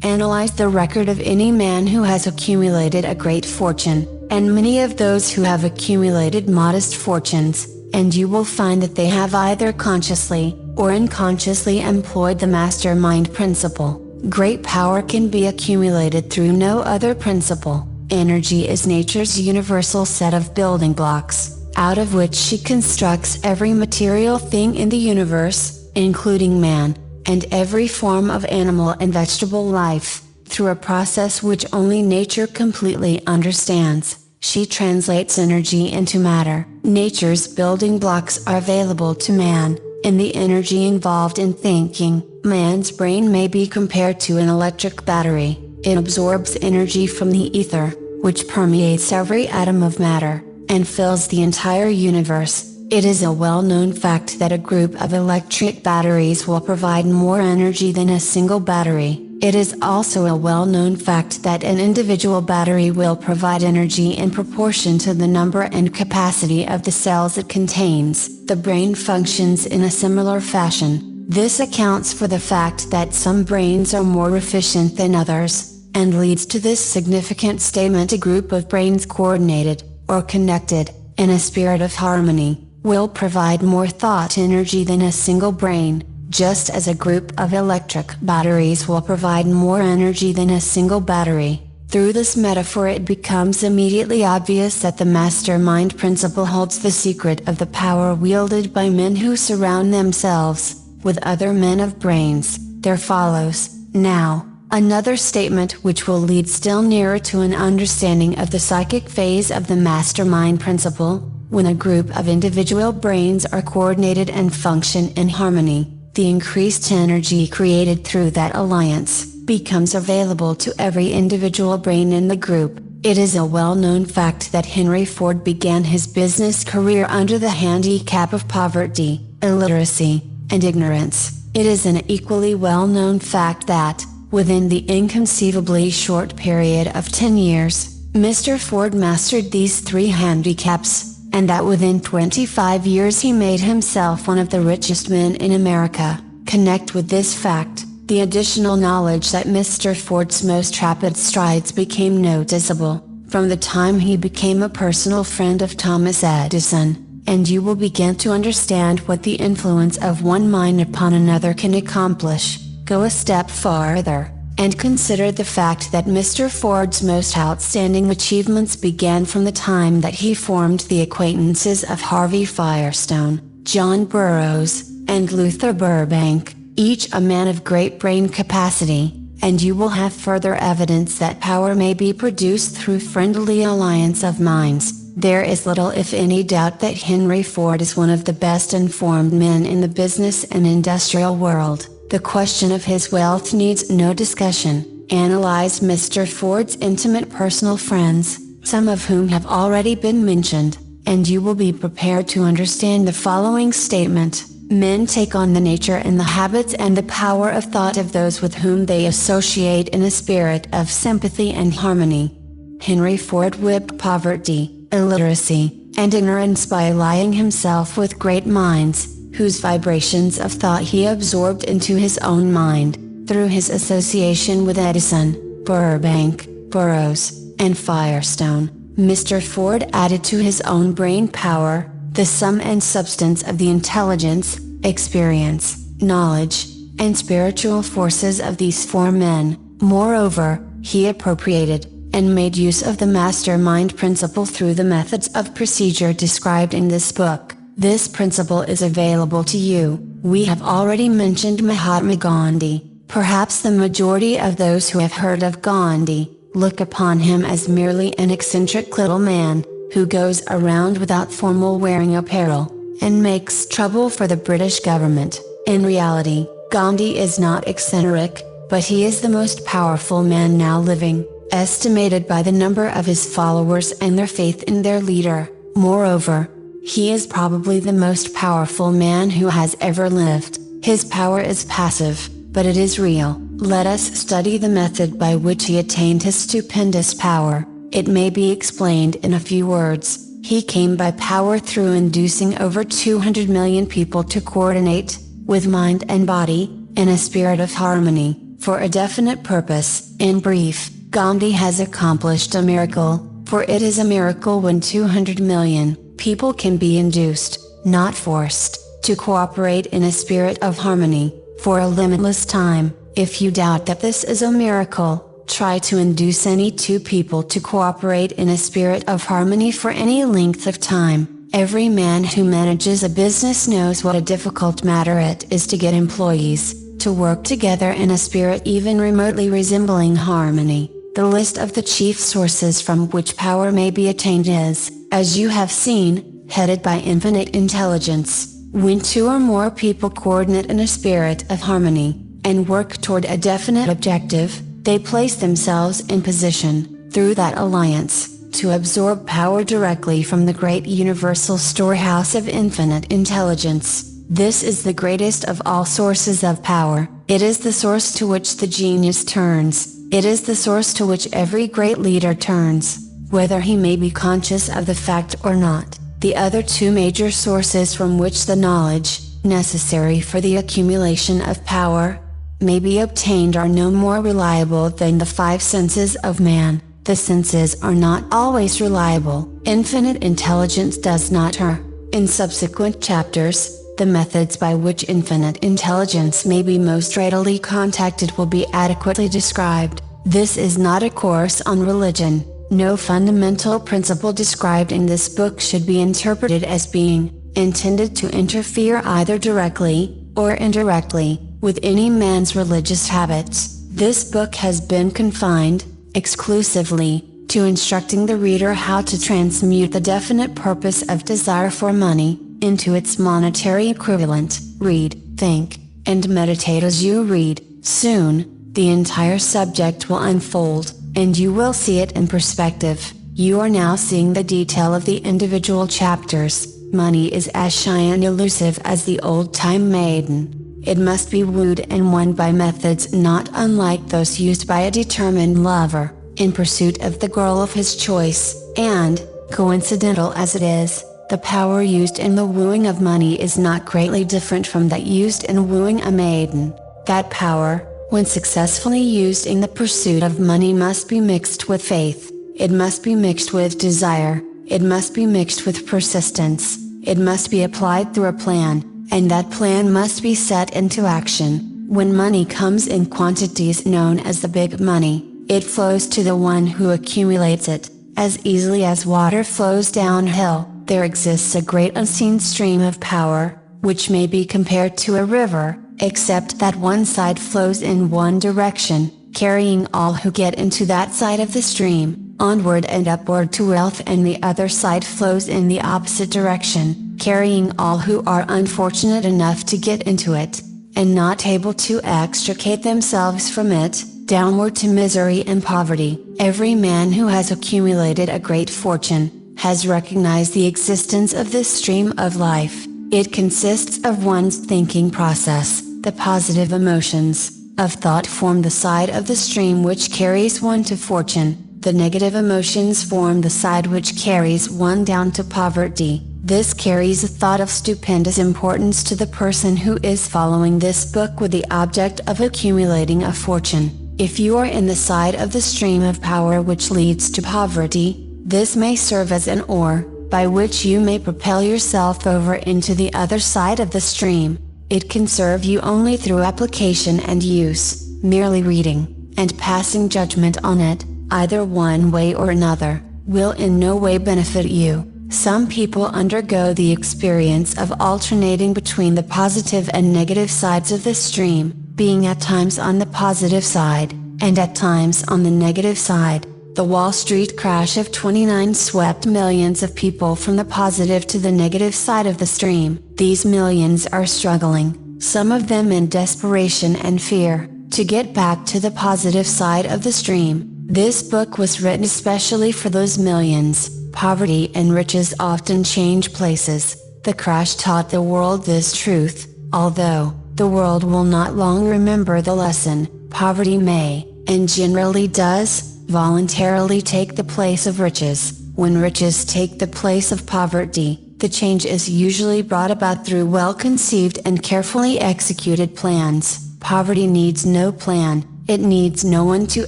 Analyze the record of any man who has accumulated a great fortune, and many of those who have accumulated modest fortunes, and you will find that they have either consciously, or unconsciously employed the mastermind principle. Great power can be accumulated through no other principle. Energy is nature's universal set of building blocks, out of which she constructs every material thing in the universe, including man, and every form of animal and vegetable life, through a process which only nature completely understands. She translates energy into matter. Nature's building blocks are available to man. In the energy involved in thinking, man's brain may be compared to an electric battery. It absorbs energy from the ether, which permeates every atom of matter, and fills the entire universe. It is a well-known fact that a group of electric batteries will provide more energy than a single battery. It is also a well-known fact that an individual battery will provide energy in proportion to the number and capacity of the cells it contains. The brain functions in a similar fashion. This accounts for the fact that some brains are more efficient than others, and leads to this significant statement: a group of brains coordinated, or connected, in a spirit of harmony, will provide more thought energy than a single brain. Just as a group of electric batteries will provide more energy than a single battery. Through this metaphor it becomes immediately obvious that the mastermind principle holds the secret of the power wielded by men who surround themselves with other men of brains. There follows, now, another statement which will lead still nearer to an understanding of the psychic phase of the mastermind principle. When a group of individual brains are coordinated and function in harmony, the increased energy created through that alliance becomes available to every individual brain in the group. It is a well-known fact that Henry Ford began his business career under the handicap of poverty, illiteracy, and ignorance. It is an equally well-known fact that, within the inconceivably short period of 10 years, Mr. Ford mastered these three handicaps, and that within 25 years he made himself one of the richest men in America. Connect with this fact, the additional knowledge that Mr. Ford's most rapid strides became noticeable, from the time he became a personal friend of Thomas Edison, and you will begin to understand what the influence of one mind upon another can accomplish. Go a step farther, and consider the fact that Mr. Ford's most outstanding achievements began from the time that he formed the acquaintances of Harvey Firestone, John Burroughs, and Luther Burbank, each a man of great brain capacity, and you will have further evidence that power may be produced through friendly alliance of minds. There is little if any doubt that Henry Ford is one of the best informed men in the business and industrial world. The question of his wealth needs no discussion. Analyze Mr. Ford's intimate personal friends, some of whom have already been mentioned, and you will be prepared to understand the following statement. Men take on the nature and the habits and the power of thought of those with whom they associate in a spirit of sympathy and harmony. Henry Ford whipped poverty, illiteracy, and ignorance by allying himself with great minds, whose vibrations of thought he absorbed into his own mind, through his association with Edison, Burbank, Burroughs, and Firestone. Mr. Ford added to his own brain power, the sum and substance of the intelligence, experience, knowledge, and spiritual forces of these four men. Moreover, he appropriated, and made use of the mastermind principle through the methods of procedure described in this book. This principle is available to you. We have already mentioned Mahatma Gandhi. Perhaps the majority of those who have heard of Gandhi, look upon him as merely an eccentric little man, who goes around without formal wearing apparel, and makes trouble for the British government. In reality, Gandhi is not eccentric, but he is the most powerful man now living, estimated by the number of his followers and their faith in their leader. Moreover, he is probably the most powerful man who has ever lived. His power is passive, but it is real. Let us study the method by which he attained his stupendous power. It may be explained in a few words. He came by power through inducing over 200 million people to coordinate, with mind and body, in a spirit of harmony, for a definite purpose. In brief, Gandhi has accomplished a miracle, for it is a miracle when 200 million people can be induced, not forced, to cooperate in a spirit of harmony, for a limitless time. If you doubt that this is a miracle, try to induce any two people to cooperate in a spirit of harmony for any length of time. Every man who manages a business knows what a difficult matter it is to get employees to work together in a spirit even remotely resembling harmony. The list of the chief sources from which power may be attained is, as you have seen, headed by infinite intelligence. When two or more people coordinate in a spirit of harmony, and work toward a definite objective, they place themselves in position, through that alliance, to absorb power directly from the great universal storehouse of infinite intelligence. This is the greatest of all sources of power. It is the source to which the genius turns. It is the source to which every great leader turns, whether he may be conscious of the fact or not. The other two major sources from which the knowledge, necessary for the accumulation of power, may be obtained are no more reliable than the five senses of man. The senses are not always reliable. Infinite intelligence does not err. In subsequent chapters, the methods by which infinite intelligence may be most readily contacted will be adequately described. This is not a course on religion. No fundamental principle described in this book should be interpreted as being intended to interfere either directly, or indirectly, with any man's religious habits. This book has been confined, exclusively, to instructing the reader how to transmute the definite purpose of desire for money, into its monetary equivalent. Read, think, and meditate as you read. Soon, the entire subject will unfold, and you will see it in perspective. You are now seeing the detail of the individual chapters. Money is as shy and elusive as the old-time maiden. It must be wooed and won by methods not unlike those used by a determined lover, in pursuit of the girl of his choice, and, coincidental as it is, the power used in the wooing of money is not greatly different from that used in wooing a maiden. That power, when successfully used in the pursuit of money, must be mixed with faith, it must be mixed with desire, it must be mixed with persistence, it must be applied through a plan, and that plan must be set into action. When money comes in quantities known as the big money, it flows to the one who accumulates it, as easily as water flows downhill. There exists a great unseen stream of power, which may be compared to a river, except that one side flows in one direction, carrying all who get into that side of the stream, onward and upward to wealth, and the other side flows in the opposite direction, carrying all who are unfortunate enough to get into it, and not able to extricate themselves from it, downward to misery and poverty. Every man who has accumulated a great fortune has recognized the existence of this stream of life. It consists of one's thinking process. The positive emotions of thought form the side of the stream which carries one to fortune. The negative emotions form the side which carries one down to poverty. This carries a thought of stupendous importance to the person who is following this book with the object of accumulating a fortune. If you are in the side of the stream of power which leads to poverty, this may serve as an oar, by which you may propel yourself over into the other side of the stream. It can serve you only through application and use. Merely reading, and passing judgment on it, either one way or another, will in no way benefit you. Some people undergo the experience of alternating between the positive and negative sides of the stream, being at times on the positive side, and at times on the negative side. The Wall Street crash of '29 swept millions of people from the positive to the negative side of the stream. These millions are struggling, some of them in desperation and fear, to get back to the positive side of the stream. This book was written especially for those millions. Poverty and riches often change places. The crash taught the world this truth. Although the world will not long remember the lesson, poverty may, and generally does, voluntarily take the place of riches. When riches take the place of poverty, the change is usually brought about through well-conceived and carefully executed plans. Poverty needs no plan, it needs no one to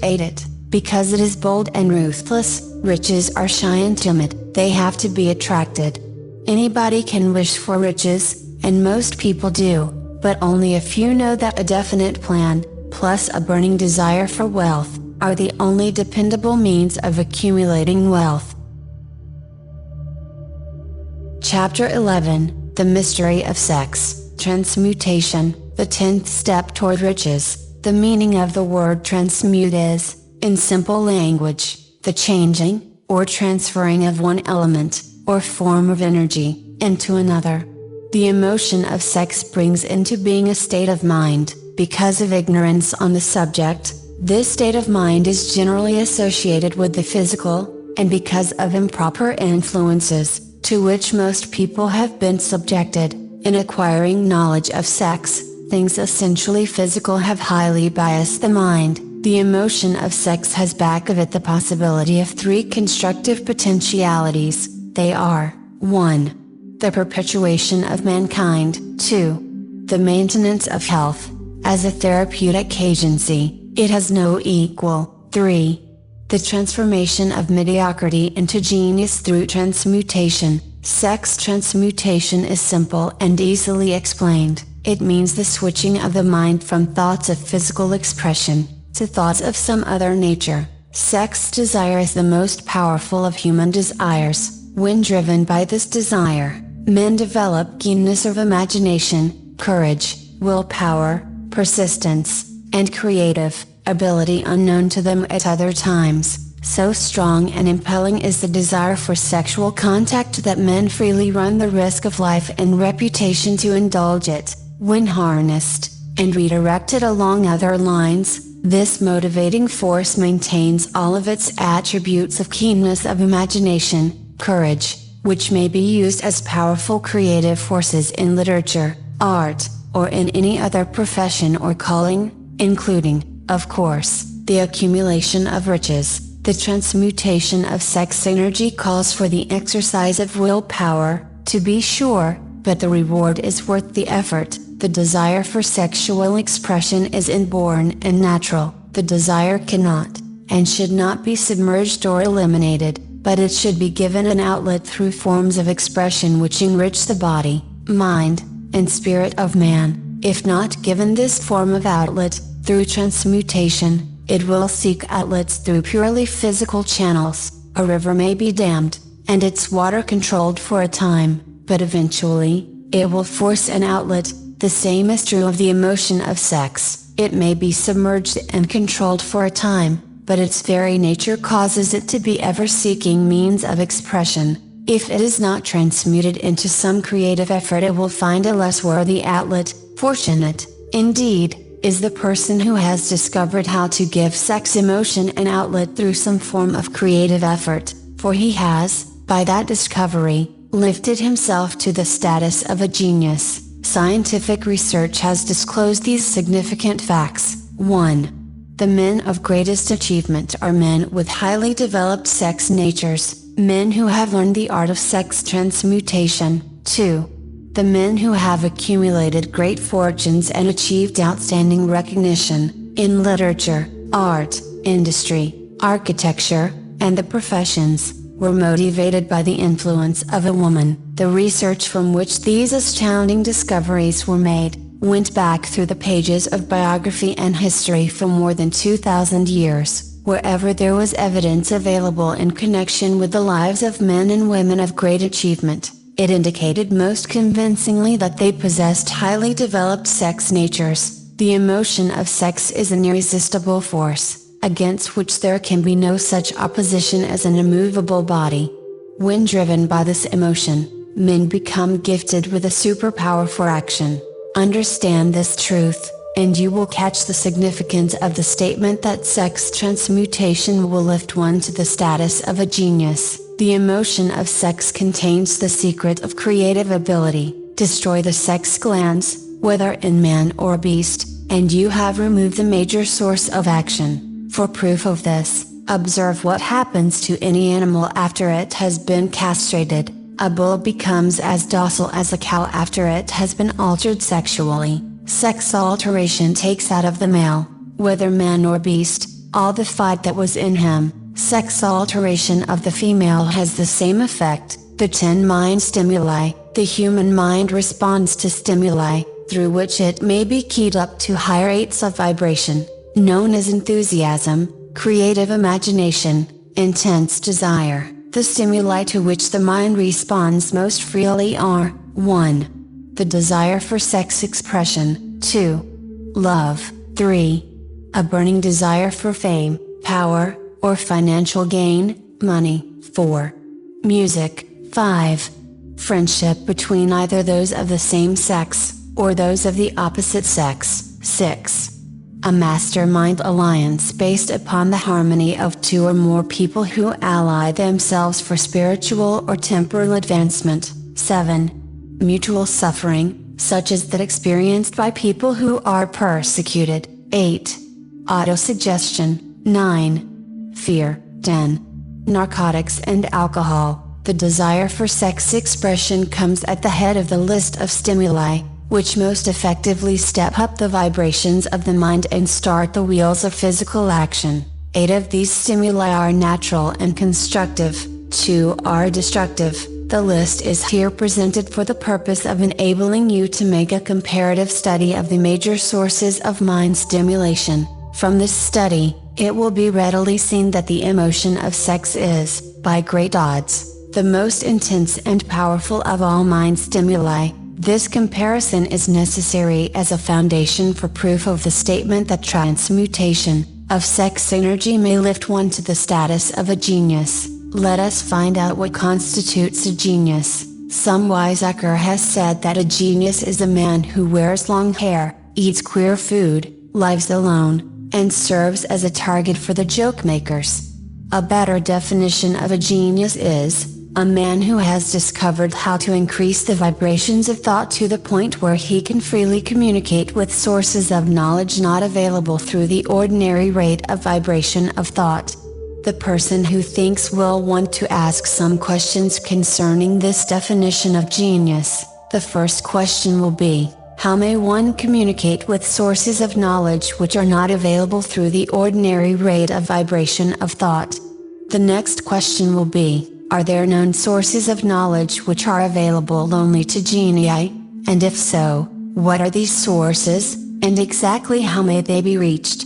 aid it. Because it is bold and ruthless, riches are shy and timid, they have to be attracted. Anybody can wish for riches, and most people do, but only a few know that a definite plan, plus a burning desire for wealth, are the only dependable means of accumulating wealth. Chapter 11, The Mystery of Sex, Transmutation, the 10th step toward riches. The meaning of the word transmute is, in simple language, the changing, or transferring of one element, or form of energy, into another. The emotion of sex brings into being a state of mind. Because of ignorance on the subject, this state of mind is generally associated with the physical, and because of improper influences, to which most people have been subjected, in acquiring knowledge of sex, things essentially physical have highly biased the mind. The emotion of sex has back of it the possibility of 3 constructive potentialities. They are, 1. The perpetuation of mankind, 2. The maintenance of health. As a therapeutic agency, it has no equal. 3. The transformation of mediocrity into genius through transmutation. Sex transmutation is simple and easily explained. It means the switching of the mind from thoughts of physical expression to thoughts of some other nature. Sex desire is the most powerful of human desires. When driven by this desire, men develop keenness of imagination, courage, willpower, persistence, and creative ability unknown to them at other times. So strong and impelling is the desire for sexual contact that men freely run the risk of life and reputation to indulge it. When harnessed, and redirected along other lines, this motivating force maintains all of its attributes of keenness of imagination, courage, which may be used as powerful creative forces in literature, art, or in any other profession or calling, including, of course, the accumulation of riches. The transmutation of sex energy calls for the exercise of willpower, to be sure, but the reward is worth the effort. The desire for sexual expression is inborn and natural. The desire cannot, and should not be submerged or eliminated, but it should be given an outlet through forms of expression which enrich the body, mind, and spirit of man. If not given this form of outlet, through transmutation, it will seek outlets through purely physical channels. A river may be dammed, and its water controlled for a time, but eventually, it will force an outlet. The same is true of the emotion of sex. It may be submerged and controlled for a time, but its very nature causes it to be ever seeking means of expression. If it is not transmuted into some creative effort, it will find a less worthy outlet. Fortunate, indeed, is the person who has discovered how to give sex emotion an outlet through some form of creative effort, for he has, by that discovery, lifted himself to the status of a genius. Scientific research has disclosed these significant facts. 1. The men of greatest achievement are men with highly developed sex natures, men who have learned the art of sex transmutation. 2. The men who have accumulated great fortunes and achieved outstanding recognition, in literature, art, industry, architecture, and the professions, were motivated by the influence of a woman. The research from which these astounding discoveries were made, went back through the pages of biography and history for more than 2,000 years, wherever there was evidence available in connection with the lives of men and women of great achievement. It indicated most convincingly that they possessed highly developed sex natures. The emotion of sex is an irresistible force, against which there can be no such opposition as an immovable body. When driven by this emotion, men become gifted with a superpower for action. Understand this truth, and you will catch the significance of the statement that sex transmutation will lift one to the status of a genius. The emotion of sex contains the secret of creative ability. Destroy the sex glands, whether in man or beast, and you have removed the major source of action. For proof of this, observe what happens to any animal after it has been castrated. A bull becomes as docile as a cow after it has been altered sexually. Sex alteration takes out of the male, whether man or beast, all the fight that was in him. Sex alteration of the female has the same effect. The 10 mind stimuli. The human mind responds to stimuli, through which it may be keyed up to higher rates of vibration, known as enthusiasm, creative imagination, intense desire. The stimuli to which the mind responds most freely are: 1. The desire for sex expression. 2. Love. 3. A burning desire for fame, power, or financial gain, money. 4. Music. 5. Friendship between either those of the same sex, or those of the opposite sex. 6. A mastermind alliance based upon the harmony of 2 or more people who ally themselves for spiritual or temporal advancement. 7. Mutual suffering, such as that experienced by people who are persecuted. 8. Autosuggestion. 9. Fear. 10. Narcotics and alcohol. The desire for sex expression comes at the head of the list of stimuli, which most effectively step up the vibrations of the mind and start the wheels of physical action. 8 of these stimuli are natural and constructive, 2 are destructive. The list is here presented for the purpose of enabling you to make a comparative study of the major sources of mind stimulation. From this study, it will be readily seen that the emotion of sex is, by great odds, the most intense and powerful of all mind stimuli. This comparison is necessary as a foundation for proof of the statement that transmutation of sex energy may lift one to the status of a genius. Let us find out what constitutes a genius. Some wiseacre has said that a genius is a man who wears long hair, eats queer food, lives alone, and serves as a target for the joke makers. A better definition of a genius is a man who has discovered how to increase the vibrations of thought to the point where he can freely communicate with sources of knowledge not available through the ordinary rate of vibration of thought. The person who thinks will want to ask some questions concerning this definition of genius. The first question will be, how may one communicate with sources of knowledge which are not available through the ordinary rate of vibration of thought? The next question will be, are there known sources of knowledge which are available only to genii? And if so, what are these sources, and exactly how may they be reached?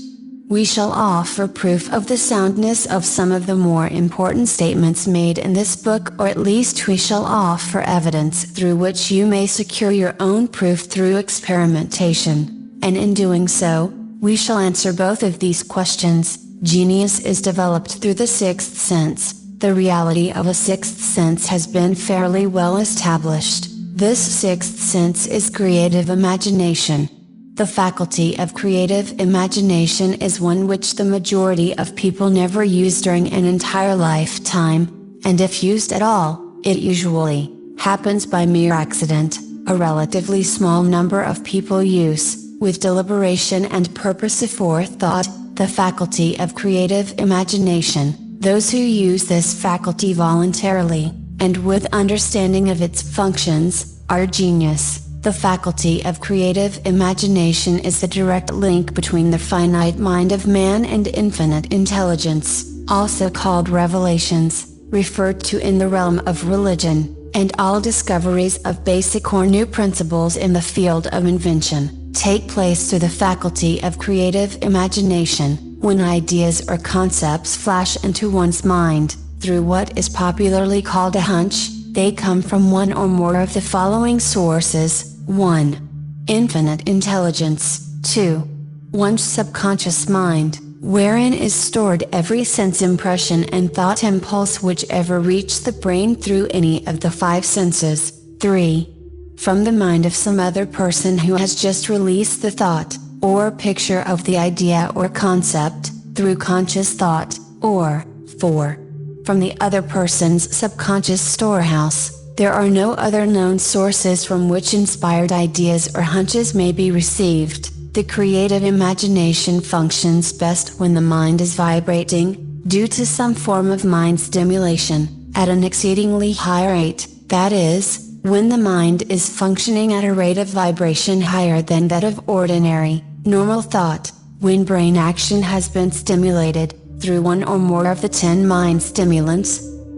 We shall offer proof of the soundness of some of the more important statements made in this book, or at least we shall offer evidence through which you may secure your own proof through experimentation, and in doing so, we shall answer both of these questions. Genius is developed through the sixth sense. The reality of a sixth sense has been fairly well established. This sixth sense is creative imagination. The faculty of creative imagination is one which the majority of people never use during an entire lifetime, and if used at all, it usually happens by mere accident. A relatively small number of people use, with deliberation and purposive forethought, the faculty of creative imagination. Those who use this faculty voluntarily, and with understanding of its functions, are genius. The faculty of creative imagination is the direct link between the finite mind of man and infinite intelligence, also called revelations, referred to in the realm of religion, and all discoveries of basic or new principles in the field of invention take place through the faculty of creative imagination. When ideas or concepts flash into one's mind, through what is popularly called a hunch, they come from one or more of the following sources: 1. Infinite intelligence. 2. One's subconscious mind, wherein is stored every sense impression and thought impulse which ever reached the brain through any of the 5 senses. 3. From the mind of some other person who has just released the thought, or picture of the idea or concept, through conscious thought. Or, 4. From the other person's subconscious storehouse. There are no other known sources from which inspired ideas or hunches may be received. The creative imagination functions best when the mind is vibrating, due to some form of mind stimulation, at an exceedingly high rate, that is, when the mind is functioning at a rate of vibration higher than that of ordinary, normal thought. When brain action has been stimulated, through one or more of the 10 mind stimulants,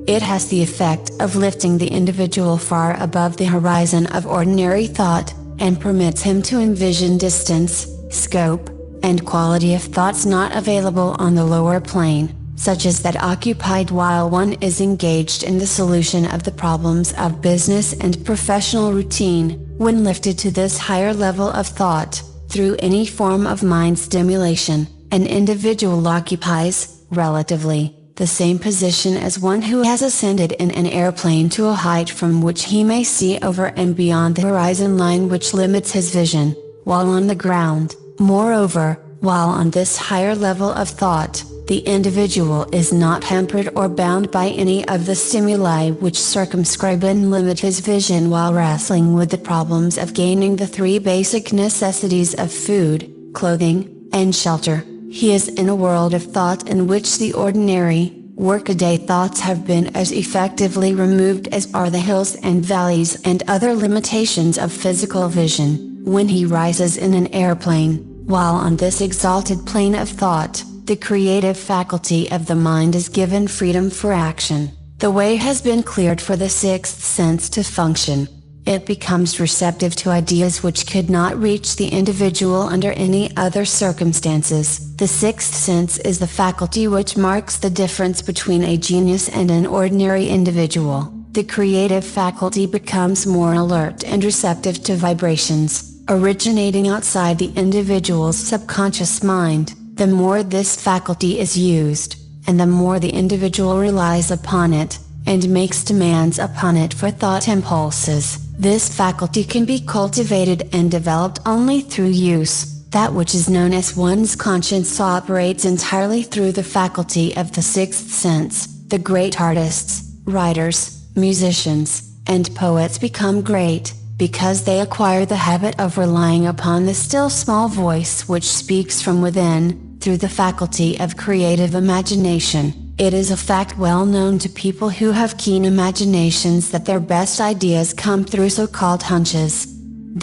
it has the effect of lifting the individual far above the horizon of ordinary thought, and permits him to envision distance, scope, and quality of thoughts not available on the lower plane, such as that occupied while one is engaged in the solution of the problems of business and professional routine. When lifted to this higher level of thought, through any form of mind stimulation, an individual occupies, relatively, the same position as one who has ascended in an airplane to a height from which he may see over and beyond the horizon line which limits his vision, while on the ground. Moreover, while on this higher level of thought, the individual is not hampered or bound by any of the stimuli which circumscribe and limit his vision while wrestling with the problems of gaining the 3 basic necessities of food, clothing, and shelter. He is in a world of thought in which the ordinary, workaday thoughts have been as effectively removed as are the hills and valleys and other limitations of physical vision. When he rises in an airplane, while on this exalted plane of thought, the creative faculty of the mind is given freedom for action. The way has been cleared for the 6th sense to function. It becomes receptive to ideas which could not reach the individual under any other circumstances. The 6th sense is the faculty which marks the difference between a genius and an ordinary individual. The creative faculty becomes more alert and receptive to vibrations, originating outside the individual's subconscious mind. The more this faculty is used, and the more the individual relies upon it, and makes demands upon it for thought impulses, this faculty can be cultivated and developed only through use. That which is known as one's conscience operates entirely through the faculty of the 6th sense. The great artists, writers, musicians, and poets become great, because they acquire the habit of relying upon the still small voice which speaks from within, through the faculty of creative imagination. It is a fact well known to people who have keen imaginations that their best ideas come through so-called hunches.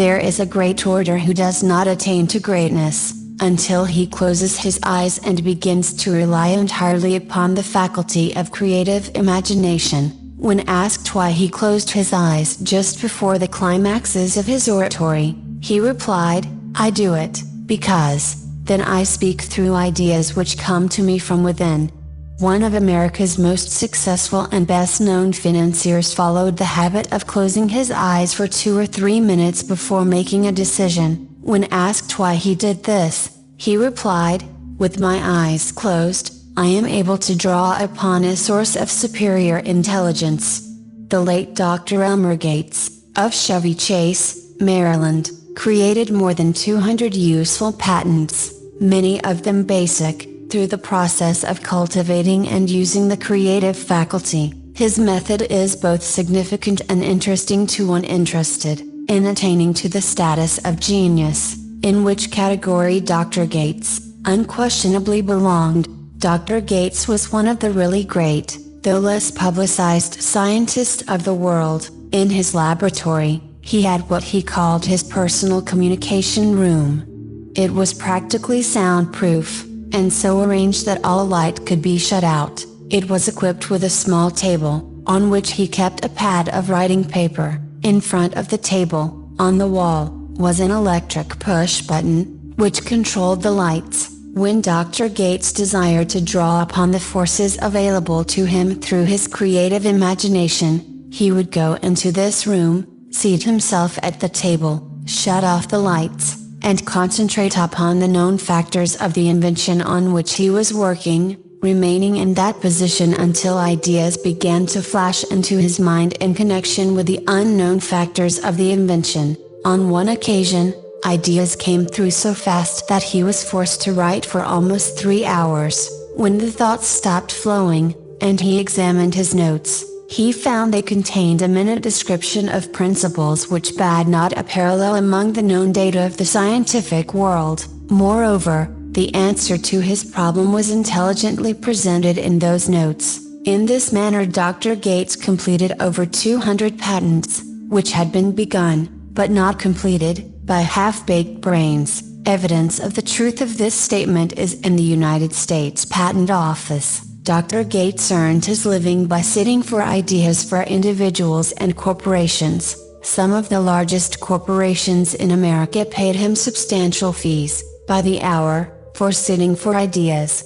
There is a great orator who does not attain to greatness, until he closes his eyes and begins to rely entirely upon the faculty of creative imagination. When asked why he closed his eyes just before the climaxes of his oratory, he replied, "I do it, because, then I speak through ideas which come to me from within." One of America's most successful and best-known financiers followed the habit of closing his eyes for 2 or 3 minutes before making a decision. When asked why he did this, he replied, "With my eyes closed, I am able to draw upon a source of superior intelligence." The late Dr. Elmer Gates, of Chevy Chase, Maryland, created more than 200 useful patents, many of them basic, through the process of cultivating and using the creative faculty. His method is both significant and interesting to one interested in attaining to the status of genius, in which category Dr. Gates, unquestionably belonged. Dr. Gates was one of the really great, though less publicized scientists of the world. In his laboratory, he had what he called his personal communication room. It was practically soundproof, and so arranged that all light could be shut out. It was equipped with a small table, on which he kept a pad of writing paper. In front of the table, on the wall, was an electric push button, which controlled the lights. When Dr. Gates desired to draw upon the forces available to him through his creative imagination, he would go into this room, seat himself at the table, shut off the lights, and concentrate upon the known factors of the invention on which he was working, remaining in that position until ideas began to flash into his mind in connection with the unknown factors of the invention. On one occasion, ideas came through so fast that he was forced to write for almost 3 hours. When the thoughts stopped flowing, and he examined his notes, he found they contained a minute description of principles which bade not a parallel among the known data of the scientific world. Moreover, the answer to his problem was intelligently presented in those notes. In this manner Dr. Gates completed over 200 patents, which had been begun, but not completed, by half-baked brains. Evidence of the truth of this statement is in the United States Patent Office. Dr. Gates earned his living by sitting for ideas for individuals and corporations. Some of the largest corporations in America paid him substantial fees, by the hour, for sitting for ideas.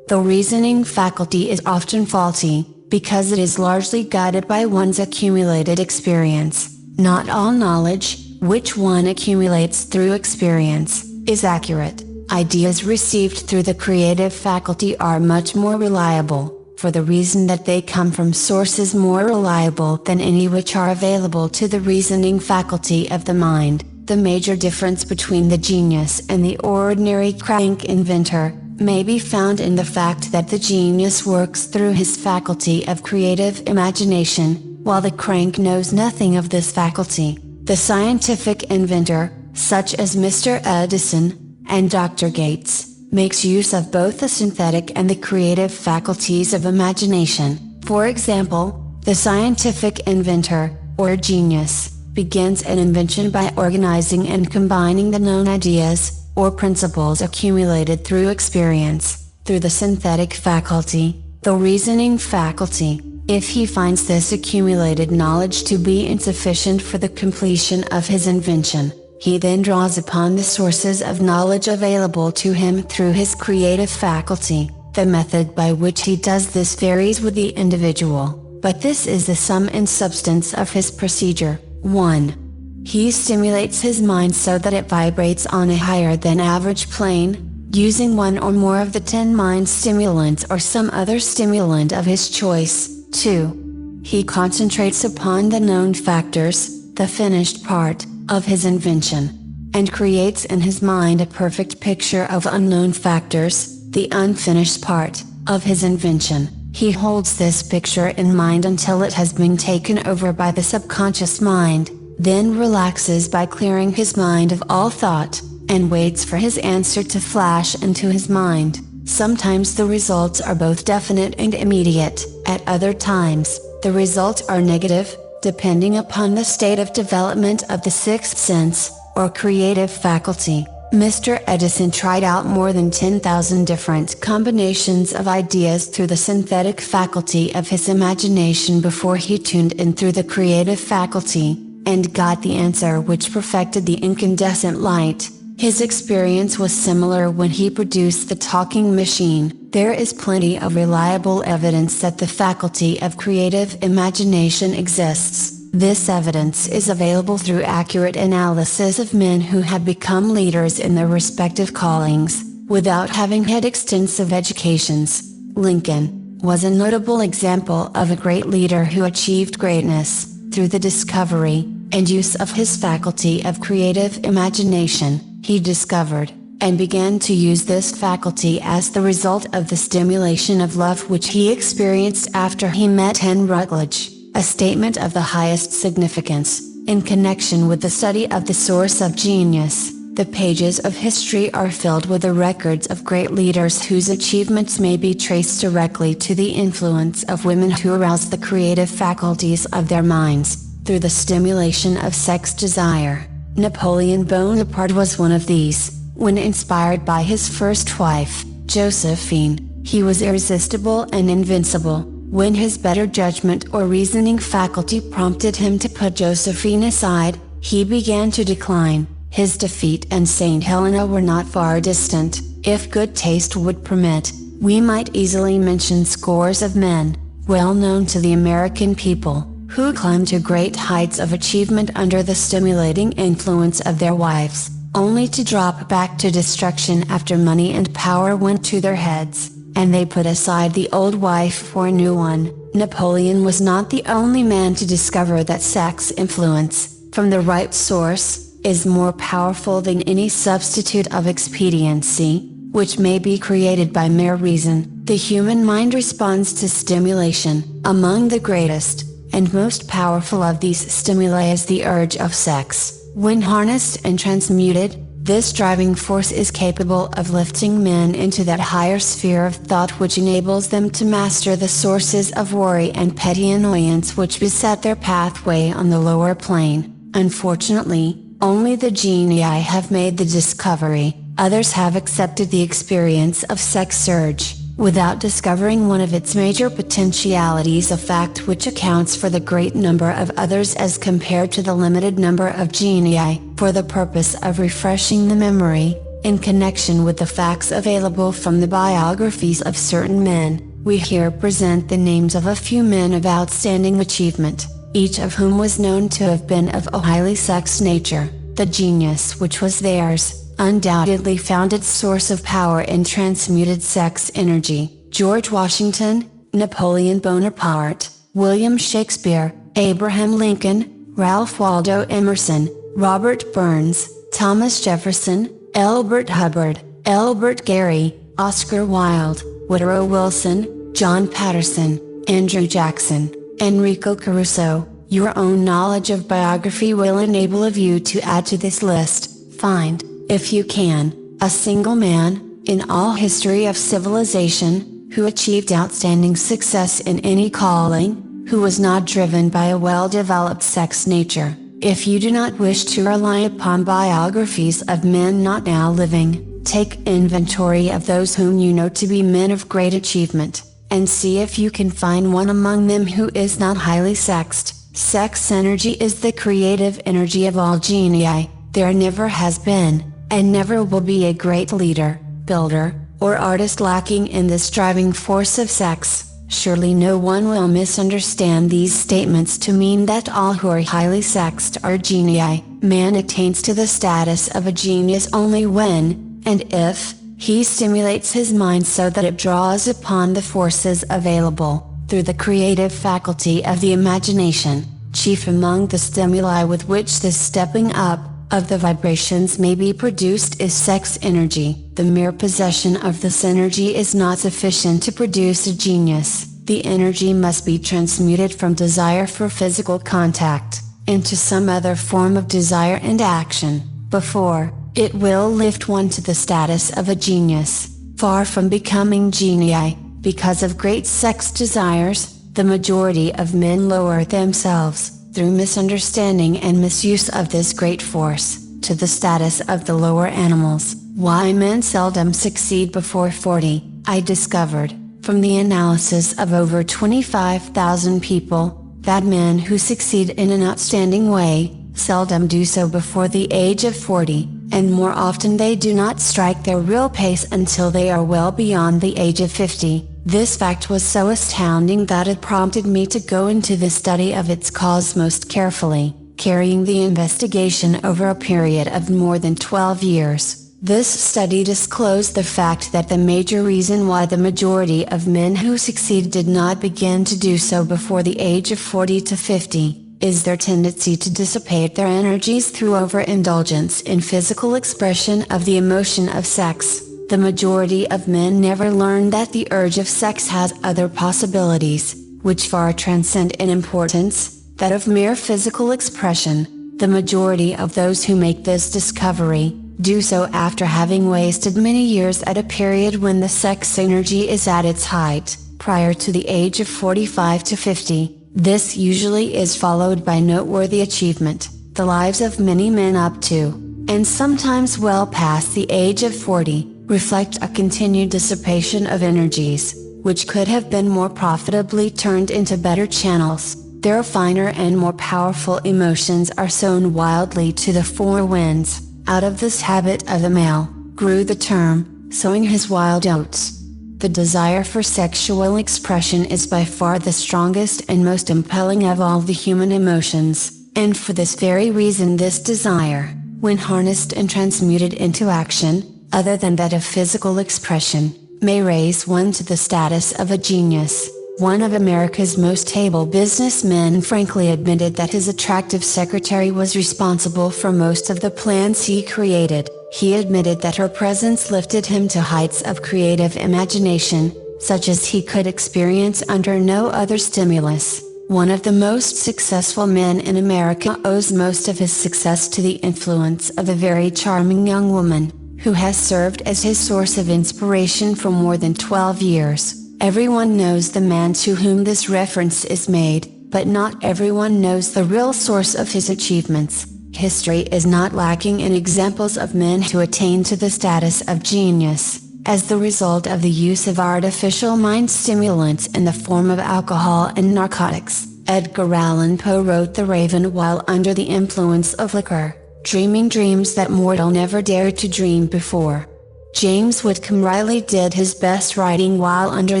The reasoning faculty is often faulty, because it is largely guided by one's accumulated experience. Not all knowledge, which one accumulates through experience, is accurate. Ideas received through the creative faculty are much more reliable, for the reason that they come from sources more reliable than any which are available to the reasoning faculty of the mind. The major difference between the genius and the ordinary crank inventor may be found in the fact that the genius works through his faculty of creative imagination, while the crank knows nothing of this faculty. The scientific inventor, such as Mr. Edison, and Dr. Gates, makes use of both the synthetic and the creative faculties of imagination. For example, the scientific inventor, or genius, begins an invention by organizing and combining the known ideas, or principles accumulated through experience, through the synthetic faculty, the reasoning faculty. If he finds this accumulated knowledge to be insufficient for the completion of his invention, he then draws upon the sources of knowledge available to him through his creative faculty. The method by which he does this varies with the individual, but this is the sum and substance of his procedure. 1. He stimulates his mind so that it vibrates on a higher than average plane, using one or more of the 10 mind stimulants or some other stimulant of his choice. 2. He concentrates upon the known factors, the finished part, of his invention, and creates in his mind a perfect picture of unknown factors, the unfinished part, of his invention. He holds this picture in mind until it has been taken over by the subconscious mind, then relaxes by clearing his mind of all thought, and waits for his answer to flash into his mind. Sometimes the results are both definite and immediate, at other times, the results are negative, depending upon the state of development of the sixth sense, or creative faculty. Mr. Edison tried out more than 10,000 different combinations of ideas through the synthetic faculty of his imagination before he tuned in through the creative faculty, and got the answer which perfected the incandescent light. His experience was similar when he produced the talking machine. There is plenty of reliable evidence that the faculty of creative imagination exists. This evidence is available through accurate analysis of men who have become leaders in their respective callings, without having had extensive educations. Lincoln was a notable example of a great leader who achieved greatness through the discovery and use of his faculty of creative imagination. He discovered, and began to use this faculty as the result of the stimulation of love which he experienced after he met Henry Rutledge, a statement of the highest significance, in connection with the study of the source of genius. The pages of history are filled with the records of great leaders whose achievements may be traced directly to the influence of women who aroused the creative faculties of their minds, through the stimulation of sex desire. Napoleon Bonaparte was one of these. When inspired by his first wife, Josephine, he was irresistible and invincible. When his better judgment or reasoning faculty prompted him to put Josephine aside, he began to decline. His defeat and Saint Helena were not far distant. If good taste would permit, we might easily mention scores of men, well known to the American people, who climbed to great heights of achievement under the stimulating influence of their wives, only to drop back to destruction after money and power went to their heads, and they put aside the old wife for a new one. Napoleon was not the only man to discover that sex influence, from the right source, is more powerful than any substitute of expediency, which may be created by mere reason. The human mind responds to stimulation. Among the greatest, and most powerful of these stimuli is the urge of sex. When harnessed and transmuted, this driving force is capable of lifting men into that higher sphere of thought which enables them to master the sources of worry and petty annoyance which beset their pathway on the lower plane. Unfortunately, only the genii have made the discovery. Others have accepted the experience of sex surge, without discovering one of its major potentialities, a fact which accounts for the great number of others as compared to the limited number of genii. For the purpose of refreshing the memory, in connection with the facts available from the biographies of certain men, we here present the names of a few men of outstanding achievement, each of whom was known to have been of a highly sexed nature. The genius which was theirs, undoubtedly found its source of power in transmuted sex energy. George Washington, Napoleon Bonaparte, William Shakespeare, Abraham Lincoln, Ralph Waldo Emerson, Robert Burns, Thomas Jefferson, Elbert Hubbard, Elbert Gary, Oscar Wilde, Woodrow Wilson, John Patterson, Andrew Jackson, Enrico Caruso. Your own knowledge of biography will enable of you to add to this list. Find, if you can, a single man, in all history of civilization, who achieved outstanding success in any calling, who was not driven by a well-developed sex nature. If you do not wish to rely upon biographies of men not now living, take inventory of those whom you know to be men of great achievement, and see if you can find one among them who is not highly sexed. Sex energy is the creative energy of all genii. There never has been, and never will be, a great leader, builder, or artist lacking in this driving force of sex. Surely no one will misunderstand these statements to mean that all who are highly sexed are genii. Man attains to the status of a genius only when, and if, he stimulates his mind so that it draws upon the forces available, through the creative faculty of the imagination. Chief among the stimuli with which this stepping up of the vibrations may be produced is sex energy. The mere possession of this energy is not sufficient to produce a genius. The energy must be transmuted from desire for physical contact, into some other form of desire and action, before it will lift one to the status of a genius. Far from becoming genii, because of great sex desires, the majority of men lower themselves, through misunderstanding and misuse of this great force, to the status of the lower animals. Why men seldom succeed before 40, I discovered, from the analysis of over 25,000 people, that men who succeed in an outstanding way, seldom do so before the age of 40, and more often they do not strike their real pace until they are well beyond the age of 50. This fact was so astounding that it prompted me to go into the study of its cause most carefully, carrying the investigation over a period of more than 12 years. This study disclosed the fact that the major reason why the majority of men who succeed did not begin to do so before the age of 40 to 50, is their tendency to dissipate their energies through overindulgence in physical expression of the emotion of sex. The majority of men never learn that the urge of sex has other possibilities, which far transcend in importance, that of mere physical expression. The majority of those who make this discovery, Do so after having wasted many years at a period when the sex energy is at its height, prior to the age of 45 to 50. This usually is followed by noteworthy achievement. The lives of many men up to, and sometimes well past the age of 40, reflect a continued dissipation of energies, which could have been more profitably turned into better channels. Their finer and more powerful emotions are sown wildly to the four winds. Out of this habit of the male, grew the term, sowing his wild oats. The desire for sexual expression is by far the strongest and most impelling of all the human emotions, and for this very reason this desire, when harnessed and transmuted into action, other than that of physical expression, may raise one to the status of a genius. One of America's most able businessmen frankly admitted that his attractive secretary was responsible for most of the plans he created. He admitted that her presence lifted him to heights of creative imagination, such as he could experience under no other stimulus. One of the most successful men in America owes most of his success to the influence of a very charming young woman, who has served as his source of inspiration for more than 12 years. Everyone knows the man to whom this reference is made, but not everyone knows the real source of his achievements. History is not lacking in examples of men who attain to the status of genius, as the result of the use of artificial mind stimulants in the form of alcohol and narcotics. Edgar Allan Poe wrote The Raven while under the influence of liquor, dreaming dreams that mortal never dared to dream before. James Whitcomb Riley did his best writing while under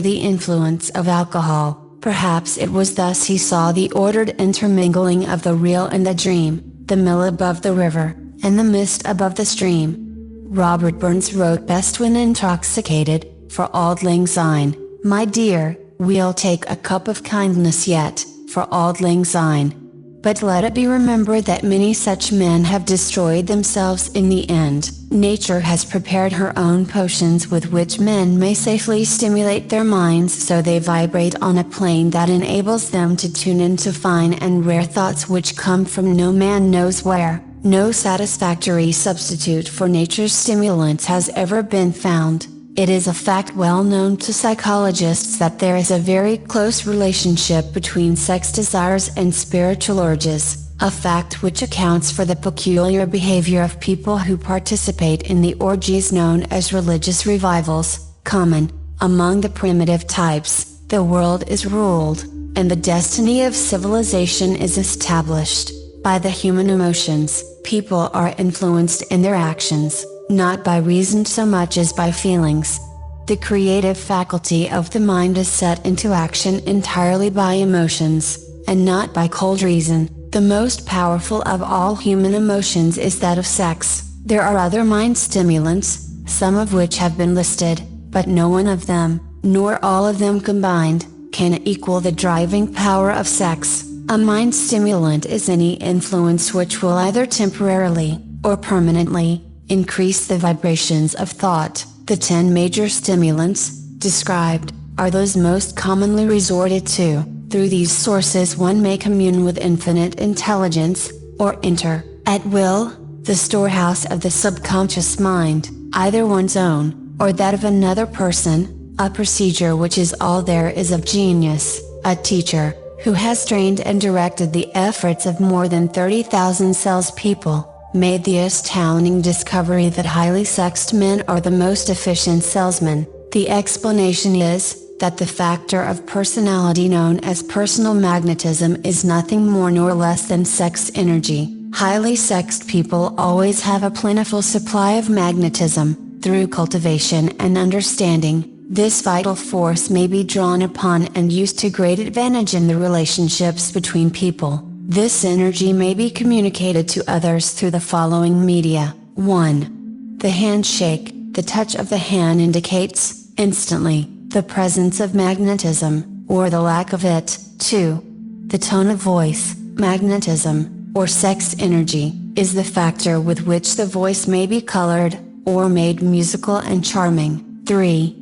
the influence of alcohol. Perhaps it was thus he saw the ordered intermingling of the real and the dream, the mill above the river, and the mist above the stream. Robert Burns wrote best when intoxicated, for auld lang syne, my dear, we'll take a cup of kindness yet, for auld lang syne. But let it be remembered that many such men have destroyed themselves in the end. Nature has prepared her own potions with which men may safely stimulate their minds so they vibrate on a plane that enables them to tune into fine and rare thoughts which come from no man knows where. No satisfactory substitute for nature's stimulants has ever been found. It is a fact well known to psychologists that there is a very close relationship between sex desires and spiritual urges, a fact which accounts for the peculiar behavior of people who participate in the orgies known as religious revivals. Common among the primitive types, the world is ruled, and the destiny of civilization is established, by the human emotions. People are influenced in their actions, not by reason so much as by feelings. The creative faculty of the mind is set into action entirely by emotions, and not by cold reason. The most powerful of all human emotions is that of sex. There are other mind stimulants, some of which have been listed, but no one of them, nor all of them combined, can equal the driving power of sex. A mind stimulant is any influence which will either temporarily, or permanently, increase the vibrations of thought. The 10 major stimulants, described, are those most commonly resorted to. Through these sources one may commune with infinite intelligence, or enter, at will, the storehouse of the subconscious mind, either one's own, or that of another person, a procedure which is all there is of genius. A teacher, who has trained and directed the efforts of more than 30,000 salespeople, made the astounding discovery that highly sexed men are the most efficient salesmen. The explanation is, that the factor of personality known as personal magnetism is nothing more nor less than sex energy. Highly sexed people always have a plentiful supply of magnetism. Through cultivation and understanding, this vital force may be drawn upon and used to great advantage in the relationships between people. This energy may be communicated to others through the following media. 1. The handshake. The touch of the hand indicates, instantly, the presence of magnetism, or the lack of it. 2. The tone of voice. Magnetism, or sex energy, is the factor with which the voice may be colored, or made musical and charming. 3.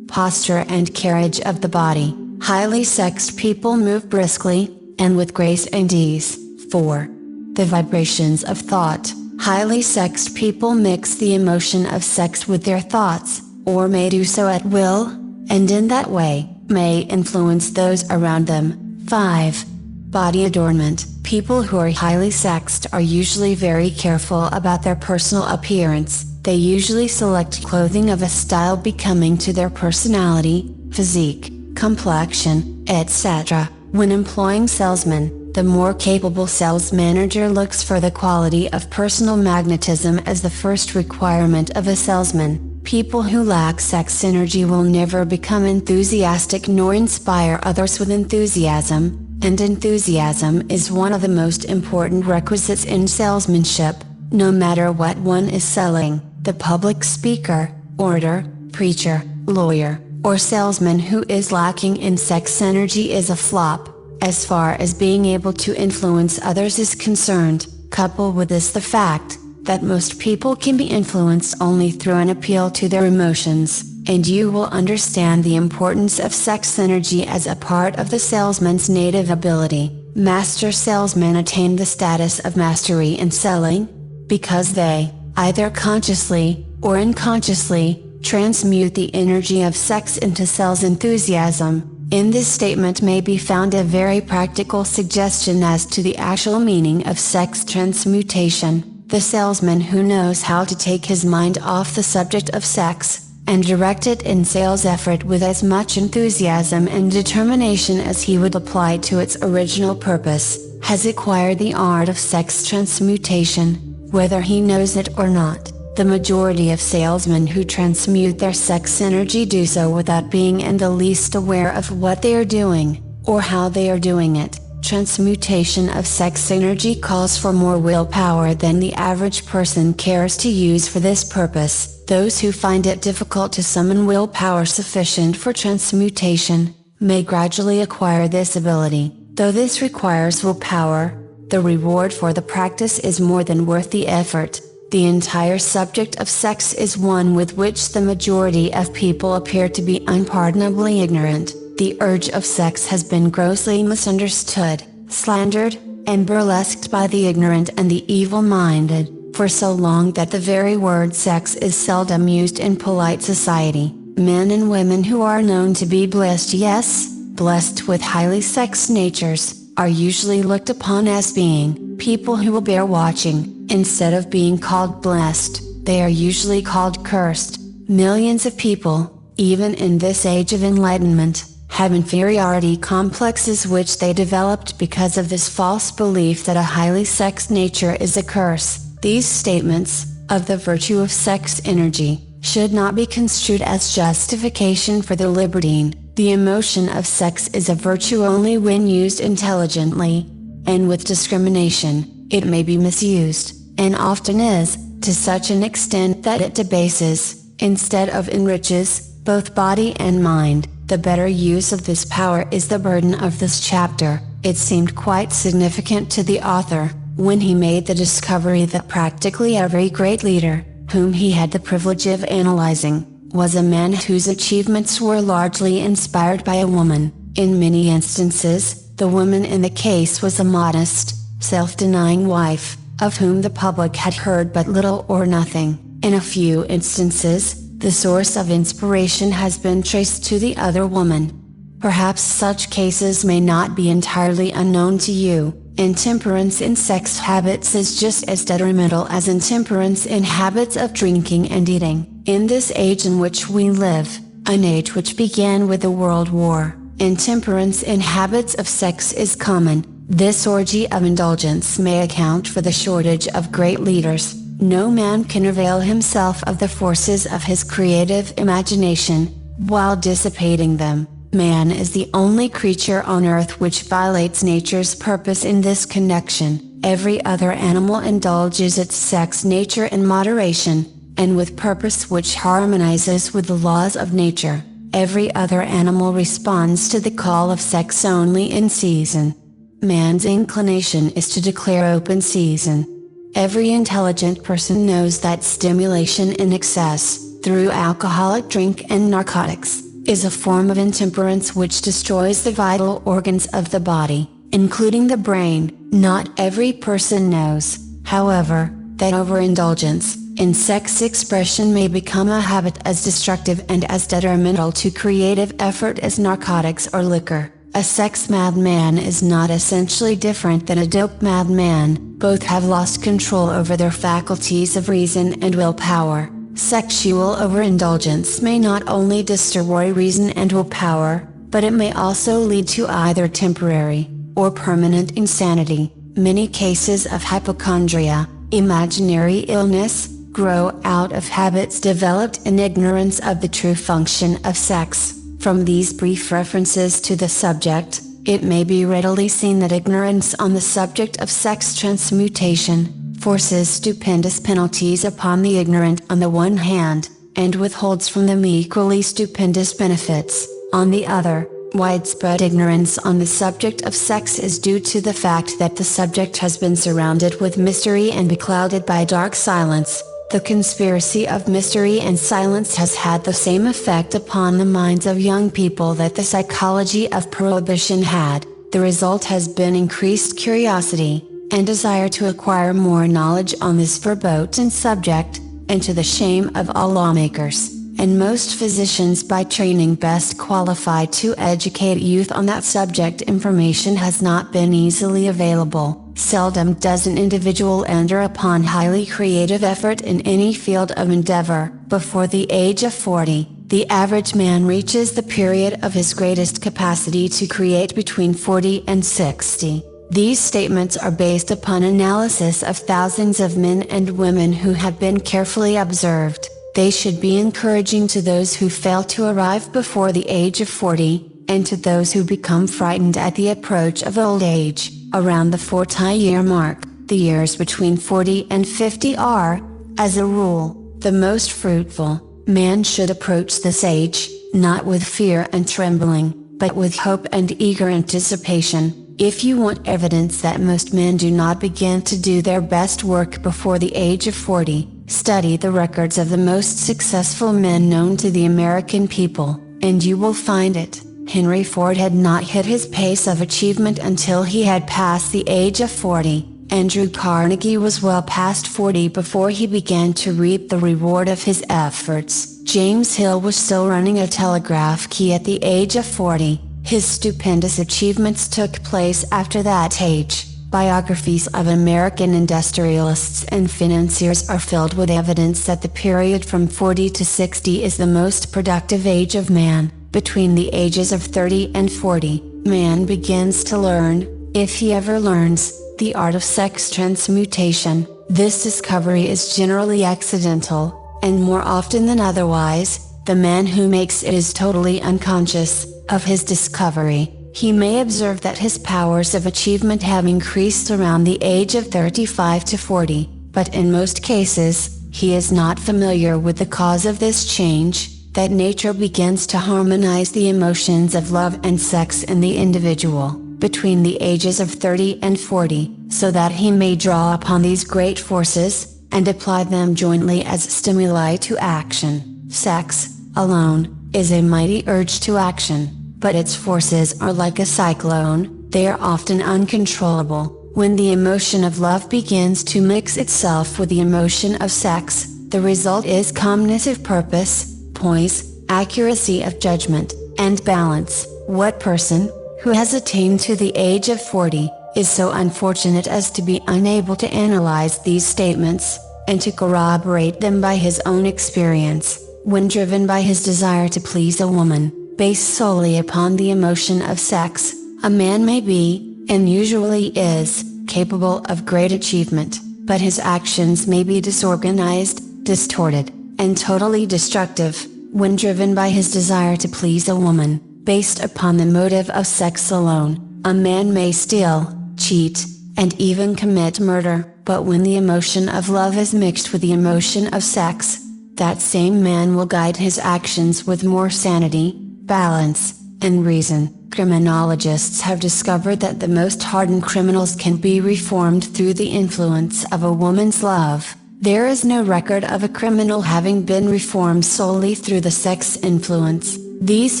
Posture and carriage of the body. Highly sexed people move briskly, and with grace and ease. 4. The vibrations of thought. Highly sexed people mix the emotion of sex with their thoughts, or may do so at will, and in that way, may influence those around them. 5. Body adornment. People who are highly sexed are usually very careful about their personal appearance. They usually select clothing of a style becoming to their personality, physique, complexion, etc. When employing salesmen, the more capable sales manager looks for the quality of personal magnetism as the first requirement of a salesman. People who lack sex energy will never become enthusiastic nor inspire others with enthusiasm, and enthusiasm is one of the most important requisites in salesmanship, no matter what one is selling. The public speaker, orator, preacher, lawyer, or salesman who is lacking in sex energy is a flop, as far as being able to influence others is concerned. Couple with this the fact that most people can be influenced only through an appeal to their emotions, and you will understand the importance of sex energy as a part of the salesman's native ability. Master salesmen attain the status of mastery in selling, because they, either consciously, or unconsciously, transmute the energy of sex into sales enthusiasm. In this statement may be found a very practical suggestion as to the actual meaning of sex transmutation. The salesman who knows how to take his mind off the subject of sex, and direct it in sales effort with as much enthusiasm and determination as he would apply to its original purpose, has acquired the art of sex transmutation, whether he knows it or not. The majority of salesmen who transmute their sex energy do so without being in the least aware of what they are doing, or how they are doing it. Transmutation of sex energy calls for more willpower than the average person cares to use for this purpose. Those who find it difficult to summon willpower sufficient for transmutation, may gradually acquire this ability. Though this requires willpower, the reward for the practice is more than worth the effort. The entire subject of sex is one with which the majority of people appear to be unpardonably ignorant. The urge of sex has been grossly misunderstood, slandered, and burlesqued by the ignorant and the evil-minded, for so long that the very word sex is seldom used in polite society. Men and women who are known to be blessed, yes, blessed with highly sexed natures, are usually looked upon as being people who will bear watching. Instead of being called blessed, they are usually called cursed. Millions of people, even in this age of enlightenment, have inferiority complexes which they developed because of this false belief that a highly sexed nature is a curse. These statements, of the virtue of sex energy, should not be construed as justification for the libertine. The emotion of sex is a virtue only when used intelligently, and with discrimination. It may be misused, and often is, to such an extent that it debases, instead of enriches, both body and mind. The better use of this power is the burden of this chapter. It seemed quite significant to the author, when he made the discovery that practically every great leader, whom he had the privilege of analyzing, was a man whose achievements were largely inspired by a woman. In many instances, the woman in the case was a modest, self-denying wife, of whom the public had heard but little or nothing. In a few instances, the source of inspiration has been traced to the other woman. Perhaps such cases may not be entirely unknown to you. Intemperance in sex habits is just as detrimental as intemperance in habits of drinking and eating. In this age in which we live, an age which began with the World War, intemperance in habits of sex is common. This orgy of indulgence may account for the shortage of great leaders. No man can avail himself of the forces of his creative imagination, while dissipating them. Man is the only creature on earth which violates nature's purpose in this connection. Every other animal indulges its sex nature in moderation, and with purpose which harmonizes with the laws of nature. Every other animal responds to the call of sex only in season. Man's inclination is to declare open season. Every intelligent person knows that stimulation in excess, through alcoholic drink and narcotics, is a form of intemperance which destroys the vital organs of the body, including the brain. Not every person knows, however, that overindulgence in sex expression may become a habit as destructive and as detrimental to creative effort as narcotics or liquor. A sex madman is not essentially different than a dope madman, both have lost control over their faculties of reason and willpower. Sexual overindulgence may not only destroy reason and willpower, but it may also lead to either temporary or permanent insanity. Many cases of hypochondria, imaginary illness, grow out of habits developed in ignorance of the true function of sex. From these brief references to the subject, it may be readily seen that ignorance on the subject of sex transmutation forces stupendous penalties upon the ignorant on the one hand, and withholds from them equally stupendous benefits, on the other. Widespread ignorance on the subject of sex is due to the fact that the subject has been surrounded with mystery and beclouded by dark silence. The conspiracy of mystery and silence has had the same effect upon the minds of young people that the psychology of prohibition had. The result has been increased curiosity, and desire to acquire more knowledge on this verboten subject, and to the shame of all lawmakers, and most physicians by training best qualified to educate youth on that subject, information has not been easily available. Seldom does an individual enter upon highly creative effort in any field of endeavor before the age of 40. The average man reaches the period of his greatest capacity to create between 40 and 60. These statements are based upon analysis of thousands of men and women who have been carefully observed. They should be encouraging to those who fail to arrive before the age of 40, and to those who become frightened at the approach of old age. Around the 40-year mark, the years between 40 and 50 are, as a rule, the most fruitful. Man should approach this age, not with fear and trembling, but with hope and eager anticipation. If you want evidence that most men do not begin to do their best work before the age of 40, study the records of the most successful men known to the American people, and you will find it. Henry Ford had not hit his pace of achievement until he had passed the age of 40. Andrew Carnegie was well past 40 before he began to reap the reward of his efforts. James Hill was still running a telegraph key at the age of 40. His stupendous achievements took place after that age. Biographies of American industrialists and financiers are filled with evidence that the period from 40 to 60 is the most productive age of man. Between the ages of 30 and 40, man begins to learn, if he ever learns, the art of sex transmutation. This discovery is generally accidental, and more often than otherwise, the man who makes it is totally unconscious of his discovery. He may observe that his powers of achievement have increased around the age of 35 to 40, but in most cases, he is not familiar with the cause of this change, that nature begins to harmonize the emotions of love and sex in the individual, between the ages of 30 and 40, so that he may draw upon these great forces, and apply them jointly as stimuli to action. Sex, alone, is a mighty urge to action, but its forces are like a cyclone, they are often uncontrollable. When the emotion of love begins to mix itself with the emotion of sex, the result is calmness of purpose, poise, accuracy of judgment, and balance. What person, who has attained to the age of 40, is so unfortunate as to be unable to analyze these statements, and to corroborate them by his own experience, when driven by his desire to please a woman, based solely upon the emotion of sex? A man may be, and usually is, capable of great achievement, but his actions may be disorganized, distorted, and totally destructive, when driven by his desire to please a woman, based upon the motive of sex alone. A man may steal, cheat, and even commit murder, but when the emotion of love is mixed with the emotion of sex, that same man will guide his actions with more sanity, balance, and reason. Criminologists have discovered that the most hardened criminals can be reformed through the influence of a woman's love. There is no record of a criminal having been reformed solely through the sex influence. These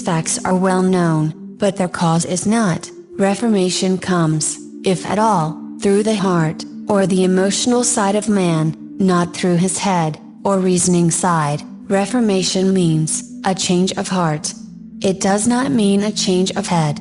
facts are well known, but their cause is not. Reformation comes, if at all, through the heart, or the emotional side of man. not through his head, or reasoning side. Reformation means a change of heart. It does not mean a change of head.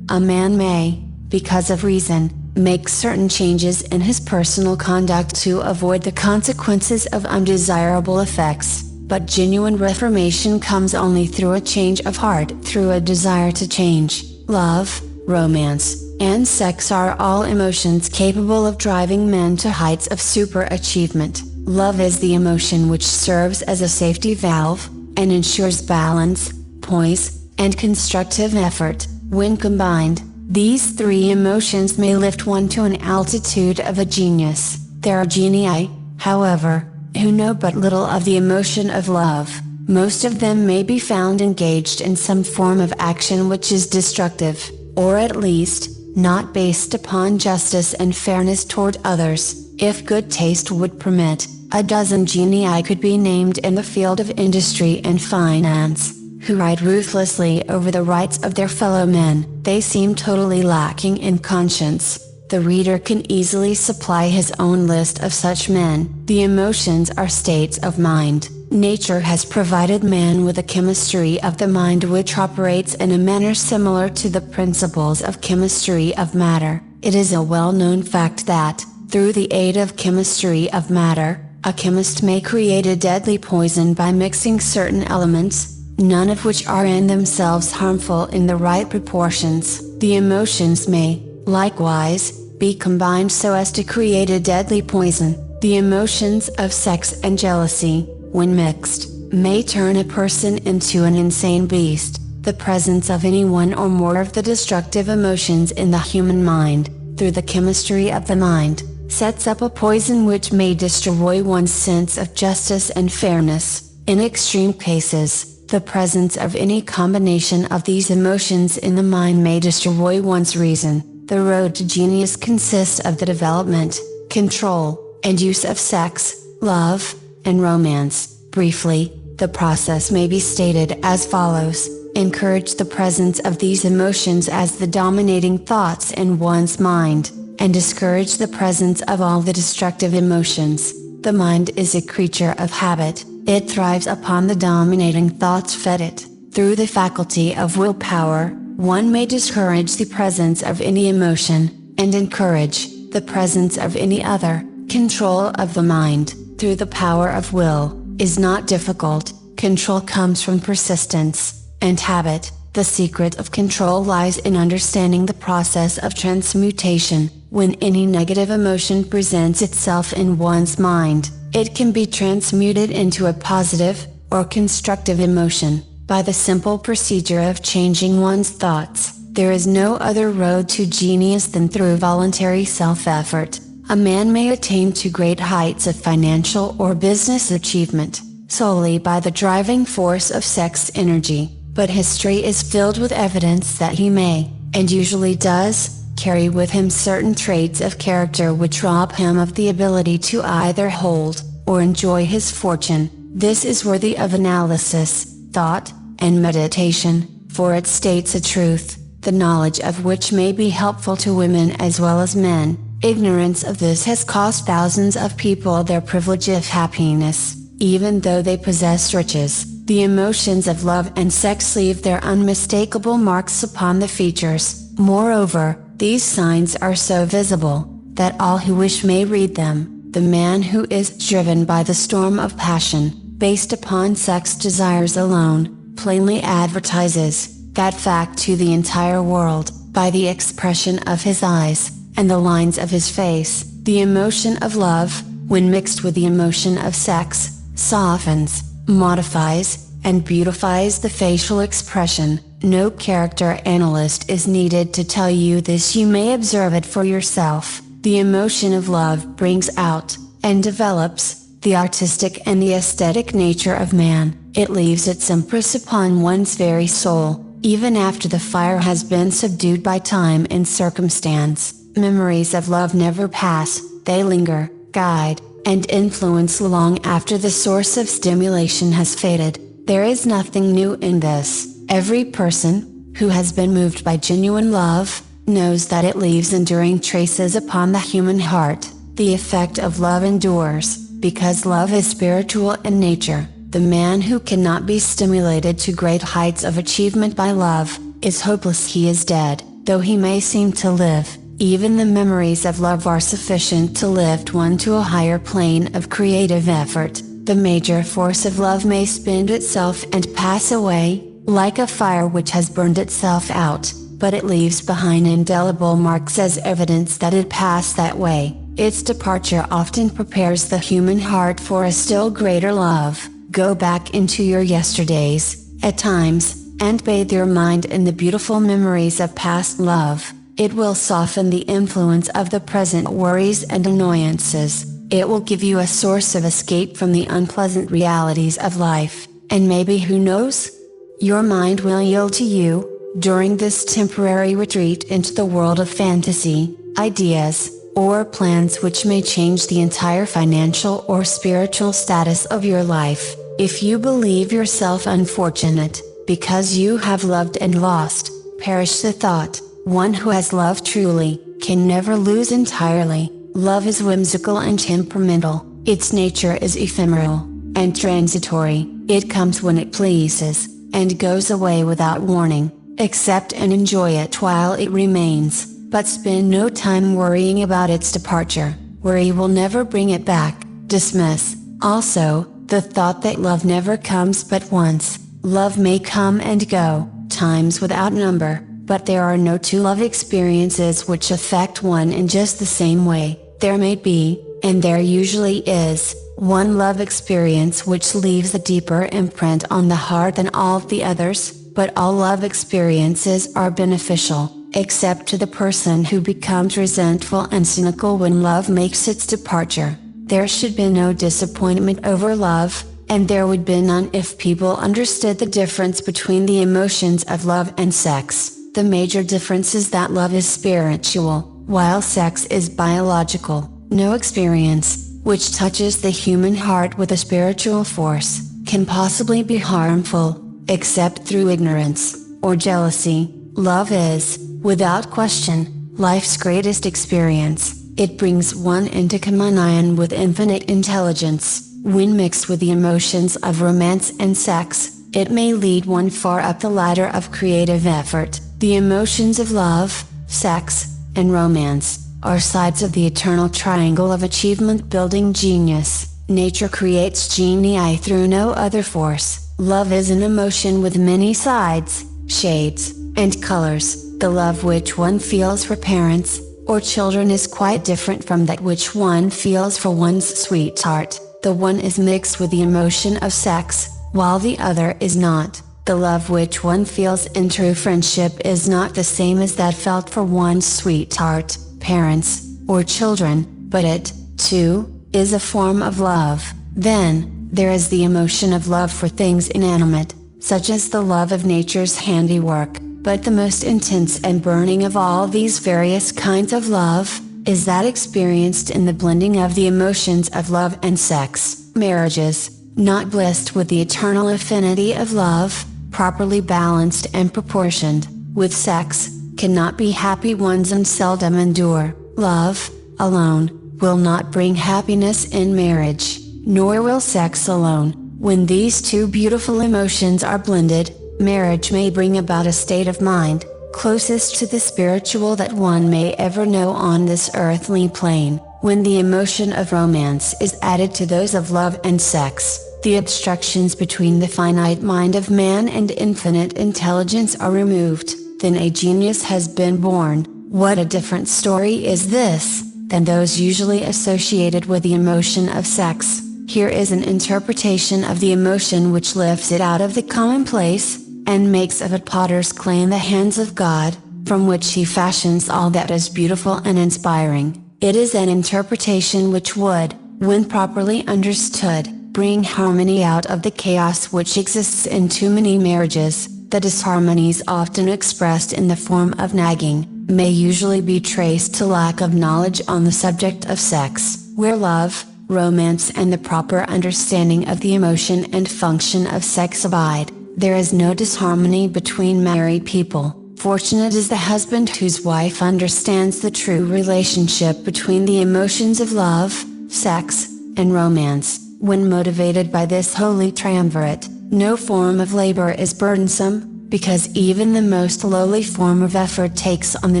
A man may, because of reason, make certain changes in his personal conduct to avoid the consequences of undesirable effects, but genuine reformation comes only through a change of heart, through a desire to change. Love, romance, and sex are all emotions capable of driving men to heights of superachievement. Love is the emotion which serves as a safety valve, and ensures balance, poise, and constructive effort. When combined, these three emotions may lift one to an altitude of a genius. There are genii, however, who know but little of the emotion of love. Most of them may be found engaged in some form of action which is destructive, or at least, not based upon justice and fairness toward others. If good taste would permit, a dozen genii could be named in the field of industry and finance, who ride ruthlessly over the rights of their fellow men. They seem totally lacking in conscience. The reader can easily supply his own list of such men. The emotions are states of mind. Nature has provided man with a chemistry of the mind which operates in a manner similar to the principles of chemistry of matter. It is a well-known fact that, through the aid of chemistry of matter, a chemist may create a deadly poison by mixing certain elements, none of which are in themselves harmful in the right proportions. The emotions may, likewise, be combined so as to create a deadly poison. The emotions of sex and jealousy, when mixed, may turn a person into an insane beast. The presence of any one or more of the destructive emotions in the human mind, through the chemistry of the mind, sets up a poison which may destroy one's sense of justice and fairness. In extreme cases, the presence of any combination of these emotions in the mind may destroy one's reason. The road to genius consists of the development, control, and use of sex, love, and romance. Briefly, the process may be stated as follows: encourage the presence of these emotions as the dominating thoughts in one's mind, and discourage the presence of all the destructive emotions. The mind is a creature of habit. It thrives upon the dominating thoughts fed it. Through the faculty of willpower, one may discourage the presence of any emotion, and encourage the presence of any other. Control of the mind, through the power of will, is not difficult. Control comes from persistence and habit. The secret of control lies in understanding the process of transmutation. When any negative emotion presents itself in one's mind, it can be transmuted into a positive, or constructive emotion, by the simple procedure of changing one's thoughts. There is no other road to genius than through voluntary self-effort. A man may attain to great heights of financial or business achievement, solely by the driving force of sex energy, but history is filled with evidence that he may, and usually does, carry with him certain traits of character which rob him of the ability to either hold, or enjoy his fortune. This is worthy of analysis, thought, and meditation, for it states a truth, the knowledge of which may be helpful to women as well as men. Ignorance of this has cost thousands of people their privilege of happiness, even though they possess riches. The emotions of love and sex leave their unmistakable marks upon the features. Moreover, these signs are so visible, that all who wish may read them. The man who is driven by the storm of passion, based upon sex desires alone, plainly advertises that fact to the entire world, by the expression of his eyes, and the lines of his face. The emotion of love, when mixed with the emotion of sex, softens, modifies, and beautifies the facial expression. No character analyst is needed to tell you this. You may observe it for yourself. The emotion of love brings out, and develops, the artistic and the aesthetic nature of man. It leaves its impress upon one's very soul, even after the fire has been subdued by time and circumstance. Memories of love never pass, they linger, guide, and influence long after the source of stimulation has faded. There is nothing new in this. Every person, who has been moved by genuine love, knows that it leaves enduring traces upon the human heart. The effect of love endures, Because love is spiritual in nature, the man who cannot be stimulated to great heights of achievement by love, is hopeless. He is dead, though he may seem to live. Even the memories of love are sufficient to lift one to a higher plane of creative effort. The major force of love may spend itself and pass away, like a fire which has burned itself out, but it leaves behind indelible marks as evidence that it passed that way. Its departure often prepares the human heart for a still greater love. Go back into your yesterdays, at times, and bathe your mind in the beautiful memories of past love. It will soften the influence of the present worries and annoyances. It will give you a source of escape from the unpleasant realities of life, and maybe, who knows? Your mind will yield to you, during this temporary retreat into the world of fantasy, ideas, or plans which may change the entire financial or spiritual status of your life. If you believe yourself unfortunate, because you have loved and lost, perish the thought. One who has loved truly, can never lose entirely. Love is whimsical and temperamental, its nature is ephemeral, and transitory. It comes when it pleases, and goes away without warning. Accept and enjoy it while it remains, but spend no time worrying about its departure. Worry will never bring it back. Dismiss, also, the thought that love never comes but once. Love may come and go, times without number. But there are no two love experiences which affect one in just the same way. There may be, and there usually is, one love experience which leaves a deeper imprint on the heart than all the others, but all love experiences are beneficial, except to the person who becomes resentful and cynical when love makes its departure. There should be no disappointment over love, and there would be none if people understood the difference between the emotions of love and sex. The major difference is that love is spiritual, while sex is biological. No experience, which touches the human heart with a spiritual force, can possibly be harmful, except through ignorance, or jealousy. Love is, without question, life's greatest experience. It brings one into communion with infinite intelligence. When mixed with the emotions of romance and sex, it may lead one far up the ladder of creative effort. The emotions of love, sex, and romance, are sides of the eternal triangle of achievement-building genius. Nature creates genii through no other force. Love is an emotion with many sides, shades, and colors. The love which one feels for parents, or children is quite different from that which one feels for one's sweetheart. The one is mixed with the emotion of sex, while the other is not. The love which one feels in true friendship is not the same as that felt for one's sweetheart, parents, or children, but it, too, is a form of love. Then, there is the emotion of love for things inanimate, such as the love of nature's handiwork, but the most intense and burning of all these various kinds of love, is that experienced in the blending of the emotions of love and sex. Marriages, not blessed with the eternal affinity of love, properly balanced and proportioned, with sex, cannot be happy ones and seldom endure. Love, alone, will not bring happiness in marriage, nor will sex alone. When these two beautiful emotions are blended, marriage may bring about a state of mind, closest to the spiritual that one may ever know on this earthly plane. When the emotion of romance is added to those of love and sex, the obstructions between the finite mind of man and infinite intelligence are removed, then a genius has been born. What a different story is this, than those usually associated with the emotion of sex. Here is an interpretation of the emotion which lifts it out of the commonplace, and makes of it potter's clay in the hands of God, from which He fashions all that is beautiful and inspiring. It is an interpretation which would, when properly understood, bring harmony out of the chaos which exists in too many marriages. The disharmonies often expressed in the form of nagging, may usually be traced to lack of knowledge on the subject of sex. Where love, romance and the proper understanding of the emotion and function of sex abide, there is no disharmony between married people. Fortunate is the husband whose wife understands the true relationship between the emotions of love, sex, and romance. When motivated by this holy triumvirate, no form of labor is burdensome, because even the most lowly form of effort takes on the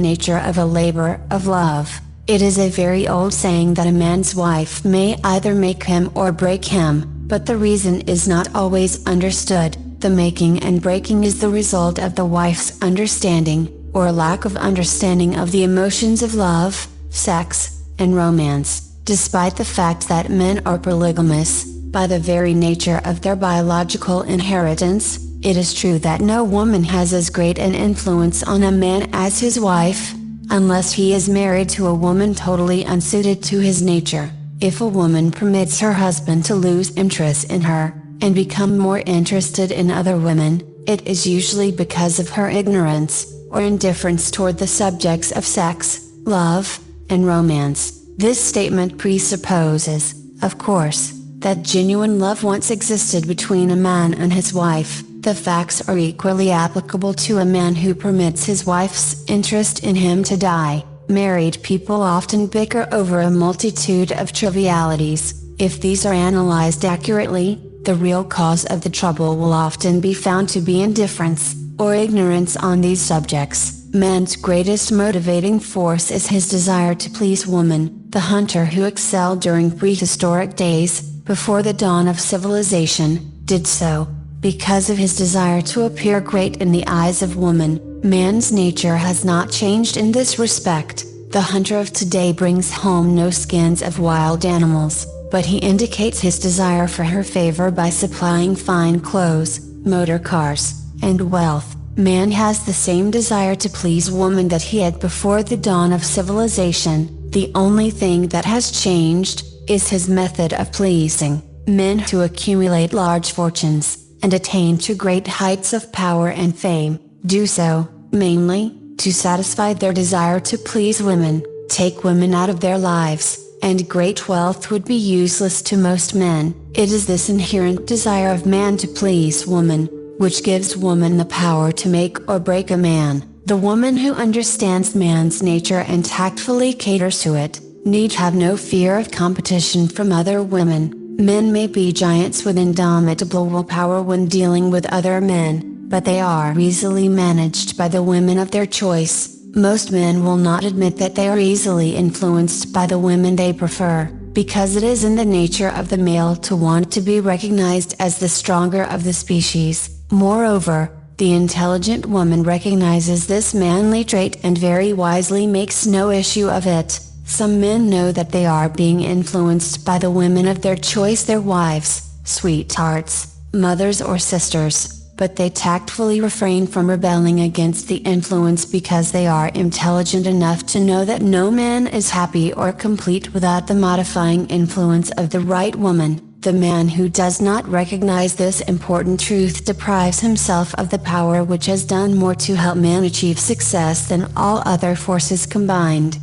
nature of a labor of love. It is a very old saying that a man's wife may either make him or break him, but the reason is not always understood. The making and breaking is the result of the wife's understanding, or lack of understanding of the emotions of love, sex, and romance. Despite the fact that men are polygamous, by the very nature of their biological inheritance, it is true that no woman has as great an influence on a man as his wife, unless he is married to a woman totally unsuited to his nature. If a woman permits her husband to lose interest in her, and become more interested in other women, it is usually because of her ignorance, or indifference toward the subjects of sex, love, and romance. This statement presupposes, of course, that genuine love once existed between a man and his wife. The facts are equally applicable to a man who permits his wife's interest in him to die. Married people often bicker over a multitude of trivialities. If these are analyzed accurately, the real cause of the trouble will often be found to be indifference, or ignorance on these subjects. Man's greatest motivating force is his desire to please woman. The hunter who excelled during prehistoric days, before the dawn of civilization, did so because of his desire to appear great in the eyes of woman. Man's nature has not changed in this respect. The hunter of today brings home no skins of wild animals, but he indicates his desire for her favor by supplying fine clothes, motor cars, and wealth. Man has the same desire to please woman that he had before the dawn of civilization. The only thing that has changed is his method of pleasing. Men who accumulate large fortunes, and attain to great heights of power and fame, do so, mainly, to satisfy their desire to please women. Take women out of their lives, and great wealth would be useless to most men. It is this inherent desire of man to please woman, which gives woman the power to make or break a man. The woman who understands man's nature and tactfully caters to it, need have no fear of competition from other women. Men may be giants with indomitable willpower when dealing with other men, but they are easily managed by the women of their choice. Most men will not admit that they are easily influenced by the women they prefer, because it is in the nature of the male to want to be recognized as the stronger of the species. Moreover, the intelligent woman recognizes this manly trait and very wisely makes no issue of it. Some men know that they are being influenced by the women of their choice, their wives, sweethearts, mothers or sisters, but they tactfully refrain from rebelling against the influence because they are intelligent enough to know that no man is happy or complete without the modifying influence of the right woman. The man who does not recognize this important truth deprives himself of the power which has done more to help man achieve success than all other forces combined.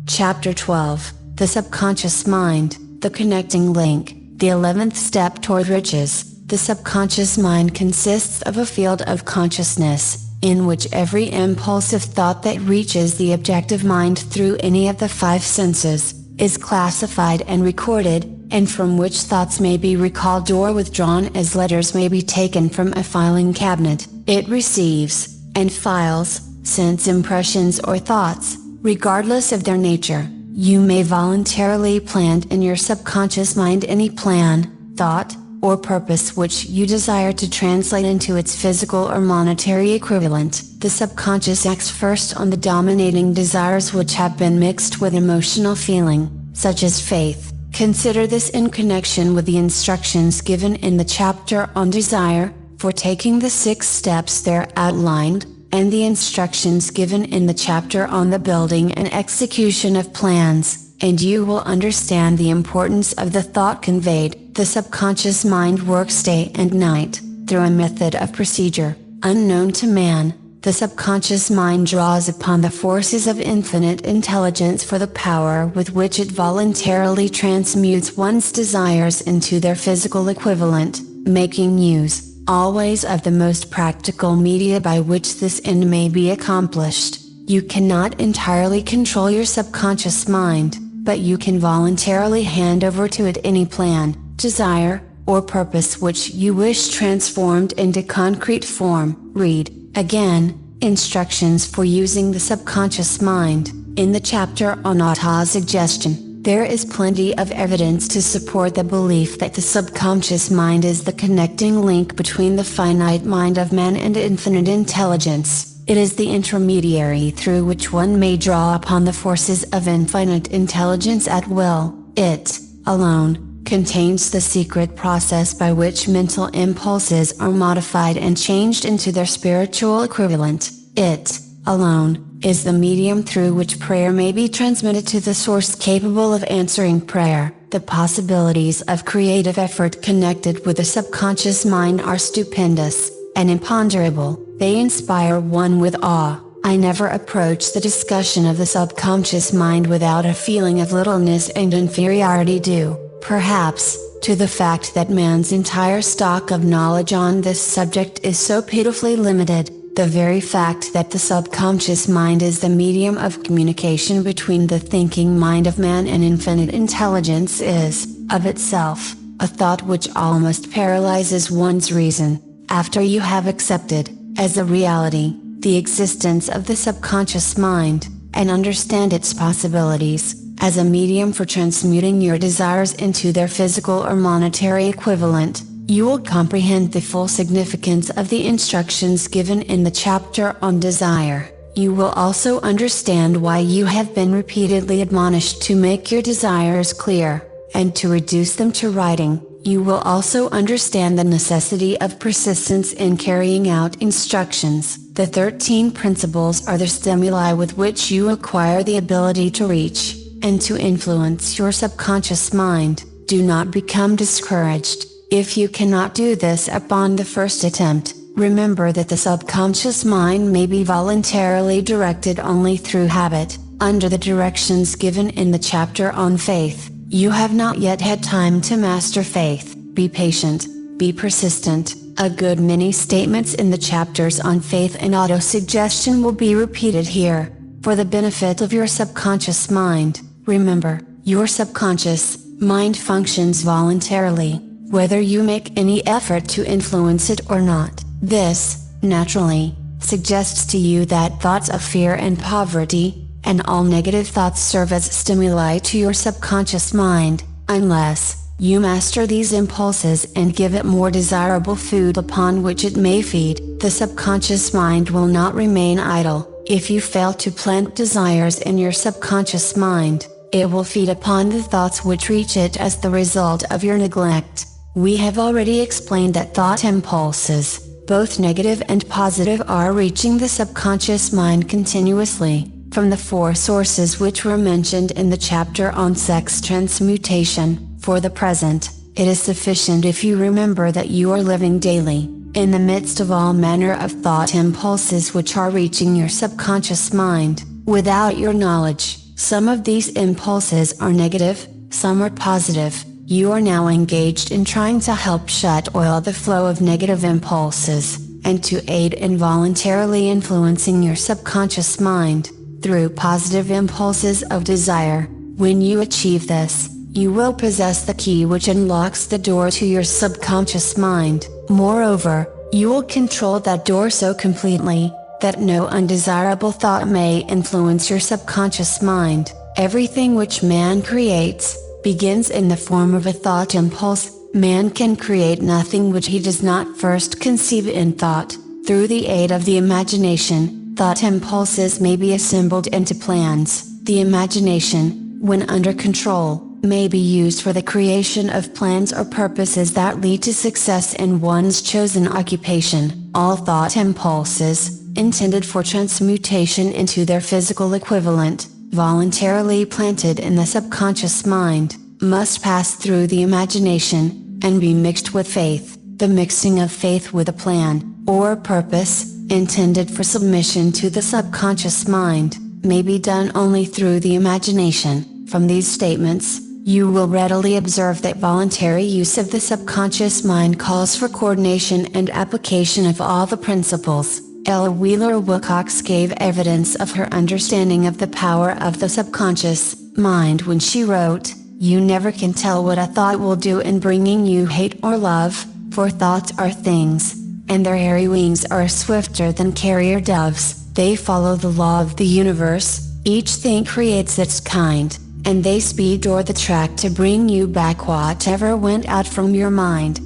Chapter 12, The Subconscious Mind, The Connecting Link, the 11th Step Toward Riches. The subconscious mind consists of a field of consciousness, in which every impulsive thought that reaches the objective mind through any of the five senses, is classified and recorded, and from which thoughts may be recalled or withdrawn as letters may be taken from a filing cabinet. It receives, and files, sense impressions or thoughts, regardless of their nature. You may voluntarily plant in your subconscious mind any plan, thought, or purpose which you desire to translate into its physical or monetary equivalent. The subconscious acts first on the dominating desires which have been mixed with emotional feeling, such as faith. Consider this in connection with the instructions given in the chapter on desire, for taking the 6 steps there outlined, and the instructions given in the chapter on the building and execution of plans, and you will understand the importance of the thought conveyed. The subconscious mind works day and night, through a method of procedure, unknown to man. The subconscious mind draws upon the forces of infinite intelligence for the power with which it voluntarily transmutes one's desires into their physical equivalent, making use, always, of the most practical media by which this end may be accomplished. You cannot entirely control your subconscious mind. but you can voluntarily hand over to it any plan, desire, or purpose which you wish transformed into concrete form. Read, again, Instructions for Using the Subconscious Mind. In the chapter on autosuggestion, there is plenty of evidence to support the belief that the subconscious mind is the connecting link between the finite mind of man and infinite intelligence. It is the intermediary through which one may draw upon the forces of infinite intelligence at will. It, alone, contains the secret process by which mental impulses are modified and changed into their spiritual equivalent. It, alone, is the medium through which prayer may be transmitted to the source capable of answering prayer. The possibilities of creative effort connected with the subconscious mind are stupendous and imponderable. They inspire one with awe. I never approach the discussion of the subconscious mind without a feeling of littleness and inferiority due, perhaps, to the fact that man's entire stock of knowledge on this subject is so pitifully limited. The very fact that the subconscious mind is the medium of communication between the thinking mind of man and infinite intelligence is, of itself, a thought which almost paralyzes one's reason. After you have accepted, as a reality, the existence of the subconscious mind, and understand its possibilities, as a medium for transmuting your desires into their physical or monetary equivalent, you will comprehend the full significance of the instructions given in the chapter on desire. You will also understand why you have been repeatedly admonished to make your desires clear, and to reduce them to writing. You will also understand the necessity of persistence in carrying out instructions. The 13 principles are the stimuli with which you acquire the ability to reach, and to influence your subconscious mind. Do not become discouraged. If you cannot do this upon the first attempt, remember that the subconscious mind may be voluntarily directed only through habit. Under the directions given in the chapter on faith, you have not yet had time to master faith. Be patient, be persistent. A good many statements in the chapters on faith and autosuggestion will be repeated here, for the benefit of your subconscious mind. Remember, your subconscious mind functions voluntarily, whether you make any effort to influence it or not. This, naturally, suggests to you that thoughts of fear and poverty, and all negative thoughts serve as stimuli to your subconscious mind. Unless you master these impulses and give it more desirable food upon which it may feed, the subconscious mind will not remain idle. If you fail to plant desires in your subconscious mind, it will feed upon the thoughts which reach it as the result of your neglect. We have already explained that thought impulses, both negative and positive, are reaching the subconscious mind continuously, from the 4 sources which were mentioned in the chapter on sex transmutation. For the present, it is sufficient if you remember that you are living daily, in the midst of all manner of thought impulses which are reaching your subconscious mind, without your knowledge. Some of these impulses are negative, some are positive. You are now engaged in trying to help shut oil the flow of negative impulses, and to aid in voluntarily influencing your subconscious mind, through positive impulses of desire. When you achieve this, you will possess the key which unlocks the door to your subconscious mind. Moreover, you will control that door so completely, that no undesirable thought may influence your subconscious mind. Everything which man creates, begins in the form of a thought impulse. Man can create nothing which he does not first conceive in thought. Through the aid of the imagination, thought impulses may be assembled into plans. The imagination, when under control, may be used for the creation of plans or purposes that lead to success in one's chosen occupation. All thought impulses, intended for transmutation into their physical equivalent, voluntarily planted in the subconscious mind, must pass through the imagination, and be mixed with faith. The mixing of faith with a plan, or purpose, intended for submission to the subconscious mind, may be done only through the imagination. From these statements, you will readily observe that voluntary use of the subconscious mind calls for coordination and application of all the principles. Ella Wheeler Wilcox gave evidence of her understanding of the power of the subconscious mind when she wrote, "You never can tell what a thought will do in bringing you hate or love, for thoughts are things, and their airy wings are swifter than carrier doves. They follow the law of the universe, each thing creates its kind, and they speed o'er the track to bring you back whatever went out from your mind."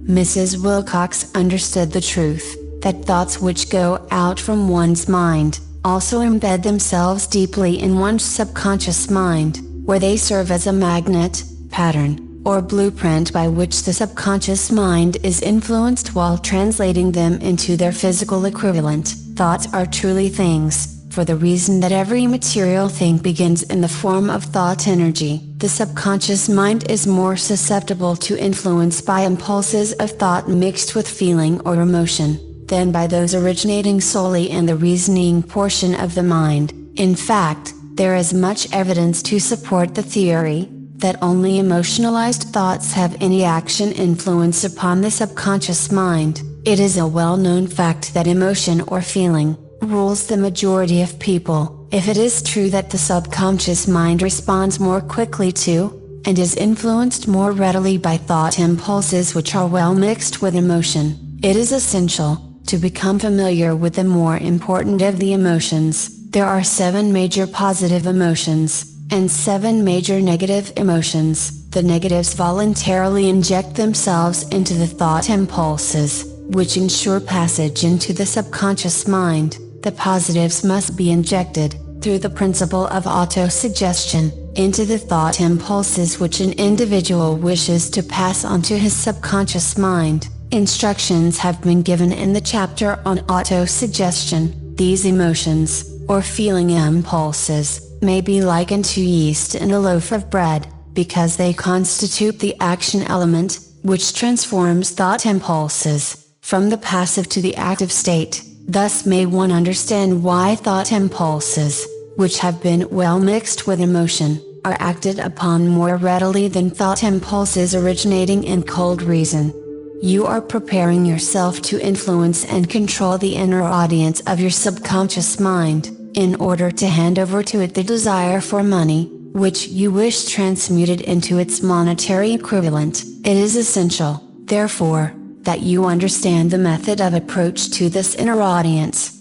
Mrs. Wilcox understood the truth, that thoughts which go out from one's mind, also embed themselves deeply in one's subconscious mind, where they serve as a magnet, pattern, or blueprint by which the subconscious mind is influenced while translating them into their physical equivalent. Thoughts are truly things, for the reason that every material thing begins in the form of thought energy. The subconscious mind is more susceptible to influence by impulses of thought mixed with feeling or emotion, than by those originating solely in the reasoning portion of the mind. In fact, there is much evidence to support the theory, that only emotionalized thoughts have any action influence upon the subconscious mind. It is a well-known fact that emotion or feeling rules the majority of people. If it is true that the subconscious mind responds more quickly to, and is influenced more readily by thought impulses which are well mixed with emotion, it is essential to become familiar with the more important of the emotions. There are 7 major positive emotions, and 7 major negative emotions. The negatives voluntarily inject themselves into the thought impulses, which ensure passage into the subconscious mind. The positives must be injected, through the principle of autosuggestion, into the thought impulses which an individual wishes to pass on to his subconscious mind. Instructions have been given in the chapter on autosuggestion. These emotions, or feeling impulses, may be likened to yeast in a loaf of bread, because they constitute the action element, which transforms thought impulses from the passive to the active state. Thus may one understand why thought impulses, which have been well mixed with emotion, are acted upon more readily than thought impulses originating in cold reason. You are preparing yourself to influence and control the inner audience of your subconscious mind, in order to hand over to it the desire for money, which you wish transmuted into its monetary equivalent. It is essential, therefore, that you understand the method of approach to this inner audience.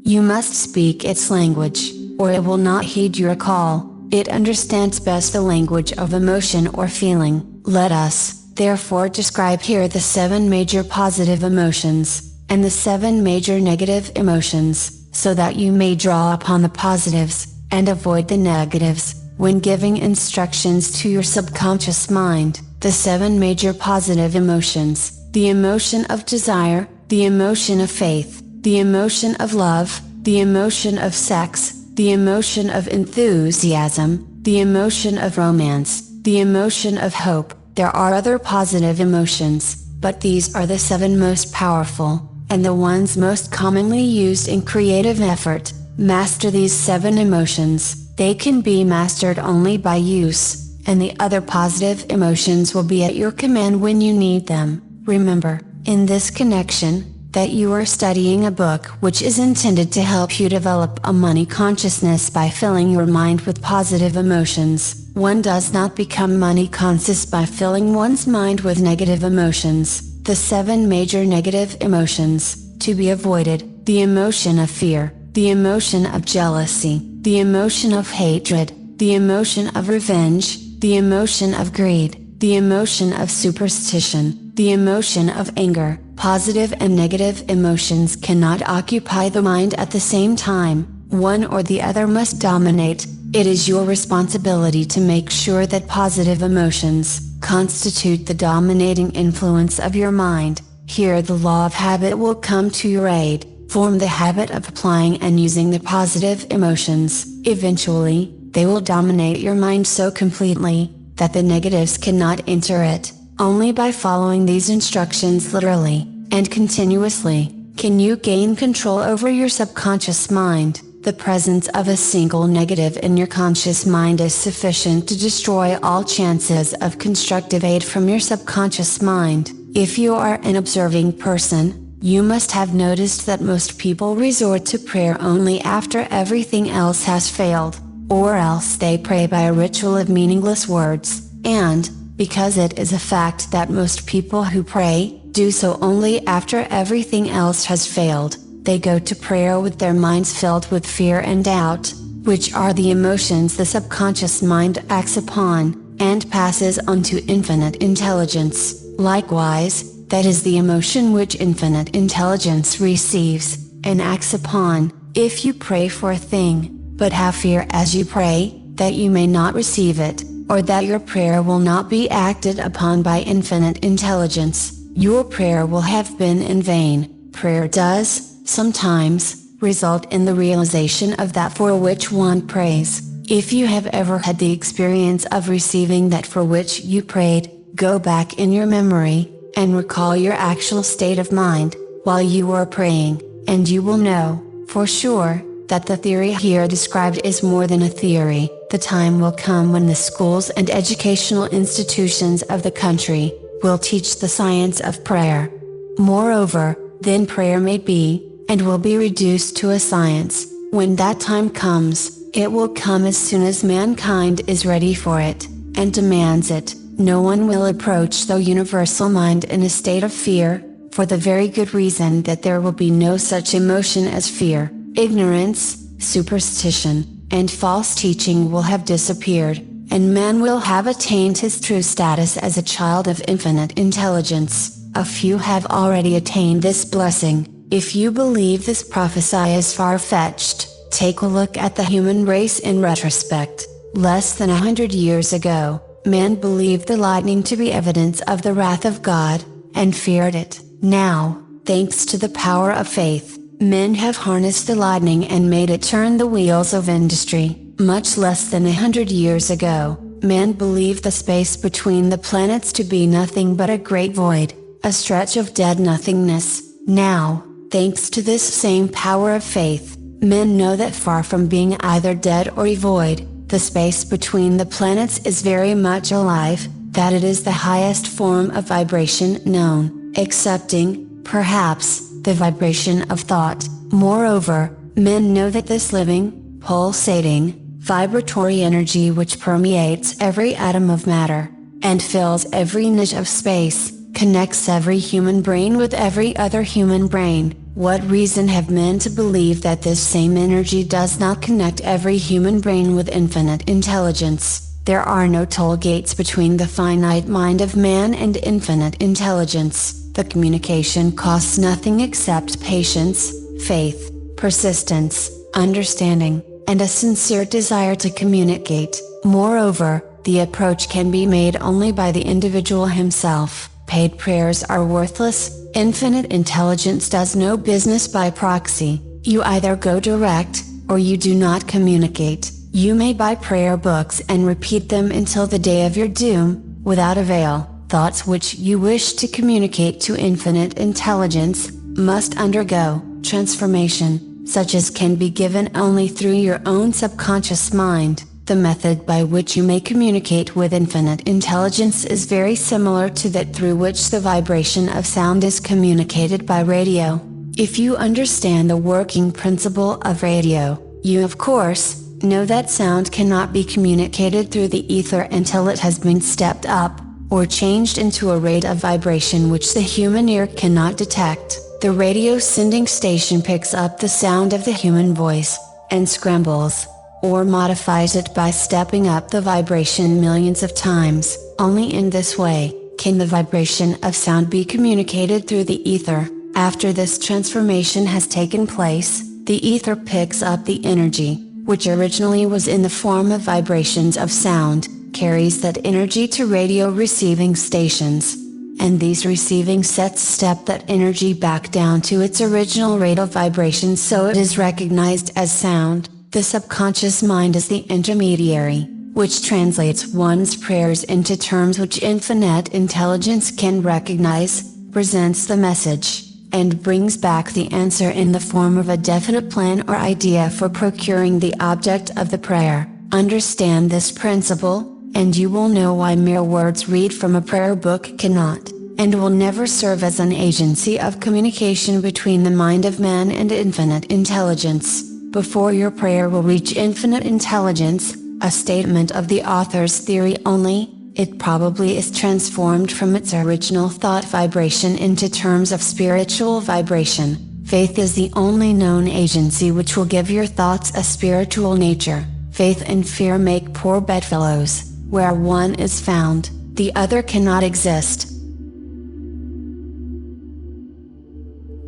You must speak its language, or it will not heed your call. It understands best the language of emotion or feeling. Let us, therefore, describe here the 7 major positive emotions, and the 7 major negative emotions, so that you may draw upon the positives, and avoid the negatives, when giving instructions to your subconscious mind. The 7 major positive emotions: the emotion of desire, the emotion of faith, the emotion of love, the emotion of sex, the emotion of enthusiasm, the emotion of romance, the emotion of hope. There are other positive emotions, but these are the 7 most powerful, and the ones most commonly used in creative effort. Master these 7 emotions. They can be mastered only by use, and the other positive emotions will be at your command when you need them. Remember, in this connection, that you are studying a book which is intended to help you develop a money consciousness by filling your mind with positive emotions. One does not become money conscious by filling one's mind with negative emotions. The 7 major negative emotions, to be avoided: the emotion of fear, the emotion of jealousy, the emotion of hatred, the emotion of revenge, the emotion of greed, the emotion of superstition, the emotion of anger. Positive and negative emotions cannot occupy the mind at the same time. One or the other must dominate. It is your responsibility to make sure that positive emotions constitute the dominating influence of your mind. Here the law of habit will come to your aid. Form the habit of applying and using the positive emotions. Eventually, they will dominate your mind so completely, that the negatives cannot enter it. Only by following these instructions literally, and continuously, can you gain control over your subconscious mind. The presence of a single negative in your conscious mind is sufficient to destroy all chances of constructive aid from your subconscious mind. If you are an observing person, you must have noticed that most people resort to prayer only after everything else has failed, or else they pray by a ritual of meaningless words, and, because it is a fact that most people who pray, do so only after everything else has failed, they go to prayer with their minds filled with fear and doubt, which are the emotions the subconscious mind acts upon, and passes on to infinite intelligence. Likewise, that is the emotion which infinite intelligence receives, and acts upon, if you pray for a thing, but have fear as you pray, that you may not receive it, or that your prayer will not be acted upon by infinite intelligence, your prayer will have been in vain. Prayer does, sometimes, result in the realization of that for which one prays. If you have ever had the experience of receiving that for which you prayed, go back in your memory, and recall your actual state of mind, while you were praying, and you will know, for sure, that the theory here described is more than a theory. The time will come when the schools and educational institutions of the country will teach the science of prayer. Moreover, then prayer may be, and will be reduced to a science. When that time comes, it will come as soon as mankind is ready for it, and demands it. No one will approach the universal mind in a state of fear, for the very good reason that there will be no such emotion as fear. Ignorance, superstition, and false teaching will have disappeared, and man will have attained his true status as a child of infinite intelligence. A few have already attained this blessing. If you believe this prophecy is far-fetched, take a look at the human race in retrospect. Less than 100 years ago, man believed the lightning to be evidence of the wrath of God, and feared it. Now, thanks to the power of faith, men have harnessed the lightning and made it turn the wheels of industry. Much less than 100 years ago, man believed the space between the planets to be nothing but a great void, a stretch of dead nothingness. Now, thanks to this same power of faith, men know that far from being either dead or void, the space between the planets is very much alive, that it is the highest form of vibration known, excepting, perhaps, the vibration of thought. Moreover, men know that this living, pulsating, vibratory energy which permeates every atom of matter, and fills every niche of space, connects every human brain with every other human brain. What reason have men to believe that this same energy does not connect every human brain with infinite intelligence? There are no toll gates between the finite mind of man and infinite intelligence. The communication costs nothing except patience, faith, persistence, understanding, and a sincere desire to communicate. Moreover, the approach can be made only by the individual himself. Paid prayers are worthless. Infinite intelligence does no business by proxy. You either go direct, or you do not communicate. You may buy prayer books and repeat them until the day of your doom, without avail. Thoughts which you wish to communicate to infinite intelligence, must undergo transformation, such as can be given only through your own subconscious mind. The method by which you may communicate with infinite intelligence is very similar to that through which the vibration of sound is communicated by radio. If you understand the working principle of radio, you of course, know that sound cannot be communicated through the ether until it has been stepped up, or changed into a rate of vibration which the human ear cannot detect. The radio sending station picks up the sound of the human voice, and scrambles, or modifies it by stepping up the vibration millions of times. Only in this way, can the vibration of sound be communicated through the ether. After this transformation has taken place, the ether picks up the energy, which originally was in the form of vibrations of sound, carries that energy to radio receiving stations, and these receiving sets step that energy back down to its original rate of vibration so it is recognized as sound. The subconscious mind is the intermediary, which translates one's prayers into terms which infinite intelligence can recognize, presents the message, and brings back the answer in the form of a definite plan or idea for procuring the object of the prayer. Understand this principle, and you will know why mere words read from a prayer book cannot, and will never serve as an agency of communication between the mind of man and infinite intelligence. before your prayer will reach infinite intelligence, a statement of the author's theory only, it probably is transformed from its original thought vibration into terms of spiritual vibration. Faith is the only known agency which will give your thoughts a spiritual nature. Faith and fear make poor bedfellows. Where one is found, the other cannot exist.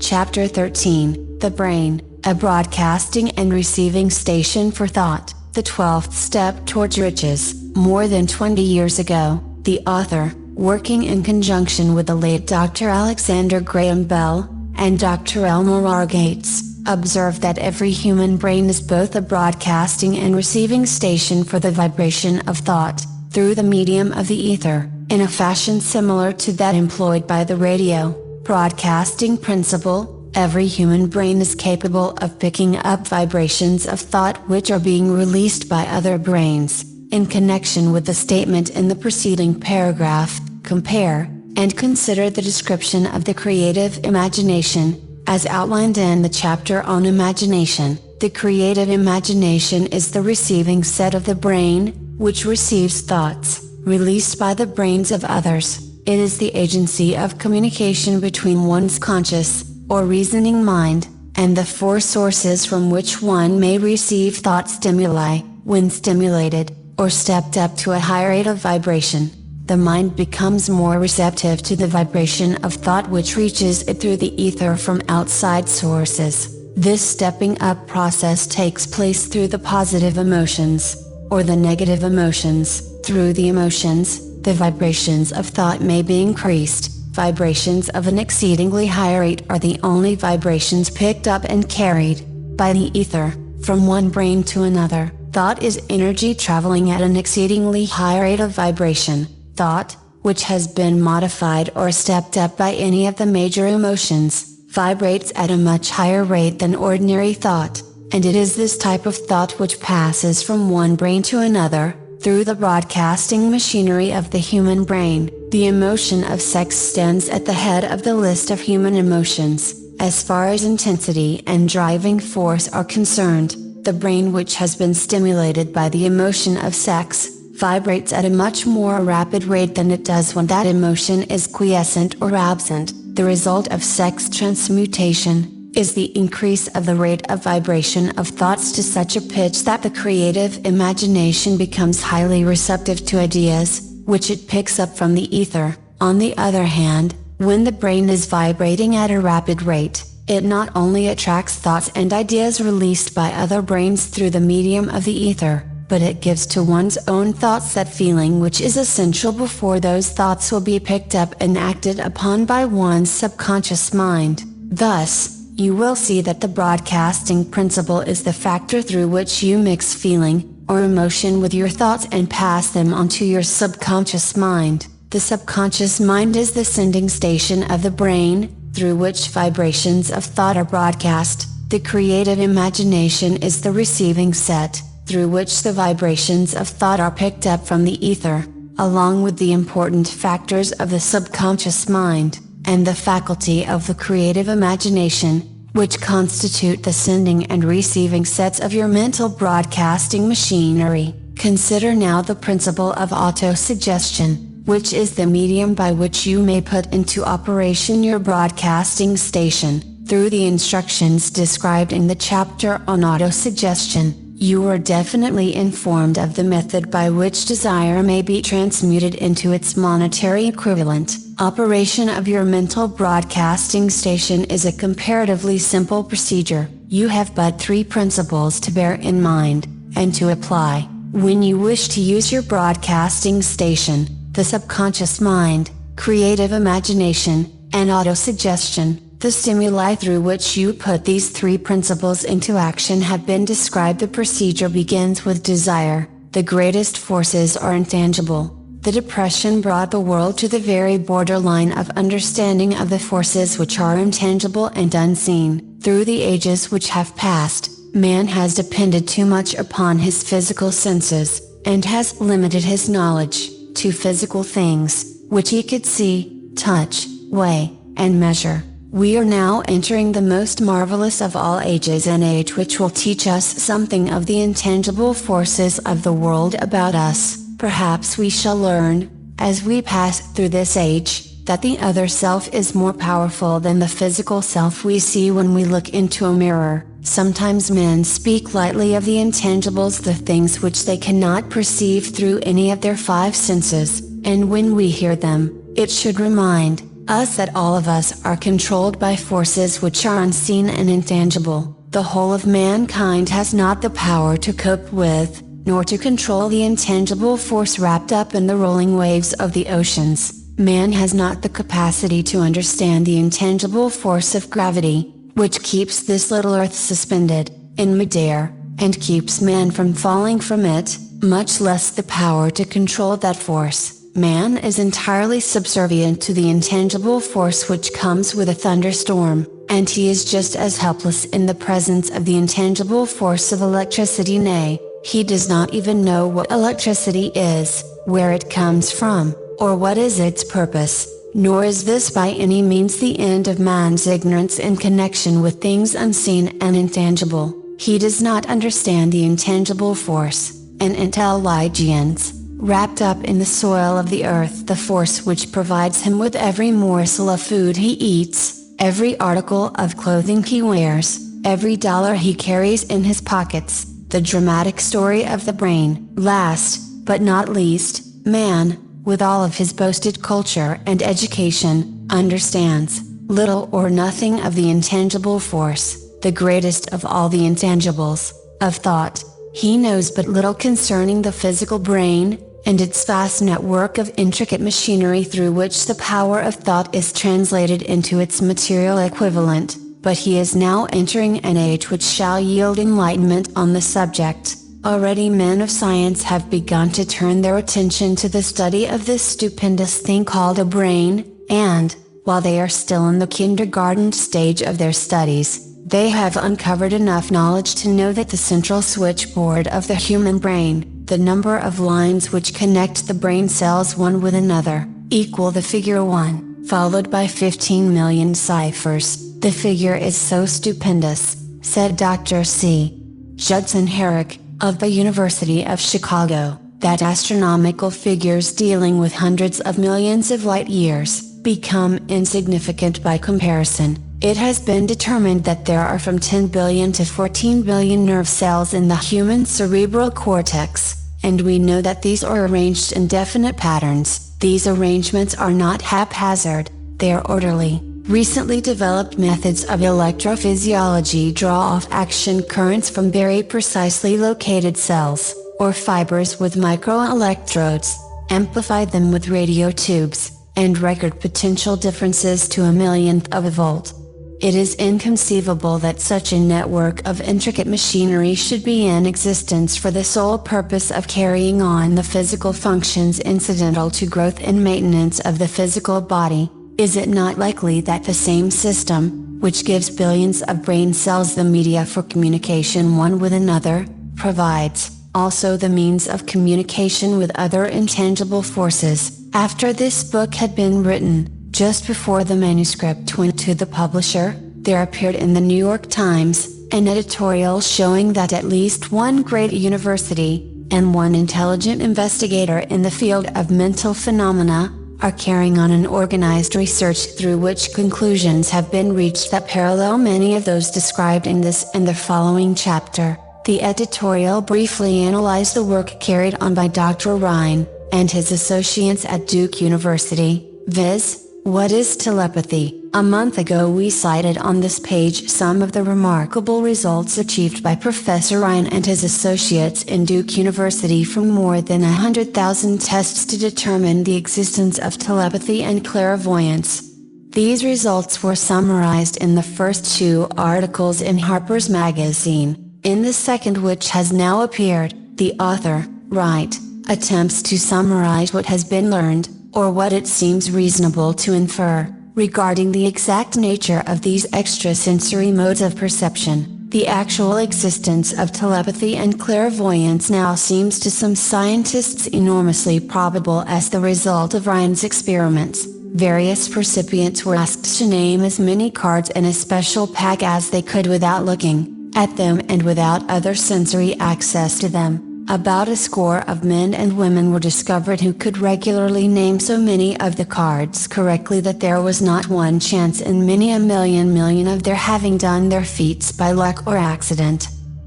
Chapter 13, The Brain, a broadcasting and receiving station for thought, the 12th step towards riches. More than 20 years ago, the author, working in conjunction with the late Dr. Alexander Graham Bell, and Dr. Elmer R. Gates, observed that every human brain is both a broadcasting and receiving station for the vibration of thought, through the medium of the ether, in a fashion similar to that employed by the radio broadcasting principle. Every human brain is capable of picking up vibrations of thought which are being released by other brains. In connection with the statement in the preceding paragraph, compare and consider the description of the creative imagination, as outlined in the chapter on imagination. The creative imagination is the receiving set of the brain, which receives thoughts, released by the brains of others. It is the agency of communication between one's conscious, or reasoning mind, and the four sources from which one may receive thought stimuli. When stimulated, or stepped up to a high rate of vibration, the mind becomes more receptive to the vibration of thought which reaches it through the ether from outside sources. This stepping up process takes place through the positive emotions, or the negative emotions. Through the emotions, the vibrations of thought may be increased. Vibrations of an exceedingly high rate are the only vibrations picked up and carried by the ether, from one brain to another. Thought is energy traveling at an exceedingly high rate of vibration. Thought, which has been modified or stepped up by any of the major emotions, vibrates at a much higher rate than ordinary thought, and it is this type of thought which passes from one brain to another, through the broadcasting machinery of the human brain. The emotion of sex stands at the head of the list of human emotions. As far as intensity and driving force are concerned, the brain which has been stimulated by the emotion of sex, vibrates at a much more rapid rate than it does when that emotion is quiescent or absent. The result of sex transmutation is the increase of the rate of vibration of thoughts to such a pitch that the creative imagination becomes highly receptive to ideas, which it picks up from the ether. On the other hand, when the brain is vibrating at a rapid rate, it not only attracts thoughts and ideas released by other brains through the medium of the ether, but it gives to one's own thoughts that feeling which is essential before those thoughts will be picked up and acted upon by one's subconscious mind. Thus, you will see that the broadcasting principle is the factor through which you mix feeling, or emotion with your thoughts and pass them on to your subconscious mind. The subconscious mind is the sending station of the brain, through which vibrations of thought are broadcast. The creative imagination is the receiving set, through which the vibrations of thought are picked up from the ether, along with the important factors of the subconscious mind, and the faculty of the creative imagination, which constitute the sending and receiving sets of your mental broadcasting machinery. Consider now the principle of autosuggestion, which is the medium by which you may put into operation your broadcasting station. Through the instructions described in the chapter on autosuggestion, you are definitely informed of the method by which desire may be transmuted into its monetary equivalent. Operation of your mental broadcasting station is a comparatively simple procedure. You have but three principles to bear in mind, and to apply, when you wish to use your broadcasting station: the subconscious mind, creative imagination, and autosuggestion. The stimuli through which you put these three principles into action have been described. The procedure begins with desire. The greatest forces are intangible. The Depression brought the world to the very borderline of understanding of the forces which are intangible and unseen. Through the ages which have passed, man has depended too much upon his physical senses, and has limited his knowledge to physical things, which he could see, touch, weigh, and measure. We are now entering the most marvelous of all ages, an age which will teach us something of the intangible forces of the world about us. Perhaps we shall learn, as we pass through this age, that the other self is more powerful than the physical self we see when we look into a mirror. Sometimes men speak lightly of the intangibles, the things which they cannot perceive through any of their five senses, and when we hear them, it should remind us that all of us are controlled by forces which are unseen and intangible. The whole of mankind has not the power to cope with, nor to control the intangible force wrapped up in the rolling waves of the oceans. Man has not the capacity to understand the intangible force of gravity, which keeps this little earth suspended, in midair, and keeps man from falling from it, much less the power to control that force. Man is entirely subservient to the intangible force which comes with a thunderstorm, and he is just as helpless in the presence of the intangible force of electricity. Nay, he does not even know what electricity is, where it comes from, or what is its purpose, nor is this by any means the end of man's ignorance in connection with things unseen and intangible. He does not understand the intangible force, and intelligence, wrapped up in the soil of the earth, the force which provides him with every morsel of food he eats, every article of clothing he wears, every dollar he carries in his pockets, the dramatic story of the brain. Last, but not least, man, with all of his boasted culture and education, understands little or nothing of the intangible force, the greatest of all the intangibles, of thought. He knows but little concerning the physical brain, and its vast network of intricate machinery through which the power of thought is translated into its material equivalent, but he is now entering an age which shall yield enlightenment on the subject. Already men of science have begun to turn their attention to the study of this stupendous thing called a brain, and, while they are still in the kindergarten stage of their studies, they have uncovered enough knowledge to know that the central switchboard of the human brain, the number of lines which connect the brain cells one with another, equal the figure 1, followed by 15 million ciphers. The figure is so stupendous, said Dr. C. Judson Herrick, of the University of Chicago, that astronomical figures dealing with hundreds of millions of light years, become insignificant by comparison. It has been determined that there are from 10 billion to 14 billion nerve cells in the human cerebral cortex, and we know that these are arranged in definite patterns. These arrangements are not haphazard, they are orderly. Recently developed methods of electrophysiology draw off action currents from very precisely located cells, or fibers with microelectrodes, amplify them with radio tubes, and record potential differences to a millionth of a volt. It is inconceivable that such a network of intricate machinery should be in existence for the sole purpose of carrying on the physical functions incidental to growth and maintenance of the physical body. Is it not likely that the same system, which gives billions of brain cells the media for communication one with another, provides also the means of communication with other intangible forces? After this book had been written, just before the manuscript went to the publisher, there appeared in the New York Times an editorial showing that at least one great university, and one intelligent investigator in the field of mental phenomena, are carrying on an organized research through which conclusions have been reached that parallel many of those described in this and the following chapter. The editorial briefly analyzed the work carried on by Dr. Ryan and his associates at Duke University, viz., what is telepathy? A month ago we cited on this page some of the remarkable results achieved by Professor Ryan and his associates in Duke University from more than 100,000 tests to determine the existence of telepathy and clairvoyance. These results were summarized in the first 2 articles in Harper's Magazine. In the second, which has now appeared, the author, Wright, attempts to summarize what has been learned, or what it seems reasonable to infer, regarding the exact nature of these extrasensory modes of perception. The actual existence of telepathy and clairvoyance now seems to some scientists enormously probable as the result of Ryan's experiments. Various recipients were asked to name as many cards in a special pack as they could without looking at them and without other sensory access to them. About a score of men and women were discovered who could regularly name so many of the cards correctly that there was not one chance in many a million of their having done their feats by luck or accident.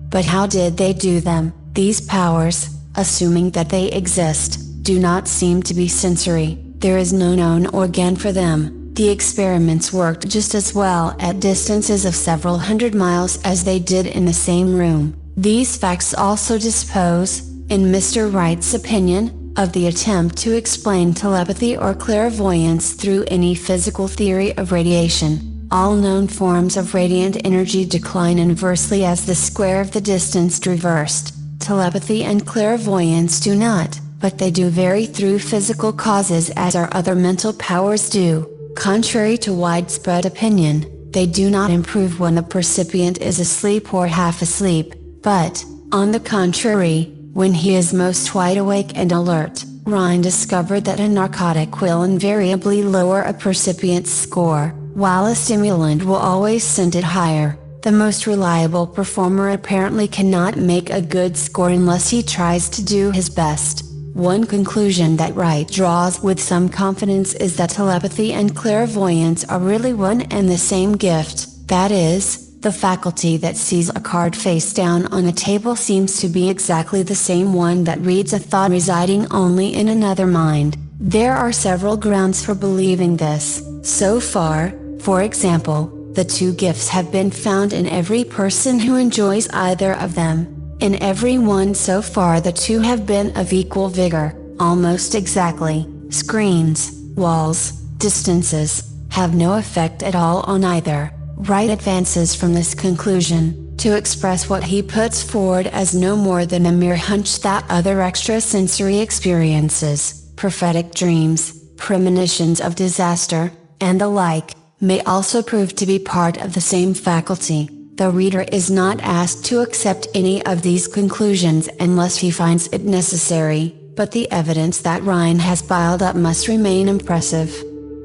But how did they do them? These powers, assuming that they exist, do not seem to be sensory. There is no known organ for them. The experiments worked just as well at distances of several hundred miles as they did in the same room. These facts also dispose, in Mr. Wright's opinion, of the attempt to explain telepathy or clairvoyance through any physical theory of radiation. All known forms of radiant energy decline inversely as the square of the distance traversed. Telepathy and clairvoyance do not, but they do vary through physical causes as our other mental powers do. Contrary to widespread opinion, they do not improve when the percipient is asleep or half asleep. But, on the contrary, when he is most wide awake and alert, Rhine discovered that a narcotic will invariably lower a percipient's score, while a stimulant will always send it higher. The most reliable performer apparently cannot make a good score unless he tries to do his best. One conclusion that Wright draws with some confidence is that telepathy and clairvoyance are really one and the same gift, that is, the faculty that sees a card face down on a table seems to be exactly the same one that reads a thought residing only in another mind. There are several grounds for believing this. So far, for example, the two gifts have been found in every person who enjoys either of them. In every one so far the two have been of equal vigor, almost exactly. Screens, walls, distances, have no effect at all on either. Wright advances from this conclusion, to express what he puts forward as no more than a mere hunch that other extrasensory experiences, prophetic dreams, premonitions of disaster, and the like, may also prove to be part of the same faculty. The reader is not asked to accept any of these conclusions unless he finds it necessary, but the evidence that Rhine has piled up must remain impressive.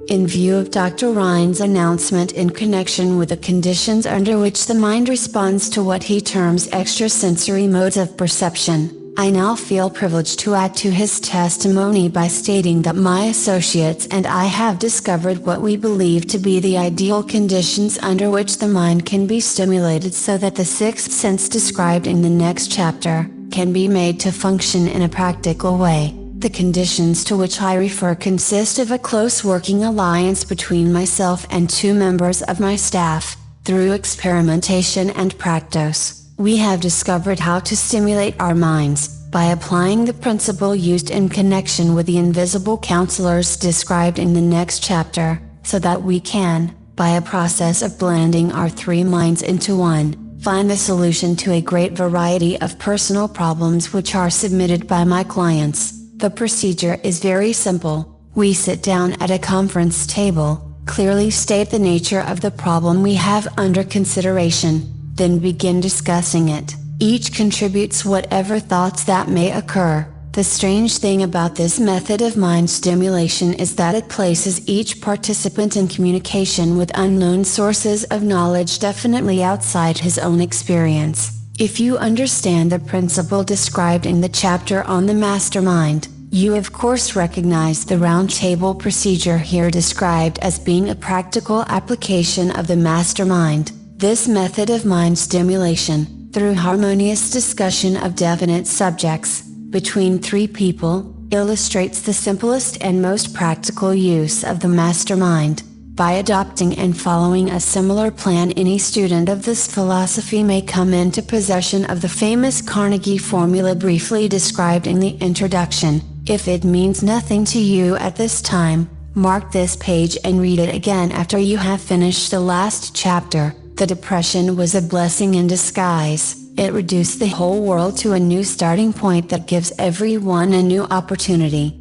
In view of Dr. Rhine's announcement in connection with the conditions under which the mind responds to what he terms extrasensory modes of perception, I now feel privileged to add to his testimony by stating that my associates and I have discovered what we believe to be the ideal conditions under which the mind can be stimulated so that the sixth sense described in the next chapter can be made to function in a practical way. The conditions to which I refer consist of a close working alliance between myself and two members of my staff. Through experimentation and practice, we have discovered how to stimulate our minds, by applying the principle used in connection with the invisible counselors described in the next chapter, so that we can, by a process of blending our three minds into one, find the solution to a great variety of personal problems which are submitted by my clients. The procedure is very simple. We sit down at a conference table, clearly state the nature of the problem we have under consideration, then begin discussing it. Each contributes whatever thoughts that may occur. The strange thing about this method of mind stimulation is that it places each participant in communication with unknown sources of knowledge definitely outside his own experience. If you understand the principle described in the chapter on the mastermind, you of course recognize the round table procedure here described as being a practical application of the mastermind. This method of mind stimulation, through harmonious discussion of definite subjects, between three people, illustrates the simplest and most practical use of the mastermind. By adopting and following a similar plan, any student of this philosophy may come into possession of the famous Carnegie formula briefly described in the introduction. If it means nothing to you at this time, mark this page and read it again after you have finished the last chapter. The depression was a blessing in disguise. It reduced the whole world to a new starting point that gives everyone a new opportunity.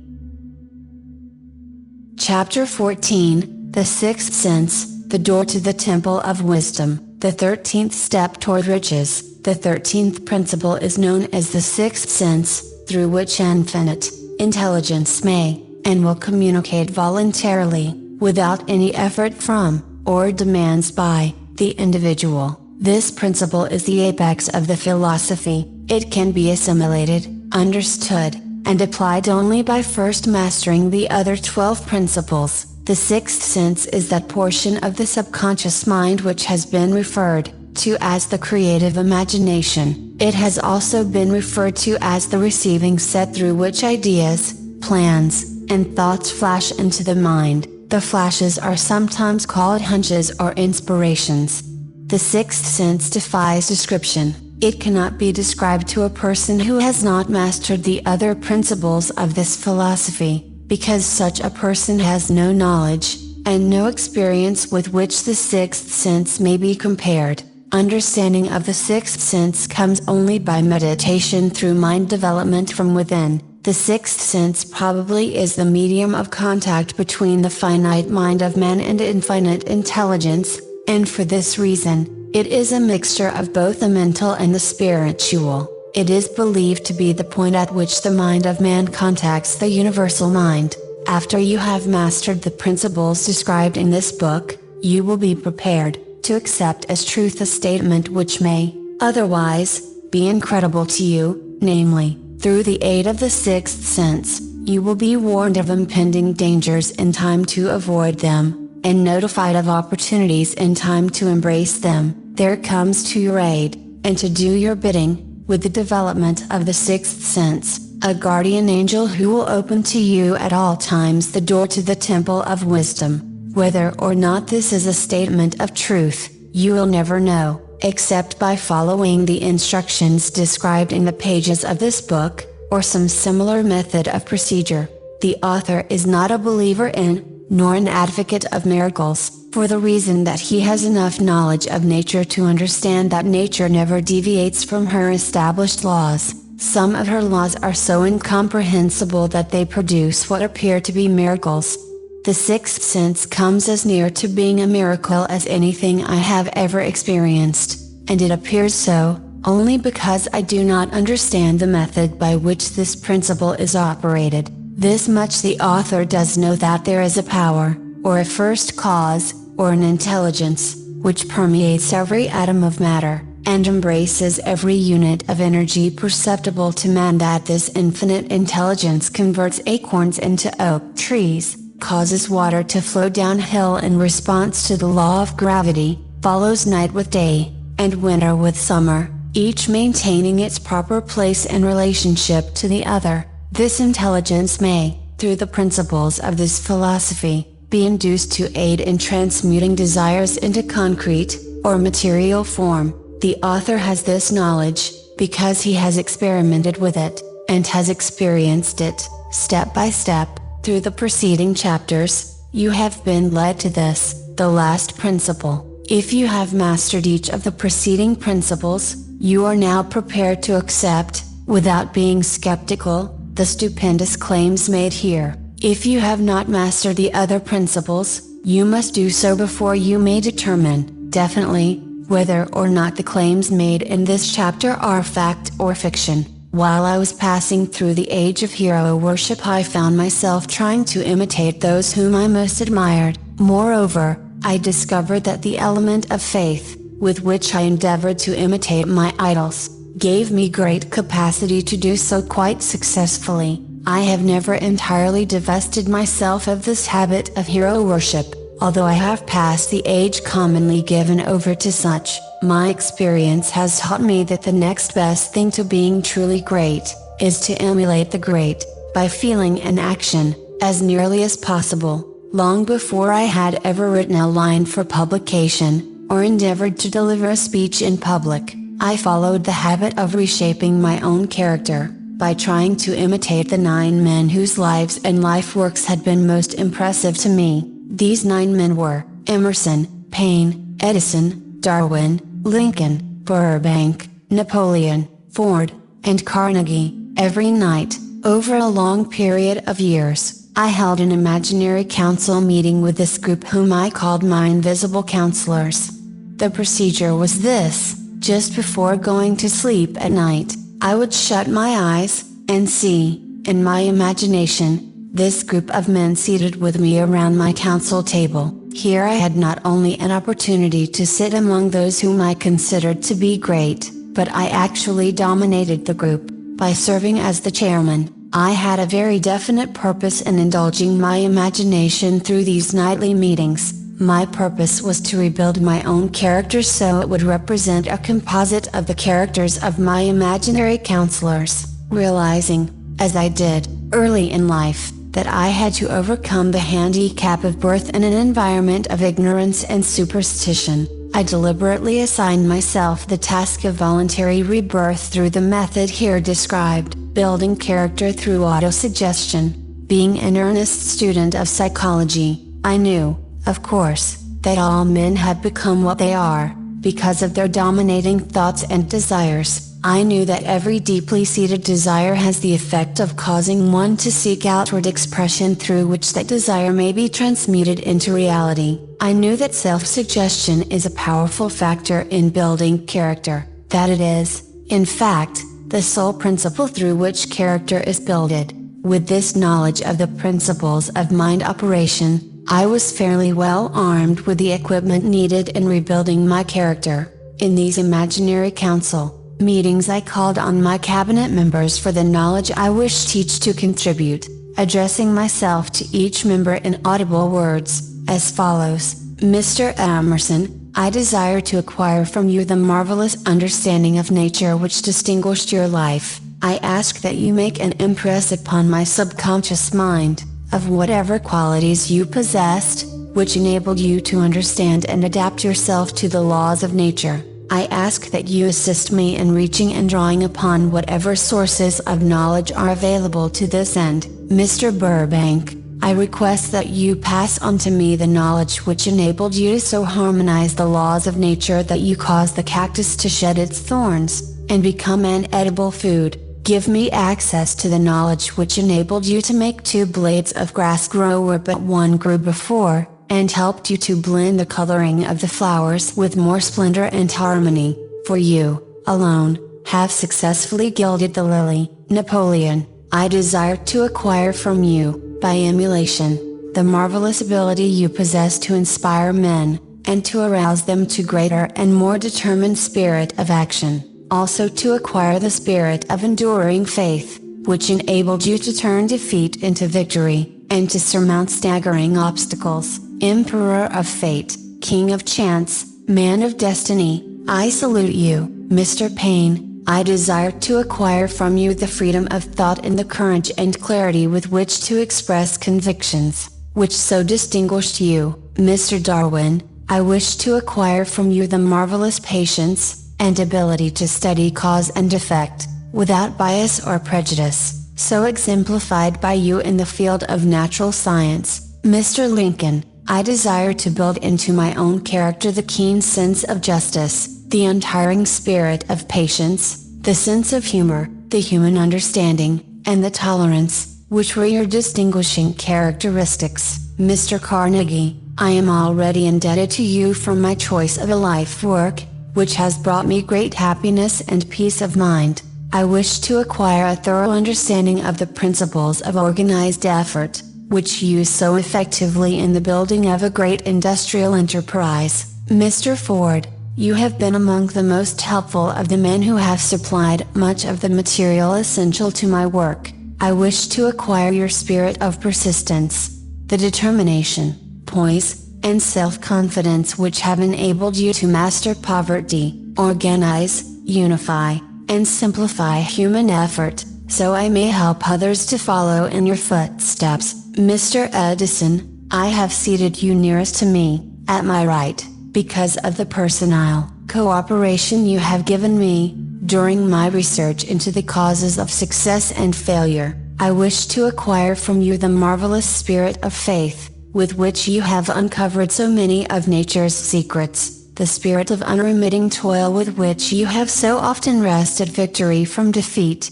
Chapter 14. The Sixth Sense, the Door to the Temple of Wisdom, the 13th Step toward Riches. The 13th principle is known as the Sixth Sense, through which infinite intelligence may, and will communicate voluntarily, without any effort from, or demands by, the individual. This principle is the apex of the philosophy. It can be assimilated, understood, and applied only by first mastering the other 12 principles. The sixth sense is that portion of the subconscious mind which has been referred to as the creative imagination. It has also been referred to as the receiving set through which ideas, plans, and thoughts flash into the mind. The flashes are sometimes called hunches or inspirations. The sixth sense defies description. It cannot be described to a person who has not mastered the other principles of this philosophy, because such a person has no knowledge, and no experience with which the sixth sense may be compared. Understanding of the sixth sense comes only by meditation through mind development from within. The sixth sense probably is the medium of contact between the finite mind of man and infinite intelligence, and for this reason, it is a mixture of both the mental and the spiritual. It is believed to be the point at which the mind of man contacts the universal mind. After you have mastered the principles described in this book, you will be prepared to accept as truth a statement which may, otherwise, be incredible to you, namely, through the aid of the sixth sense, you will be warned of impending dangers in time to avoid them, and notified of opportunities in time to embrace them. There comes to your aid, and to do your bidding, with the development of the sixth sense, a guardian angel who will open to you at all times the door to the temple of wisdom. Whether or not this is a statement of truth, you will never know, except by following the instructions described in the pages of this book, or some similar method of procedure. The author is not a believer in, nor an advocate of miracles, for the reason that he has enough knowledge of nature to understand that nature never deviates from her established laws. Some of her laws are so incomprehensible that they produce what appear to be miracles. The sixth sense comes as near to being a miracle as anything I have ever experienced, and it appears so, only because I do not understand the method by which this principle is operated. This much the author does know, that there is a power, or a first cause, or an intelligence, which permeates every atom of matter, and embraces every unit of energy perceptible to man, that this infinite intelligence converts acorns into oak trees, causes water to flow downhill in response to the law of gravity, follows night with day, and winter with summer, each maintaining its proper place and relationship to the other. This intelligence may, through the principles of this philosophy, be induced to aid in transmuting desires into concrete, or material form. The author has this knowledge, because he has experimented with it, and has experienced it, step by step, through the preceding chapters. You have been led to this, the last principle. If you have mastered each of the preceding principles, you are now prepared to accept, without being skeptical, the stupendous claims made here. If you have not mastered the other principles, you must do so before you may determine, definitely, whether or not the claims made in this chapter are fact or fiction. While I was passing through the age of hero worship, I found myself trying to imitate those whom I most admired. Moreover, I discovered that the element of faith, with which I endeavored to imitate my idols, gave me great capacity to do so quite successfully. I have never entirely divested myself of this habit of hero worship, although I have passed the age commonly given over to such. My experience has taught me that the next best thing to being truly great, is to emulate the great, by feeling and action, as nearly as possible. Long before I had ever written a line for publication, or endeavored to deliver a speech in public, I followed the habit of reshaping my own character, by trying to imitate the 9 men whose lives and life works had been most impressive to me. These 9 men were Emerson, Paine, Edison, Darwin, Lincoln, Burbank, Napoleon, Ford, and Carnegie. Every night, over a long period of years, I held an imaginary council meeting with this group whom I called my invisible counselors. The procedure was this: just before going to sleep at night, I would shut my eyes, and see, in my imagination, This group of men seated with me around my council table. Here I had not only an opportunity to sit among those whom I considered to be great, but I actually dominated the group, by serving as the chairman. I had a very definite purpose in indulging my imagination through these nightly meetings. My purpose was to rebuild my own character so it would represent a composite of the characters of my imaginary counselors, realizing, as I did, early in life, that I had to overcome the handicap of birth in an environment of ignorance and superstition. I deliberately assigned myself the task of voluntary rebirth through the method here described, building character through autosuggestion. Being an earnest student of psychology, I knew, of course, that all men have become what they are, because of their dominating thoughts and desires. I knew that every deeply seated desire has the effect of causing one to seek outward expression through which that desire may be transmuted into reality. I knew that self-suggestion is a powerful factor in building character, that it is, in fact, the sole principle through which character is builded. With this knowledge of the principles of mind operation, I was fairly well armed with the equipment needed in rebuilding my character. In these imaginary council meetings I called on my cabinet members for the knowledge I wished each to contribute, addressing myself to each member in audible words, as follows: Mr. Emerson, I desire to acquire from you the marvelous understanding of nature which distinguished your life. I ask that you make an impress upon my subconscious mind, of whatever qualities you possessed, which enabled you to understand and adapt yourself to the laws of nature. I ask that you assist me in reaching and drawing upon whatever sources of knowledge are available to this end. Mr. Burbank, I request that you pass on to me the knowledge which enabled you to so harmonize the laws of nature that you caused the cactus to shed its thorns, and become an edible food. Give me access to the knowledge which enabled you to make 2 blades of grass grow where but one grew before, and helped you to blend the coloring of the flowers with more splendor and harmony, for you, alone, have successfully gilded the lily. Napoleon, I desire to acquire from you, by emulation, the marvelous ability you possess to inspire men, and to arouse them to greater and more determined spirit of action, also to acquire the spirit of enduring faith, which enabled you to turn defeat into victory, and to surmount staggering obstacles. Emperor of Fate, King of Chance, Man of Destiny, I salute you. Mr. Payne, I desire to acquire from you the freedom of thought and the courage and clarity with which to express convictions, which so distinguished you. Mr. Darwin, I wish to acquire from you the marvelous patience, and ability to study cause and effect, without bias or prejudice, so exemplified by you in the field of natural science. Mr. Lincoln, I desire to build into my own character the keen sense of justice, the untiring spirit of patience, the sense of humor, the human understanding, and the tolerance, which were your distinguishing characteristics. Mr. Carnegie, I am already indebted to you for my choice of a life work, which has brought me great happiness and peace of mind. I wish to acquire a thorough understanding of the principles of organized effort, which you use so effectively in the building of a great industrial enterprise. Mr. Ford, you have been among the most helpful of the men who have supplied much of the material essential to my work. I wish to acquire your spirit of persistence, the determination, poise, and self-confidence which have enabled you to master poverty, organize, unify, and simplify human effort, so I may help others to follow in your footsteps. Mr. Edison, I have seated you nearest to me, at my right, because of the personal cooperation you have given me, during my research into the causes of success and failure. I wish to acquire from you the marvelous spirit of faith, with which you have uncovered so many of nature's secrets, the spirit of unremitting toil with which you have so often wrested victory from defeat.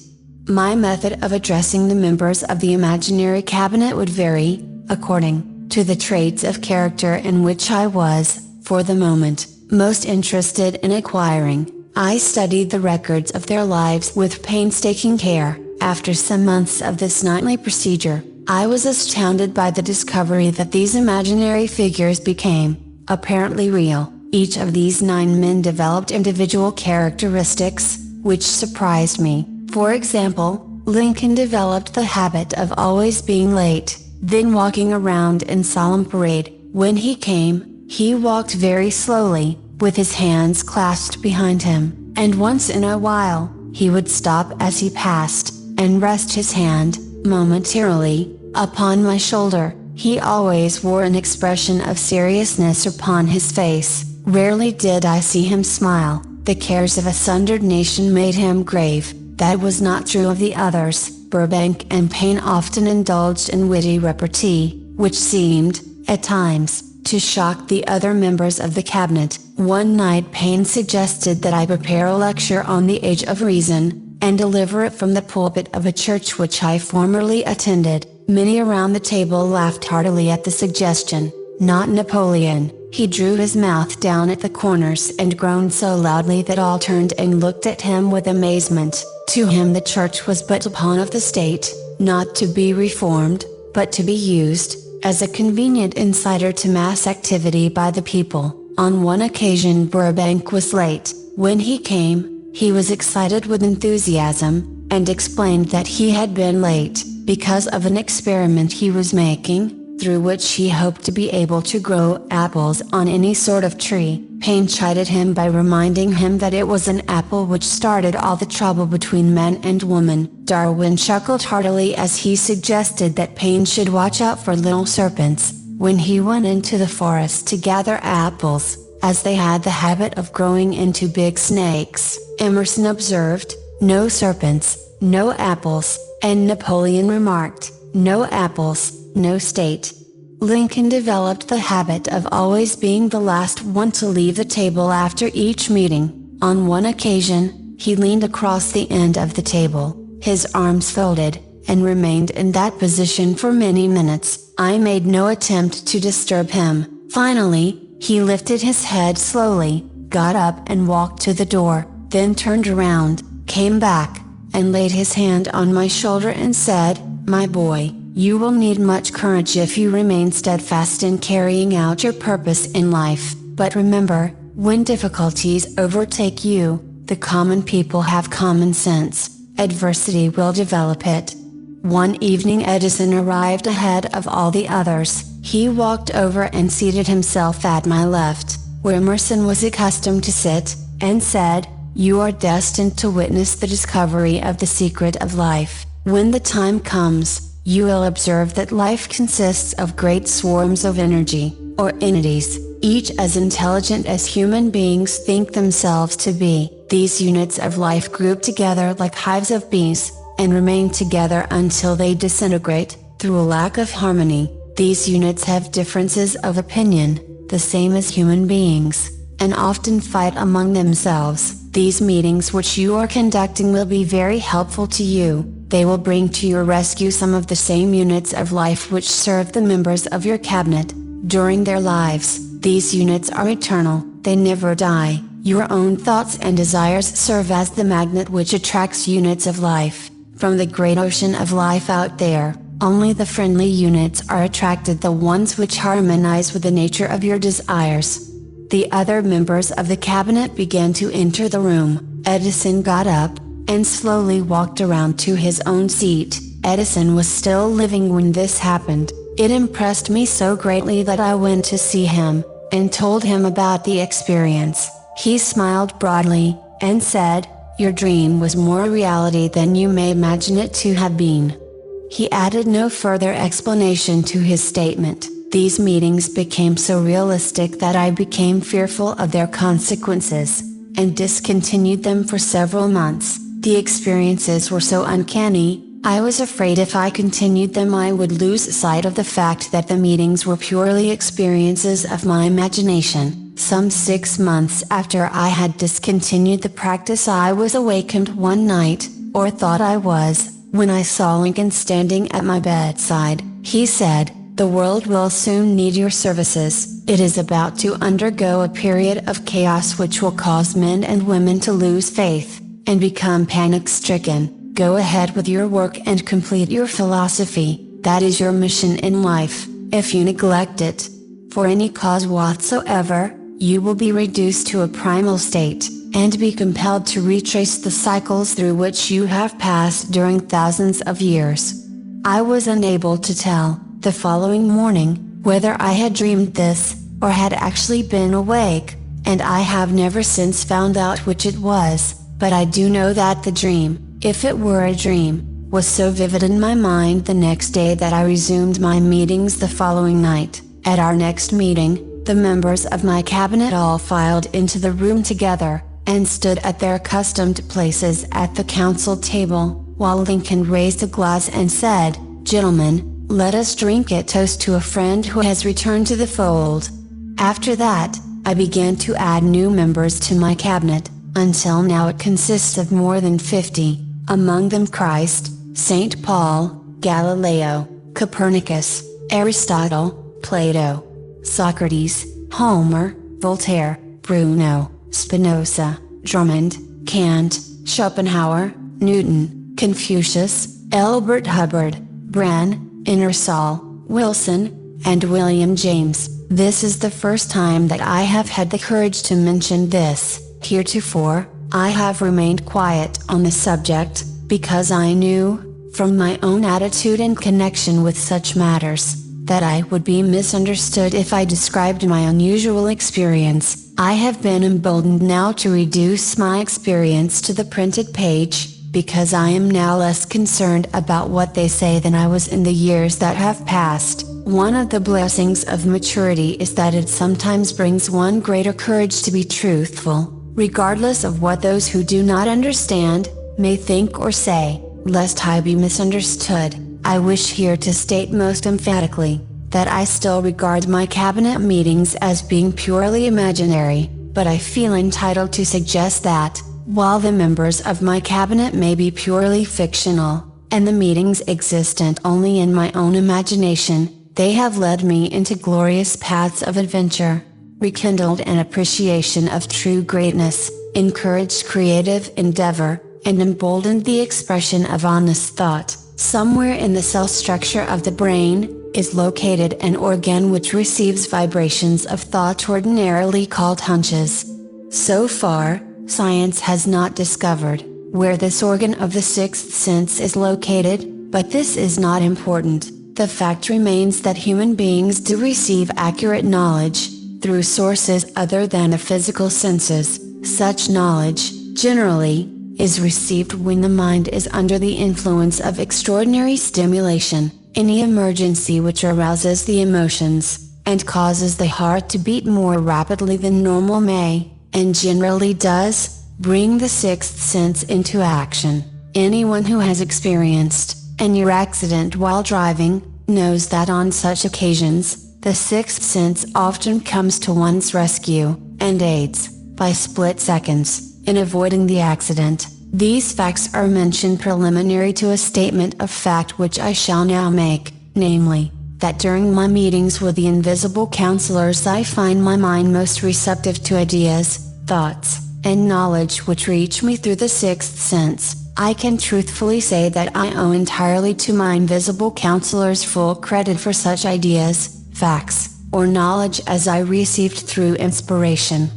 My method of addressing the members of the imaginary cabinet would vary, according to the traits of character in which I was, for the moment, most interested in acquiring. I studied the records of their lives with painstaking care. After some months of this nightly procedure, I was astounded by the discovery that these imaginary figures became, apparently real. Each of these 9 men developed individual characteristics, which surprised me. For example, Lincoln developed the habit of always being late, then walking around in solemn parade. When he came, he walked very slowly, with his hands clasped behind him, and once in a while, he would stop as he passed, and rest his hand, momentarily, upon my shoulder. He always wore an expression of seriousness upon his face. Rarely did I see him smile. The cares of a sundered nation made him grave. That was not true of the others. Burbank and Paine often indulged in witty repartee, which seemed, at times, to shock the other members of the cabinet. One night Paine suggested that I prepare a lecture on the Age of Reason, and deliver it from the pulpit of a church which I formerly attended. Many around the table laughed heartily at the suggestion. Not Napoleon. He drew his mouth down at the corners and groaned so loudly that all turned and looked at him with amazement. To him the church was but a pawn of the state, not to be reformed, but to be used, as a convenient insider to mass activity by the people. On one occasion Burbank was late. When he came, he was excited with enthusiasm, and explained that he had been late, because of an experiment he was making, through which he hoped to be able to grow apples on any sort of tree. Paine chided him by reminding him that it was an apple which started all the trouble between man and woman. Darwin chuckled heartily as he suggested that Paine should watch out for little serpents, when he went into the forest to gather apples, as they had the habit of growing into big snakes. Emerson observed, "No serpents, no apples," and Napoleon remarked, "No apples, no state." Lincoln developed the habit of always being the last one to leave the table after each meeting. On one occasion, he leaned across the end of the table, his arms folded, and remained in that position for many minutes. I made no attempt to disturb him. Finally, he lifted his head slowly, got up and walked to the door, then turned around, came back, and laid his hand on my shoulder and said, "My boy, you will need much courage if you remain steadfast in carrying out your purpose in life, but remember, when difficulties overtake you, the common people have common sense, adversity will develop it." One evening Edison arrived ahead of all the others. He walked over and seated himself at my left, where Emerson was accustomed to sit, and said, "You are destined to witness the discovery of the secret of life. When the time comes, you will observe that life consists of great swarms of energy, or entities, each as intelligent as human beings think themselves to be. These units of life group together like hives of bees, and remain together until they disintegrate, through a lack of harmony. These units have differences of opinion, the same as human beings, and often fight among themselves. These meetings which you are conducting will be very helpful to you. They will bring to your rescue some of the same units of life which serve the members of your cabinet, during their lives. These units are eternal, they never die. Your own thoughts and desires serve as the magnet which attracts units of life. From the great ocean of life out there, only the friendly units are attracted, the ones which harmonize with the nature of your desires." The other members of the cabinet began to enter the room. Edison got up, and slowly walked around to his own seat. Edison was still living when this happened. It impressed me so greatly that I went to see him, and told him about the experience. He smiled broadly, and said, "Your dream was more a reality than you may imagine it to have been." He added no further explanation to his statement. These meetings became so realistic that I became fearful of their consequences, and discontinued them for several months. The experiences were so uncanny, I was afraid if I continued them I would lose sight of the fact that the meetings were purely experiences of my imagination. Some 6 months after I had discontinued the practice I was awakened one night, or thought I was, when I saw Lincoln standing at my bedside. He said, "The world will soon need your services. It is about to undergo a period of chaos which will cause men and women to lose faith, and become panic-stricken. Go ahead with your work and complete your philosophy. That is your mission in life. If you neglect it, for any cause whatsoever, you will be reduced to a primal state, and be compelled to retrace the cycles through which you have passed during thousands of years. I was unable to tell, the following morning, whether I had dreamed this, or had actually been awake, and I have never since found out which it was, but I do know that the dream, if it were a dream, was so vivid in my mind the next day that I resumed my meetings the following night. At our next meeting, the members of my cabinet all filed into the room together, and stood at their accustomed places at the council table, while Lincoln raised a glass and said, "Gentlemen, let us drink a toast to a friend who has returned to the fold." After that, I began to add new members to my cabinet, until now it consists of more than 50, among them Christ, St. Paul, Galileo, Copernicus, Aristotle, Plato, Socrates, Homer, Voltaire, Bruno, Spinoza, Drummond, Kant, Schopenhauer, Newton, Confucius, Elbert Hubbard, Bran, Ingersoll, Wilson, and William James. This is the first time that I have had the courage to mention this. Heretofore, I have remained quiet on the subject, because I knew, from my own attitude in connection with such matters, that I would be misunderstood if I described my unusual experience. I have been emboldened now to reduce my experience to the printed page, because I am now less concerned about what they say than I was in the years that have passed. One of the blessings of maturity is that it sometimes brings one greater courage to be truthful, regardless of what those who do not understand may think or say, lest I be misunderstood. I wish here to state most emphatically, that I still regard my cabinet meetings as being purely imaginary, but I feel entitled to suggest that, while the members of my cabinet may be purely fictional, and the meetings existent only in my own imagination, they have led me into glorious paths of adventure, rekindled an appreciation of true greatness, encouraged creative endeavor, and emboldened the expression of honest thought. Somewhere in the cell structure of the brain, is located an organ which receives vibrations of thought ordinarily called hunches. So far, science has not discovered where this organ of the sixth sense is located, but this is not important. The fact remains that human beings do receive accurate knowledge, through sources other than the physical senses. Such knowledge, generally, is received when the mind is under the influence of extraordinary stimulation, any emergency which arouses the emotions, and causes the heart to beat more rapidly than normal may, and generally does, bring the sixth sense into action. Anyone who has experienced a near accident while driving, knows that on such occasions, the sixth sense often comes to one's rescue, and aids, by split seconds, in avoiding the accident. These facts are mentioned preliminary to a statement of fact which I shall now make, namely, that during my meetings with the invisible counselors I find my mind most receptive to ideas, thoughts, and knowledge which reach me through the sixth sense. I can truthfully say that I owe entirely to my invisible counselors full credit for such ideas, facts, or knowledge as I received through inspiration.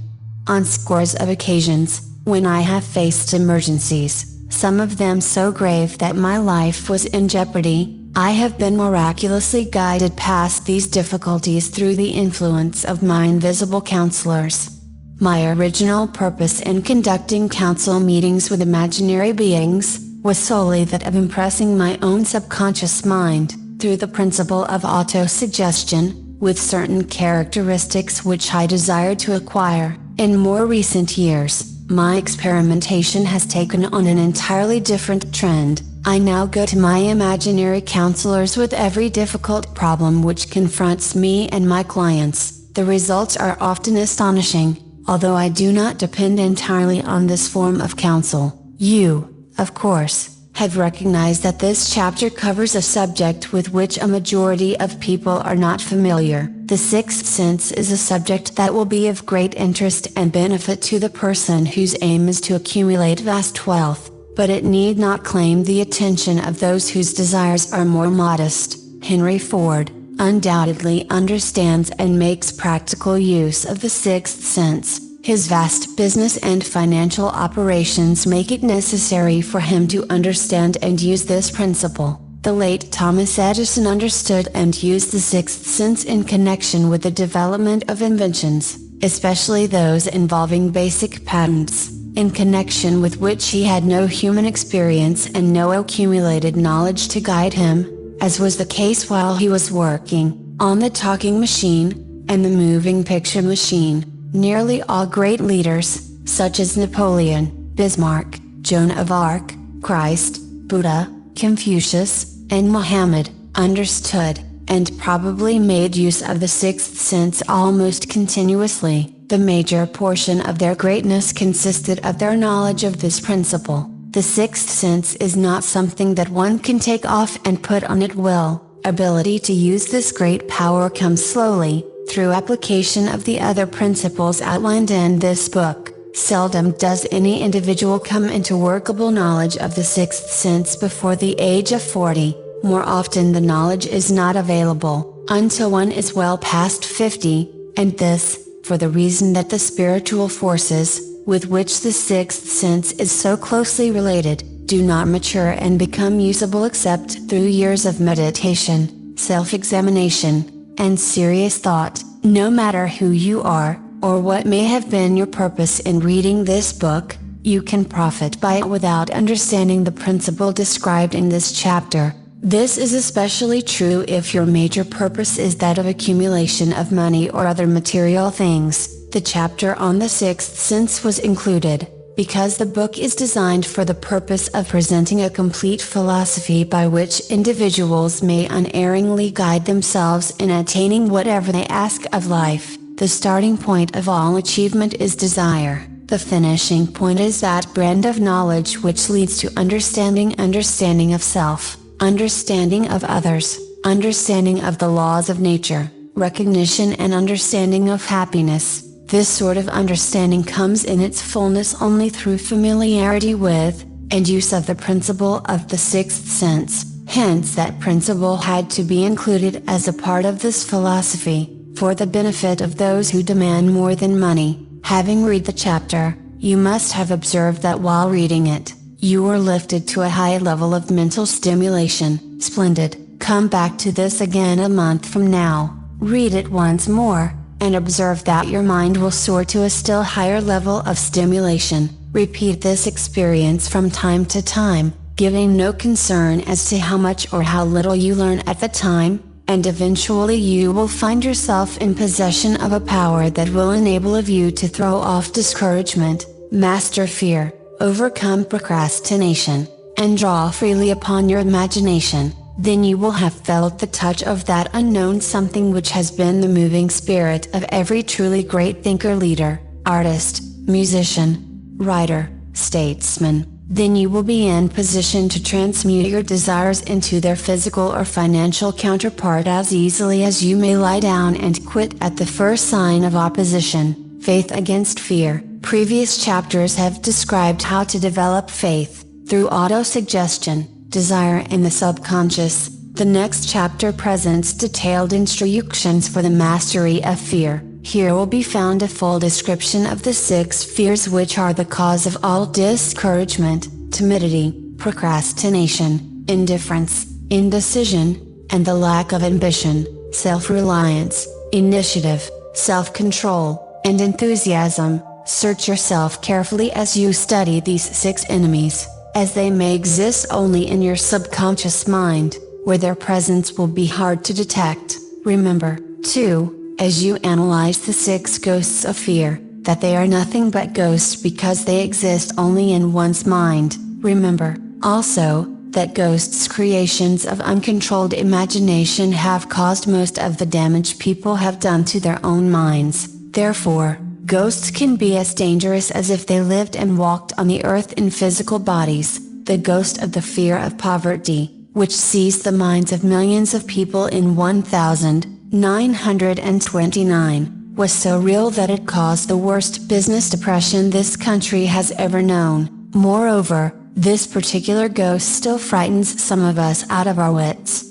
On scores of occasions, when I have faced emergencies, some of them so grave that my life was in jeopardy, I have been miraculously guided past these difficulties through the influence of my invisible counselors. My original purpose in conducting council meetings with imaginary beings, was solely that of impressing my own subconscious mind, through the principle of autosuggestion, with certain characteristics which I desired to acquire. In more recent years, my experimentation has taken on an entirely different trend. I now go to my imaginary counselors with every difficult problem which confronts me and my clients. The results are often astonishing, although I do not depend entirely on this form of counsel. You, of course, have recognized that this chapter covers a subject with which a majority of people are not familiar. The sixth sense is a subject that will be of great interest and benefit to the person whose aim is to accumulate vast wealth, but it need not claim the attention of those whose desires are more modest. Henry Ford, undoubtedly understands and makes practical use of the sixth sense. His vast business and financial operations make it necessary for him to understand and use this principle. The late Thomas Edison understood and used the sixth sense in connection with the development of inventions, especially those involving basic patents, in connection with which he had no human experience and no accumulated knowledge to guide him, as was the case while he was working on the talking machine and the moving picture machine. Nearly all great leaders, such as Napoleon, Bismarck, Joan of Arc, Christ, Buddha, Confucius, and Muhammad, understood, and probably made use of the sixth sense almost continuously. The major portion of their greatness consisted of their knowledge of this principle. The sixth sense is not something that one can take off and put on at will. Ability to use this great power comes slowly, through application of the other principles outlined in this book. Seldom does any individual come into workable knowledge of the sixth sense before the age of 40. More often the knowledge is not available until one is well past 50, and this, for the reason that the spiritual forces, with which the sixth sense is so closely related, do not mature and become usable except through years of meditation, self-examination, and serious thought. No matter who you are, or what may have been your purpose in reading this book, you can profit by it without understanding the principle described in this chapter. This is especially true if your major purpose is that of accumulation of money or other material things. The chapter on the sixth sense was included, because the book is designed for the purpose of presenting a complete philosophy by which individuals may unerringly guide themselves in attaining whatever they ask of life. The starting point of all achievement is desire. The finishing point is that brand of knowledge which leads to understanding of self, understanding of others, understanding of the laws of nature, recognition and understanding of happiness. This sort of understanding comes in its fullness only through familiarity with, and use of the principle of the sixth sense. Hence that principle had to be included as a part of this philosophy, for the benefit of those who demand more than money. Having read the chapter, you must have observed that while reading it, you were lifted to a high level of mental stimulation. Splendid. Come back to this again a month from now, read it once more, and observe that your mind will soar to a still higher level of stimulation. Repeat this experience from time to time, giving no concern as to how much or how little you learn at the time, and eventually you will find yourself in possession of a power that will enable you to throw off discouragement, master fear, overcome procrastination, and draw freely upon your imagination. Then you will have felt the touch of that unknown something which has been the moving spirit of every truly great thinker, leader, artist, musician, writer, statesman. Then you will be in position to transmute your desires into their physical or financial counterpart as easily as you may lie down and quit at the first sign of opposition. Faith against fear. Previous chapters have described how to develop faith, through autosuggestion, desire in the subconscious. The next chapter presents detailed instructions for the mastery of fear. Here will be found a full description of the 6 fears which are the cause of all discouragement, timidity, procrastination, indifference, indecision, and the lack of ambition, self-reliance, initiative, self-control, and enthusiasm. Search yourself carefully as you study these 6 enemies, as they may exist only in your subconscious mind, where their presence will be hard to detect. Remember, too, as you analyze the 6 ghosts of fear, that they are nothing but ghosts because they exist only in one's mind. Remember, also, that ghosts' creations of uncontrolled imagination have caused most of the damage people have done to their own minds. Therefore, ghosts can be as dangerous as if they lived and walked on the earth in physical bodies. The ghost of the fear of poverty, which seized the minds of millions of people in 1929, was so real that it caused the worst business depression this country has ever known. Moreover, this particular ghost still frightens some of us out of our wits.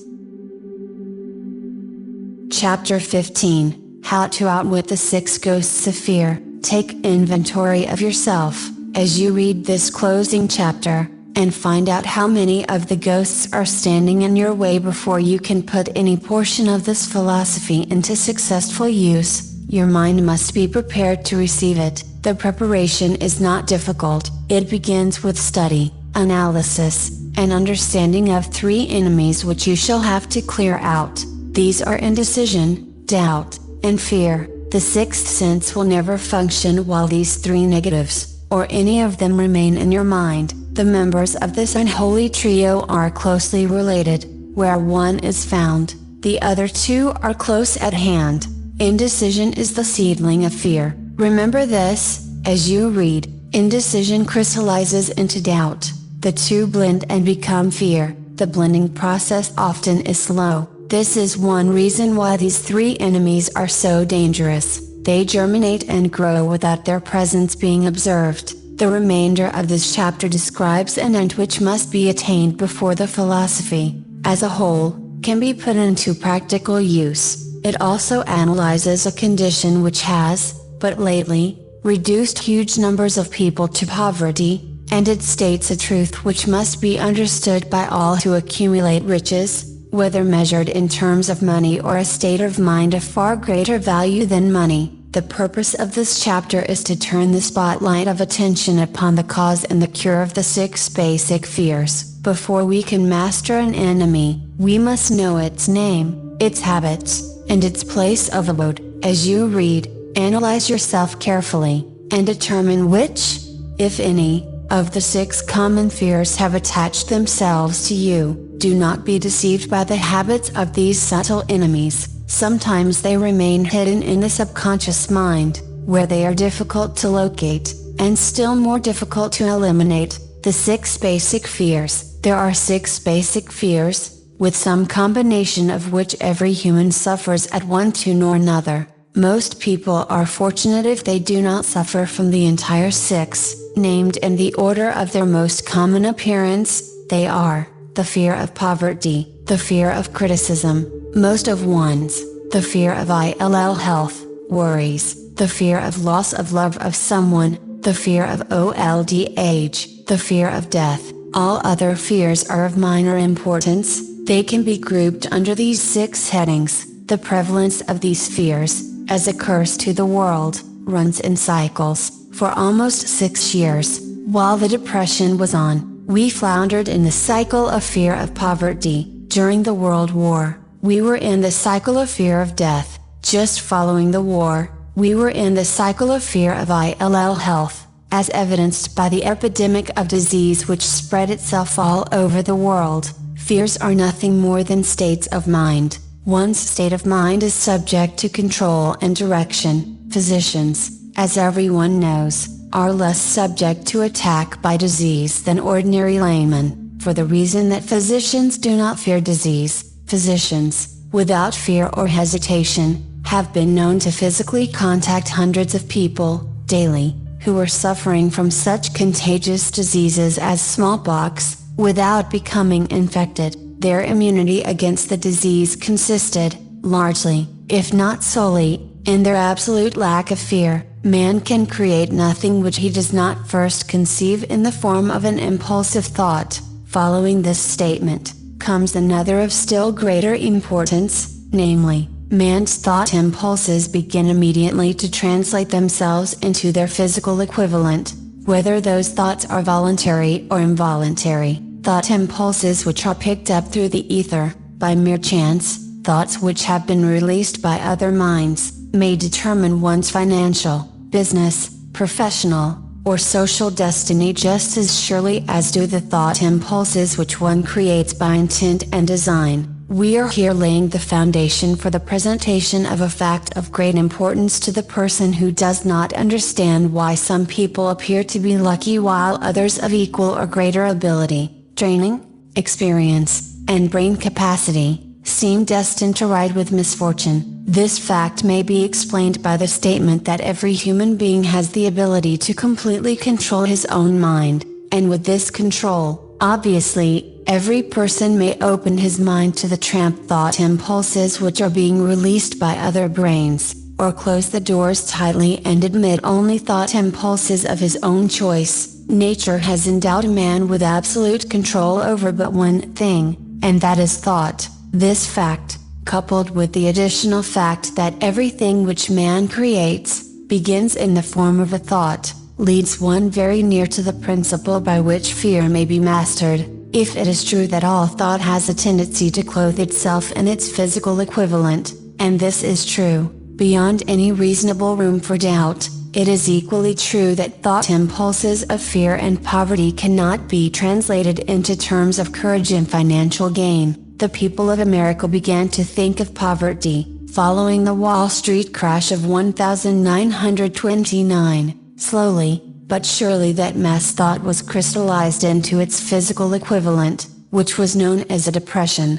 Chapter 15, How to Outwit the 6 Ghosts of Fear. Take inventory of yourself, as you read this closing chapter, and find out how many of the ghosts are standing in your way before you can put any portion of this philosophy into successful use. Your mind must be prepared to receive it. The preparation is not difficult. It begins with study, analysis, and understanding of 3 enemies which you shall have to clear out. These are indecision, doubt, and fear. The 6th sense will never function while these 3 negatives, or any of them, remain in your mind. The members of this unholy trio are closely related. Where one is found, the other 2 are close at hand. Indecision is the seedling of fear. Remember this, as you read. Indecision crystallizes into doubt. The 2 blend and become fear. The blending process often is slow. This is one reason why these 3 enemies are so dangerous. They germinate and grow without their presence being observed. The remainder of this chapter describes an end which must be attained before the philosophy, as a whole, can be put into practical use. It also analyzes a condition which has, but lately, reduced huge numbers of people to poverty, and it states a truth which must be understood by all who accumulate riches, whether measured in terms of money or a state of mind of far greater value than money. The purpose of this chapter is to turn the spotlight of attention upon the cause and the cure of the 6 basic fears. Before we can master an enemy, we must know its name, its habits, and its place of abode. As you read, analyze yourself carefully, and determine which, if any, of the 6 common fears have attached themselves to you. Do not be deceived by the habits of these subtle enemies. Sometimes they remain hidden in the subconscious mind, where they are difficult to locate, and still more difficult to eliminate. The 6 basic fears. There are 6 basic fears, with some combination of which every human suffers at one tune or another. Most people are fortunate if they do not suffer from the entire 6, named in the order of their most common appearance. They are the fear of poverty, the fear of criticism, most of one's, the fear of ill health, worries, the fear of loss of love of someone, the fear of old age, the fear of death. All other fears are of minor importance. They can be grouped under these 6 headings. The prevalence of these fears, as a curse to the world, runs in cycles. For almost 6 years, while the Depression was on, we floundered in the cycle of fear of poverty. During the World War, we were in the cycle of fear of death. Just following the war, we were in the cycle of fear of ill health, as evidenced by the epidemic of disease which spread itself all over the world. Fears are nothing more than states of mind. One's state of mind is subject to control and direction. Physicians, as everyone knows, are less subject to attack by disease than ordinary laymen, for the reason that physicians do not fear disease. Physicians, without fear or hesitation, have been known to physically contact hundreds of people, daily, who were suffering from such contagious diseases as smallpox, without becoming infected. Their immunity against the disease consisted, largely, if not solely, in their absolute lack of fear. Man can create nothing which he does not first conceive in the form of an impulsive thought. Following this statement, comes another of still greater importance, namely, man's thought impulses begin immediately to translate themselves into their physical equivalent, whether those thoughts are voluntary or involuntary. Thought impulses which are picked up through the ether, by mere chance, thoughts which have been released by other minds, may determine one's financial, business, professional, or social destiny just as surely as do the thought impulses which one creates by intent and design. We are here laying the foundation for the presentation of a fact of great importance to the person who does not understand why some people appear to be lucky while others of equal or greater ability, training, experience, and brain capacity, seem destined to ride with misfortune. This fact may be explained by the statement that every human being has the ability to completely control his own mind, and with this control, obviously, every person may open his mind to the tramp thought impulses which are being released by other brains, or close the doors tightly and admit only thought impulses of his own choice. Nature has endowed man with absolute control over but one thing, and that is thought. This fact, coupled with the additional fact that everything which man creates, begins in the form of a thought, leads one very near to the principle by which fear may be mastered. If it is true that all thought has a tendency to clothe itself in its physical equivalent, and this is true, beyond any reasonable room for doubt, it is equally true that thought impulses of fear and poverty cannot be translated into terms of courage and financial gain. The people of America began to think of poverty, following the Wall Street crash of 1929, slowly, but surely that mass thought was crystallized into its physical equivalent, which was known as a depression.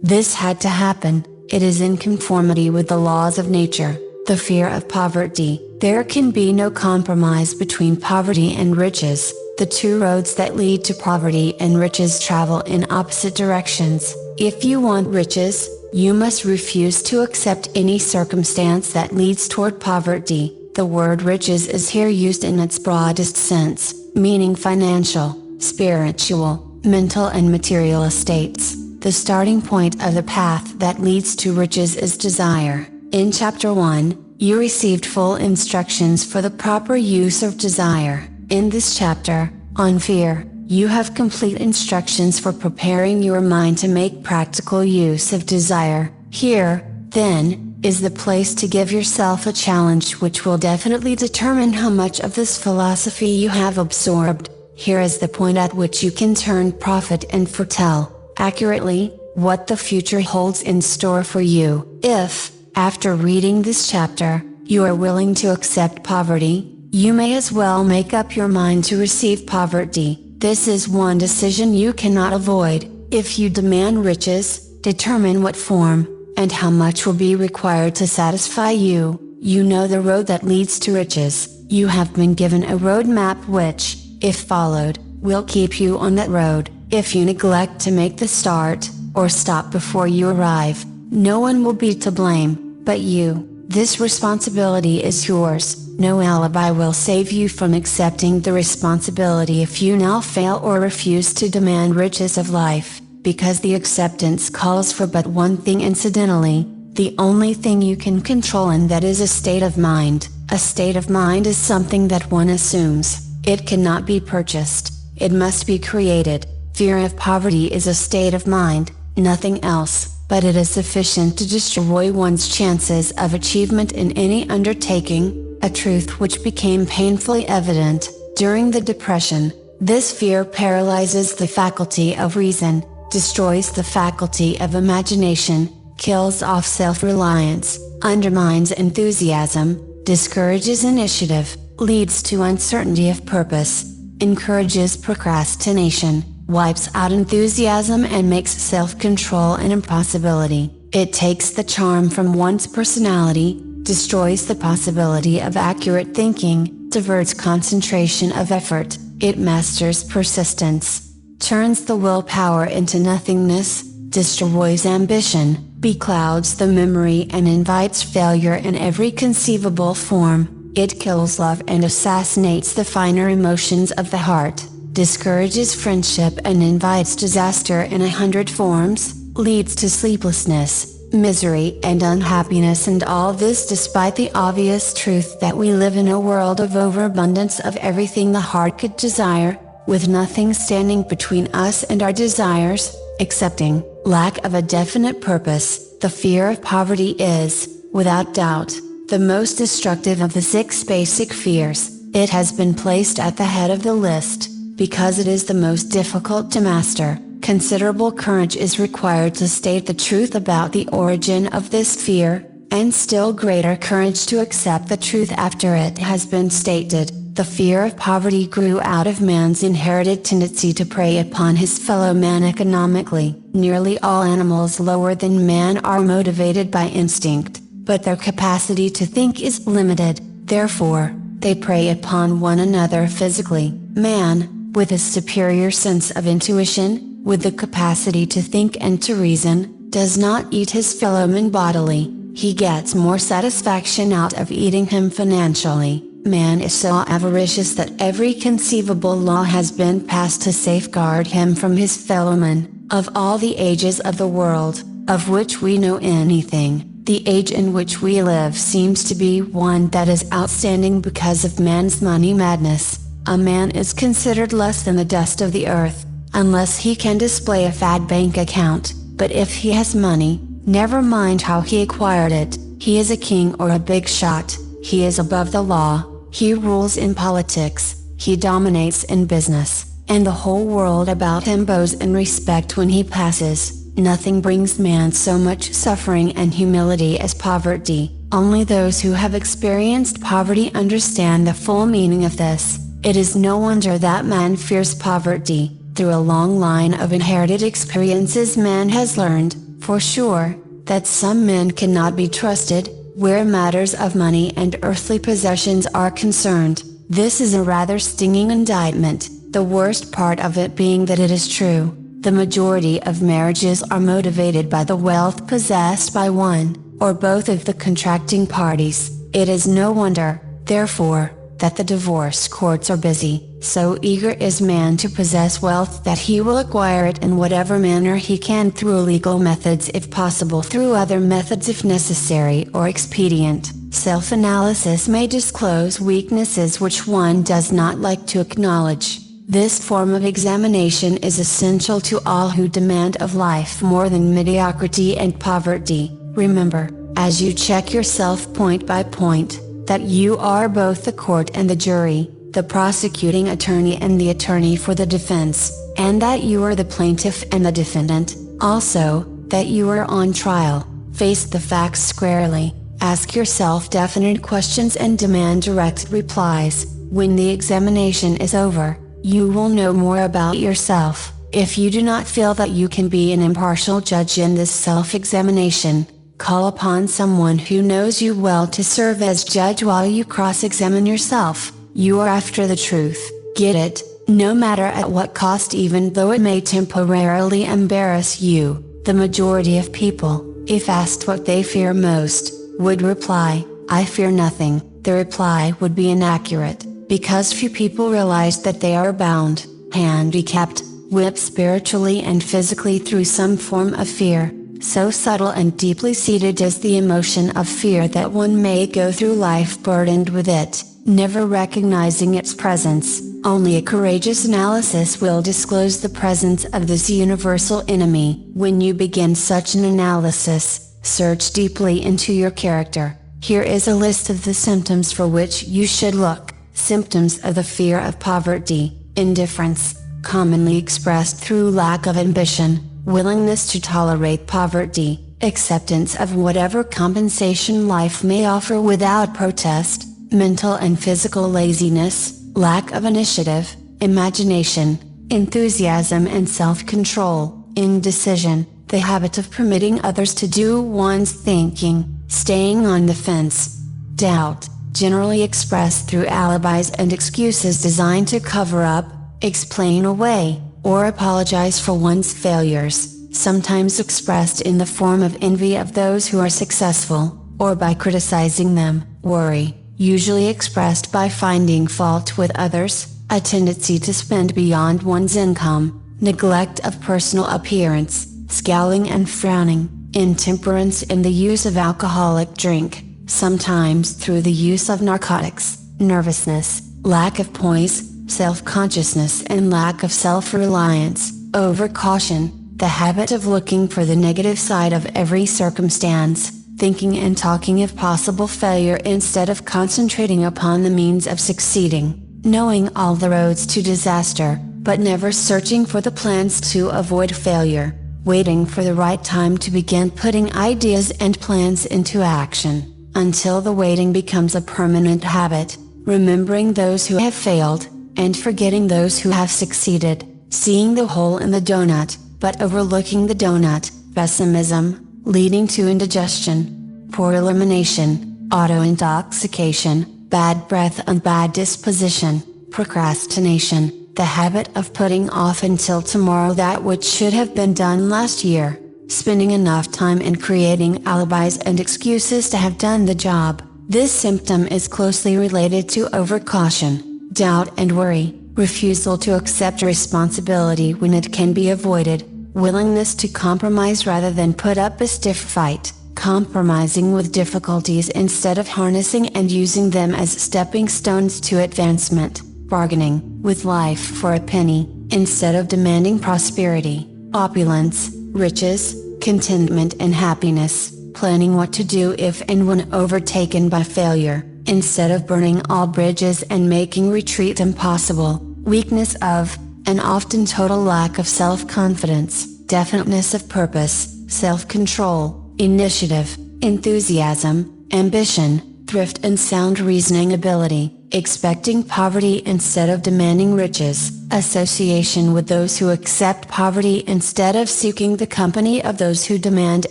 This had to happen, it is in conformity with the laws of nature. The fear of poverty. There can be no compromise between poverty and riches. The two roads that lead to poverty and riches travel in opposite directions. If you want riches, you must refuse to accept any circumstance that leads toward poverty. The word riches is here used in its broadest sense, meaning financial, spiritual, mental and material estates. The starting point of the path that leads to riches is desire. In Chapter 1, you received full instructions for the proper use of desire. In this chapter, on fear, you have complete instructions for preparing your mind to make practical use of desire. Here, then, is the place to give yourself a challenge which will definitely determine how much of this philosophy you have absorbed. Here is the point at which you can turn prophet and foretell, accurately, what the future holds in store for you. If, after reading this chapter, you are willing to accept poverty, you may as well make up your mind to receive poverty. This is one decision you cannot avoid. If you demand riches, determine what form, and how much will be required to satisfy you. You know the road that leads to riches. You have been given a roadmap which, if followed, will keep you on that road. If you neglect to make the start, or stop before you arrive, no one will be to blame but you. This responsibility is yours. No alibi will save you from accepting the responsibility if you now fail or refuse to demand riches of life, because the acceptance calls for but one thing incidentally, the only thing you can control, and that is a state of mind. A state of mind is something that one assumes. It cannot be purchased. It must be created. Fear of poverty is a state of mind, nothing else. But it is sufficient to destroy one's chances of achievement in any undertaking, a truth which became painfully evident during the Depression. This fear paralyzes the faculty of reason, destroys the faculty of imagination, kills off self-reliance, undermines enthusiasm, discourages initiative, leads to uncertainty of purpose, encourages procrastination, wipes out enthusiasm and makes self-control an impossibility. It takes the charm from one's personality, destroys the possibility of accurate thinking, diverts concentration of effort, it masters persistence, turns the willpower into nothingness, destroys ambition, beclouds the memory and invites failure in every conceivable form. It kills love and assassinates the finer emotions of the heart, discourages friendship and invites disaster in 100 forms, leads to sleeplessness, misery and unhappiness, and all this despite the obvious truth that we live in a world of overabundance of everything the heart could desire, with nothing standing between us and our desires, excepting lack of a definite purpose. The fear of poverty is, without doubt, the most destructive of the 6 basic fears. It has been placed at the head of the list, because it is the most difficult to master. Considerable courage is required to state the truth about the origin of this fear, and still greater courage to accept the truth after it has been stated. The fear of poverty grew out of man's inherited tendency to prey upon his fellow man economically. Nearly all animals lower than man are motivated by instinct, but their capacity to think is limited, therefore, they prey upon one another physically. Man, with his superior sense of intuition, with the capacity to think and to reason, does not eat his fellow man bodily, he gets more satisfaction out of eating him financially. Man is so avaricious that every conceivable law has been passed to safeguard him from his fellow man. Of all the ages of the world, of which we know anything, the age in which we live seems to be one that is outstanding because of man's money madness. A man is considered less than the dust of the earth, unless he can display a fat bank account, but if he has money, never mind how he acquired it, he is a king or a big shot, he is above the law, he rules in politics, he dominates in business, and the whole world about him bows in respect when he passes. Nothing brings man so much suffering and humility as poverty. Only those who have experienced poverty understand the full meaning of this. It is no wonder that man fears poverty. Through a long line of inherited experiences man has learned, for sure, that some men cannot be trusted, where matters of money and earthly possessions are concerned. This is a rather stinging indictment, the worst part of it being that it is true. The majority of marriages are motivated by the wealth possessed by one, or both of the contracting parties. It is no wonder, therefore, that the divorce courts are busy. So eager is man to possess wealth that he will acquire it in whatever manner he can, through legal methods if possible, through other methods if necessary or expedient. Self-analysis may disclose weaknesses which one does not like to acknowledge. This form of examination is essential to all who demand of life more than mediocrity and poverty. Remember, as you check yourself point by point, that you are both the court and the jury, the prosecuting attorney and the attorney for the defense, and that you are the plaintiff and the defendant, also, that you are on trial. Face the facts squarely, ask yourself definite questions and demand direct replies. When the examination is over, you will know more about yourself. If you do not feel that you can be an impartial judge in this self-examination, call upon someone who knows you well to serve as judge while you cross-examine yourself. You are after the truth, get it, no matter at what cost, even though it may temporarily embarrass you. The majority of people, if asked what they fear most, would reply, "I fear nothing." The reply would be inaccurate, because few people realize that they are bound, handicapped, whipped spiritually and physically through some form of fear. So subtle and deeply seated is the emotion of fear that one may go through life burdened with it, never recognizing its presence. Only a courageous analysis will disclose the presence of this universal enemy. When you begin such an analysis, search deeply into your character. Here is a list of the symptoms for which you should look. Symptoms of the fear of poverty: indifference, commonly expressed through lack of ambition, willingness to tolerate poverty, acceptance of whatever compensation life may offer without protest, mental and physical laziness, lack of initiative, imagination, enthusiasm and self-control, indecision, the habit of permitting others to do one's thinking, staying on the fence, doubt, generally expressed through alibis and excuses designed to cover up, explain away, or apologize for one's failures, sometimes expressed in the form of envy of those who are successful, or by criticizing them, worry, usually expressed by finding fault with others, a tendency to spend beyond one's income, neglect of personal appearance, scowling and frowning, intemperance in the use of alcoholic drink, sometimes through the use of narcotics, nervousness, lack of poise, self-consciousness and lack of self-reliance, over-caution, the habit of looking for the negative side of every circumstance, thinking and talking of possible failure instead of concentrating upon the means of succeeding, knowing all the roads to disaster, but never searching for the plans to avoid failure, waiting for the right time to begin putting ideas and plans into action, until the waiting becomes a permanent habit, remembering those who have failed, and forgetting those who have succeeded, seeing the hole in the donut, but overlooking the donut, pessimism, leading to indigestion, poor elimination, auto-intoxication, bad breath and bad disposition, procrastination, the habit of putting off until tomorrow that which should have been done last year, spending enough time in creating alibis and excuses to have done the job. This symptom is closely related to overcaution, doubt and worry, refusal to accept responsibility when it can be avoided, willingness to compromise rather than put up a stiff fight, compromising with difficulties instead of harnessing and using them as stepping stones to advancement, bargaining with life for a penny, instead of demanding prosperity, opulence, riches, contentment and happiness, planning what to do if and when overtaken by failure, instead of burning all bridges and making retreat impossible, weakness of, and often total lack of self-confidence, definiteness of purpose, self-control, initiative, enthusiasm, ambition, thrift and sound reasoning ability, expecting poverty instead of demanding riches, association with those who accept poverty instead of seeking the company of those who demand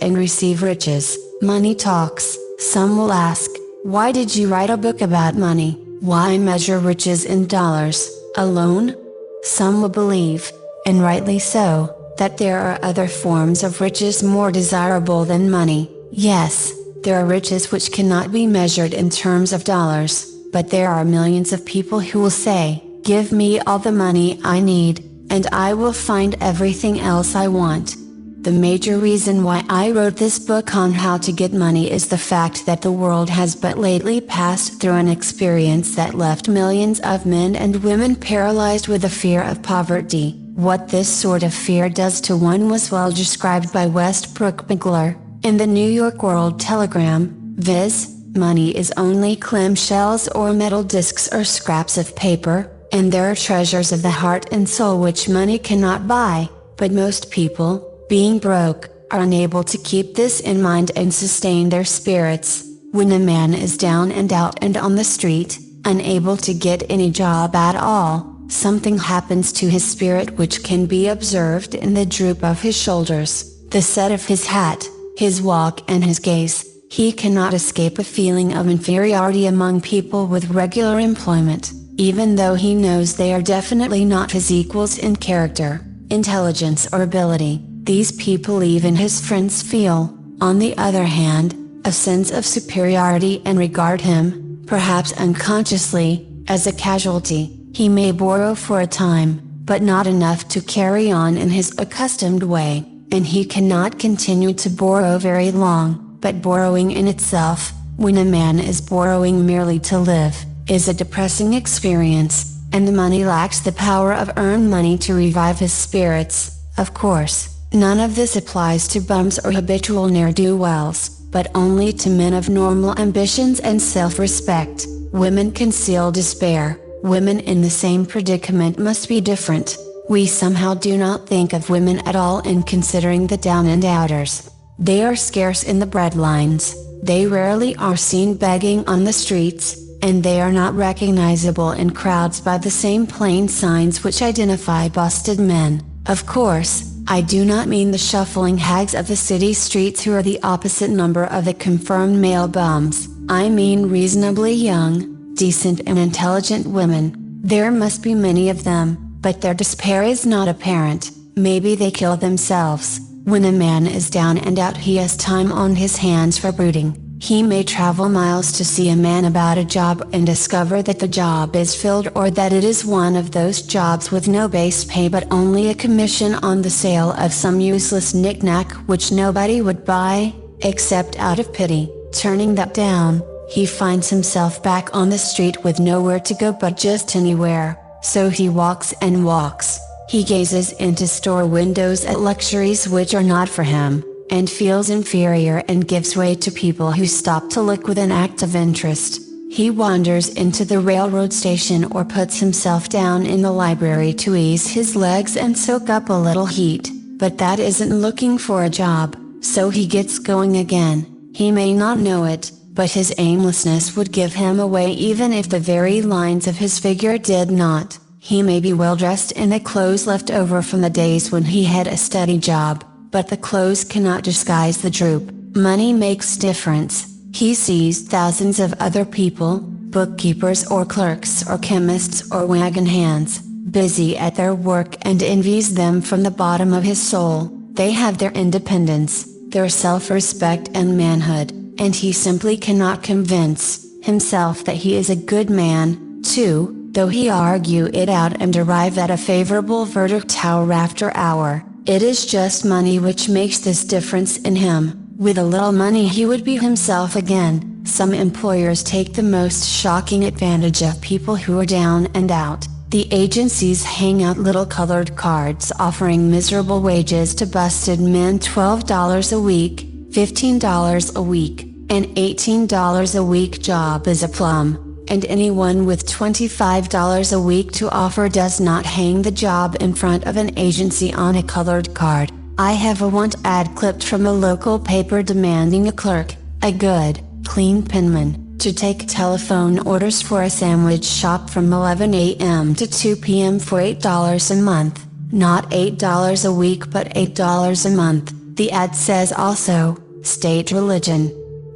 and receive riches. Money talks. Some will ask, why did you write a book about money? Why measure riches in dollars alone? Some will believe, and rightly so, that there are other forms of riches more desirable than money. Yes, there are riches which cannot be measured in terms of dollars, but there are millions of people who will say, give me all the money I need, and I will find everything else I want. The major reason why I wrote this book on how to get money is the fact that the world has but lately passed through an experience that left millions of men and women paralyzed with the fear of poverty. What this sort of fear does to one was well described by Westbrook Bigler in the New York World Telegram, viz., money is only clamshells or metal discs or scraps of paper, and there are treasures of the heart and soul which money cannot buy, but most people, being broke, are unable to keep this in mind and sustain their spirits. When a man is down and out and on the street, unable to get any job at all, something happens to his spirit which can be observed in the droop of his shoulders, the set of his hat, his walk and his gaze. He cannot escape a feeling of inferiority among people with regular employment, even though he knows they are definitely not his equals in character, intelligence or ability. These people even his friends feel, on the other hand, a sense of superiority and regard him, perhaps unconsciously, as a casualty. He may borrow for a time, but not enough to carry on in his accustomed way, and he cannot continue to borrow very long. But borrowing in itself, when a man is borrowing merely to live, is a depressing experience, and the money lacks the power of earned money to revive his spirits. Of course, none of this applies to bums or habitual ne'er-do-wells, but only to men of normal ambitions and self-respect. Women conceal despair. Women in the same predicament must be different. We somehow do not think of women at all in considering the down and outers. They are scarce in the breadlines, they rarely are seen begging on the streets, and they are not recognizable in crowds by the same plain signs which identify busted men. Of course, I do not mean the shuffling hags of the city streets who are the opposite number of the confirmed male bums. I mean reasonably young, decent and intelligent women. There must be many of them, but their despair is not apparent. Maybe they kill themselves. When a man is down and out he has time on his hands for brooding. He may travel miles to see a man about a job and discover that the job is filled or that it is one of those jobs with no base pay but only a commission on the sale of some useless knick-knack which nobody would buy, except out of pity. Turning that down, he finds himself back on the street with nowhere to go but just anywhere, so he walks and walks. He gazes into store windows at luxuries which are not for him, and feels inferior and gives way to people who stop to look with an act of interest. He wanders into the railroad station or puts himself down in the library to ease his legs and soak up a little heat, but that isn't looking for a job, so he gets going again. He may not know it, but his aimlessness would give him away even if the very lines of his figure did not. He may be well dressed in the clothes left over from the days when he had a steady job, but the clothes cannot disguise the droop. Money makes difference. He sees thousands of other people, bookkeepers or clerks or chemists or wagon hands, busy at their work and envies them from the bottom of his soul. They have their independence, their self-respect and manhood, and he simply cannot convince himself that he is a good man, too, though he argue it out and arrive at a favorable verdict hour after hour. It is just money which makes this difference in him. With a little money he would be himself again. Some employers take the most shocking advantage of people who are down and out. The agencies hang out little colored cards offering miserable wages to busted men. $12 a week, $15 a week, and $18 a week job is a plum, and anyone with $25 a week to offer does not hang the job in front of an agency on a colored card. I have a want ad clipped from a local paper demanding a clerk, a good, clean penman, to take telephone orders for a sandwich shop from 11 a.m. to 2 p.m. for $8 a month, not $8 a week but $8 a month. The ad says also, state religion.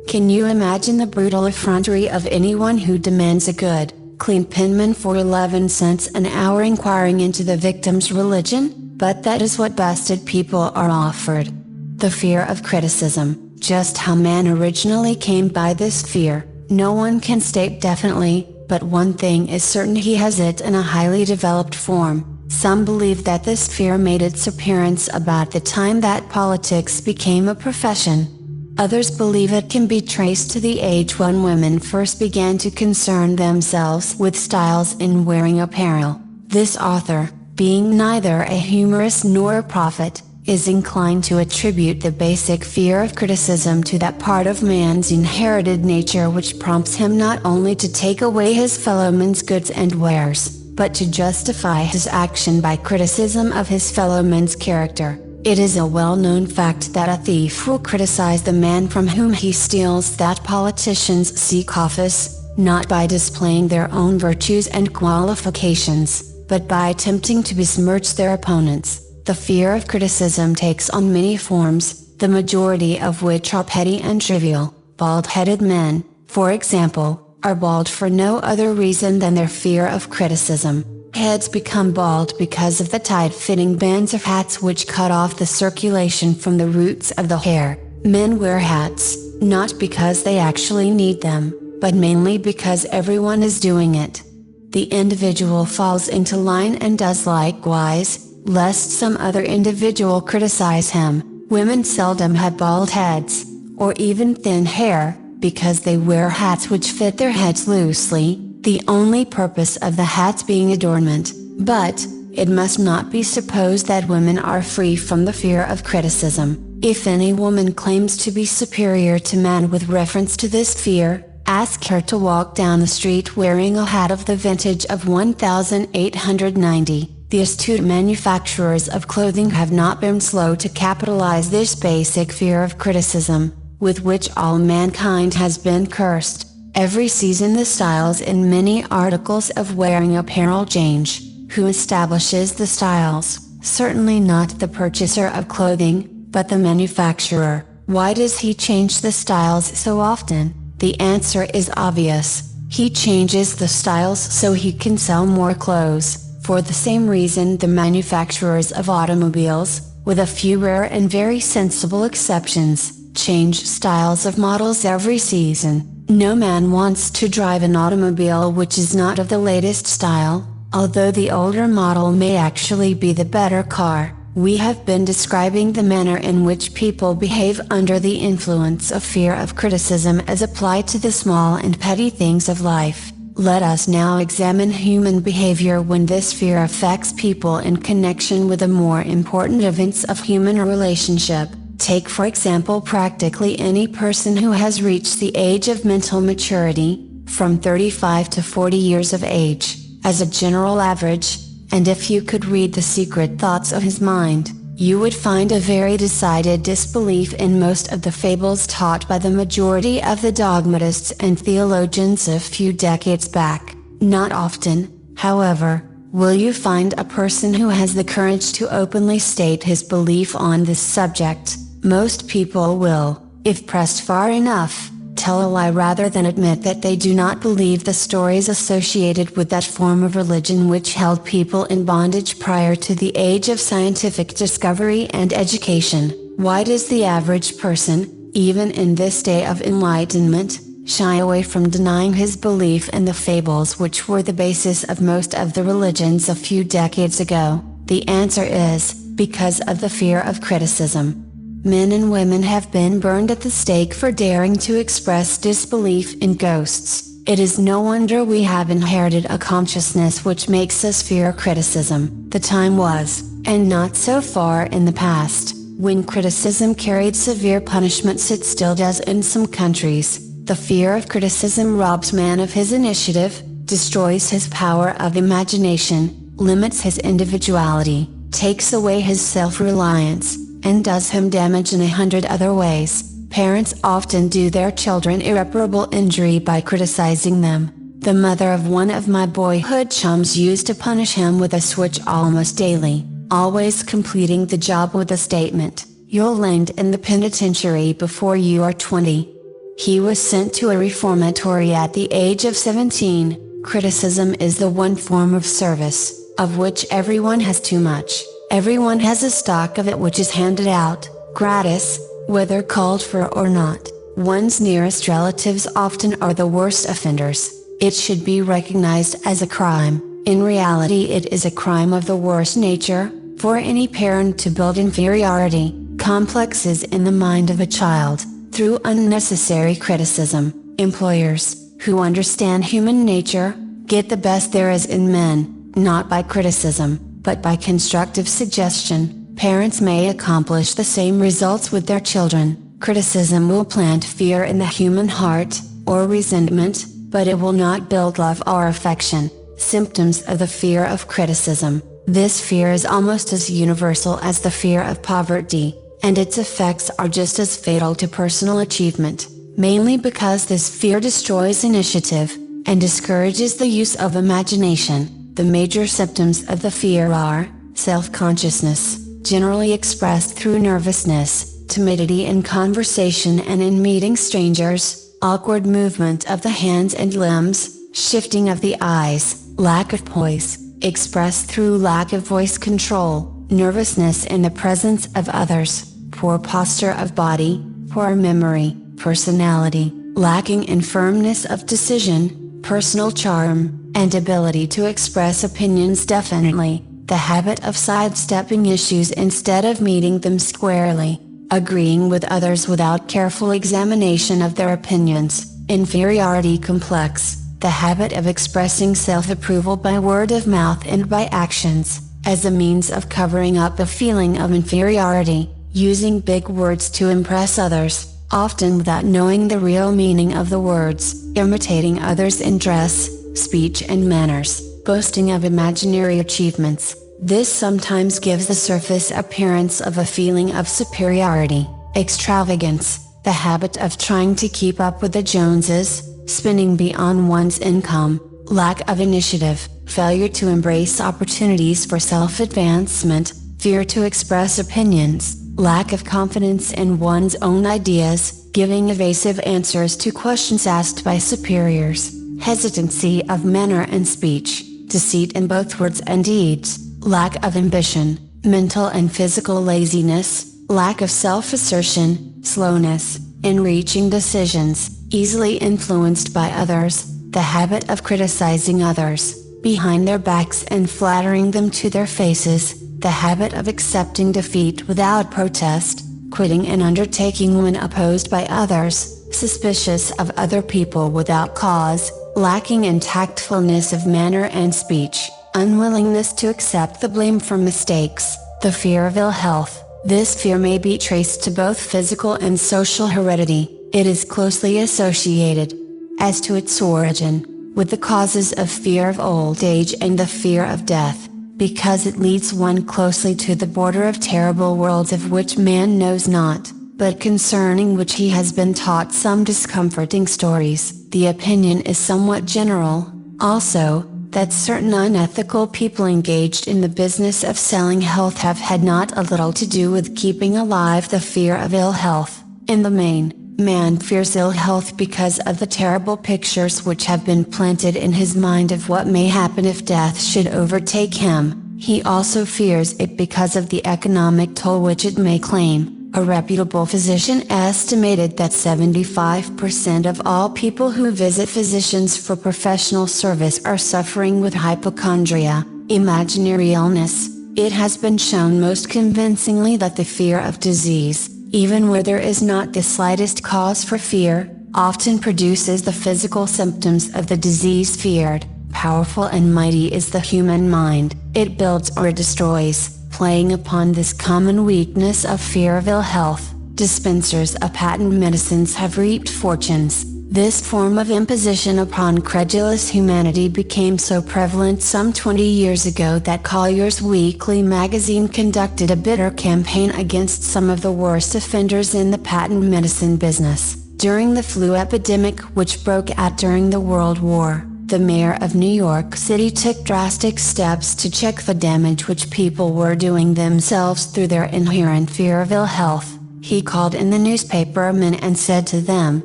Can you imagine the brutal effrontery of anyone who demands a good, clean penman for 11 cents an hour inquiring into the victim's religion? But that is what busted people are offered. The fear of criticism. Just how man originally came by this fear, no one can state definitely, but one thing is certain: he has it in a highly developed form. Some believe that this fear made its appearance about the time that politics became a profession. Others believe it can be traced to the age when women first began to concern themselves with styles in wearing apparel. This author, being neither a humorist nor a prophet, is inclined to attribute the basic fear of criticism to that part of man's inherited nature which prompts him not only to take away his fellow man's goods and wares, but to justify his action by criticism of his fellow man's character. It is a well-known fact that a thief will criticize the man from whom he steals, that politicians seek office, not by displaying their own virtues and qualifications, but by attempting to besmirch their opponents. The fear of criticism takes on many forms, the majority of which are petty and trivial. Bald-headed men, for example, are bald for no other reason than their fear of criticism. Heads become bald because of the tight-fitting bands of hats which cut off the circulation from the roots of the hair. Men wear hats, not because they actually need them, but mainly because everyone is doing it. The individual falls into line and does likewise, lest some other individual criticize him. Women seldom have bald heads, or even thin hair, because they wear hats which fit their heads loosely, the only purpose of the hats being adornment. But, it must not be supposed that women are free from the fear of criticism. If any woman claims to be superior to man with reference to this fear, ask her to walk down the street wearing a hat of the vintage of 1890. The astute manufacturers of clothing have not been slow to capitalize this basic fear of criticism, with which all mankind has been cursed. Every season the styles in many articles of wearing apparel change. Who establishes the styles? Certainly not the purchaser of clothing, but the manufacturer. Why does he change the styles so often? The answer is obvious. He changes the styles so he can sell more clothes. For the same reason the manufacturers of automobiles, with a few rare and very sensible exceptions, change styles of models every season. No man wants to drive an automobile which is not of the latest style, although the older model may actually be the better car. We have been describing the manner in which people behave under the influence of fear of criticism as applied to the small and petty things of life. Let us now examine human behavior when this fear affects people in connection with the more important events of human relationship. Take for example practically any person who has reached the age of mental maturity, from 35 to 40 years of age, as a general average, and if you could read the secret thoughts of his mind, you would find a very decided disbelief in most of the fables taught by the majority of the dogmatists and theologians a few decades back. Not often, however, will you find a person who has the courage to openly state his belief on this subject. Most people will, if pressed far enough, tell a lie rather than admit that they do not believe the stories associated with that form of religion which held people in bondage prior to the age of scientific discovery and education. Why does the average person, even in this day of enlightenment, shy away from denying his belief in the fables which were the basis of most of the religions a few decades ago? The answer is, because of the fear of criticism. Men and women have been burned at the stake for daring to express disbelief in ghosts. It is no wonder we have inherited a consciousness which makes us fear criticism. The time was, and not so far in the past, when criticism carried severe punishments. It still does in some countries. The fear of criticism robs man of his initiative, destroys his power of imagination, limits his individuality, takes away his self-reliance, and does him damage in 100 other ways. Parents often do their children irreparable injury by criticizing them. The mother of one of my boyhood chums used to punish him with a switch almost daily, always completing the job with a statement, "You'll land in the penitentiary before you are 20. He was sent to a reformatory at the age of 17. Criticism is the one form of service, of which everyone has too much. Everyone has a stock of it which is handed out, gratis, whether called for or not. One's nearest relatives often are the worst offenders. It should be recognized as a crime. In reality it is a crime of the worst nature, for any parent to build inferiority complexes in the mind of a child, through unnecessary criticism. Employers, who understand human nature, get the best there is in men, not by criticism, but by constructive suggestion. Parents may accomplish the same results with their children. Criticism will plant fear in the human heart, or resentment, but it will not build love or affection. Symptoms of the fear of criticism. This fear is almost as universal as the fear of poverty, and its effects are just as fatal to personal achievement, mainly because this fear destroys initiative, and discourages the use of imagination. The major symptoms of the fear are, self-consciousness, generally expressed through nervousness, timidity in conversation and in meeting strangers, awkward movement of the hands and limbs, shifting of the eyes, lack of poise, expressed through lack of voice control, nervousness in the presence of others, poor posture of body, poor memory, personality, lacking in firmness of decision, personal charm, and ability to express opinions definitely, the habit of sidestepping issues instead of meeting them squarely, agreeing with others without careful examination of their opinions, inferiority complex, the habit of expressing self-approval by word of mouth and by actions, as a means of covering up a feeling of inferiority, using big words to impress others, often without knowing the real meaning of the words, imitating others in dress, speech and manners, boasting of imaginary achievements. This sometimes gives the surface appearance of a feeling of superiority. Extravagance, the habit of trying to keep up with the Joneses, spending beyond one's income, lack of initiative, failure to embrace opportunities for self-advancement, fear to express opinions, lack of confidence in one's own ideas, giving evasive answers to questions asked by superiors, hesitancy of manner and speech, deceit in both words and deeds, lack of ambition, mental and physical laziness, lack of self-assertion, slowness in reaching decisions, easily influenced by others, the habit of criticizing others behind their backs and flattering them to their faces, the habit of accepting defeat without protest, quitting an undertaking when opposed by others, suspicious of other people without cause, lacking in tactfulness of manner and speech, unwillingness to accept the blame for mistakes, the fear of ill health. This fear may be traced to both physical and social heredity. It is closely associated, as to its origin, with the causes of fear of old age and the fear of death, because it leads one closely to the border of terrible worlds of which man knows not, but concerning which he has been taught some discomforting stories. The opinion is somewhat general, also, that certain unethical people engaged in the business of selling health have had not a little to do with keeping alive the fear of ill health. In the main, Man fears ill health because of the terrible pictures which have been planted in his mind of what may happen if death should overtake him. He also fears it because of the economic toll which it may claim. A reputable physician estimated that 75% of all people who visit physicians for professional service are suffering with hypochondria, imaginary illness. It has been shown most convincingly that the fear of disease, even where there is not the slightest cause for fear, often produces the physical symptoms of the disease feared. Powerful and mighty is the human mind, it builds or destroys. Playing upon this common weakness of fear of ill health, dispensers of patent medicines have reaped fortunes. This form of imposition upon credulous humanity became so prevalent some 20 years ago that Collier's Weekly magazine conducted a bitter campaign against some of the worst offenders in the patent medicine business. During the flu epidemic which broke out during the World War, the mayor of New York City took drastic steps to check the damage which people were doing themselves through their inherent fear of ill health. He called in the newspapermen and said to them,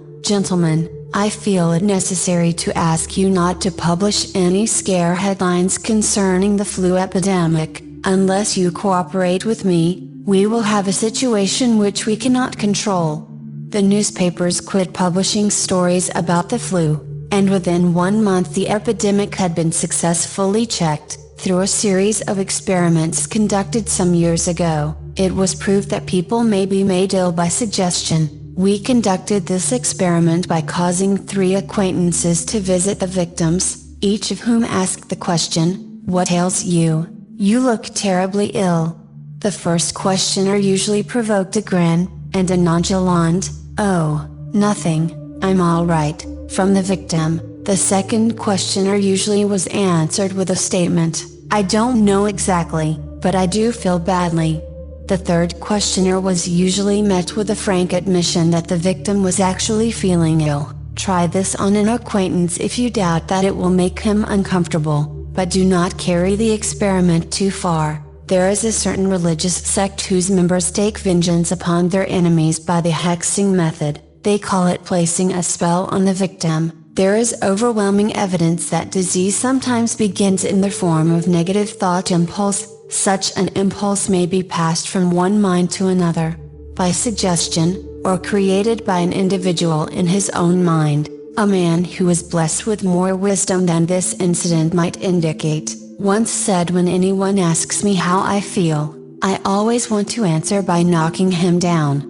"Gentlemen, I feel it necessary to ask you not to publish any scare headlines concerning the flu epidemic. Unless you cooperate with me, we will have a situation which we cannot control." The newspapers quit publishing stories about the flu, and within 1 month the epidemic had been successfully checked. Through a series of experiments conducted some years ago, it was proved that people may be made ill by suggestion. We conducted this experiment by causing 3 acquaintances to visit the victims, each of whom asked the question, "What ails you? You look terribly ill." The first questioner usually provoked a grin, and a nonchalant, "Oh, nothing, I'm all right," from the victim. The second questioner usually was answered with a statement, "I don't know exactly, but I do feel badly." The third questioner was usually met with a frank admission that the victim was actually feeling ill. Try this on an acquaintance if you doubt that it will make him uncomfortable, but do not carry the experiment too far. There is a certain religious sect whose members take vengeance upon their enemies by the hexing method. They call it placing a spell on the victim. There is overwhelming evidence that disease sometimes begins in the form of negative thought impulse. Such an impulse may be passed from one mind to another, by suggestion, or created by an individual in his own mind. A man who is blessed with more wisdom than this incident might indicate, once said, "When anyone asks me how I feel, I always want to answer by knocking him down."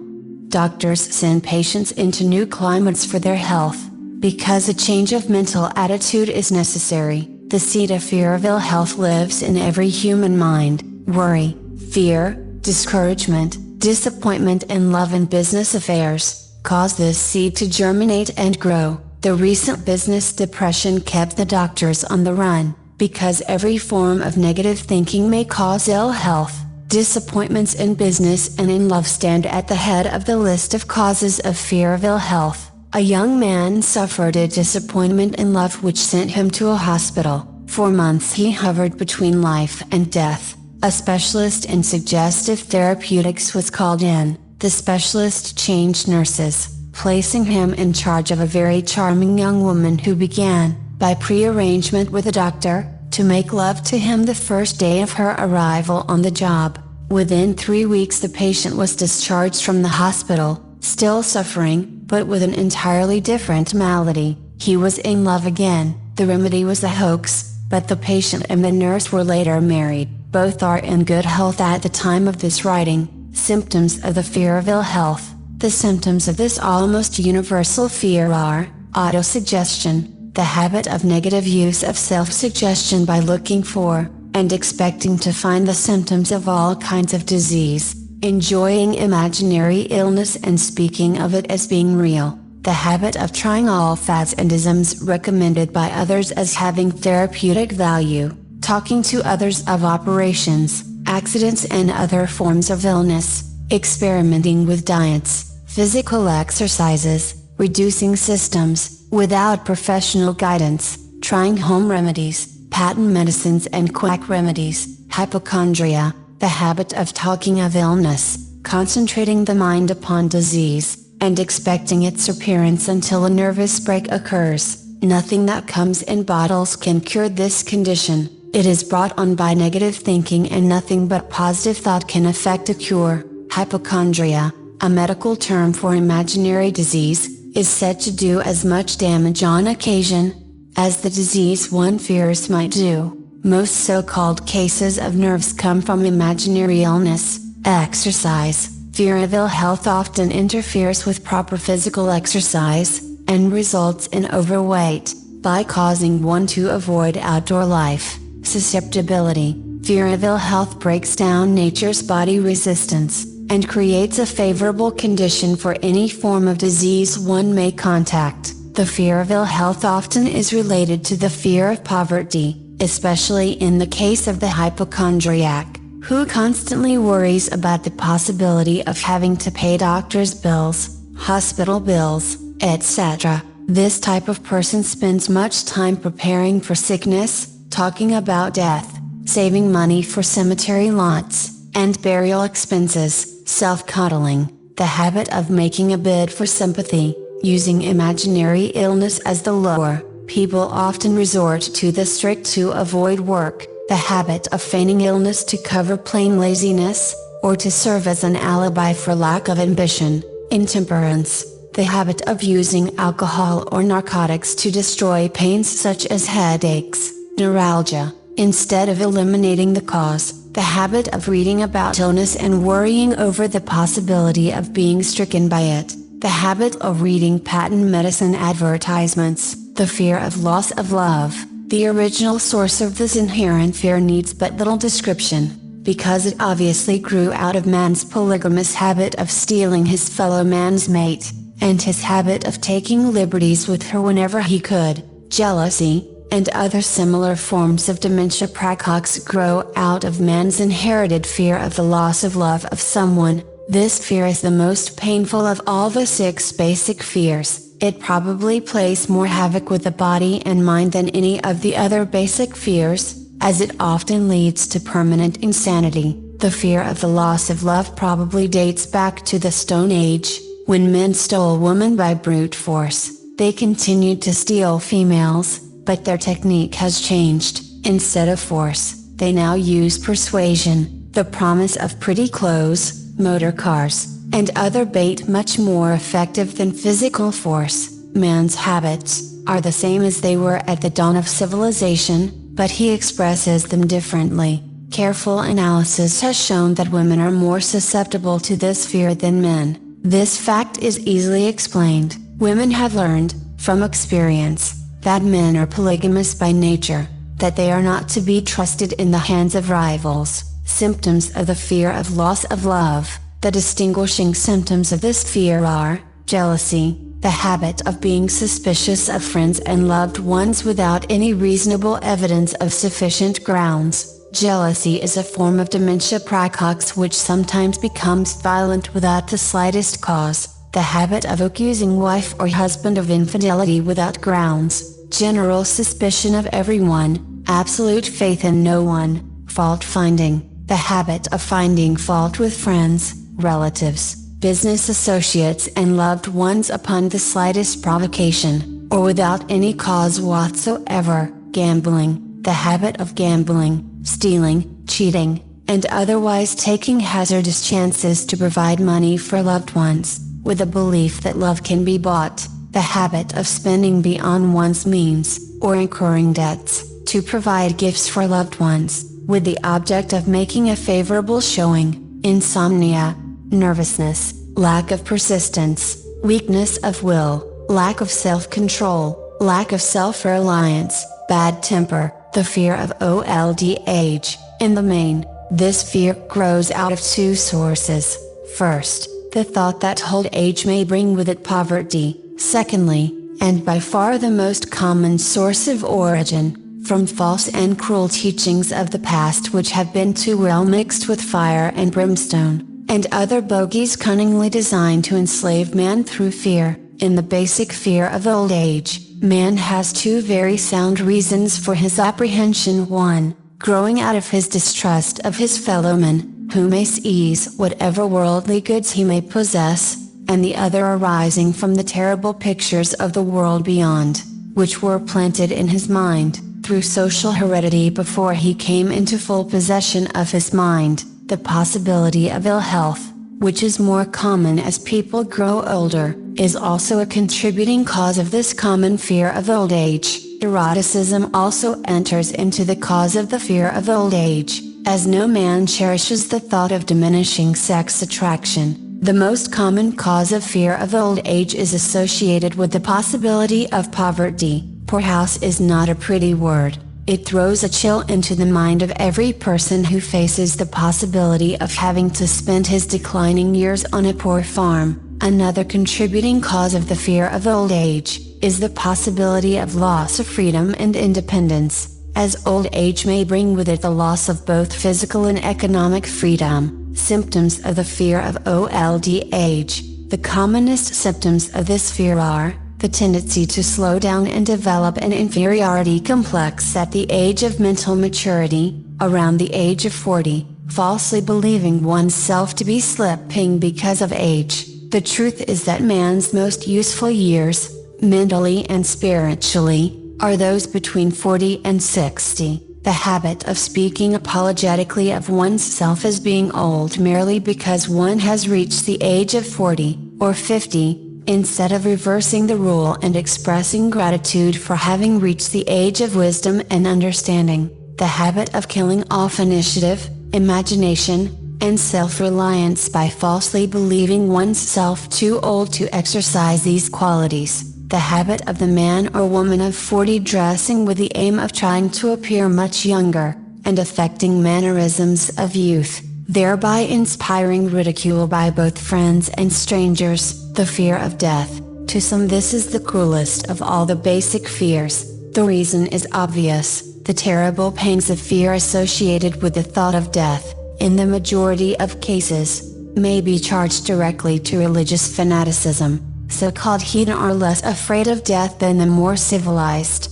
Doctors send patients into new climates for their health, because a change of mental attitude is necessary. The seed of fear of ill health lives in every human mind. Worry, fear, discouragement, disappointment in love and business affairs, cause this seed to germinate and grow. The recent business depression kept the doctors on the run, because every form of negative thinking may cause ill health. Disappointments in business and in love stand at the head of the list of causes of fear of ill health. A young man suffered a disappointment in love which sent him to a hospital. For months he hovered between life and death. A specialist in suggestive therapeutics was called in. The specialist changed nurses, placing him in charge of a very charming young woman who began, by pre-arrangement with a doctor, to make love to him the first day of her arrival on the job. Within 3 weeks the patient was discharged from the hospital, still suffering, but with an entirely different malady. He was in love again. The remedy was a hoax, but the patient and the nurse were later married. Both are in good health at the time of this writing. Symptoms of the fear of ill health. The symptoms of this almost universal fear are, autosuggestion, the habit of negative use of self-suggestion by looking for, and expecting to find the symptoms of all kinds of disease, enjoying imaginary illness and speaking of it as being real, the habit of trying all fads and isms recommended by others as having therapeutic value, talking to others of operations, accidents and other forms of illness, experimenting with diets, physical exercises, reducing systems, without professional guidance, trying home remedies, patent medicines and quack remedies, hypochondria, the habit of talking of illness, concentrating the mind upon disease, and expecting its appearance until a nervous break occurs. Nothing that comes in bottles can cure this condition. It is brought on by negative thinking, and nothing but positive thought can effect a cure. Hypochondria, a medical term for imaginary disease, is said to do as much damage on occasion as the disease one fears might do. Most so-called cases of nerves come from imaginary illness. Exercise. Fear of ill health often interferes with proper physical exercise, and results in overweight, by causing one to avoid outdoor life. Susceptibility. Fear of ill health breaks down nature's body resistance, and creates a favorable condition for any form of disease one may contact. The fear of ill health often is related to the fear of poverty, especially in the case of the hypochondriac, who constantly worries about the possibility of having to pay doctor's bills, hospital bills, etc. This type of person spends much time preparing for sickness, talking about death, saving money for cemetery lots and burial expenses, self-coddling, the habit of making a bid for sympathy, using imaginary illness as the lure. People often resort to this trick to avoid work, the habit of feigning illness to cover plain laziness, or to serve as an alibi for lack of ambition. Intemperance, the habit of using alcohol or narcotics to destroy pains such as headaches, neuralgia, instead of eliminating the cause. The habit of reading about illness and worrying over the possibility of being stricken by it. The habit of reading patent medicine advertisements. The fear of loss of love. The original source of this inherent fear needs but little description, because it obviously grew out of man's polygamous habit of stealing his fellow man's mate, and his habit of taking liberties with her whenever he could. Jealousy, and other similar forms of dementia praecox grow out of man's inherited fear of the loss of love of someone. This fear is the most painful of all the 6 basic fears. It probably plays more havoc with the body and mind than any of the other basic fears, as it often leads to permanent insanity. The fear of the loss of love probably dates back to the Stone Age, when men stole women by brute force. They continued to steal females, but their technique has changed. Instead of force, they now use persuasion, the promise of pretty clothes, motor cars, and other bait much more effective than physical force. Man's habits are the same as they were at the dawn of civilization, but he expresses them differently. Careful analysis has shown that women are more susceptible to this fear than men. This fact is easily explained. Women have learned, from experience, that men are polygamous by nature, that they are not to be trusted in the hands of rivals. Symptoms of the fear of loss of love. The distinguishing symptoms of this fear are, jealousy, the habit of being suspicious of friends and loved ones without any reasonable evidence of sufficient grounds. Jealousy is a form of dementia praecox which sometimes becomes violent without the slightest cause. The habit of accusing wife or husband of infidelity without grounds. General suspicion of everyone, absolute faith in no one. Fault finding, the habit of finding fault with friends, relatives, business associates and loved ones upon the slightest provocation, or without any cause whatsoever. Gambling, the habit of gambling, stealing, cheating, and otherwise taking hazardous chances to provide money for loved ones, with a belief that love can be bought. The habit of spending beyond one's means, or incurring debts, to provide gifts for loved ones, with the object of making a favorable showing. Insomnia, nervousness, lack of persistence, weakness of will, lack of self-control, lack of self-reliance, bad temper. The fear of old age. In the main, this fear grows out of 2 sources. First, the thought that old age may bring with it poverty. Secondly, and by far the most common source of origin, from false and cruel teachings of the past which have been too well mixed with fire and brimstone, and other bogies cunningly designed to enslave man through fear. In the basic fear of old age, man has 2 very sound reasons for his apprehension. 1, growing out of his distrust of his fellow men, who may seize whatever worldly goods he may possess, and the other arising from the terrible pictures of the world beyond, which were planted in his mind, through social heredity before he came into full possession of his mind. The possibility of ill health, which is more common as people grow older, is also a contributing cause of this common fear of old age. Eroticism also enters into the cause of the fear of old age, as no man cherishes the thought of diminishing sex attraction. The most common cause of fear of old age is associated with the possibility of poverty. Poor house is not a pretty word. It throws a chill into the mind of every person who faces the possibility of having to spend his declining years on a poor farm. Another contributing cause of the fear of old age is the possibility of loss of freedom and independence, as old age may bring with it the loss of both physical and economic freedom. Symptoms of the fear of old age. The commonest symptoms of this fear are the tendency to slow down and develop an inferiority complex at the age of mental maturity, around the age of 40, falsely believing oneself to be slipping because of age. The truth is that man's most useful years, mentally and spiritually, are those between 40 and 60. The habit of speaking apologetically of oneself as being old merely because one has reached the age of 40, or 50, instead of reversing the rule and expressing gratitude for having reached the age of wisdom and understanding. The habit of killing off initiative, imagination, and self-reliance by falsely believing oneself too old to exercise these qualities. The habit of the man or woman of 40 dressing with the aim of trying to appear much younger, and affecting mannerisms of youth, thereby inspiring ridicule by both friends and strangers. The fear of death. To some this is the cruelest of all the basic fears. The reason is obvious. The terrible pangs of fear associated with the thought of death, in the majority of cases, may be charged directly to religious fanaticism. So-called heathen are less afraid of death than the more civilized.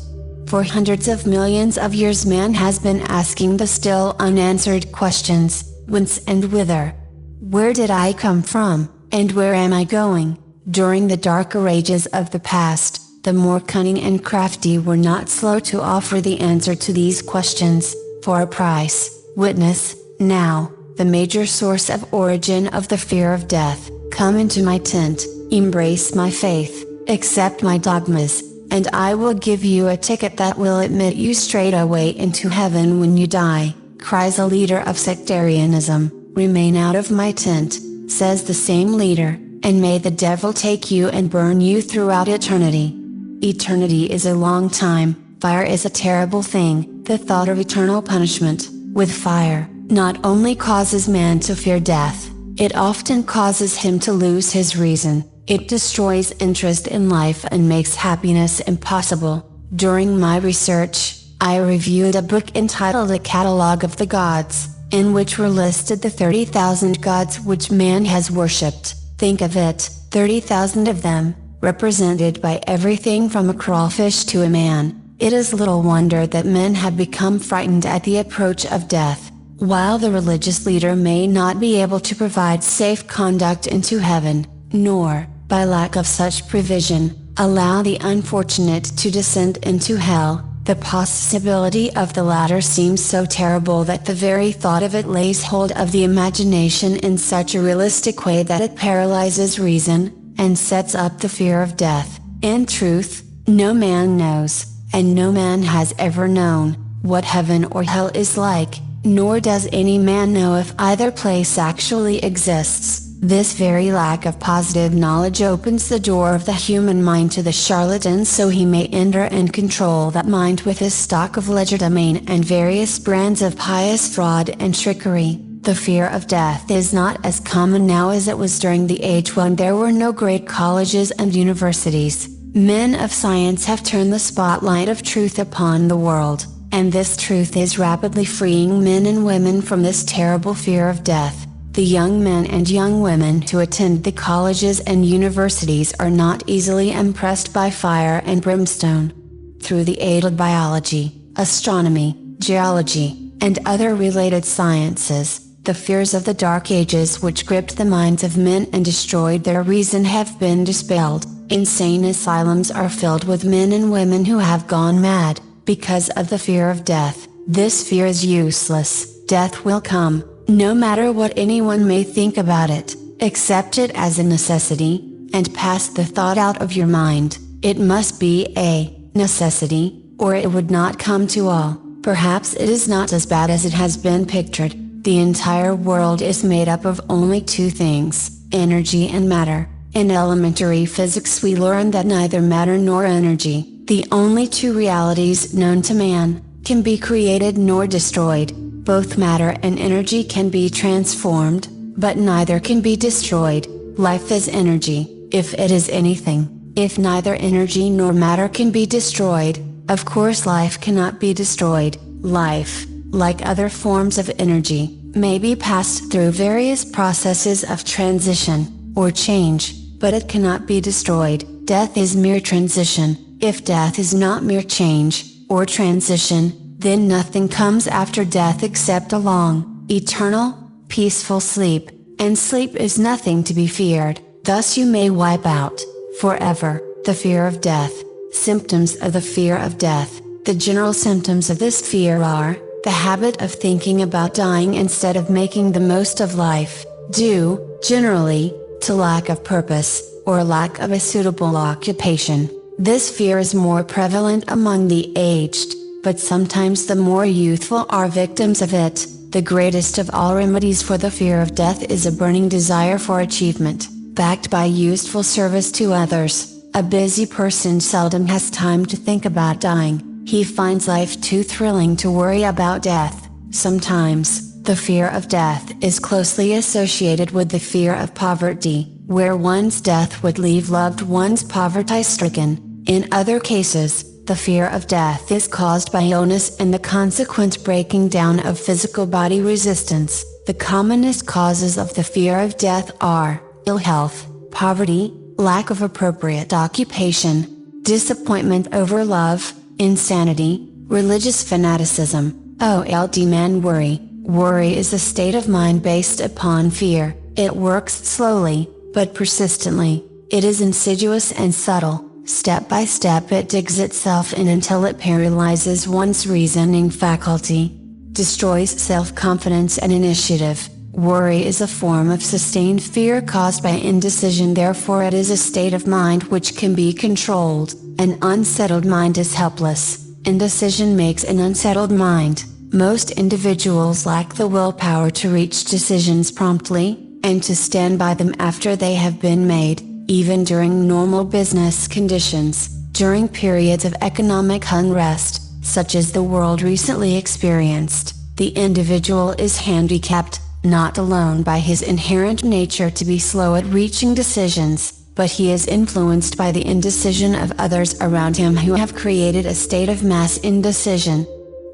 For hundreds of millions of years man has been asking the still unanswered questions, whence and whither? Where did I come from, and where am I going? During the darker ages of the past, the more cunning and crafty were not slow to offer the answer to these questions, for a price. Witness, now, the major source of origin of the fear of death. Come into my tent, embrace my faith, accept my dogmas, and I will give you a ticket that will admit you straight away into heaven when you die, cries a leader of sectarianism. Remain out of my tent, says the same leader, and may the devil take you and burn you throughout eternity. Eternity is a long time, fire is a terrible thing. The thought of eternal punishment, with fire, not only causes man to fear death, it often causes him to lose his reason. It destroys interest in life and makes happiness impossible. During my research, I reviewed a book entitled A Catalogue of the Gods, in which were listed the 30,000 gods which man has worshipped. Think of it, 30,000 of them, represented by everything from a crawfish to a man. It is little wonder that men have become frightened at the approach of death. While the religious leader may not be able to provide safe conduct into heaven, nor, by lack of such provision, allow the unfortunate to descend into hell, the possibility of the latter seems so terrible that the very thought of it lays hold of the imagination in such a realistic way that it paralyzes reason, and sets up the fear of death. In truth, no man knows, and no man has ever known, what heaven or hell is like, nor does any man know if either place actually exists. This very lack of positive knowledge opens the door of the human mind to the charlatan so he may enter and control that mind with his stock of legerdemain and various brands of pious fraud and trickery. The fear of death is not as common now as it was during the age when there were no great colleges and universities. Men of science have turned the spotlight of truth upon the world, and this truth is rapidly freeing men and women from this terrible fear of death. The young men and young women who attend the colleges and universities are not easily impressed by fire and brimstone. Through the aid of biology, astronomy, geology, and other related sciences, The fears of the Dark Ages which gripped the minds of men and destroyed their reason have been dispelled. Insane asylums are filled with men and women who have gone mad, because of the fear of death. This fear is useless. Death will come, no matter what anyone may think about it. Accept it as a necessity, and pass the thought out of your mind. It must be a necessity, or it would not come to all. Perhaps it is not as bad as it has been pictured. The entire world is made up of only two things, energy and matter. In elementary physics we learn that neither matter nor energy, the only two realities known to man, can be created nor destroyed. Both matter and energy can be transformed, but neither can be destroyed. Life is energy, if it is anything. If neither energy nor matter can be destroyed, of course life cannot be destroyed. Life, like other forms of energy, may be passed through various processes of transition, or change, but it cannot be destroyed. Death is mere transition. If death is not mere change, or transition, then nothing comes after death except a long, eternal, peaceful sleep, and sleep is nothing to be feared. Thus you may wipe out, forever, the fear of death. Symptoms of the fear of death. The general symptoms of this fear are, the habit of thinking about dying instead of making the most of life, due, generally, to lack of purpose, or lack of a suitable occupation. This fear is more prevalent among the aged, but sometimes the more youthful are victims of it. The greatest of all remedies for the fear of death is a burning desire for achievement, backed by useful service to others. A busy person seldom has time to think about dying. He finds life too thrilling to worry about death. Sometimes, the fear of death is closely associated with the fear of poverty, where one's death would leave loved ones poverty-stricken. In other cases, the fear of death is caused by illness and the consequent breaking down of physical body resistance. The commonest causes of the fear of death are ill health, poverty, lack of appropriate occupation, disappointment over love, insanity, religious fanaticism, old man worry. Worry is a state of mind based upon fear. It works slowly, but persistently. It is insidious and subtle. Step by step it digs itself in until it paralyzes one's reasoning faculty, destroys self-confidence and initiative. Worry is a form of sustained fear caused by indecision, therefore it is a state of mind which can be controlled. An unsettled mind is helpless. Indecision makes an unsettled mind. Most individuals lack the willpower to reach decisions promptly, and to stand by them after they have been made. Even during normal business conditions, during periods of economic unrest, such as the world recently experienced, the individual is handicapped, not alone by his inherent nature to be slow at reaching decisions, but he is influenced by the indecision of others around him who have created a state of mass indecision.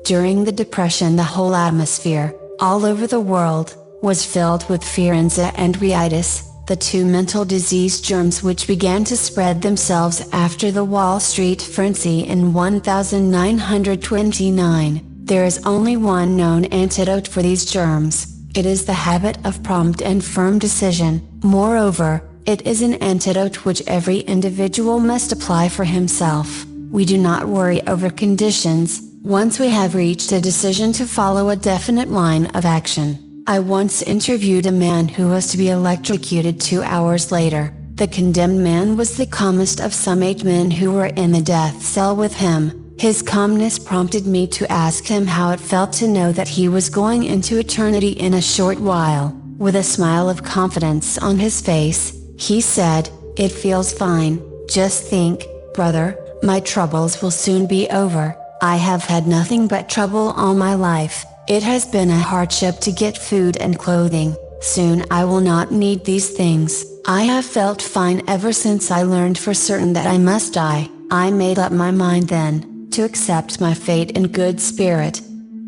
During the Depression, the whole atmosphere, all over the world, was filled with fear and anxiety, the two mental disease germs which began to spread themselves after the Wall Street frenzy in 1929. There is only one known antidote for these germs. It is the habit of prompt and firm decision. Moreover, it is an antidote which every individual must apply for himself. We do not worry over conditions, once we have reached a decision to follow a definite line of action. I once interviewed a man who was to be electrocuted 2 hours later. The condemned man was the calmest of some 8 men who were in the death cell with him. His calmness prompted me to ask him how it felt to know that he was going into eternity in a short while. With a smile of confidence on his face, he said, "It feels fine. Just think, brother, my troubles will soon be over. I have had nothing but trouble all my life. It has been a hardship to get food and clothing. Soon I will not need these things. I have felt fine ever since I learned for certain that I must die. I made up my mind then, to accept my fate in good spirit."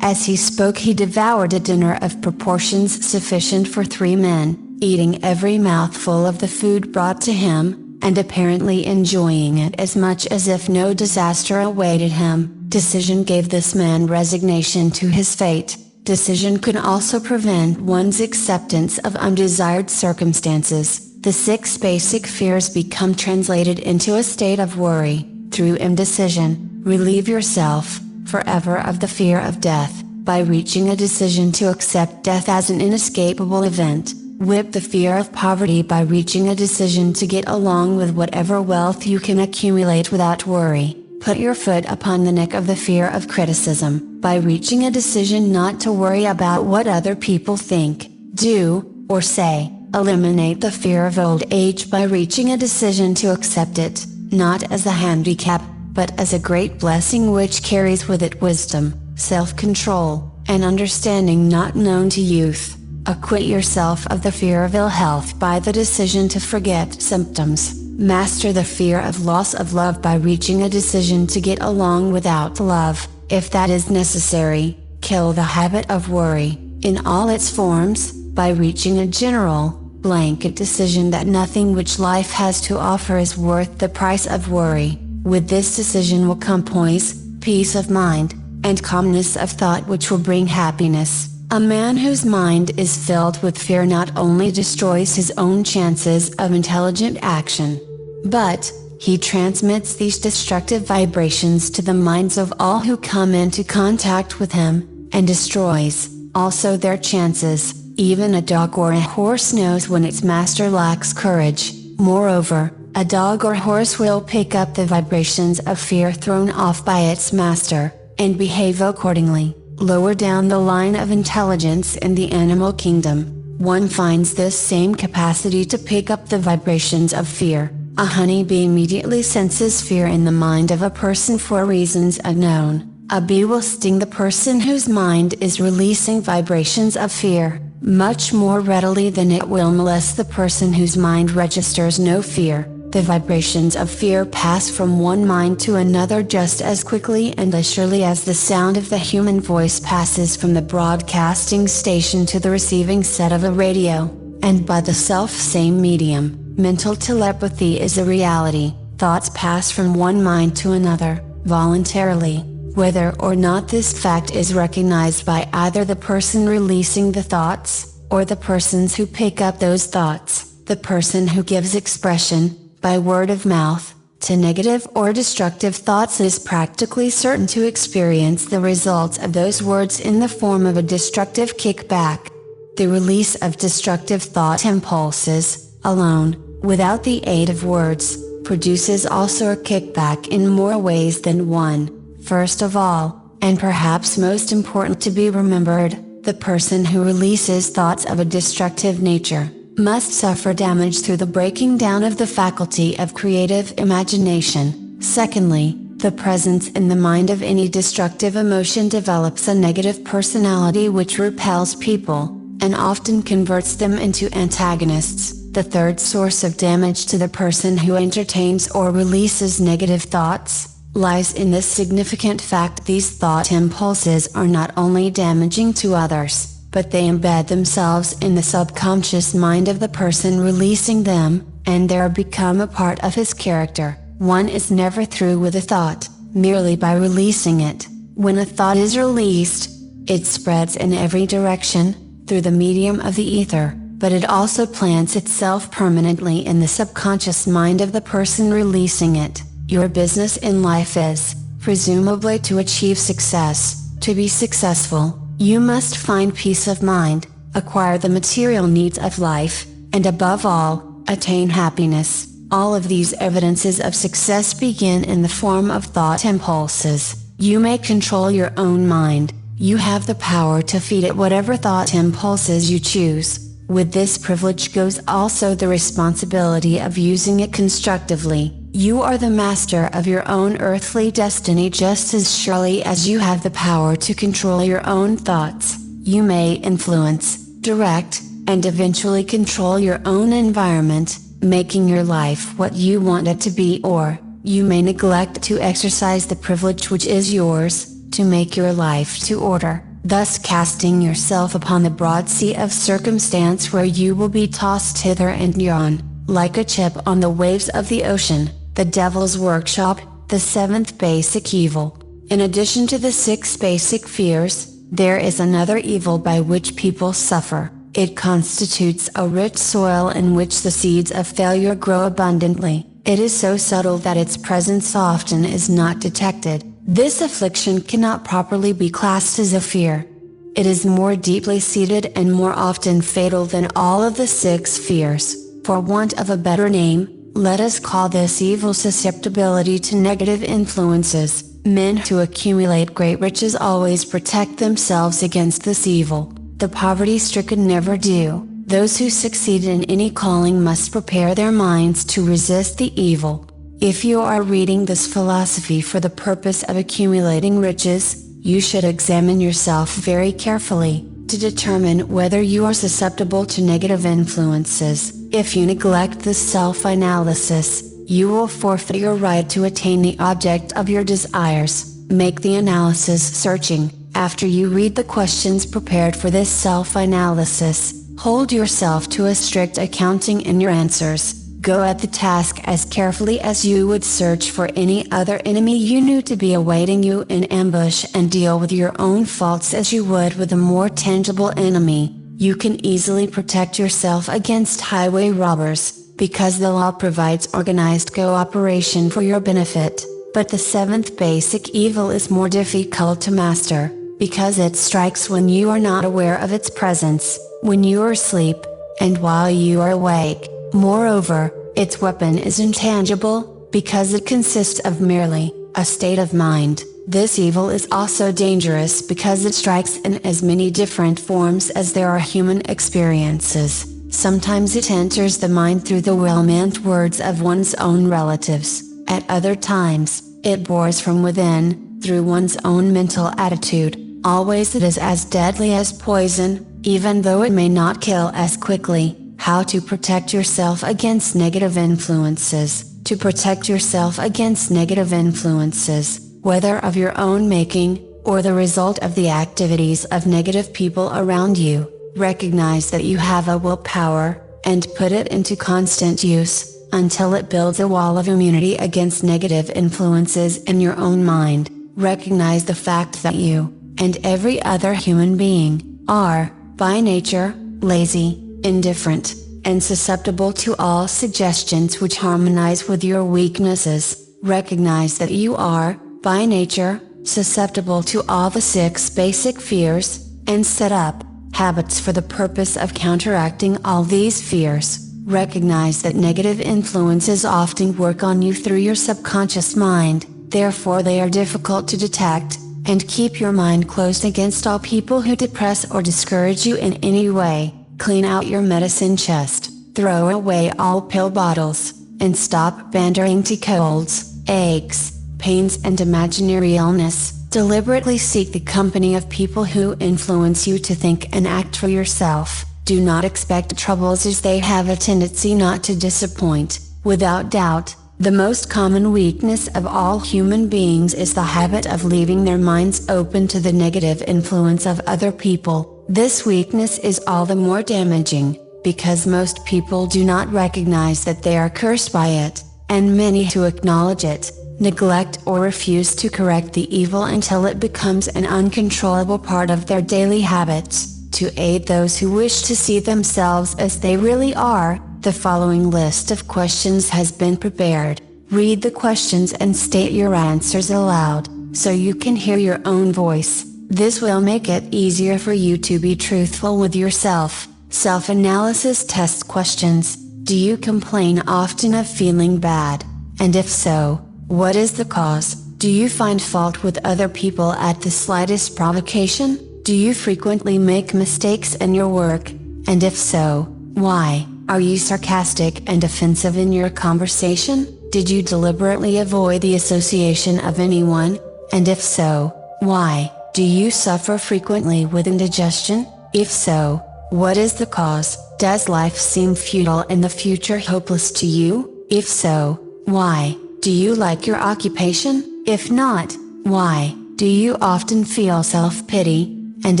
As he spoke he devoured a dinner of proportions sufficient for 3 men, eating every mouthful of the food brought to him, and apparently enjoying it as much as if no disaster awaited him. Decision gave this man resignation to his fate. Decision can also prevent one's acceptance of undesired circumstances. The 6 basic fears become translated into a state of worry. Through indecision, relieve yourself forever of the fear of death, by reaching a decision to accept death as an inescapable event. Whip the fear of poverty by reaching a decision to get along with whatever wealth you can accumulate without worry. Put your foot upon the neck of the fear of criticism, by reaching a decision not to worry about what other people think, do, or say. Eliminate the fear of old age by reaching a decision to accept it, not as a handicap, but as a great blessing which carries with it wisdom, self-control, and understanding not known to youth. Acquit yourself of the fear of ill health by the decision to forget symptoms. Master the fear of loss of love by reaching a decision to get along without love, if that is necessary. Kill the habit of worry, in all its forms, by reaching a general, blanket decision that nothing which life has to offer is worth the price of worry. With this decision will come poise, peace of mind, and calmness of thought which will bring happiness. A man whose mind is filled with fear not only destroys his own chances of intelligent action, but he transmits these destructive vibrations to the minds of all who come into contact with him, and destroys also their chances. Even a dog or a horse knows when its master lacks courage. Moreover, a dog or horse will pick up the vibrations of fear thrown off by its master, and behave accordingly. Lower down the line of intelligence in the animal kingdom, one finds this same capacity to pick up the vibrations of fear. A honeybee immediately senses fear in the mind of a person for reasons unknown. A bee will sting the person whose mind is releasing vibrations of fear, much more readily than it will molest the person whose mind registers no fear. The vibrations of fear pass from one mind to another just as quickly and as surely as the sound of the human voice passes from the broadcasting station to the receiving set of a radio, and by the self-same medium. Mental telepathy is a reality. Thoughts pass from one mind to another, voluntarily, whether or not this fact is recognized by either the person releasing the thoughts, or the persons who pick up those thoughts. The person who gives expression, by word of mouth, to negative or destructive thoughts is practically certain to experience the results of those words in the form of a destructive kickback. The release of destructive thought impulses, alone, without the aid of words, produces also a kickback in more ways than one. First of all, and perhaps most important to be remembered, the person who releases thoughts of a destructive nature must suffer damage through the breaking down of the faculty of creative imagination. Secondly, the presence in the mind of any destructive emotion develops a negative personality which repels people, and often converts them into antagonists. The third source of damage to the person who entertains or releases negative thoughts, lies in this significant fact: these thought impulses are not only damaging to others, but they embed themselves in the subconscious mind of the person releasing them, and there become a part of his character. One is never through with a thought, merely by releasing it. When a thought is released, it spreads in every direction, through the medium of the ether, but it also plants itself permanently in the subconscious mind of the person releasing it. Your business in life is, presumably, to achieve success. To be successful, you must find peace of mind, acquire the material needs of life, and above all, attain happiness. All of these evidences of success begin in the form of thought impulses. You may control your own mind. You have the power to feed it whatever thought impulses you choose. With this privilege goes also the responsibility of using it constructively. You are the master of your own earthly destiny just as surely as you have the power to control your own thoughts. You may influence, direct, and eventually control your own environment, making your life what you want it to be, or you may neglect to exercise the privilege which is yours, to make your life to order, thus casting yourself upon the broad sea of circumstance where you will be tossed hither and yon, like a chip on the waves of the ocean. The Devil's Workshop, the seventh basic evil. In addition to the 6 basic fears, There is another evil by which people suffer. It constitutes a rich soil in which the seeds of failure grow abundantly. It is so subtle that its presence often is not detected. This affliction cannot properly be classed as a fear. It is more deeply seated and more often fatal than all of the 6 fears. For want of a better name, let us call this evil susceptibility to negative influences. Men who accumulate great riches always protect themselves against this evil. The poverty-stricken never do. Those who succeed in any calling must prepare their minds to resist the evil. If you are reading this philosophy for the purpose of accumulating riches, you should examine yourself very carefully, to determine whether you are susceptible to negative influences. If you neglect this self-analysis, you will forfeit your right to attain the object of your desires. Make the analysis searching. After you read the questions prepared for this self-analysis, hold yourself to a strict accounting in your answers. Go at the task as carefully as you would search for any other enemy you knew to be awaiting you in ambush, and deal with your own faults as you would with a more tangible enemy. You can easily protect yourself against highway robbers, because the law provides organized cooperation for your benefit. But the 7th basic evil is more difficult to master, because it strikes when you are not aware of its presence, when you are asleep, and while you are awake. Moreover, its weapon is intangible, because it consists of merely a state of mind. This evil is also dangerous because it strikes in as many different forms as there are human experiences. Sometimes it enters the mind through the well-meant words of one's own relatives. At other times, it bores from within, through one's own mental attitude. Always it is as deadly as poison, even though it may not kill as quickly. How to protect yourself against negative influences. To protect yourself against negative influences, whether of your own making, or the result of the activities of negative people around you, recognize that you have a willpower, and put it into constant use, until it builds a wall of immunity against negative influences in your own mind. Recognize the fact that you, and every other human being, are, by nature, lazy, indifferent, and susceptible to all suggestions which harmonize with your weaknesses. Recognize that you are, by nature, susceptible to all the 6 basic fears, and set up habits for the purpose of counteracting all these fears. Recognize that negative influences often work on you through your subconscious mind, therefore they are difficult to detect, and keep your mind closed against all people who depress or discourage you in any way. Clean out your medicine chest, throw away all pill bottles, and stop pandering to colds, aches, pains and imaginary illness. Deliberately seek the company of people who influence you to think and act for yourself. Do not expect troubles, as they have a tendency not to disappoint. Without doubt, the most common weakness of all human beings is the habit of leaving their minds open to the negative influence of other people. This weakness is all the more damaging, because most people do not recognize that they are cursed by it, and many who acknowledge it, neglect or refuse to correct the evil until it becomes an uncontrollable part of their daily habits. To aid those who wish to see themselves as they really are, the following list of questions has been prepared. Read the questions and state your answers aloud, so you can hear your own voice. This will make it easier for you to be truthful with yourself. Self-analysis test questions. Do you complain often of feeling bad? And if so, what is the cause? Do you find fault with other people at the slightest provocation? Do you frequently make mistakes in your work? And if so, why? Are you sarcastic and offensive in your conversation? Did you deliberately avoid the association of anyone? And if so, why? Do you suffer frequently with indigestion? If so, what is the cause? Does life seem futile and the future hopeless to you? If so, why? Do you like your occupation? If not, why? Do you often feel self-pity? And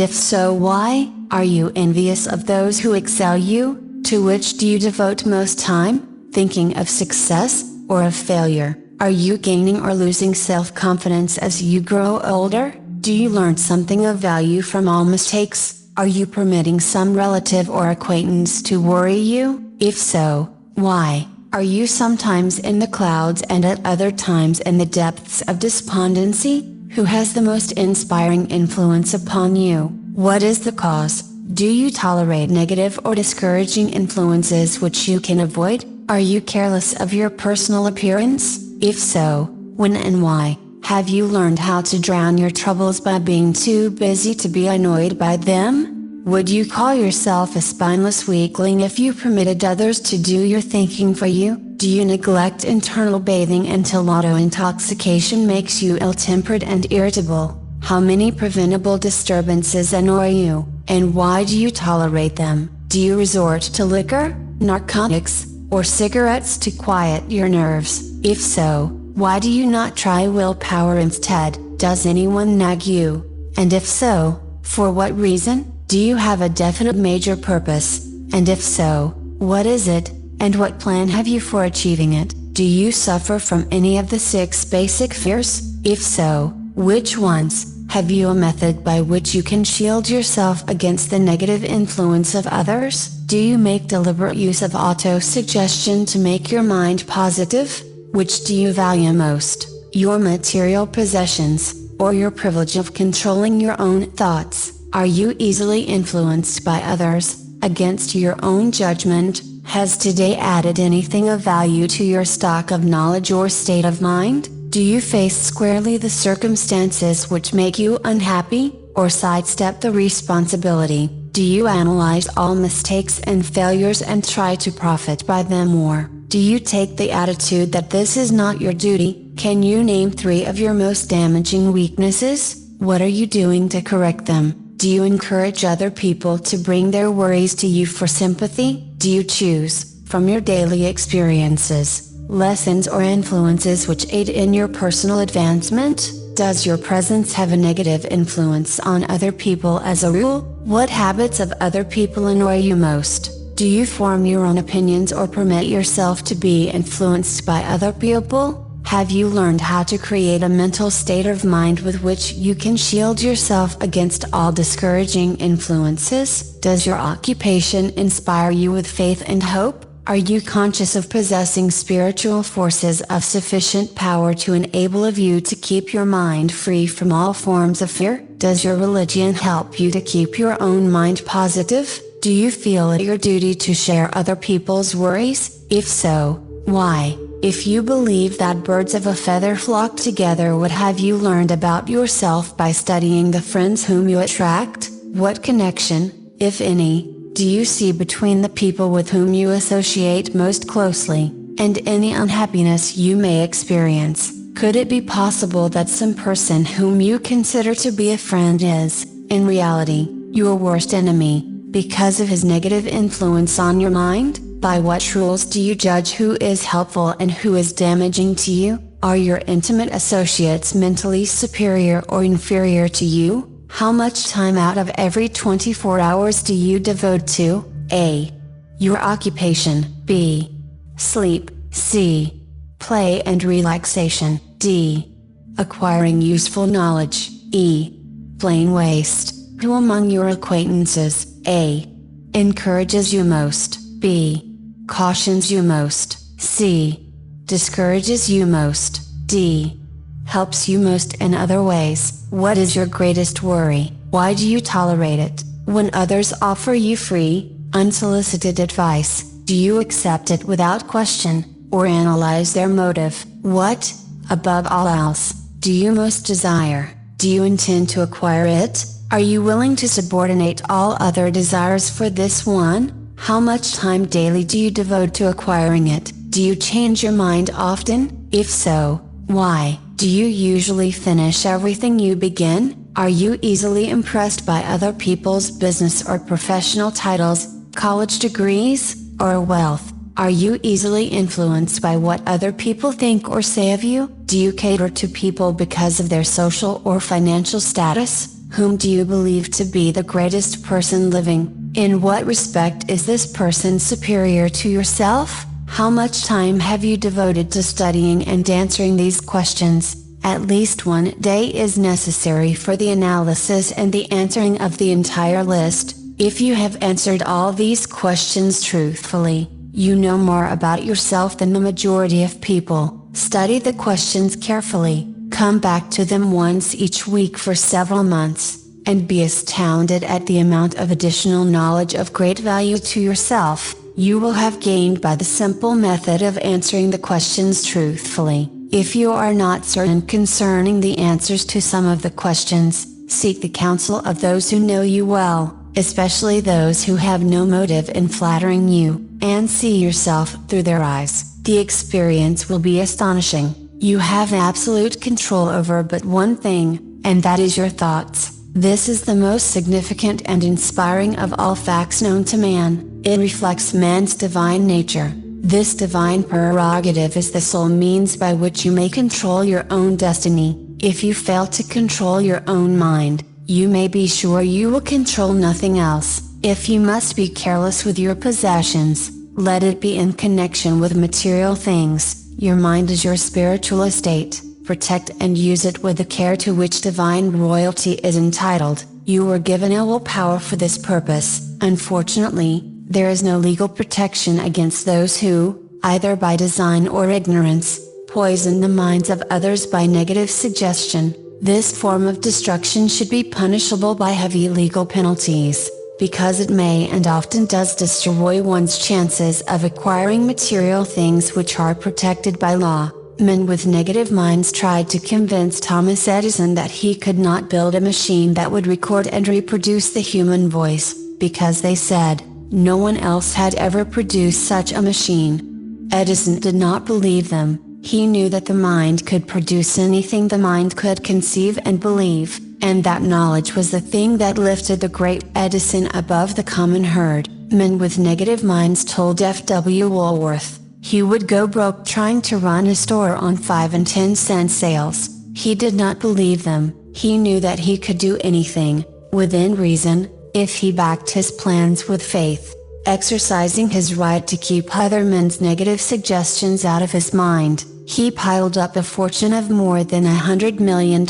if so, why? Are you envious of those who excel you? To which do you devote most time? Thinking of success, or of failure? Are you gaining or losing self-confidence as you grow older? Do you learn something of value from all mistakes? Are you permitting some relative or acquaintance to worry you? If so, why? Are you sometimes in the clouds and at other times in the depths of despondency? Who has the most inspiring influence upon you? What is the cause? Do you tolerate negative or discouraging influences which you can avoid? Are you careless of your personal appearance? If so, when and why? Have you learned how to drown your troubles by being too busy to be annoyed by them? Would you call yourself a spineless weakling if you permitted others to do your thinking for you? Do you neglect internal bathing until auto-intoxication makes you ill-tempered and irritable? How many preventable disturbances annoy you, and why do you tolerate them? Do you resort to liquor, narcotics, or cigarettes to quiet your nerves? If so, why do you not try willpower instead? Does anyone nag you? And if so, for what reason? Do you have a definite major purpose? And if so, what is it, and what plan have you for achieving it? Do you suffer from any of the 6 basic fears? If so, which ones? Have you a method by which you can shield yourself against the negative influence of others? Do you make deliberate use of auto-suggestion to make your mind positive? Which do you value most, your material possessions, or your privilege of controlling your own thoughts? Are you easily influenced by others, against your own judgment? Has today added anything of value to your stock of knowledge or state of mind? Do you face squarely the circumstances which make you unhappy, or sidestep the responsibility? Do you analyze all mistakes and failures and try to profit by them, or do you take the attitude that this is not your duty? Can you name 3 of your most damaging weaknesses? What are you doing to correct them? Do you encourage other people to bring their worries to you for sympathy? Do you choose, from your daily experiences, lessons or influences which aid in your personal advancement? Does your presence have a negative influence on other people as a rule? What habits of other people annoy you most? Do you form your own opinions or permit yourself to be influenced by other people? Have you learned how to create a mental state of mind with which you can shield yourself against all discouraging influences? Does your occupation inspire you with faith and hope? Are you conscious of possessing spiritual forces of sufficient power to enable you to keep your mind free from all forms of fear? Does your religion help you to keep your own mind positive? Do you feel it your duty to share other people's worries? If so, why? If you believe that birds of a feather flock together, what have you learned about yourself by studying the friends whom you attract? What connection, if any, do you see between the people with whom you associate most closely, and any unhappiness you may experience? Could it be possible that some person whom you consider to be a friend is, in reality, your worst enemy, because of his negative influence on your mind? By what rules do you judge who is helpful and who is damaging to you? Are your intimate associates mentally superior or inferior to you? How much time out of every 24 hours do you devote to A. your occupation, B. sleep, C. play and relaxation, D. acquiring useful knowledge, E. plain waste? Who among your acquaintances, A. encourages you most, B. cautions you most, C. discourages you most, D. helps you most in other ways? What is your greatest worry? Why do you tolerate it? When others offer you free, unsolicited advice, do you accept it without question, or analyze their motive? What, above all else, do you most desire? Do you intend to acquire it? Are you willing to subordinate all other desires for this one? How much time daily do you devote to acquiring it? Do you change your mind often? If so, why? Do you usually finish everything you begin? Are you easily impressed by other people's business or professional titles, college degrees, or wealth? Are you easily influenced by what other people think or say of you? Do you cater to people because of their social or financial status? Whom do you believe to be the greatest person living? In what respect is this person superior to yourself? How much time have you devoted to studying and answering these questions? At least one day is necessary for the analysis and the answering of the entire list. If you have answered all these questions truthfully, you know more about yourself than the majority of people. Study the questions carefully, come back to them once each week for several months, and be astounded at the amount of additional knowledge of great value to yourself you will have gained by the simple method of answering the questions truthfully. If you are not certain concerning the answers to some of the questions, seek the counsel of those who know you well, especially those who have no motive in flattering you, and see yourself through their eyes. The experience will be astonishing. You have absolute control over but one thing, and that is your thoughts. This is the most significant and inspiring of all facts known to man. It reflects man's divine nature. This divine prerogative is the sole means by which you may control your own destiny. If you fail to control your own mind, you may be sure you will control nothing else. If you must be careless with your possessions, let it be in connection with material things. Your mind is your spiritual estate. Protect and use it with the care to which divine royalty is entitled. You were given a will power for this purpose. Unfortunately, there is no legal protection against those who, either by design or ignorance, poison the minds of others by negative suggestion. This form of destruction should be punishable by heavy legal penalties, because it may and often does destroy one's chances of acquiring material things which are protected by law. Men with negative minds tried to convince Thomas Edison that he could not build a machine that would record and reproduce the human voice, because they said, no one else had ever produced such a machine. Edison did not believe them. He knew that the mind could produce anything the mind could conceive and believe, and that knowledge was the thing that lifted the great Edison above the common herd. Men with negative minds told F.W. Woolworth he would go broke trying to run a store on 5 and 10 cent sales. He did not believe them. He knew that he could do anything, within reason, if he backed his plans with faith, exercising his right to keep other men's negative suggestions out of his mind. He piled up a fortune of more than $100 million.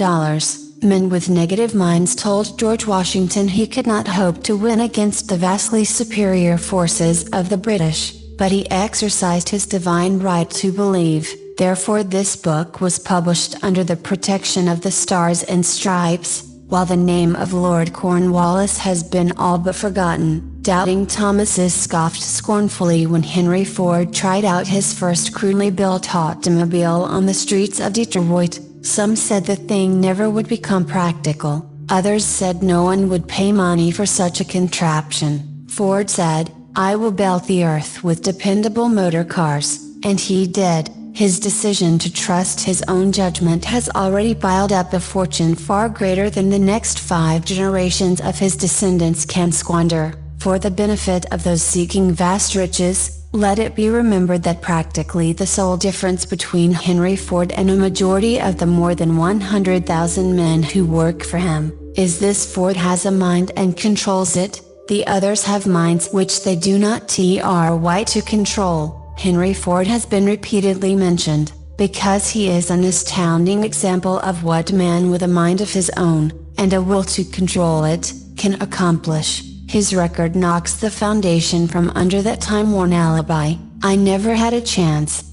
Men with negative minds told George Washington he could not hope to win against the vastly superior forces of the British, but he exercised his divine right to believe. Therefore this book was published under the protection of the Stars and Stripes, while the name of Lord Cornwallis has been all but forgotten. Doubting Thomases scoffed scornfully when Henry Ford tried out his first crudely built automobile on the streets of Detroit. Some said the thing never would become practical. Others said no one would pay money for such a contraption. Ford said, I will belt the earth with dependable motor cars, and he did. His decision to trust his own judgment has already piled up a fortune far greater than the next 5 generations of his descendants can squander. For the benefit of those seeking vast riches, let it be remembered that practically the sole difference between Henry Ford and a majority of the more than 100,000 men who work for him, is this: Ford has a mind and controls it, the others have minds which they do not try to control. Henry Ford has been repeatedly mentioned, because he is an astounding example of what man with a mind of his own, and a will to control it, can accomplish. His record knocks the foundation from under that time-worn alibi, I never had a chance.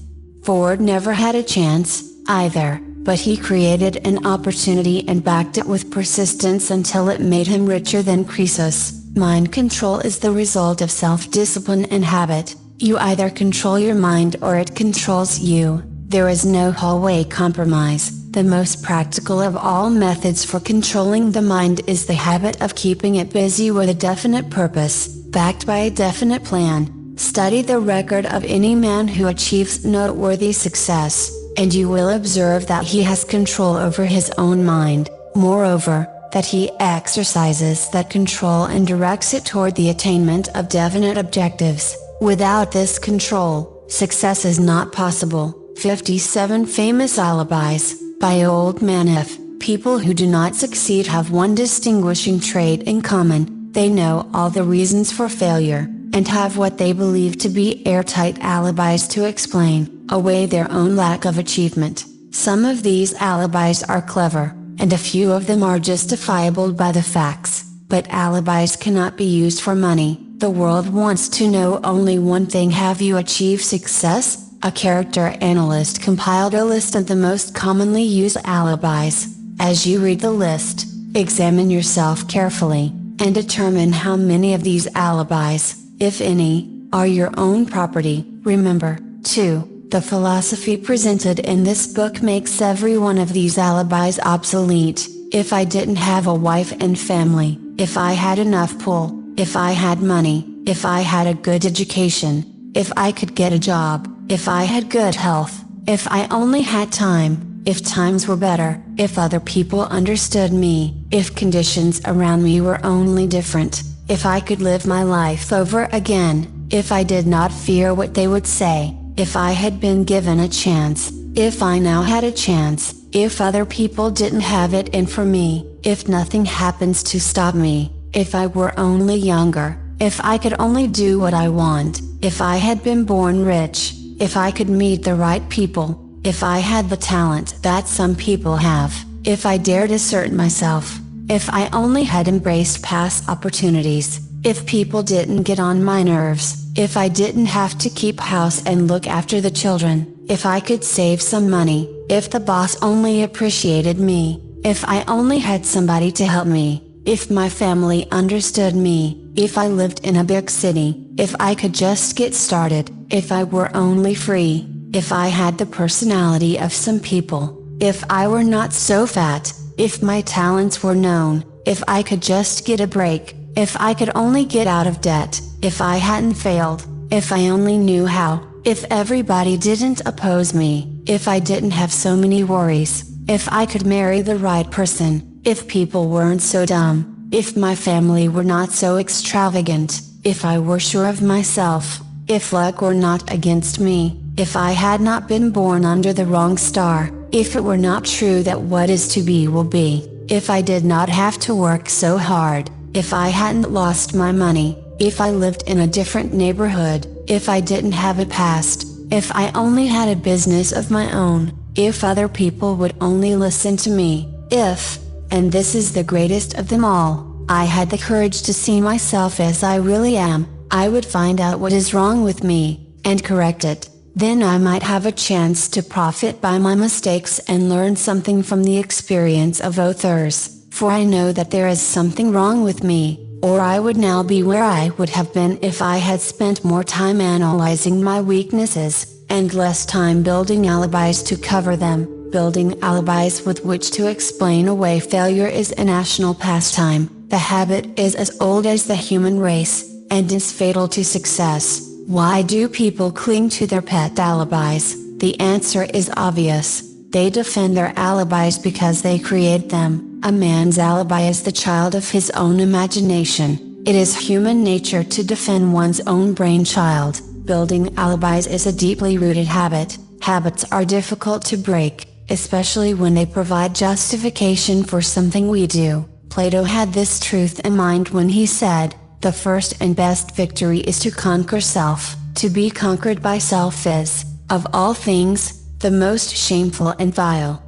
Ford never had a chance, either, but he created an opportunity and backed it with persistence until it made him richer than Croesus. Mind control is the result of self-discipline and habit. You either control your mind or it controls you. There is no hallway compromise. The most practical of all methods for controlling the mind is the habit of keeping it busy with a definite purpose, backed by a definite plan. Study the record of any man who achieves noteworthy success, and you will observe that he has control over his own mind. Moreover, that he exercises that control and directs it toward the attainment of definite objectives. Without this control, success is not possible. 57 Famous Alibis, by Old Man F. People who do not succeed have one distinguishing trait in common: they know all the reasons for failure, and have what they believe to be airtight alibis to explain away their own lack of achievement. Some of these alibis are clever, and a few of them are justifiable by the facts, but alibis cannot be used for money. The world wants to know only one thing: have you achieved success? A character analyst compiled a list of the most commonly used alibis. As you read the list, examine yourself carefully, and determine how many of these alibis, if any, are your own property. Remember, too, the philosophy presented in this book makes every one of these alibis obsolete. If I didn't have a wife and family, if I had enough pull, if I had money, if I had a good education, if I could get a job, if I had good health, if I only had time, if times were better, if other people understood me, if conditions around me were only different, if I could live my life over again, if I did not fear what they would say, if I had been given a chance, if I now had a chance, if other people didn't have it in for me, if nothing happens to stop me, if I were only younger, if I could only do what I want, if I had been born rich, if I could meet the right people, if I had the talent that some people have, if I dared assert myself, if I only had embraced past opportunities, if people didn't get on my nerves, if I didn't have to keep house and look after the children, if I could save some money, if the boss only appreciated me, if I only had somebody to help me, if my family understood me, if I lived in a big city, if I could just get started, if I were only free, if I had the personality of some people, if I were not so fat, if my talents were known, if I could just get a break, if I could only get out of debt, if I hadn't failed, if I only knew how, if everybody didn't oppose me, if I didn't have so many worries, if I could marry the right person, if people weren't so dumb, if my family were not so extravagant, if I were sure of myself, if luck were not against me, if I had not been born under the wrong star, if it were not true that what is to be will be, if I did not have to work so hard, if I hadn't lost my money, if I lived in a different neighborhood, if I didn't have a past, if I only had a business of my own, if other people would only listen to me, if, and this is the greatest of them all, I had the courage to see myself as I really am, I would find out what is wrong with me, and correct it. Then I might have a chance to profit by my mistakes and learn something from the experience of others, for I know that there is something wrong with me, or I would now be where I would have been if I had spent more time analyzing my weaknesses, and less time building alibis to cover them. Building alibis with which to explain away failure is a national pastime. The habit is as old as the human race, and is fatal to success. Why do people cling to their pet alibis? The answer is obvious. They defend their alibis because they create them. A man's alibi is the child of his own imagination. It is human nature to defend one's own brainchild. Building alibis is a deeply rooted habit. Habits are difficult to break, especially when they provide justification for something we do. Plato had this truth in mind when he said, "The first and best victory is to conquer self. To be conquered by self is, of all things, the most shameful and vile."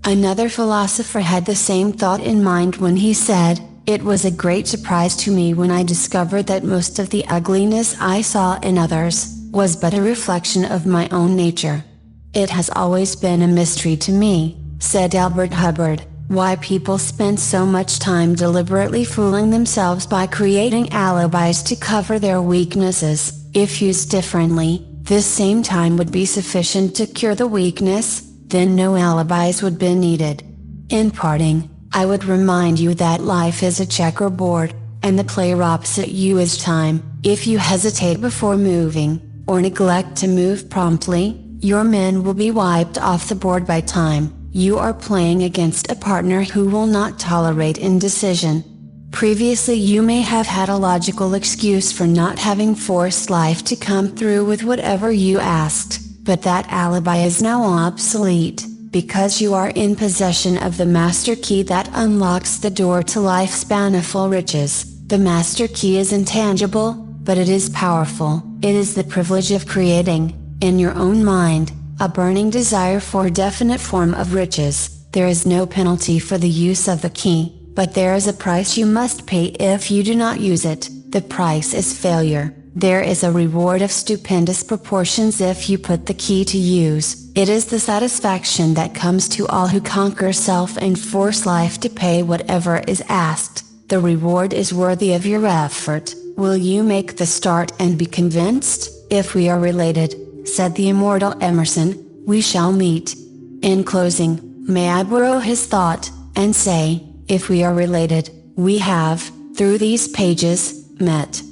Another philosopher had the same thought in mind when he said, "It was a great surprise to me when I discovered that most of the ugliness I saw in others, was but a reflection of my own nature." It has always been a mystery to me, said Albert Hubbard, why people spend so much time deliberately fooling themselves by creating alibis to cover their weaknesses. If used differently, this same time would be sufficient to cure the weakness, then no alibis would be needed. In parting, I would remind you that life is a checkerboard, and the player opposite you is time. If you hesitate before moving, or neglect to move promptly, your men will be wiped off the board by time. You are playing against a partner who will not tolerate indecision. Previously you may have had a logical excuse for not having forced life to come through with whatever you asked, but that alibi is now obsolete, because you are in possession of the master key that unlocks the door to life's bountiful riches. The master key is intangible, but it is powerful. It is the privilege of creating, in your own mind, a burning desire for a definite form of riches. There is no penalty for the use of the key, but there is a price you must pay if you do not use it. The price is failure. There is a reward of stupendous proportions if you put the key to use. It is the satisfaction that comes to all who conquer self and force life to pay whatever is asked. The reward is worthy of your effort. Will you make the start and be convinced? If we are related, said the immortal Emerson, we shall meet. In closing, may I borrow his thought, and say, if we are related, we have, through these pages, met.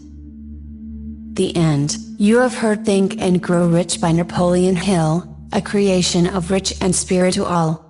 The end. You have heard Think and Grow Rich by Napoleon Hill, a creation of Rich and Spiritual.